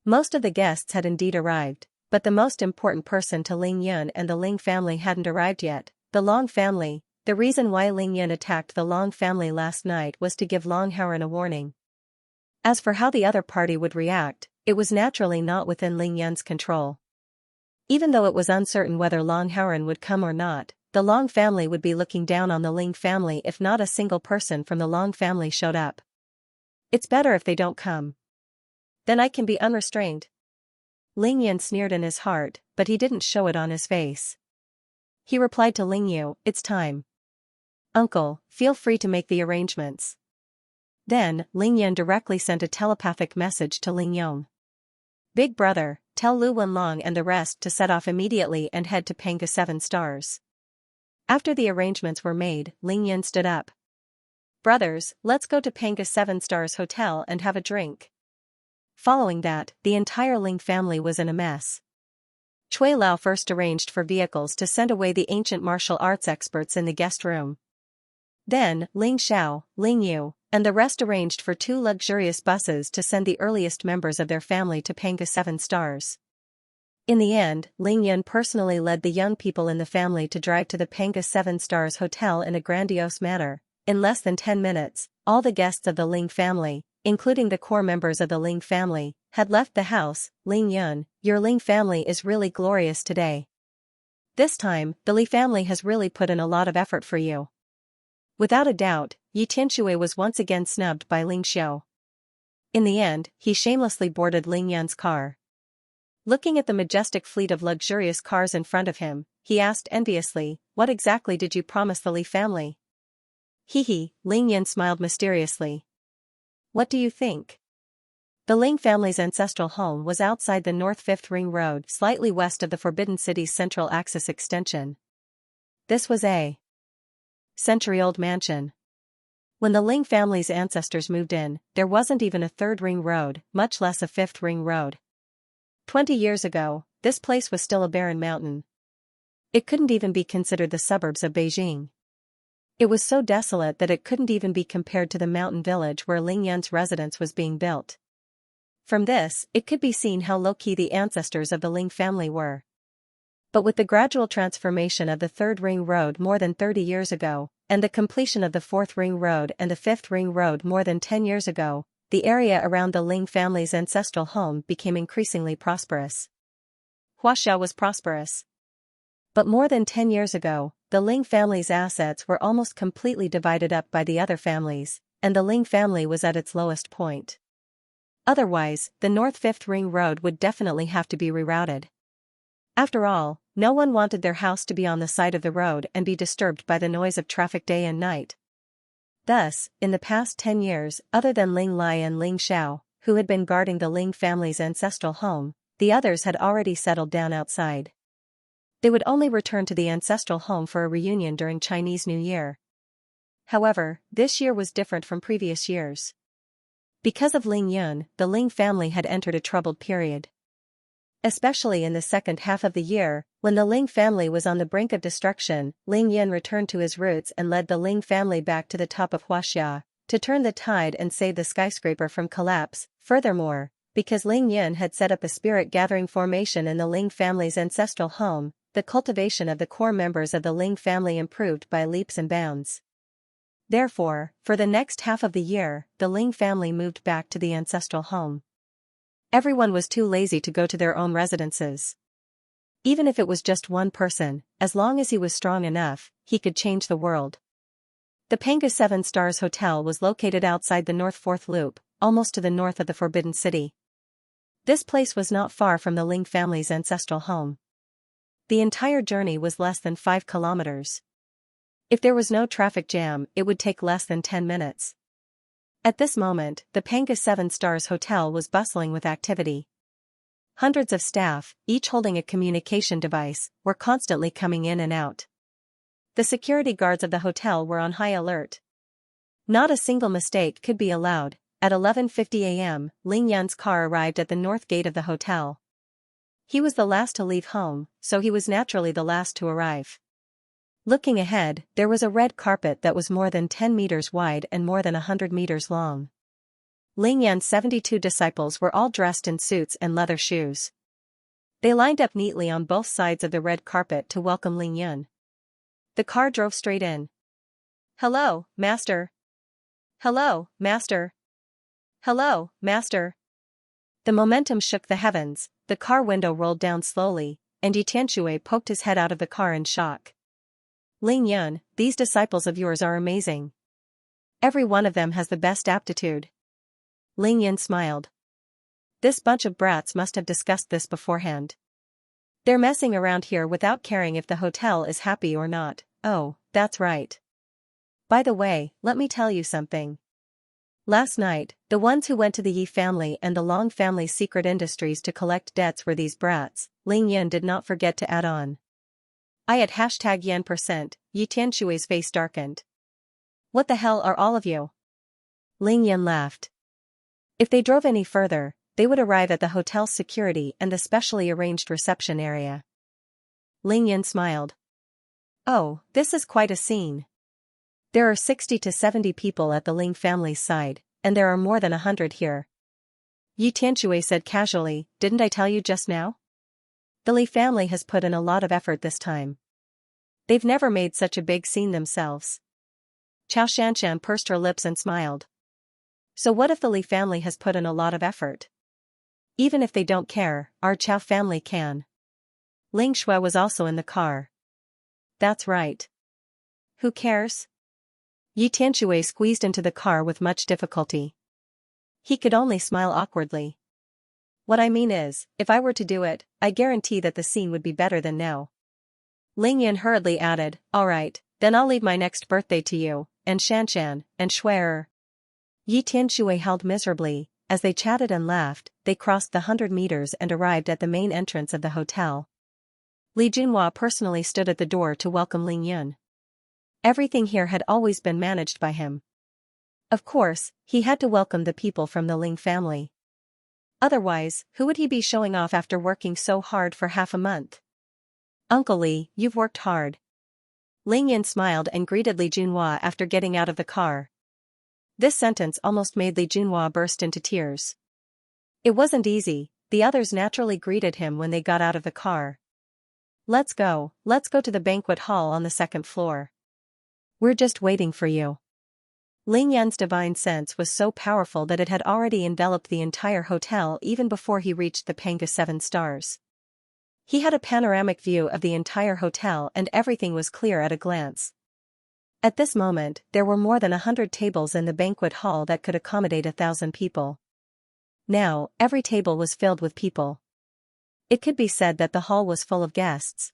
Most of the guests had indeed arrived, but the most important person to Ling Yun and the Ling family hadn't arrived yet, the Long family. The reason why Ling Yun attacked the Long family last night was to give Long Haoran a warning. As for how the other party would react, it was naturally not within Ling Yun's control. Even though it was uncertain whether Long Haoran would come or not, the Long family would be looking down on the Ling family if not a single person from the Long family showed up. It's better if they don't come. Then I can be unrestrained. Ling Yun sneered in his heart, but he didn't show it on his face. He replied to Ling Yu, it's time. Uncle, feel free to make the arrangements. Then, Ling Yun directly sent a telepathic message to Ling Yong. Big brother, tell Lu Wenlong and the rest to set off immediately and head to Panga 7 Stars. After the arrangements were made, Ling Yun stood up. Brothers, let's go to Panga 7 Stars Hotel and have a drink. Following that, the entire Ling family was in a mess. Cui Lao first arranged for vehicles to send away the ancient martial arts experts in the guest room. Then, Ling Xiao, Ling Yu, and the rest arranged for 2 luxurious buses to send the earliest members of their family to Panga 7 Stars. In the end, Ling Yun personally led the young people in the family to drive to the Panga 7 Stars Hotel in a grandiose manner. In less than 10 minutes, all the guests of the Ling family, including the core members of the Ling family, had left the house. Ling Yun, your Ling family is really glorious today. This time, the Li family has really put in a lot of effort for you. Without a doubt, Yi Tianshui was once again snubbed by Ling Xiu. In the end, he shamelessly boarded Ling Yun's car. Looking at the majestic fleet of luxurious cars in front of him, he asked enviously, "What exactly did you promise the Li family?" Hee, Ling Yan smiled mysteriously. "What do you think?" The Ling family's ancestral home was outside the North Fifth Ring Road, slightly west of the Forbidden City's Central Axis extension. This was a century-old mansion. When the Ling family's ancestors moved in, there wasn't even a third ring road, much less a fifth ring road. 20 years ago, this place was still a barren mountain. It couldn't even be considered the suburbs of Beijing. It was so desolate that it couldn't even be compared to the mountain village where Ling Yan's residence was being built. From this, it could be seen how low-key the ancestors of the Ling family were. But with the gradual transformation of the Third Ring Road more than 30 years ago, and the completion of the Fourth Ring Road and the Fifth Ring Road more than 10 years ago, the area around the Ling family's ancestral home became increasingly prosperous. Huaxia was prosperous. But more than 10 years ago, the Ling family's assets were almost completely divided up by the other families, and the Ling family was at its lowest point. Otherwise, the North Fifth Ring Road would definitely have to be rerouted. After all, no one wanted their house to be on the side of the road and be disturbed by the noise of traffic day and night. Thus, in the past 10 years, other than Ling Lai and Ling Xiao, who had been guarding the Ling family's ancestral home, the others had already settled down outside. They would only return to the ancestral home for a reunion during Chinese New Year. However, this year was different from previous years. Because of Ling Yun, the Ling family had entered a troubled period. Especially in the second half of the year, when the Ling family was on the brink of destruction, Ling Yun returned to his roots and led the Ling family back to the top of Huaxia, to turn the tide and save the skyscraper from collapse. Furthermore, because Ling Yun had set up a spirit-gathering formation in the Ling family's ancestral home, the cultivation of the core members of the Ling family improved by leaps and bounds. Therefore, for the next half of the year, the Ling family moved back to the ancestral home. Everyone was too lazy to go to their own residences. Even if it was just one person, as long as he was strong enough, he could change the world. The Panga 7 Stars Hotel was located outside the North Fourth Loop, almost to the north of the Forbidden City. This place was not far from the Ling family's ancestral home. The entire journey was less than 5 kilometers. If there was no traffic jam, it would take less than 10 minutes. At this moment, the Panga 7 Stars Hotel was bustling with activity. Hundreds of staff, each holding a communication device, were constantly coming in and out. The security guards of the hotel were on high alert. Not a single mistake could be allowed. At 11:50 a.m., Ling Yan's car arrived at the north gate of the hotel. He was the last to leave home, so he was naturally the last to arrive. Looking ahead, there was a red carpet that was more than 10 meters wide and more than 100 meters long. Ling Yan's 72 disciples were all dressed in suits and leather shoes. They lined up neatly on both sides of the red carpet to welcome Ling Yun. The car drove straight in. "Hello, Master. Hello, Master. Hello, Master." The momentum shook the heavens, the car window rolled down slowly, and Yi Tianxue poked his head out of the car in shock. "Ling Yun, these disciples of yours are amazing. Every one of them has the best aptitude." Ling Yun smiled. This bunch of brats must have discussed this beforehand. They're messing around here without caring if the hotel is happy or not. Oh, that's right. By the way, let me tell you something. Last night, the ones who went to the Yi family and the Long family's secret industries to collect debts were these brats. Ling Yun did not forget to add on. I at #yen%, Yi Tianxue's face darkened. What the hell are all of you? Ling Yun laughed. If they drove any further, they would arrive at the hotel's security and the specially arranged reception area. Ling Yun smiled. Oh, this is quite a scene. There are 60 to 70 people at the Ling family's side, and there are more than 100 here. Yi Tianxue said casually, didn't I tell you just now? The Li family has put in a lot of effort this time. They've never made such a big scene themselves. Xianxia pursed her lips and smiled. So what if the Li family has put in a lot of effort? Even if they don't care, our Chao family can. Ling Shui was also in the car. That's right. Who cares? Yi Tianxue squeezed into the car with much difficulty. He could only smile awkwardly. What I mean is, if I were to do it, I guarantee that the scene would be better than now. Ling Yan hurriedly added, alright, then I'll leave my next birthday to you, and Xianxia, and Shui'er. Yi Tianshui held miserably. As they chatted and laughed, they crossed the 100 meters and arrived at the main entrance of the hotel. Li Junhua personally stood at the door to welcome Ling Yun. Everything here had always been managed by him. Of course, he had to welcome the people from the Ling family. Otherwise, who would he be showing off after working so hard for half a month? Uncle Li, you've worked hard. Ling Yun smiled and greeted Li Junhua after getting out of the car. This sentence almost made Li Junhua burst into tears. It wasn't easy. The others naturally greeted him when they got out of the car. Let's go to the banquet hall on the second floor. We're just waiting for you. Ling Yan's divine sense was so powerful that it had already enveloped the entire hotel even before he reached the Panga 7 stars. He had a panoramic view of the entire hotel and everything was clear at a glance. At this moment, there were more than 100 tables in the banquet hall that could accommodate 1,000 people. Now, every table was filled with people. It could be said that the hall was full of guests.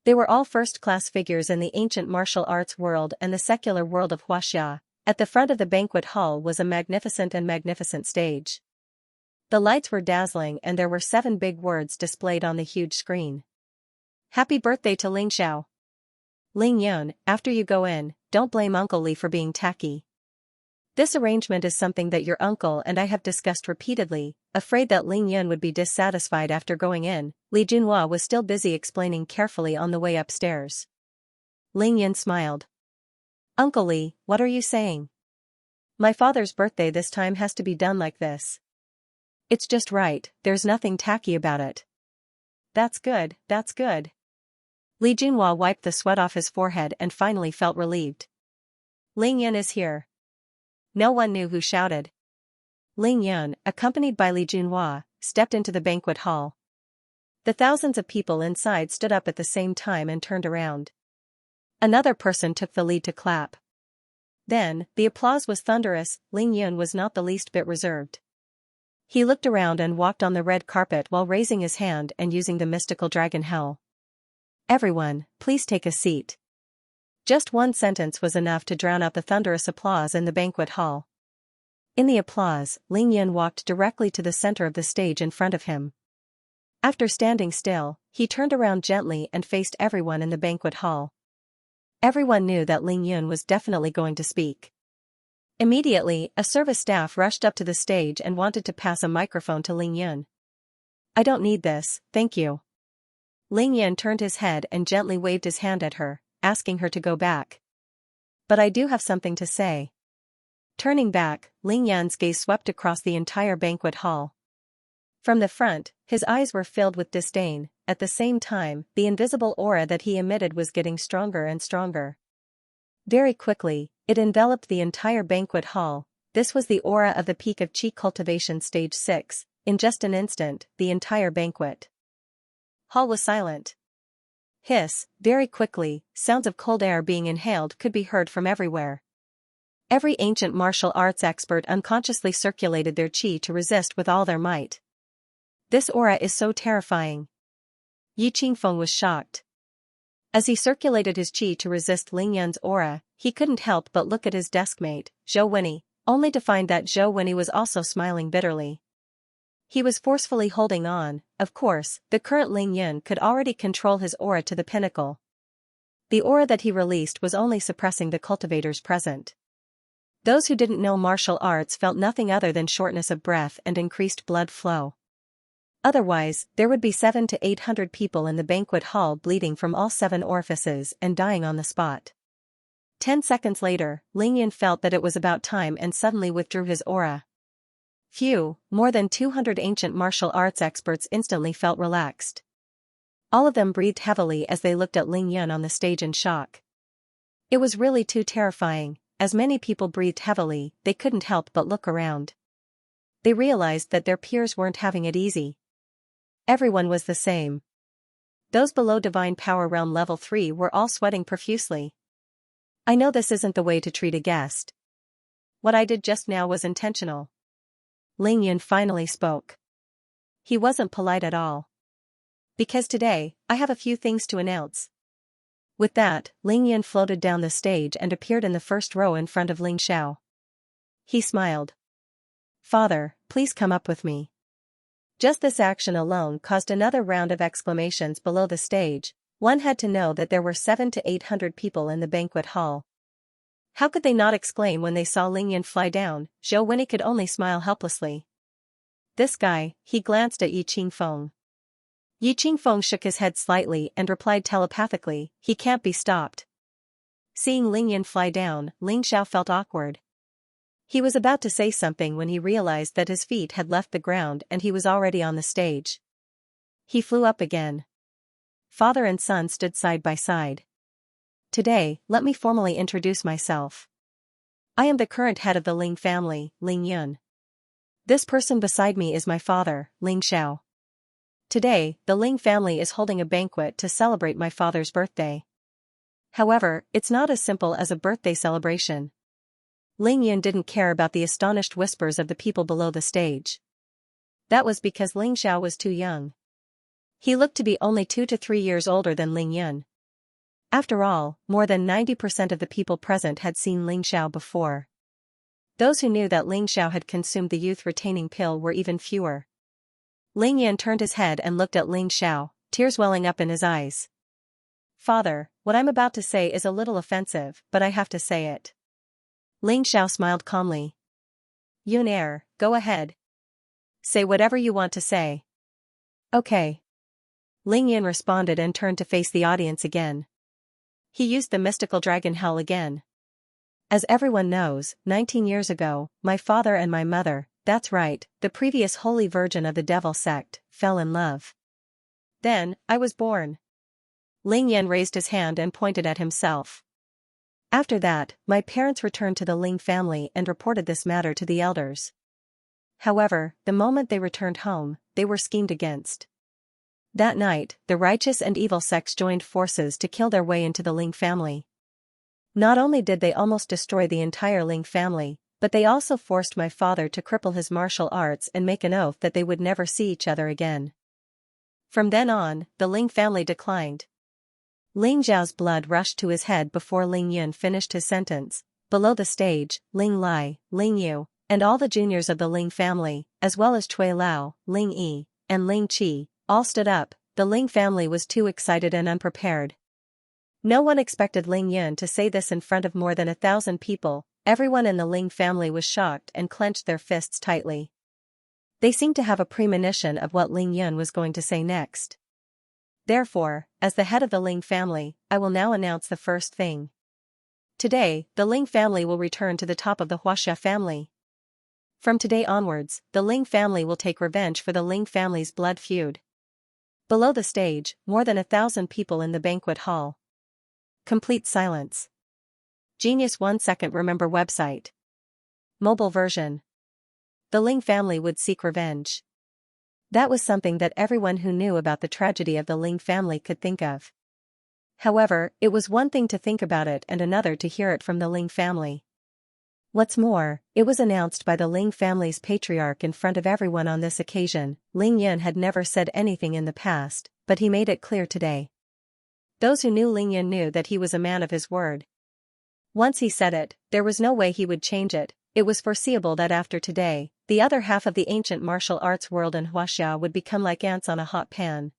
They were all first-class figures in the ancient martial arts world and the secular world of Huaxia. At the front of the banquet hall was a magnificent stage. The lights were dazzling and there were 7 big words displayed on the huge screen. Happy birthday to Ling Xiao. Ling Yun, after you go in, don't blame Uncle Li for being tacky. This arrangement is something that your uncle and I have discussed repeatedly. Afraid that Ling Yun would be dissatisfied after going in, Li Junhua was still busy explaining carefully on the way upstairs. Ling Yun smiled. Uncle Li, what are you saying? My father's birthday this time has to be done like this. It's just right, there's nothing tacky about it. That's good. Li Junhua wiped the sweat off his forehead and finally felt relieved. Ling Yun is here. No one knew who shouted. Ling Yun, accompanied by Li Junhua, stepped into the banquet hall. The thousands of people inside stood up at the same time and turned around. Another person took the lead to clap. Then, the applause was thunderous. Ling Yun was not the least bit reserved. He looked around and walked on the red carpet while raising his hand and using the mystical dragon hell. Everyone, please take a seat. Just one sentence was enough to drown out the thunderous applause in the banquet hall. In the applause, Ling Yun walked directly to the center of the stage in front of him. After standing still, he turned around gently and faced everyone in the banquet hall. Everyone knew that Ling Yun was definitely going to speak. Immediately, a service staff rushed up to the stage and wanted to pass a microphone to Ling Yun. I don't need this, thank you. Ling Yun turned his head and gently waved his hand at her, asking her to go back. But I do have something to say. Turning back, Ling Yan's gaze swept across the entire banquet hall. From the front, his eyes were filled with disdain. At the same time, the invisible aura that he emitted was getting stronger and stronger. Very quickly, it enveloped the entire banquet hall. This was the aura of the peak of Qi Cultivation Stage 6. In just an instant, the entire banquet hall was silent. Hiss, very quickly, sounds of cold air being inhaled could be heard from everywhere. Every ancient martial arts expert unconsciously circulated their qi to resist with all their might. This aura is so terrifying. Yi Qingfeng was shocked. As he circulated his qi to resist Ling Yun's aura, he couldn't help but look at his deskmate, Zhou Wenyi, only to find that Zhou Wenyi was also smiling bitterly. He was forcefully holding on. Of course, the current Ling Yun could already control his aura to the pinnacle. The aura that he released was only suppressing the cultivators present. Those who didn't know martial arts felt nothing other than shortness of breath and increased blood flow. Otherwise, there would be 700 to 800 people in the banquet hall bleeding from all 7 orifices and dying on the spot. 10 seconds later, Ling Yun felt that it was about time and suddenly withdrew his aura. Phew, more than 200 ancient martial arts experts instantly felt relaxed. All of them breathed heavily as they looked at Ling Yun on the stage in shock. It was really too terrifying. As many people breathed heavily, they couldn't help but look around. They realized that their peers weren't having it easy. Everyone was the same. Those below Divine Power Realm Level 3 were all sweating profusely. I know this isn't the way to treat a guest. What I did just now was intentional. Ling Yun finally spoke. He wasn't polite at all. Because today, I have a few things to announce. With that, Ling Yan floated down the stage and appeared in the first row in front of Ling Xiao. He smiled. Father, please come up with me. Just this action alone caused another round of exclamations below the stage. One had to know that there were 700 to 800 people in the banquet hall. How could they not exclaim when they saw Ling Yan fly down? Zhou Wenyi could only smile helplessly. This guy, he glanced at Yi Qingfeng. Yi Qingfeng shook his head slightly and replied telepathically, he can't be stopped. Seeing Ling Yan fly down, Ling Xiao felt awkward. He was about to say something when he realized that his feet had left the ground and he was already on the stage. He flew up again. Father and son stood side by side. Today, let me formally introduce myself. I am the current head of the Ling family, Ling Yun. This person beside me is my father, Ling Xiao. Today, the Ling family is holding a banquet to celebrate my father's birthday. However, it's not as simple as a birthday celebration. Ling Yun didn't care about the astonished whispers of the people below the stage. That was because Ling Xiao was too young. He looked to be only 2 to 3 years older than Ling Yun. After all, more than 90% of the people present had seen Ling Xiao before. Those who knew that Ling Xiao had consumed the youth-retaining pill were even fewer. Ling Yan turned his head and looked at Ling Xiao, tears welling up in his eyes. Father, what I'm about to say is a little offensive, but I have to say it. Ling Xiao smiled calmly. Yun Er, go ahead. Say whatever you want to say. Okay. Ling Yan responded and turned to face the audience again. He used the mystical dragon howl again. As everyone knows, 19 years ago, my father and my mother, that's right, the previous holy virgin of the devil sect, fell in love. Then, I was born. Ling Yan raised his hand and pointed at himself. After that, my parents returned to the Ling family and reported this matter to the elders. However, the moment they returned home, they were schemed against. That night, the righteous and evil sects joined forces to kill their way into the Ling family. Not only did they almost destroy the entire Ling family, but they also forced my father to cripple his martial arts and make an oath that they would never see each other again. From then on, the Ling family declined. Ling Zhao's blood rushed to his head before Ling Yun finished his sentence. Below the stage, Ling Lai, Ling Yu, and all the juniors of the Ling family, as well as Cui Lao, Ling Yi, and Ling Qi, all stood up. The Ling family was too excited and unprepared. No one expected Ling Yun to say this in front of more than 1,000 people. Everyone in the Ling family was shocked and clenched their fists tightly. They seemed to have a premonition of what Ling Yun was going to say next. Therefore, as the head of the Ling family, I will now announce the first thing. Today, the Ling family will return to the top of the Huaxia family. From today onwards, the Ling family will take revenge for the Ling family's blood feud. Below the stage, more than 1,000 people in the banquet hall. Complete silence. Genius 1 second remember website. Mobile version. The Ling family would seek revenge. That was something that everyone who knew about the tragedy of the Ling family could think of. However, it was one thing to think about it and another to hear it from the Ling family. What's more, it was announced by the Ling family's patriarch in front of everyone on this occasion. Ling Yun had never said anything in the past, but he made it clear today. Those who knew Ling Yun knew that he was a man of his word. Once he said it, there was no way he would change it. It was foreseeable that after today, the other half of the ancient martial arts world in Huaxia would become like ants on a hot pan.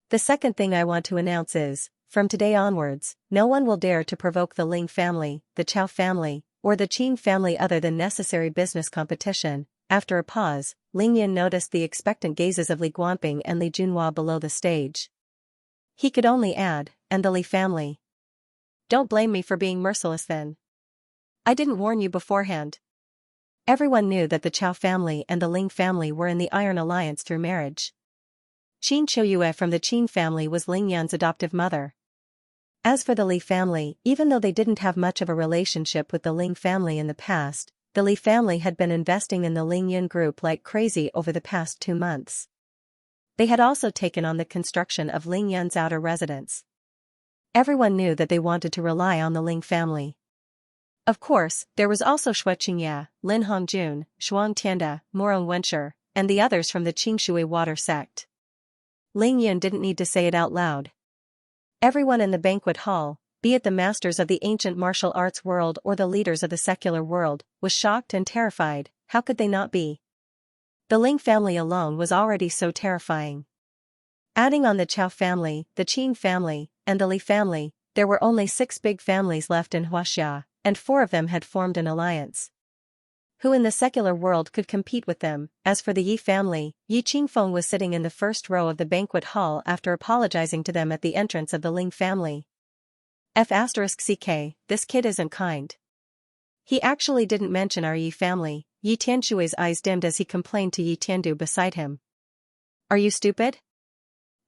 The second thing I want to announce is, from today onwards, no one will dare to provoke the Ling family, the Chao family, or the Qin family other than necessary business competition. After a pause, Ling Yan noticed the expectant gazes of Li Guanping and Li Junhua below the stage. He could only add, and the Li family. Don't blame me for being merciless then. I didn't warn you beforehand. Everyone knew that the Chao family and the Ling family were in the Iron Alliance through marriage. Qin Chouyue from the Qin family was Ling Yan's adoptive mother. As for the Li family, even though they didn't have much of a relationship with the Ling family in the past, the Li family had been investing in the Ling Yun group like crazy over the past 2 months. They had also taken on the construction of Ling Yun's outer residence. Everyone knew that they wanted to rely on the Ling family. Of course, there was also Xue Qingya, Lin Hongjun, Shuang Tianda, Morong Wenshi, and the others from the Qingshui water sect. Ling Yun didn't need to say it out loud. Everyone in the banquet hall, be it the masters of the ancient martial arts world or the leaders of the secular world, was shocked and terrified. How could they not be? The Ling family alone was already so terrifying. Adding on the Chao family, the Qin family, and the Li family, there were only 6 big families left in Xianxia, and 4 of them had formed an alliance. Who in the secular world could compete with them? As for the Yi family, Yi Qingfeng was sitting in the first row of the banquet hall after apologizing to them at the entrance of the Ling family. F***ck, this kid isn't kind. He actually didn't mention our Yi family. Yi Tianshui's eyes dimmed as he complained to Yi Tiandu beside him. Are you stupid?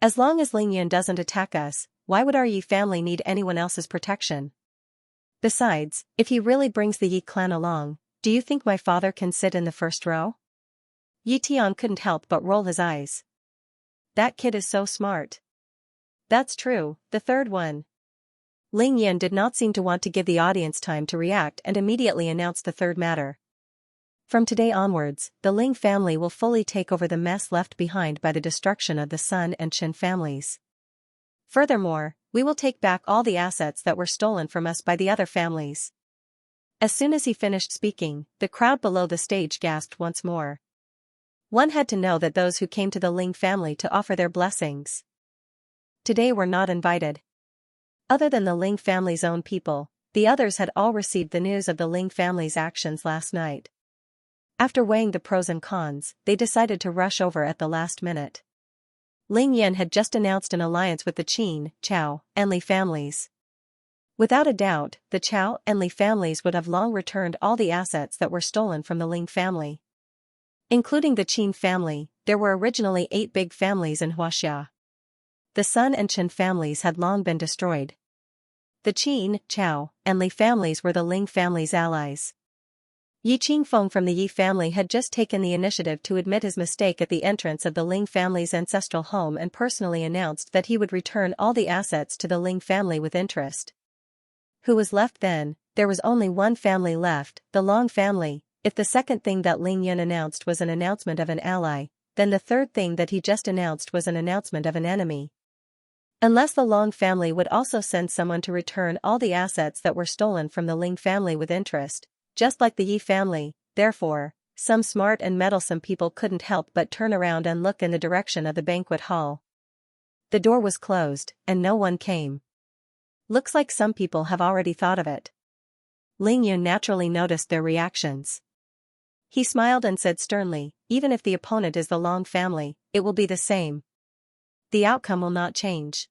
As long as Ling Yun doesn't attack us, why would our Yi family need anyone else's protection? Besides, if he really brings the Yi clan along, do you think my father can sit in the first row? Yi Tian couldn't help but roll his eyes. That kid is so smart. That's true, the third one. Ling Yun did not seem to want to give the audience time to react and immediately announced the third matter. From today onwards, the Ling family will fully take over the mess left behind by the destruction of the Sun and Qin families. Furthermore, we will take back all the assets that were stolen from us by the other families. As soon as he finished speaking, the crowd below the stage gasped once more. One had to know that those who came to the Ling family to offer their blessings today were not invited. Other than the Ling family's own people, the others had all received the news of the Ling family's actions last night. After weighing the pros and cons, they decided to rush over at the last minute. Ling Yan had just announced an alliance with the Qin, Chao, and Li families. Without a doubt, the Chao and Li families would have long returned all the assets that were stolen from the Ling family. Including the Qin family, there were originally 8 big families in Xianxia. The Sun and Qin families had long been destroyed. The Qin, Chao, and Li families were the Ling family's allies. Yi Qingfeng from the Yi family had just taken the initiative to admit his mistake at the entrance of the Ling family's ancestral home and personally announced that he would return all the assets to the Ling family with interest. Who was left then? There was only one family left, the Long family. If the second thing that Ling Yun announced was an announcement of an ally, then the third thing that he just announced was an announcement of an enemy. Unless the Long family would also send someone to return all the assets that were stolen from the Ling family with interest, just like the Yi family, therefore, some smart and meddlesome people couldn't help but turn around and look in the direction of the banquet hall. The door was closed, and no one came. Looks like some people have already thought of it. Ling Yun naturally noticed their reactions. He smiled and said sternly, even if the opponent is the Long family, it will be the same. The outcome will not change.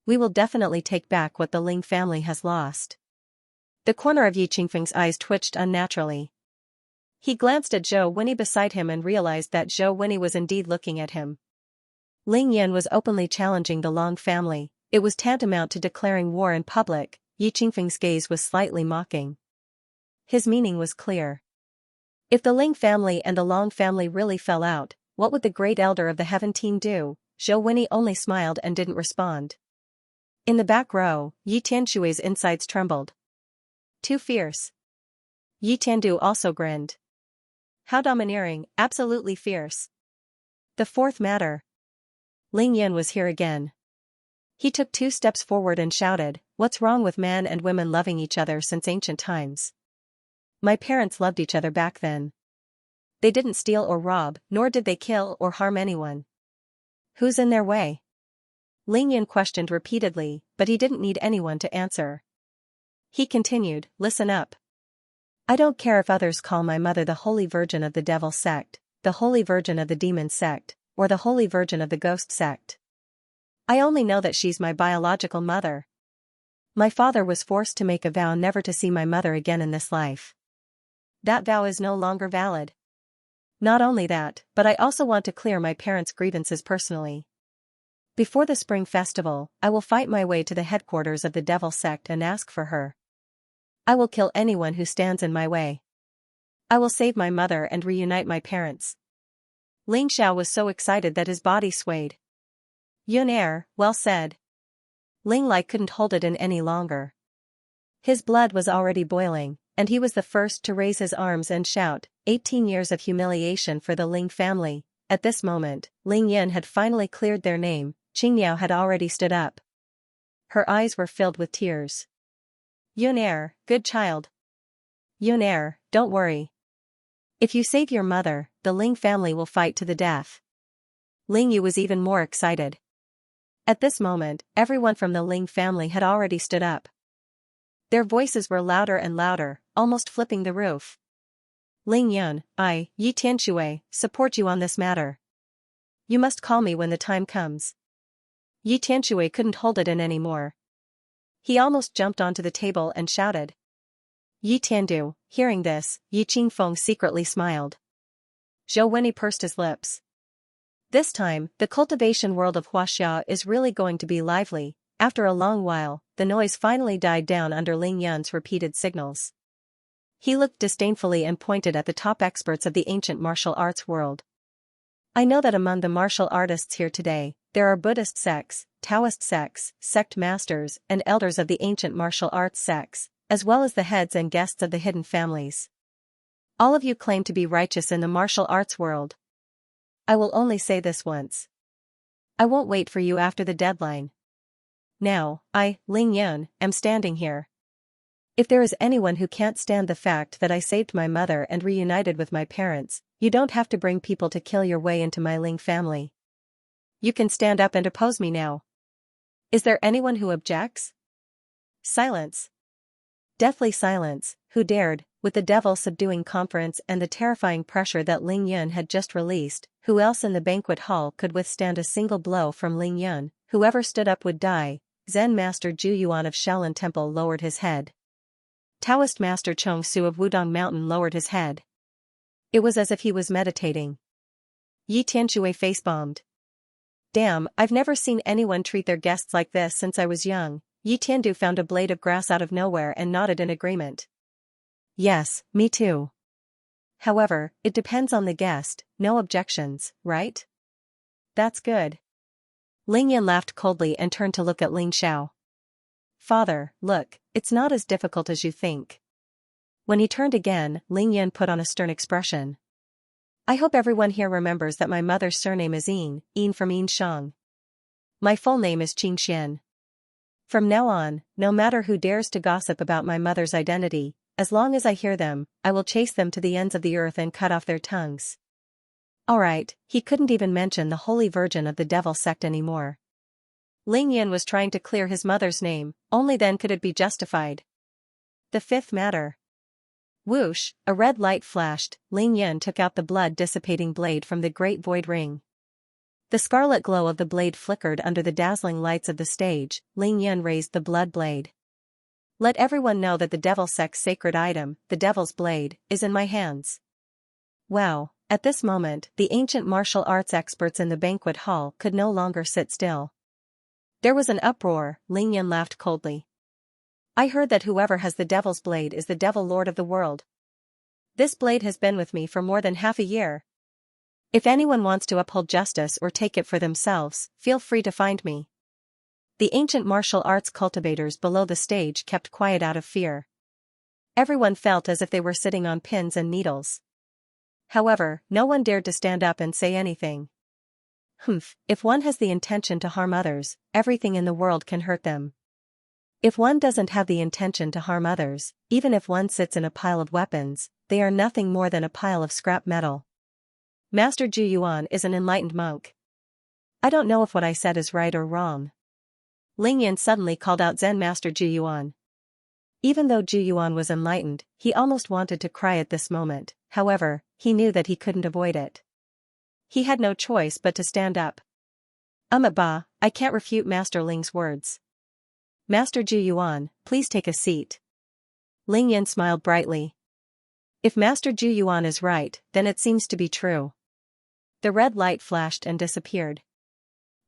We will definitely take back what the Ling family has lost. The corner of Yi Qingfeng's eyes twitched unnaturally. He glanced at Zhou Winnie beside him and realized that Zhou Winnie was indeed looking at him. Ling Yan was openly challenging the Long family. It was tantamount to declaring war in public. Yi Qingfeng's gaze was slightly mocking. His meaning was clear. If the Ling family and the Long family really fell out, what would the great elder of the Heaven team do? Zhou Winnie only smiled and didn't respond. In the back row, Yi Tianshui's insides trembled. Too fierce. Yi Tiandu also grinned. How domineering, absolutely fierce. The fourth matter. Ling Yan was here again. He took 2 steps forward and shouted, "What's wrong with man and women loving each other since ancient times? My parents loved each other back then. They didn't steal or rob, nor did they kill or harm anyone. Who's in their way?" Ling Yan questioned repeatedly, but he didn't need anyone to answer. He continued, "Listen up. I don't care if others call my mother the Holy Virgin of the Devil sect, the Holy Virgin of the Demon sect, or the Holy Virgin of the Ghost sect. I only know that she's my biological mother. My father was forced to make a vow never to see my mother again in this life. That vow is no longer valid. Not only that, but I also want to clear my parents' grievances personally. Before the Spring Festival, I will fight my way to the headquarters of the Devil sect and ask for her. I will kill anyone who stands in my way. I will save my mother and reunite my parents." Ling Xiao was so excited that his body swayed. Yun well said. Ling Lai couldn't hold it in any longer. His blood was already boiling, and he was the first to raise his arms and shout, 18 years of humiliation for the Ling family. At this moment, Ling Yan had finally cleared their name. Qingniao had already stood up. Her eyes were filled with tears. Yunair, good child. Yunair, don't worry. If you save your mother, the Ling family will fight to the death. Ling Yu was even more excited. At this moment, everyone from the Ling family had already stood up. Their voices were louder and louder, almost flipping the roof. Ling Yun, Yi Tianshui, support you on this matter. You must call me when the time comes. Yi Tianshui couldn't hold it in anymore. He almost jumped onto the table and shouted. Yi Tiandu, hearing this, Yi Qingfeng secretly smiled. Zhou Wenyi pursed his lips. This time, the cultivation world of Huaxia is really going to be lively. After a long while, the noise finally died down under Ling Yun's repeated signals. He looked disdainfully and pointed at the top experts of the ancient martial arts world. I know that among the martial artists here today, there are Buddhist sects, Taoist sects, sect masters, and elders of the ancient martial arts sects, as well as the heads and guests of the hidden families. All of you claim to be righteous in the martial arts world. I will only say this once. I won't wait for you after the deadline. Now, I, Ling Yun, am standing here. If there is anyone who can't stand the fact that I saved my mother and reunited with my parents, you don't have to bring people to kill your way into my Ling family. You can stand up and oppose me now. Is there anyone who objects? Silence. Deathly silence. Who dared, with the devil subduing conference and the terrifying pressure that Ling Yun had just released, who else in the banquet hall could withstand a single blow from Ling Yun? Whoever stood up would die. Zen Master Zhu Yuan of Shaolin Temple lowered his head. Taoist Master Chong Su of Wudong Mountain lowered his head. It was as if he was meditating. Yi Tianshui face-bombed. Damn, I've never seen anyone treat their guests like this since I was young. Yi Tiandu found a blade of grass out of nowhere and nodded in agreement. Yes, me too. However, it depends on the guest, no objections, right? That's good. Ling Yan laughed coldly and turned to look at Ling Xiao. Father, look, it's not as difficult as you think. When he turned again, Ling Yan put on a stern expression. I hope everyone here remembers that my mother's surname is Yin from Yin Shang. My full name is Qing Xian. From now on, no matter who dares to gossip about my mother's identity, as long as I hear them, I will chase them to the ends of the earth and cut off their tongues. Alright, he couldn't even mention the Holy Virgin of the Devil sect anymore. Ling Yan was trying to clear his mother's name, only then could it be justified. The fifth matter. Whoosh, a red light flashed. Ling Yan took out the blood-dissipating blade from the great void ring. The scarlet glow of the blade flickered under the dazzling lights of the stage. Ling Yan raised the blood blade. Let everyone know that the Devil sect's sacred item, the Devil's Blade, is in my hands. Wow. At this moment, the ancient martial arts experts in the banquet hall could no longer sit still. There was an uproar. Ling Yan laughed coldly. I heard that whoever has the Devil's Blade is the Devil Lord of the world. This blade has been with me for more than half a year. If anyone wants to uphold justice or take it for themselves, feel free to find me. The ancient martial arts cultivators below the stage kept quiet out of fear. Everyone felt as if they were sitting on pins and needles. However, no one dared to stand up and say anything. If one has the intention to harm others, everything in the world can hurt them. If one doesn't have the intention to harm others, even if one sits in a pile of weapons, they are nothing more than a pile of scrap metal. Master Zhu Yuan is an enlightened monk. I don't know if what I said is right or wrong. Ling Yan suddenly called out Zen Master Zhu Yuan. Even though Zhu Yuan was enlightened, he almost wanted to cry at this moment. However, he knew that he couldn't avoid it. He had no choice but to stand up. Ba, I can't refute Master Ling's words. Master Zhu Yuan, please take a seat. Ling Yan smiled brightly. If Master Zhu Yuan is right, then it seems to be true. The red light flashed and disappeared.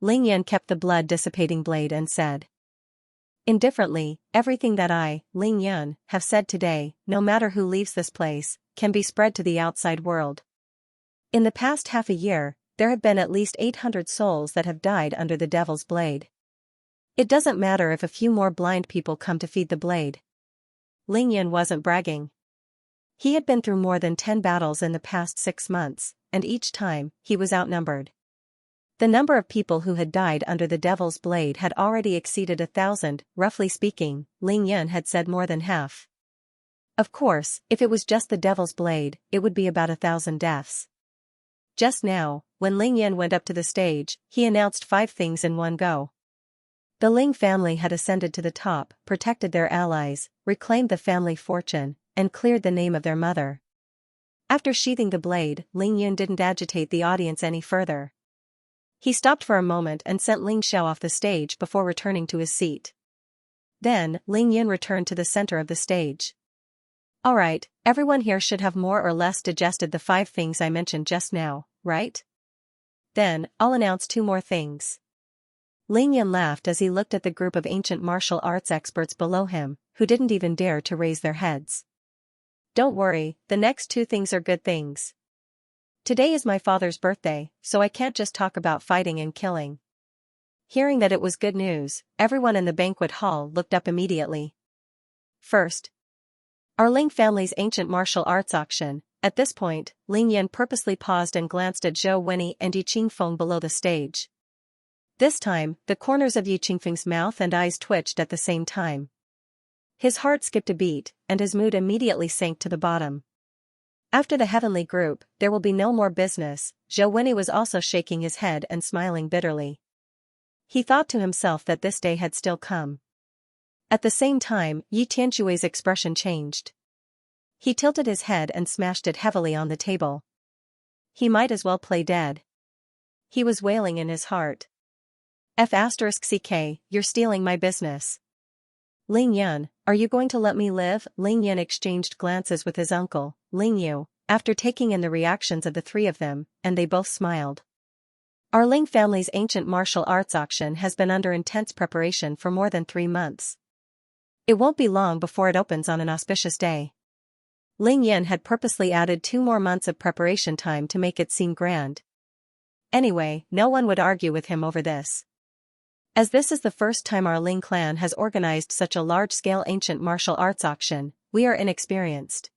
Ling Yan kept the blood-dissipating blade and said. Indifferently, everything that I, Ling Yan, have said today, no matter who leaves this place, can be spread to the outside world. In the past half a year, there have been at least 800 souls that have died under the Devil's Blade. It doesn't matter if a few more blind people come to feed the blade. Ling Yan wasn't bragging. He had been through more than 10 battles in the past 6 months, and each time, he was outnumbered. The number of people who had died under the Devil's Blade had already exceeded 1,000, roughly speaking, Ling Yan had said more than half. Of course, if it was just the Devil's Blade, it would be about 1,000 deaths. Just now, when Ling Yan went up to the stage, he announced 5 things in one go. The Ling family had ascended to the top, protected their allies, reclaimed the family fortune, and cleared the name of their mother. After sheathing the blade, Ling Yan didn't agitate the audience any further. He stopped for a moment and sent Ling Xiao off the stage before returning to his seat. Then, Ling Yan returned to the center of the stage. Alright, everyone here should have more or less digested the 5 things I mentioned just now, right? Then, I'll announce 2 more things. Ling Yan laughed as he looked at the group of ancient martial arts experts below him, who didn't even dare to raise their heads. Don't worry, the next 2 things are good things. Today is my father's birthday, so I can't just talk about fighting and killing. Hearing that it was good news, everyone in the banquet hall looked up immediately. First, our Ling family's ancient martial arts auction. At this point, Ling Yan purposely paused and glanced at Zhou Wenyi and Yi Qingfeng below the stage. This time, the corners of Yi Qingfeng's mouth and eyes twitched at the same time. His heart skipped a beat, and his mood immediately sank to the bottom. After the heavenly group, there will be no more business. Zhou Wenyi was also shaking his head and smiling bitterly. He thought to himself that this day had still come. At the same time, Yi Tianshui's expression changed. He tilted his head and smashed it heavily on the table. He might as well play dead. He was wailing in his heart. F***ck, you're stealing my business. Ling Yan, are you going to let me live? Ling Yan exchanged glances with his uncle, Ling Yu, after taking in the reactions of the 3 of them, and they both smiled. Our Ling family's ancient martial arts auction has been under intense preparation for more than 3 months. It won't be long before it opens on an auspicious day. Ling Yan had purposely added 2 more months of preparation time to make it seem grand. Anyway, no one would argue with him over this. As this is the first time our Ling clan has organized such a large-scale ancient martial arts auction, we are inexperienced.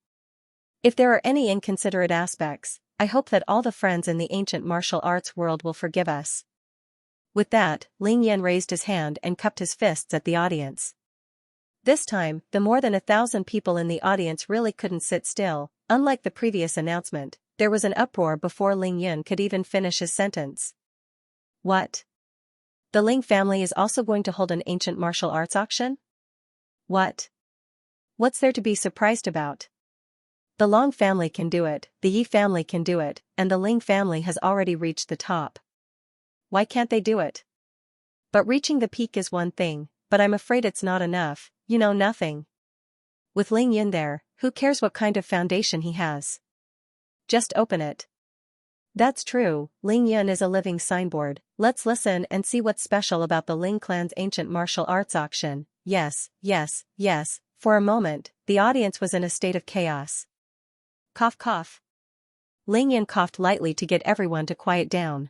If there are any inconsiderate aspects, I hope that all the friends in the ancient martial arts world will forgive us. With that, Ling Yan raised his hand and cupped his fists at the audience. This time, the more than 1,000 people in the audience really couldn't sit still. Unlike the previous announcement, there was an uproar before Ling Yan could even finish his sentence. What? The Ling family is also going to hold an ancient martial arts auction? What? What's there to be surprised about? The Long family can do it, the Yi family can do it, and the Ling family has already reached the top. Why can't they do it? But reaching the peak is one thing, but I'm afraid it's not enough, you know nothing. With Ling Yan there, who cares what kind of foundation he has? Just open it. That's true, Ling Yan is a living signboard. Let's listen and see what's special about the Ling clan's ancient martial arts auction. Yes, yes, yes. For a moment, the audience was in a state of chaos. Cough cough. Ling Yan coughed lightly to get everyone to quiet down.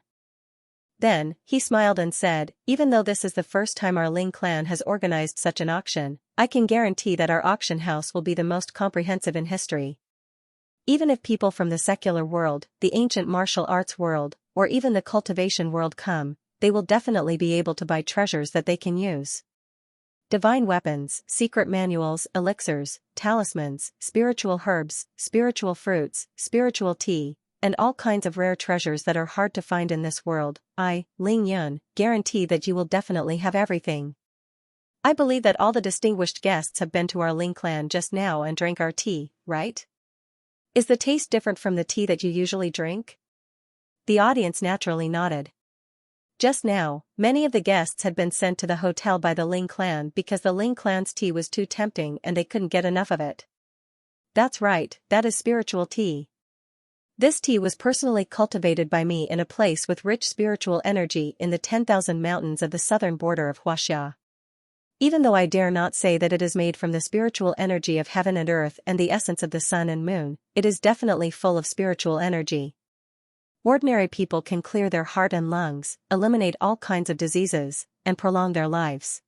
Then, he smiled and said, even though this is the first time our Ling clan has organized such an auction, I can guarantee that our auction house will be the most comprehensive in history. Even if people from the secular world, the ancient martial arts world, or even the cultivation world come, they will definitely be able to buy treasures that they can use. Divine weapons, secret manuals, elixirs, talismans, spiritual herbs, spiritual fruits, spiritual tea, and all kinds of rare treasures that are hard to find in this world. I, Ling Yan, guarantee that you will definitely have everything. I believe that all the distinguished guests have been to our Ling clan just now and drank our tea, right? Is the taste different from the tea that you usually drink? The audience naturally nodded. Just now, many of the guests had been sent to the hotel by the Ling clan because the Ling clan's tea was too tempting and they couldn't get enough of it. That's right, that is spiritual tea. This tea was personally cultivated by me in a place with rich spiritual energy in the 10,000 mountains of the southern border of Xianxia. Even though I dare not say that it is made from the spiritual energy of heaven and earth and the essence of the sun and moon, it is definitely full of spiritual energy. Ordinary people can clear their heart and lungs, eliminate all kinds of diseases, and prolong their lives.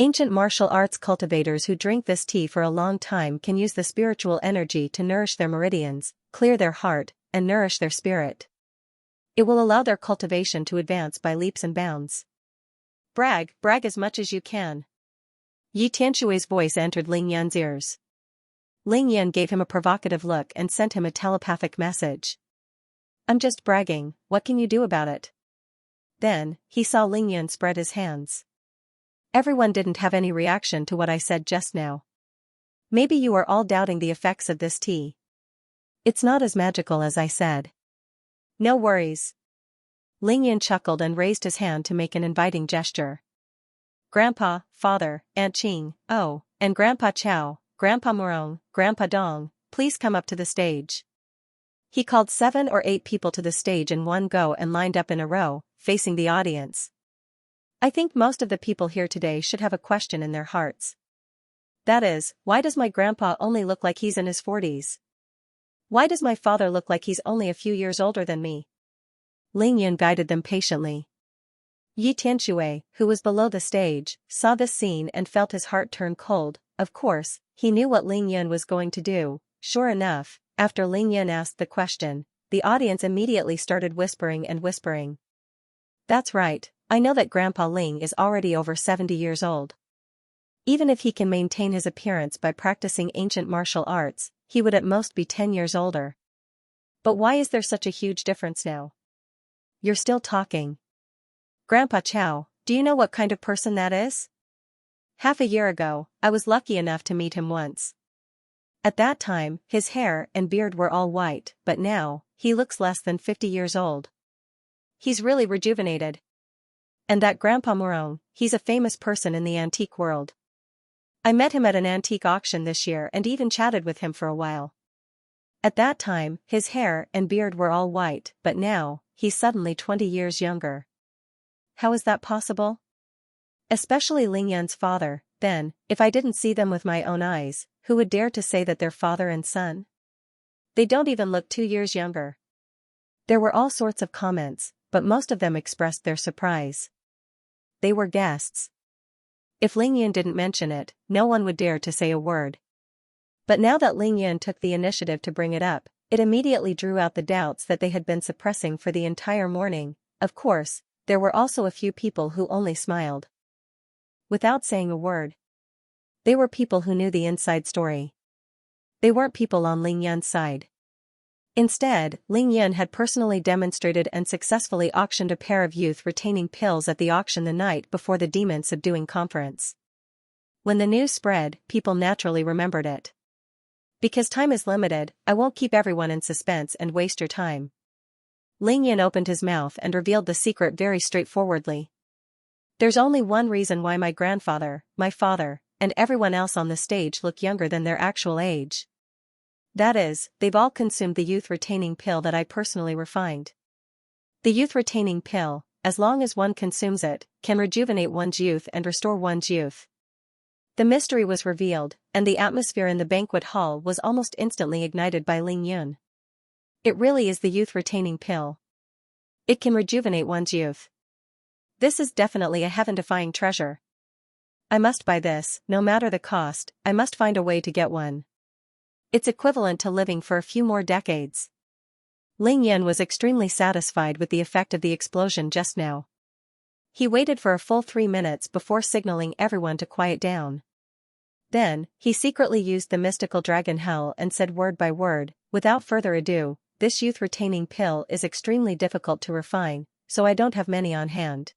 Ancient martial arts cultivators who drink this tea for a long time can use the spiritual energy to nourish their meridians, clear their heart, and nourish their spirit. It will allow their cultivation to advance by leaps and bounds. Brag as much as you can. Yi Tianshui's voice entered Ling Yan's ears. Ling Yan gave him a provocative look and sent him a telepathic message. I'm just bragging, what can you do about it? Then, he saw Ling Yan spread his hands. Everyone didn't have any reaction to what I said just now. Maybe you are all doubting the effects of this tea. It's not as magical as I said. No worries. Ling Yan chuckled and raised his hand to make an inviting gesture. Grandpa, Father, Aunt Qing, oh, and Grandpa Chow, Grandpa Morong, Grandpa Dong, please come up to the stage. He called 7 or 8 people to the stage in one go and lined up in a row, facing the audience. I think most of the people here today should have a question in their hearts. That is, why does my grandpa only look like he's in his 40s? Why does my father look like he's only a few years older than me? Ling Yan guided them patiently. Yi Tianshui, who was below the stage, saw this scene and felt his heart turn cold. Of course, he knew what Ling Yan was going to do. Sure enough, after Ling Yan asked the question, the audience immediately started whispering and whispering. That's right, I know that Grandpa Ling is already over 70 years old. Even if he can maintain his appearance by practicing ancient martial arts, he would at most be 10 years older. But why is there such a huge difference now? You're still talking. Grandpa Chow, do you know what kind of person that is? Half a year ago, I was lucky enough to meet him once. At that time, his hair and beard were all white, but now, he looks less than 50 years old. He's really rejuvenated. And that Grandpa Morong, he's a famous person in the antique world. I met him at an antique auction this year and even chatted with him for a while. At that time, his hair and beard were all white, but now, he's suddenly 20 years younger. How is that possible? Especially Ling Yan's father, then, if I didn't see them with my own eyes, who would dare to say that they're father and son? They don't even look 2 years younger. There were all sorts of comments, but most of them expressed their surprise. They were guests. If Ling Yan didn't mention it, no one would dare to say a word. But now that Ling Yan took the initiative to bring it up, it immediately drew out the doubts that they had been suppressing for the entire morning. Of course, there were also a few people who only smiled. Without saying a word. They were people who knew the inside story. They weren't people on Ling Yan's side. Instead, Ling Yan had personally demonstrated and successfully auctioned a pair of youth-retaining pills at the auction the night before the demon-subduing conference. When the news spread, people naturally remembered it. Because time is limited, I won't keep everyone in suspense and waste your time. Ling Yan opened his mouth and revealed the secret very straightforwardly. There's only one reason why my grandfather, my father, and everyone else on the stage look younger than their actual age. That is, they've all consumed the youth-retaining pill that I personally refined. The youth-retaining pill, as long as one consumes it, can rejuvenate one's youth and restore one's youth. The mystery was revealed, and the atmosphere in the banquet hall was almost instantly ignited by Ling Yun. It really is the youth-retaining pill. It can rejuvenate one's youth. This is definitely a heaven-defying treasure. I must buy this, no matter the cost. I must find a way to get one. It's equivalent to living for a few more decades. Ling Yan was extremely satisfied with the effect of the explosion just now. He waited for a full 3 minutes before signaling everyone to quiet down. Then, he secretly used the mystical dragon hell and said word by word, without further ado, this youth-retaining pill is extremely difficult to refine, so I don't have many on hand.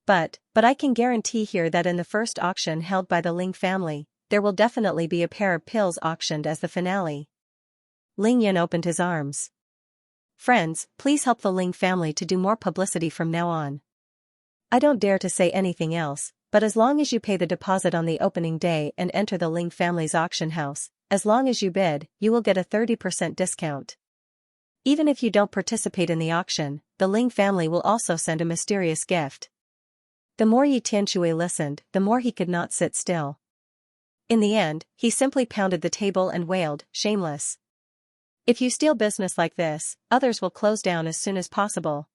But I can guarantee here that in the first auction held by the Ling family, there will definitely be a pair of pills auctioned as the finale. Ling Yan opened his arms. Friends, please help the Ling family to do more publicity from now on. I don't dare to say anything else, but as long as you pay the deposit on the opening day and enter the Ling family's auction house, as long as you bid, you will get a 30% discount. Even if you don't participate in the auction, the Ling family will also send a mysterious gift. The more Yi Tianshui listened, the more he could not sit still. In the end, he simply pounded the table and wailed, shameless. If you steal business like this, others will close down as soon as possible.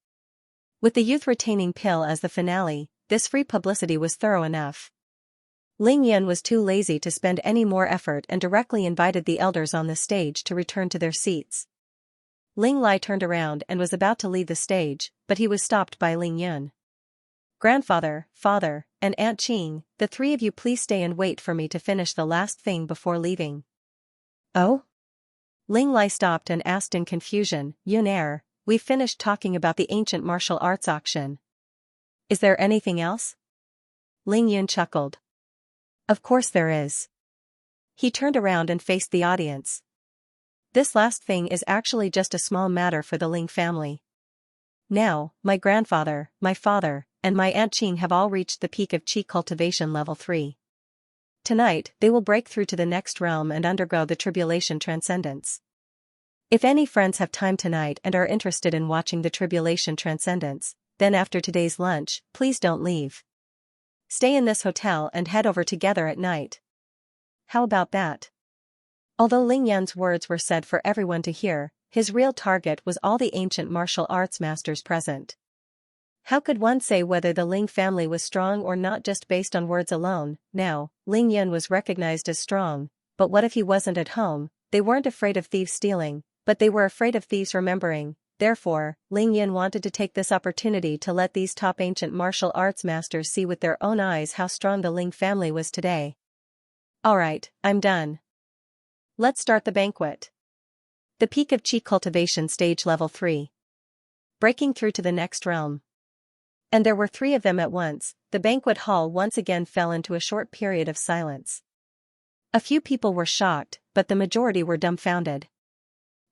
With the youth-retaining pill as the finale, this free publicity was thorough enough. Ling Yan was too lazy to spend any more effort and directly invited the elders on the stage to return to their seats. Ling Lai turned around and was about to leave the stage, but he was stopped by Ling Yun. "Grandfather, father, and Aunt Qing, the three of you please stay and wait for me to finish the last thing before leaving." "Oh?" Ling Lai stopped and asked in confusion, "Yun we've finished talking about the ancient martial arts auction. Is there anything else?" Ling Yun chuckled. "Of course there is." He turned around and faced the audience. "This last thing is actually just a small matter for the Ling family. Now, my grandfather, my father, and my Aunt Qing have all reached the peak of Qi cultivation level 3. Tonight, they will break through to the next realm and undergo the tribulation transcendence. If any friends have time tonight and are interested in watching the tribulation transcendence, then after today's lunch, please don't leave. Stay in this hotel and head over together at night. How about that?" Although Ling Yan's words were said for everyone to hear, his real target was all the ancient martial arts masters present. How could one say whether the Ling family was strong or not just based on words alone? Now, Ling Yan was recognized as strong, but what if he wasn't at home? They weren't afraid of thieves stealing, but they were afraid of thieves remembering. Therefore, Ling Yan wanted to take this opportunity to let these top ancient martial arts masters see with their own eyes how strong the Ling family was today. "Alright, I'm done. Let's start the banquet." The peak of Qi cultivation stage level 3. Breaking through to the next realm. And there were 3 of them at once. The banquet hall once again fell into a short period of silence. A few people were shocked, but the majority were dumbfounded.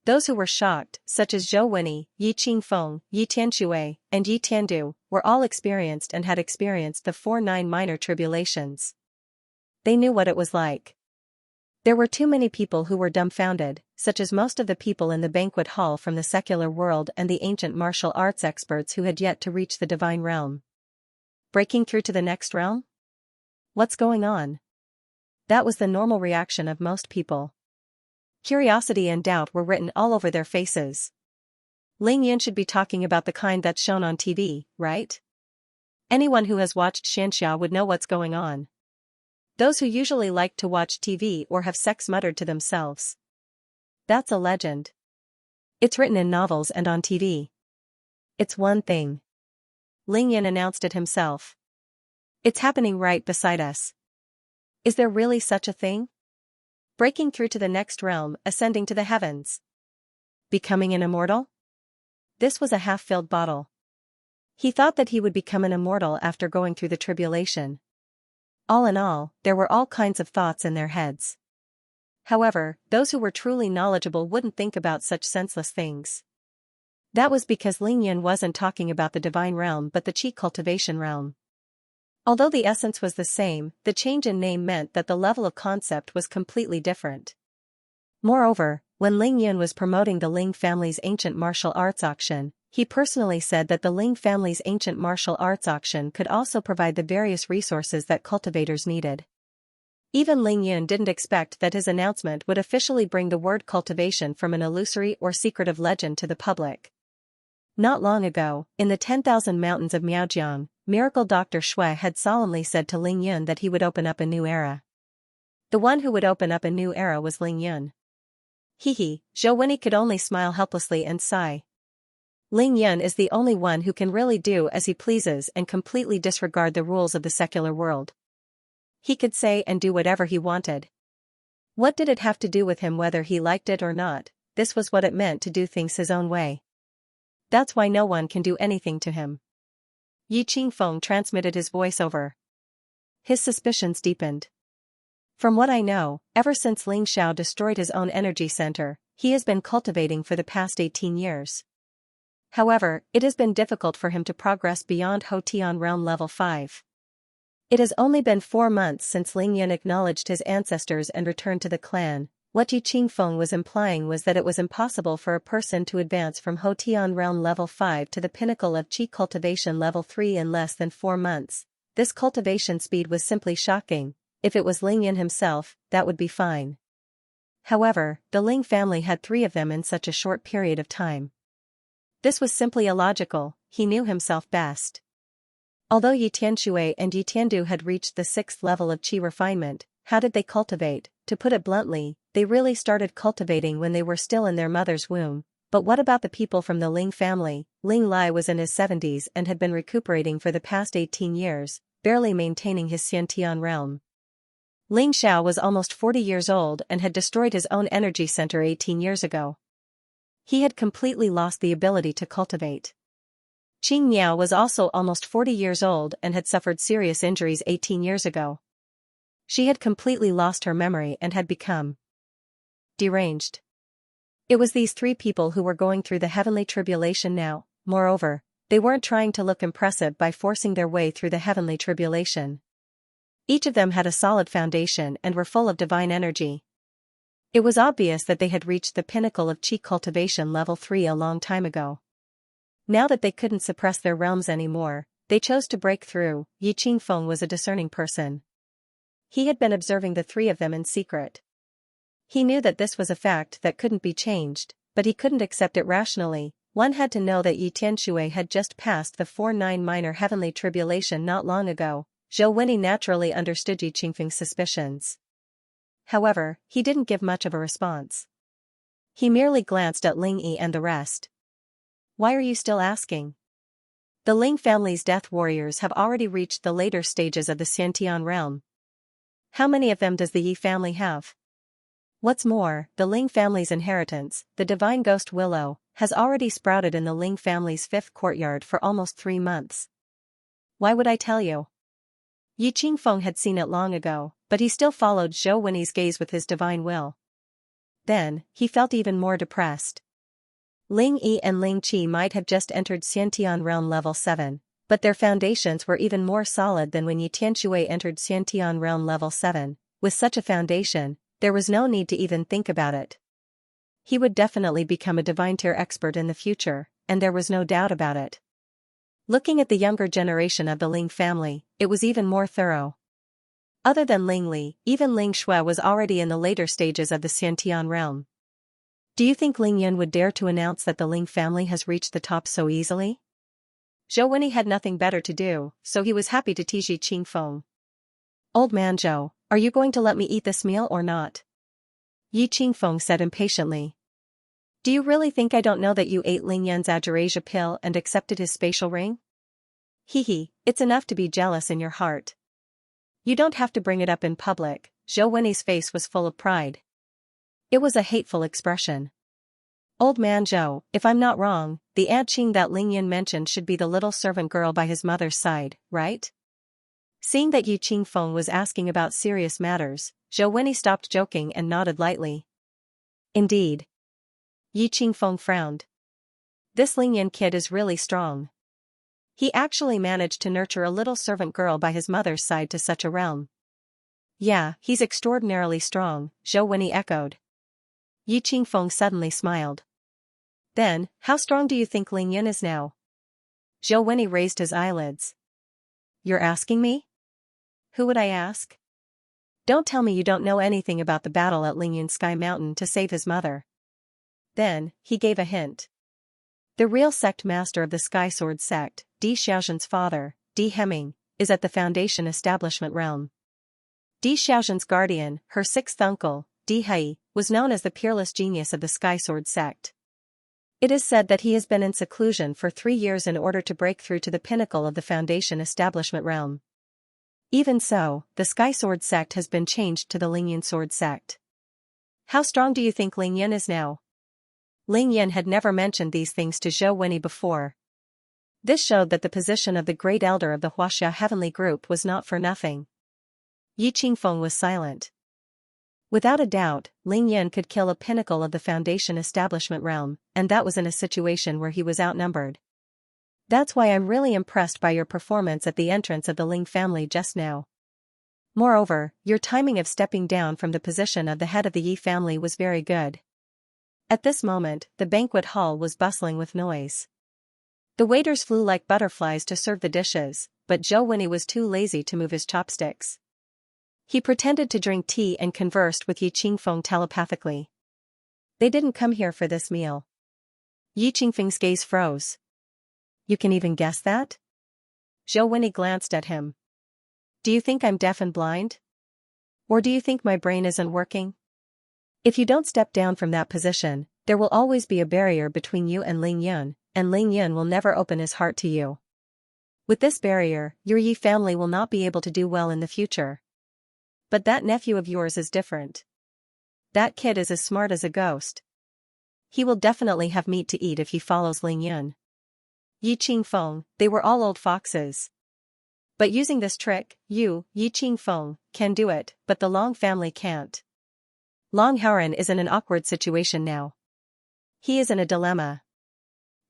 Those who were shocked, such as Zhou Wenyi, Yi Qingfeng, Yi Tianxue, and Yi Tiandu, were all experienced and had experienced the 4-9 minor tribulations. They knew what it was like. There were too many people who were dumbfounded, such as most of the people in the banquet hall from the secular world and the ancient martial arts experts who had yet to reach the divine realm. Breaking through to the next realm? What's going on? That was the normal reaction of most people. Curiosity and doubt were written all over their faces. Ling Yin should be talking about the kind that's shown on TV, right? Anyone who has watched Xianxia would know what's going on. Those who usually like to watch TV or have sex muttered to themselves. That's a legend. It's written in novels and on TV. It's one thing. Ling Yin announced it himself. It's happening right beside us. Is there really such a thing? Breaking through to the next realm, ascending to the heavens. Becoming an immortal? This was a half-filled bottle. He thought that he would become an immortal after going through the tribulation. All in all, there were all kinds of thoughts in their heads. However, those who were truly knowledgeable wouldn't think about such senseless things. That was because Ling Yin wasn't talking about the divine realm but the Qi cultivation realm. Although the essence was the same, the change in name meant that the level of concept was completely different. Moreover, when Ling Yin was promoting the Ling family's ancient martial arts auction, he personally said that the Ling family's ancient martial arts auction could also provide the various resources that cultivators needed. Even Ling Yin didn't expect that his announcement would officially bring the word cultivation from an illusory or secretive legend to the public. Not long ago, in the 10,000 mountains of Miaojiang, Miracle Dr. Shui had solemnly said to Ling Yun that he would open up a new era. The one who would open up a new era was Ling Yun. Hee, Zhou Wenyi could only smile helplessly and sigh. Ling Yun is the only one who can really do as he pleases and completely disregard the rules of the secular world. He could say and do whatever he wanted. What did it have to do with him whether he liked it or not? This was what it meant to do things his own way. That's why no one can do anything to him. Yi Qingfeng transmitted his voice over. His suspicions deepened. From what I know, ever since Ling Xiao destroyed his own energy center, he has been cultivating for the past 18 years. However, it has been difficult for him to progress beyond Hotian realm level 5. It has only been 4 months since Ling Yan acknowledged his ancestors and returned to the clan. What Yi Qingfeng was implying was that it was impossible for a person to advance from Hotian realm level 5 to the pinnacle of Qi cultivation level 3 in less than 4 months. This cultivation speed was simply shocking. If it was Ling Yan himself, that would be fine. However, the Ling family had 3 of them in such a short period of time. This was simply illogical, he knew himself best. Although Yi Tianshui and Yi Tiandu had reached the 6th level of qi refinement, how did they cultivate? To put it bluntly, they really started cultivating when they were still in their mother's womb. But what about the people from the Ling family? Ling Lai was in his 70s and had been recuperating for the past 18 years, barely maintaining his Xiantian realm. Ling Xiao was almost 40 years old and had destroyed his own energy center 18 years ago. He had completely lost the ability to cultivate. Qing Miao was also almost 40 years old and had suffered serious injuries 18 years ago. She had completely lost her memory and had become deranged. It was these 3 people who were going through the heavenly tribulation now. Moreover, they weren't trying to look impressive by forcing their way through the heavenly tribulation. Each of them had a solid foundation and were full of divine energy. It was obvious that they had reached the pinnacle of qi cultivation level 3 a long time ago. Now that they couldn't suppress their realms anymore, they chose to break through. Yi Qingfeng was a discerning person. He had been observing the 3 of them in secret. He knew that this was a fact that couldn't be changed, but he couldn't accept it rationally. One had to know that Yi Tianshui had just passed the 4-9 minor heavenly tribulation not long ago. Zhou Wenyi naturally understood Yi Qingfeng's suspicions. However, he didn't give much of a response. He merely glanced at Ling Yi and the rest. Why are you still asking? The Ling family's death warriors have already reached the later stages of the Xiantian realm. How many of them does the Yi family have? What's more, the Ling family's inheritance, the divine ghost willow, has already sprouted in the Ling family's 5th courtyard for almost 3 months. Why would I tell you? Yi Qingfeng had seen it long ago, but he still followed Zhou Wenyi's gaze with his divine will. Then, he felt even more depressed. Ling Yi and Ling Qi might have just entered Xiantian realm level 7, but their foundations were even more solid than when Yi Tianshui entered Xiantian realm level 7. With such a foundation, there was no need to even think about it. He would definitely become a divine tier expert in the future, and there was no doubt about it. Looking at the younger generation of the Ling family, it was even more thorough. Other than Ling Li, even Ling Shui was already in the later stages of the Xiantian realm. Do you think Ling Yan would dare to announce that the Ling family has reached the top so easily? Zhou Wenyi had nothing better to do, so he was happy to tease Yi Qingfeng. Old man Zhou, are you going to let me eat this meal or not? Yi Qingfeng said impatiently. Do you really think I don't know that you ate Ling Yan's Agerasia pill and accepted his spatial ring? Hee, it's enough to be jealous in your heart. You don't have to bring it up in public. Zhou Wenyi's face was full of pride. It was a hateful expression. Old man Zhou, if I'm not wrong, the Aunt Qing that Ling Yan mentioned should be the little servant girl by his mother's side, right? Seeing that Yi Qingfeng was asking about serious matters, Zhou Wenyi stopped joking and nodded lightly. Indeed. Yi Qingfeng frowned. This Ling Yan kid is really strong. He actually managed to nurture a little servant girl by his mother's side to such a realm. Yeah, he's extraordinarily strong, Zhou Wenyi echoed. Yi Qingfeng suddenly smiled. Then, how strong do you think Ling Yan is now? Zhou Wenyi raised his eyelids. You're asking me? Who would I ask? Don't tell me you don't know anything about the battle at Ling Yan Sky Mountain to save his mother. Then, he gave a hint. The real sect master of the Sky Sword sect, Di Xiaozhen's father, Di Hemming, is at the Foundation Establishment realm. Di Xiaozhen's guardian, her 6th uncle, Di Hai, was known as the peerless genius of the Sky Sword sect. It is said that he has been in seclusion for 3 years in order to break through to the pinnacle of the Foundation Establishment realm. Even so, the Sky Sword sect has been changed to the Ling Yan Sword sect. How strong do you think Ling Yan is now? Ling Yan had never mentioned these things to Zhou Wenyi before. This showed that the position of the great elder of the Huaxia heavenly group was not for nothing. Yi Qingfeng was silent. Without a doubt, Ling Yan could kill a pinnacle of the Foundation Establishment realm, and that was in a situation where he was outnumbered. That's why I'm really impressed by your performance at the entrance of the Ling family just now. Moreover, your timing of stepping down from the position of the head of the Yi family was very good. At this moment, the banquet hall was bustling with noise. The waiters flew like butterflies to serve the dishes, but Zhou Wenyi was too lazy to move his chopsticks. He pretended to drink tea and conversed with Yi Qingfeng telepathically. They didn't come here for this meal. Yi Qingfeng's gaze froze. You can even guess that? Zhou Winnie glanced at him. Do you think I'm deaf and blind? Or do you think my brain isn't working? If you don't step down from that position, there will always be a barrier between you and Ling Yun, and Ling Yun will never open his heart to you. With this barrier, your Yi family will not be able to do well in the future. But that nephew of yours is different. That kid is as smart as a ghost. He will definitely have meat to eat if he follows Ling Yun. Yi Qingfeng, they were all old foxes. But using this trick, you, Yi Qingfeng, can do it, but the Long family can't. Long Haren is in an awkward situation now. He is in a dilemma.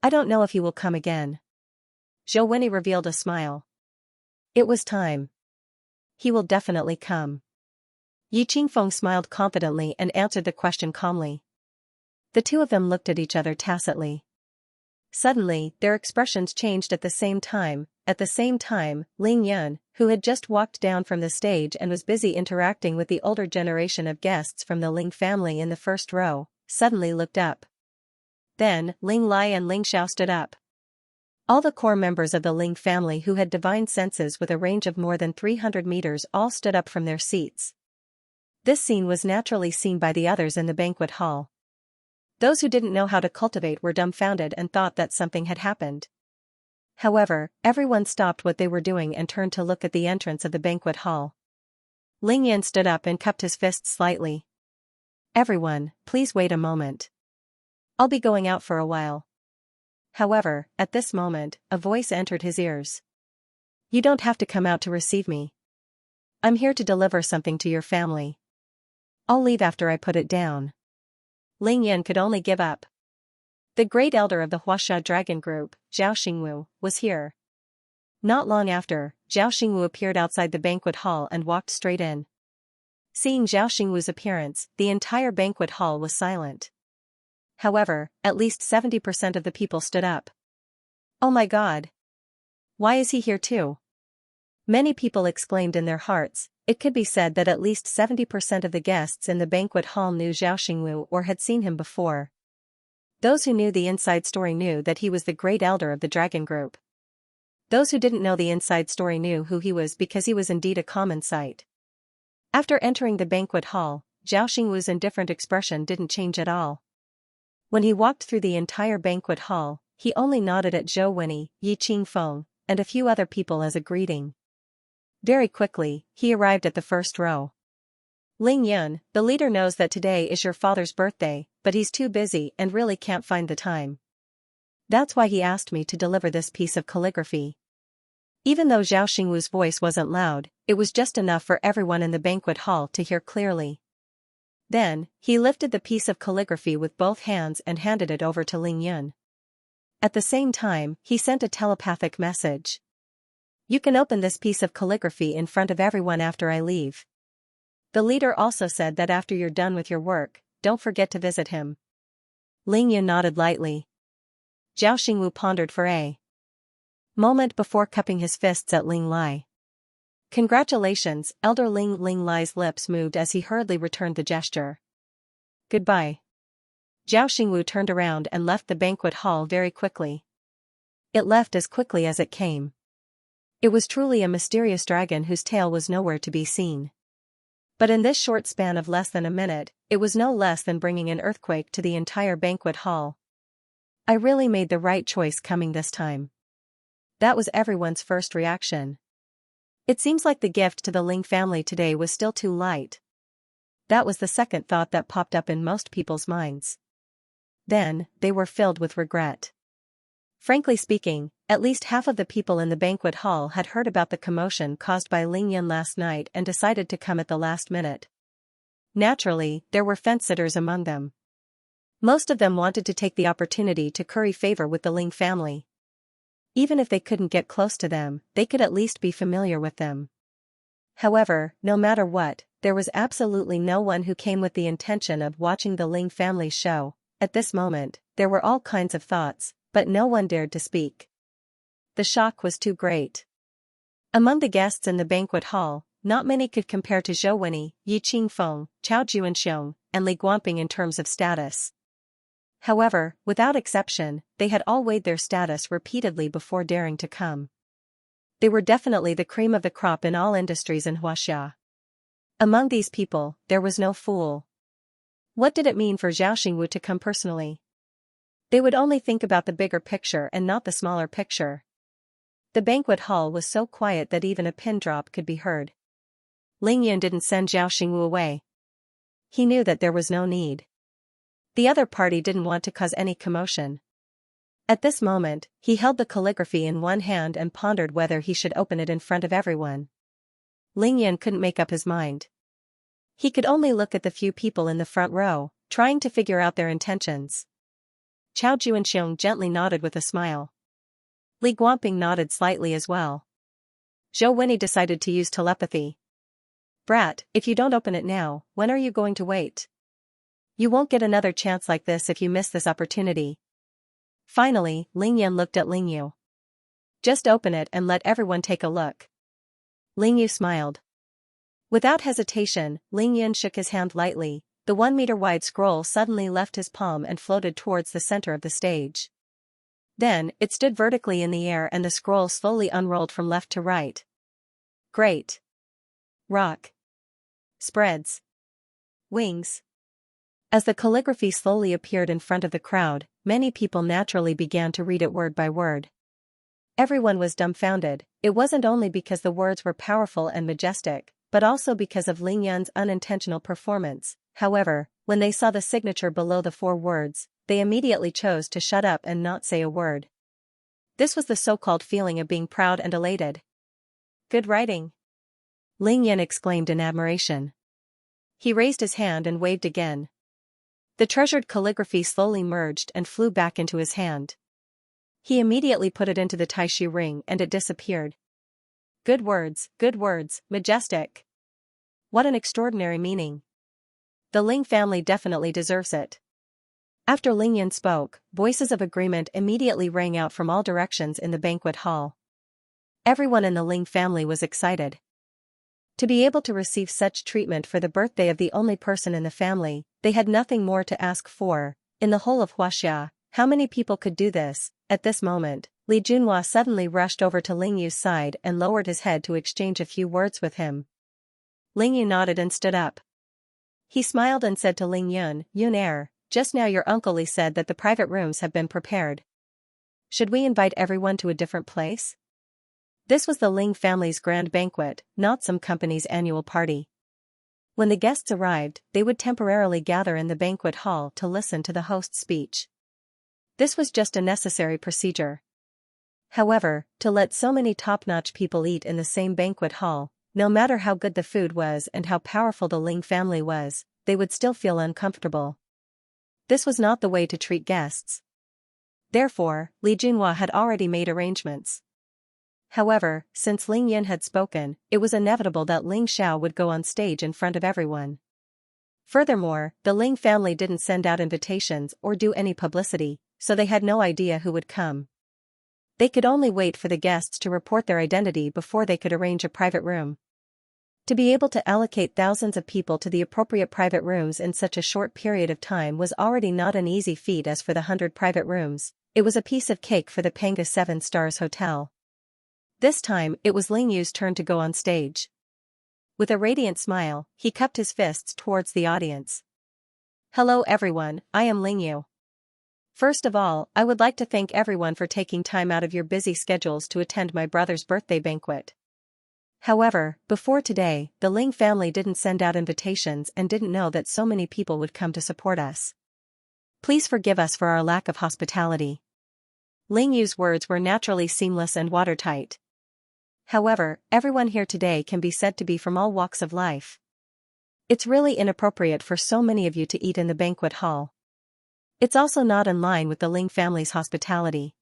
I don't know if he will come again. Zhou Winnie revealed a smile. It was time. He will definitely come. Yi Qingfeng smiled confidently and answered the question calmly. The two of them looked at each other tacitly. Suddenly, their expressions changed at the same time. At the same time, Ling Yun, who had just walked down from the stage and was busy interacting with the older generation of guests from the Ling family in the first row, suddenly looked up. Then, Ling Lai and Ling Xiao stood up. All the core members of the Ling family who had divine senses with a range of more than 300 meters all stood up from their seats. This scene was naturally seen by the others in the banquet hall. Those who didn't know how to cultivate were dumbfounded and thought that something had happened. However, everyone stopped what they were doing and turned to look at the entrance of the banquet hall. Ling Yan stood up and cupped his fists slightly. Everyone, please wait a moment. I'll be going out for a while. However, at this moment, a voice entered his ears. You don't have to come out to receive me. I'm here to deliver something to your family. I'll leave after I put it down. Ling Yan could only give up. The great elder of the Huaxia dragon group, Zhao Xingwu, was here. Not long after, Zhao Xingwu appeared outside the banquet hall and walked straight in. Seeing Zhao Xingwu's appearance, the entire banquet hall was silent. However, at least 70% of the people stood up. Oh my God! Why is he here too? Many people exclaimed in their hearts. It could be said that at least 70% of the guests in the banquet hall knew Zhao Xingwu or had seen him before. Those who knew the inside story knew that he was the great elder of the dragon group. Those who didn't know the inside story knew who he was because he was indeed a common sight. After entering the banquet hall, Zhao Xingwu's indifferent expression didn't change at all. When he walked through the entire banquet hall, he only nodded at Zhou Winnie, Yi Qingfeng, and a few other people as a greeting. Very quickly, he arrived at the first row. Ling Yun, the leader knows that today is your father's birthday, but he's too busy and really can't find the time. That's why he asked me to deliver this piece of calligraphy. Even though Zhao Xingwu's voice wasn't loud, it was just enough for everyone in the banquet hall to hear clearly. Then, he lifted the piece of calligraphy with both hands and handed it over to Ling Yun. At the same time, he sent a telepathic message. You can open this piece of calligraphy in front of everyone after I leave. The leader also said that after you're done with your work, don't forget to visit him. Ling Yun nodded lightly. Zhao Xingwu pondered for a moment before cupping his fists at Ling Lai. Congratulations, Elder Ling. Ling Lai's lips moved as he hurriedly returned the gesture. Goodbye. Zhao Xingwu turned around and left the banquet hall very quickly. It left as quickly as it came. It was truly a mysterious dragon whose tail was nowhere to be seen. But in this short span of less than a minute, it was no less than bringing an earthquake to the entire banquet hall. I really made the right choice coming this time. That was everyone's first reaction. It seems like the gift to the Ling family today was still too light. That was the second thought that popped up in most people's minds. Then, they were filled with regret. Frankly speaking, at least half of the people in the banquet hall had heard about the commotion caused by Ling Yun last night and decided to come at the last minute. Naturally, there were fence-sitters among them. Most of them wanted to take the opportunity to curry favor with the Ling family. Even if they couldn't get close to them, they could at least be familiar with them. However, no matter what, there was absolutely no one who came with the intention of watching the Ling family's show. At this moment, there were all kinds of thoughts, but no one dared to speak. The shock was too great. Among the guests in the banquet hall, not many could compare to Zhou Winnie, Yi Qingfeng, Chao Juanxiong, and Li Guanping in terms of status. However, without exception, they had all weighed their status repeatedly before daring to come. They were definitely the cream of the crop in all industries in Huaxia. Among these people, there was no fool. What did it mean for Zhao Xingwu to come personally? They would only think about the bigger picture and not the smaller picture. The banquet hall was so quiet that even a pin drop could be heard. Ling Yun didn't send Zhao Xingwu away. He knew that there was no need. The other party didn't want to cause any commotion. At this moment, he held the calligraphy in one hand and pondered whether he should open it in front of everyone. Ling Yun couldn't make up his mind. He could only look at the few people in the front row, trying to figure out their intentions. Chao Juanxiong gently nodded with a smile. Li Guangping nodded slightly as well. Zhou Winnie decided to use telepathy. Brat, if you don't open it now, when are you going to wait? You won't get another chance like this if you miss this opportunity. Finally, Ling Yan looked at Ling Yu. Just open it and let everyone take a look. Ling Yu smiled. Without hesitation, Ling Yan shook his hand lightly. The 1-meter-wide scroll suddenly left his palm and floated towards the center of the stage. Then, it stood vertically in the air and the scroll slowly unrolled from left to right. Great. Rock. Spreads. Wings. As the calligraphy slowly appeared in front of the crowd, many people naturally began to read it word by word. Everyone was dumbfounded. It wasn't only because the words were powerful and majestic, but also because of Ling Yan's unintentional performance. However, when they saw the signature below the 4 words, they immediately chose to shut up and not say a word. This was the so-called feeling of being proud and elated. Good writing. Ling Yan exclaimed in admiration. He raised his hand and waved again. The treasured calligraphy slowly merged and flew back into his hand. He immediately put it into the Taixi ring and it disappeared. Good words, majestic. What an extraordinary meaning. The Ling family definitely deserves it. After Ling Yan spoke, voices of agreement immediately rang out from all directions in the banquet hall. Everyone in the Ling family was excited. To be able to receive such treatment for the birthday of the only person in the family, they had nothing more to ask for. In the whole of Huaxia, how many people could do this? At this moment, Li Junhua suddenly rushed over to Ling Yu's side and lowered his head to exchange a few words with him. Ling Yu nodded and stood up. He smiled and said to Ling Yun, Yun just now your uncle Li said that the private rooms have been prepared. Should we invite everyone to a different place? This was the Ling family's grand banquet, not some company's annual party. When the guests arrived, they would temporarily gather in the banquet hall to listen to the host's speech. This was just a necessary procedure. However, to let so many top-notch people eat in the same banquet hall, no matter how good the food was and how powerful the Ling family was, they would still feel uncomfortable. This was not the way to treat guests. Therefore, Li Junhua had already made arrangements. However, since Ling Yin had spoken, it was inevitable that Ling Xiao would go on stage in front of everyone. Furthermore, the Ling family didn't send out invitations or do any publicity, so they had no idea who would come. They could only wait for the guests to report their identity before they could arrange a private room. To be able to allocate thousands of people to the appropriate private rooms in such a short period of time was already not an easy feat. As for the 100 private rooms, it was a piece of cake for the Panga 7 Stars Hotel. This time, it was Ling Yu's turn to go on stage. With a radiant smile, he cupped his fists towards the audience. Hello everyone, I am Ling Yu. First of all, I would like to thank everyone for taking time out of your busy schedules to attend my brother's birthday banquet. However, before today, the Ling family didn't send out invitations and didn't know that so many people would come to support us. Please forgive us for our lack of hospitality. Ling Yu's words were naturally seamless and watertight. However, everyone here today can be said to be from all walks of life. It's really inappropriate for so many of you to eat in the banquet hall. It's also not in line with the Ling family's hospitality.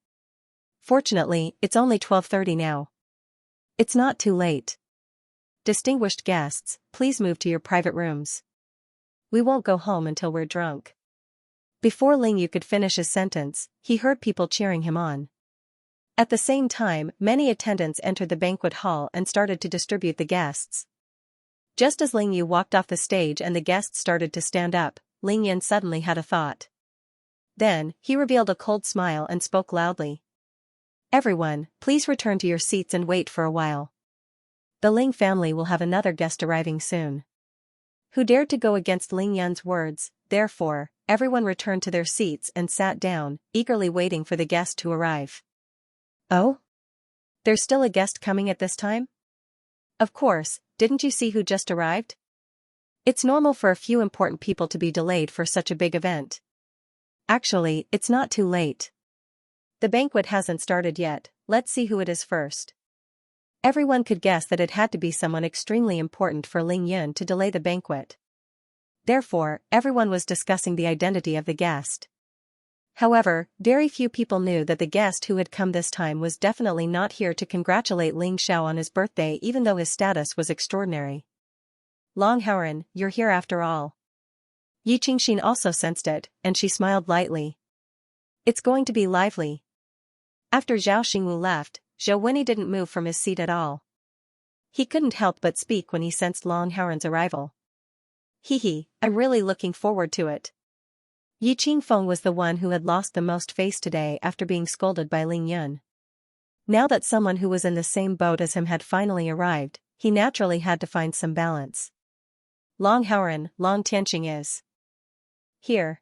Fortunately, it's only 12:30 now. It's not too late. Distinguished guests, please move to your private rooms. We won't go home until we're drunk. Before Ling Yu could finish his sentence, he heard people cheering him on. At the same time, many attendants entered the banquet hall and started to distribute the guests. Just as Ling Yu walked off the stage and the guests started to stand up, Ling Yan suddenly had a thought. Then, he revealed a cold smile and spoke loudly. Everyone, please return to your seats and wait for a while. The Ling family will have another guest arriving soon. Who dared to go against Ling Yun's words? Therefore, everyone returned to their seats and sat down, eagerly waiting for the guest to arrive. Oh? There's still a guest coming at this time? Of course, didn't you see who just arrived? It's normal for a few important people to be delayed for such a big event. Actually, it's not too late. The banquet hasn't started yet, let's see who it is first. Everyone could guess that it had to be someone extremely important for Ling Yun to delay the banquet. Therefore, everyone was discussing the identity of the guest. However, very few people knew that the guest who had come this time was definitely not here to congratulate Ling Xiao on his birthday, even though his status was extraordinary. Long Haoran, you're here after all. Yi Qingxin also sensed it, and she smiled lightly. It's going to be lively. After Zhao Xingwu left, Zhou Wenyi didn't move from his seat at all. He couldn't help but speak when he sensed Long Haoran's arrival. Hee, I'm really looking forward to it. Yi Qingfeng was the one who had lost the most face today after being scolded by Ling Yun. Now that someone who was in the same boat as him had finally arrived, he naturally had to find some balance. Long Haoran, Long Tianqing is here.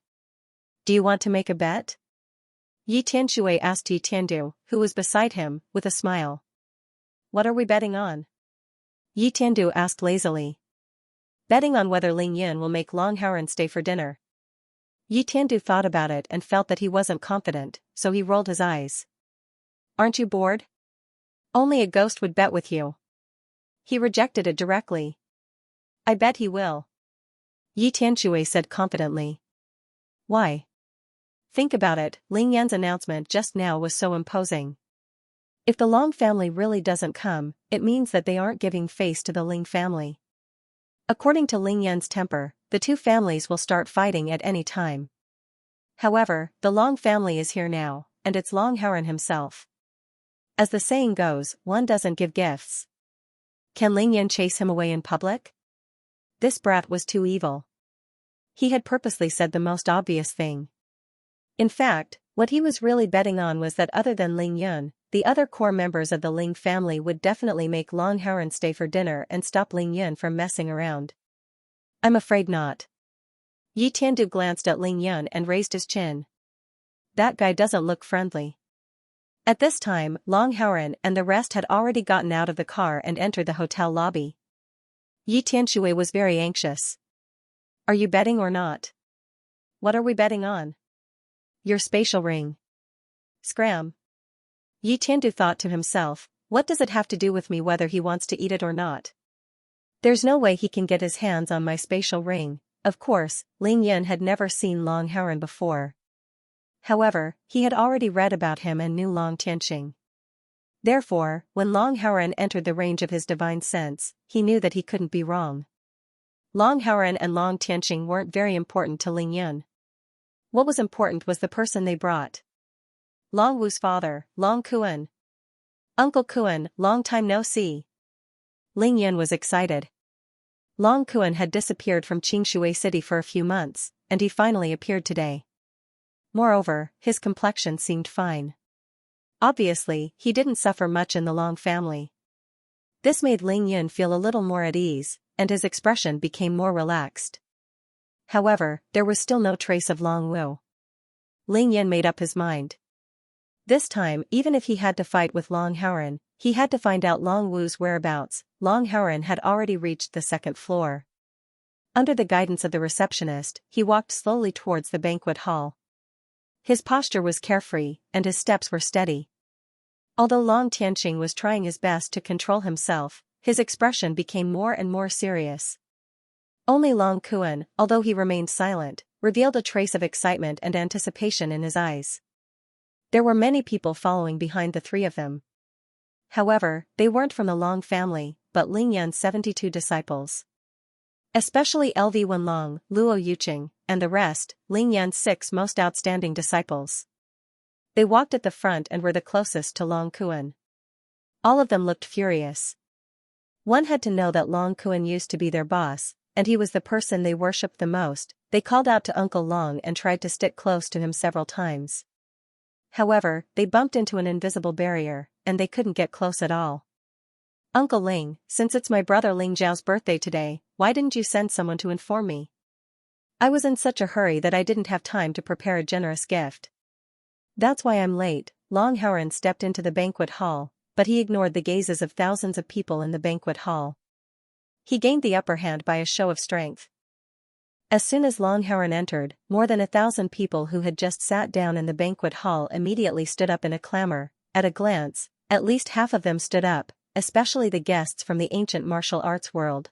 Do you want to make a bet? Yi Tianshui asked Yi Tiandu, who was beside him, with a smile. What are we betting on? Yi Tiandu asked lazily. Betting on whether Ling Yun will make Long Haoran stay for dinner. Yi Tiandu thought about it and felt that he wasn't confident, so he rolled his eyes. Aren't you bored? Only a ghost would bet with you. He rejected it directly. I bet he will. Yi Tianshui said confidently. Why? Think about it, Ling Yan's announcement just now was so imposing. If the Long family really doesn't come, it means that they aren't giving face to the Ling family. According to Ling Yan's temper, the two families will start fighting at any time. However, the Long family is here now, and it's Long Haoran himself. As the saying goes, one doesn't give gifts. Can Ling Yan chase him away in public? This brat was too evil. He had purposely said the most obvious thing. In fact, what he was really betting on was that other than Ling Yun, the other core members of the Ling family would definitely make Long Haoran stay for dinner and stop Ling Yun from messing around. I'm afraid not. Yi Tiandu glanced at Ling Yun and raised his chin. That guy doesn't look friendly. At this time, Long Haoran and the rest had already gotten out of the car and entered the hotel lobby. Yi Tianshui was very anxious. Are you betting or not? What are we betting on? Your spatial ring. Scram. Yi Tiandu thought to himself, what does it have to do with me whether he wants to eat it or not? There's no way he can get his hands on my spatial ring. Of course, Ling Yun had never seen Long Haoran before. However, he had already read about him and knew Long Tianqing. Therefore, when Long Haoran entered the range of his divine sense, he knew that he couldn't be wrong. Long Haoran and Long Tianqing weren't very important to Ling Yun. What was important was the person they brought. Long Wu's father, Long Kuan. Uncle Kuan, long time no see. Ling Yun was excited. Long Kuan had disappeared from Qingshui City for a few months, and he finally appeared today. Moreover, his complexion seemed fine. Obviously, he didn't suffer much in the Long family. This made Ling Yun feel a little more at ease, and his expression became more relaxed. However, there was still no trace of Long Wu. Ling Yun made up his mind. This time, even if he had to fight with Long Haoran, he had to find out Long Wu's whereabouts. Long Haoran had already reached the second floor. Under the guidance of the receptionist, he walked slowly towards the banquet hall. His posture was carefree, and his steps were steady. Although Long Tianqing was trying his best to control himself, his expression became more and more serious. Only Long Kuan, although he remained silent, revealed a trace of excitement and anticipation in his eyes. There were many people following behind the three of them. However, they weren't from the Long family, but Ling Yun's 72 disciples. Especially LV Wenlong, Luo Yuqing, and the rest, Ling Yun's 6 most outstanding disciples. They walked at the front and were the closest to Long Kuan. All of them looked furious. One had to know that Long Kuan used to be their boss, and he was the person they worshipped the most. They called out to Uncle Long and tried to stick close to him several times. However, they bumped into an invisible barrier, and they couldn't get close at all. "Uncle Ling, since it's my brother Ling Zhao's birthday today, why didn't you send someone to inform me? I was in such a hurry that I didn't have time to prepare a generous gift." "That's why I'm late." Long Hauren stepped into the banquet hall, but he ignored the gazes of thousands of people in the banquet hall. He gained the upper hand by a show of strength. As soon as Long Hauren entered, more than 1,000 people who had just sat down in the banquet hall immediately stood up in a clamor. At a glance, at least half of them stood up, especially the guests from the ancient martial arts world.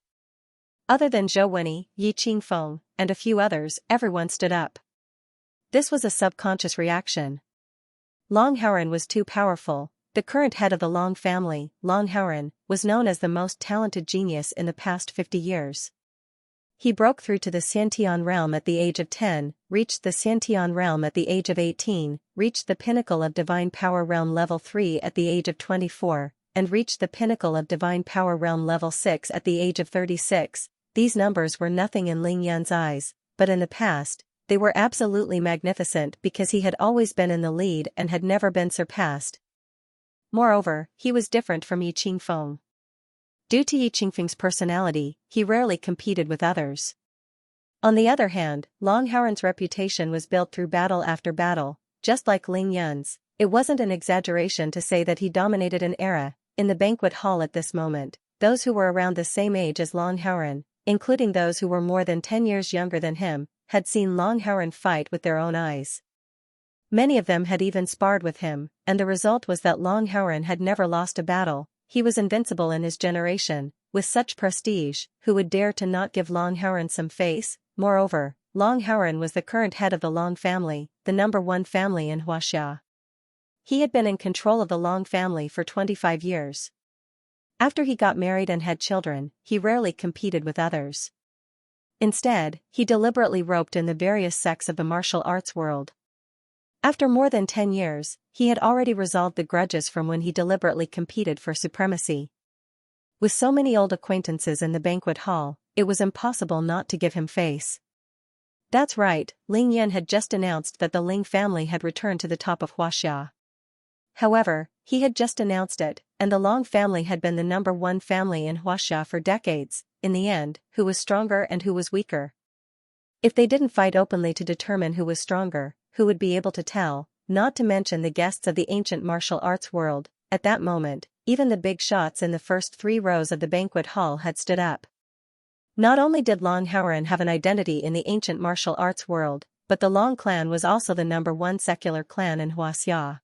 Other than Zhou Wenyi, Yi Qingfeng, and a few others, everyone stood up. This was a subconscious reaction. Long Hauren was too powerful. The current head of the Long family, Long Hauren, was known as the most talented genius in the past 50 years. He broke through to the Xiantian realm at the age of 10, reached the Xiantian realm at the age of 18, reached the pinnacle of divine power realm level 3 at the age of 24, and reached the pinnacle of divine power realm level 6 at the age of 36. These numbers were nothing in Ling Yan's eyes, but in the past, they were absolutely magnificent because he had always been in the lead and had never been surpassed. Moreover, he was different from Yi Qingfeng. Due to Yi Qingfeng's personality, he rarely competed with others. On the other hand, Long Hauren's reputation was built through battle after battle, just like Ling Yan's. It wasn't an exaggeration to say that he dominated an era. In the banquet hall at this moment, those who were around the same age as Long Hauren, including those who were more than 10 years younger than him, had seen Long Hauren fight with their own eyes. Many of them had even sparred with him, and the result was that Long Hauren had never lost a battle. He was invincible in his generation. With such prestige, who would dare to not give Long Hauren some face? Moreover, Long Hauren was the current head of the Long family, the #1 family in Xianxia. He had been in control of the Long family for 25 years. After he got married and had children, he rarely competed with others. Instead, he deliberately roped in the various sects of the martial arts world. After more than 10 years, he had already resolved the grudges from when he deliberately competed for supremacy. With so many old acquaintances in the banquet hall, it was impossible not to give him face. That's right, Ling Yan had just announced that the Ling family had returned to the top of Xianxia. However, he had just announced it, and the Long family had been the #1 family in Xianxia for decades. In the end, who was stronger and who was weaker? If they didn't fight openly to determine who was stronger, who would be able to tell? Not to mention the guests of the ancient martial arts world. At that moment, even the big shots in the first 3 rows of the banquet hall had stood up. Not only did Long Hauren have an identity in the ancient martial arts world, but the Long clan was also the #1 secular clan in Xianxia.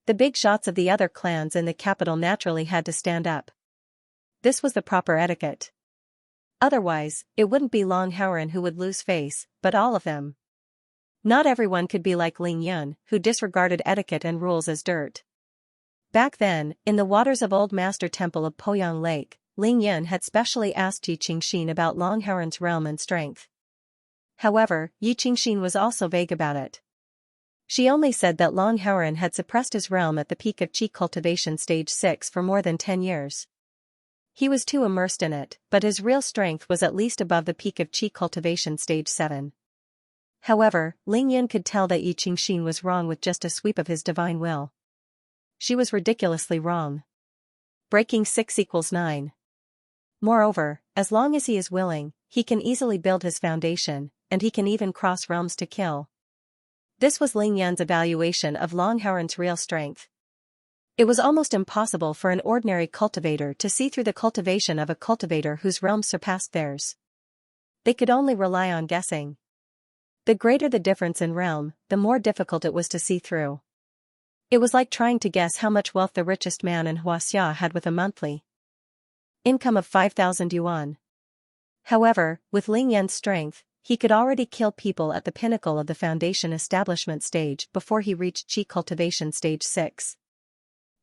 The big shots of the other clans in the capital naturally had to stand up. This was the proper etiquette. Otherwise, it wouldn't be Long Hauren who would lose face, but all of them. Not everyone could be like Ling Yan, who disregarded etiquette and rules as dirt. Back then, in the waters of Old Master Temple of Poyang Lake, Ling Yan had specially asked Yi Qingxin about Long Hauren's realm and strength. However, Yi Qingxin was also vague about it. She only said that Long Hauren had suppressed his realm at the peak of Qi Cultivation Stage 6 for more than 10 years. He was too immersed in it, but his real strength was at least above the peak of Qi Cultivation Stage 7. However, Ling Yan could tell that Yi Qingxin was wrong with just a sweep of his divine will. She was ridiculously wrong. Breaking 6 = 9. Moreover, as long as he is willing, he can easily build his foundation, and he can even cross realms to kill. This was Ling Yan's evaluation of Long Hauren's real strength. It was almost impossible for an ordinary cultivator to see through the cultivation of a cultivator whose realm surpassed theirs. They could only rely on guessing. The greater the difference in realm, the more difficult it was to see through. It was like trying to guess how much wealth the richest man in Xianxia had with a monthly income of 5,000 yuan. However, with Ling Yan's strength, he could already kill people at the pinnacle of the foundation establishment stage before he reached Qi Cultivation Stage 6.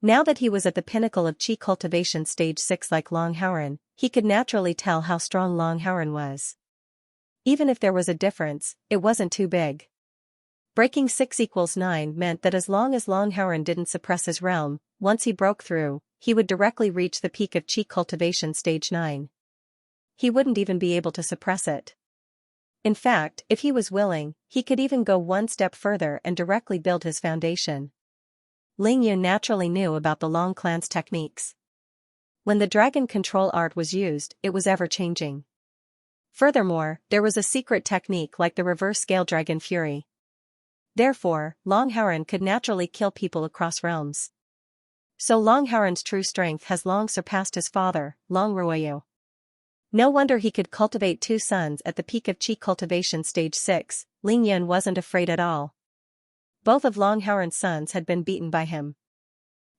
Now that he was at the pinnacle of Qi Cultivation Stage 6 like Long Hauren, he could naturally tell how strong Long Hauren was. Even if there was a difference, it wasn't too big. Breaking 6 = 9 meant that as long as Long Hauren didn't suppress his realm, once he broke through, he would directly reach the peak of Qi Cultivation Stage 9. He wouldn't even be able to suppress it. In fact, if he was willing, he could even go one step further and directly build his foundation. Ling Yun naturally knew about the Long clan's techniques. When the dragon control art was used, it was ever-changing. Furthermore, there was a secret technique like the reverse scale dragon fury. Therefore, Long Haren could naturally kill people across realms. So Long Haren's true strength has long surpassed his father, Long Ruoyu. No wonder he could cultivate 2 sons at the peak of Qi cultivation stage 6, Ling Yun wasn't afraid at all. Both of Long Haren's sons had been beaten by him.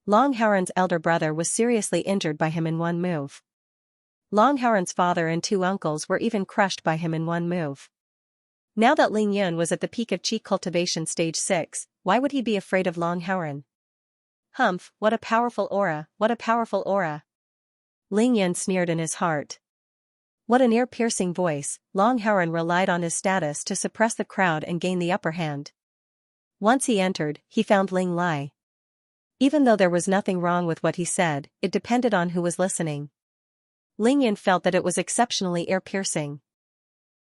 Long Haren's elder brother was seriously injured by him in one move. Long Haren's father and 2 uncles were even crushed by him in one move. Now that Ling Yun was at the peak of Qi cultivation stage 6, why would he be afraid of Long Haren? Humph, what a powerful aura, what a powerful aura. Ling Yun sneered in his heart. What an ear-piercing voice. Long Haren relied on his status to suppress the crowd and gain the upper hand. Once he entered, he found Ling Lai. Even though there was nothing wrong with what he said, it depended on who was listening. Ling Yun felt that it was exceptionally ear-piercing.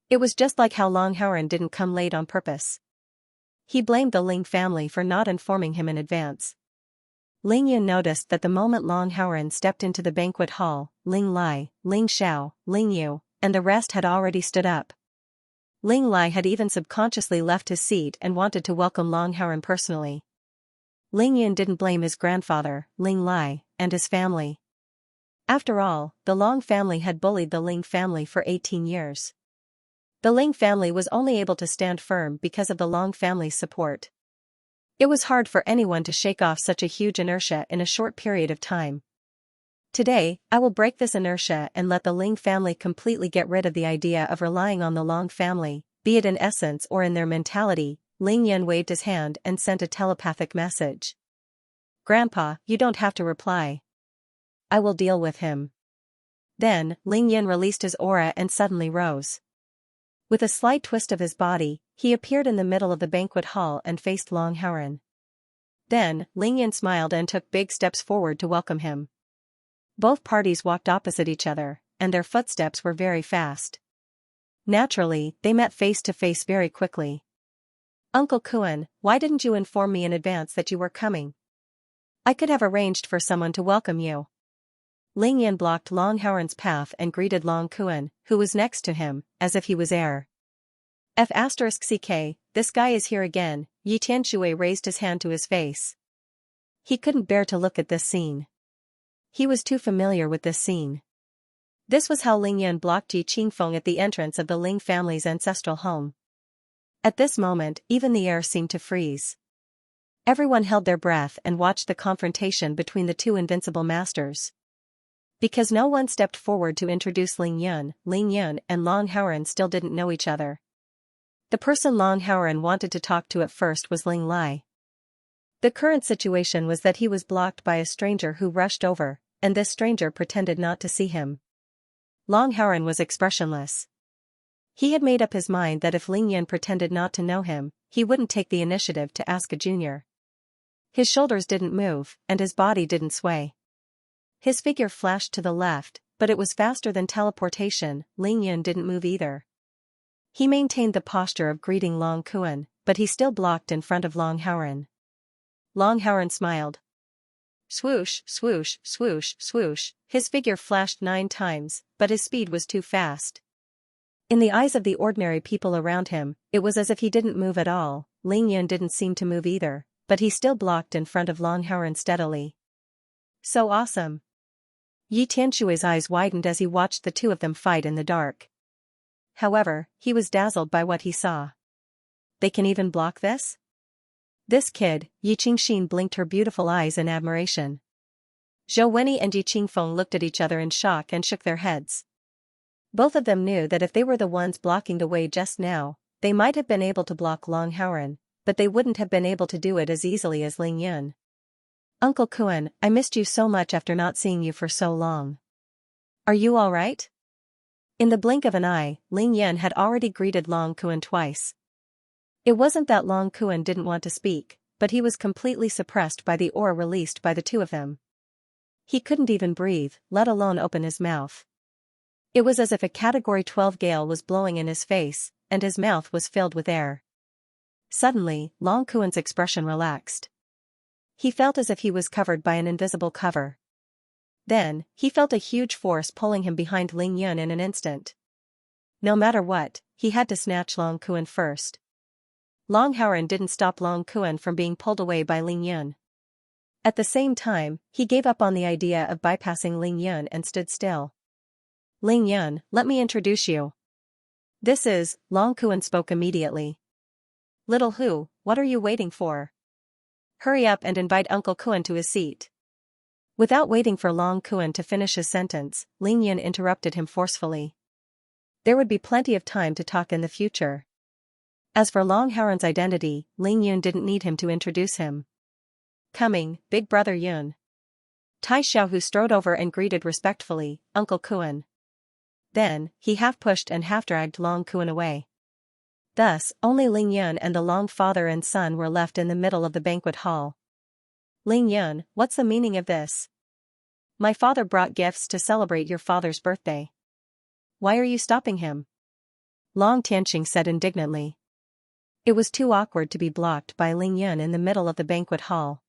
It was just like how Long Haren didn't come late on purpose. He blamed the Ling family for not informing him in advance. Ling Yun noticed that the moment Long Haren stepped into the banquet hall, Ling Lai, Ling Xiao, Ling Yu, and the rest had already stood up. Ling Lai had even subconsciously left his seat and wanted to welcome Long Haren personally. Ling Yun didn't blame his grandfather, Ling Lai, and his family. After all, the Long family had bullied the Ling family for 18 years. The Ling family was only able to stand firm because of the Long family's support. It was hard for anyone to shake off such a huge inertia in a short period of time. Today, I will break this inertia and let the Ling family completely get rid of the idea of relying on the Long family, be it in essence or in their mentality. Ling Yun waved his hand and sent a telepathic message. Grandpa, you don't have to reply. I will deal with him. Then, Ling Yun released his aura and suddenly rose. With a slight twist of his body, he appeared in the middle of the banquet hall and faced Long Haren. Then, Ling Yun smiled and took big steps forward to welcome him. Both parties walked opposite each other, and their footsteps were very fast. Naturally, they met face to face very quickly. Uncle Kuan, why didn't you inform me in advance that you were coming? I could have arranged for someone to welcome you. Ling Yun blocked Long Haren's path and greeted Long Kuan, who was next to him, as if he was heir. F***ck, this guy is here again. Yi Tianshui raised his hand to his face. He couldn't bear to look at this scene. He was too familiar with this scene. This was how Ling Yun blocked Yi Qingfeng at the entrance of the Ling family's ancestral home. At this moment, even the air seemed to freeze. Everyone held their breath and watched the confrontation between the 2 invincible masters. Because no one stepped forward to introduce Ling Yun and Long Haren still didn't know each other. The person Long Haren wanted to talk to at first was Ling Lai. The current situation was that he was blocked by a stranger who rushed over, and this stranger pretended not to see him. Long Haren was expressionless. He had made up his mind that if Ling Yun pretended not to know him, he wouldn't take the initiative to ask a junior. His shoulders didn't move, and his body didn't sway. His figure flashed to the left, but it was faster than teleportation. Ling Yun didn't move either. He maintained the posture of greeting Long Kuan, but he still blocked in front of Long Haren. Long Haren smiled. Swoosh, swoosh, swoosh, swoosh, his figure flashed 9 times, but his speed was too fast. In the eyes of the ordinary people around him, it was as if he didn't move at all. Ling Yun didn't seem to move either, but he still blocked in front of Long Haren steadily. So awesome. Yi Tianshui's eyes widened as he watched the 2 of them fight in the dark. However, he was dazzled by what he saw. They can even block this? This kid. Yi Qingxin blinked her beautiful eyes in admiration. Zhou Wenyi and Yi Qingfeng looked at each other in shock and shook their heads. Both of them knew that if they were the ones blocking the way just now, they might have been able to block Long Haren, but they wouldn't have been able to do it as easily as Ling Yun. Uncle Kuan, I missed you so much after not seeing you for so long. Are you all right? In the blink of an eye, Ling Yun had already greeted Long Kuan twice. It wasn't that Long Kuan didn't want to speak, but he was completely suppressed by the aura released by the 2 of them. He couldn't even breathe, let alone open his mouth. It was as if a Category 12 gale was blowing in his face, and his mouth was filled with air. Suddenly, Long Kuan's expression relaxed. He felt as if he was covered by an invisible cover. Then, he felt a huge force pulling him behind Ling Yun in an instant. No matter what, he had to snatch Long Kuan first. Long Howren didn't stop Long Kuan from being pulled away by Ling Yun. At the same time, he gave up on the idea of bypassing Ling Yun and stood still. Ling Yun, let me introduce you. This is, Long Kuan spoke immediately. Little Hu, what are you waiting for? Hurry up and invite Uncle Kuan to his seat. Without waiting for Long Kuan to finish his sentence, Ling Yun interrupted him forcefully. There would be plenty of time to talk in the future. As for Long Howren's identity, Ling Yun didn't need him to introduce him. Coming, big brother Yun. Tai Xiaohu strode over and greeted respectfully, Uncle Kuan. Then, he half pushed and half dragged Long Kuan away. Thus, only Ling Yun and the Long father and son were left in the middle of the banquet hall. Ling Yun, what's the meaning of this? My father brought gifts to celebrate your father's birthday. Why are you stopping him? Long Tianqing said indignantly. It was too awkward to be blocked by Ling Yun in the middle of the banquet hall.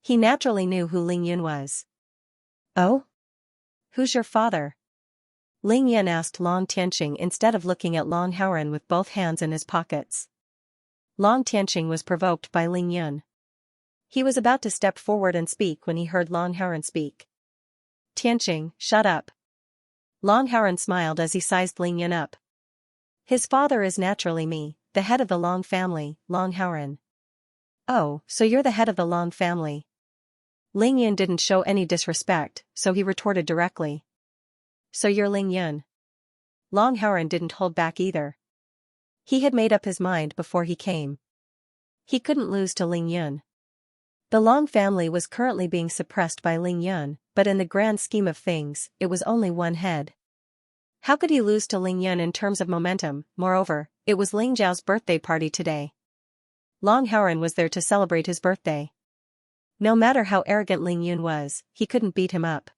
He naturally knew who Ling Yun was. Oh? Who's your father? Ling Yun asked Long Tianqing instead of looking at Long Howren with both hands in his pockets. Long Tianqing was provoked by Ling Yun. He was about to step forward and speak when he heard Long Howren speak. Tianqing, shut up. Long Howren smiled as he sized Ling Yun up. His father is naturally me, the head of the Long family, Long Howren. Oh, so you're the head of the Long family. Ling Yun didn't show any disrespect, so he retorted directly. So you're Ling Yun. Long Howren didn't hold back either. He had made up his mind before he came. He couldn't lose to Ling Yun. The Long family was currently being suppressed by Ling Yun, but in the grand scheme of things, it was only one head. How could he lose to Ling Yun in terms of momentum? Moreover, it was Ling Zhao's birthday party today. Long Howren was there to celebrate his birthday. No matter how arrogant Ling Yun was, he couldn't beat him up.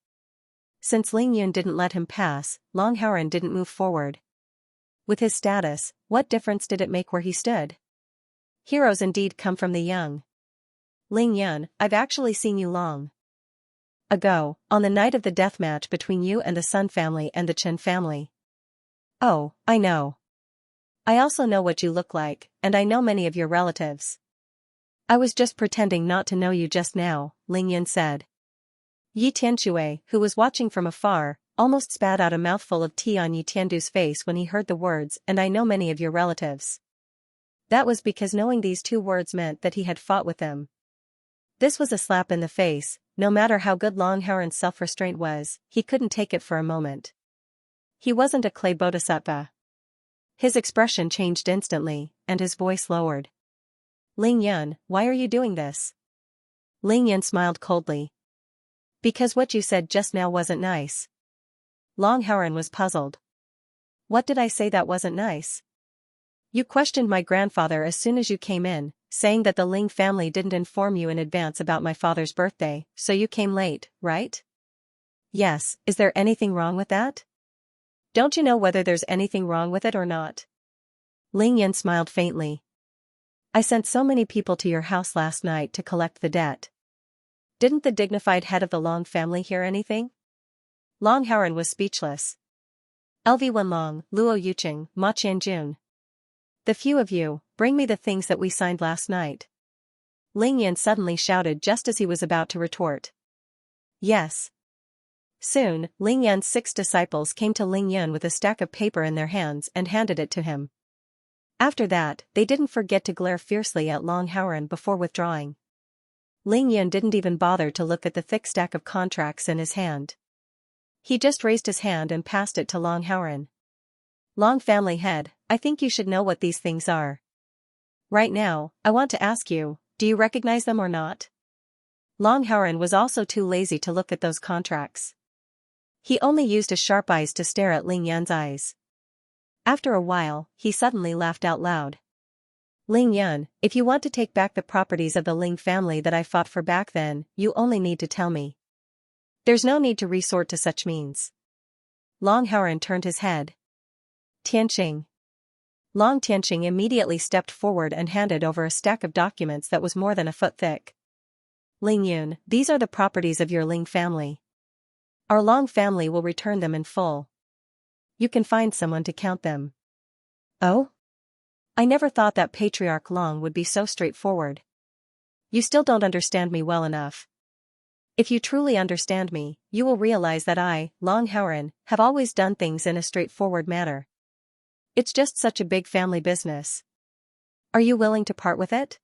Since Ling Yun didn't let him pass, Long Howren didn't move forward. With his status, what difference did it make where he stood? Heroes indeed come from the young. Ling Yun, I've actually seen you long ago, on the night of the deathmatch between you and the Sun family and the Chen family. Oh, I know. I also know what you look like, and I know many of your relatives. I was just pretending not to know you just now, Ling Yun said. Yi Tianxue, who was watching from afar, almost spat out a mouthful of tea on Yi Tiandu's face when he heard the words, and I know many of your relatives. That was because knowing these two words meant that he had fought with them. This was a slap in the face. No matter how good Long Howren's self-restraint was, he couldn't take it for a moment. He wasn't a clay bodhisattva. His expression changed instantly, and his voice lowered. Ling Yun, why are you doing this? Ling Yun smiled coldly. Because what you said just now wasn't nice. Long Howren was puzzled. What did I say that wasn't nice? You questioned my grandfather as soon as you came in, saying that the Ling family didn't inform you in advance about my father's birthday, so you came late, right? Yes, is there anything wrong with that? Don't you know whether there's anything wrong with it or not? Ling Yun smiled faintly. I sent so many people to your house last night to collect the debt. Didn't the dignified head of the Long family hear anything? Long Howren was speechless. LV Wenlong, Luo Yuqing, Ma Qianjun. The few of you, bring me the things that we signed last night. Ling Yun suddenly shouted just as he was about to retort. Yes. Soon, Ling Yun's 6 disciples came to Ling Yun with a stack of paper in their hands and handed it to him. After that, they didn't forget to glare fiercely at Long Howren before withdrawing. Ling Yun didn't even bother to look at the thick stack of contracts in his hand. He just raised his hand and passed it to Long Howren. Long family head, I think you should know what these things are. Right now, I want to ask you, do you recognize them or not? Long Howren was also too lazy to look at those contracts. He only used his sharp eyes to stare at Ling Yun's eyes. After a while, he suddenly laughed out loud. Ling Yun, if you want to take back the properties of the Ling family that I fought for back then, you only need to tell me. There's no need to resort to such means. Long Howren turned his head. Tianqing. Long Tianqing immediately stepped forward and handed over a stack of documents that was more than a foot thick. Ling Yun, these are the properties of your Ling family. Our Long family will return them in full. You can find someone to count them. Oh? I never thought that Patriarch Long would be so straightforward. You still don't understand me well enough. If you truly understand me, you will realize that I, Long Howren, have always done things in a straightforward manner. It's just such a big family business. Are you willing to part with it?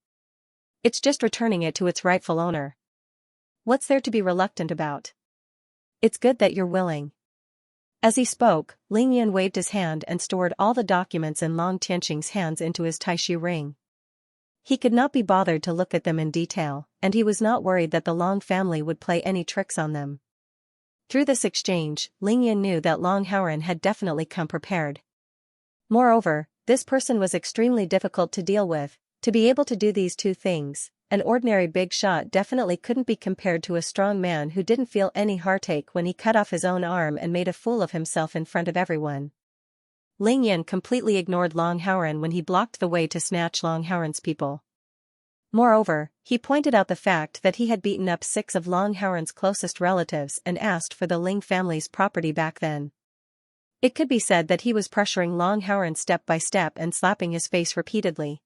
It's just returning it to its rightful owner. What's there to be reluctant about? It's good that you're willing. As he spoke, Ling Yan waved his hand and stored all the documents in Long Tianqing's hands into his Taishu ring. He could not be bothered to look at them in detail, and he was not worried that the Long family would play any tricks on them. Through this exchange, Ling Yan knew that Long Howren had definitely come prepared. Moreover, this person was extremely difficult to deal with. To be able to do these two things, an ordinary big shot definitely couldn't be compared to a strong man who didn't feel any heartache when he cut off his own arm and made a fool of himself in front of everyone. Ling Yan completely ignored Long Howren when he blocked the way to snatch Long Howren's people. Moreover, he pointed out the fact that he had beaten up 6 of Long Howren's closest relatives and asked for the Ling family's property back then. It could be said that he was pressuring Long Howren step by step and slapping his face repeatedly.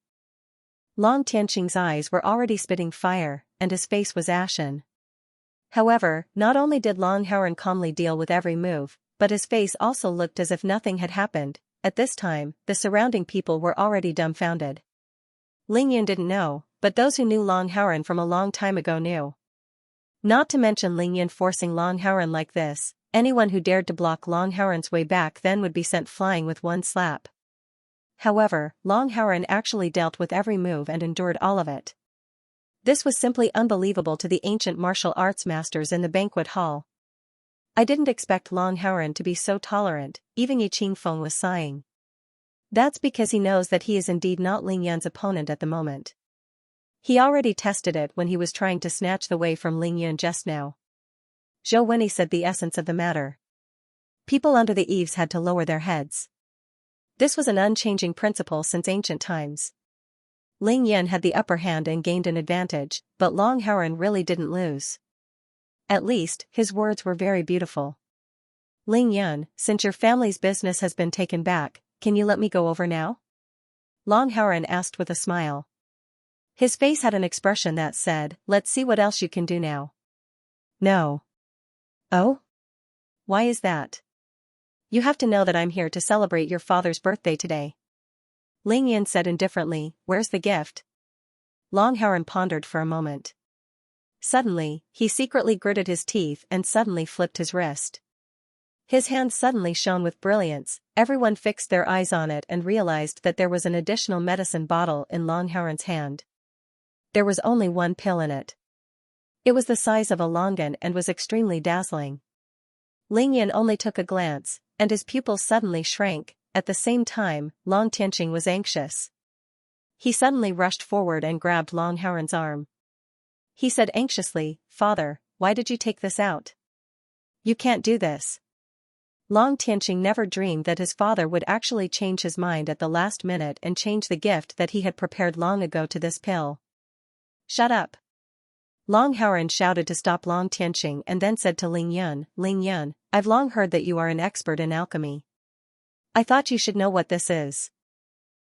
Long Tianqing's eyes were already spitting fire, and his face was ashen. However, not only did Long Howren calmly deal with every move, but his face also looked as if nothing had happened. At this time, the surrounding people were already dumbfounded. Ling Yan didn't know, but those who knew Long Howren from a long time ago knew. Not to mention Ling Yan forcing Long Howren like this, anyone who dared to block Long Howren's way back then would be sent flying with one slap. However, Long Howren actually dealt with every move and endured all of it. This was simply unbelievable to the ancient martial arts masters in the banquet hall. I didn't expect Long Howren to be so tolerant, even Yi Qingfeng was sighing. That's because he knows that he is indeed not Ling Yan's opponent at the moment. He already tested it when he was trying to snatch the way from Ling Yan just now. Zhou Wenyi said the essence of the matter. People under the eaves had to lower their heads. This was an unchanging principle since ancient times. Ling Yan had the upper hand and gained an advantage, but Long Howren really didn't lose. At least, his words were very beautiful. Ling Yan, since your family's business has been taken back, can you let me go over now? Long Howren asked with a smile. His face had an expression that said, let's see what else you can do now. No. Oh? Why is that? You have to know that I'm here to celebrate your father's birthday today. Ling Yan said indifferently, where's the gift? Long Howren pondered for a moment. Suddenly, he secretly gritted his teeth and suddenly flipped his wrist. His hand suddenly shone with brilliance, everyone fixed their eyes on it and realized that there was an additional medicine bottle in Long Howren's hand. There was only one pill in it. It was the size of a longan and was extremely dazzling. Ling Yan only took a glance, and his pupils suddenly shrank. At the same time, Long Tianqing was anxious. He suddenly rushed forward and grabbed Long Howren's arm. He said anxiously, Father, why did you take this out? You can't do this. Long Tianqing never dreamed that his father would actually change his mind at the last minute and change the gift that he had prepared long ago to this pill. Shut up. Long Howren shouted to stop Long Tianqing and then said to Ling Yun, I've long heard that you are an expert in alchemy. I thought you should know what this is.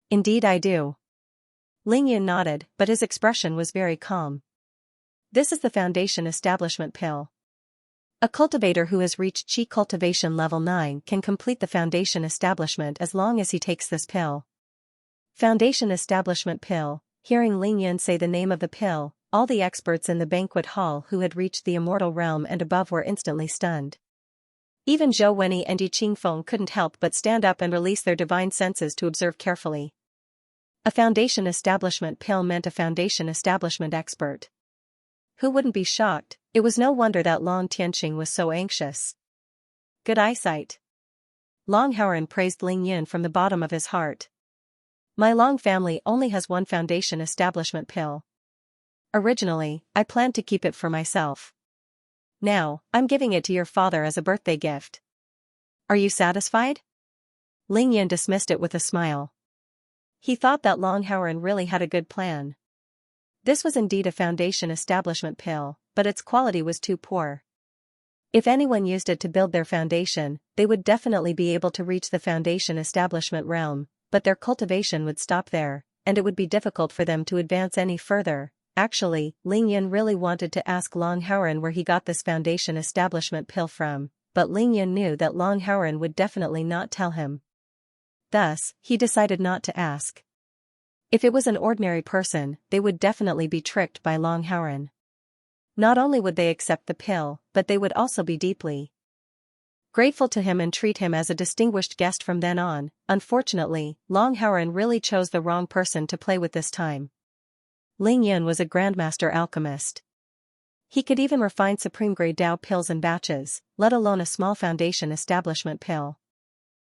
Indeed I do. Ling Yun nodded, but his expression was very calm. This is the Foundation Establishment Pill. A cultivator who has reached Qi Cultivation Level 9 can complete the Foundation Establishment as long as he takes this pill. Foundation Establishment Pill. Hearing Ling Yun say the name of the pill, all the experts in the banquet hall who had reached the immortal realm and above were instantly stunned. Even Zhou Wenyi and Yi Qingfeng couldn't help but stand up and release their divine senses to observe carefully. A Foundation Establishment Pill meant a Foundation Establishment expert. Who wouldn't be shocked? It was no wonder that Long Tianqing was so anxious. Good eyesight. Long Howren praised Ling Yun from the bottom of his heart. My Long family only has one Foundation Establishment Pill. Originally, I planned to keep it for myself. Now, I'm giving it to your father as a birthday gift. Are you satisfied? Ling Yun dismissed it with a smile. He thought that Long Howren really had a good plan. This was indeed a foundation establishment pill, but its quality was too poor. If anyone used it to build their foundation, they would definitely be able to reach the foundation establishment realm, but their cultivation would stop there, and it would be difficult for them to advance any further. Actually, Ling Yun really wanted to ask Long Howren where he got this foundation establishment pill from, but Ling Yun knew that Long Howren would definitely not tell him. Thus, he decided not to ask. If it was an ordinary person, they would definitely be tricked by Long Howren. Not only would they accept the pill, but they would also be deeply grateful to him and treat him as a distinguished guest from then on. Unfortunately, Long Howren really chose the wrong person to play with this time. Ling Yun was a grandmaster alchemist. He could even refine supreme-grade Dao pills in batches, let alone a small foundation establishment pill.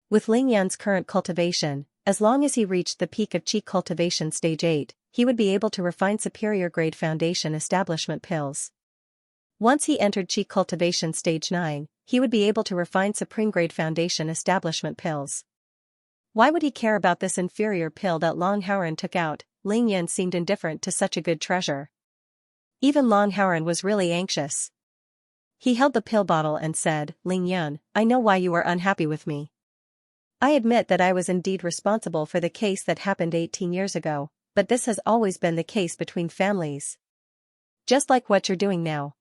With Ling Yun's current cultivation, as long as he reached the peak of Qi cultivation stage 8, he would be able to refine superior-grade foundation establishment pills. Once he entered Qi cultivation stage 9, he would be able to refine supreme-grade foundation establishment pills. Why would he care about this inferior pill that Long Howren took out? Ling Yun seemed indifferent to such a good treasure. Even Long Howren was really anxious. He held the pill bottle and said, "Ling Yun, I know why you are unhappy with me. I admit that I was indeed responsible for the case that happened 18 years ago, but this has always been the case between families. Just like what you're doing now.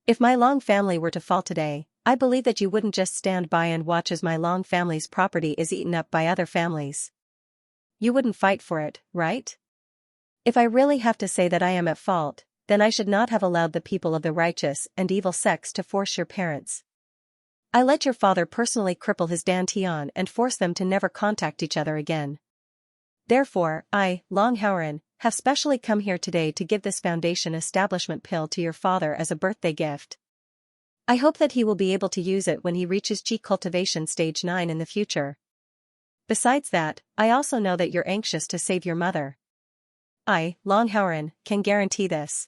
If my Long family were to fall today, I believe that you wouldn't just stand by and watch as my Long family's property is eaten up by other families. You wouldn't fight for it, right? If I really have to say that I am at fault, then I should not have allowed the people of the righteous and evil sects to force your parents. I let your father personally cripple his dantian and force them to never contact each other again. Therefore, I, Long Howren, have specially come here today to give this foundation establishment pill to your father as a birthday gift. I hope that he will be able to use it when he reaches Qi cultivation stage 9 in the future. Besides that, I also know that you're anxious to save your mother. I, Long Howren, can guarantee this.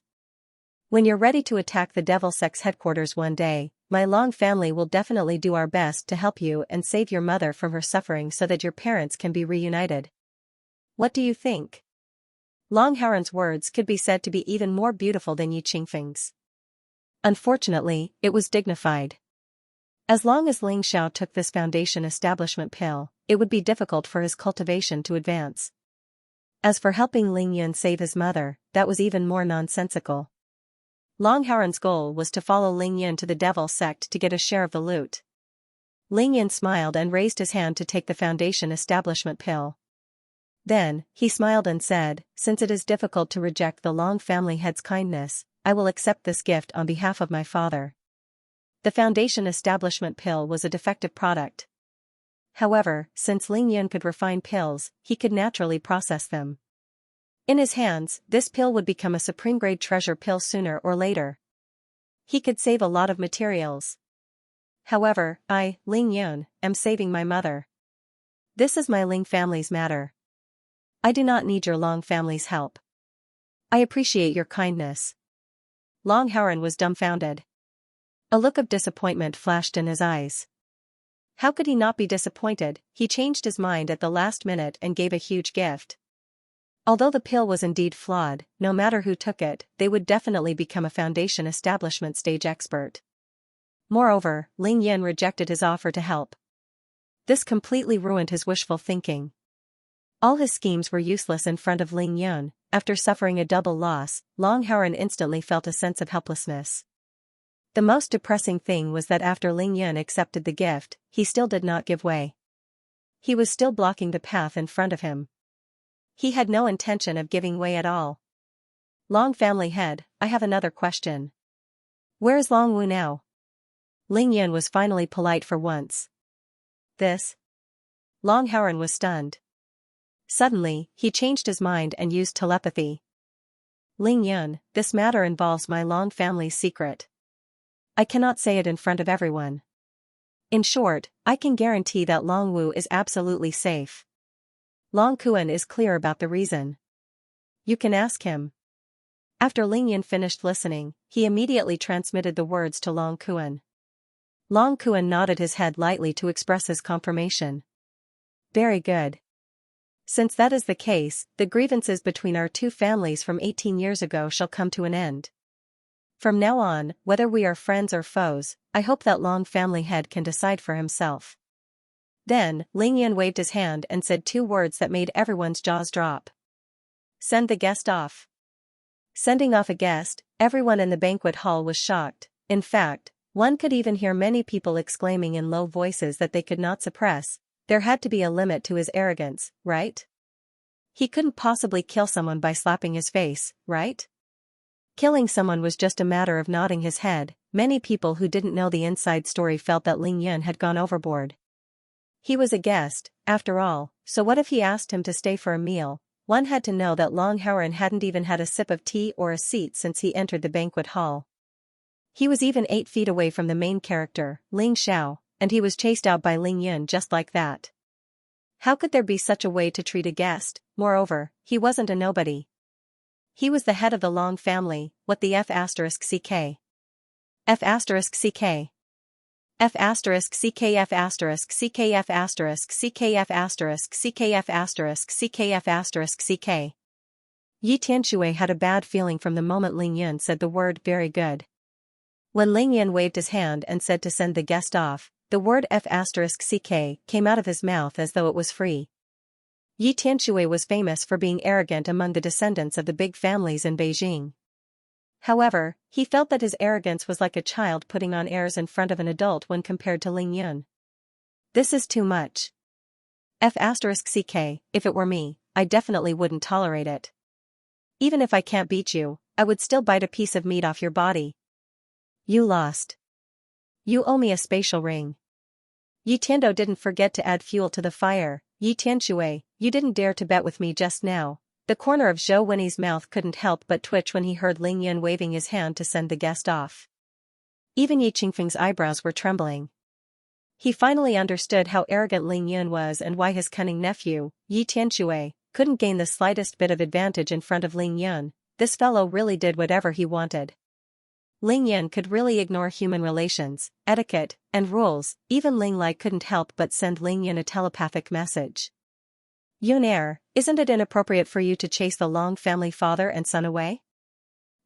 When you're ready to attack the Devil Sect's headquarters one day, my Long family will definitely do our best to help you and save your mother from her suffering so that your parents can be reunited. What do you think?" Long Howren's words could be said to be even more beautiful than Yi Qingfeng's. Unfortunately, it was dignified. As long as Ling Xiao took this foundation establishment pill, it would be difficult for his cultivation to advance. As for helping Ling Yun save his mother, that was even more nonsensical. Long Howren's goal was to follow Ling Yun to the Devil Sect to get a share of the loot. Ling Yun smiled and raised his hand to take the foundation establishment pill. Then, he smiled and said, "Since it is difficult to reject the Long family head's kindness, I will accept this gift on behalf of my father." The foundation establishment pill was a defective product. However, since Ling Yun could refine pills, he could naturally process them. In his hands, this pill would become a supreme-grade treasure pill sooner or later. He could save a lot of materials. However, I, Ling Yun, am saving my mother. This is my Ling family's matter. I do not need your Long family's help. I appreciate your kindness." Long Howren was dumbfounded. A look of disappointment flashed in his eyes. How could he not be disappointed? He changed his mind at the last minute and gave a huge gift. Although the pill was indeed flawed, no matter who took it, they would definitely become a foundation establishment stage expert. Moreover, Ling Yun rejected his offer to help. This completely ruined his wishful thinking. All his schemes were useless in front of Ling Yun. After suffering a double loss, Long Howren instantly felt a sense of helplessness. The most depressing thing was that after Ling Yun accepted the gift, he still did not give way. He was still blocking the path in front of him. He had no intention of giving way at all. "Long family head, I have another question. Where is Long Wu now?" Ling Yun was finally polite for once. "This?" Long Howren was stunned. Suddenly, he changed his mind and used telepathy. "Ling Yun, this matter involves my Long family's secret. I cannot say it in front of everyone. In short, I can guarantee that Long Wu is absolutely safe. Long Kuan is clear about the reason. You can ask him." After Ling Yun finished listening, he immediately transmitted the words to Long Kuan. Long Kuan nodded his head lightly to express his confirmation. "Very good. Since that is the case, the grievances between our two families from 18 years ago shall come to an end. From now on, whether we are friends or foes, I hope that Long family head can decide for himself." Then, Ling Yan waved his hand and said two words that made everyone's jaws drop. "Send the guest off." Sending off a guest, everyone in the banquet hall was shocked. In fact, one could even hear many people exclaiming in low voices that they could not suppress. There had to be a limit to his arrogance, right? He couldn't possibly kill someone by slapping his face, right? Killing someone was just a matter of nodding his head. Many people who didn't know the inside story felt that Ling Yan had gone overboard. He was a guest, after all, so what if he asked him to stay for a meal? One had to know that Long Howren hadn't even had a sip of tea or a seat since he entered the banquet hall. He was even 8 feet away from the main character, Ling Xiao, and he was chased out by Ling Yan just like that. How could there be such a way to treat a guest? Moreover, he wasn't a nobody. He was the head of the Long family. What the F***ck? F***ck? F***ck? Yi Tianxue had a bad feeling from the moment Ling Yan said the word "very good." When Ling Yan waved his hand and said to send the guest off, the word F***ck came out of his mouth as though it was free. Yi Tianxue was famous for being arrogant among the descendants of the big families in Beijing. However, he felt that his arrogance was like a child putting on airs in front of an adult when compared to Ling Yan. This is too much. F***ck, if it were me, I definitely wouldn't tolerate it. Even if I can't beat you, I would still bite a piece of meat off your body. You lost. You owe me a spatial ring. Yi Tiando didn't forget to add fuel to the fire. Yi Tianxue, you didn't dare to bet with me just now. The corner of Zhou Wenyi's mouth couldn't help but twitch when he heard Ling Yan waving his hand to send the guest off. Even Yi Qingfeng's eyebrows were trembling. He finally understood how arrogant Ling Yan was and why his cunning nephew, Yi Tianxue, couldn't gain the slightest bit of advantage in front of Ling Yan. This fellow really did whatever he wanted. Ling Yan could really ignore human relations, etiquette, and rules. Even Ling Lai couldn't help but send Ling Yan a telepathic message. Yun Er, isn't it inappropriate for you to chase the Long family father and son away?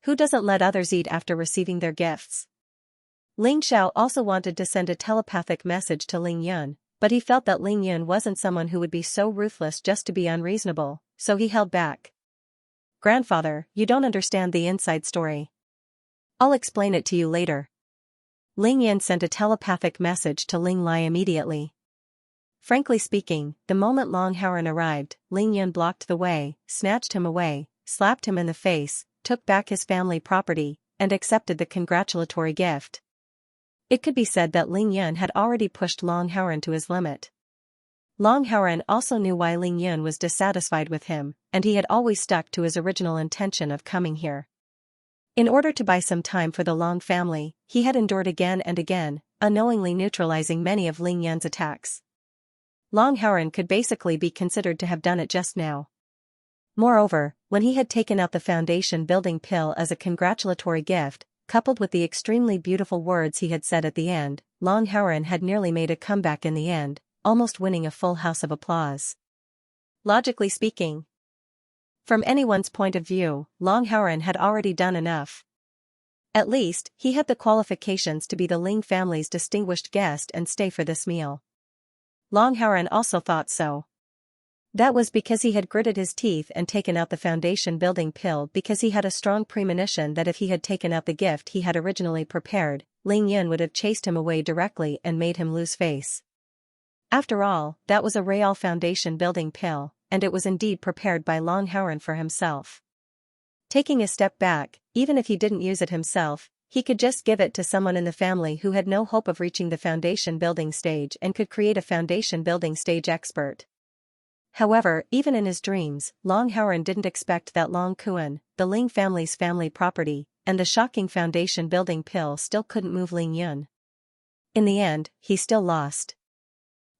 Who doesn't let others eat after receiving their gifts? Ling Xiao also wanted to send a telepathic message to Ling Yan, but he felt that Ling Yan wasn't someone who would be so ruthless just to be unreasonable, so he held back. Grandfather, you don't understand the inside story. I'll explain it to you later. Ling Yan sent a telepathic message to Ling Lai immediately. Frankly speaking, the moment Long Howren arrived, Ling Yan blocked the way, snatched him away, slapped him in the face, took back his family property, and accepted the congratulatory gift. It could be said that Ling Yan had already pushed Long Howren to his limit. Long Howren also knew why Ling Yan was dissatisfied with him, and he had always stuck to his original intention of coming here. In order to buy some time for the Long family, he had endured again and again, unknowingly neutralizing many of Ling Yan's attacks. Long Howren could basically be considered to have done it just now. Moreover, when he had taken out the foundation building pill as a congratulatory gift, coupled with the extremely beautiful words he had said at the end, Long Howren had nearly made a comeback in the end, almost winning a full house of applause. Logically speaking, from anyone's point of view, Long Howren had already done enough. At least, he had the qualifications to be the Ling family's distinguished guest and stay for this meal. Long Howren also thought so. That was because he had gritted his teeth and taken out the foundation building pill, because he had a strong premonition that if he had taken out the gift he had originally prepared, Ling Yan would have chased him away directly and made him lose face. After all, that was a real foundation building pill, and it was indeed prepared by Long Howren for himself. Taking a step back, even if he didn't use it himself, he could just give it to someone in the family who had no hope of reaching the foundation building stage and could create a foundation building stage expert. However, even in his dreams, Long Howren didn't expect that Long Kuan, the Ling family's family property, and the shocking foundation building pill still couldn't move Ling Yan. In the end, he still lost.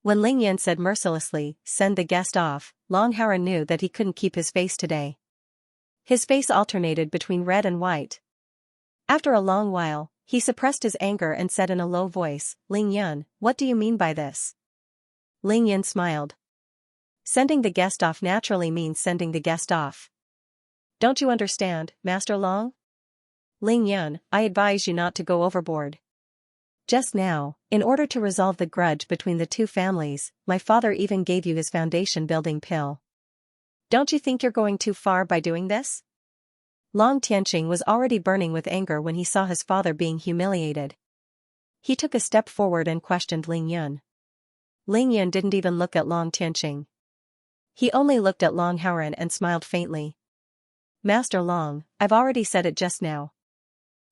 When Ling Yan said mercilessly, "Send the guest off," Long Howren knew that he couldn't keep his face today. His face alternated between red and white. After a long while, he suppressed his anger and said in a low voice, "Ling Yan, what do you mean by this?" Ling Yan smiled. Sending the guest off naturally means sending the guest off. Don't you understand, Master Long? Ling Yun, I advise you not to go overboard. Just now, in order to resolve the grudge between the two families, my father even gave you his foundation-building pill. Don't you think you're going too far by doing this? Long Tianqing was already burning with anger when he saw his father being humiliated. He took a step forward and questioned Ling Yun. Ling Yun didn't even look at Long Tianqing. He only looked at Long Howren and smiled faintly. Master Long, I've already said it just now.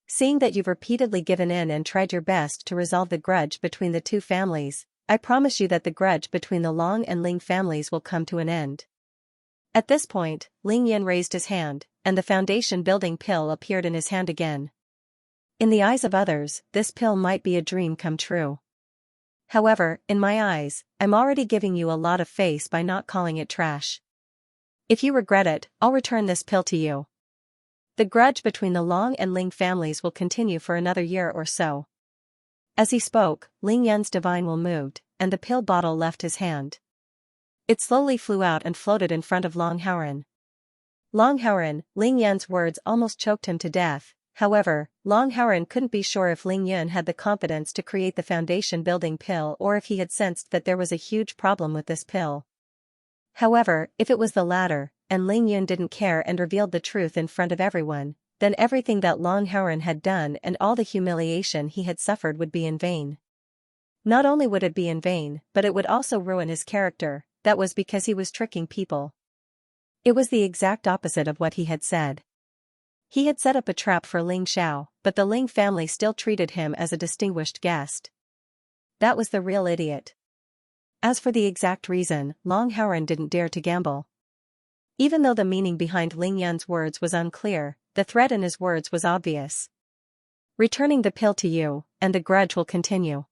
Seeing that you've repeatedly given in and tried your best to resolve the grudge between the two families, I promise you that the grudge between the Long and Ling families will come to an end. At this point, Ling Yin raised his hand, and the foundation-building pill appeared in his hand again. In the eyes of others, this pill might be a dream come true. However, in my eyes, I'm already giving you a lot of face by not calling it trash. If you regret it, I'll return this pill to you. The grudge between the Long and Ling families will continue for another year or so. As he spoke, Ling Yun's divine will moved, and the pill bottle left his hand. It slowly flew out and floated in front of Long Howren. Long Howren, Ling Yun's words almost choked him to death. However, Long Howren couldn't be sure if Ling Yun had the confidence to create the foundation-building pill or if he had sensed that there was a huge problem with this pill. However, if it was the latter, and Ling Yun didn't care and revealed the truth in front of everyone, then everything that Long Howren had done and all the humiliation he had suffered would be in vain. Not only would it be in vain, but it would also ruin his character. That was because he was tricking people. It was the exact opposite of what he had said. He had set up a trap for Ling Xiao, but the Ling family still treated him as a distinguished guest. That was the real idiot. As for the exact reason, Long Howren didn't dare to gamble. Even though the meaning behind Ling Yun's words was unclear, the threat in his words was obvious. Returning the pill to you, and the grudge will continue.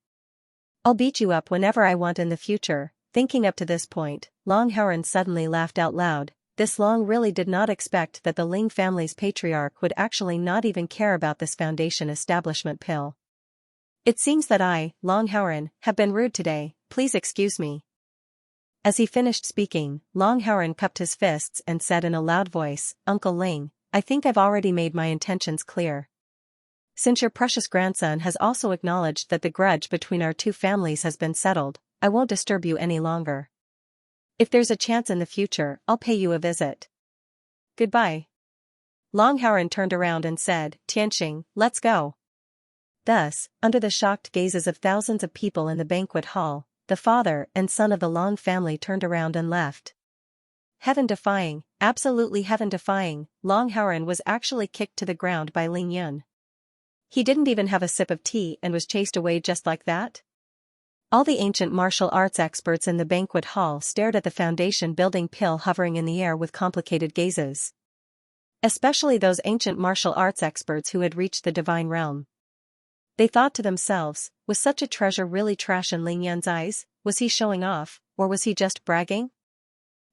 I'll beat you up whenever I want in the future. Thinking up to this point, Long Howren suddenly laughed out loud. This Long really did not expect that the Ling family's patriarch would actually not even care about this foundation establishment pill. It seems that I, Long Howren, have been rude today, please excuse me. As he finished speaking, Long Howren cupped his fists and said in a loud voice, Uncle Ling, I think I've already made my intentions clear. Since your precious grandson has also acknowledged that the grudge between our two families has been settled, I won't disturb you any longer. If there's a chance in the future, I'll pay you a visit. Goodbye. Long Howren turned around and said, Tianqing, let's go. Thus, under the shocked gazes of thousands of people in the banquet hall, the father and son of the Long family turned around and left. Heaven-defying, absolutely heaven-defying, Long Howren was actually kicked to the ground by Ling Yun. He didn't even have a sip of tea and was chased away just like that? All the ancient martial arts experts in the banquet hall stared at the foundation-building pill hovering in the air with complicated gazes. Especially those ancient martial arts experts who had reached the divine realm. They thought to themselves, was such a treasure really trash in Ling Yun's eyes? Was he showing off, or was he just bragging?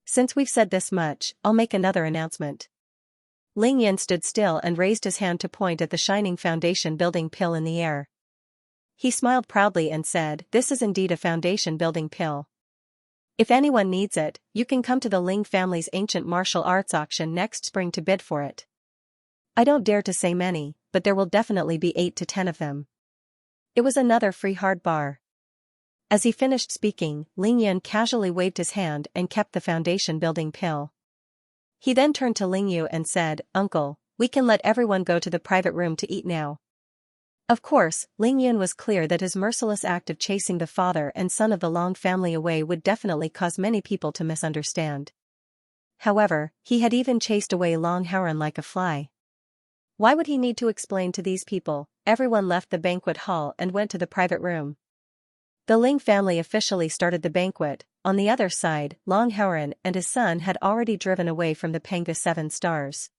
Since we've said this much, I'll make another announcement. Ling Yun stood still and raised his hand to point at the shining foundation-building pill in the air. He smiled proudly and said, this is indeed a foundation-building pill. If anyone needs it, you can come to the Ling family's ancient martial arts auction next spring to bid for it. I don't dare to say many, but there will definitely be 8 to 10 of them. It was another free hard bar. As he finished speaking, Ling Yun casually waved his hand and kept the foundation-building pill. He then turned to Ling Yu and said, Uncle, we can let everyone go to the private room to eat now. Of course, Ling Yun was clear that his merciless act of chasing the father and son of the Long family away would definitely cause many people to misunderstand. However, he had even chased away Long Howren like a fly. Why would he need to explain to these people? Everyone left the banquet hall and went to the private room. The Ling family officially started the banquet. On the other side, Long Howren and his son had already driven away from the Panga 7 stars.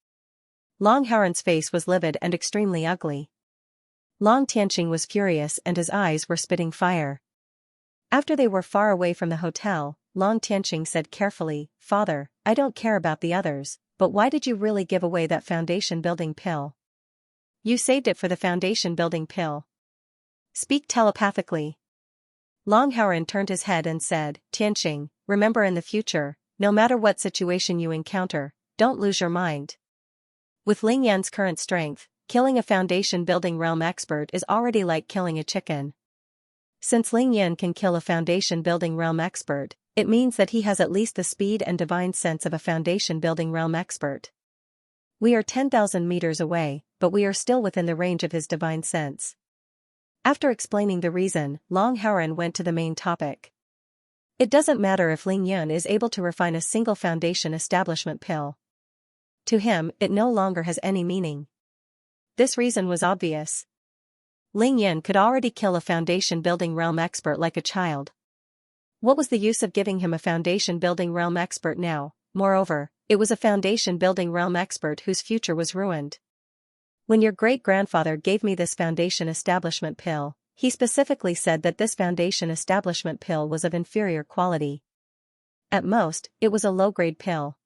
Long Howren's face was livid and extremely ugly. Long Tianqing was furious and his eyes were spitting fire. After they were far away from the hotel, Long Tianqing said carefully, Father, I don't care about the others, but why did you really give away that foundation-building pill? You saved it for the foundation-building pill. Speak telepathically. Long Howren turned his head and said, Tianqing, remember in the future, no matter what situation you encounter, don't lose your mind. With Ling Yan's current strength, killing a foundation-building realm expert is already like killing a chicken. Since Ling Yan can kill a foundation-building realm expert, it means that he has at least the speed and divine sense of a foundation-building realm expert. We are 10,000 meters away, but we are still within the range of his divine sense. After explaining the reason, Long Haren went to the main topic. It doesn't matter if Ling Yan is able to refine a single foundation establishment pill. To him, it no longer has any meaning. This reason was obvious. Ling Yan could already kill a foundation-building realm expert like a child. What was the use of giving him a foundation-building realm expert now? Moreover, it was a foundation-building realm expert whose future was ruined. When your great-grandfather gave me this foundation establishment pill, he specifically said that this foundation establishment pill was of inferior quality. At most, it was a low-grade pill.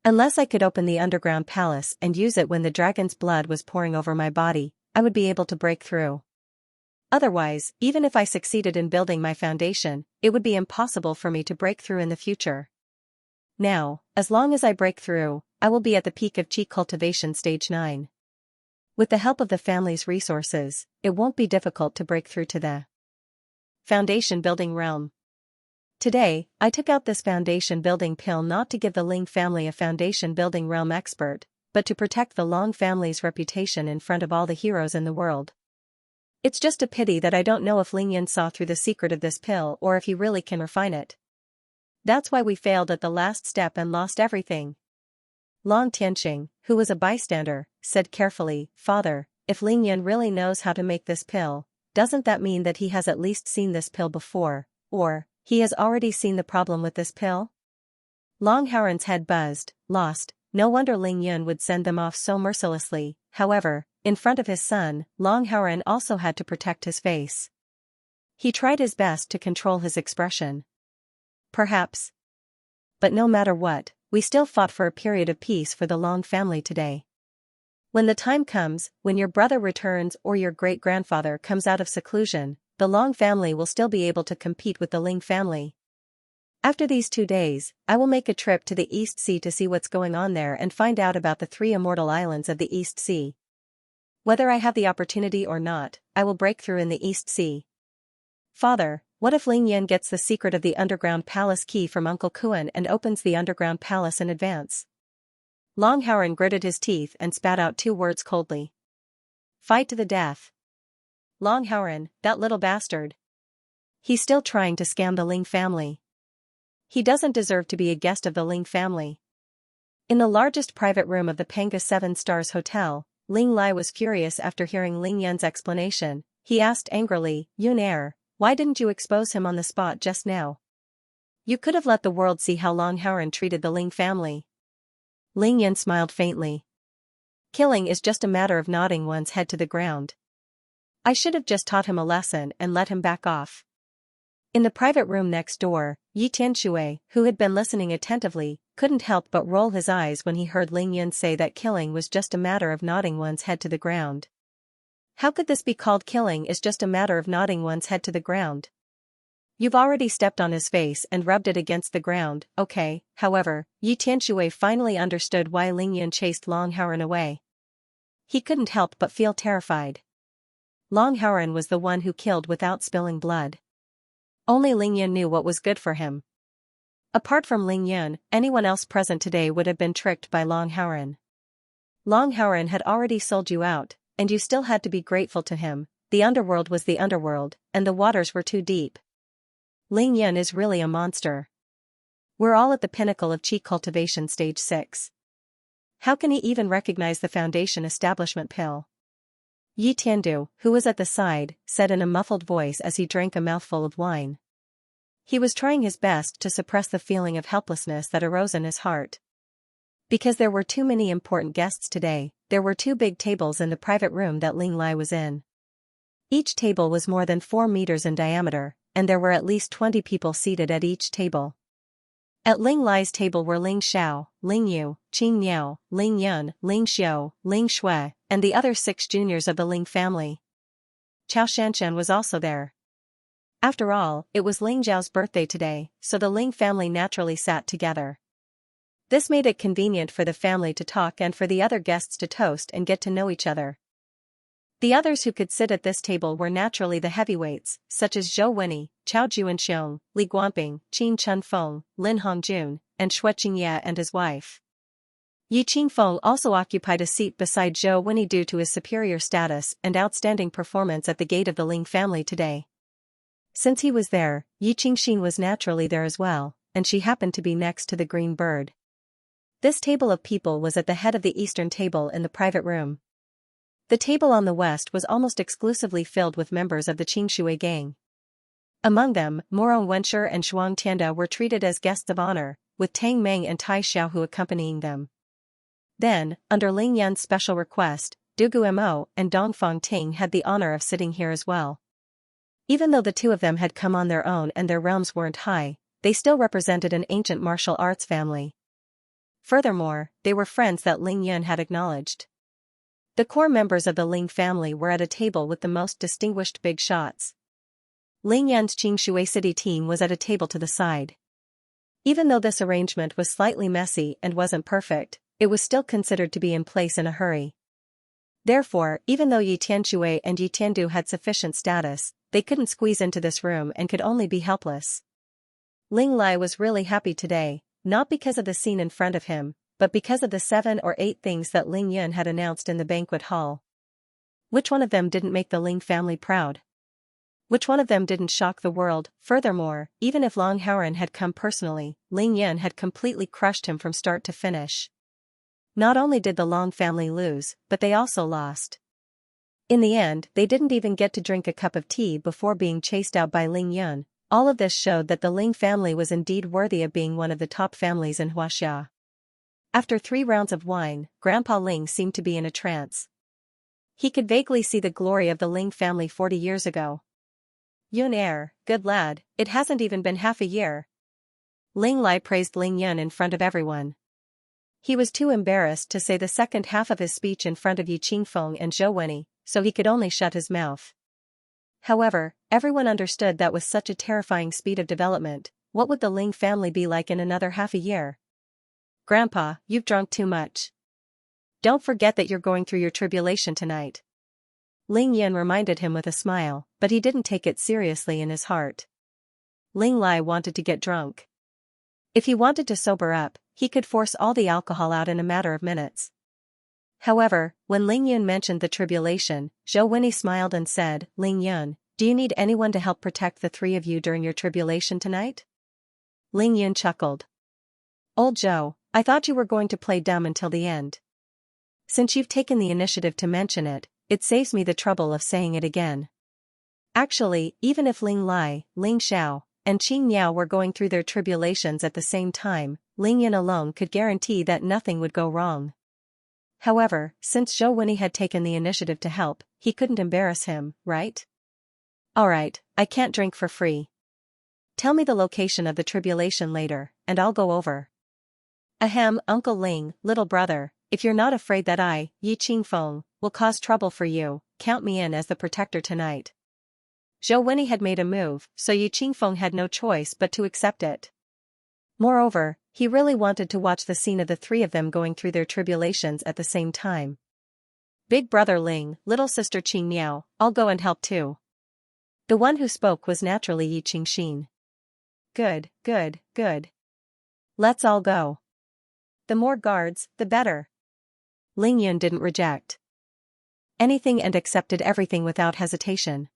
Unless I could open the underground palace and use it when the dragon's blood was pouring over my body, I would be able to break through. Otherwise, even if I succeeded in building my foundation, it would be impossible for me to break through in the future. Now, as long as I break through, I will be at the peak of Qi cultivation stage 9. With the help of the family's resources, it won't be difficult to break through to the foundation building realm. Today, I took out this foundation building pill not to give the Ling family a foundation building realm expert, but to protect the Long family's reputation in front of all the heroes in the world. It's just a pity that I don't know if Ling Yan saw through the secret of this pill or if he really can refine it. That's why we failed at the last step and lost everything. Long Tianqing, who was a bystander, said carefully, "Father, if Ling Yan really knows how to make this pill, doesn't that mean that he has at least seen this pill before, or he has already seen the problem with this pill?" Long Haren's head buzzed, lost. No wonder Ling Yan would send them off so mercilessly. However, in front of his son, Long Haren also had to protect his face. He tried his best to control his expression. Perhaps. But no matter what, we still fought for a period of peace for the Long family today. When the time comes, when your brother returns or your great-grandfather comes out of seclusion, the Long family will still be able to compete with the Ling family. After these 2 days, I will make a trip to the East Sea to see what's going on there and find out about the 3 immortal islands of the East Sea. Whether I have the opportunity or not, I will break through in the East Sea. Father, what if Ling Yan gets the secret of the underground palace key from Uncle Kuan and opens the underground palace in advance? Long Haren gritted his teeth and spat out 2 words coldly. Fight to the death. Long Haren, that little bastard. He's still trying to scam the Ling family. He doesn't deserve to be a guest of the Ling family. In the largest private room of the Panga 7 Stars Hotel, Ling Lai was furious after hearing Ling Yan's explanation. He asked angrily, "Yun Er, why didn't you expose him on the spot just now? You could have let the world see how Long Haren treated the Ling family." Ling Yan smiled faintly. Killing is just a matter of nodding one's head to the ground. I should have just taught him a lesson and let him back off. In the private room next door, Yi Tianxue, who had been listening attentively, couldn't help but roll his eyes when he heard Ling Yan say that killing was just a matter of nodding one's head to the ground. How could this be called killing is just a matter of nodding one's head to the ground? You've already stepped on his face and rubbed it against the ground, okay. However, Yi Tianxue finally understood why Ling Yan chased Long Haren away. He couldn't help but feel terrified. Long Haren was the one who killed without spilling blood. Only Ling Yan knew what was good for him. Apart from Ling Yan, anyone else present today would have been tricked by Long Haren. Long Haren had already sold you out, and you still had to be grateful to him. The underworld was the underworld, and the waters were too deep. Ling Yan is really a monster. We're all at the pinnacle of Qi cultivation stage 6. How can he even recognize the foundation establishment pill? Yi Tiandu, who was at the side, said in a muffled voice as he drank a mouthful of wine. He was trying his best to suppress the feeling of helplessness that arose in his heart. Because there were too many important guests today, there were 2 big tables in the private room that Ling Lai was in. Each table was more than 4 meters in diameter, and there were at least 20 people seated at each table. At Ling Lai's table were Ling Xiao, Ling Yu, Qing Niao, Ling Yun, Ling Xiu, Ling Shui, and the other 6 juniors of the Ling family. Xianxia was also there. After all, it was Ling Zhao's birthday today, so the Ling family naturally sat together. This made it convenient for the family to talk and for the other guests to toast and get to know each other. The others who could sit at this table were naturally the heavyweights, such as Zhou Wenyi, Chao Juanxiong, Li Guanping, Qin Chunfeng, Lin Hongjun, and Xianxia and his wife. Yi Qingfeng also occupied a seat beside Zhou Wenyi due to his superior status and outstanding performance at the gate of the Ling family today. Since he was there, Yi Qingxin was naturally there as well, and she happened to be next to the green bird. This table of people was at the head of the eastern table in the private room. The table on the west was almost exclusively filled with members of the Qingshui gang. Among them, Morong Wenshi and Shuang Tianda were treated as guests of honor, with Tang Meng and Tai Xiaohu accompanying them. Then, under Ling Yan's special request, Dugu Mo and Dongfang Ting had the honor of sitting here as well. Even though the two of them had come on their own and their realms weren't high, they still represented an ancient martial arts family. Furthermore, they were friends that Ling Yan had acknowledged. The core members of the Ling family were at a table with the most distinguished big shots. Ling Yan's Qingshui City team was at a table to the side. Even though this arrangement was slightly messy and wasn't perfect, it was still considered to be in place in a hurry. Therefore, even though Yi Tianshui and Yi Tiandu had sufficient status, they couldn't squeeze into this room and could only be helpless. Ling Lai was really happy today, not because of the scene in front of him, but because of the 7 or 8 things that Ling Yun had announced in the banquet hall. Which one of them didn't make the Ling family proud? Which one of them didn't shock the world? Furthermore, even if Long Haoren had come personally, Ling Yun had completely crushed him from start to finish. Not only did the Long family lose, but they also lost. In the end, they didn't even get to drink a cup of tea before being chased out by Ling Yun. All of this showed that the Ling family was indeed worthy of being one of the top families in Huaxia. After 3 rounds of wine, Grandpa Ling seemed to be in a trance. He could vaguely see the glory of the Ling family 40 years ago. Yun good lad, it hasn't even been half a year. Ling Lai praised Ling Yun in front of everyone. He was too embarrassed to say the second half of his speech in front of Yi Qingfeng and Zhou Wenyi, so he could only shut his mouth. However, everyone understood that with such a terrifying speed of development, what would the Ling family be like in another half a year? Grandpa, you've drunk too much. Don't forget that you're going through your tribulation tonight. Ling Yan reminded him with a smile, but he didn't take it seriously in his heart. Ling Lai wanted to get drunk. If he wanted to sober up, he could force all the alcohol out in a matter of minutes. However, when Ling Yun mentioned the tribulation, Zhou Wenyi smiled and said, Ling Yun, do you need anyone to help protect the 3 of you during your tribulation tonight? Ling Yun chuckled. Old Zhou, I thought you were going to play dumb until the end. Since you've taken the initiative to mention it, it saves me the trouble of saying it again. Actually, even if Ling Lai, Ling Xiao, and Qing Yao were going through their tribulations at the same time, Ling Yan alone could guarantee that nothing would go wrong. However, since Zhou Wenyi had taken the initiative to help, he couldn't embarrass him, right? Alright, I can't drink for free. Tell me the location of the tribulation later, and I'll go over. Ahem, Uncle Ling, little brother, if you're not afraid that I, Yi Qingfeng, will cause trouble for you, count me in as the protector tonight. Zhou Wenyi had made a move, so Yi Qingfeng had no choice but to accept it. Moreover, he really wanted to watch the scene of the 3 of them going through their tribulations at the same time. Big brother Ling, little sister Qing Miao, I'll go and help too. The one who spoke was naturally Yi Qingxin. Good. Let's all go. The more guards, the better. Ling Yun didn't reject anything and accepted everything without hesitation.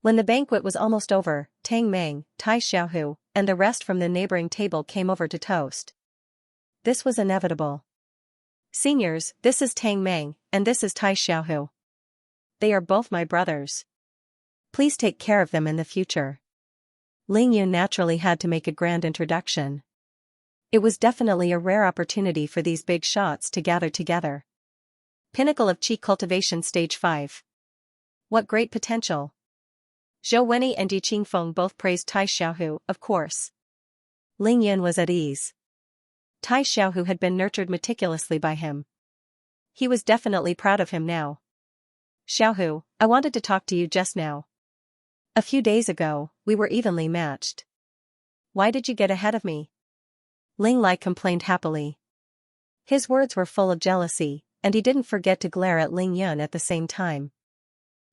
When the banquet was almost over, Tang Meng, Tai Xiaohu, and the rest from the neighboring table came over to toast. This was inevitable. Seniors, this is Tang Meng, and this is Tai Xiaohu. They are both my brothers. Please take care of them in the future. Ling Yun naturally had to make a grand introduction. It was definitely a rare opportunity for these big shots to gather together. Pinnacle of Qi Cultivation Stage 5. What great potential. Zhou Wenyi and Yi Qingfeng both praised Tai Xiaohu, of course. Ling Yun was at ease. Tai Xiaohu had been nurtured meticulously by him. He was definitely proud of him now. Xiaohu, I wanted to talk to you just now. A few days ago, we were evenly matched. Why did you get ahead of me? Ling Lai complained happily. His words were full of jealousy, and he didn't forget to glare at Ling Yun at the same time.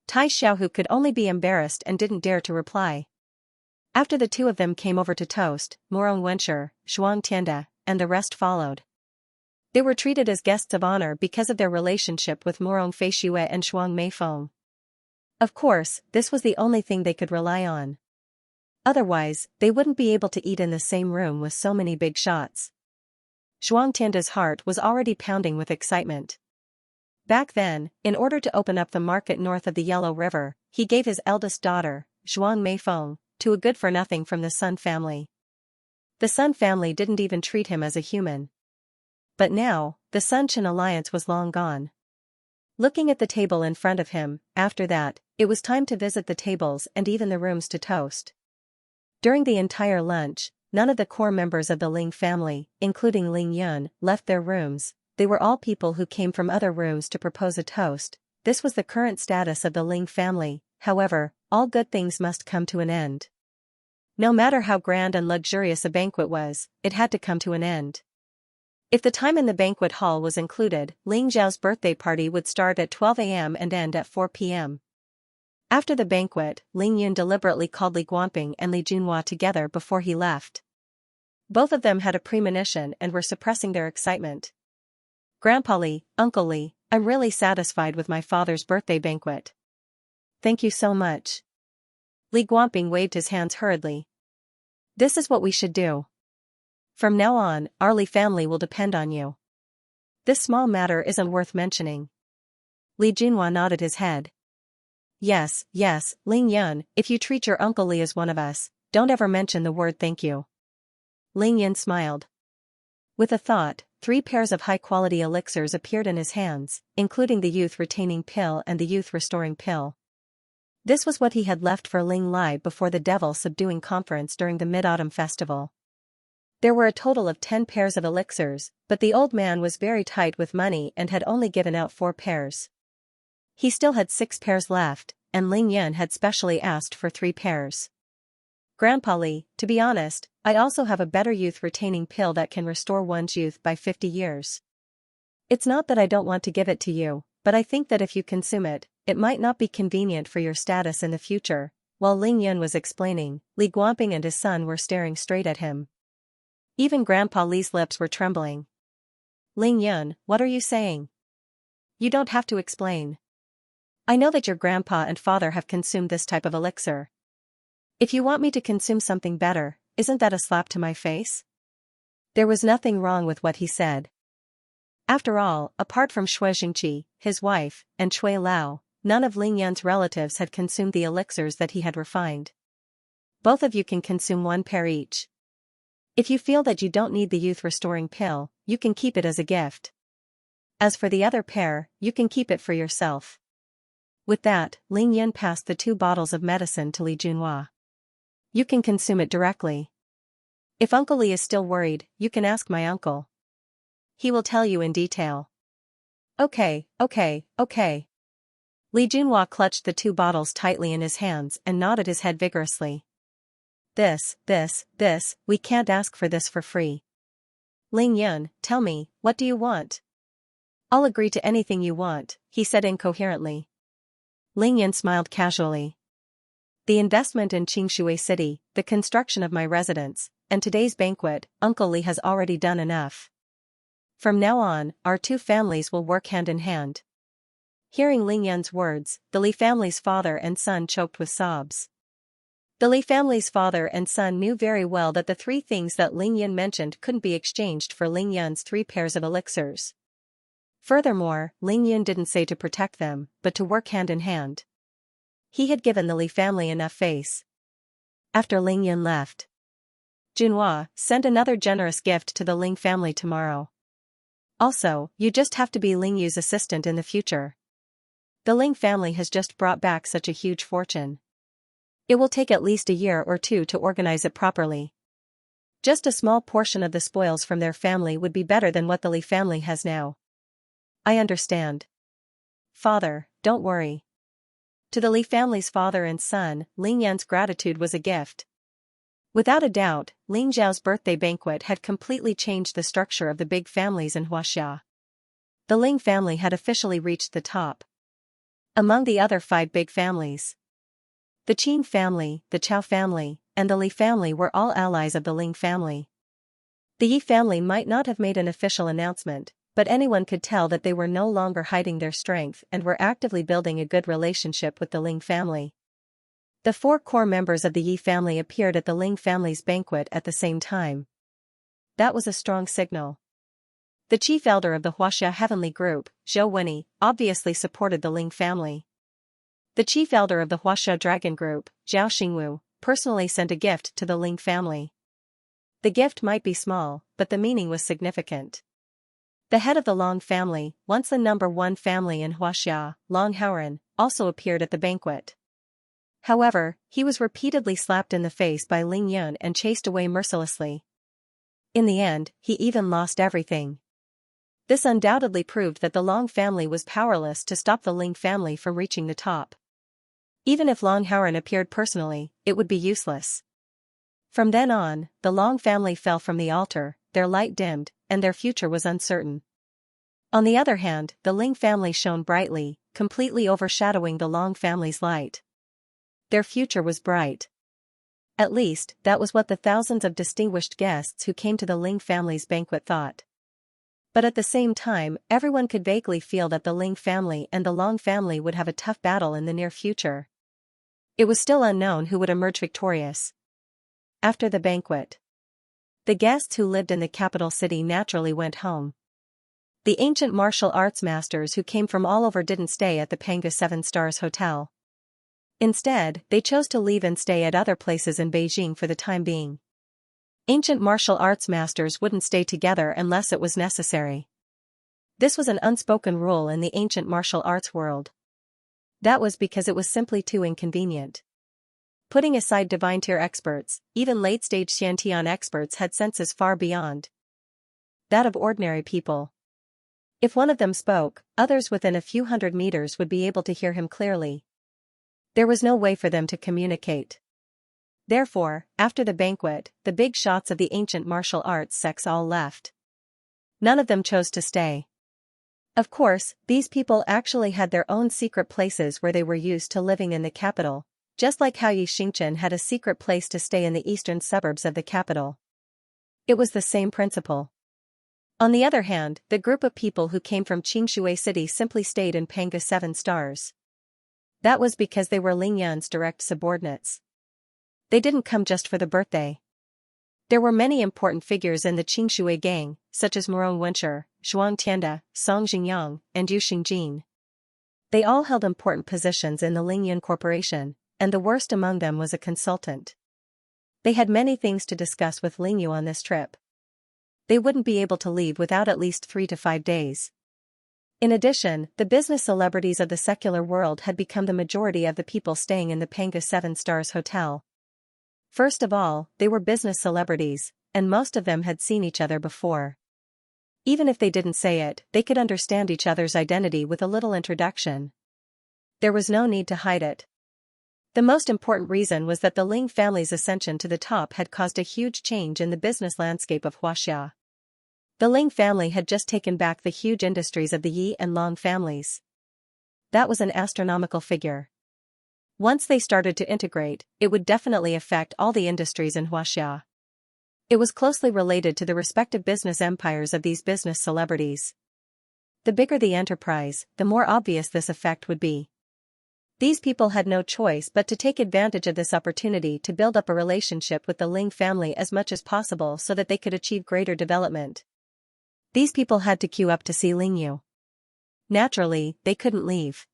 Tai Xiaohu could only be embarrassed and didn't dare to reply. After the two of them came over to toast, Morong Wenshi, Zhuang Tianda, and the rest followed. They were treated as guests of honor because of their relationship with Morong Feishue and Zhuang Meifeng. Of course, this was the only thing they could rely on. Otherwise, they wouldn't be able to eat in the same room with so many big shots. Zhuang Tianda's heart was already pounding with excitement. Back then, in order to open up the market north of the Yellow River, he gave his eldest daughter, Zhuang Meifeng, to a good-for-nothing from the Sun family. The Sun family didn't even treat him as a human. But now, the Sun-Chin alliance was long gone. Looking at the table in front of him, after that, it was time to visit the tables and even the rooms to toast. During the entire lunch, none of the core members of the Ling family, including Ling Yun, left their rooms. They were all people who came from other rooms to propose a toast. This was the current status of the Ling family. However, all good things must come to an end. No matter how grand and luxurious a banquet was, it had to come to an end. If the time in the banquet hall was included, Ling Zhao's birthday party would start at 12 a.m. and end at 4 p.m. After the banquet, Ling Yun deliberately called Li Guangping and Li Junhua together before he left. Both of them had a premonition and were suppressing their excitement. Grandpa Li, Uncle Li, I'm really satisfied with my father's birthday banquet. Thank you so much. Li Guangping waved his hands hurriedly. This is what we should do. From now on, our Li family will depend on you. This small matter isn't worth mentioning. Li Junhua nodded his head. Yes, Ling Yun, if you treat your Uncle Li as one of us, don't ever mention the word thank you. Ling Yun smiled. With a thought, 3 pairs of high-quality elixirs appeared in his hands, including the youth-retaining pill and the youth-restoring pill. This was what he had left for Ling Lai before the devil-subduing conference during the Mid-Autumn Festival. There were a total of 10 pairs of elixirs, but the old man was very tight with money and had only given out 4 pairs. He still had 6 pairs left, and Ling Yun had specially asked for 3 pairs. Grandpa Li, to be honest, I also have a better youth-retaining pill that can restore one's youth by 50 years. It's not that I don't want to give it to you, but I think that if you consume it, it might not be convenient for your status in the future. While Ling Yun was explaining, Li Guangping and his son were staring straight at him. Even Grandpa Li's lips were trembling. Ling Yun, what are you saying? You don't have to explain. I know that your grandpa and father have consumed this type of elixir. If you want me to consume something better, isn't that a slap to my face? There was nothing wrong with what he said. After all, apart from Shui Jingqi, his wife, and Cui Lao, none of Ling Yun's relatives had consumed the elixirs that he had refined. Both of you can consume 1 pair each. If you feel that you don't need the youth-restoring pill, you can keep it as a gift. As for the other pair, you can keep it for yourself. With that, Ling Yun passed the 2 bottles of medicine to Li Junhua. You can consume it directly. If Uncle Li is still worried, you can ask my uncle. He will tell you in detail. Okay. Li Junhua clutched the 2 bottles tightly in his hands and nodded his head vigorously. This, we can't ask for this for free. Ling Yun, tell me, what do you want? I'll agree to anything you want, he said incoherently. Ling Yun smiled casually. The investment in Qingshui City, the construction of my residence, and today's banquet, Uncle Li has already done enough. From now on, our 2 families will work hand in hand. Hearing Ling Yun's words, the Li family's father and son choked with sobs. The Li family's father and son knew very well that the 3 things that Ling Yun mentioned couldn't be exchanged for Ling Yun's 3 pairs of elixirs. Furthermore, Ling Yun didn't say to protect them, but to work hand in hand. He had given the Li family enough face. After Ling Yun left, Junhua, send another generous gift to the Ling family tomorrow. Also, you just have to be Ling Yu's assistant in the future. The Ling family has just brought back such a huge fortune. It will take at least a year or 2 to organize it properly. Just a small portion of the spoils from their family would be better than what the Li family has now. I understand. Father, don't worry. To the Li family's father and son, Ling Yan's gratitude was a gift. Without a doubt, Ling Zhao's birthday banquet had completely changed the structure of the big families in Huaxia. The Ling family had officially reached the top. Among the other 5 big families, the Qin family, the Chao family, and the Li family were all allies of the Ling family. The Yi family might not have made an official announcement, but anyone could tell that they were no longer hiding their strength and were actively building a good relationship with the Ling family. The 4 core members of the Yi family appeared at the Ling family's banquet at the same time. That was a strong signal. The chief elder of the Huaxia Heavenly Group, Zhou Wenyi, obviously supported the Ling family. The chief elder of the Huaxia Dragon Group, Zhao Xingwu, personally sent a gift to the Ling family. The gift might be small, but the meaning was significant. The head of the Long family, once the number 1 family in Huaxia, Long Haoran, also appeared at the banquet. However, he was repeatedly slapped in the face by Ling Yun and chased away mercilessly. In the end, he even lost everything. This undoubtedly proved that the Long family was powerless to stop the Ling family from reaching the top. Even if Long Haoran appeared personally, it would be useless. From then on, the Long family fell from the altar, their light dimmed, and their future was uncertain. On the other hand, the Ling family shone brightly, completely overshadowing the Long family's light. Their future was bright. At least, that was what the thousands of distinguished guests who came to the Ling family's banquet thought. But at the same time, everyone could vaguely feel that the Ling family and the Long family would have a tough battle in the near future. It was still unknown who would emerge victorious. After the banquet, the guests who lived in the capital city naturally went home. The ancient martial arts masters who came from all over didn't stay at the Panga 7 Stars Hotel. Instead, they chose to leave and stay at other places in Beijing for the time being. Ancient martial arts masters wouldn't stay together unless it was necessary. This was an unspoken rule in the ancient martial arts world. That was because it was simply too inconvenient. Putting aside divine-tier experts, even late-stage Xiantian experts had senses far beyond that of ordinary people. If one of them spoke, others within a few hundred meters would be able to hear him clearly. There was no way for them to communicate. Therefore, after the banquet, the big shots of the ancient martial arts sects all left. None of them chose to stay. Of course, these people actually had their own secret places where they were used to living in the capital, just like how Yi Xingchen had a secret place to stay in the eastern suburbs of the capital. It was the same principle. On the other hand, the group of people who came from Qingshui City simply stayed in Panga 7 Stars. That was because they were Ling Yan's direct subordinates. They didn't come just for the birthday. There were many important figures in the Qingshui gang, such as Murong Wenshi, Zhuang Tianda, Song Jingyang, and Yu Xingjin. They all held important positions in the Ling Yan Corporation, and the worst among them was a consultant. They had many things to discuss with Ling Yu on this trip. They wouldn't be able to leave without at least 3 to 5 days. In addition, the business celebrities of the secular world had become the majority of the people staying in the Panga 7 Stars Hotel. First of all, they were business celebrities, and most of them had seen each other before. Even if they didn't say it, they could understand each other's identity with a little introduction. There was no need to hide it. The most important reason was that the Ling family's ascension to the top had caused a huge change in the business landscape of Huaxia. The Ling family had just taken back the huge industries of the Yi and Long families. That was an astronomical figure. Once they started to integrate, it would definitely affect all the industries in Huaxia. It was closely related to the respective business empires of these business celebrities. The bigger the enterprise, the more obvious this effect would be. These people had no choice but to take advantage of this opportunity to build up a relationship with the Ling family as much as possible so that they could achieve greater development. These people had to queue up to see Ling Yu. Naturally, they couldn't leave.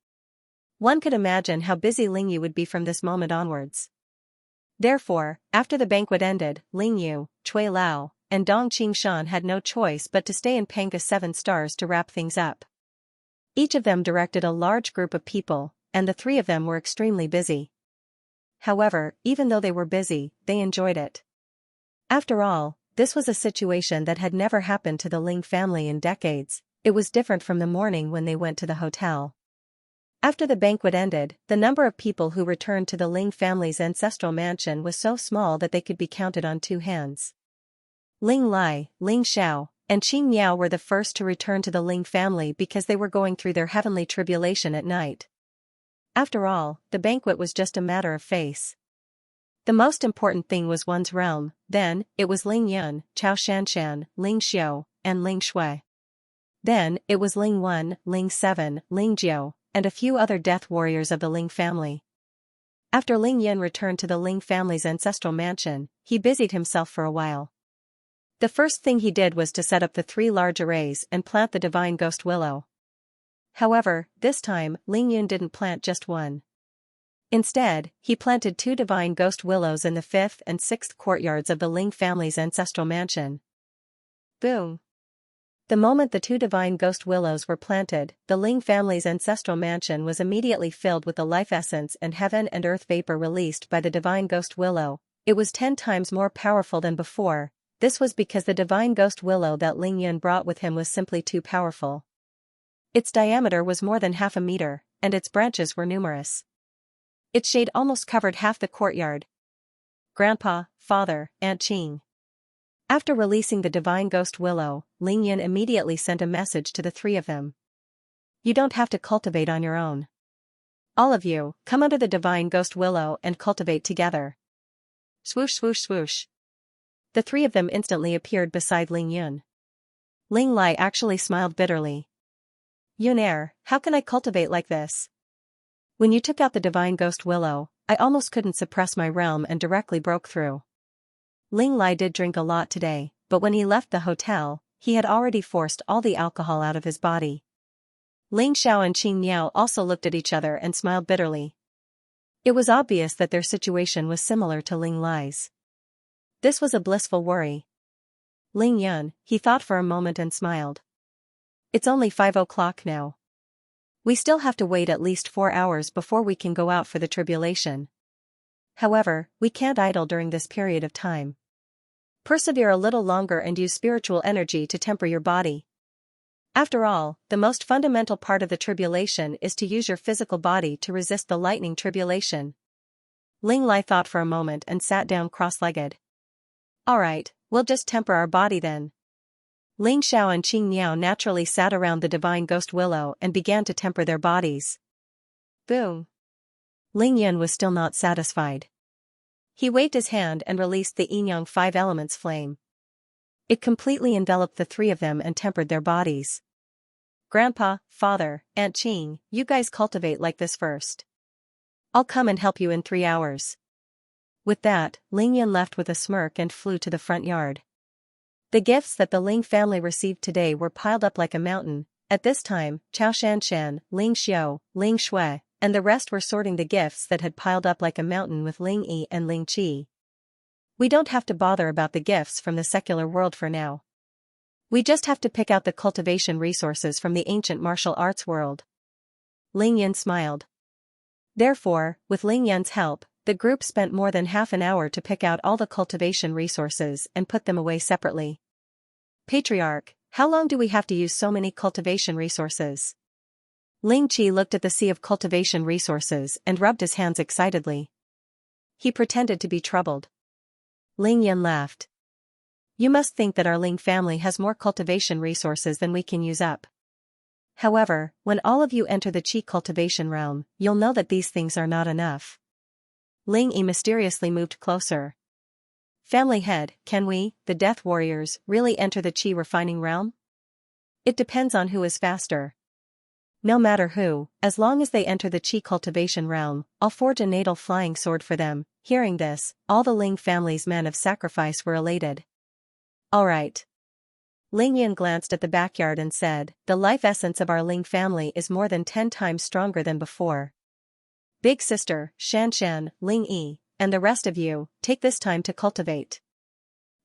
One could imagine how busy Ling Yu would be from this moment onwards. Therefore, after the banquet ended, Ling Yu, Cui Lao, and Dong Qingshan had no choice but to stay in Panga 7 Stars to wrap things up. Each of them directed a large group of people, and the 3 of them were extremely busy. However, even though they were busy, they enjoyed it. After all, this was a situation that had never happened to the Ling family in decades. It was different from the morning when they went to the hotel. After the banquet ended, the number of people who returned to the Ling family's ancestral mansion was so small that they could be counted on two hands. Ling Lai, Ling Xiao, and Qing Miao were the first to return to the Ling family because they were going through their heavenly tribulation at night. After all, the banquet was just a matter of face. The most important thing was one's realm. Then, it was Ling Yun, Chao Shanshan, Ling Xiu, and Ling Shui. Then, it was Ling Wen, Ling Seven, Ling Jiu, and a few other death warriors of the Ling family. After Ling Yun returned to the Ling family's ancestral mansion, he busied himself for a while. The first thing he did was to set up the 3 large arrays and plant the divine ghost willow. However, this time, Ling Yun didn't plant just one. Instead, he planted 2 divine ghost willows in the 5th and 6th courtyards of the Ling family's ancestral mansion. Boom! The moment the 2 divine ghost willows were planted, the Ling family's ancestral mansion was immediately filled with the life essence and heaven and earth vapor released by the divine ghost willow. It was 10 times more powerful than before. This was because the divine ghost willow that Ling Yun brought with him was simply too powerful. Its diameter was more than half a meter, and its branches were numerous. Its shade almost covered half the courtyard. Grandpa, Father, Aunt Qing. After releasing the divine ghost willow, Ling Yun immediately sent a message to the 3 of them. You don't have to cultivate on your own. All of you, come under the divine ghost willow and cultivate together. Swoosh swoosh swoosh. The 3 of them instantly appeared beside Ling Yun. Ling Lai actually smiled bitterly. Yunair, how can I cultivate like this? When you took out the divine ghost willow, I almost couldn't suppress my realm and directly broke through. Ling Lai did drink a lot today, but when he left the hotel, he had already forced all the alcohol out of his body. Ling Xiao and Qing Miao also looked at each other and smiled bitterly. It was obvious that their situation was similar to Ling Lai's. This was a blissful worry. Ling Yun, he thought for a moment and smiled. It's only 5 o'clock now. We still have to wait at least 4 hours before we can go out for the tribulation. However, we can't idle during this period of time. Persevere a little longer and use spiritual energy to temper your body. After all, the most fundamental part of the tribulation is to use your physical body to resist the lightning tribulation. Ling Lai thought for a moment and sat down cross-legged. Alright, we'll just temper our body then. Ling Xiao and Qing Miao naturally sat around the divine ghost willow and began to temper their bodies. Boom! Ling Yun was still not satisfied. He waved his hand and released the yin-yang 5 elements flame. It completely enveloped the 3 of them and tempered their bodies. Grandpa, Father, Aunt Qing, you guys cultivate like this first. I'll come and help you in 3 hours. With that, Ling Yun left with a smirk and flew to the front yard. The gifts that the Ling family received today were piled up like a mountain. At this time, Chao Shanshan, Ling Xiu, Ling Shui, and the rest were sorting the gifts that had piled up like a mountain with Ling Yi and Ling Qi. We don't have to bother about the gifts from the secular world for now. We just have to pick out the cultivation resources from the ancient martial arts world. Ling Yun smiled. Therefore, with Ling Yun's help, the group spent more than half an hour to pick out all the cultivation resources and put them away separately. Patriarch, how long do we have to use so many cultivation resources? Ling Qi looked at the sea of cultivation resources and rubbed his hands excitedly. He pretended to be troubled. Ling Yun laughed. You must think that our Ling family has more cultivation resources than we can use up. However, when all of you enter the Qi cultivation realm, you'll know that these things are not enough. Ling Yi mysteriously moved closer. Family head, can we, the Death Warriors, really enter the Qi refining realm? It depends on who is faster. No matter who, as long as they enter the Qi cultivation realm, I'll forge a natal flying sword for them. Hearing this, all the Ling family's men of sacrifice were elated. Alright. Ling Yun glanced at the backyard and said, the life essence of our Ling family is more than 10 times stronger than before. Big sister, Shanshan, Ling Yi, and the rest of you, take this time to cultivate.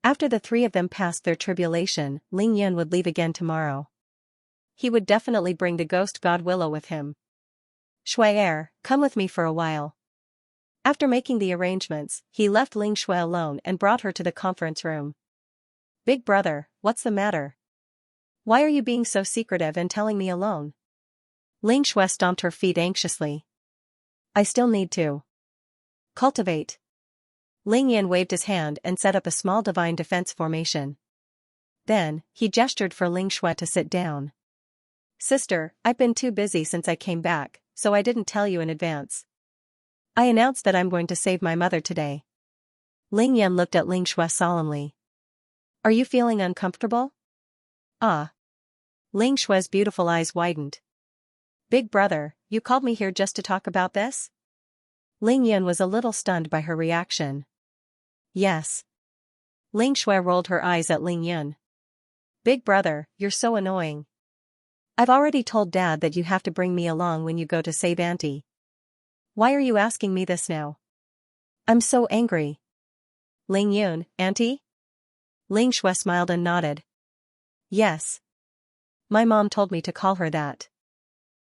After the 3 of them passed their tribulation, Ling Yun would leave again tomorrow. He would definitely bring the ghost god Willow with him. Shui, come with me for a while. After making the arrangements, he left Ling Shui alone and brought her to the conference room. Big brother, what's the matter? Why are you being so secretive and telling me alone? Ling Shui stomped her feet anxiously. I still need to cultivate. Ling Yan waved his hand and set up a small divine defense formation. Then, he gestured for Ling Shui to sit down. Sister, I've been too busy since I came back, so I didn't tell you in advance. I announced that I'm going to save my mother today. Ling Yan looked at Ling Shui solemnly. Are you feeling uncomfortable? Ah. Ling Shui's beautiful eyes widened. Big brother, you called me here just to talk about this? Ling Yan was a little stunned by her reaction. Yes. Ling Shui rolled her eyes at Ling Yan. Big brother, you're so annoying. I've already told Dad that you have to bring me along when you go to save Auntie. Why are you asking me this now? I'm so angry. Ling Yun, Auntie? Ling Shui smiled and nodded. Yes. My mom told me to call her that.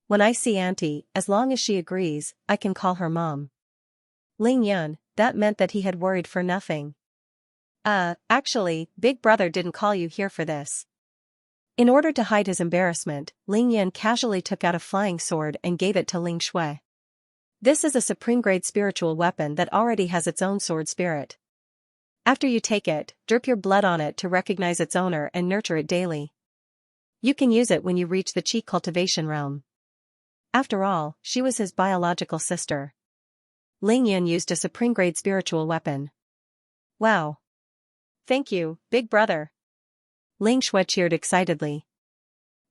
When I see Auntie, as long as she agrees, I can call her mom. Ling Yun, that meant that he had worried for nothing. Actually, Big Brother didn't call you here for this. In order to hide his embarrassment, Ling Yan casually took out a flying sword and gave it to Ling Shui. This is a supreme-grade spiritual weapon that already has its own sword spirit. After you take it, drip your blood on it to recognize its owner and nurture it daily. You can use it when you reach the Qi cultivation realm. After all, she was his biological sister. Ling Yan used a supreme-grade spiritual weapon. Wow. Thank you, Big Brother. Ling Shui cheered excitedly.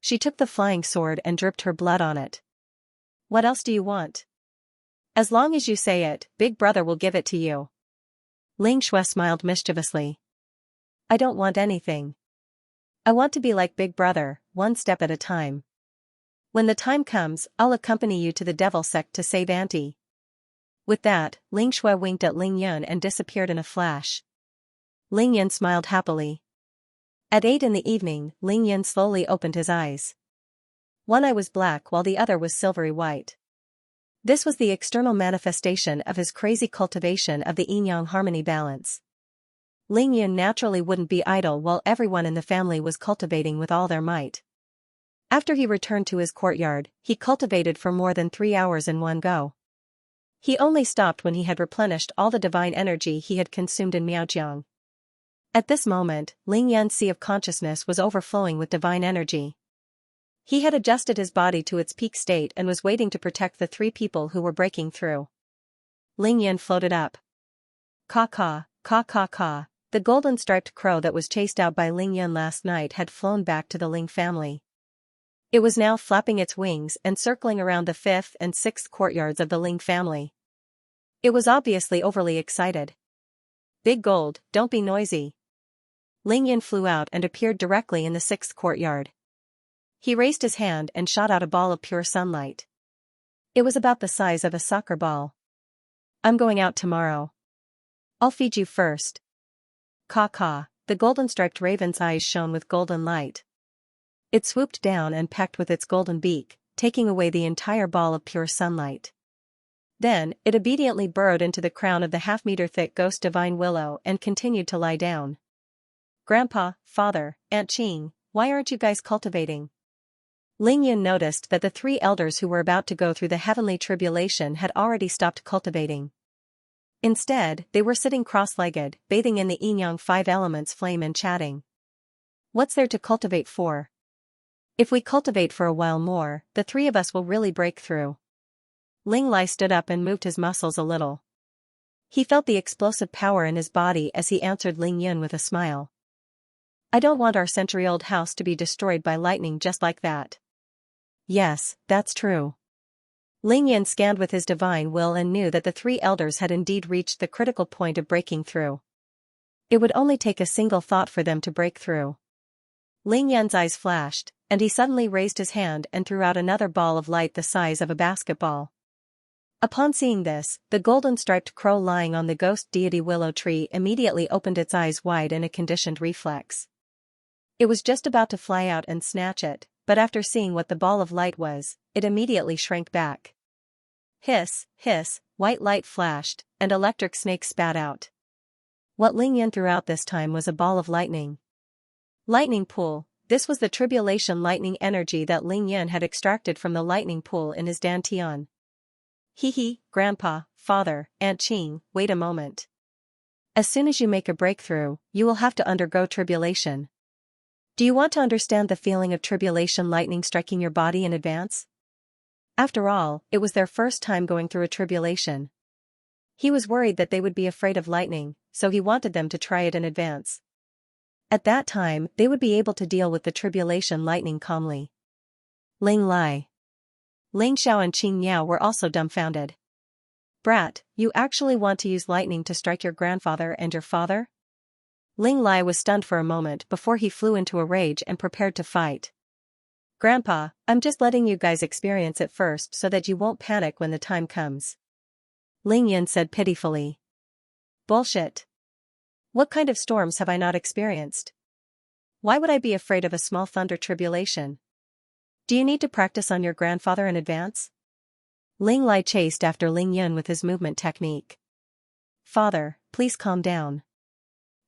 She took the flying sword and dripped her blood on it. What else do you want? As long as you say it, Big Brother will give it to you. Ling Shui smiled mischievously. I don't want anything. I want to be like Big Brother, one step at a time. When the time comes, I'll accompany you to the devil sect to save Auntie. With that, Ling Shui winked at Ling Yun and disappeared in a flash. Ling Yun smiled happily. At 8 in the evening, Ling Yun slowly opened his eyes. One eye was black while the other was silvery white. This was the external manifestation of his crazy cultivation of the yin-yang harmony balance. Ling Yun naturally wouldn't be idle while everyone in the family was cultivating with all their might. After he returned to his courtyard, he cultivated for more than 3 hours in one go. He only stopped when he had replenished all the divine energy he had consumed in Miaojiang. At this moment, Ling Yan's sea of consciousness was overflowing with divine energy. He had adjusted his body to its peak state and was waiting to protect the 3 people who were breaking through. Ling Yan floated up. Caw, caw, caw, caw. The golden striped crow that was chased out by Ling Yan last night had flown back to the Ling family. It was now flapping its wings and circling around the 5th and 6th courtyards of the Ling family. It was obviously overly excited. Big Gold, don't be noisy. Ling Yan flew out and appeared directly in the 6th courtyard. He raised his hand and shot out a ball of pure sunlight. It was about the size of a soccer ball. I'm going out tomorrow. I'll feed you first. Caw caw, the golden-striped raven's eyes shone with golden light. It swooped down and pecked with its golden beak, taking away the entire ball of pure sunlight. Then, it obediently burrowed into the crown of the half-meter-thick ghost divine willow and continued to lie down. Grandpa, Father, Aunt Qing, why aren't you guys cultivating? Ling Yun noticed that the 3 elders who were about to go through the heavenly tribulation had already stopped cultivating. Instead, they were sitting cross-legged, bathing in the yin-yang 5 elements flame and chatting. What's there to cultivate for? If we cultivate for a while more, the 3 of us will really break through. Ling Lai stood up and moved his muscles a little. He felt the explosive power in his body as he answered Ling Yun with a smile. I don't want our century-old house to be destroyed by lightning just like that. Yes, that's true. Ling Yan scanned with his divine will and knew that the 3 elders had indeed reached the critical point of breaking through. It would only take a single thought for them to break through. Ling Yan's eyes flashed, and he suddenly raised his hand and threw out another ball of light the size of a basketball. Upon seeing this, the golden-striped crow lying on the ghost deity willow tree immediately opened its eyes wide in a conditioned reflex. It was just about to fly out and snatch it, but after seeing what the ball of light was, it immediately shrank back. Hiss, hiss, white light flashed, and electric snakes spat out. What Ling Yan threw out this time was a ball of lightning. Lightning pool, this was the tribulation lightning energy that Ling Yan had extracted from the lightning pool in his dantian. Hee, Grandpa, Father, Aunt Qing, wait a moment. As soon as you make a breakthrough, you will have to undergo tribulation. Do you want to understand the feeling of tribulation lightning striking your body in advance? After all, it was their first time going through a tribulation. He was worried that they would be afraid of lightning, so he wanted them to try it in advance. At that time, they would be able to deal with the tribulation lightning calmly. Ling Lai, Ling Xiao and Qing Miao were also dumbfounded. Brat, you actually want to use lightning to strike your grandfather and your father? Ling Lai was stunned for a moment before he flew into a rage and prepared to fight. Grandpa, I'm just letting you guys experience it first so that you won't panic when the time comes. Ling Yan said pitifully. Bullshit. What kind of storms have I not experienced? Why would I be afraid of a small thunder tribulation? Do you need to practice on your grandfather in advance? Ling Lai chased after Ling Yan with his movement technique. Father, please calm down.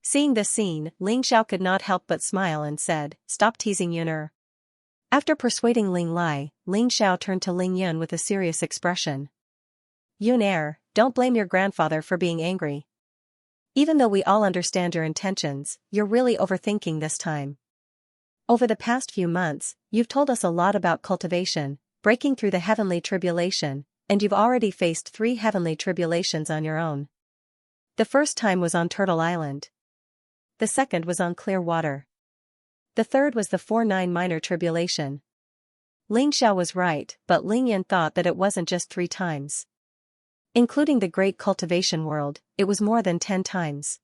Seeing this scene, Ling Xiao could not help but smile and said, Stop teasing Yuner. After persuading Ling Lai, Ling Xiao turned to Ling Yan with a serious expression. Yuner, don't blame your grandfather for being angry. Even though we all understand your intentions, you're really overthinking this time. Over the past few months, you've told us a lot about cultivation, breaking through the heavenly tribulation, and you've already faced 3 heavenly tribulations on your own. The first time was on Turtle Island. The second was on Clear Water. The third was the 4-9 minor tribulation. Ling Xiao was right, but Ling Yan thought that it wasn't just 3 times. Including the great cultivation world, it was more than 10 times.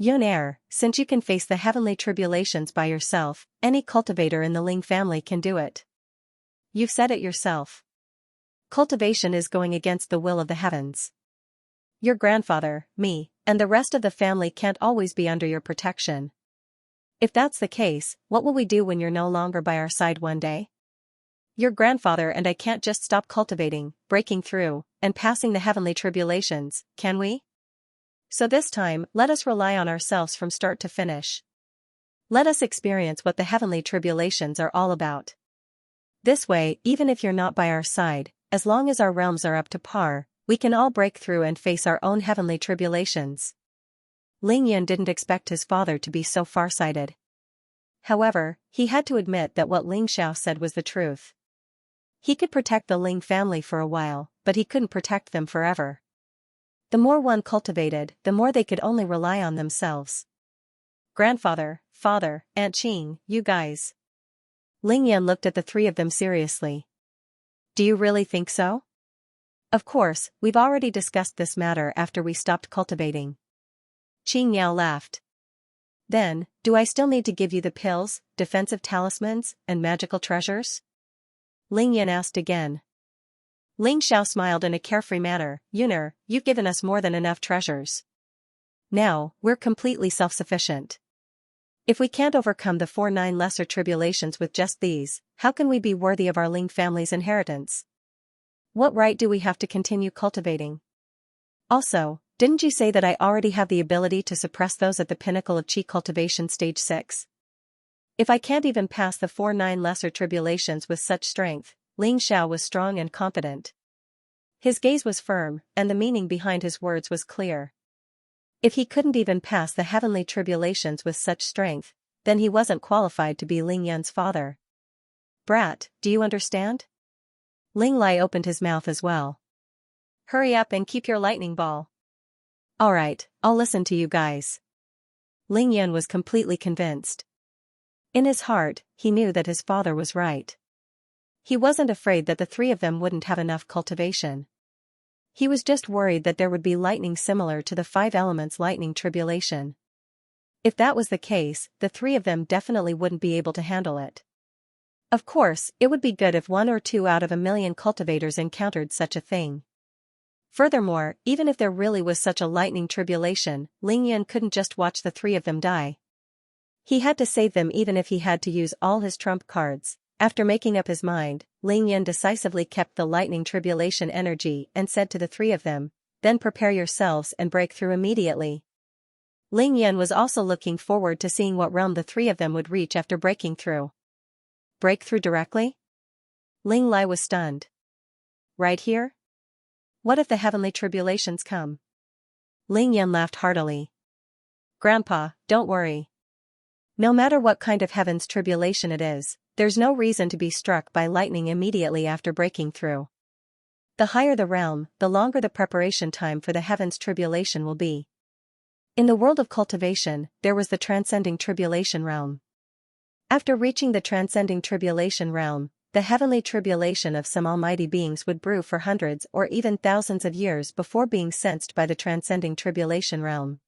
Yuner, since you can face the heavenly tribulations by yourself, any cultivator in the Ling family can do it. You've said it yourself. Cultivation is going against the will of the heavens. Your grandfather, me, and the rest of the family can't always be under your protection. If that's the case, what will we do when you're no longer by our side one day? Your grandfather and I can't just stop cultivating, breaking through, and passing the heavenly tribulations, can we? So this time, let us rely on ourselves from start to finish. Let us experience what the heavenly tribulations are all about. This way, even if you're not by our side, as long as our realms are up to par, we can all break through and face our own heavenly tribulations. Ling Yan didn't expect his father to be so farsighted. However, he had to admit that what Ling Xiao said was the truth. He could protect the Ling family for a while, but he couldn't protect them forever. The more one cultivated, the more they could only rely on themselves. Grandfather, Father, Aunt Qing, you guys. Ling Yan looked at the 3 of them seriously. Do you really think so? Of course, we've already discussed this matter after we stopped cultivating. Qing Miao laughed. Then, do I still need to give you the pills, defensive talismans, and magical treasures? Ling Yan asked again. Ling Xiao smiled in a carefree manner. Yuner, you've given us more than enough treasures. Now, we're completely self-sufficient. If we can't overcome the 4-9 lesser tribulations with just these, how can we be worthy of our Ling family's inheritance? What right do we have to continue cultivating? Also, didn't you say that I already have the ability to suppress those at the pinnacle of Qi cultivation stage 6? If I can't even pass the 4-9 lesser tribulations with such strength, Ling Xiao was strong and confident. His gaze was firm, and the meaning behind his words was clear. If he couldn't even pass the heavenly tribulations with such strength, then he wasn't qualified to be Ling Yan's father. Brat, do you understand? Ling Lai opened his mouth as well. Hurry up and keep your lightning ball. Alright, I'll listen to you guys. Ling Yan was completely convinced. In his heart, he knew that his father was right. He wasn't afraid that the 3 of them wouldn't have enough cultivation. He was just worried that there would be lightning similar to the 5 elements lightning tribulation. If that was the case, the 3 of them definitely wouldn't be able to handle it. Of course, it would be good if 1 or 2 out of a million cultivators encountered such a thing. Furthermore, even if there really was such a lightning tribulation, Ling Yan couldn't just watch the 3 of them die. He had to save them even if he had to use all his trump cards. After making up his mind, Ling Yan decisively kept the lightning tribulation energy and said to the 3 of them, then prepare yourselves and break through immediately. Ling Yan was also looking forward to seeing what realm the three of them would reach after breaking through. Break through directly? Ling Lai was stunned. Right here? What if the heavenly tribulations come? Ling Yan laughed heartily. Grandpa, don't worry. No matter what kind of heaven's tribulation it is, there's no reason to be struck by lightning immediately after breaking through. The higher the realm, the longer the preparation time for the heaven's tribulation will be. In the world of cultivation, there was the transcending tribulation realm. After reaching the transcending tribulation realm, the heavenly tribulation of some almighty beings would brew for hundreds or even thousands of years before being sensed by the transcending tribulation realm.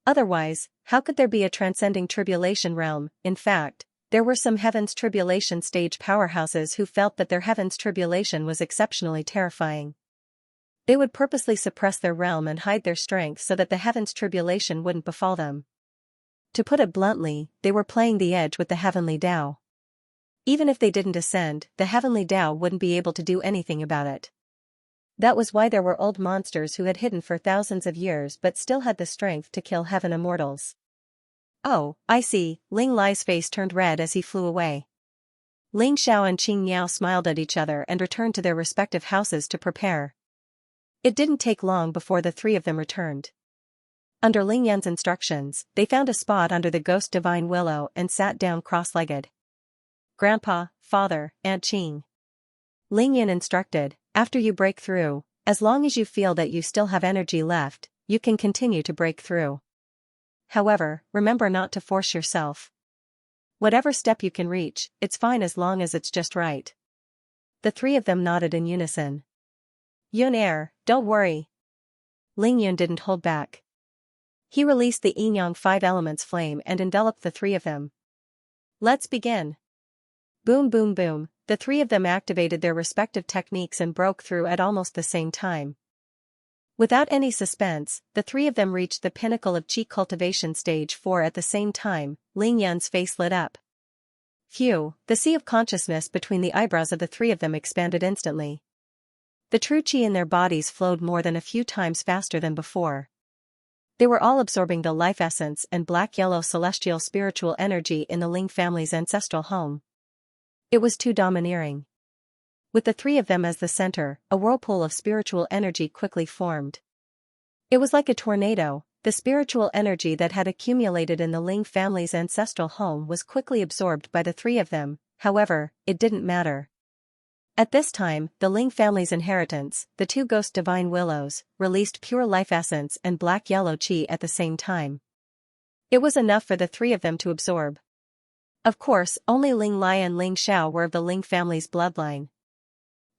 Otherwise, how could there be a transcending tribulation realm? In fact, there were some heaven's tribulation stage powerhouses who felt that their heaven's tribulation was exceptionally terrifying. They would purposely suppress their realm and hide their strength so that the heaven's tribulation wouldn't befall them. To put it bluntly, they were playing the edge with the heavenly Tao. Even if they didn't ascend, the heavenly Tao wouldn't be able to do anything about it. That was why there were old monsters who had hidden for thousands of years but still had the strength to kill heaven immortals. Oh, I see. Ling Lai's face turned red as he flew away. Ling Xiao and Qing Yao smiled at each other and returned to their respective houses to prepare. It didn't take long before the three of them returned. Under Ling Yan's instructions, they found a spot under the ghost divine willow and sat down cross-legged. Grandpa, Father, Aunt Qing. Ling Yan instructed, after you break through, as long as you feel that you still have energy left, you can continue to break through. However, remember not to force yourself. Whatever step you can reach, it's fine as long as it's just right. The three of them nodded in unison. Yun don't worry. Ling Yun didn't hold back. He released the yin-yang 5 elements flame and enveloped the three of them. Let's begin. Boom boom boom, the three of them activated their respective techniques and broke through at almost the same time. Without any suspense, the three of them reached the pinnacle of Qi cultivation stage 4 at the same time. Ling Yan's face lit up. Phew, the sea of consciousness between the eyebrows of the three of them expanded instantly. The true Qi in their bodies flowed more than a few times faster than before. They were all absorbing the life essence and black-yellow celestial spiritual energy in the Ling family's ancestral home. It was too domineering. With the three of them as the center, a whirlpool of spiritual energy quickly formed. It was like a tornado. The spiritual energy that had accumulated in the Ling family's ancestral home was quickly absorbed by the three of them. However, it didn't matter. At this time, the Ling family's inheritance, the two ghost divine willows, released pure life essence and black-yellow qi at the same time. It was enough for the three of them to absorb. Of course, only Ling Lai and Ling Xiao were of the Ling family's bloodline.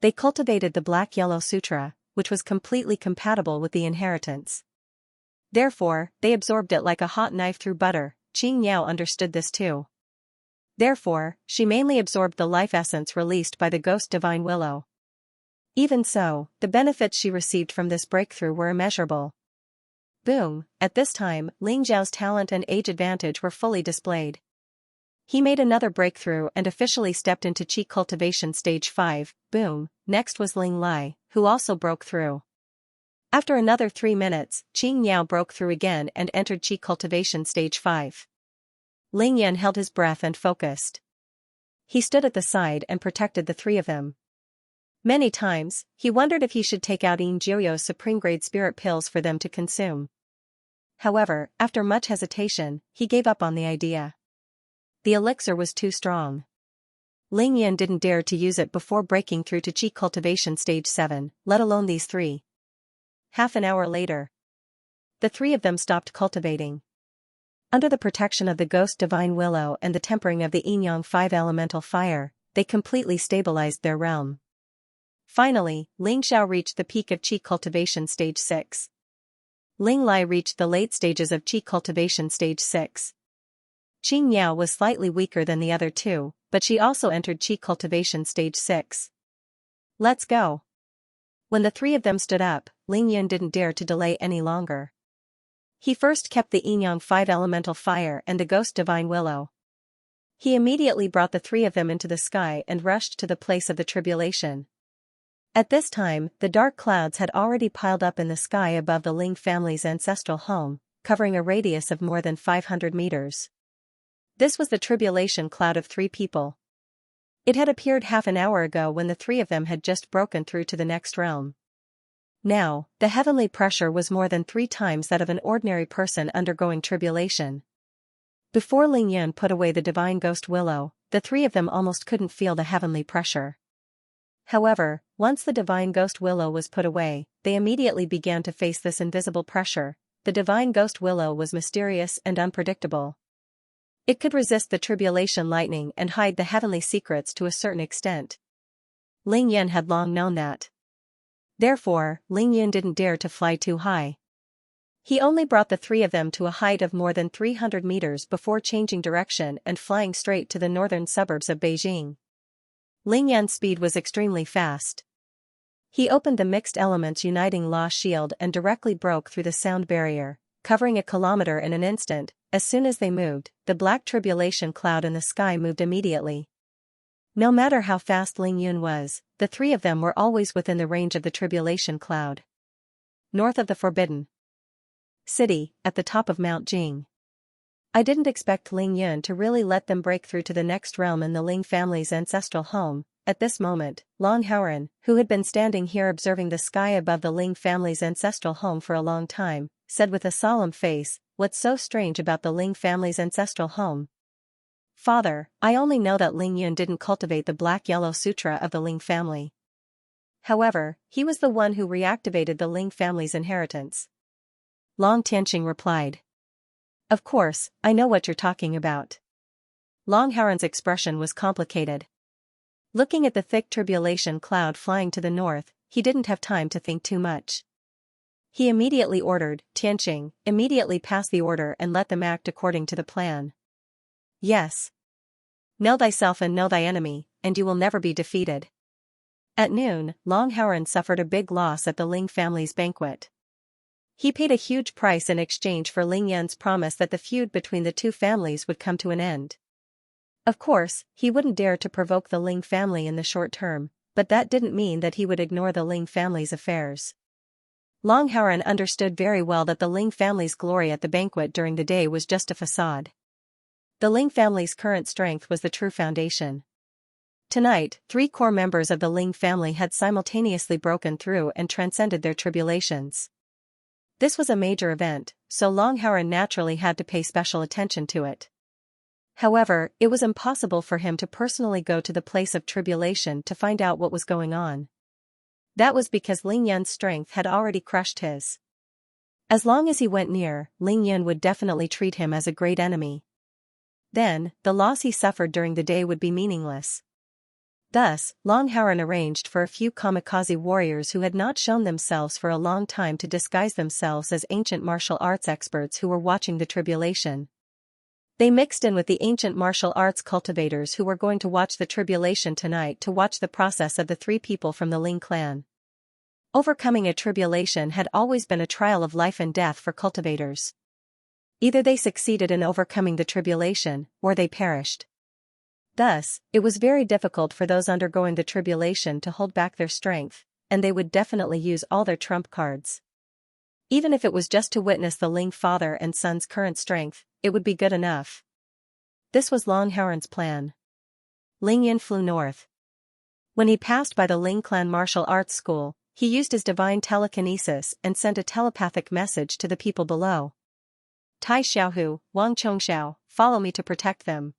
They cultivated the black-yellow sutra, which was completely compatible with the inheritance. Therefore, they absorbed it like a hot knife through butter. Qing Yao understood this too. Therefore, she mainly absorbed the life essence released by the ghost divine willow. Even so, the benefits she received from this breakthrough were immeasurable. Boom, at this time, Ling Zhao's talent and age advantage were fully displayed. He made another breakthrough and officially stepped into Qi cultivation stage 5, boom. Next was Ling Lai, who also broke through. After another 3 minutes, Qing Yao broke through again and entered Qi cultivation stage 5. Ling Yan held his breath and focused. He stood at the side and protected the three of them. Many times, he wondered if he should take out Yin Jiuyo's supreme-grade spirit pills for them to consume. However, after much hesitation, he gave up on the idea. The elixir was too strong. Ling Yan didn't dare to use it before breaking through to Qi cultivation stage 7, let alone these three. Half an hour later, the three of them stopped cultivating. Under the protection of the ghost divine willow and the tempering of the yin-yang 5 elemental fire, they completely stabilized their realm. Finally, Ling Xiao reached the peak of Qi cultivation stage 6. Ling Lai reached the late stages of Qi cultivation stage 6. Qing Yao was slightly weaker than the other two, but she also entered Qi cultivation stage 6. Let's go. When the three of them stood up, Ling Yun didn't dare to delay any longer. He first kept the yin-yang 5 elemental fire and the ghost divine willow. He immediately brought the three of them into the sky and rushed to the place of the tribulation. At this time, the dark clouds had already piled up in the sky above the Ling family's ancestral home, covering a radius of more than 500 meters. This was the tribulation cloud of 3 people. It had appeared half an hour ago when the 3 of them had just broken through to the next realm. Now, the heavenly pressure was more than 3 times that of an ordinary person undergoing tribulation. Before Ling Yun put away the divine ghost willow, the 3 of them almost couldn't feel the heavenly pressure. However, once the divine ghost willow was put away, they immediately began to face this invisible pressure. The divine ghost willow was mysterious and unpredictable. It could resist the tribulation lightning and hide the heavenly secrets to a certain extent. Ling Yun had long known that. Therefore, Ling Yun didn't dare to fly too high. He only brought the 3 of them to a height of more than 300 meters before changing direction and flying straight to the northern suburbs of Beijing. Ling Yun's speed was extremely fast. He opened the mixed elements uniting law shield and directly broke through the sound barrier, covering a kilometer in an instant. As soon as they moved, the black tribulation cloud in the sky moved immediately. No matter how fast Ling Yun was, the 3 of them were always within the range of the tribulation cloud. North of the Forbidden City, at the top of Mount Jing. I didn't expect Ling Yun to really let them break through to the next realm in the Ling family's ancestral home. At this moment, Long Haoran, who had been standing here observing the sky above the Ling family's ancestral home for a long time, said with a solemn face, "What's so strange about the Ling family's ancestral home?" "Father, I only know that Ling Yun didn't cultivate the Black-Yellow Sutra of the Ling family. However, he was the one who reactivated the Ling family's inheritance." Long Tianqing replied. "Of course, I know what you're talking about." Long Haoran's expression was complicated. Looking at the thick tribulation cloud flying to the north, he didn't have time to think too much. He immediately ordered, "Tianqing, immediately pass the order and let them act according to the plan." "Yes. Know thyself and know thy enemy, and you will never be defeated." At noon, Long Haoran suffered a big loss at the Ling family's banquet. He paid a huge price in exchange for Ling Yun's promise that the feud between the 2 families would come to an end. Of course, he wouldn't dare to provoke the Ling family in the short term, but that didn't mean that he would ignore the Ling family's affairs. Long Haoran understood very well that the Ling family's glory at the banquet during the day was just a facade. The Ling family's current strength was the true foundation. Tonight, 3 core members of the Ling family had simultaneously broken through and transcended their tribulations. This was a major event, so Long Haoran naturally had to pay special attention to it. However, it was impossible for him to personally go to the place of tribulation to find out what was going on. That was because Ling Yun's strength had already crushed his. As long as he went near, Ling Yun would definitely treat him as a great enemy. Then, the loss he suffered during the day would be meaningless. Thus, Long Haoran arranged for a few kamikaze warriors who had not shown themselves for a long time to disguise themselves as ancient martial arts experts who were watching the tribulation. They mixed in with the ancient martial arts cultivators who were going to watch the tribulation tonight to watch the process of the 3 people from the Ling clan. Overcoming a tribulation had always been a trial of life and death for cultivators. Either they succeeded in overcoming the tribulation, or they perished. Thus, it was very difficult for those undergoing the tribulation to hold back their strength, and they would definitely use all their trump cards. Even if it was just to witness the Ling father and son's current strength, it would be good enough. This was Long Haoran's plan. Ling Yun flew north. When he passed by the Ling clan martial arts school, he used his divine telekinesis and sent a telepathic message to the people below. "Tai Xiaohu, Wang Chongxiao, follow me to protect them."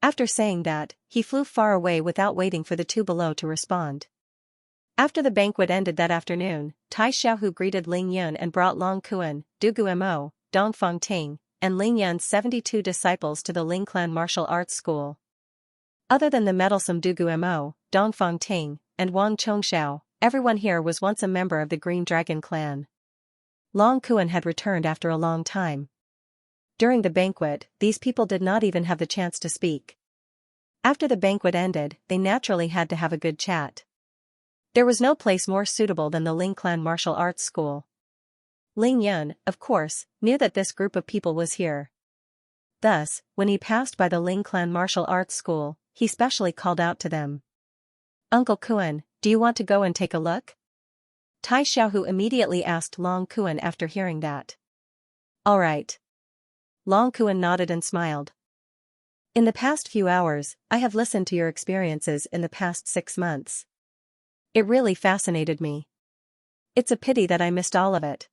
After saying that, he flew far away without waiting for the 2 below to respond. After the banquet ended that afternoon, Tai Xiaohu greeted Ling Yun and brought Long Kuan, Dugu Mo, Dongfang Ting, and Ling Yun's 72 disciples to the Ling clan martial arts school. Other than the meddlesome Dugu Mo, Dongfang Ting, and Wang Chongxiao, everyone here was once a member of the Green Dragon clan. Long Kuan had returned after a long time. During the banquet, these people did not even have the chance to speak. After the banquet ended, they naturally had to have a good chat. There was no place more suitable than the Ling clan martial arts school. Ling Yun, of course, knew that this group of people was here. Thus, when he passed by the Ling clan martial arts school, he specially called out to them. "Uncle Kuan, do you want to go and take a look?" Tai Xiaohu immediately asked Long Kuan after hearing that. All right. Long Kuan nodded and smiled. In the past few hours, I have listened to your experiences in the past 6 months. It really fascinated me. It's a pity that I missed all of it.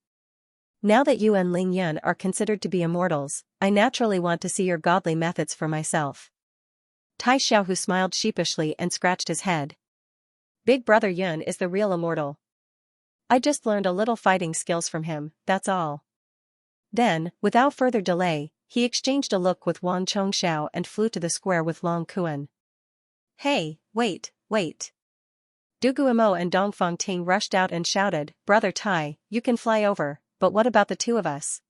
Now that you and Ling Yun are considered to be immortals, I naturally want to see your godly methods for myself. Tai Xiaohu smiled sheepishly and scratched his head. Big brother Yun is the real immortal. I just learned a little fighting skills from him, that's all. Then, without further delay, he exchanged a look with Wang Chongxiao and flew to the square with Long Kuan. Hey, wait. Du Guimo and Dongfang Ting rushed out and shouted, Brother Tai, you can fly over, but what about the two of us?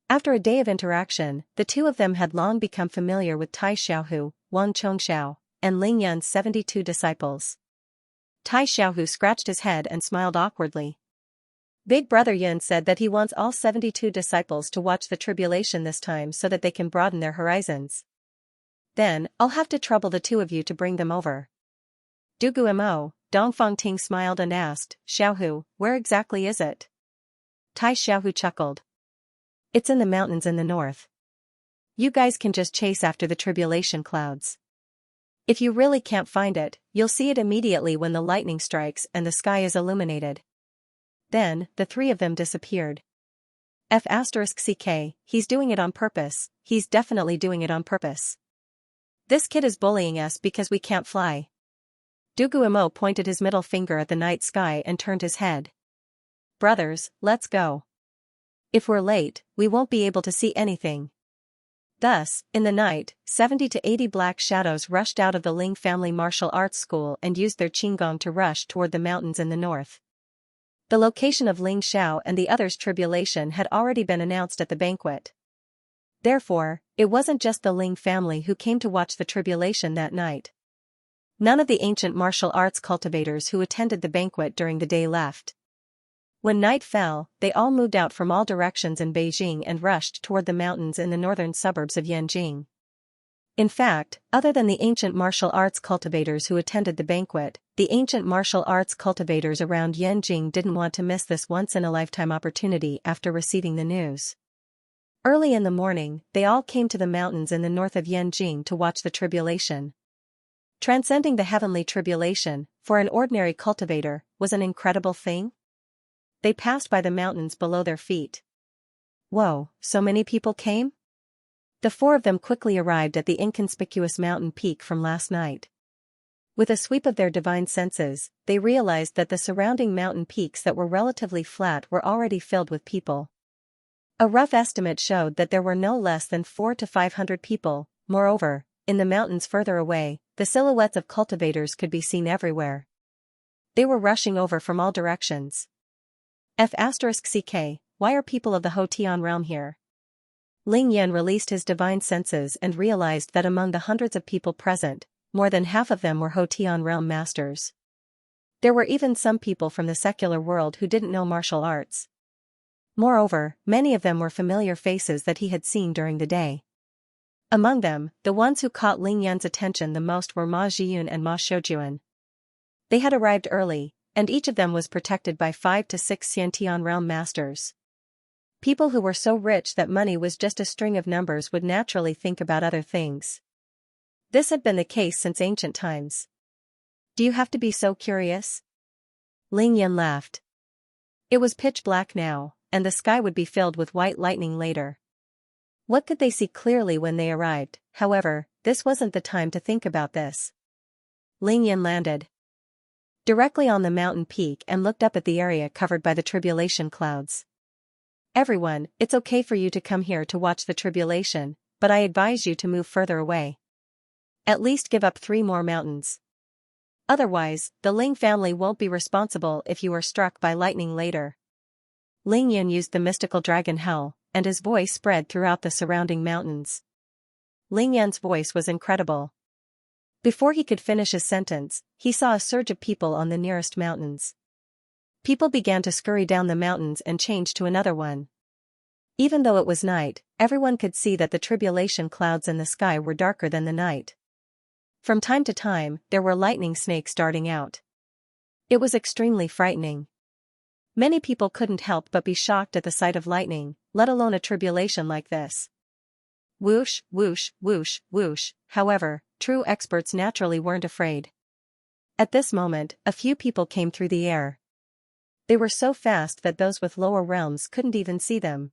After a day of interaction, the two of them had long become familiar with Tai Xiaohu, Wang Chongxiao, and Ling Yun's 72 disciples. Tai Xiaohu scratched his head and smiled awkwardly. Big brother Yun said that he wants all 72 disciples to watch the tribulation this time so that they can broaden their horizons. Then, I'll have to trouble the two of you to bring them over. Du Guimo, Dongfang Ting smiled and asked, Xiaohu, where exactly is it? Tai Xiaohu chuckled. It's in the mountains in the north. You guys can just chase after the tribulation clouds. If you really can't find it, you'll see it immediately when the lightning strikes and the sky is illuminated. Then, the three of them disappeared. F*CK, he's doing it on purpose, he's definitely doing it on purpose. This kid is bullying us because we can't fly. Du Guimo pointed his middle finger at the night sky and turned his head. Brothers, let's go. If we're late, we won't be able to see anything. Thus, in the night, 70 to 80 black shadows rushed out of the Ling family martial arts school and used their qinggong to rush toward the mountains in the north. The location of Ling Xiao and the others' tribulation had already been announced at the banquet. Therefore, it wasn't just the Ling family who came to watch the tribulation that night. None of the ancient martial arts cultivators who attended the banquet during the day left. When night fell, they all moved out from all directions in Beijing and rushed toward the mountains in the northern suburbs of Yanjing. In fact, other than the ancient martial arts cultivators who attended the banquet, the ancient martial arts cultivators around Yanjing didn't want to miss this once-in-a-lifetime opportunity after receiving the news. Early in the morning, they all came to the mountains in the north of Yanjing to watch the tribulation. Transcending the heavenly tribulation, for an ordinary cultivator, was an incredible thing. They passed by the mountains below their feet. Whoa, so many people came? The four of them quickly arrived at the inconspicuous mountain peak from last night. With a sweep of their divine senses, they realized that the surrounding mountain peaks that were relatively flat were already filled with people. A rough estimate showed that there were no less than 400 to 500 people. Moreover, in the mountains further away, the silhouettes of cultivators could be seen everywhere. They were rushing over from all directions. F*CK, why are people of the Hotian realm here? Ling Yan released his divine senses and realized that among the hundreds of people present, more than half of them were Hotian realm masters. There were even some people from the secular world who didn't know martial arts. Moreover, many of them were familiar faces that he had seen during the day. Among them, the ones who caught Ling Yan's attention the most were Ma Zhiyun and Ma Shoujuan. They had arrived early, and each of them was protected by 5 to 6 Xiantian realm masters. People who were so rich that money was just a string of numbers would naturally think about other things. This had been the case since ancient times. Do you have to be so curious? Ling Yan laughed. It was pitch black now, and the sky would be filled with white lightning later. What could they see clearly when they arrived? However, this wasn't the time to think about this. Ling Yan landed directly on the mountain peak and looked up at the area covered by the tribulation clouds. Everyone, it's okay for you to come here to watch the tribulation, but I advise you to move further away. At least give up 3 more mountains. Otherwise, the Ling family won't be responsible if you are struck by lightning later. Ling Yan used the mystical dragon Hell, and his voice spread throughout the surrounding mountains. Ling Yan's voice was incredible. Before he could finish his sentence, he saw a surge of people on the nearest mountains. People began to scurry down the mountains and change to another one. Even though it was night, everyone could see that the tribulation clouds in the sky were darker than the night. From time to time, there were lightning snakes darting out. It was extremely frightening. Many people couldn't help but be shocked at the sight of lightning, let alone a tribulation like this. Whoosh, whoosh, whoosh, whoosh. However, true experts naturally weren't afraid. At this moment, a few people came through the air. They were so fast that those with lower realms couldn't even see them.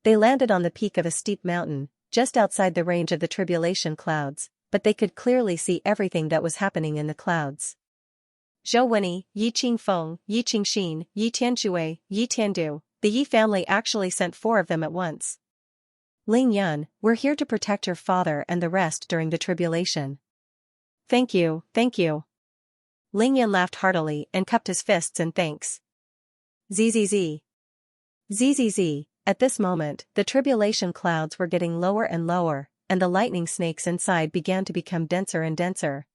They landed on the peak of a steep mountain, just outside the range of the tribulation clouds, but they could clearly see everything that was happening in the clouds. Zhou Wenyi, Yi Qingfeng, Yi Qingxin, Yi Tianxue, Yi Tiandu, the Yi family actually sent 4 of them at once. Ling Yun, we're here to protect your father and the rest during the tribulation. Thank you, thank you. Ling Yun laughed heartily and cupped his fists in thanks. Zzz. Zzz. At this moment, the tribulation clouds were getting lower and lower, and the lightning snakes inside began to become denser and denser.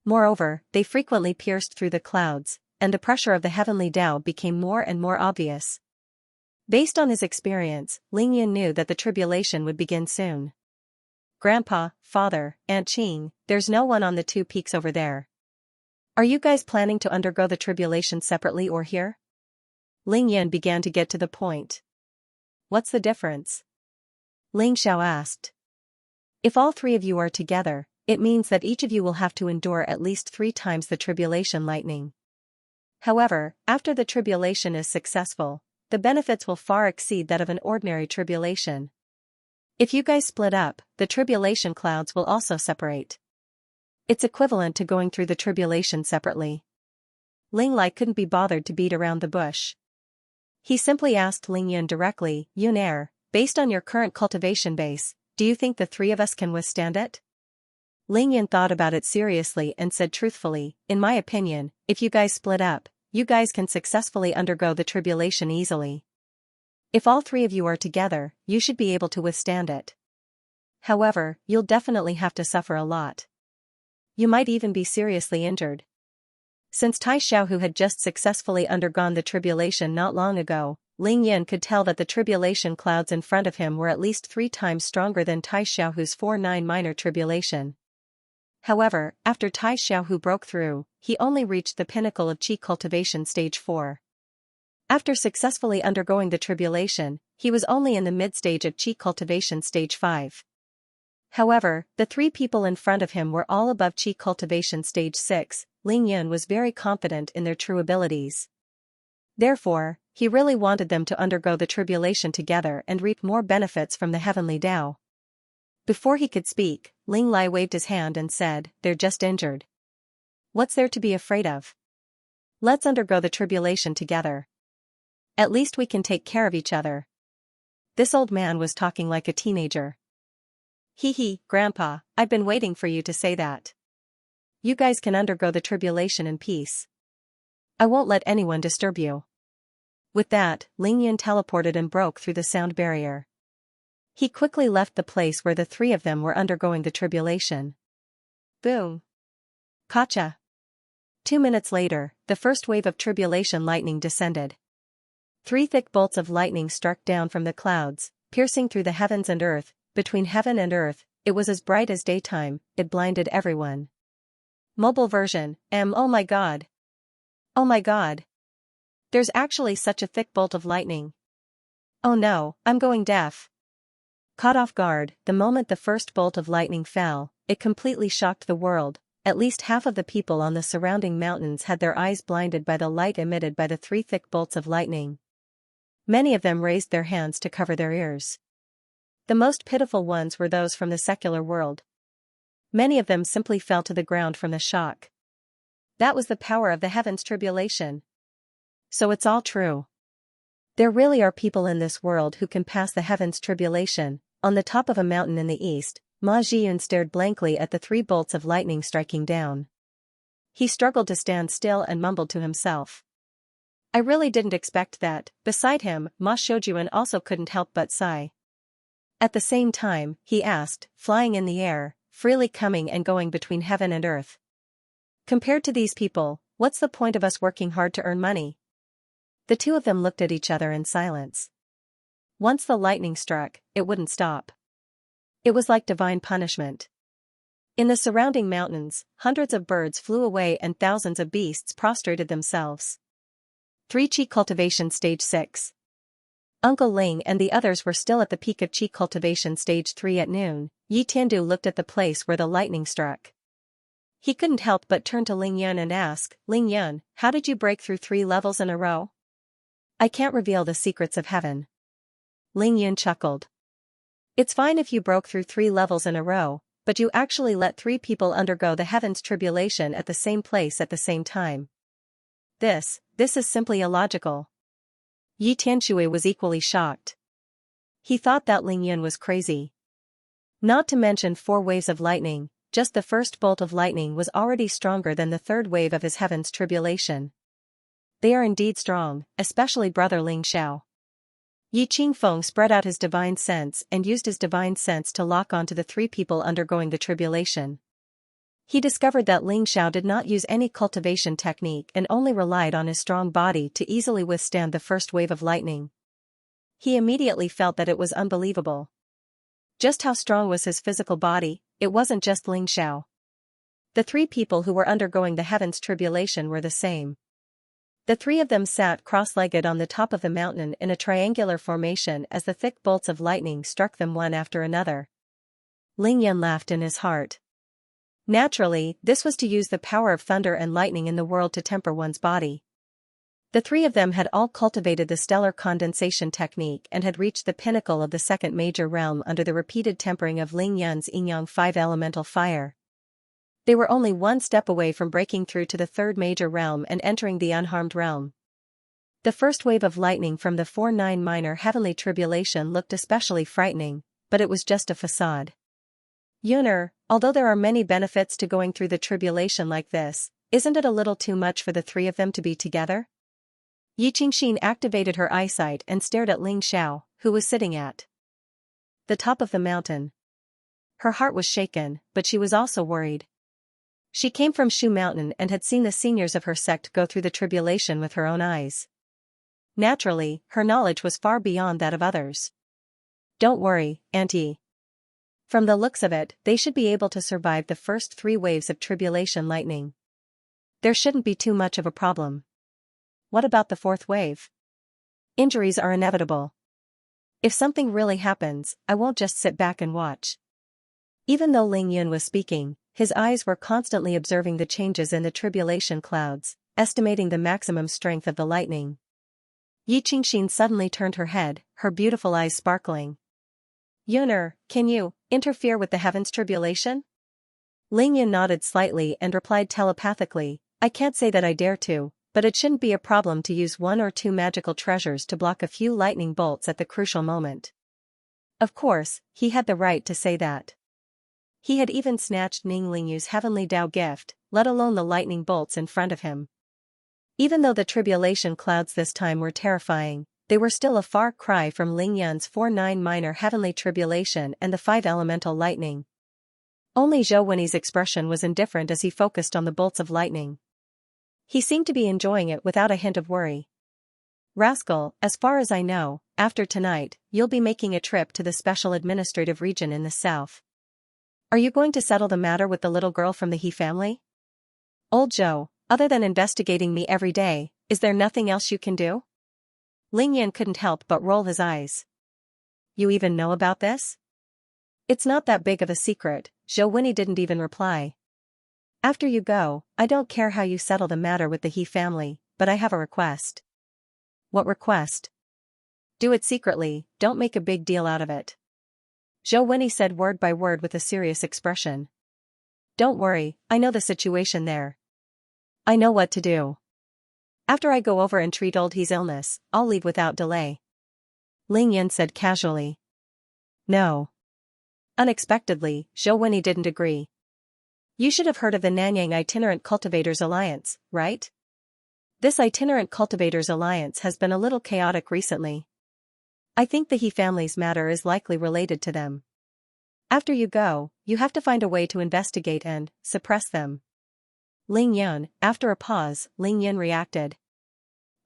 Moreover, they frequently pierced through the clouds, and the pressure of the heavenly Tao became more and more obvious. Based on his experience, Ling Yun knew that the tribulation would begin soon. Grandpa, Father, Aunt Qing, there's no one on the 2 peaks over there. Are you guys planning to undergo the tribulation separately or here? Ling Yun began to get to the point. What's the difference? Ling Xiao asked. If all 3 of you are together, it means that each of you will have to endure at least 3 times the tribulation lightning. However, after the tribulation is successful, the benefits will far exceed that of an ordinary tribulation. If you guys split up, the tribulation clouds will also separate. It's equivalent to going through the tribulation separately. Ling Lai couldn't be bothered to beat around the bush. He simply asked Ling Yun directly, Yun, based on your current cultivation base, do you think the 3 of us can withstand it? Ling Yun thought about it seriously and said truthfully, in my opinion, if you guys split up, you guys can successfully undergo the tribulation easily. If all 3 of you are together, you should be able to withstand it. However, you'll definitely have to suffer a lot. You might even be seriously injured. Since Tai Xiaohu had just successfully undergone the tribulation not long ago, Ling Yun could tell that the tribulation clouds in front of him were at least 3 times stronger than Tai Xiaohu's 4-9 minor tribulation. However, after Tai Xiaohu broke through, he only reached the pinnacle of Qi cultivation stage 4. After successfully undergoing the tribulation, he was only in the mid-stage of Qi cultivation stage 5. However, the 3 people in front of him were all above Qi cultivation stage 6, Ling Yun was very confident in their true abilities. Therefore, he really wanted them to undergo the tribulation together and reap more benefits from the heavenly Tao. Before he could speak, Ling Lai waved his hand and said, they're just injured. What's there to be afraid of? Let's undergo the tribulation together. At least we can take care of each other. This old man was talking like a teenager. Hee, Grandpa, I've been waiting for you to say that. You guys can undergo the tribulation in peace. I won't let anyone disturb you. With that, Ling Yun teleported and broke through the sound barrier. He quickly left the place where the 3 of them were undergoing the tribulation. Boom. Gotcha. 2 minutes later, the first wave of tribulation lightning descended. 3 thick bolts of lightning struck down from the clouds, piercing through the heavens and earth. Between heaven and earth, it was as bright as daytime, it blinded everyone. Mobile version, oh my god. Oh my god. There's actually such a thick bolt of lightning. Oh no, I'm going deaf. Caught off guard, the moment the first bolt of lightning fell, it completely shocked the world. At least half of the people on the surrounding mountains had their eyes blinded by the light emitted by the 3 thick bolts of lightning. Many of them raised their hands to cover their ears. The most pitiful ones were those from the secular world. Many of them simply fell to the ground from the shock. That was the power of the heavens tribulation. So it's all true. There really are people in this world who can pass the heavens tribulation. On the top of a mountain in the east, Ma Zhiyun stared blankly at the 3 bolts of lightning striking down. He struggled to stand still and mumbled to himself. I really didn't expect that. Beside him, Ma Shoujuan also couldn't help but sigh. At the same time, he asked, flying in the air, freely coming and going between heaven and earth. Compared to these people, what's the point of us working hard to earn money? The 2 of them looked at each other in silence. Once the lightning struck, it wouldn't stop. It was like divine punishment. In the surrounding mountains, hundreds of birds flew away and thousands of beasts prostrated themselves. 3 Qi Cultivation Stage 6. Uncle Ling and the others were still at the peak of Qi Cultivation Stage 3 at noon. Yi Tiandu looked at the place where the lightning struck. He couldn't help but turn to Ling Yun and ask, Ling Yun, how did you break through 3 levels in a row? I can't reveal the secrets of heaven. Ling Yun chuckled. It's fine if you broke through 3 levels in a row, but you actually let 3 people undergo the heaven's tribulation at the same place at the same time. This is simply illogical. Yi Tianshui was equally shocked. He thought that Ling Yun was crazy. Not to mention 4 waves of lightning, just the first bolt of lightning was already stronger than the 3rd wave of his heaven's tribulation. They are indeed strong, especially brother Ling Xiao. Yi Qingfeng spread out his divine sense and used his divine sense to lock onto the 3 people undergoing the tribulation. He discovered that Ling Xiao did not use any cultivation technique and only relied on his strong body to easily withstand the first wave of lightning. He immediately felt that it was unbelievable. Just how strong was his physical body? It wasn't just Ling Xiao. The 3 people who were undergoing the heaven's tribulation were the same. The 3 of them sat cross-legged on the top of the mountain in a triangular formation as the thick bolts of lightning struck them one after another. Ling Yun laughed in his heart. Naturally, this was to use the power of thunder and lightning in the world to temper one's body. The 3 of them had all cultivated the stellar condensation technique and had reached the pinnacle of the 2nd major realm under the repeated tempering of Ling Yun's Yin-Yang 5 elemental fire. They were only one step away from breaking through to the 3rd major realm and entering the unharmed realm. The first wave of lightning from the 4-9 minor heavenly tribulation looked especially frightening, but it was just a facade. Yuner, although there are many benefits to going through the tribulation like this, isn't it a little too much for the 3 of them to be together? Yi Qingxin activated her eyesight and stared at Ling Xiao, who was sitting at the top of the mountain. Her heart was shaken, but she was also worried. She came from Shu Mountain and had seen the seniors of her sect go through the tribulation with her own eyes. Naturally, her knowledge was far beyond that of others. Don't worry, Auntie. From the looks of it, they should be able to survive the first 3 waves of tribulation lightning. There shouldn't be too much of a problem. What about the 4th wave? Injuries are inevitable. If something really happens, I won't just sit back and watch. Even though Ling Yun was speaking, his eyes were constantly observing the changes in the tribulation clouds, estimating the maximum strength of the lightning. Yi Qingxin suddenly turned her head, her beautiful eyes sparkling. Yuner, can you interfere with the heaven's tribulation? Ling Yun nodded slightly and replied telepathically, I can't say that I dare to, but it shouldn't be a problem to use 1 or 2 magical treasures to block a few lightning bolts at the crucial moment. Of course, he had the right to say that. He had even snatched Ning Lingyu's heavenly Dao gift, let alone the lightning bolts in front of him. Even though the tribulation clouds this time were terrifying, they were still a far cry from Ling Yun's 4-9 minor heavenly tribulation and the 5 elemental lightning. Only Zhou Wenyi's expression was indifferent as he focused on the bolts of lightning. He seemed to be enjoying it without a hint of worry. Rascal, as far as I know, after tonight, you'll be making a trip to the special administrative region in the south. Are you going to settle the matter with the little girl from the He family? Old Zhou, other than investigating me every day, is there nothing else you can do? Ling Yan couldn't help but roll his eyes. You even know about this? It's not that big of a secret, Zhou Wenyi didn't even reply. After you go, I don't care how you settle the matter with the He family, but I have a request. What request? Do it secretly, don't make a big deal out of it. Zhou Wenyi said word by word with a serious expression. Don't worry, I know the situation there. I know what to do. After I go over and treat old He's illness, I'll leave without delay. Ling Yan said casually. No. Unexpectedly, Zhou Wenyi didn't agree. You should have heard of the Nanyang Itinerant Cultivators Alliance, right? This Itinerant Cultivators Alliance has been a little chaotic recently. I think the He family's matter is likely related to them. After you go, you have to find a way to investigate and suppress them. Ling Yun, after a pause, Ling Yun reacted.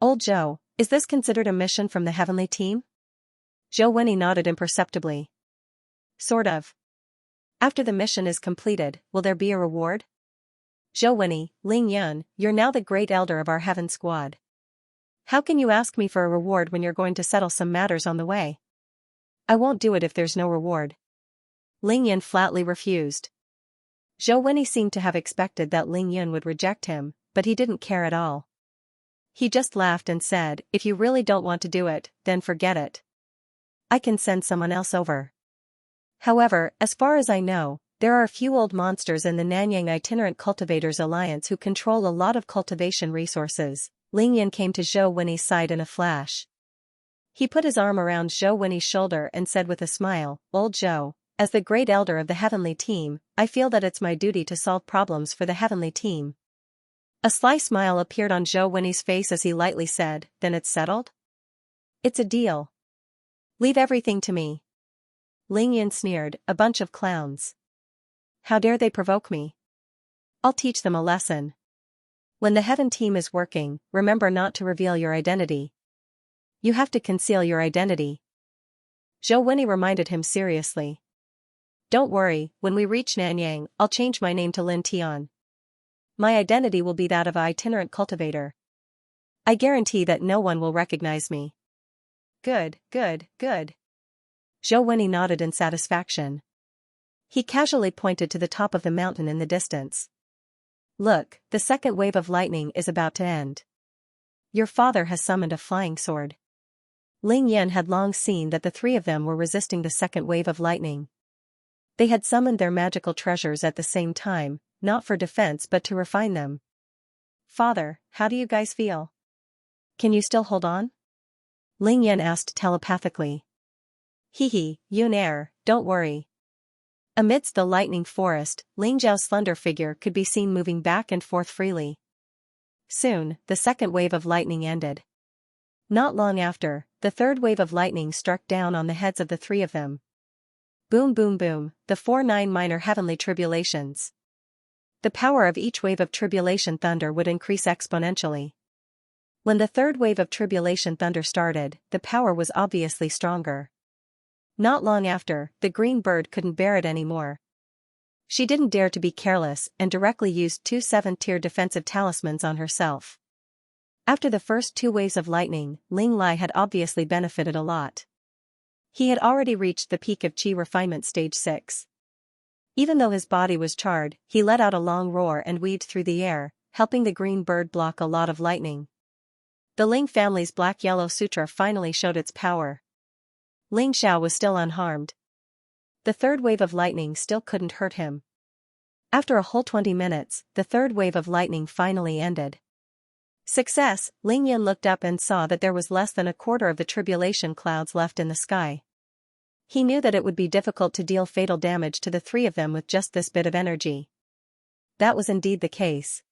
Old Zhou, is this considered a mission from the heavenly team? Zhou Wenyi nodded imperceptibly. Sort of. After the mission is completed, will there be a reward? Zhou Wenyi, Ling Yun, you're now the great elder of our heaven squad. How can you ask me for a reward when you're going to settle some matters on the way? I won't do it if there's no reward. Ling Yan flatly refused. Zhou Wenyi seemed to have expected that Ling Yun would reject him, but he didn't care at all. He just laughed and said, if you really don't want to do it, then forget it. I can send someone else over. However, as far as I know, there are a few old monsters in the Nanyang Itinerant Cultivators Alliance who control a lot of cultivation resources. Ling Yan came to Zhou Wenyi's side in a flash. He put his arm around Zhou Wenyi's shoulder and said with a smile, Old Zhou, as the great elder of the Heavenly Team, I feel that it's my duty to solve problems for the Heavenly Team. A sly smile appeared on Zhou Wenyi's face as he lightly said, then it's settled? It's a deal. Leave everything to me. Ling Yan sneered, a bunch of clowns. How dare they provoke me? I'll teach them a lesson. When the Heaven Team is working, remember not to reveal your identity. You have to conceal your identity. Zhou Wenyi reminded him seriously. Don't worry, when we reach Nanyang, I'll change my name to Lin Tian. My identity will be that of an itinerant cultivator. I guarantee that no one will recognize me. Good, good, good. Zhou Wenyi nodded in satisfaction. He casually pointed to the top of the mountain in the distance. Look, the second wave of lightning is about to end. Your father has summoned a flying sword. Ling Yan had long seen that the three of them were resisting the second wave of lightning. They had summoned their magical treasures at the same time, not for defense but to refine them. Father, how do you guys feel? Can you still hold on? Ling Yan asked telepathically. Hee, Yun Air, don't worry. Amidst the lightning forest, Ling Zhao's slender figure could be seen moving back and forth freely. Soon, the second wave of lightning ended. Not long after, the third wave of lightning struck down on the heads of the three of them. Boom boom boom, the 4-9 minor heavenly tribulations. The power of each wave of tribulation thunder would increase exponentially. When the third wave of tribulation thunder started, the power was obviously stronger. Not long after, the green bird couldn't bear it anymore. She didn't dare to be careless and directly used 2 7th-tier defensive talismans on herself. After the first 2 waves of lightning, Ling Lai had obviously benefited a lot. He had already reached the peak of Qi refinement stage 6. Even though his body was charred, he let out a long roar and weaved through the air, helping the green bird block a lot of lightning. The Ling family's black-yellow sutra finally showed its power. Ling Xiao was still unharmed. The third wave of lightning still couldn't hurt him. After a whole 20 minutes, the third wave of lightning finally ended. Success! Ling Yan looked up and saw that there was less than a quarter of the tribulation clouds left in the sky. He knew that it would be difficult to deal fatal damage to the three of them with just this bit of energy. That was indeed the case.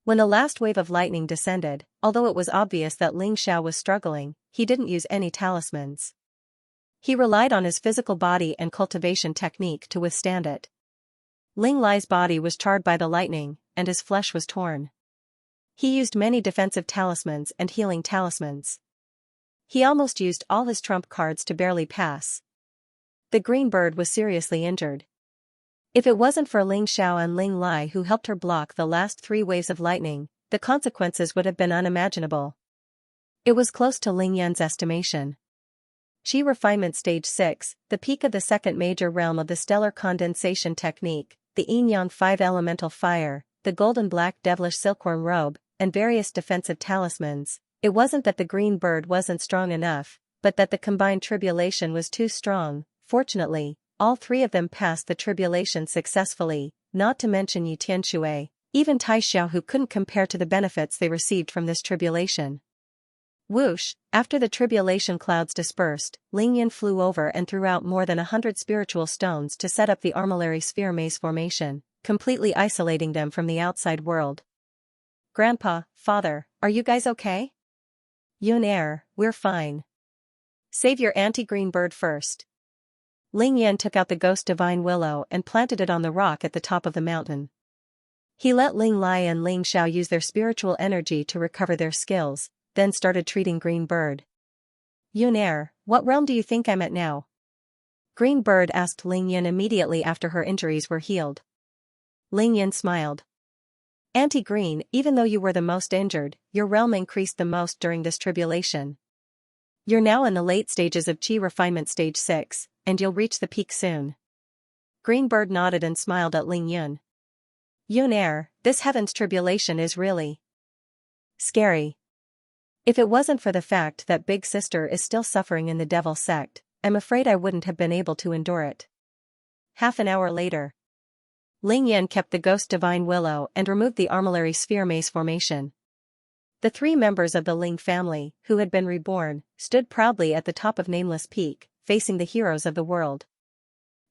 When the last wave of lightning descended, although it was obvious that Ling Xiao was struggling, he didn't use any talismans. He relied on his physical body and cultivation technique to withstand it. Ling Lai's body was charred by the lightning, and his flesh was torn. He used many defensive talismans and healing talismans. He almost used all his trump cards to barely pass. The green bird was seriously injured. If it wasn't for Ling Xiao and Ling Lai who helped her block the last 3 waves of lightning, the consequences would have been unimaginable. It was close to Ling Yan's estimation. Qi refinement stage 6, the peak of the second major realm of the stellar condensation technique, the yin-yang 5 elemental fire, the golden black devilish silkworm robe, and various defensive talismans. It wasn't that the green bird wasn't strong enough, but that the combined tribulation was too strong. Fortunately, all 3 of them passed the tribulation successfully, not to mention Yi Tianshui, even Tai Xiao, who couldn't compare to the benefits they received from this tribulation. Whoosh! After the tribulation clouds dispersed, Ling Yan flew over and threw out more than 100 spiritual stones to set up the armillary sphere maze formation, completely isolating them from the outside world. Grandpa, Father, are you guys okay? Yun Air, we're fine. Save your anti-green bird first. Ling Yan took out the ghost divine willow and planted it on the rock at the top of the mountain. He let Ling Lai and Ling Xiao use their spiritual energy to recover their skills, then started treating Green Bird. Yun Air, what realm do you think I'm at now? Green Bird asked Ling Yan immediately after her injuries were healed. Ling Yan smiled. Anti-green, even though you were the most injured, your realm increased the most during this tribulation. You're now in the late stages of Qi refinement stage 6, and you'll reach the peak soon. Green Bird nodded and smiled at Ling Yun. Yun Air, this heaven's tribulation is really scary. If it wasn't for the fact that Big Sister is still suffering in the devil sect, I'm afraid I wouldn't have been able to endure it. Half an hour later, Ling Yan kept the Ghost Divine Willow and removed the Armillary Sphere Maze formation. The 3 members of the Ling family, who had been reborn, stood proudly at the top of Nameless Peak, facing the heroes of the world.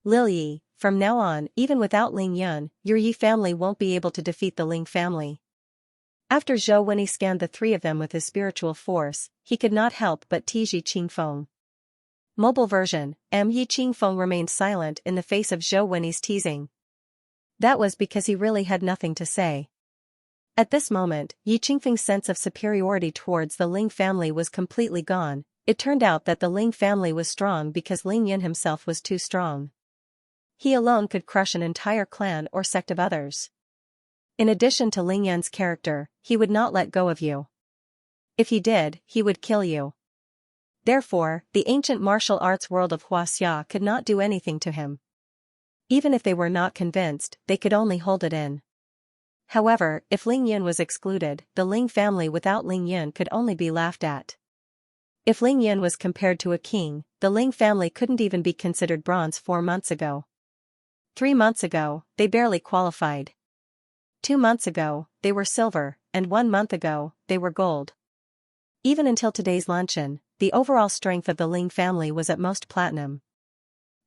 Lil Yi, from now on, even without Ling Yun, your Yi family won't be able to defeat the Ling family. After Zhou Wenyi scanned the 3 of them with his spiritual force, he could not help but tease Yi Qingfeng. Mobile version, Yi Qingfeng remained silent in the face of Zhou Wenyi's teasing. That was because he really had nothing to say. At this moment, Yi Qingfeng's sense of superiority towards the Ling family was completely gone. It turned out that the Ling family was strong because Ling Yin himself was too strong. He alone could crush an entire clan or sect of others. In addition to Ling Yan's character, he would not let go of you. If he did, he would kill you. Therefore, the ancient martial arts world of Huaxia could not do anything to him. Even if they were not convinced, they could only hold it in. However, if Ling Yin was excluded, the Ling family without Ling Yin could only be laughed at. If Ling Yin was compared to a king, the Ling family couldn't even be considered bronze 4 months ago. 3 months ago, they barely qualified. 2 months ago, they were silver, and 1 month ago, they were gold. Even until today's luncheon, the overall strength of the Ling family was at most platinum.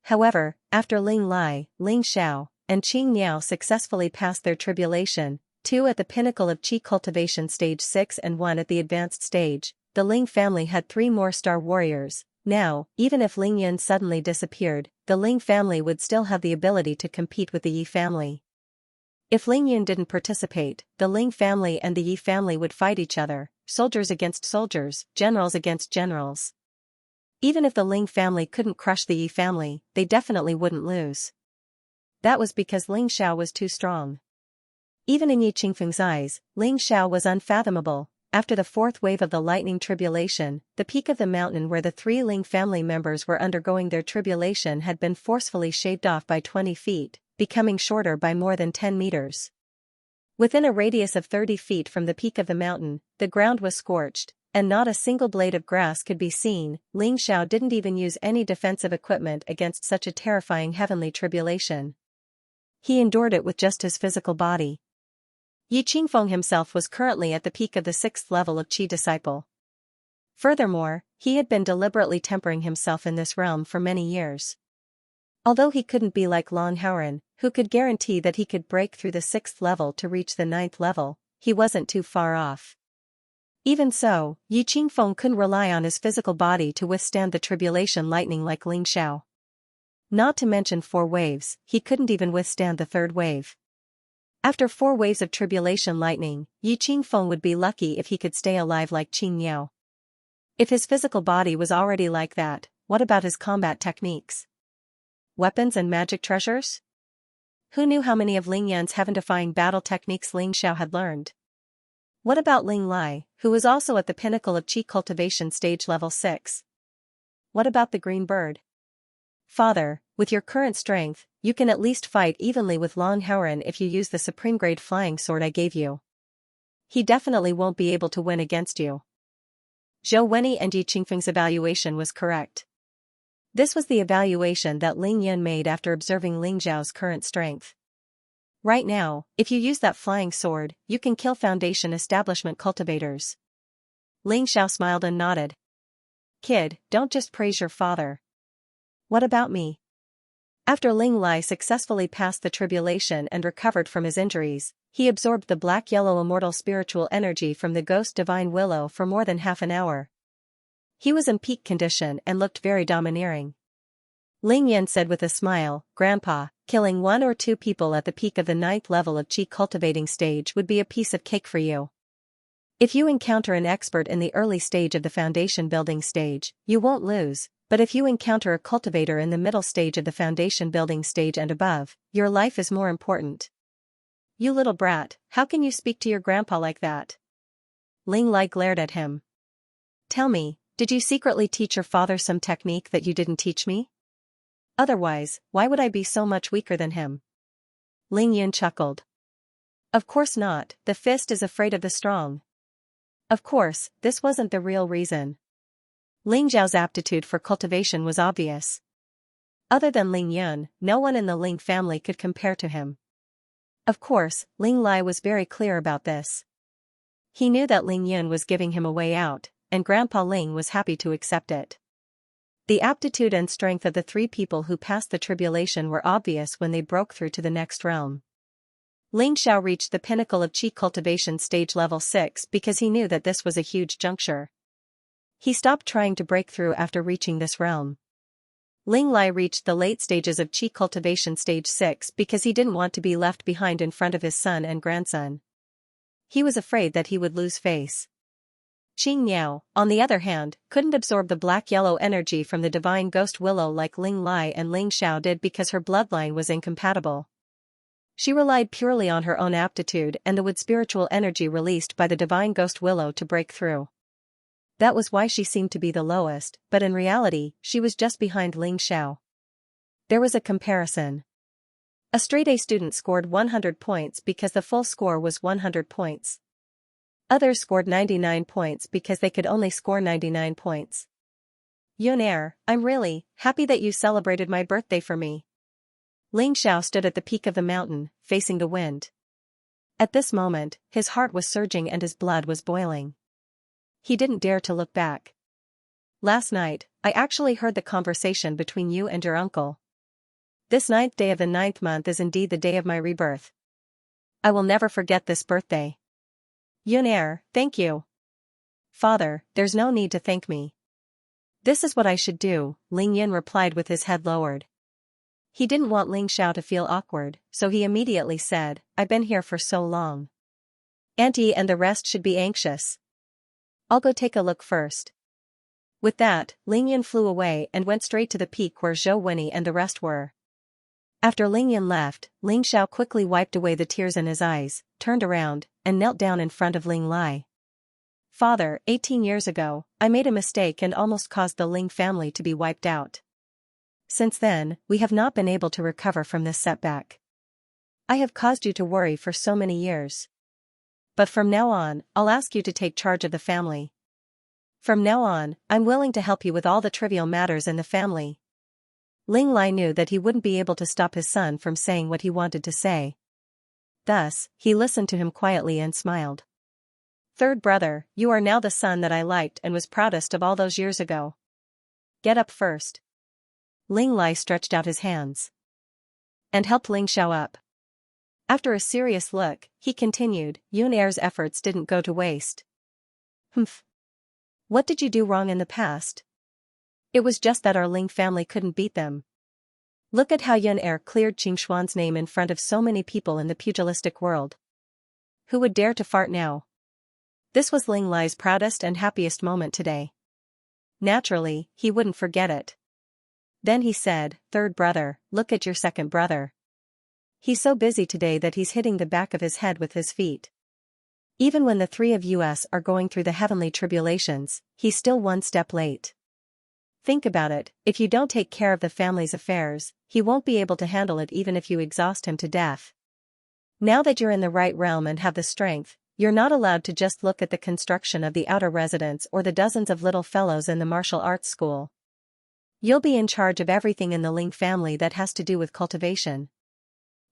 However, after Ling Lai, Ling Xiao, and Qing Niao successfully passed their tribulation, 2 at the pinnacle of Qi cultivation stage 6 and 1 at the advanced stage, the Ling family had 3 more star warriors. Now, even if Ling Yin suddenly disappeared, the Ling family would still have the ability to compete with the Yi family. If Ling Yin didn't participate, the Ling family and the Yi family would fight each other, soldiers against soldiers, generals against generals. Even if the Ling family couldn't crush the Yi family, they definitely wouldn't lose. That was because Ling Xiao was too strong. Even in Yi Qingfeng's eyes, Ling Xiao was unfathomable. After the 4th wave of the lightning tribulation, the peak of the mountain where the 3 Ling family members were undergoing their tribulation had been forcefully shaved off by 20 feet, becoming shorter by more than 10 meters. Within a radius of 30 feet from the peak of the mountain, the ground was scorched, and not a single blade of grass could be seen. Ling Xiao didn't even use any defensive equipment against such a terrifying heavenly tribulation. He endured it with just his physical body. Yi Qingfeng himself was currently at the peak of the 6th level of Qi disciple. Furthermore, he had been deliberately tempering himself in this realm for many years. Although he couldn't be like Long Hauren, who could guarantee that he could break through the 6th level to reach the 9th level, he wasn't too far off. Even so, Yi Qingfeng couldn't rely on his physical body to withstand the tribulation lightning like Ling Xiao. Not to mention 4 waves, he couldn't even withstand the 3rd wave. After 4 waves of tribulation lightning, Yi Qingfeng would be lucky if he could stay alive like Qing Niao. If his physical body was already like that, what about his combat techniques? Weapons and magic treasures? Who knew how many of Ling Yan's heaven-defying battle techniques Ling Xiao had learned? What about Ling Lai, who was also at the pinnacle of Qi cultivation stage level 6? What about the Green Bird? Father, with your current strength, you can at least fight evenly with Long Hauren if you use the supreme grade flying sword I gave you. He definitely won't be able to win against you. Zhou Wenyi and Yi Qingfeng's evaluation was correct. This was the evaluation that Ling Yan made after observing Ling Zhao's current strength. Right now, if you use that flying sword, you can kill Foundation establishment cultivators. Ling Xiao smiled and nodded. Kid, don't just praise your father. What about me? After Ling Lai successfully passed the tribulation and recovered from his injuries, he absorbed the black-yellow immortal spiritual energy from the Ghost Divine Willow for more than half an hour. He was in peak condition and looked very domineering. Ling Yan said with a smile, Grandpa, killing 1 or 2 people at the peak of the 9th level of Qi cultivating stage would be a piece of cake for you. If you encounter an expert in the early stage of the foundation building stage, you won't lose, but if you encounter a cultivator in the middle stage of the foundation building stage and above, your life is more important. You little brat, how can you speak to your grandpa like that? Ling Lai glared at him. Tell me, did you secretly teach your father some technique that you didn't teach me? Otherwise, why would I be so much weaker than him? Ling Yun chuckled. Of course not, the fist is afraid of the strong. Of course, this wasn't the real reason. Ling Zhao's aptitude for cultivation was obvious. Other than Ling Yun, no one in the Ling family could compare to him. Of course, Ling Lai was very clear about this. He knew that Ling Yun was giving him a way out, and Grandpa Ling was happy to accept it. The aptitude and strength of the three people who passed the tribulation were obvious when they broke through to the next realm. Ling Xiao reached the pinnacle of Qi cultivation stage level 6 because he knew that this was a huge juncture. He stopped trying to break through after reaching this realm. Ling Lai reached the late stages of Qi cultivation stage 6 because he didn't want to be left behind in front of his son and grandson. He was afraid that he would lose face. Qing Niao, on the other hand, couldn't absorb the black-yellow energy from the divine ghost willow like Ling Lai and Ling Xiao did because her bloodline was incompatible. She relied purely on her own aptitude and the wood spiritual energy released by the divine ghost willow to break through. That was why she seemed to be the lowest, but in reality, she was just behind Ling Xiao. There was a comparison. A straight A student scored 100 points because the full score was 100 points. Others scored 99 points because they could only score 99 points. Yun Er, I'm really happy that you celebrated my birthday for me. Ling Xiao stood at the peak of the mountain, facing the wind. At this moment, his heart was surging and his blood was boiling. He didn't dare to look back. Last night, I actually heard the conversation between you and your uncle. This 9th day of the 9th month is indeed the day of my rebirth. I will never forget this birthday. Yun Er, thank you. Father, there's no need to thank me. This is what I should do, Ling Yin replied with his head lowered. He didn't want Ling Xiao to feel awkward, so he immediately said, I've been here for so long. Auntie and the rest should be anxious. I'll go take a look first. With that, Ling Yin flew away and went straight to the peak where Zhou Wenyi and the rest were. After Ling Yin left, Ling Xiao quickly wiped away the tears in his eyes, turned around, and knelt down in front of Ling Lai. Father, 18 years ago, I made a mistake and almost caused the Ling family to be wiped out. Since then, we have not been able to recover from this setback. I have caused you to worry for so many years. But from now on, I'll ask you to take charge of the family. From now on, I'm willing to help you with all the trivial matters in the family. Ling Lai knew that he wouldn't be able to stop his son from saying what he wanted to say. Thus, he listened to him quietly and smiled. Third brother, you are now the son that I liked and was proudest of all those years ago. Get up first. Ling Lai stretched out his hands and helped Ling Xiao up. After a serious look, he continued, Yun Er's efforts didn't go to waste. Humph. What did you do wrong in the past? It was just that our Ling family couldn't beat them. Look at how Yun Er cleared Qing Xuan's name in front of so many people in the pugilistic world. Who would dare to fart now? This was Ling Lai's proudest and happiest moment today. Naturally, he wouldn't forget it. Then he said, Third brother, look at your second brother. He's so busy today that he's hitting the back of his head with his feet. Even when the three of us are going through the heavenly tribulations, he's still one step late. Think about it, if you don't take care of the family's affairs, he won't be able to handle it even if you exhaust him to death. Now that you're in the right realm and have the strength, you're not allowed to just look at the construction of the outer residence or the dozens of little fellows in the martial arts school. You'll be in charge of everything in the Ling family that has to do with cultivation.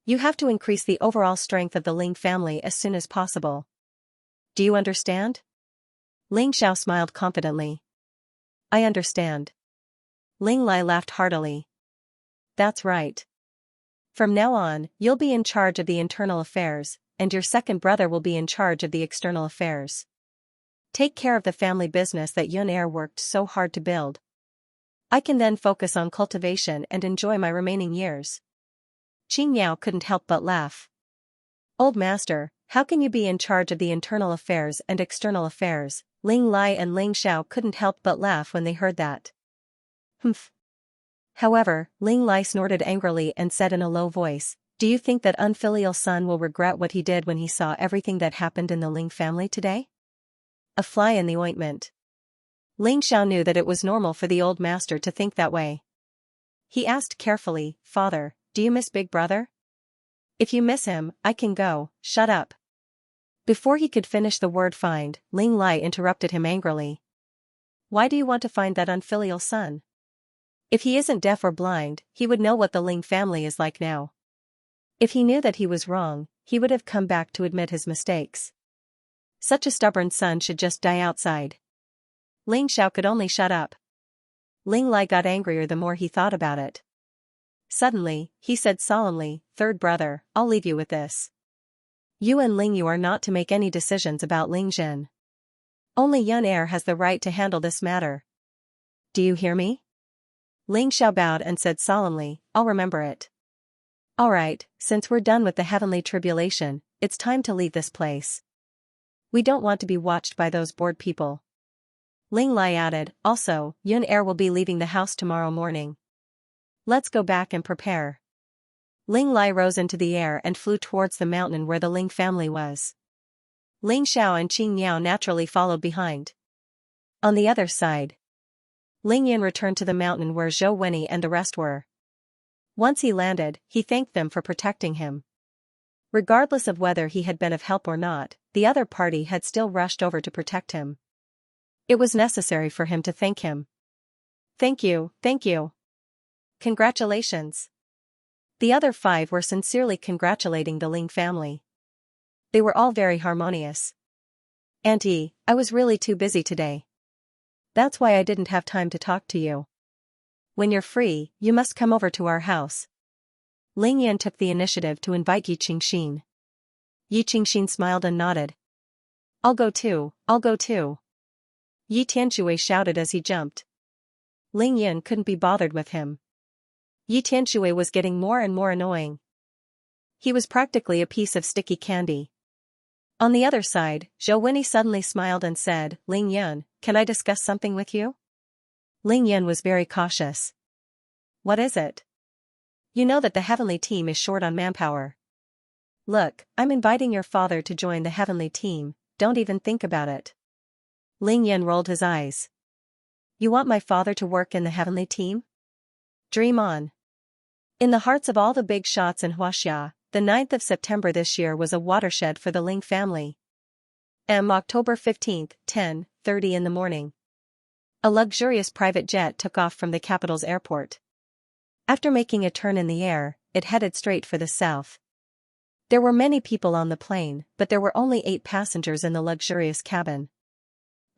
You have to increase the overall strength of the Ling family as soon as possible. Do you understand? Ling Xiao smiled confidently. I understand. Ling Lai laughed heartily. That's right. From now on, you'll be in charge of the internal affairs, and your second brother will be in charge of the external affairs. Take care of the family business that Yun Er worked so hard to build. I can then focus on cultivation and enjoy my remaining years. Qing Yao couldn't help but laugh. Old master, how can you be in charge of the internal affairs and external affairs? Ling Lai and Ling Xiao couldn't help but laugh when they heard that. Humph. However, Ling Lai snorted angrily and said in a low voice, Do you think that unfilial son will regret what he did when he saw everything that happened in the Ling family today? A fly in the ointment. Ling Xiao knew that it was normal for the old master to think that way. He asked carefully, "Father, do you miss Big Brother?" "If you miss him, I can go, shut up." Before he could finish the word find, Ling Lai interrupted him angrily. "Why do you want to find that unfilial son? If he isn't deaf or blind, he would know what the Ling family is like now. If he knew that he was wrong, he would have come back to admit his mistakes. Such a stubborn son should just die outside." Ling Xiao could only shut up. Ling Lai got angrier the more he thought about it. Suddenly, he said solemnly, "Third brother, I'll leave you with this. You and Ling Yu are not to make any decisions about Ling Jin. Only Yun Heir has the right to handle this matter. Do you hear me?" Ling Xiao bowed and said solemnly, "I'll remember it." "Alright, since we're done with the heavenly tribulation, it's time to leave this place. We don't want to be watched by those bored people." Ling Lai added, "Also, Yun Heir will be leaving the house tomorrow morning. Let's go back and prepare." Ling Lai rose into the air and flew towards the mountain where the Ling family was. Ling Xiao and Qing Miao naturally followed behind. On the other side, Ling Yin returned to the mountain where Zhou Wenyi and the rest were. Once he landed, he thanked them for protecting him. Regardless of whether he had been of help or not, the other party had still rushed over to protect him. It was necessary for him to thank him. Thank you, thank you. Congratulations." The other 5 were sincerely congratulating the Ling family. They were all very harmonious. "Auntie, I was really too busy today. That's why I didn't have time to talk to you. When you're free, you must come over to our house." Ling Yan took the initiative to invite Yi Qingxin. Yi Qingxin smiled and nodded. I'll go too, I'll go too." Yi Tianxue shouted as he jumped. Ling Yan couldn't be bothered with him. Yi Tianxue was getting more and more annoying. He was practically a piece of sticky candy. On the other side, Zhou Wenyi suddenly smiled and said, "Ling Yan, can I discuss something with you?" Ling Yan was very cautious. "What is it?" "You know that the heavenly team is short on manpower. Look, I'm inviting your father to join the heavenly team, don't even think about it." Ling Yan rolled his eyes. "You want my father to work in the heavenly team? Dream on." In the hearts of all the big shots in Huaxia, the 9th of September this year was a watershed for the Ling family. October 15, 10:30 in the morning. A luxurious private jet took off from the capital's airport. After making a turn in the air, it headed straight for the south. There were many people on the plane, but there were only 8 passengers in the luxurious cabin.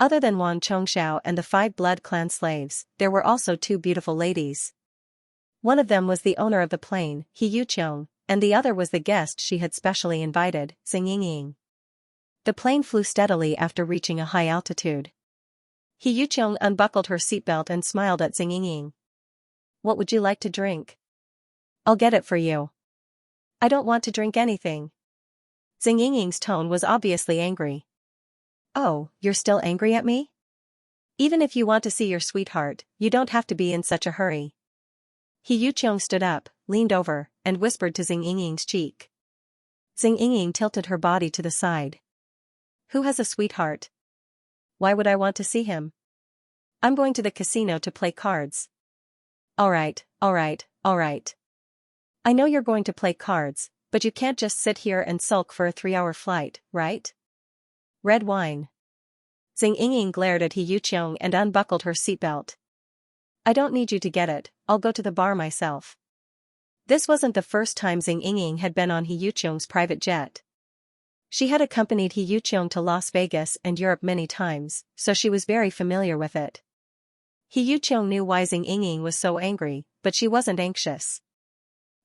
Other than Wang Chongxiao and the 5 blood clan slaves, there were also 2 beautiful ladies. One of them was the owner of the plane, He Yuqiong, and the other was the guest she had specially invited, Xing Yingying. The plane flew steadily after reaching a high altitude. He Yuqiong unbuckled her seatbelt and smiled at Xing Yingying. "What would you like to drink?" "I'll get it for you." "I don't want to drink anything." Xing Yingying's tone was obviously angry. "Oh, you're still angry at me? Even if you want to see your sweetheart, you don't have to be in such a hurry." He Yuqiong stood up, leaned over, and whispered to Xing Yingying's cheek. Xing Yingying tilted her body to the side. "Who has a sweetheart? Why would I want to see him? I'm going to the casino to play cards." Alright. I know you're going to play cards, but you can't just sit here and sulk for a 3-hour flight, right? Red wine." Xing Yingying glared at He Yuqiong and unbuckled her seatbelt. "I don't need you to get it, I'll go to the bar myself." This wasn't the first time Xing Yingying had been on He Yuqiong's private jet. She had accompanied He Yuqiong to Las Vegas and Europe many times, so she was very familiar with it. He Yuqiong knew why Xing Yingying was so angry, but she wasn't anxious.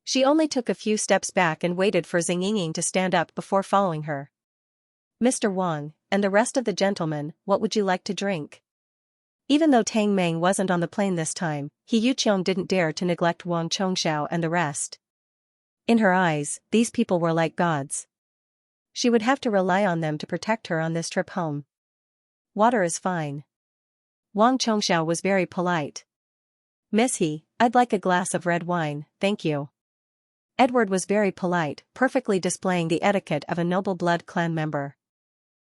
She only took a few steps back and waited for Xing Yingying to stand up before following her. "Mr. Wang, and the rest of the gentlemen, what would you like to drink?" Even though Tang Meng wasn't on the plane this time, He Yuqiong didn't dare to neglect Wang Chongxiao and the rest. In her eyes, these people were like gods. She would have to rely on them to protect her on this trip home. "Water is fine." Wang Chongxiao was very polite. "Miss He, I'd like a glass of red wine, thank you." Edward was very polite, perfectly displaying the etiquette of a noble blood clan member.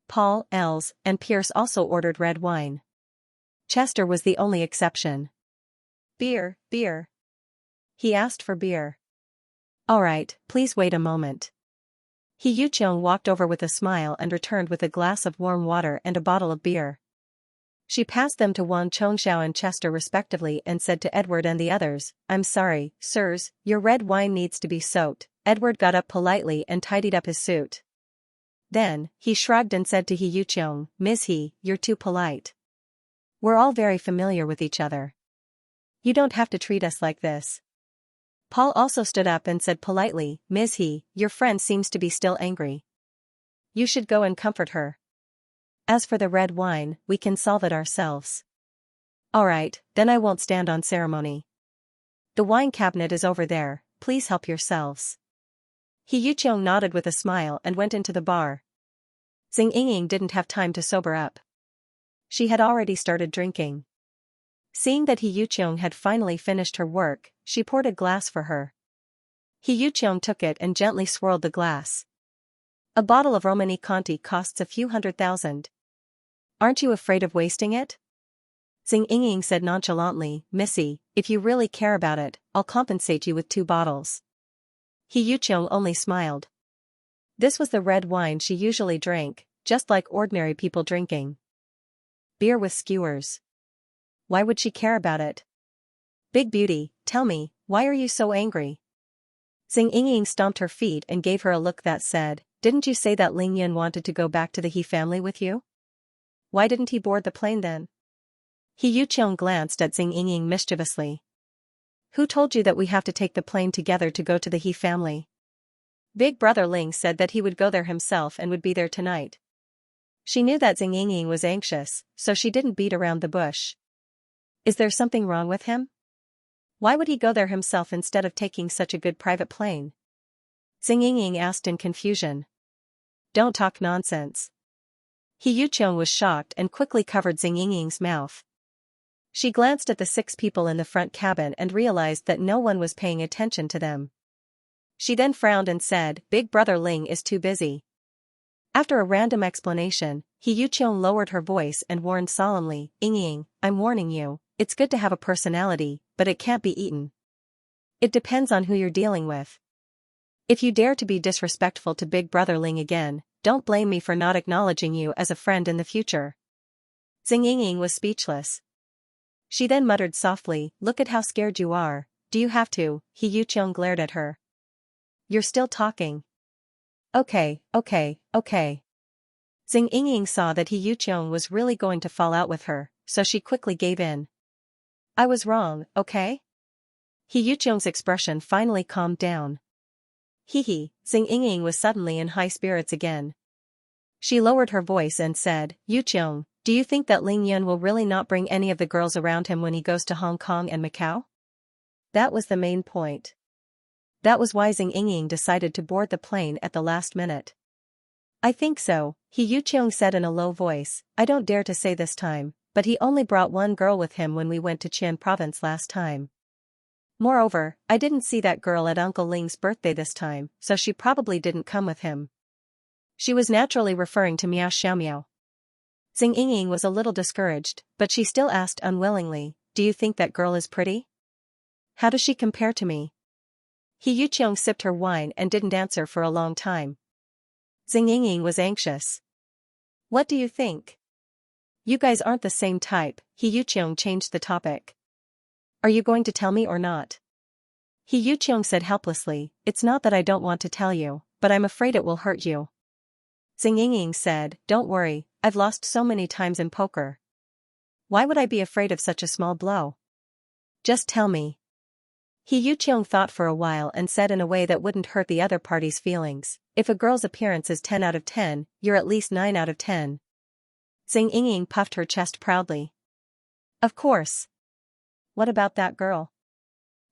Paul, Els, and Pierce also ordered red wine. Chester was the only exception. Beer, beer. He asked for beer. All right, please wait a moment. He Yucheong walked over with a smile and returned with a glass of warm water and a bottle of beer. She passed them to Wang Chongxiao and Chester respectively and said to Edward and the others, "I'm sorry, sirs, your red wine needs to be soaked." Edward got up politely and tidied up his suit. Then, he shrugged and said to He Yucheong, "Ms. He, you're too polite. We're all very familiar with each other. You don't have to treat us like this." Paul also stood up and said politely, "Ms. He, your friend seems to be still angry. You should go and comfort her. As for the red wine, we can solve it ourselves." "Alright, then I won't stand on ceremony. The wine cabinet is over there, please help yourselves." He Yucheong nodded with a smile and went into the bar. Xing Ying didn't have time to sober up. She had already started drinking. Seeing that He Yucheong had finally finished her work, she poured a glass for her. He Yucheong took it and gently swirled the glass. "A bottle of Romani Conti costs a few 100,000. Aren't you afraid of wasting it?" Xing Ying said nonchalantly, "Missy, if you really care about it, I'll compensate you with 2 bottles." He Yucheong only smiled. This was the red wine she usually drank, just like ordinary people drinking. Beer with skewers. Why would she care about it? "Big Beauty, tell me, why are you so angry?" Xing Ying stomped her feet and gave her a look that said, "Didn't you say that Ling Yun wanted to go back to the He family with you? Why didn't he board the plane then?" He Yucheong glanced at Xing Ying mischievously. "Who told you that we have to take the plane together to go to the He family? Big brother Ling said that he would go there himself and would be there tonight." She knew that Xing Ying was anxious, so she didn't beat around the bush. "Is there something wrong with him? Why would he go there himself instead of taking such a good private plane?" Xing Ying asked in confusion. "Don't talk nonsense." He Yucheong was shocked and quickly covered Xing Ying's mouth. She glanced at the 6 people in the front cabin and realized that no one was paying attention to them. She then frowned and said, "Big brother Ling is too busy." After a random explanation, He Yucheong lowered her voice and warned solemnly, "Ying, I'm warning you, it's good to have a personality, but it can't be eaten. It depends on who you're dealing with. If you dare to be disrespectful to Big brother Ling again, don't blame me for not acknowledging you as a friend in the future." Xing Ying was speechless. She then muttered softly, "Look at how scared you are, do you have to?" He Yucheong glared at her. "You're still talking. Okay. Xing Ying saw that He Yucheong was really going to fall out with her, so she quickly gave in. "I was wrong, okay?" He Yucheong's expression finally calmed down. Hee. Xing Ying was suddenly in high spirits again. She lowered her voice and said, "Yucheong, do you think that Ling Yun will really not bring any of the girls around him when he goes to Hong Kong and Macau?" That was the main point. That was why Xing Ying decided to board the plane at the last minute. "I think so," He Yucheong said in a low voice. "I don't dare to say this time, but he only brought 1 girl with him when we went to Qian province last time. Moreover, I didn't see that girl at Uncle Ling's birthday this time, so she probably didn't come with him." She was naturally referring to Miao Xiaomiao. Xing Ying was a little discouraged, but she still asked unwillingly, "Do you think that girl is pretty? How does she compare to me?" He Yucheong sipped her wine and didn't answer for a long time. Xing Ying was anxious. "What do you think? You guys aren't the same type." He Yucheong changed the topic. "Are you going to tell me or not?" He Yucheong said helplessly, "It's not that I don't want to tell you, but I'm afraid it will hurt you." Xing Ying said, "Don't worry, I've lost so many times in poker. Why would I be afraid of such a small blow? Just tell me." He Yucheong thought for a while and said in a way that wouldn't hurt the other party's feelings, "If a girl's appearance is 10 out of 10, you're at least 9 out of 10. Xing Ying puffed her chest proudly. "Of course. What about that girl?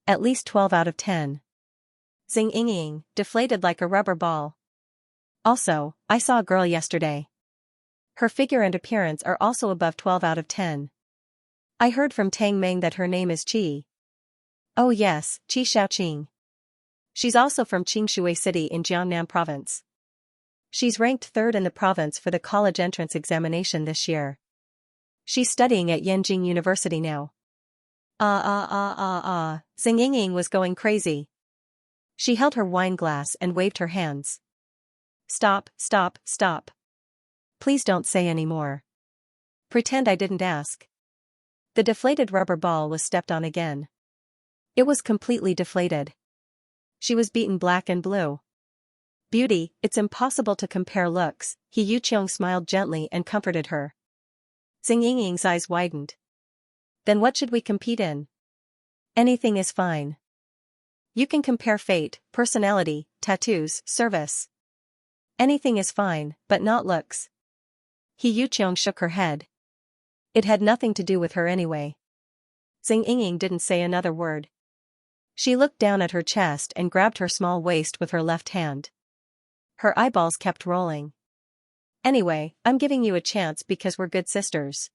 At least 12 out of 10. Xing Ying, deflated like a rubber ball. "Also, I saw a girl yesterday. Her figure and appearance are also above 12 out of 10. I heard from Tang Meng that her name is Qi." "Oh yes, Qi Shaoqing. She's also from Xianxia City in Jiangnan Province. She's ranked third in the province for the college entrance examination this year. She's studying at Yenjing University now. Xing Yingying was going crazy. She held her wine glass and waved her hands. Stop, stop, stop. Please don't say any more. Pretend I didn't ask. The deflated rubber ball was stepped on again. It was completely deflated. She was beaten black and blue. Beauty, it's impossible to compare looks, He Yuqiong smiled gently and comforted her. Xing Yingying's eyes widened. Then what should we compete in? Anything is fine. You can compare fate, personality, tattoos, service. Anything is fine, but not looks. He Yuqiong shook her head. It had nothing to do with her anyway. Xing Yingying didn't say another word. She looked down at her chest and grabbed her small waist with her left hand. Her eyeballs kept rolling. Anyway, I'm giving you a chance because we're good sisters.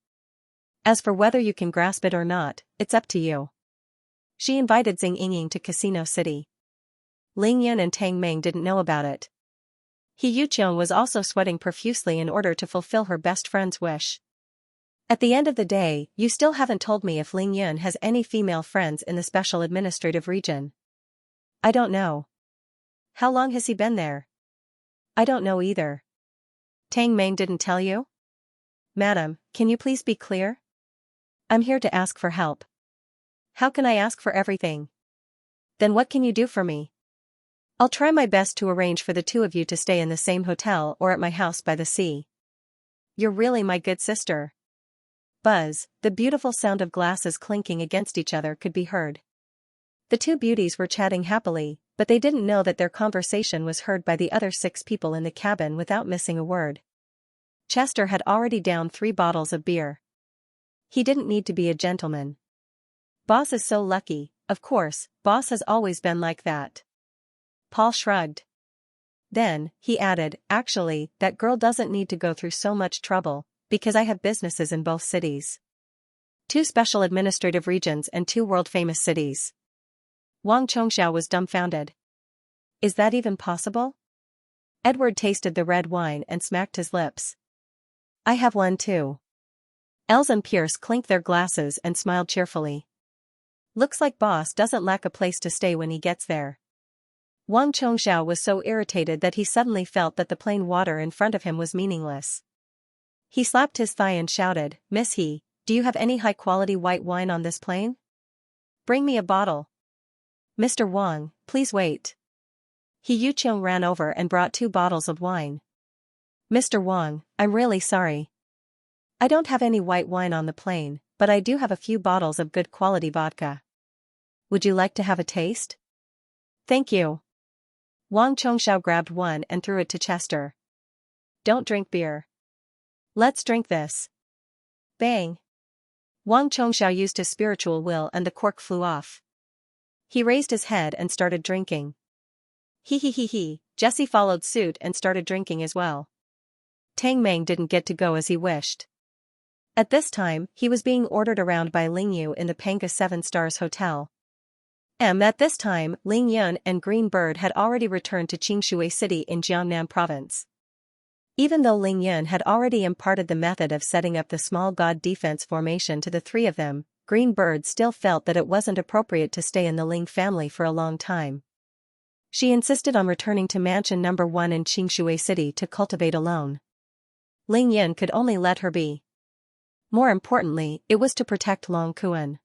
As for whether you can grasp it or not, it's up to you. She invited Xing Yingying to Casino City. Ling Yun and Tang Meng didn't know about it. He Yuqiong was also sweating profusely in order to fulfill her best friend's wish. At the end of the day, you still haven't told me if Ling Yun has any female friends in the special administrative region. I don't know. How long has he been there? I don't know either. Tang Meng didn't tell you? Madam, can you please be clear? I'm here to ask for help. How can I ask for everything? Then what can you do for me? I'll try my best to arrange for the two of you to stay in the same hotel or at my house by the sea. You're really my good sister. Buzz, the beautiful sound of glasses clinking against each other could be heard. The two beauties were chatting happily, but they didn't know that their conversation was heard by the other 6 people in the cabin without missing a word. Chester had already downed 3 bottles of beer. He didn't need to be a gentleman. Boss is so lucky, of course, Boss has always been like that. Paul shrugged. Then, he added, actually, that girl doesn't need to go through so much trouble, because I have businesses in both cities. 2 special administrative regions and 2 world-famous cities. Wang Chongxiao was dumbfounded. Is that even possible? Edward tasted the red wine and smacked his lips. I have one too. Els and Pierce clinked their glasses and smiled cheerfully. Looks like Boss doesn't lack a place to stay when he gets there. Wang Chongxiao was so irritated that he suddenly felt that the plain water in front of him was meaningless. He slapped his thigh and shouted, Miss He, do you have any high-quality white wine on this plane? Bring me a bottle. Mr. Wang, please wait. He Yuqiong ran over and brought 2 bottles of wine. Mr. Wang, I'm really sorry. I don't have any white wine on the plane, but I do have a few bottles of good quality vodka. Would you like to have a taste? Thank you. Wang Chongxiao grabbed one and threw it to Chester. Don't drink beer. Let's drink this. Bang. Wang Chongxiao used his spiritual will and the cork flew off. He raised his head and started drinking. He. Jesse followed suit and started drinking as well. Tang Meng didn't get to go as he wished. At this time, he was being ordered around by Ling Yu in the Panga 7 Stars Hotel. At this time, Ling Yun and Green Bird had already returned to Xianxia City in Jiangnan Province. Even though Ling Yun had already imparted the method of setting up the small god defense formation to the 3 of them, Green Bird still felt that it wasn't appropriate to stay in the Ling family for a long time. She insisted on returning to Mansion No. 1 in Xianxia City to cultivate alone. Ling Yun could only let her be. More importantly, it was to protect Long Kuan.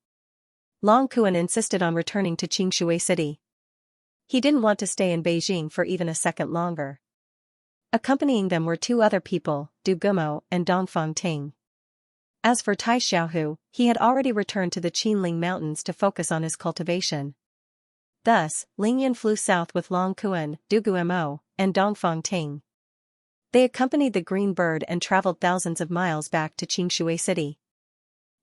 Long Kuan insisted on returning to Xianxia City. He didn't want to stay in Beijing for even a second longer. Accompanying them were 2 other people, Du Gumo and Dongfang Ting. As for Tai Xiaohu, he had already returned to the Qinling Mountains to focus on his cultivation. Thus, Ling Yun flew south with Long Kuan, Du Gumo, and Dongfang Ting. They accompanied the Green Bird and traveled thousands of miles back to Xianxia City.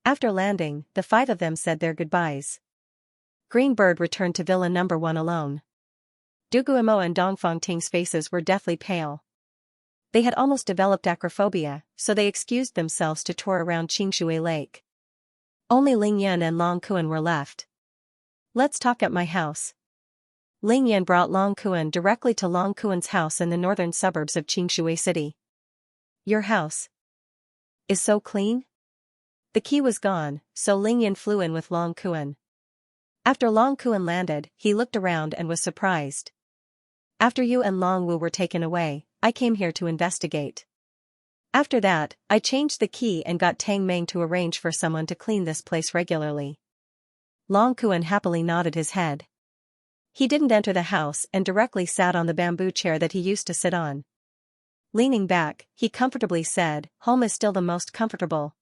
After landing, the 5 of them said their goodbyes. Green Bird returned to Villa No. 1 alone. Du Gumo and Dongfang Ting's faces were deathly pale. They had almost developed acrophobia, so they excused themselves to tour around Qingshui Lake. Only Ling Yun and Long Kuan were left. Let's talk at my house. Ling Yan brought Long Kuan directly to Long Kuan's house in the northern suburbs of Xianxia City. Your house is so clean? The key was gone, so Ling Yan flew in with Long Kuan. After Long Kuan landed, he looked around and was surprised. After you and Long Wu were taken away, I came here to investigate. After that, I changed the key and got Tang Meng to arrange for someone to clean this place regularly. Long Kuan happily nodded his head. He didn't enter the house and directly sat on the bamboo chair that he used to sit on. Leaning back, he comfortably said, "Home is still the most comfortable."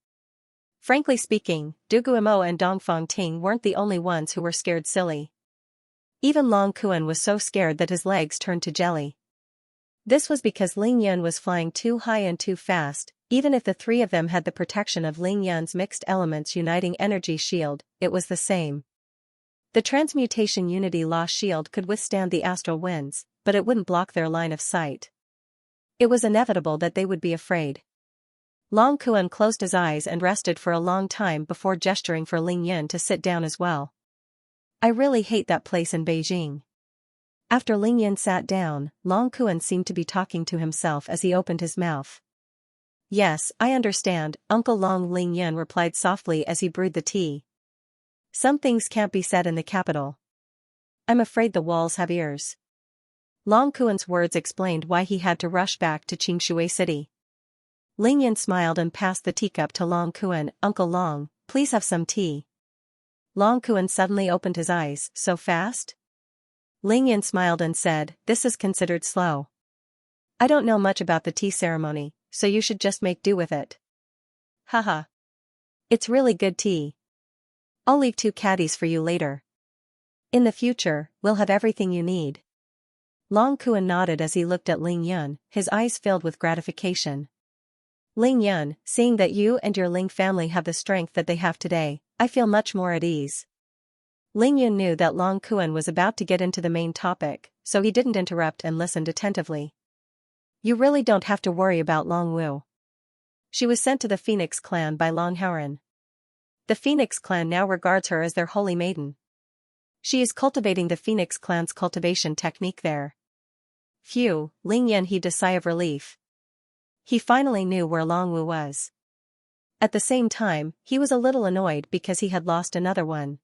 Frankly speaking, Du Guimo and Dongfang Ting weren't the only ones who were scared silly. Even Long Kuan was so scared that his legs turned to jelly. This was because Ling Yan was flying too high and too fast. Even if the three of them had the protection of Ling Yan's mixed elements uniting energy shield, it was the same. The transmutation unity law shield could withstand the astral winds, but it wouldn't block their line of sight. It was inevitable that they would be afraid. Long Kuan closed his eyes and rested for a long time before gesturing for Ling Yan to sit down as well. I really hate that place in Beijing. After Ling Yan sat down, Long Kuan seemed to be talking to himself as he opened his mouth. Yes, I understand, Uncle Long, Ling Yan replied softly as he brewed the tea. Some things can't be said in the capital. I'm afraid the walls have ears. Long Kuan's words explained why he had to rush back to Xianxia City. Ling Yan smiled and passed the teacup to Long Kuan. Uncle Long, please have some tea. Long Kuan suddenly opened his eyes. So fast? Ling Yan smiled and said, this is considered slow. I don't know much about the tea ceremony, so you should just make do with it. Haha. It's really good tea. I'll leave 2 caddies for you later. In the future, we'll have everything you need. Long Kuan nodded as he looked at Ling Yan, his eyes filled with gratification. Ling Yan, seeing that you and your Ling family have the strength that they have today, I feel much more at ease. Ling Yan knew that Long Kuan was about to get into the main topic, so he didn't interrupt and listened attentively. You really don't have to worry about Long Wu. She was sent to the Phoenix clan by Long Haoran. The Phoenix clan now regards her as their holy maiden. She is cultivating the Phoenix clan's cultivation technique there. Phew, Ling Yan heaved a sigh of relief. He finally knew where Long Wu was. At the same time, he was a little annoyed because he had lost another one.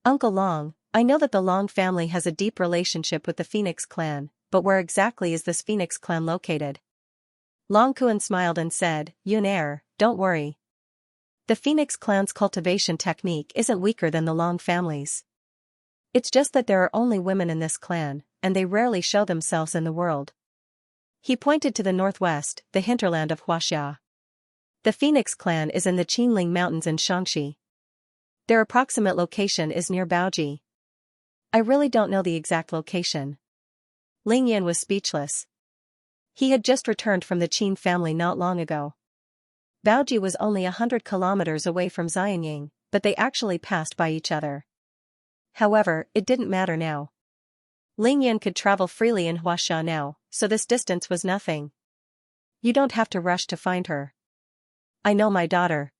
Uncle Long, I know that the Long family has a deep relationship with the Phoenix clan, but where exactly is this Phoenix clan located? Long Kuan smiled and said, Yun Er, don't worry. The Phoenix clan's cultivation technique isn't weaker than the Long family's. It's just that there are only women in this clan, and they rarely show themselves in the world. He pointed to the northwest, the hinterland of Huaxia. The Phoenix clan is in the Qinling Mountains in Shaanxi. Their approximate location is near Baoji. I really don't know the exact location. Ling Yan was speechless. He had just returned from the Qin family not long ago. Baoji was only 100 kilometers away from Xianying, but they actually passed by each other. However, it didn't matter now. Ling Yan could travel freely in Huaxia now, so this distance was nothing. You don't have to rush to find her. I know my daughter.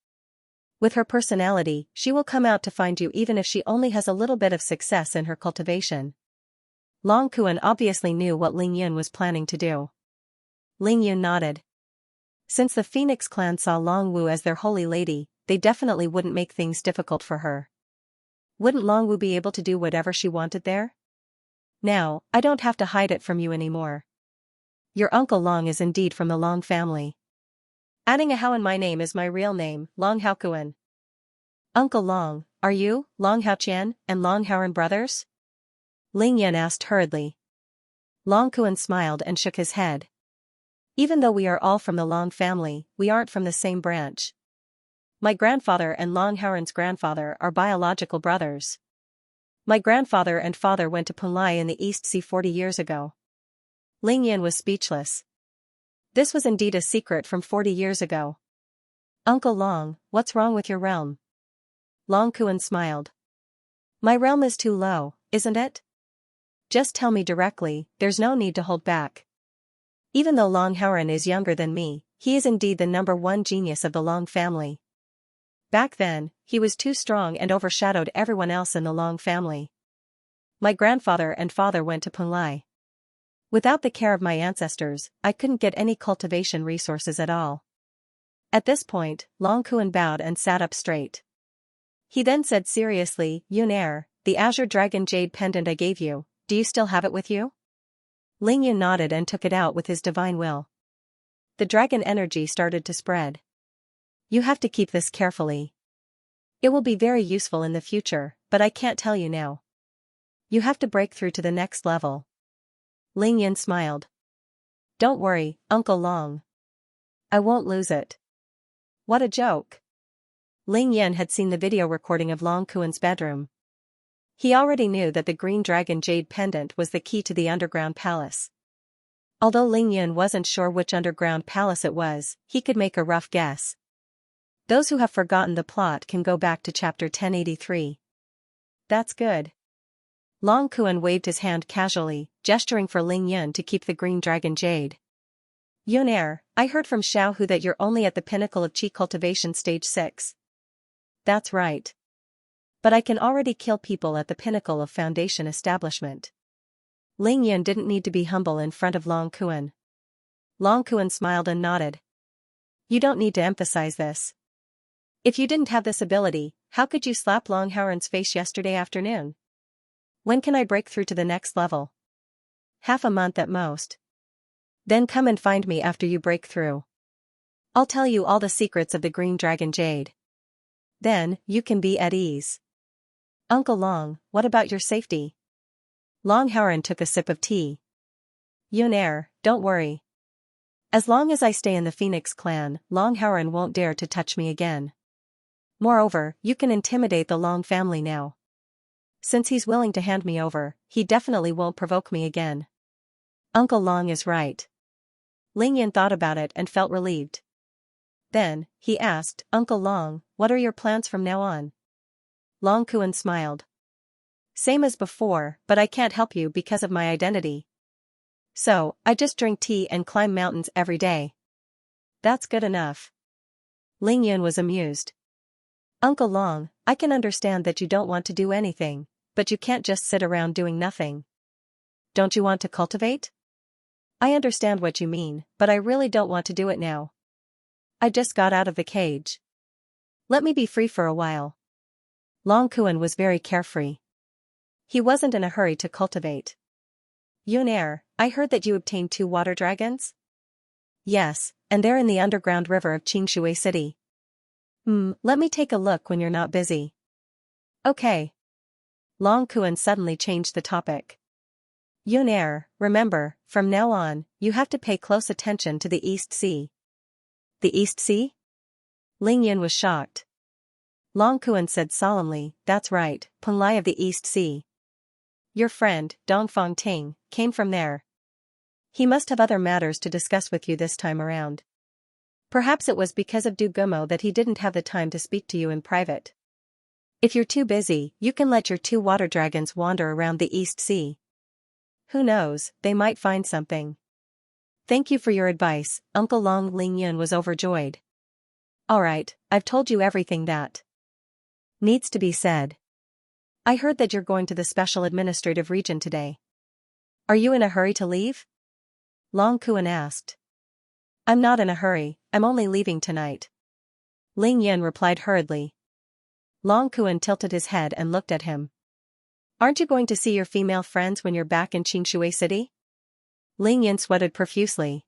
With her personality, she will come out to find you even if she only has a little bit of success in her cultivation. Long Kuan obviously knew what Ling Yan was planning to do. Ling Yan nodded. Since the Phoenix clan saw Long Wu as their holy lady, they definitely wouldn't make things difficult for her. Wouldn't Long Wu be able to do whatever she wanted there? Now, I don't have to hide it from you anymore. Your Uncle Long is indeed from the Long family. Adding a Hao in my name is my real name, Long Hao Kuan. Uncle Long, are you, Long Hao Qian, and Long Haoran brothers? Ling Yan asked hurriedly. Long Kuan smiled and shook his head. Even though we are all from the Long family, we aren't from the same branch. My grandfather and Long Haoran's grandfather are biological brothers. My grandfather and father went to Punlai in the East Sea 40 years ago. Ling Yan was speechless. This was indeed a secret from 40 years ago. Uncle Long, what's wrong with your realm? Long Kuan smiled. My realm is too low, isn't it? Just tell me directly, there's no need to hold back. Even though Long Haoran is younger than me, he is indeed the #1 genius of the Long family. Back then, he was too strong and overshadowed everyone else in the Long family. My grandfather and father went to Punlai. Without the care of my ancestors, I couldn't get any cultivation resources at all. At this point, Long Kuan bowed and sat up straight. He then said seriously, Yun Er, the Azure Dragon Jade pendant I gave you, do you still have it with you? Ling Yun nodded and took it out with his divine will. The dragon energy started to spread. You have to keep this carefully. It will be very useful in the future, but I can't tell you now. You have to break through to the next level. Ling Yun smiled. Don't worry, Uncle Long. I won't lose it. What a joke. Ling Yun had seen the video recording of Long Kuan's bedroom. He already knew that the Green Dragon Jade pendant was the key to the underground palace. Although Ling Yun wasn't sure which underground palace it was, he could make a rough guess. Those who have forgotten the plot can go back to chapter 1083. That's good. Long Kuan waved his hand casually, gesturing for Ling Yun to keep the Green Dragon Jade. Yun Er, I heard from Xiao Hu that you're only at the pinnacle of Qi cultivation stage 6. That's right. But I can already kill people at the pinnacle of foundation establishment. Ling Yun didn't need to be humble in front of Long Kuan. Long Kuan smiled and nodded. You don't need to emphasize this. If you didn't have this ability, how could you slap Long Howren's face yesterday afternoon? When can I break through to the next level? Half a month at most. Then come and find me after you break through. I'll tell you all the secrets of the Green Dragon Jade. Then, you can be at ease. Uncle Long, what about your safety? Long Howren took a sip of tea. Yun Er, don't worry. As long as I stay in the Phoenix clan, Long Howren won't dare to touch me again. Moreover, you can intimidate the Long family now. Since he's willing to hand me over, he definitely won't provoke me again. Uncle Long is right. Ling Yun thought about it and felt relieved. Then, he asked, Uncle Long, what are your plans from now on? Long Kuan smiled. Same as before, but I can't help you because of my identity. So, I just drink tea and climb mountains every day. That's good enough. Ling Yun was amused. Uncle Long, I can understand that you don't want to do anything, but you can't just sit around doing nothing. Don't you want to cultivate? I understand what you mean, but I really don't want to do it now. I just got out of the cage. Let me be free for a while. Long Kuan was very carefree. He wasn't in a hurry to cultivate. Yun Er, I heard that you obtained 2 water dragons? Yes, and they're in the underground river of Xianxia City. Let me take a look when you're not busy. Okay. Long Kuan suddenly changed the topic. Yun Er, remember, from now on, you have to pay close attention to the East Sea. The East Sea? Ling Yun was shocked. Long Kuan said solemnly, that's right, Punlai of the East Sea. Your friend, Dongfang Ting, came from there. He must have other matters to discuss with you this time around. Perhaps it was because of Du Gumo that he didn't have the time to speak to you in private. If you're too busy, you can let your 2 water dragons wander around the East Sea. Who knows, they might find something. Thank you for your advice, Uncle Long. Ling Yun was overjoyed. Alright, I've told you everything that needs to be said. I heard that you're going to the Special Administrative Region today. Are you in a hurry to leave? Long Kuan asked. I'm not in a hurry, I'm only leaving tonight. Ling Yun replied hurriedly. Long Kuan tilted his head and looked at him. Aren't you going to see your female friends when you're back in Xianxia City? Ling Yun sweated profusely.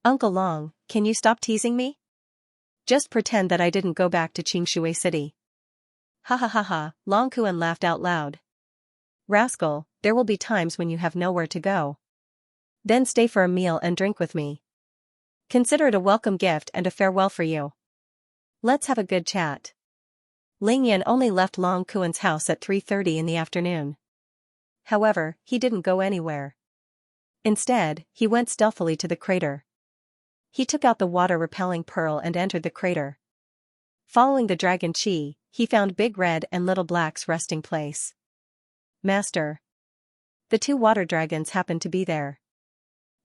Uncle Long, can you stop teasing me? Just pretend that I didn't go back to Xianxia City. Ha ha ha ha, Long Kuan laughed out loud. Rascal, there will be times when you have nowhere to go. Then stay for a meal and drink with me. Consider it a welcome gift and a farewell for you. Let's have a good chat. Ling Yun only left Long Kuan's house at 3:30 in the afternoon. However, he didn't go anywhere. Instead, he went stealthily to the crater. He took out the water-repelling pearl and entered the crater. Following the dragon Qi, he found Big Red and Little Black's resting place. Master. The 2 water dragons happened to be there.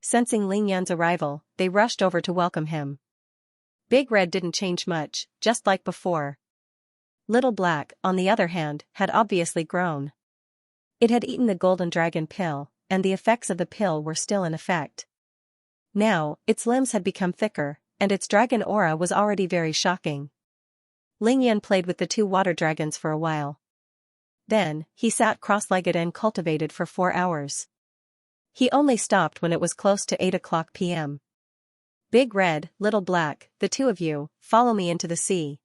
Sensing Ling Yun's arrival, they rushed over to welcome him. Big Red didn't change much, just like before. Little Black, on the other hand, had obviously grown. It had eaten the golden dragon pill, and the effects of the pill were still in effect. Now, its limbs had become thicker, and its dragon aura was already very shocking. Ling Yan played with the two water dragons for a while. Then, he sat cross-legged and cultivated for 4 hours. He only stopped when it was close to 8 o'clock p.m. Big Red, Little Black, the two of you, follow me into the sea.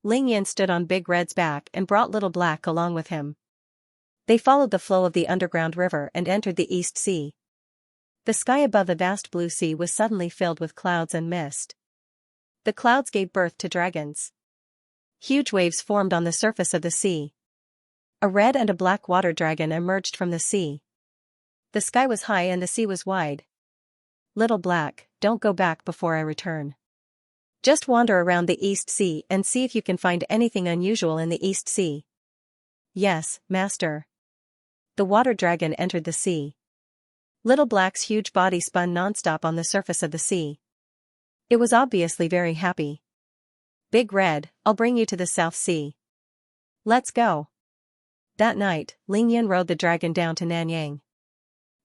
Ling Yan stood on Big Red's back and brought Little Black along with him. They followed the flow of the underground river and entered the East Sea. The sky above the vast blue sea was suddenly filled with clouds and mist. The clouds gave birth to dragons. Huge waves formed on the surface of the sea. A red and a black water dragon emerged from the sea. The sky was high and the sea was wide. Little Black, don't go back before I return. Just wander around the East Sea and see if you can find anything unusual in the East Sea. Yes, Master. The water dragon entered the sea. Little Black's huge body spun nonstop on the surface of the sea. It was obviously very happy. Big Red, I'll bring you to the South Sea. Let's go. That night, Ling Yan rode the dragon down to Nanyang.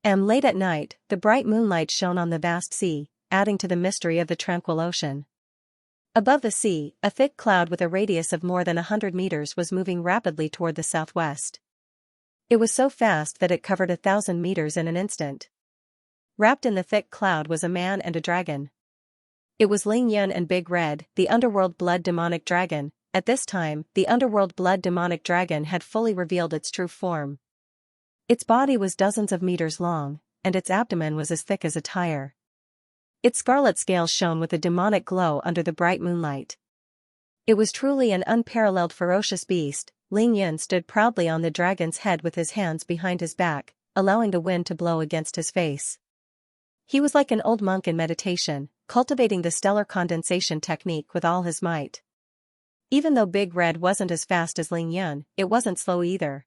Late at night, the bright moonlight shone on the vast sea, adding to the mystery of the tranquil ocean. Above the sea, a thick cloud with a radius of more than 100 meters was moving rapidly toward the southwest. It was so fast that it covered 1,000 meters in an instant. Wrapped in the thick cloud was a man and a dragon. It was Ling Yan and Big Red, the underworld blood demonic dragon. At this time, the underworld blood demonic dragon had fully revealed its true form. Its body was dozens of meters long, and its abdomen was as thick as a tire. Its scarlet scales shone with a demonic glow under the bright moonlight. It was truly an unparalleled ferocious beast. Ling Yan stood proudly on the dragon's head with his hands behind his back, allowing the wind to blow against his face. He was like an old monk in meditation, cultivating the stellar condensation technique with all his might. Even though Big Red wasn't as fast as Ling Yan, it wasn't slow either.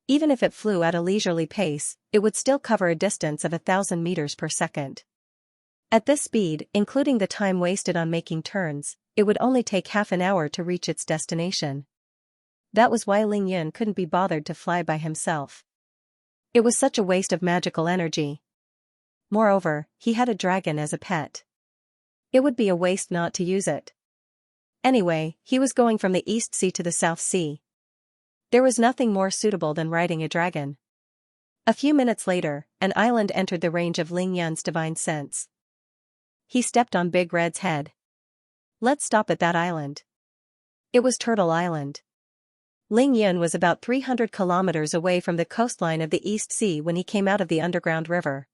Even if it flew at a leisurely pace, it would still cover a distance of 1,000 meters per second. At this speed, including the time wasted on making turns, it would only take half an hour to reach its destination. That was why Ling Yan couldn't be bothered to fly by himself. It was such a waste of magical energy. Moreover, he had a dragon as a pet. It would be a waste not to use it. Anyway, he was going from the East Sea to the South Sea. There was nothing more suitable than riding a dragon. A few minutes later, an island entered the range of Ling Yan's divine sense. He stepped on Big Red's head. Let's stop at that island. It was Turtle Island. Ling Yan was about 300 kilometers away from the coastline of the East Sea when he came out of the underground river.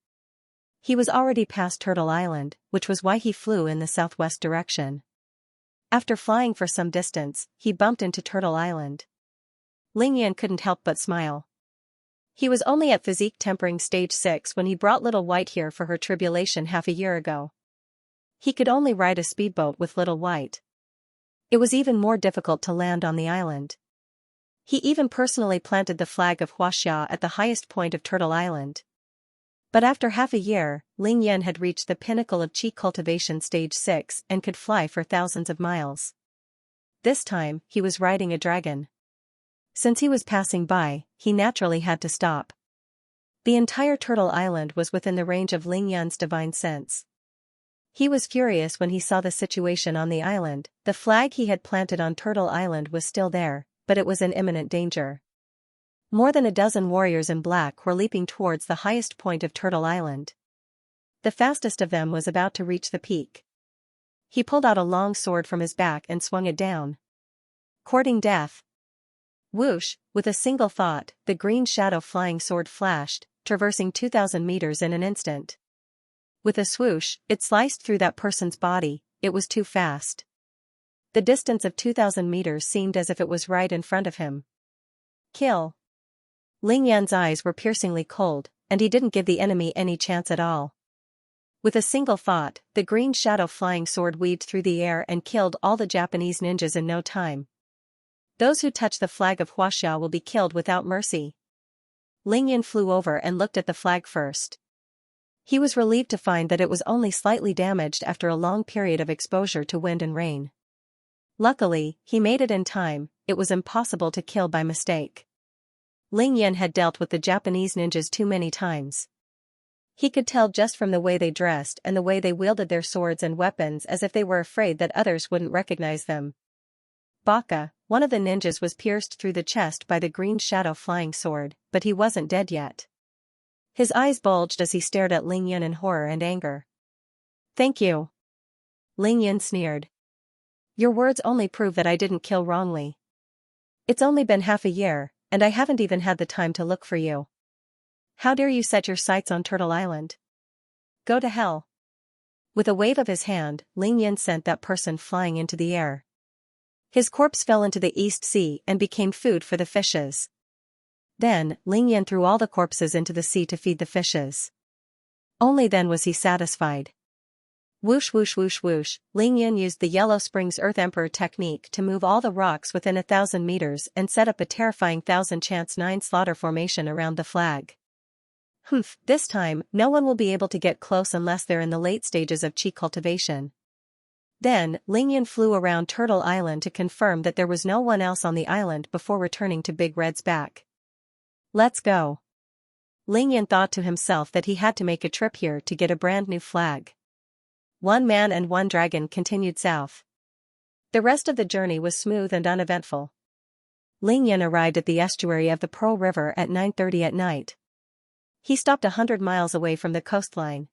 He was already past Turtle Island, which was why he flew in the southwest direction. After flying for some distance, he bumped into Turtle Island. Ling Yan couldn't help but smile. He was only at physique tempering stage 6 when he brought Little White here for her tribulation half a year ago. He could only ride a speedboat with Little White. It was even more difficult to land on the island. He even personally planted the flag of Xianxia at the highest point of Turtle Island. But after half a year, Ling Yan had reached the pinnacle of Qi Cultivation Stage 6 and could fly for thousands of miles. This time, he was riding a dragon. Since he was passing by, he naturally had to stop. The entire Turtle Island was within the range of Ling Yan's divine sense. He was furious when he saw the situation on the island. The flag he had planted on Turtle Island was still there, but it was in imminent danger. More than a dozen warriors in black were leaping towards the highest point of Turtle Island. The fastest of them was about to reach the peak. He pulled out a long sword from his back and swung it down. Courting death. Whoosh, with a single thought, the green shadow flying sword flashed, traversing 2,000 meters in an instant. With a swoosh, it sliced through that person's body. It was too fast. The distance of 2,000 meters seemed as if it was right in front of him. Kill. Ling Yan's eyes were piercingly cold, and he didn't give the enemy any chance at all. With a single thought, the green shadow flying sword weaved through the air and killed all the Japanese ninjas in no time. Those who touch the flag of Xianxia will be killed without mercy. Ling Yan flew over and looked at the flag first. He was relieved to find that it was only slightly damaged after a long period of exposure to wind and rain. Luckily, he made it in time. It was impossible to kill by mistake. Ling Yan had dealt with the Japanese ninjas too many times. He could tell just from the way they dressed and the way they wielded their swords and weapons as if they were afraid that others wouldn't recognize them. Baka, one of the ninjas, was pierced through the chest by the green shadow flying sword, but he wasn't dead yet. His eyes bulged as he stared at Ling Yan in horror and anger. "Thank you." Ling Yan sneered. "Your words only prove that I didn't kill wrongly. It's only been half a year, and I haven't even had the time to look for you. How dare you set your sights on Turtle Island? Go to hell." With a wave of his hand, Ling Yan sent that person flying into the air. His corpse fell into the East Sea and became food for the fishes. Then, Ling Yan threw all the corpses into the sea to feed the fishes. Only then was he satisfied. Whoosh whoosh whoosh whoosh, Ling Yan used the Yellow Springs Earth Emperor technique to move all the rocks within 1,000 meters and set up a terrifying 1,000 chance 9 slaughter formation around the flag. Humph, this time, no one will be able to get close unless they're in the late stages of chi cultivation. Then, Ling Yan flew around Turtle Island to confirm that there was no one else on the island before returning to Big Red's back. "Let's go." Ling Yan thought to himself that he had to make a trip here to get a brand new flag. One man and one dragon continued south. The rest of the journey was smooth and uneventful. Ling Yan arrived at the estuary of the Pearl River at 9:30 at night. He stopped 100 miles away from the coastline.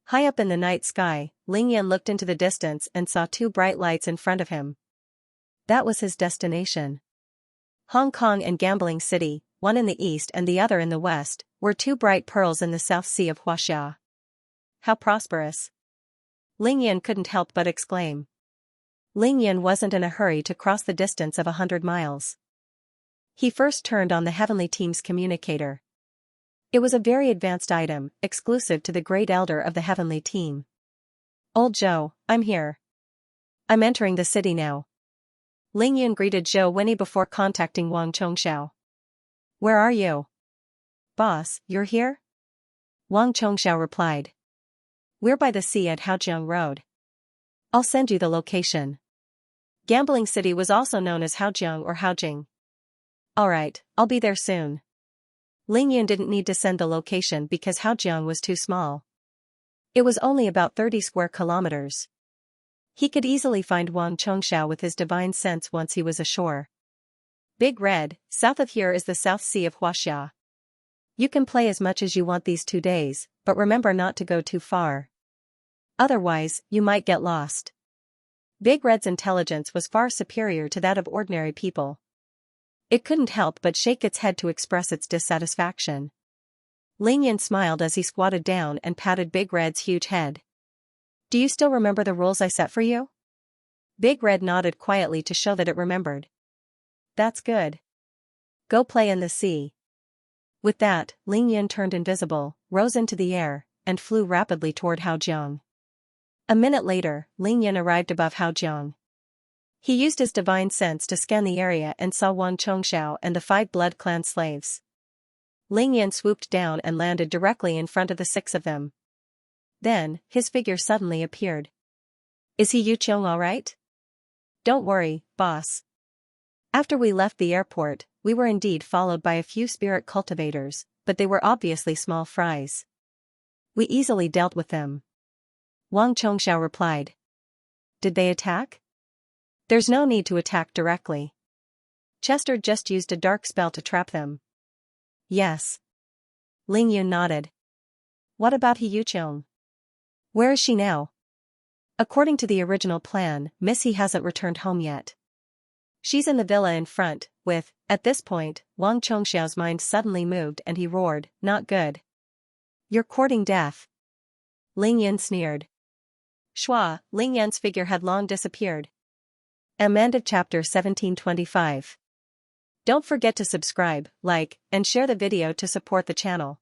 High up in the night sky, Ling Yan looked into the distance and saw 2 bright lights in front of him. That was his destination. Hong Kong and Gambling City, one in the east and the other in the west, were 2 bright pearls in the South Sea of Xianxia. How prosperous! Ling Yan couldn't help but exclaim. Ling Yan wasn't in a hurry to cross the distance of 100 miles. He first turned on the Heavenly Team's communicator. It was a very advanced item, exclusive to the Great Elder of the Heavenly Team. "Old Zhou, I'm here. I'm entering the city now." Ling Yan greeted Zhou Winnie before contacting Wang Chongxiao. "Where are you?" "Boss, you're here?" Wang Chongxiao replied. "We're by the sea at Haojiang Road. I'll send you the location." Gambling City was also known as Haojiang or Haojing. "Alright, I'll be there soon." Ling Yan didn't need to send the location because Haojiang was too small. It was only about 30 square kilometers. He could easily find Wang Chongxiao with his divine sense once he was ashore. Big Red, south of here is the South Sea of Xianxia. You can play as much as you want these 2 days, but remember not to go too far. Otherwise, you might get lost. Big Red's intelligence was far superior to that of ordinary people. It couldn't help but shake its head to express its dissatisfaction. Ling Yan smiled as he squatted down and patted Big Red's huge head. "Do you still remember the rules I set for you?" Big Red nodded quietly to show that it remembered. "That's good. Go play in the sea." With that, Ling Yan turned invisible, rose into the air, and flew rapidly toward Haojiang. A minute later, Ling Yan arrived above Haojiang. He used his divine sense to scan the area and saw Wang Chongxiao and the 5 Blood Clan slaves. Ling Yan swooped down and landed directly in front of the 6 of them. Then, his figure suddenly appeared. "Is he Yuqiong all right?" "Don't worry, boss. After we left the airport, we were indeed followed by a few spirit cultivators, but they were obviously small fries. We easily dealt with them." Wang Chongxiao replied. "Did they attack?" "There's no need to attack directly. Chester just used a dark spell to trap them." "Yes." Ling Yun nodded. "What about He Yuqiong? Where is she now?" "According to the original plan, Miss He hasn't returned home yet. She's in the villa in front, with," at this point, Wang Chongxiao's mind suddenly moved and he roared, "Not good. You're courting death." Ling Yan sneered. Shua, Ling Yan's figure had long disappeared. End of chapter 1725. Don't forget to subscribe, like, and share the video to support the channel.